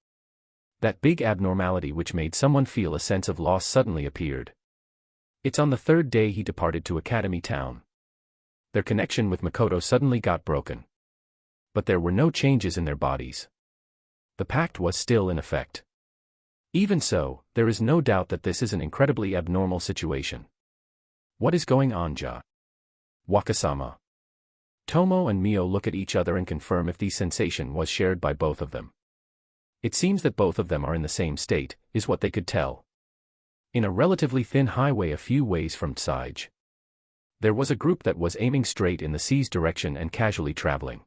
That big abnormality which made someone feel a sense of loss suddenly appeared. It's on the third day he departed to Academy Town. Their connection with Makoto suddenly got broken. But there were no changes in their bodies. The pact was still in effect. Even so, there is no doubt that this is an incredibly abnormal situation. What is going on, Ja? Wakasama. Tomo and Mio look at each other and confirm if the sensation was shared by both of them. It seems that both of them are in the same state, is what they could tell. In a relatively thin highway a few ways from Sige, there was a group that was aiming straight in the sea's direction and casually traveling.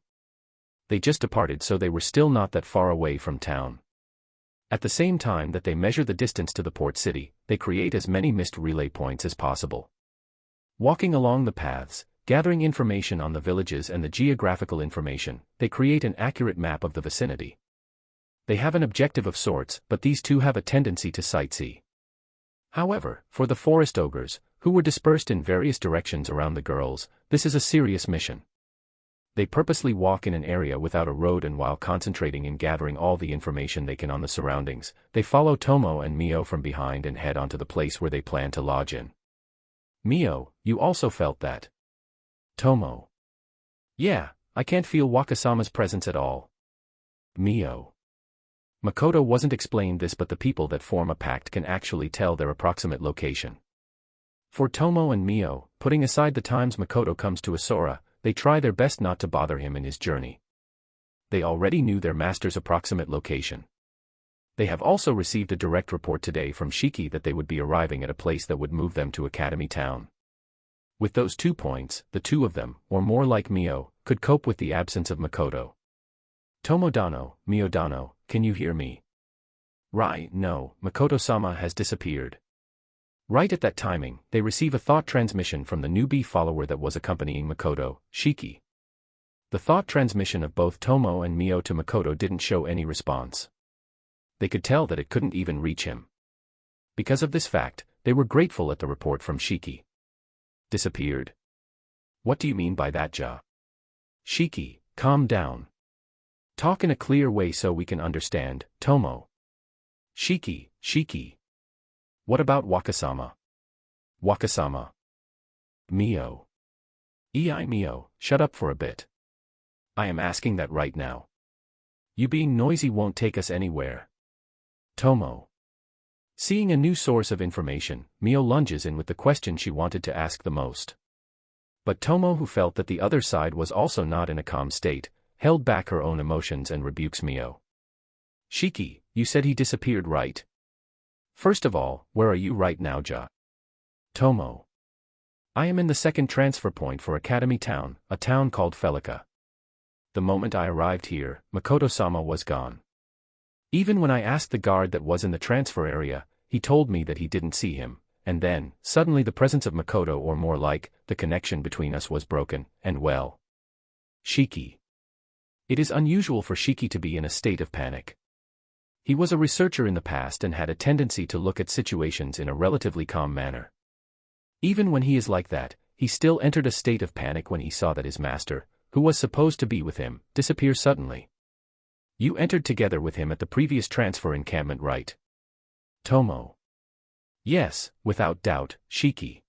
They just departed, so they were still not that far away from town. At the same time that they measure the distance to the port city, they create as many missed relay points as possible. Walking along the paths, gathering information on the villages and the geographical information, they create an accurate map of the vicinity. They have an objective of sorts, but these two have a tendency to sightsee. However, for the forest ogres, who were dispersed in various directions around the girls, this is a serious mission. They purposely walk in an area without a road, and while concentrating in gathering all the information they can on the surroundings, they follow Tomo and Mio from behind and head onto the place where they plan to lodge in. Mio, you also felt that? Tomo. Yeah, I can't feel Wakasama's presence at all. Mio. Makoto wasn't explained this, but the people that form a pact can actually tell their approximate location. For Tomo and Mio, putting aside the times Makoto comes to Asura, they try their best not to bother him in his journey. They already knew their master's approximate location. They have also received a direct report today from Shiki that they would be arriving at a place that would move them to Academy Town. With those 2 points, the two of them, or more like Mio, could cope with the absence of Makoto. Tomodano, Miyodano, can you hear me? Right, no, Makoto-sama has disappeared. Right at that timing, they receive a thought transmission from the newbie follower that was accompanying Makoto, Shiki. The thought transmission of both Tomo and Mio to Makoto didn't show any response. They could tell that it couldn't even reach him. Because of this fact, they were grateful at the report from Shiki. Disappeared? What do you mean by that, Ja? Shiki, calm down. Talk in a clear way so we can understand, Tomo. Shiki. What about Wakasama? Wakasama. Mio. Mio, shut up for a bit. I am asking that right now. You being noisy won't take us anywhere. Tomo. Seeing a new source of information, Mio lunges in with the question she wanted to ask the most. But Tomo, who felt that the other side was also not in a calm state, held back her own emotions and rebukes Mio. Shiki, you said he disappeared, right? First of all, where are you right now, Ja? Tomo. I am in the second transfer point for Academy Town, a town called Felica. The moment I arrived here, Makoto-sama was gone. Even when I asked the guard that was in the transfer area, he told me that he didn't see him, and then, suddenly the presence of Makoto, or more like, the connection between us was broken, and well. Shiki. It is unusual for Shiki to be in a state of panic. He was a researcher in the past and had a tendency to look at situations in a relatively calm manner. Even when he is like that, he still entered a state of panic when he saw that his master, who was supposed to be with him, disappear suddenly. You entered together with him at the previous transfer encampment, right? Tomo. Yes, without doubt, Shiki.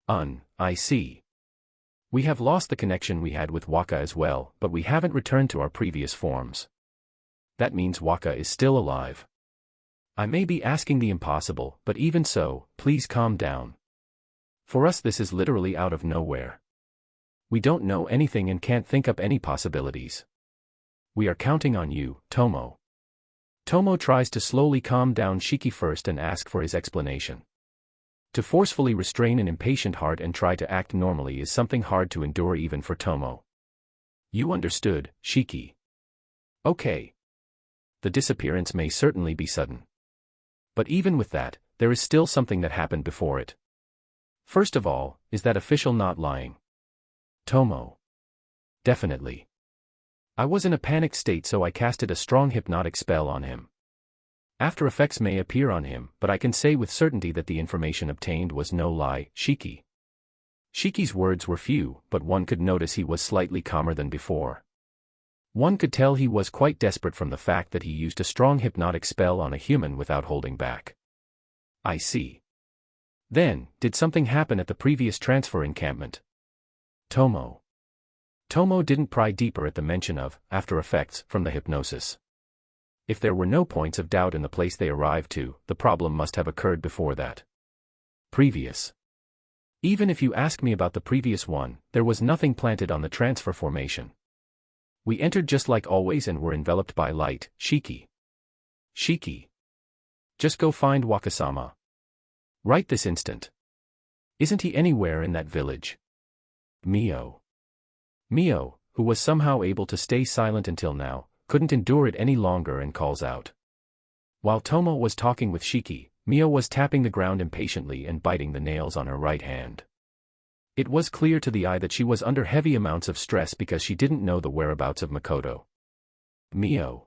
I see. We have lost the connection we had with Waka as well, but we haven't returned to our previous forms. That means Waka is still alive. I may be asking the impossible, but even so, please calm down. For us this is literally out of nowhere. We don't know anything and can't think up any possibilities. We are counting on you, Tomo. Tomo tries to slowly calm down Shiki first and ask for his explanation. To forcefully restrain an impatient heart and try to act normally is something hard to endure even for Tomo. You understood, Shiki. Okay. The disappearance may certainly be sudden. But even with that, there is still something that happened before it. First of all, is that official not lying? Tomo. Definitely. I was in a panicked state, so I casted a strong hypnotic spell on him. After effects may appear on him, but I can say with certainty that the information obtained was no lie, Shiki. Shiki's words were few, but one could notice he was slightly calmer than before. One could tell he was quite desperate from the fact that he used a strong hypnotic spell on a human without holding back. I see. Then, did something happen at the previous transfer encampment? Tomo. Tomo didn't pry deeper at the mention of after effects from the hypnosis. If there were no points of doubt in the place they arrived to, the problem must have occurred before that. Previous. Even if you ask me about the previous one, there was nothing planted on the transfer formation. We entered just like always and were enveloped by light, Shiki. Shiki. Just go find Wakasama. Right this instant. Isn't he anywhere in that village? Mio. Mio, who was somehow able to stay silent until now, couldn't endure it any longer and calls out. While Tomo was talking with Shiki, Mio was tapping the ground impatiently and biting the nails on her right hand. It was clear to the eye that she was under heavy amounts of stress because she didn't know the whereabouts of Makoto. Mio.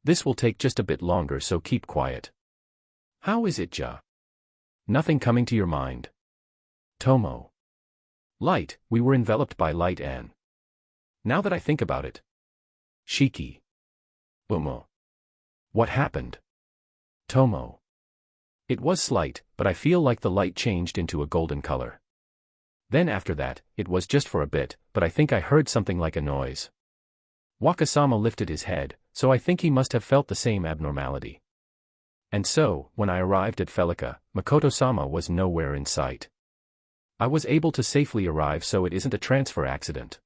This will take just a bit longer, so keep quiet. How is it, Ja? Nothing coming to your mind? Tomo. Light, we were enveloped by light and... Now that I think about it. Shiki. Umo. What happened? Tomo. It was slight, but I feel like the light changed into a golden color. Then after that, it was just for a bit, but I think I heard something like a noise. Wakasama lifted his head, so I think he must have felt the same abnormality. And so, when I arrived at Felica, Makoto-sama was nowhere in sight. I was able to safely arrive, so it isn't a transfer accident.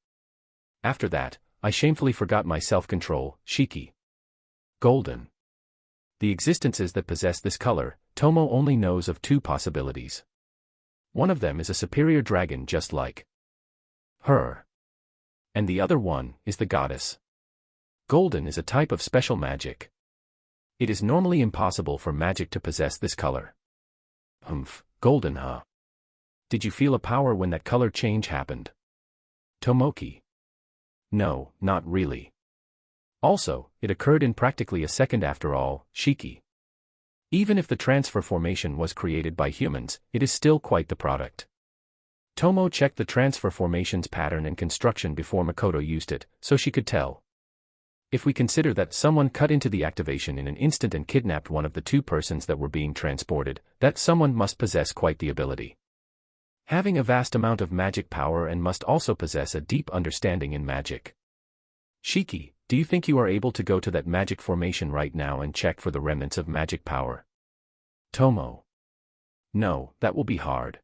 After that, I shamefully forgot my self-control, Shiki. Golden. The existences that possess this color, Tomo only knows of two possibilities. One of them is a superior dragon just like her. And the other one is the goddess. Golden is a type of special magic. It is normally impossible for magic to possess this color. Golden, huh? Did you feel a power when that color change happened? Tomoki. No, not really. Also, it occurred in practically a second after all, Shiki. Even if the transfer formation was created by humans, it is still quite the product. Tomo checked the transfer formation's pattern and construction before Makoto used it, so she could tell. If we consider that someone cut into the activation in an instant and kidnapped one of the two persons that were being transported, that someone must possess quite the ability. Having a vast amount of magic power and must also possess a deep understanding in magic. Shiki, do you think you are able to go to that magic formation right now and check for the remnants of magic power? Tomo. No, that will be hard.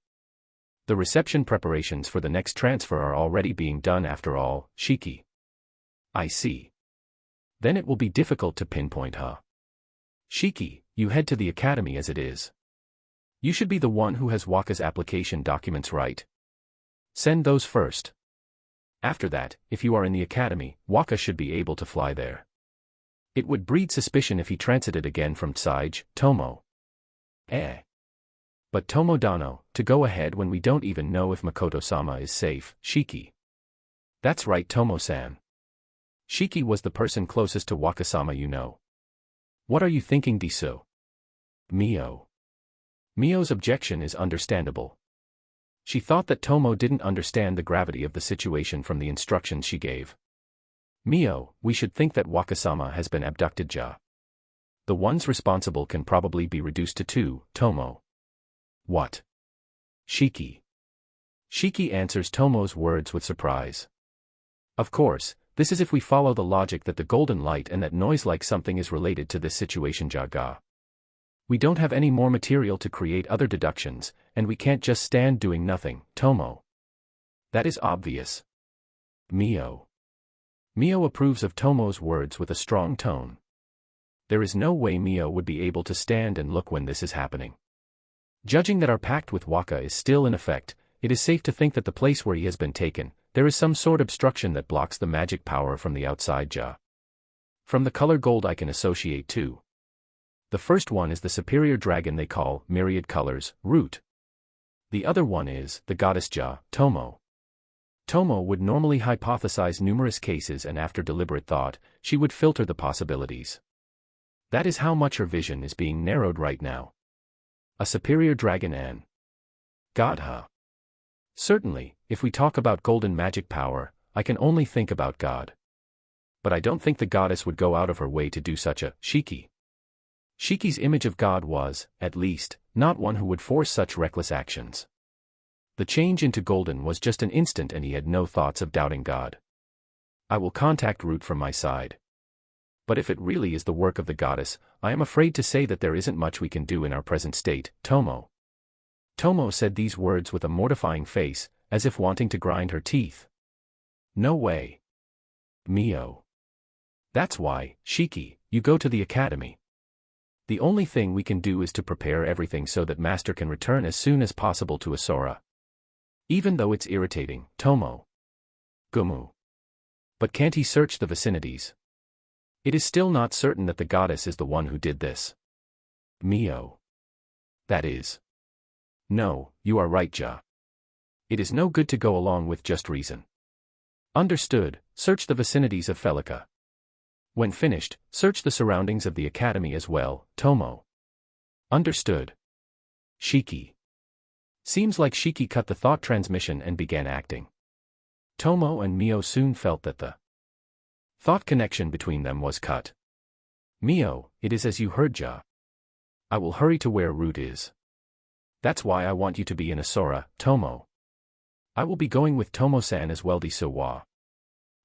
The reception preparations for the next transfer are already being done after all, Shiki. I see. Then it will be difficult to pinpoint, huh? Shiki, you head to the academy as it is. You should be the one who has Waka's application documents, right? Send those first. After that, if you are in the academy, Waka should be able to fly there. It would breed suspicion if he transited again from Tsige, Tomo. But Tomo-dano, to go ahead when we don't even know if Makoto-sama is safe, Shiki. That's right, Tomo-san. Shiki was the person closest to Wakasama, you know. What are you thinking, Diso? Mio. Mio's objection is understandable. She thought that Tomo didn't understand the gravity of the situation from the instructions she gave. Mio, we should think that Wakasama has been abducted, ja. The ones responsible can probably be reduced to two, Tomo. What? Shiki. Shiki answers Tomo's words with surprise. Of course, this is if we follow the logic that the golden light and that noise like something is related to this situation, Jaga. We don't have any more material to create other deductions, and we can't just stand doing nothing, Tomo. That is obvious. Mio. Mio approves of Tomo's words with a strong tone. There is no way Mio would be able to stand and look when this is happening. Judging that our pact with Waka is still in effect, it is safe to think that the place where he has been taken, there is some sort of obstruction that blocks the magic power from the outside, ja. From the color gold I can associate two. The first one is the superior dragon they call, myriad colors, root. The other one is, the goddess Ja, Tomo. Tomo would normally hypothesize numerous cases and after deliberate thought, she would filter the possibilities. That is how much her vision is being narrowed right now. A superior dragon and God, huh? Certainly, if we talk about golden magic power, I can only think about God. But I don't think the goddess would go out of her way to do such a Shiki. Shiki's image of God was, at least, not one who would force such reckless actions. The change into golden was just an instant and he had no thoughts of doubting God. I will contact Root from my side. But if it really is the work of the goddess, I am afraid to say that there isn't much we can do in our present state, Tomo. Tomo said these words with a mortifying face, as if wanting to grind her teeth. No way. Mio. That's why, Shiki, you go to the academy. The only thing we can do is to prepare everything so that Master can return as soon as possible to Asura. Even though it's irritating, Tomo. Gumu. But can't he search the vicinities? It is still not certain that the goddess is the one who did this. Mio. That is. No, you are right, Ja. It is no good to go along with just reason. Understood, search the vicinities of Felica. When finished, search the surroundings of the academy as well, Tomo. Understood. Shiki. Seems like Shiki cut the thought transmission and began acting. Tomo and Mio soon felt that the thought connection between them was cut. Mio, it is as you heard, Ja. I will hurry to where Root is. That's why I want you to be in Asura, Tomo. I will be going with Tomo-san as well. Wa.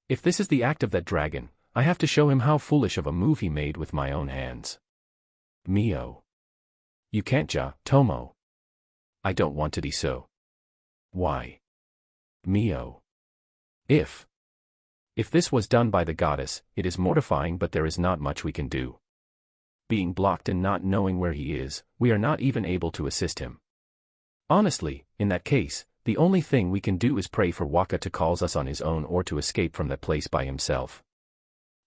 If this is the act of that dragon, I have to show him how foolish of a move he made with my own hands. Mio. You can't, Ja, Tomo. I don't want to be so. Why? Mio. If this was done by the goddess, it is mortifying, but there is not much we can do. Being blocked and not knowing where he is, we are not even able to assist him. Honestly, in that case, the only thing we can do is pray for Waka to call us on his own or to escape from that place by himself.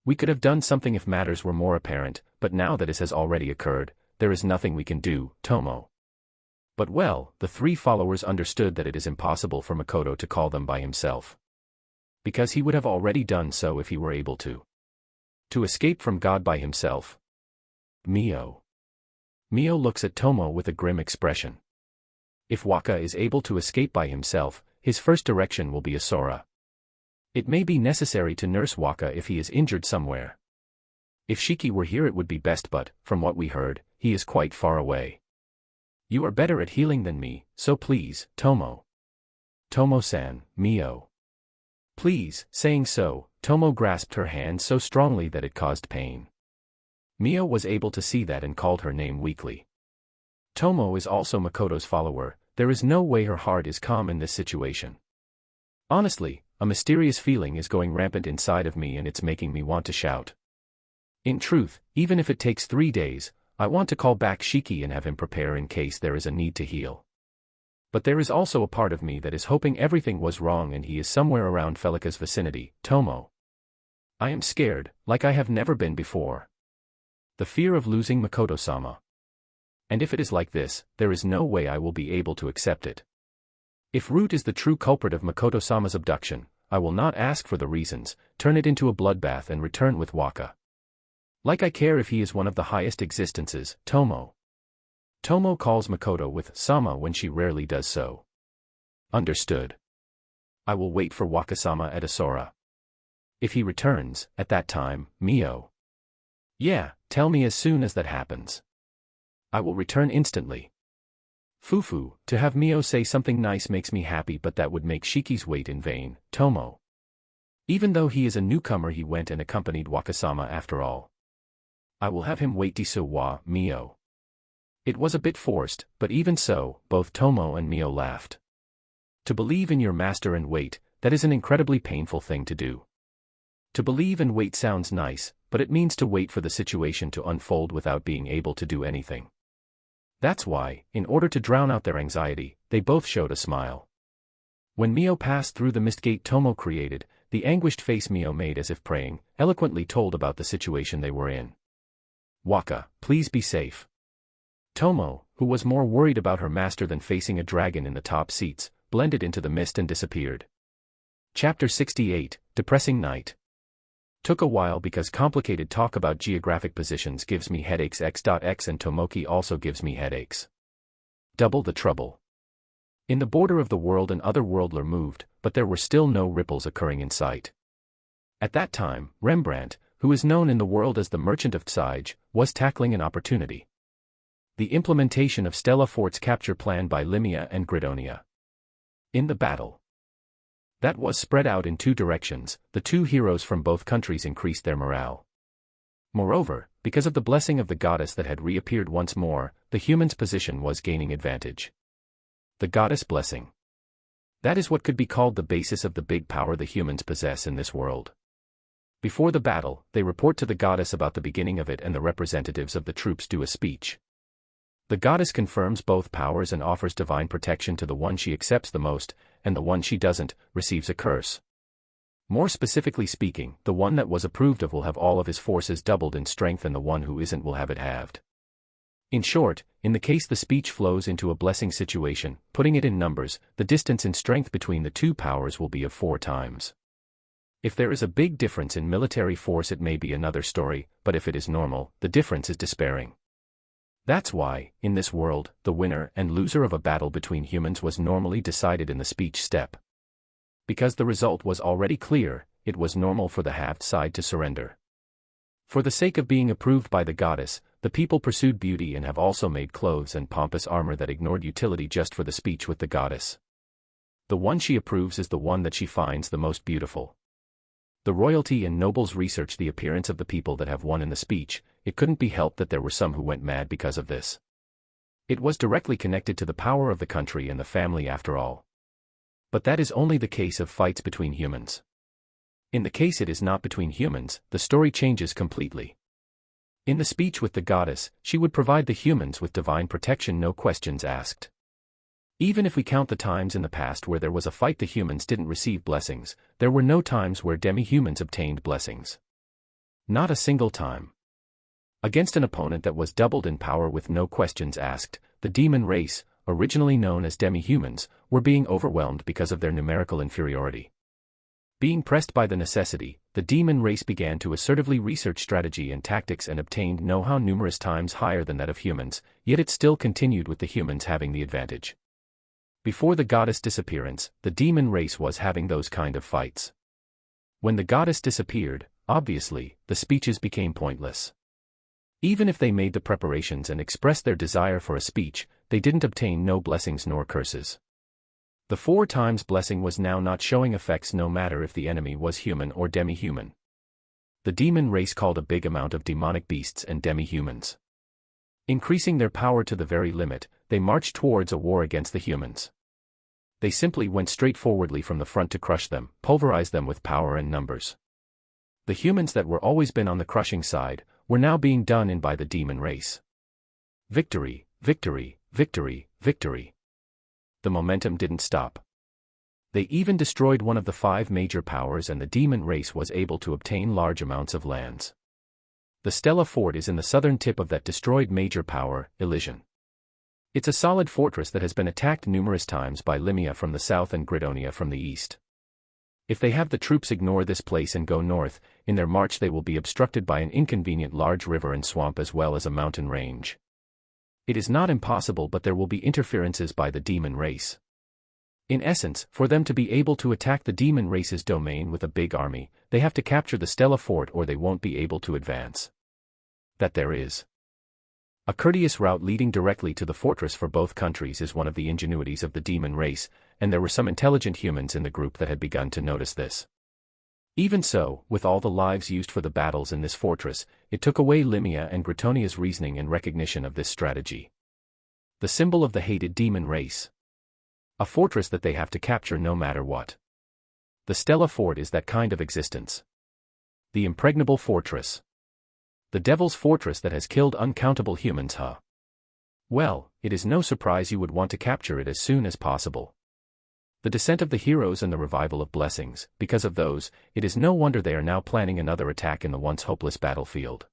We could have done something if matters were more apparent, but now that it has already occurred, there is nothing we can do, Tomo. But well, the three followers understood that it is impossible for Makoto to call them by himself. Because he would have already done so if he were able to. To escape from God by himself. Mio. Mio looks at Tomo with a grim expression. If Waka is able to escape by himself, his first direction will be Asura. It may be necessary to nurse Waka if he is injured somewhere. If Shiki were here it would be best, but, from what we heard, he is quite far away. You are better at healing than me, so please, Tomo. Tomo-san, Mio. Please, saying so, Tomo grasped her hand so strongly that it caused pain. Mio was able to see that and called her name weakly. Tomo is also Makoto's follower. There is no way her heart is calm in this situation. Honestly, a mysterious feeling is going rampant inside of me and it's making me want to shout. In truth, even if it takes 3 days, I want to call back Shiki and have him prepare in case there is a need to heal. But there is also a part of me that is hoping everything was wrong and he is somewhere around Felika's vicinity, Tomo. I am scared, like I have never been before. The fear of losing Makoto-sama. And if it is like this, there is no way I will be able to accept it. If Root is the true culprit of Makoto-sama's abduction, I will not ask for the reasons, turn it into a bloodbath and return with Waka. Like I care if he is one of the highest existences, Tomo. Tomo calls Makoto with Sama when she rarely does so. Understood. I will wait for Waka-sama at Asura. If he returns, at that time, Mio. Yeah, tell me as soon as that happens. I will return instantly. Fufu, to have Mio say something nice makes me happy, but that would make Shiki's wait in vain, Tomo. Even though he is a newcomer, he went and accompanied Waka-sama after all. I will have him wait. Wa, Mio. It was a bit forced, but even so, both Tomo and Mio laughed. To believe in your master and wait, that is an incredibly painful thing to do. To believe and wait sounds nice, but it means to wait for the situation to unfold without being able to do anything. That's why, in order to drown out their anxiety, they both showed a smile. When Mio passed through the mist gate Tomo created, the anguished face Mio made as if praying, eloquently told about the situation they were in. Waka, please be safe. Tomo, who was more worried about her master than facing a dragon in the top seats, blended into the mist and disappeared. Chapter 68, Depressing Night. Took a while because complicated talk about geographic positions gives me headaches. X and Tomoki also gives me headaches. Double the trouble. In the border of the world an otherworldler moved, but there were still no ripples occurring in sight. At that time, Rembrandt, who is known in the world as the Merchant of Tsige, was tackling an opportunity. The implementation of Stella Fort's capture plan by Limia and Gridonia. In the battle that was spread out in 2 directions, the 2 heroes from both countries increased their morale. Moreover, because of the blessing of the goddess that had reappeared once more, the humans' position was gaining advantage. The goddess blessing. That is what could be called the basis of the big power the humans possess in this world. Before the battle, they report to the goddess about the beginning of it and the representatives of the troops do a speech. The goddess confirms both powers and offers divine protection to the one she accepts the most, and the one she doesn't, receives a curse. More specifically speaking, the one that was approved of will have all of his forces doubled in strength and the one who isn't will have it halved. In short, in the case the speech flows into a blessing situation, putting it in numbers, the distance in strength between the 2 powers will be of 4 times. If there is a big difference in military force it may be another story, but if it is normal, the difference is despairing. That's why, in this world, the winner and loser of a battle between humans was normally decided in the speech step. Because the result was already clear, it was normal for the halved side to surrender. For the sake of being approved by the goddess, the people pursued beauty and have also made clothes and pompous armor that ignored utility just for the speech with the goddess. The one she approves is the one that she finds the most beautiful. The royalty and nobles research the appearance of the people that have won in the speech. It couldn't be helped that there were some who went mad because of this. It was directly connected to the power of the country and the family after all. But that is only the case of fights between humans. In the case it is not between humans, the story changes completely. In the speech with the goddess, she would provide the humans with divine protection, no questions asked. Even if we count the times in the past where there was a fight the humans didn't receive blessings, there were no times where demi-humans obtained blessings. Not a single time. Against an opponent that was doubled in power with no questions asked, the demon race, originally known as demi-humans, were being overwhelmed because of their numerical inferiority. Being pressed by the necessity, the demon race began to assertively research strategy and tactics and obtained know-how numerous times higher than that of humans, yet it still continued with the humans having the advantage. Before the goddess' disappearance, the demon race was having those kind of fights. When the goddess disappeared, obviously, the speeches became pointless. Even if they made the preparations and expressed their desire for a speech, they didn't obtain no blessings nor curses. The 4 times blessing was now not showing effects no matter if the enemy was human or demi-human. The demon race called a big amount of demonic beasts and demi-humans. Increasing their power to the very limit, they marched towards a war against the humans. They simply went straightforwardly from the front to crush them, pulverize them with power and numbers. The humans that were always been on the crushing side, were now being done in by the demon race. Victory, victory, victory, victory. The momentum didn't stop. They even destroyed one of the 5 major powers and the demon race was able to obtain large amounts of lands. The Stella Fort is in the southern tip of that destroyed major power, Elysian. It's a solid fortress that has been attacked numerous times by Limia from the south and Gridonia from the east. If they have the troops ignore this place and go north, in their march they will be obstructed by an inconvenient large river and swamp as well as a mountain range. It is not impossible, but there will be interferences by the demon race. In essence, for them to be able to attack the demon race's domain with a big army, they have to capture the Stella Fort or they won't be able to advance. That there is a courteous route leading directly to the fortress for both countries is one of the ingenuities of the demon race, and there were some intelligent humans in the group that had begun to notice this. Even so, with all the lives used for the battles in this fortress, it took away Limia and Gritonia's reasoning and recognition of this strategy. The symbol of the hated demon race. A fortress that they have to capture no matter what. The Stella Fort is that kind of existence. The impregnable fortress. The devil's fortress that has killed uncountable humans, huh? Well, it is no surprise you would want to capture it as soon as possible. The descent of the heroes and the revival of blessings, because of those, it is no wonder they are now planning another attack in the once hopeless battlefield.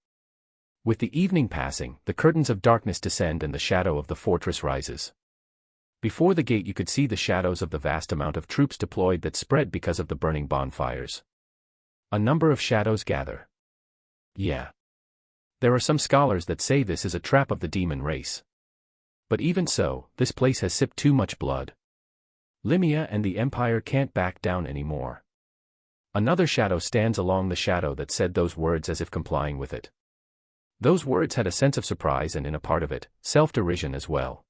With the evening passing, the curtains of darkness descend and the shadow of the fortress rises. Before the gate you could see the shadows of the vast amount of troops deployed that spread because of the burning bonfires. A number of shadows gather. Yeah. There are some scholars that say this is a trap of the demon race. But even so, this place has sipped too much blood. Limia and the Empire can't back down anymore. Another shadow stands along the shadow that said those words as if complying with it. Those words had a sense of surprise and in a part of it, self-derision as well.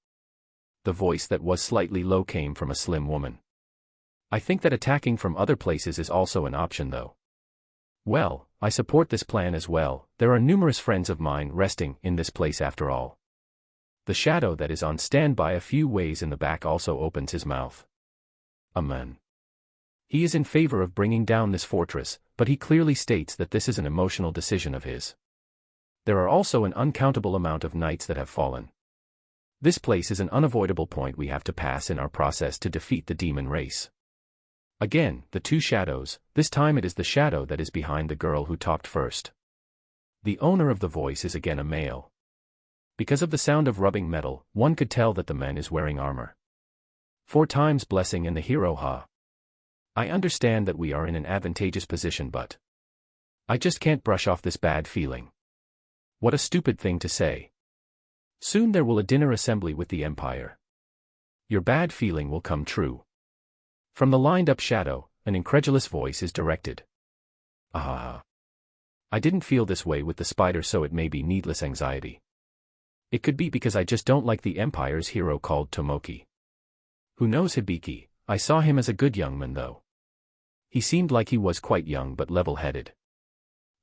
The voice that was slightly low came from a slim woman. I think that attacking from other places is also an option though. Well, I support this plan as well, there are numerous friends of mine resting in this place after all. The shadow that is on standby a few ways in the back also opens his mouth. Amen. He is in favor of bringing down this fortress, but he clearly states that this is an emotional decision of his. There are also an uncountable amount of knights that have fallen. This place is an unavoidable point we have to pass in our process to defeat the demon race. Again, the 2 shadows, this time it is the shadow that is behind the girl who talked first. The owner of the voice is again a male. Because of the sound of rubbing metal, one could tell that the man is wearing armor. 4 times blessing and the hero, huh? I understand that we are in an advantageous position, but I just can't brush off this bad feeling. What a stupid thing to say. Soon there will a dinner assembly with the Empire. Your bad feeling will come true. From the lined-up shadow, an incredulous voice is directed. Ah. I didn't feel this way with the spider, so it may be needless anxiety. It could be because I just don't like the Empire's hero called Tomoki. Who knows Hibiki? I saw him as a good young man though. He seemed like he was quite young but level-headed.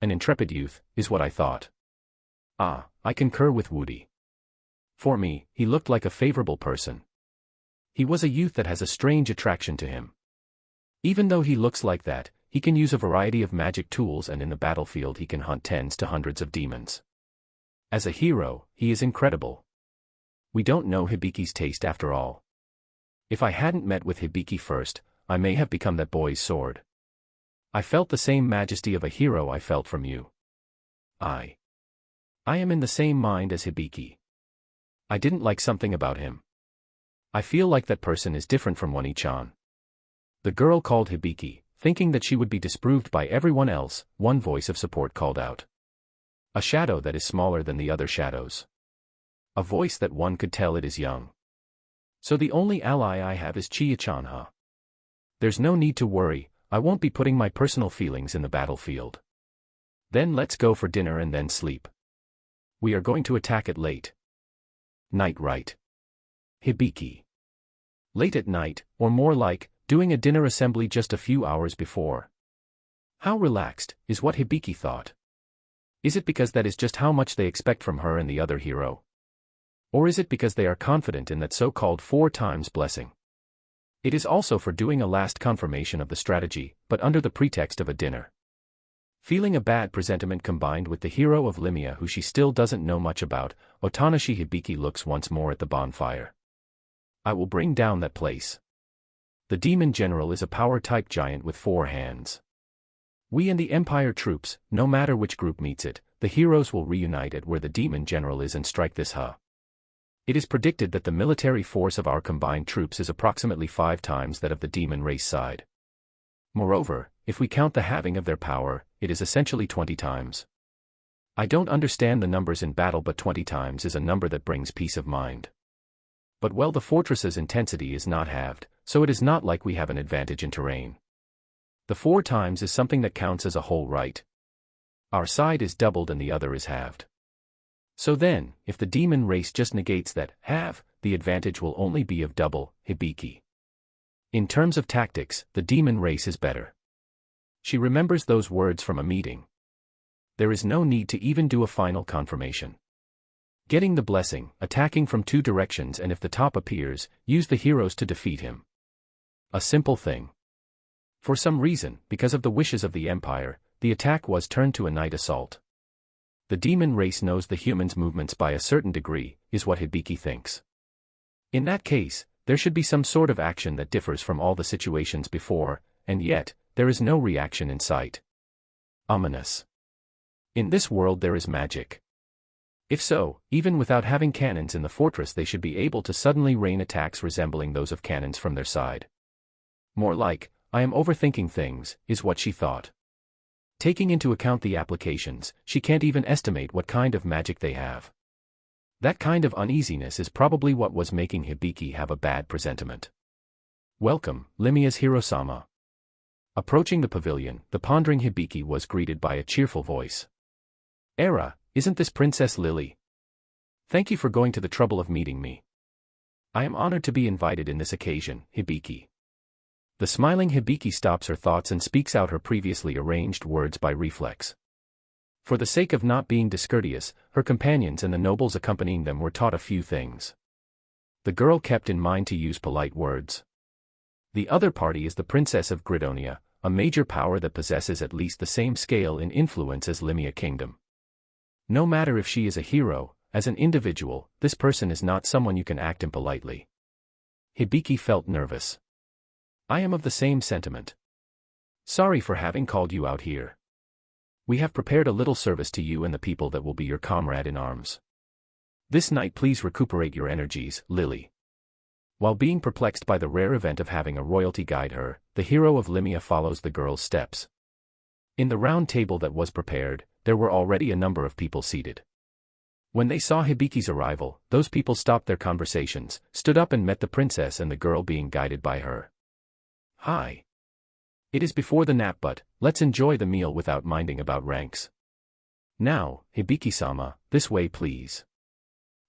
An intrepid youth, is what I thought. Ah, I concur with Woody. For me, he looked like a favorable person. He was a youth that has a strange attraction to him. Even though he looks like that, he can use a variety of magic tools, and in the battlefield he can hunt tens to hundreds of demons. As a hero, he is incredible. We don't know Hibiki's taste after all. If I hadn't met with Hibiki first, I may have become that boy's sword. I felt the same majesty of a hero I felt from you. I am in the same mind as Hibiki. I didn't like something about him. I feel like that person is different from Wani-chan. The girl called Hibiki, thinking that she would be disproved by everyone else. One voice of support called out. A shadow that is smaller than the other shadows. A voice that one could tell it is young. So the only ally I have is Chiya-chan, huh? There's no need to worry, I won't be putting my personal feelings in the battlefield. Then let's go for dinner and then sleep. We are going to attack it late. Night, right? Hibiki. Late at night, or more like, doing a dinner assembly just a few hours before. How relaxed, is what Hibiki thought. Is it because that is just how much they expect from her and the other hero? Or is it because they are confident in that so-called 4 times blessing? It is also for doing a last confirmation of the strategy, but under the pretext of a dinner. Feeling a bad presentiment combined with the hero of Limia who she still doesn't know much about, Otanashi Hibiki looks once more at the bonfire. I will bring down that place. The demon general is a power-type giant with 4 hands. We and the Empire troops, no matter which group meets it, the heroes will reunite at where the demon general is and strike this huh. It is predicted that the military force of our combined troops is approximately 5 times that of the demon race side. Moreover, if we count the halving of their power, it is essentially 20 times. I don't understand the numbers in battle, but 20 times is a number that brings peace of mind. But well, the fortress's intensity is not halved, so it is not like we have an advantage in terrain. The 4 times is something that counts as a whole, right? Our side is doubled and the other is halved. So then, if the demon race just negates that half, the advantage will only be of double, Hibiki. In terms of tactics, the demon race is better. She remembers those words from a meeting. There is no need to even do a final confirmation. Getting the blessing, attacking from 2 directions, and if the top appears, use the heroes to defeat him. A simple thing. For some reason, because of the wishes of the Empire, the attack was turned to a night assault. The demon race knows the humans' movements by a certain degree, is what Hibiki thinks. In that case, there should be some sort of action that differs from all the situations before, and yet, there is no reaction in sight. Ominous. In this world there is magic. If so, even without having cannons in the fortress they should be able to suddenly rain attacks resembling those of cannons from their side. More like, I am overthinking things, is what she thought. Taking into account the applications, she can't even estimate what kind of magic they have. That kind of uneasiness is probably what was making Hibiki have a bad presentiment. Welcome, Limia's Hiro-sama. Approaching the pavilion, the pondering Hibiki was greeted by a cheerful voice. Era, isn't this Princess Lily? Thank you for going to the trouble of meeting me. I am honored to be invited in this occasion, Hibiki. The smiling Hibiki stops her thoughts and speaks out her previously arranged words by reflex. For the sake of not being discourteous, her companions and the nobles accompanying them were taught a few things. The girl kept in mind to use polite words. The other party is the Princess of Gridonia, a major power that possesses at least the same scale in influence as Limia Kingdom. No matter if she is a hero, as an individual, this person is not someone you can act impolitely. Hibiki felt nervous. I am of the same sentiment. Sorry for having called you out here. We have prepared a little service to you and the people that will be your comrade in arms. This night please recuperate your energies, Lily. While being perplexed by the rare event of having a royalty guide her, the hero of Limia follows the girl's steps. In the round table that was prepared, there were already a number of people seated. When they saw Hibiki's arrival, those people stopped their conversations, stood up and met the princess and the girl being guided by her. Hi. It is before the nap, but let's enjoy the meal without minding about ranks. Now, Hibiki-sama, this way please.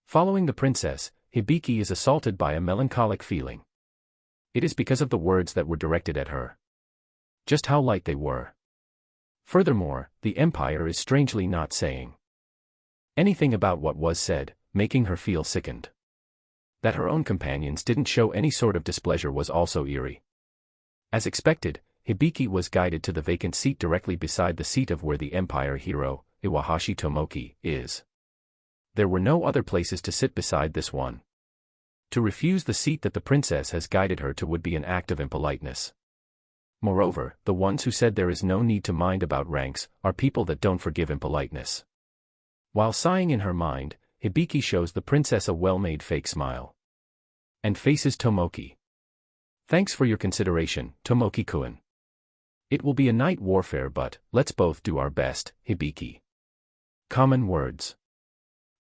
Following the princess, Hibiki is assaulted by a melancholic feeling. It is because of the words that were directed at her. Just how light they were. Furthermore, the Empire is strangely not saying anything about what was said, making her feel sickened. That her own companions didn't show any sort of displeasure was also eerie. As expected, Hibiki was guided to the vacant seat directly beside the seat of where the Empire hero, Iwahashi Tomoki, is. There were no other places to sit beside this one. To refuse the seat that the princess has guided her to would be an act of impoliteness. Moreover, the ones who said there is no need to mind about ranks are people that don't forgive impoliteness. While sighing in her mind, Hibiki shows the princess a well-made fake smile. And faces Tomoki. Thanks for your consideration, Tomoki-kun. It will be a night warfare, but let's both do our best, Hibiki. Common words.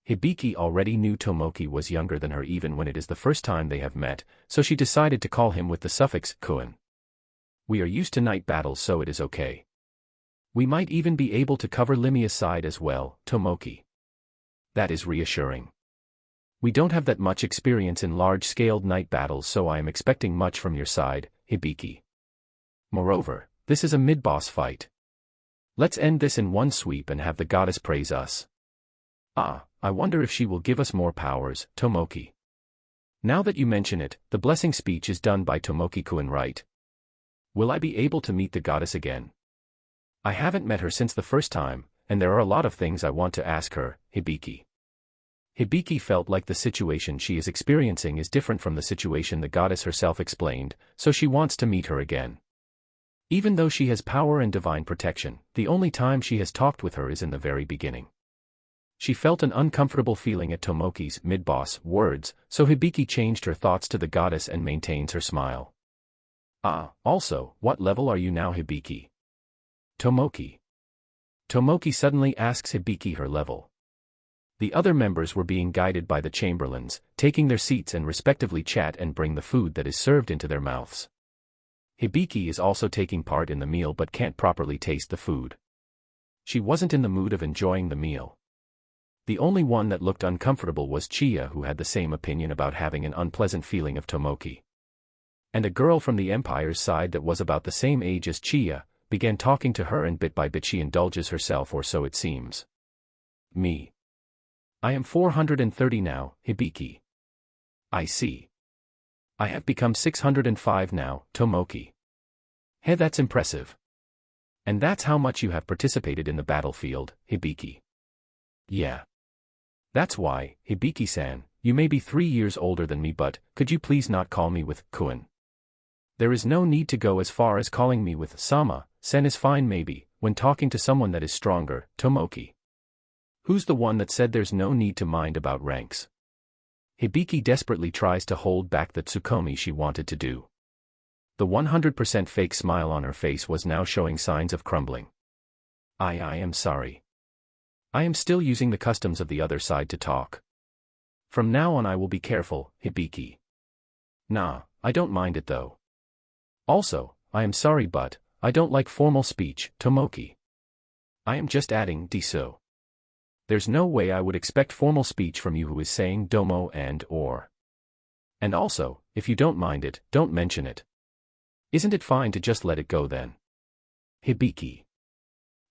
Hibiki already knew Tomoki was younger than her even when it is the first time they have met, so she decided to call him with the suffix kun. We are used to night battles, so it is okay. We might even be able to cover Limia's side as well, Tomoki. That is reassuring. We don't have that much experience in large-scaled night battles, so I am expecting much from your side, Hibiki. Moreover, this is a mid-boss fight. Let's end this in one sweep and have the goddess praise us. I wonder if she will give us more powers, Tomoki. Now that you mention it, the blessing speech is done by Tomoki-kun, right? Will I be able to meet the goddess again? I haven't met her since the first time, and there are a lot of things I want to ask her, Hibiki. Hibiki felt like the situation she is experiencing is different from the situation the goddess herself explained, so she wants to meet her again. Even though she has power and divine protection, the only time she has talked with her is in the very beginning. She felt an uncomfortable feeling at Tomoki's mid-boss words, so Hibiki changed her thoughts to the goddess and maintains her smile. Also, what level are you now, Hibiki? Tomoki. Tomoki suddenly asks Hibiki her level. The other members were being guided by the chamberlains, taking their seats and respectively chat and bring the food that is served into their mouths. Hibiki is also taking part in the meal but can't properly taste the food. She wasn't in the mood of enjoying the meal. The only one that looked uncomfortable was Chiya, who had the same opinion about having an unpleasant feeling of Tomoki. And a girl from the Empire's side that was about the same age as Chiya, began talking to her, and bit by bit she indulges herself, or so it seems. Me. I am 430 now, Hibiki. I see. I have become 605 now, Tomoki. Hey, that's impressive. And that's how much you have participated in the battlefield, Hibiki. Yeah. That's why, Hibiki-san, you may be 3 years older than me, but could you please not call me with kun? There is no need to go as far as calling me with sama. Sen is fine maybe, when talking to someone that is stronger, Tomoki. Who's the one that said there's no need to mind about ranks? Hibiki desperately tries to hold back the tsukomi she wanted to do. The 100% fake smile on her face was now showing signs of crumbling. I am sorry. I am still using the customs of the other side to talk. From now on I will be careful, Hibiki. Nah, I don't mind it though. Also, I am sorry, but I don't like formal speech, Tomoki. I am just adding so. There's no way I would expect formal speech from you who is saying domo and or. And also, if you don't mind it, don't mention it. Isn't it fine to just let it go then? Hibiki.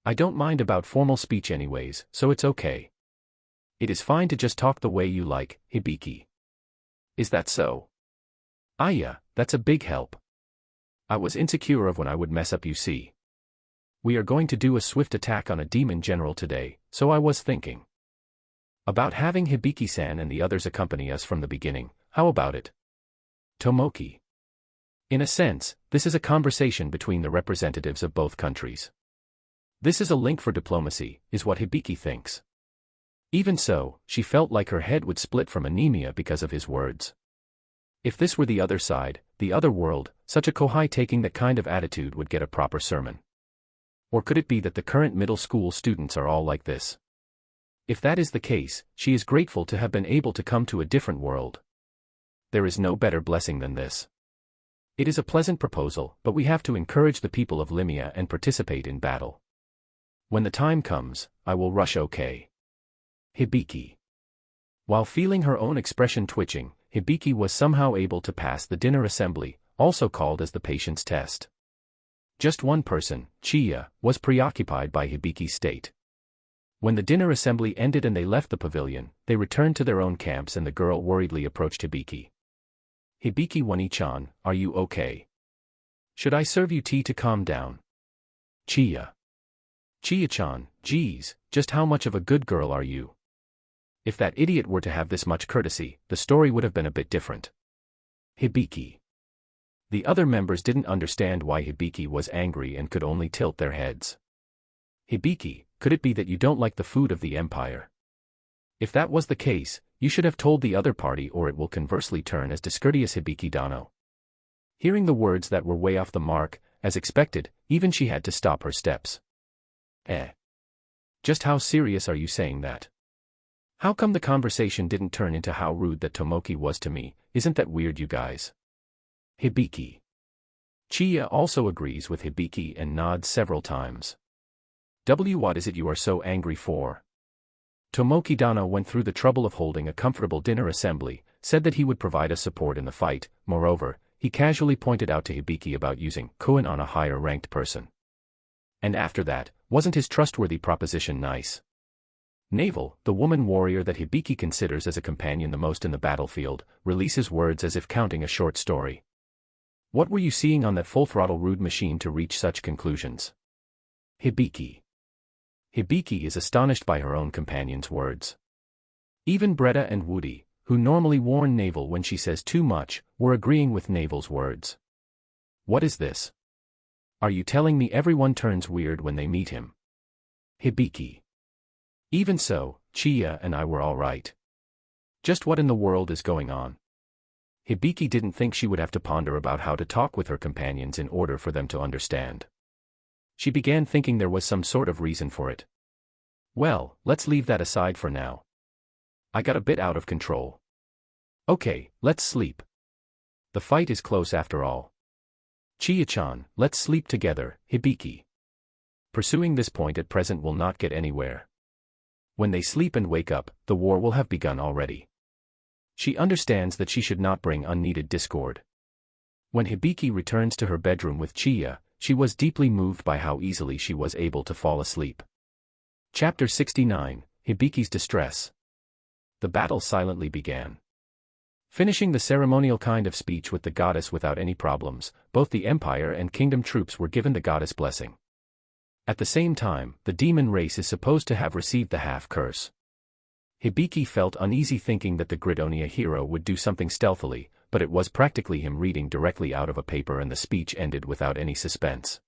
I don't mind about formal speech anyways, so it's okay. It is fine to just talk the way you like, Hibiki. Is that so? Yeah, that's a big help. I was insecure of when I would mess up, you see. We are going to do a swift attack on a demon general today, so I was thinking about having Hibiki-san and the others accompany us from the beginning. How about it? Tomoki. In a sense, this is a conversation between the representatives of both countries. This is a link for diplomacy, is what Hibiki thinks. Even so, she felt like her head would split from anemia because of his words. If this were the other side, the other world, such a kohai taking that kind of attitude would get a proper sermon. Or could it be that the current middle school students are all like this? If that is the case, she is grateful to have been able to come to a different world. There is no better blessing than this. It is a pleasant proposal, but we have to encourage the people of Limia and participate in battle. When the time comes, I will rush. Okay. Hibiki. While feeling her own expression twitching, Hibiki was somehow able to pass the dinner assembly, also called as the patience test. Just one person, Chiya, was preoccupied by Hibiki's state. When the dinner assembly ended and they left the pavilion, they returned to their own camps and the girl worriedly approached Hibiki. Hibiki Wani-chan, are you okay? Should I serve you tea to calm down? Chiya. Chiya-chan, geez, just how much of a good girl are you? If that idiot were to have this much courtesy, the story would have been a bit different. Hibiki. The other members didn't understand why Hibiki was angry and could only tilt their heads. Hibiki, could it be that you don't like the food of the Empire? If that was the case, you should have told the other party or it will conversely turn as discourteous. Hibiki Dano. Hearing the words that were way off the mark, as expected, even she had to stop her steps. Just how serious are you saying that? How come the conversation didn't turn into how rude that Tomoki was to me? Isn't that weird, you guys? Hibiki. Chiya also agrees with Hibiki and nods several times. What is it you are so angry for? Tomoki Dano went through the trouble of holding a comfortable dinner assembly, said that he would provide us support in the fight. Moreover, he casually pointed out to Hibiki about using Koen on a higher-ranked person. And after that, wasn't his trustworthy proposition nice? Naval, the woman warrior that Hibiki considers as a companion the most in the battlefield, releases words as if counting a short story. What were you seeing on that full-throttle rude machine to reach such conclusions? Hibiki. Hibiki is astonished by her own companion's words. Even Bretta and Woody, who normally warn Naval when she says too much, were agreeing with Naval's words. What is this? Are you telling me everyone turns weird when they meet him? Hibiki. Even so, Chiya and I were all right. Just what in the world is going on? Hibiki didn't think she would have to ponder about how to talk with her companions in order for them to understand. She began thinking there was some sort of reason for it. Well, let's leave that aside for now. I got a bit out of control. Okay, let's sleep. The fight is close after all. Chiya-chan, let's sleep together, Hibiki. Pursuing this point at present will not get anywhere. When they sleep and wake up, the war will have begun already. She understands that she should not bring unneeded discord. When Hibiki returns to her bedroom with Chiya, she was deeply moved by how easily she was able to fall asleep. Chapter 69, Hibiki's Distress. The battle silently began. Finishing the ceremonial kind of speech with the goddess without any problems, both the Empire and Kingdom troops were given the goddess blessing. At the same time, the demon race is supposed to have received the half-curse. Hibiki felt uneasy thinking that the Gridonia hero would do something stealthily, but it was practically him reading directly out of a paper and the speech ended without any suspense.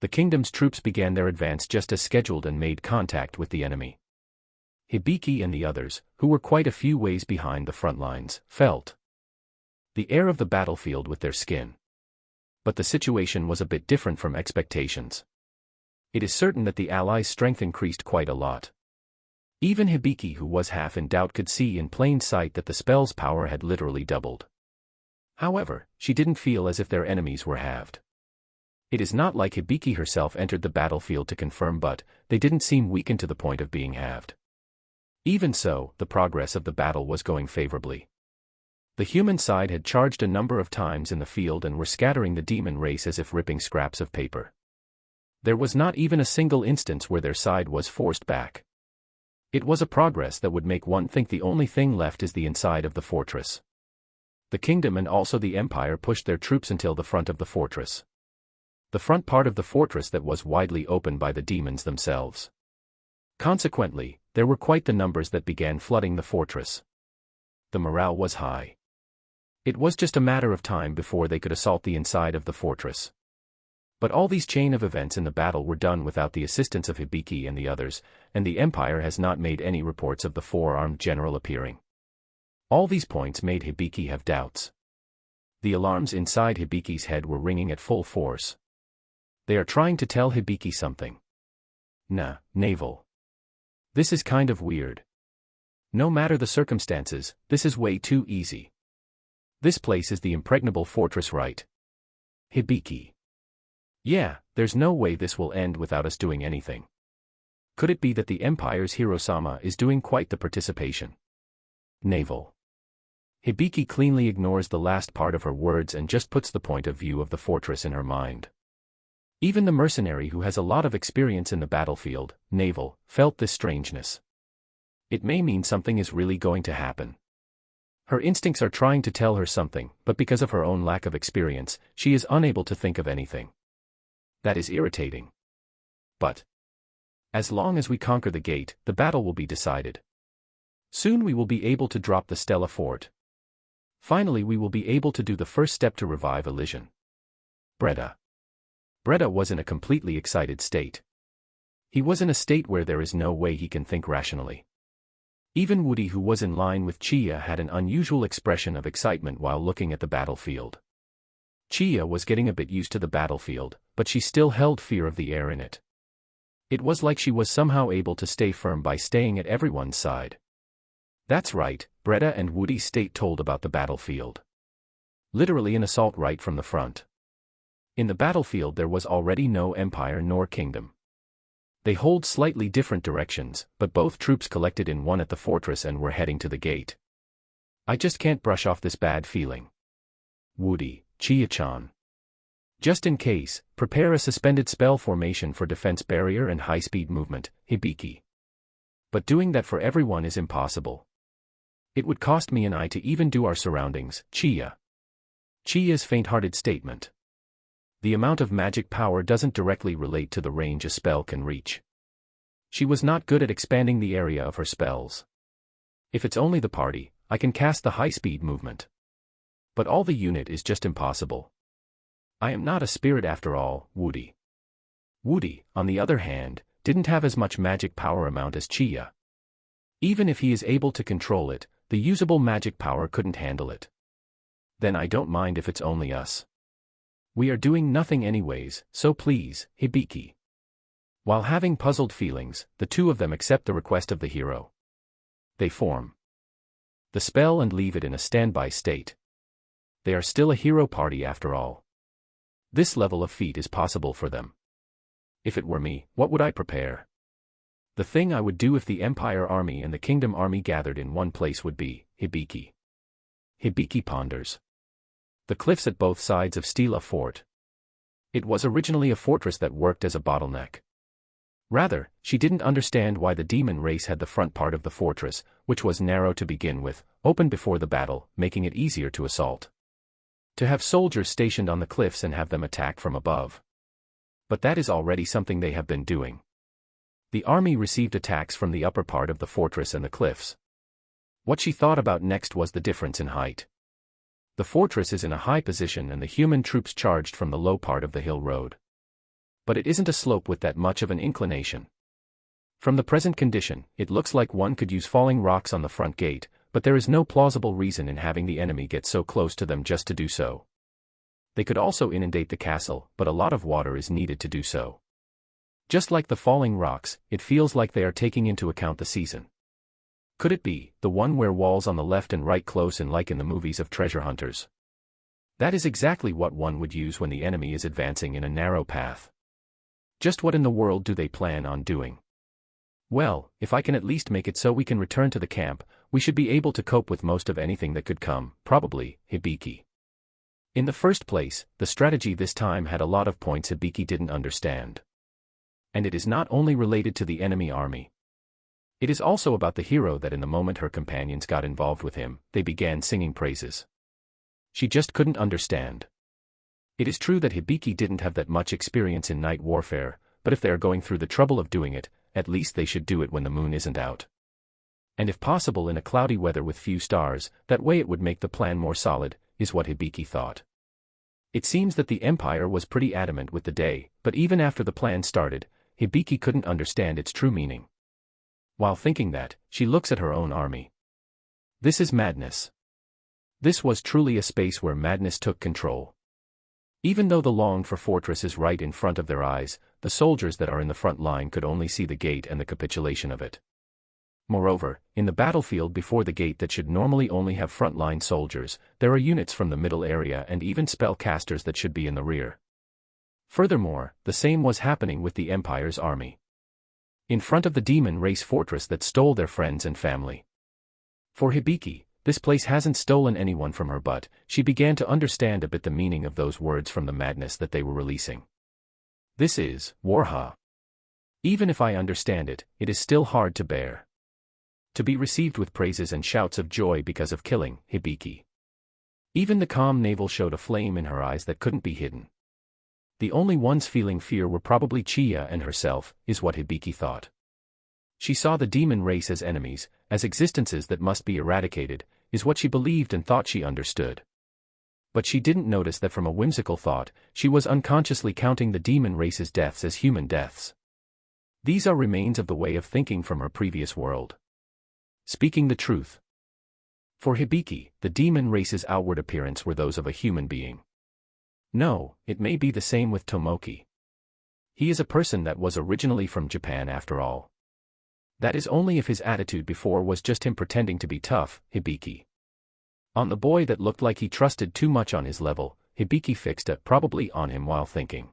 The kingdom's troops began their advance just as scheduled and made contact with the enemy. Hibiki and the others, who were quite a few ways behind the front lines, felt the air of the battlefield with their skin. But the situation was a bit different from expectations. It is certain that the Allies' strength increased quite a lot. Even Hibiki, who was half in doubt, could see in plain sight that the spell's power had literally doubled. However, she didn't feel as if their enemies were halved. It is not like Hibiki herself entered the battlefield to confirm, but they didn't seem weakened to the point of being halved. Even so, the progress of the battle was going favorably. The human side had charged a number of times in the field and were scattering the demon race as if ripping scraps of paper. There was not even a single instance where their side was forced back. It was a progress that would make one think the only thing left is the inside of the fortress. The kingdom and also the empire pushed their troops until the front of the fortress. The front part of the fortress that was widely open by the demons themselves. Consequently, there were quite the numbers that began flooding the fortress. The morale was high. It was just a matter of time before they could assault the inside of the fortress. But all these chain of events in the battle were done without the assistance of Hibiki and the others, and the Empire has not made any reports of the four-armed general appearing. All these points made Hibiki have doubts. The alarms inside Hibiki's head were ringing at full force. They are trying to tell Hibiki something. Nah, Naval. This is kind of weird. No matter the circumstances, this is way too easy. This place is the impregnable fortress, right? Hibiki. Yeah, there's no way this will end without us doing anything. Could it be that the Empire's Hirosama is doing quite the participation? Naval. Hibiki cleanly ignores the last part of her words and just puts the point of view of the fortress in her mind. Even the mercenary who has a lot of experience in the battlefield, Naval, felt this strangeness. It may mean something is really going to happen. Her instincts are trying to tell her something, but because of her own lack of experience, she is unable to think of anything. That is irritating. But as long as we conquer the gate, the battle will be decided. Soon we will be able to drop the Stella Fort. Finally we will be able to do the first step to revive Elysian. Breda was in a completely excited state. He was in a state where there is no way he can think rationally. Even Woody, who was in line with Chia, had an unusual expression of excitement while looking at the battlefield. Chia was getting a bit used to the battlefield, but she still held fear of the air in it. It was like she was somehow able to stay firm by staying at everyone's side. That's right, Breda and Woody state told about the battlefield. Literally an assault right from the front. In the battlefield there was already no empire nor kingdom. They hold slightly different directions, but both troops collected in one at the fortress and were heading to the gate. I just can't brush off this bad feeling. Woody, Chia-chan. Just in case, prepare a suspended spell formation for defense barrier and high-speed movement, Hibiki. But doing that for everyone is impossible. It would cost me an eye to even do our surroundings, Chia. Chia's faint-hearted statement. The amount of magic power doesn't directly relate to the range a spell can reach. She was not good at expanding the area of her spells. If it's only the party, I can cast the high-speed movement. But all the unit is just impossible. I am not a spirit after all, Woody. Woody, on the other hand, didn't have as much magic power amount as Chia. Even if he is able to control it, the usable magic power couldn't handle it. Then I don't mind if it's only us. We are doing nothing anyways, so please, Hibiki. While having puzzled feelings, the two of them accept the request of the hero. They form the spell and leave it in a standby state. They are still a hero party after all. This level of feat is possible for them. If it were me, what would I prepare? The thing I would do if the Empire Army and the Kingdom Army gathered in one place would be, Hibiki. Hibiki ponders. The cliffs at both sides of Stela Fort. It was originally a fortress that worked as a bottleneck. Rather, she didn't understand why the demon race had the front part of the fortress, which was narrow to begin with, open before the battle, making it easier to assault. To have soldiers stationed on the cliffs and have them attack from above. But that is already something they have been doing. The army received attacks from the upper part of the fortress and the cliffs. What she thought about next was the difference in height. The fortress is in a high position and the human troops charged from the low part of the hill road. But it isn't a slope with that much of an inclination. From the present condition, it looks like one could use falling rocks on the front gate, but there is no plausible reason in having the enemy get so close to them just to do so. They could also inundate the castle, but a lot of water is needed to do so. Just like the falling rocks, it feels like they are taking into account the season. Could it be the one where walls on the left and right close in like in the movies of treasure hunters? That is exactly what one would use when the enemy is advancing in a narrow path. Just what in the world do they plan on doing? Well, if I can at least make it so we can return to the camp, we should be able to cope with most of anything that could come, probably, Hibiki. In the first place, the strategy this time had a lot of points Hibiki didn't understand. And it is not only related to the enemy army. It is also about the hero that in the moment her companions got involved with him, they began singing praises. She just couldn't understand. It is true that Hibiki didn't have that much experience in night warfare, but if they are going through the trouble of doing it, at least they should do it when the moon isn't out. And if possible in a cloudy weather with few stars, that way it would make the plan more solid, is what Hibiki thought. It seems that the Empire was pretty adamant with the day, but even after the plan started, Hibiki couldn't understand its true meaning. While thinking that, she looks at her own army. This is madness. This was truly a space where madness took control. Even though the longed-for fortress is right in front of their eyes, the soldiers that are in the front line could only see the gate and the capitulation of it. Moreover, in the battlefield before the gate that should normally only have frontline soldiers, there are units from the middle area and even spellcasters that should be in the rear. Furthermore, the same was happening with the Empire's army. In front of the demon race fortress that stole their friends and family. For Hibiki, this place hasn't stolen anyone from her, but she began to understand a bit the meaning of those words from the madness that they were releasing. This is Warha. Even if I understand it, it is still hard to bear. To be received with praises and shouts of joy because of killing Hibiki. Even the calm navel showed a flame in her eyes that couldn't be hidden. The only ones feeling fear were probably Chiya and herself, is what Hibiki thought. She saw the demon race as enemies, as existences that must be eradicated, is what she believed and thought she understood. But she didn't notice that from a whimsical thought, she was unconsciously counting the demon race's deaths as human deaths. These are remains of the way of thinking from her previous world. Speaking the truth. For Hibiki, the demon race's outward appearance were those of a human being. No, it may be the same with Tomoki. He is a person that was originally from Japan after all. That is only if his attitude before was just him pretending to be tough, Hibiki. On the boy that looked like he trusted too much on his level, Hibiki fixed it probably on him while thinking.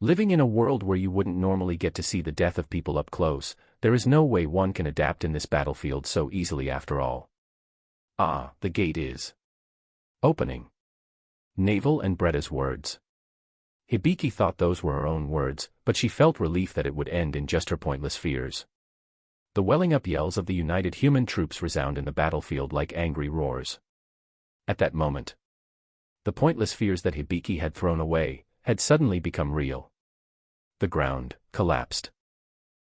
Living in a world where you wouldn't normally get to see the death of people up close, there is no way one can adapt in this battlefield so easily after all. Ah, the gate is opening. Navel and Bretta's words. Hibiki thought those were her own words, but she felt relief that it would end in just her pointless fears. The welling up yells of the united human troops resound in the battlefield like angry roars. At that moment, the pointless fears that Hibiki had thrown away had suddenly become real. The ground collapsed.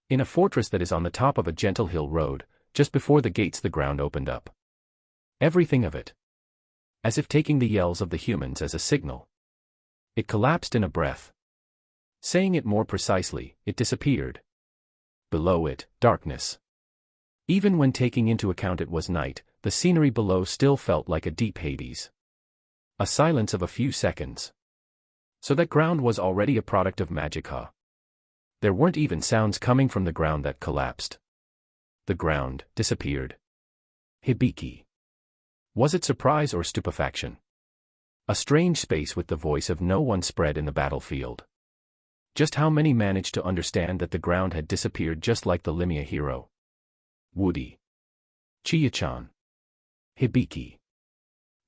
In a fortress that is on the top of a gentle hill road, just before the gates the ground opened up. Everything of it. As if taking the yells of the humans as a signal. It collapsed in a breath. Saying it more precisely, it disappeared. Below it, darkness. Even when taking into account it was night, the scenery below still felt like a deep Hades. A silence of a few seconds. So that ground was already a product of magic, huh? There weren't even sounds coming from the ground that collapsed. The ground disappeared. Hibiki. Was it surprise or stupefaction? A strange space with the voice of no one spread in the battlefield. Just how many managed to understand that the ground had disappeared just like the Limia hero? Woody. Chiya-chan. Hibiki.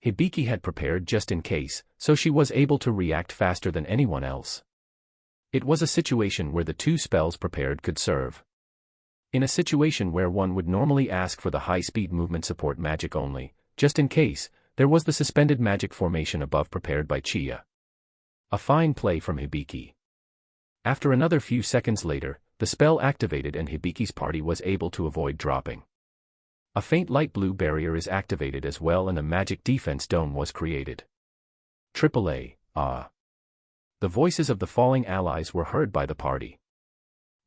Hibiki had prepared just in case, so she was able to react faster than anyone else. It was a situation where the two spells prepared could serve. In a situation where one would normally ask for the high-speed movement support magic only, just in case, there was the suspended magic formation above prepared by Chiya. A fine play from Hibiki. After another few seconds later, the spell activated and Hibiki's party was able to avoid dropping. A faint light blue barrier is activated as well and a magic defense dome was created. AAA, ah. The voices of the falling allies were heard by the party.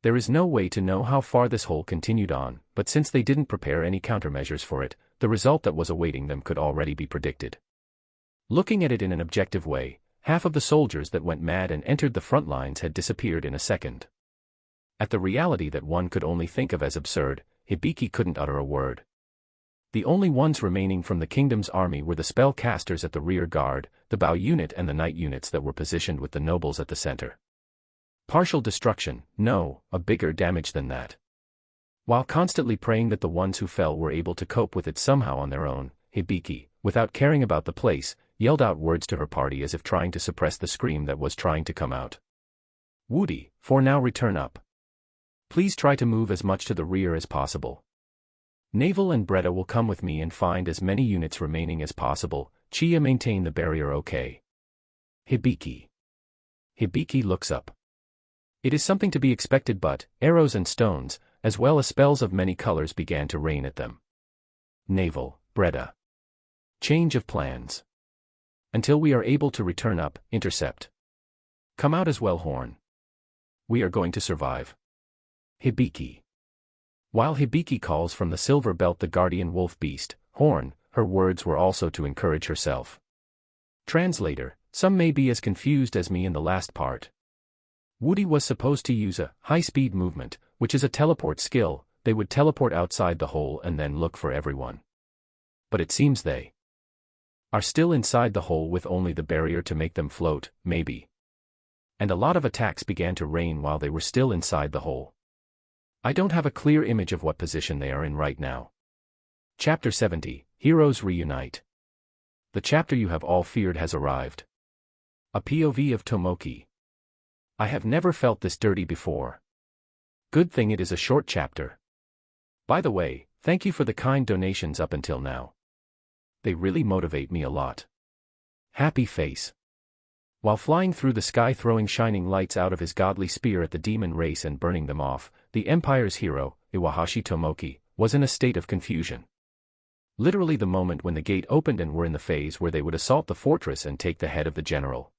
There is no way to know how far this hole continued on, but since they didn't prepare any countermeasures for it, the result that was awaiting them could already be predicted. Looking at it in an objective way, half of the soldiers that went mad and entered the front lines had disappeared in a second. At the reality that one could only think of as absurd, Hibiki couldn't utter a word. The only ones remaining from the kingdom's army were the spellcasters at the rear guard, the bow unit and the knight units that were positioned with the nobles at the center. Partial destruction, no, a bigger damage than that. While constantly praying that the ones who fell were able to cope with it somehow on their own, Hibiki, without caring about the place, yelled out words to her party as if trying to suppress the scream that was trying to come out. Woody, for now return up. Please try to move as much to the rear as possible. Navel and Bretta will come with me and find as many units remaining as possible. Chiya maintain the barrier, okay? Hibiki. Hibiki looks up. It is something to be expected, but arrows and stones, as well as spells of many colors began to rain at them. Navel, Bretta. Change of plans. Until we are able to return up, intercept. Come out as well, Horn. We are going to survive. Hibiki. While Hibiki calls from the silver belt the guardian wolf beast, Horn, her words were also to encourage herself. Translator, some may be as confused as me in the last part. Woody was supposed to use a high-speed movement, which is a teleport skill, they would teleport outside the hole and then look for everyone. But it seems they are still inside the hole with only the barrier to make them float, maybe. And a lot of attacks began to rain while they were still inside the hole. I don't have a clear image of what position they are in right now. Chapter 70, Heroes Reunite. The chapter you have all feared has arrived. A POV of Tomoki. I have never felt this dirty before. Good thing it is a short chapter. By the way, thank you for the kind donations up until now. They really motivate me a lot. Happy face. While flying through the sky throwing shining lights out of his godly spear at the demon race and burning them off, the Empire's hero, Iwahashi Tomoki, was in a state of confusion. Literally the moment when the gate opened and were in the phase where they would assault the fortress and take the head of the general.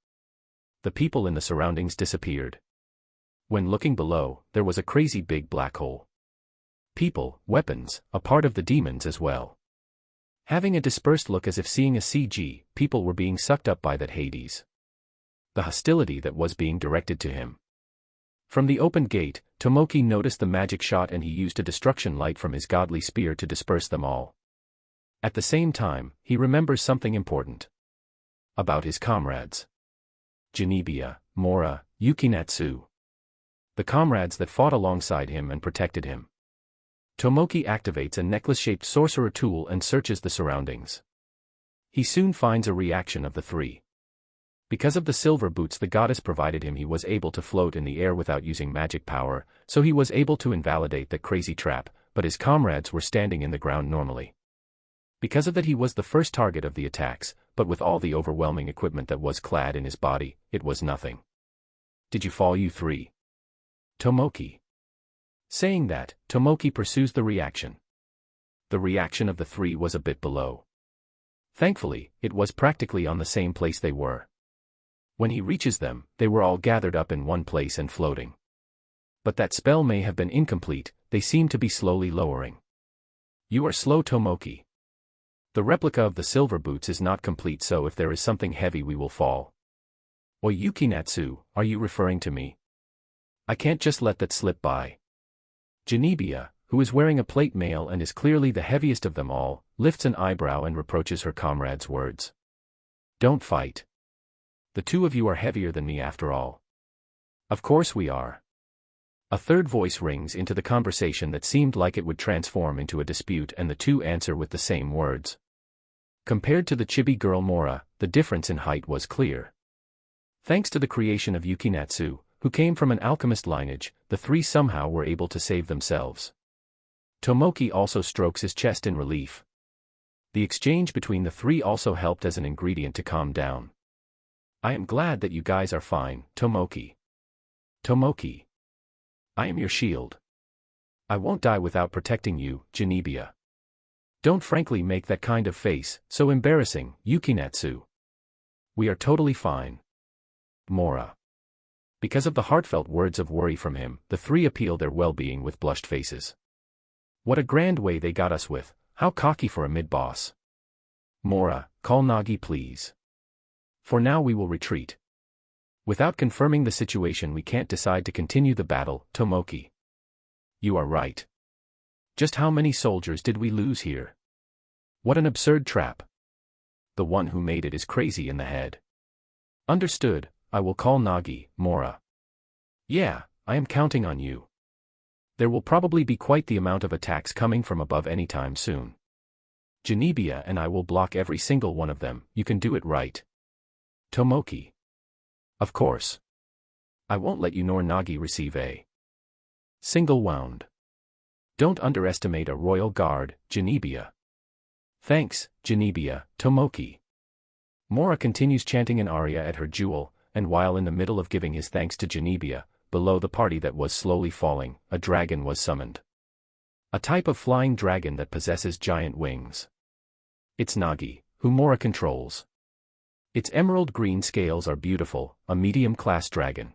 The people in the surroundings disappeared. When looking below, there was a crazy big black hole. People, weapons, a part of the demons as well. Having a dispersed look as if seeing a CG, people were being sucked up by that Hades. The hostility that was being directed to him. From the open gate, Tomoki noticed the magic shot and he used a destruction light from his godly spear to disperse them all. At the same time, he remembers something important. About his comrades. Jinibia, Mora, Yukinatsu. The comrades that fought alongside him and protected him. Tomoki activates a necklace-shaped sorcerer tool and searches the surroundings. He soon finds a reaction of the three. Because of the silver boots the goddess provided him, he was able to float in the air without using magic power, so he was able to invalidate that crazy trap, but his comrades were standing in the ground normally. Because of that he was the first target of the attacks, but with all the overwhelming equipment that was clad in his body, it was nothing. Did you fall, you three? Tomoki. Saying that, Tomoki pursues the reaction. The reaction of the three was a bit below. Thankfully, it was practically on the same place they were. When he reaches them, they were all gathered up in one place and floating. But that spell may have been incomplete, they seem to be slowly lowering. You are slow, Tomoki. The replica of the silver boots is not complete, so if there is something heavy we will fall. Oi, Yukinatsu, are you referring to me? I can't just let that slip by. Jinibia, who is wearing a plate mail and is clearly the heaviest of them all, lifts an eyebrow and reproaches her comrade's words. Don't fight. The two of you are heavier than me after all. Of course we are. A third voice rings into the conversation that seemed like it would transform into a dispute, and the two answer with the same words. Compared to the chibi girl Mora, the difference in height was clear. Thanks to the creation of Yukinatsu, who came from an alchemist lineage, the three somehow were able to save themselves. Tomoki also strokes his chest in relief. The exchange between the three also helped as an ingredient to calm down. I am glad that you guys are fine, Tomoki. Tomoki. I am your shield. I won't die without protecting you, Jinibia. Don't frankly make that kind of face, so embarrassing, Yukinatsu. We are totally fine. Mora. Because of the heartfelt words of worry from him, the three appeal their well-being with blushed faces. What a grand way they got us with, how cocky for a mid-boss. Mora, call Nagi please. For now we will retreat. Without confirming the situation we can't decide to continue the battle, Tomoki. You are right. Just how many soldiers did we lose here? What an absurd trap. The one who made it is crazy in the head. Understood, I will call Nagi, Mora. Yeah, I am counting on you. There will probably be quite the amount of attacks coming from above anytime soon. Jinibia and I will block every single one of them, you can do it right. Tomoki. Of course. I won't let you nor Nagi receive a single wound. Don't underestimate a royal guard, Jinibia. Thanks, Jinibia, Tomoki. Mora continues chanting an aria at her jewel, and while in the middle of giving his thanks to Jinibia, below the party that was slowly falling, a dragon was summoned. A type of flying dragon that possesses giant wings. It's Nagi, who Mora controls. Its emerald green scales are beautiful, a medium-class dragon.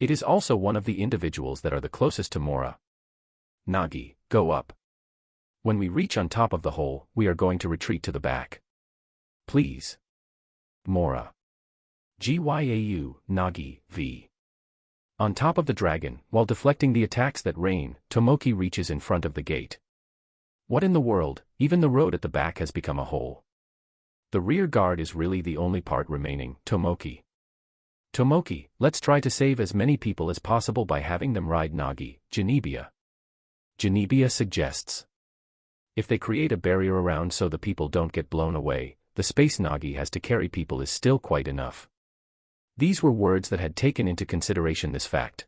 It is also one of the individuals that are the closest to Mora. Nagi, go up. When we reach on top of the hole, we are going to retreat to the back. Please. Mora. Gyau, Nagi, v. On top of the dragon, while deflecting the attacks that rain, Tomoki reaches in front of the gate. What in the world, even the road at the back has become a hole. The rear guard is really the only part remaining, Tomoki. Tomoki, let's try to save as many people as possible by having them ride Nagi, Janebia. Janebia suggests. If they create a barrier around so the people don't get blown away, the space Nagi has to carry people is still quite enough. These were words that had taken into consideration this fact.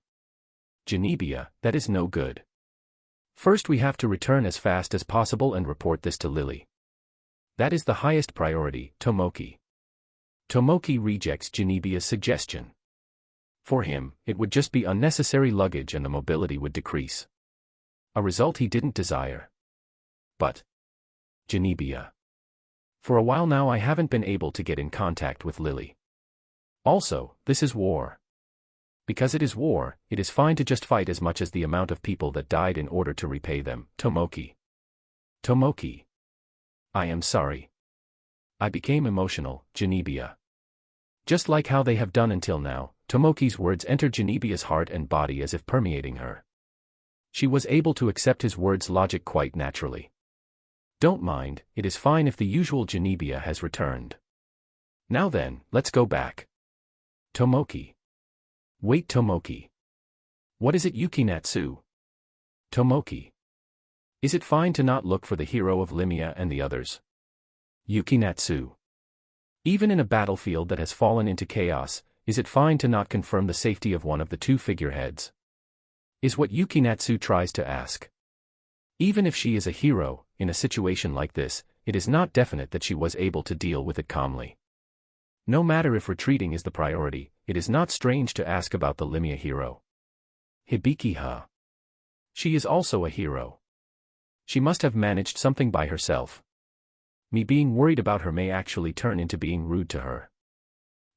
Janebia, that is no good. First we have to return as fast as possible and report this to Lily. That is the highest priority, Tomoki. Tomoki rejects Janebia's suggestion. For him, it would just be unnecessary luggage and the mobility would decrease. A result he didn't desire. But Janebia. For a while now I haven't been able to get in contact with Lily. Also, this is war. Because it is war, it is fine to just fight as much as the amount of people that died in order to repay them, Tomoki. Tomoki. I am sorry. I became emotional, Janebia. Just like how they have done until now, Tomoki's words entered Janebia's heart and body as if permeating her. She was able to accept his words' logic quite naturally. Don't mind, it is fine if the usual Janebia has returned. Now then, let's go back. Tomoki. Wait, Tomoki. What is it, Yukinatsu? Tomoki. Is it fine to not look for the hero of Limia and the others? Yukinatsu. Even in a battlefield that has fallen into chaos, is it fine to not confirm the safety of one of the two figureheads? Is what Yukinatsu tries to ask. Even if she is a hero, in a situation like this, it is not definite that she was able to deal with it calmly. No matter if retreating is the priority, it is not strange to ask about the Limia hero. Hibiki. She is also a hero. She must have managed something by herself. Me being worried about her may actually turn into being rude to her.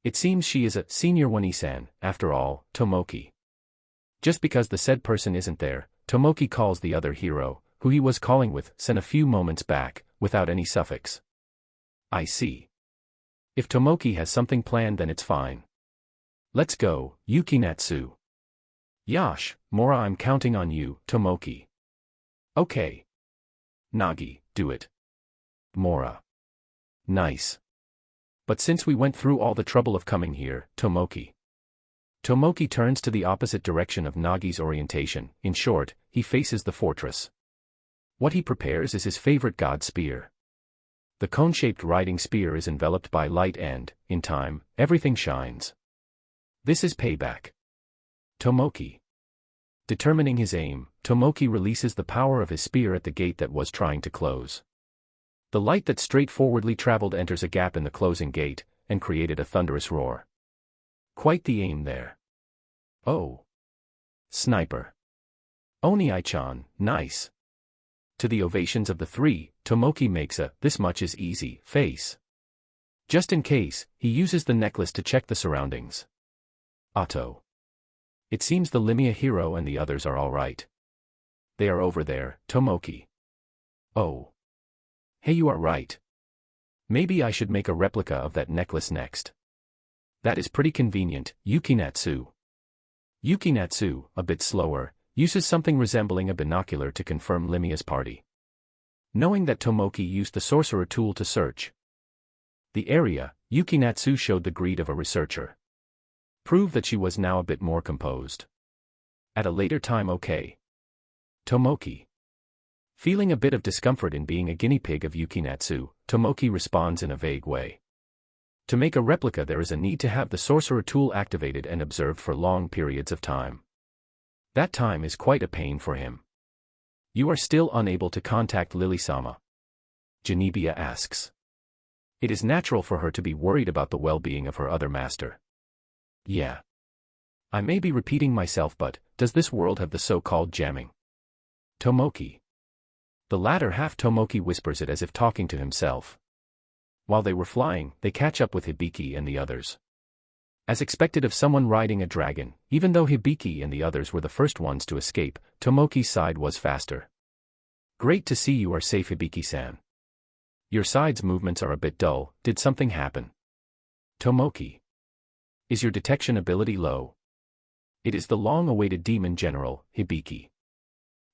It seems she is a senior Wani-san, after all, Tomoki. Just because the said person isn't there, Tomoki calls the other hero, who he was calling with Sen a few moments back, without any suffix. I see. If Tomoki has something planned then it's fine. Let's go, Yukinatsu. Yash, Mora, I'm counting on you, Tomoki. Okay. Nagi, do it. Mora. Nice. But since we went through all the trouble of coming here, Tomoki. Tomoki turns to the opposite direction of Nagi's orientation, in short, he faces the fortress. What he prepares is his favorite god spear. The cone-shaped riding spear is enveloped by light and, in time, everything shines. This is payback. Tomoki. Determining his aim, Tomoki releases the power of his spear at the gate that was trying to close. The light that straightforwardly traveled enters a gap in the closing gate, and created a thunderous roar. Quite the aim there. Oh. Sniper. Oni-chan, nice. To the ovations of the three, Tomoki makes a "this much is easy" face. Just in case, he uses the necklace to check the surroundings. Otto. It seems the Limia hero and the others are all right. They are over there, Tomoki. Oh. Hey, you are right. Maybe I should make a replica of that necklace next. That is pretty convenient, Yukinatsu. Yukinatsu, a bit slower, uses something resembling a binocular to confirm Limia's party. Knowing that Tomoki used the sorcerer tool to search the area, Yukinatsu showed the greed of a researcher. Prove that she was now a bit more composed. At a later time, okay. Tomoki. Feeling a bit of discomfort in being a guinea pig of Yukinatsu, Tomoki responds in a vague way. To make a replica there is a need to have the sorcerer tool activated and observed for long periods of time. That time is quite a pain for him. You are still unable to contact Lily-sama? Janebia asks. It is natural for her to be worried about the well-being of her other master. Yeah. I may be repeating myself, but does this world have the so-called jamming? Tomoki. The latter half Tomoki whispers it as if talking to himself. While they were flying, they catch up with Hibiki and the others. As expected of someone riding a dragon, even though Hibiki and the others were the first ones to escape, Tomoki's side was faster. Great to see you are safe, Hibiki-san. Your side's movements are a bit dull, did something happen? Tomoki. Is your detection ability low? It is the long-awaited demon general, Hibiki.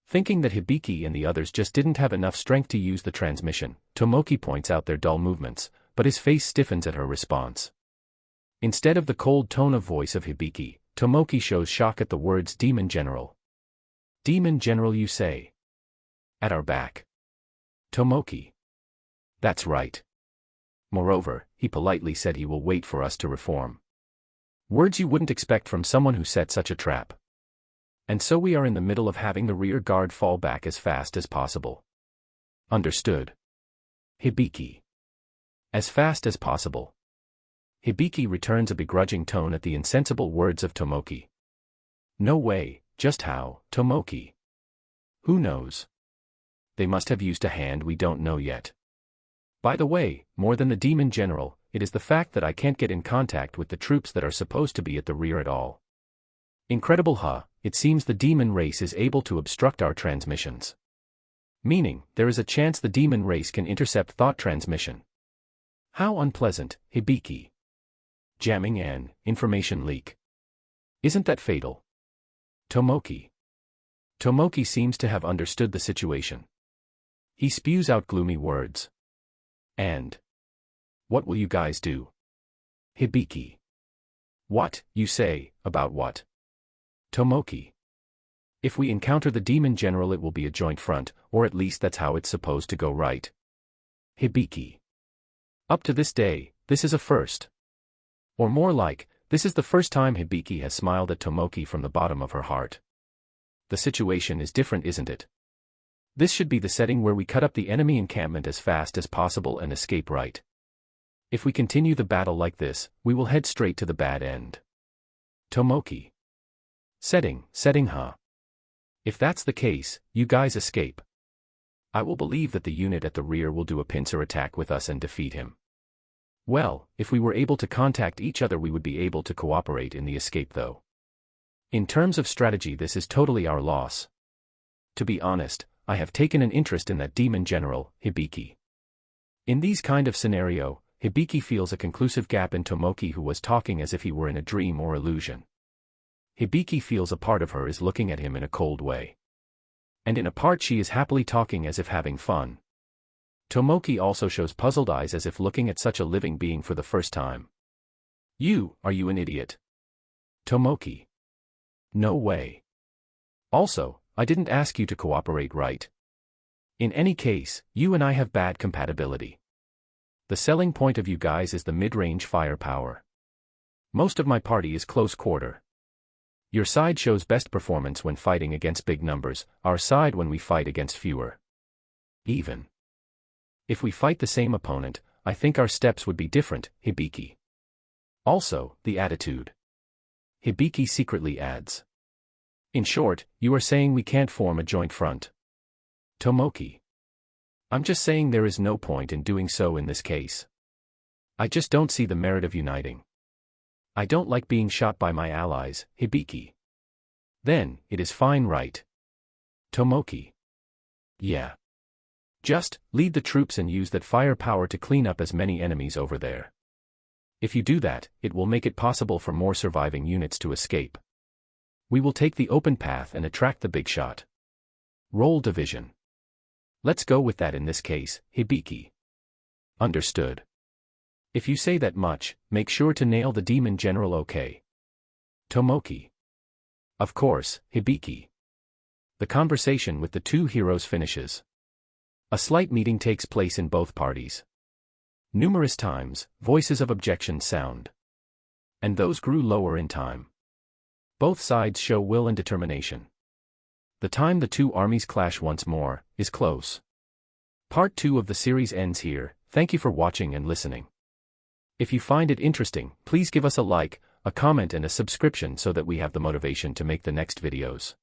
Thinking that Hibiki and the others just didn't have enough strength to use the transmission, Tomoki points out their dull movements, but his face stiffens at her response. Instead of the cold tone of voice of Hibiki, Tomoki shows shock at the words Demon General. Demon General, you say? At our back. Tomoki. That's right. Moreover, he politely said he will wait for us to reform. Words you wouldn't expect from someone who set such a trap. And so we are in the middle of having the rear guard fall back as fast as possible. Understood. Hibiki. As fast as possible. Hibiki returns a begrudging tone at the insensible words of Tomoki. No way, just how, Tomoki? Who knows? They must have used a hand we don't know yet. By the way, more than the demon general, it is the fact that I can't get in contact with the troops that are supposed to be at the rear at all. Incredible, huh? It seems the demon race is able to obstruct our transmissions. Meaning, there is a chance the demon race can intercept thought transmission. How unpleasant, Hibiki. Jamming an information leak. Isn't that fatal? Tomoki. Tomoki seems to have understood the situation. He spews out gloomy words. And what will you guys do? Hibiki. What, you say, about what? Tomoki. If we encounter the demon general, it will be a joint front, or at least that's how it's supposed to go, right? Hibiki. Up to this day, this is a first. Or more like, this is the first time Hibiki has smiled at Tomoki from the bottom of her heart. The situation is different, isn't it? This should be the setting where we cut up the enemy encampment as fast as possible and escape, right? If we continue the battle like this, we will head straight to the bad end. Tomoki. Setting, huh? If that's the case, you guys escape. I will believe that the unit at the rear will do a pincer attack with us and defeat him. Well, if we were able to contact each other, we would be able to cooperate in the escape, though. In terms of strategy, this is totally our loss. To be honest, I have taken an interest in that demon general, Hibiki. In these kind of scenario, Hibiki feels a conclusive gap in Tomoki, who was talking as if he were in a dream or illusion. Hibiki feels a part of her is looking at him in a cold way. And in a part she is happily talking as if having fun. Tomoki also shows puzzled eyes as if looking at such a living being for the first time. Are you an idiot? Tomoki. No way. Also, I didn't ask you to cooperate, right? In any case, you and I have bad compatibility. The selling point of you guys is the mid-range firepower. Most of my party is close quarter. Your side shows best performance when fighting against big numbers, our side when we fight against fewer. Even if we fight the same opponent, I think our steps would be different, Hibiki. Also, the attitude. Hibiki secretly adds. In short, you are saying we can't form a joint front. Tomoki. I'm just saying there is no point in doing so in this case. I just don't see the merit of uniting. I don't like being shot by my allies, Hibiki. Then, it is fine, right? Tomoki. Yeah. Just lead the troops and use that firepower to clean up as many enemies over there. If you do that, it will make it possible for more surviving units to escape. We will take the open path and attract the big shot. Roll division. Let's go with that in this case, Hibiki. Understood. If you say that much, make sure to nail the demon general, okay? Tomoki. Of course, Hibiki. The conversation with the two heroes finishes. A slight meeting takes place in both parties. Numerous times, voices of objection sound. And those grew lower in time. Both sides show will and determination. The time the two armies clash once more is close. Part 2 of the series ends here. Thank you for watching and listening. If you find it interesting, please give us a like, a comment and a subscription so that we have the motivation to make the next videos.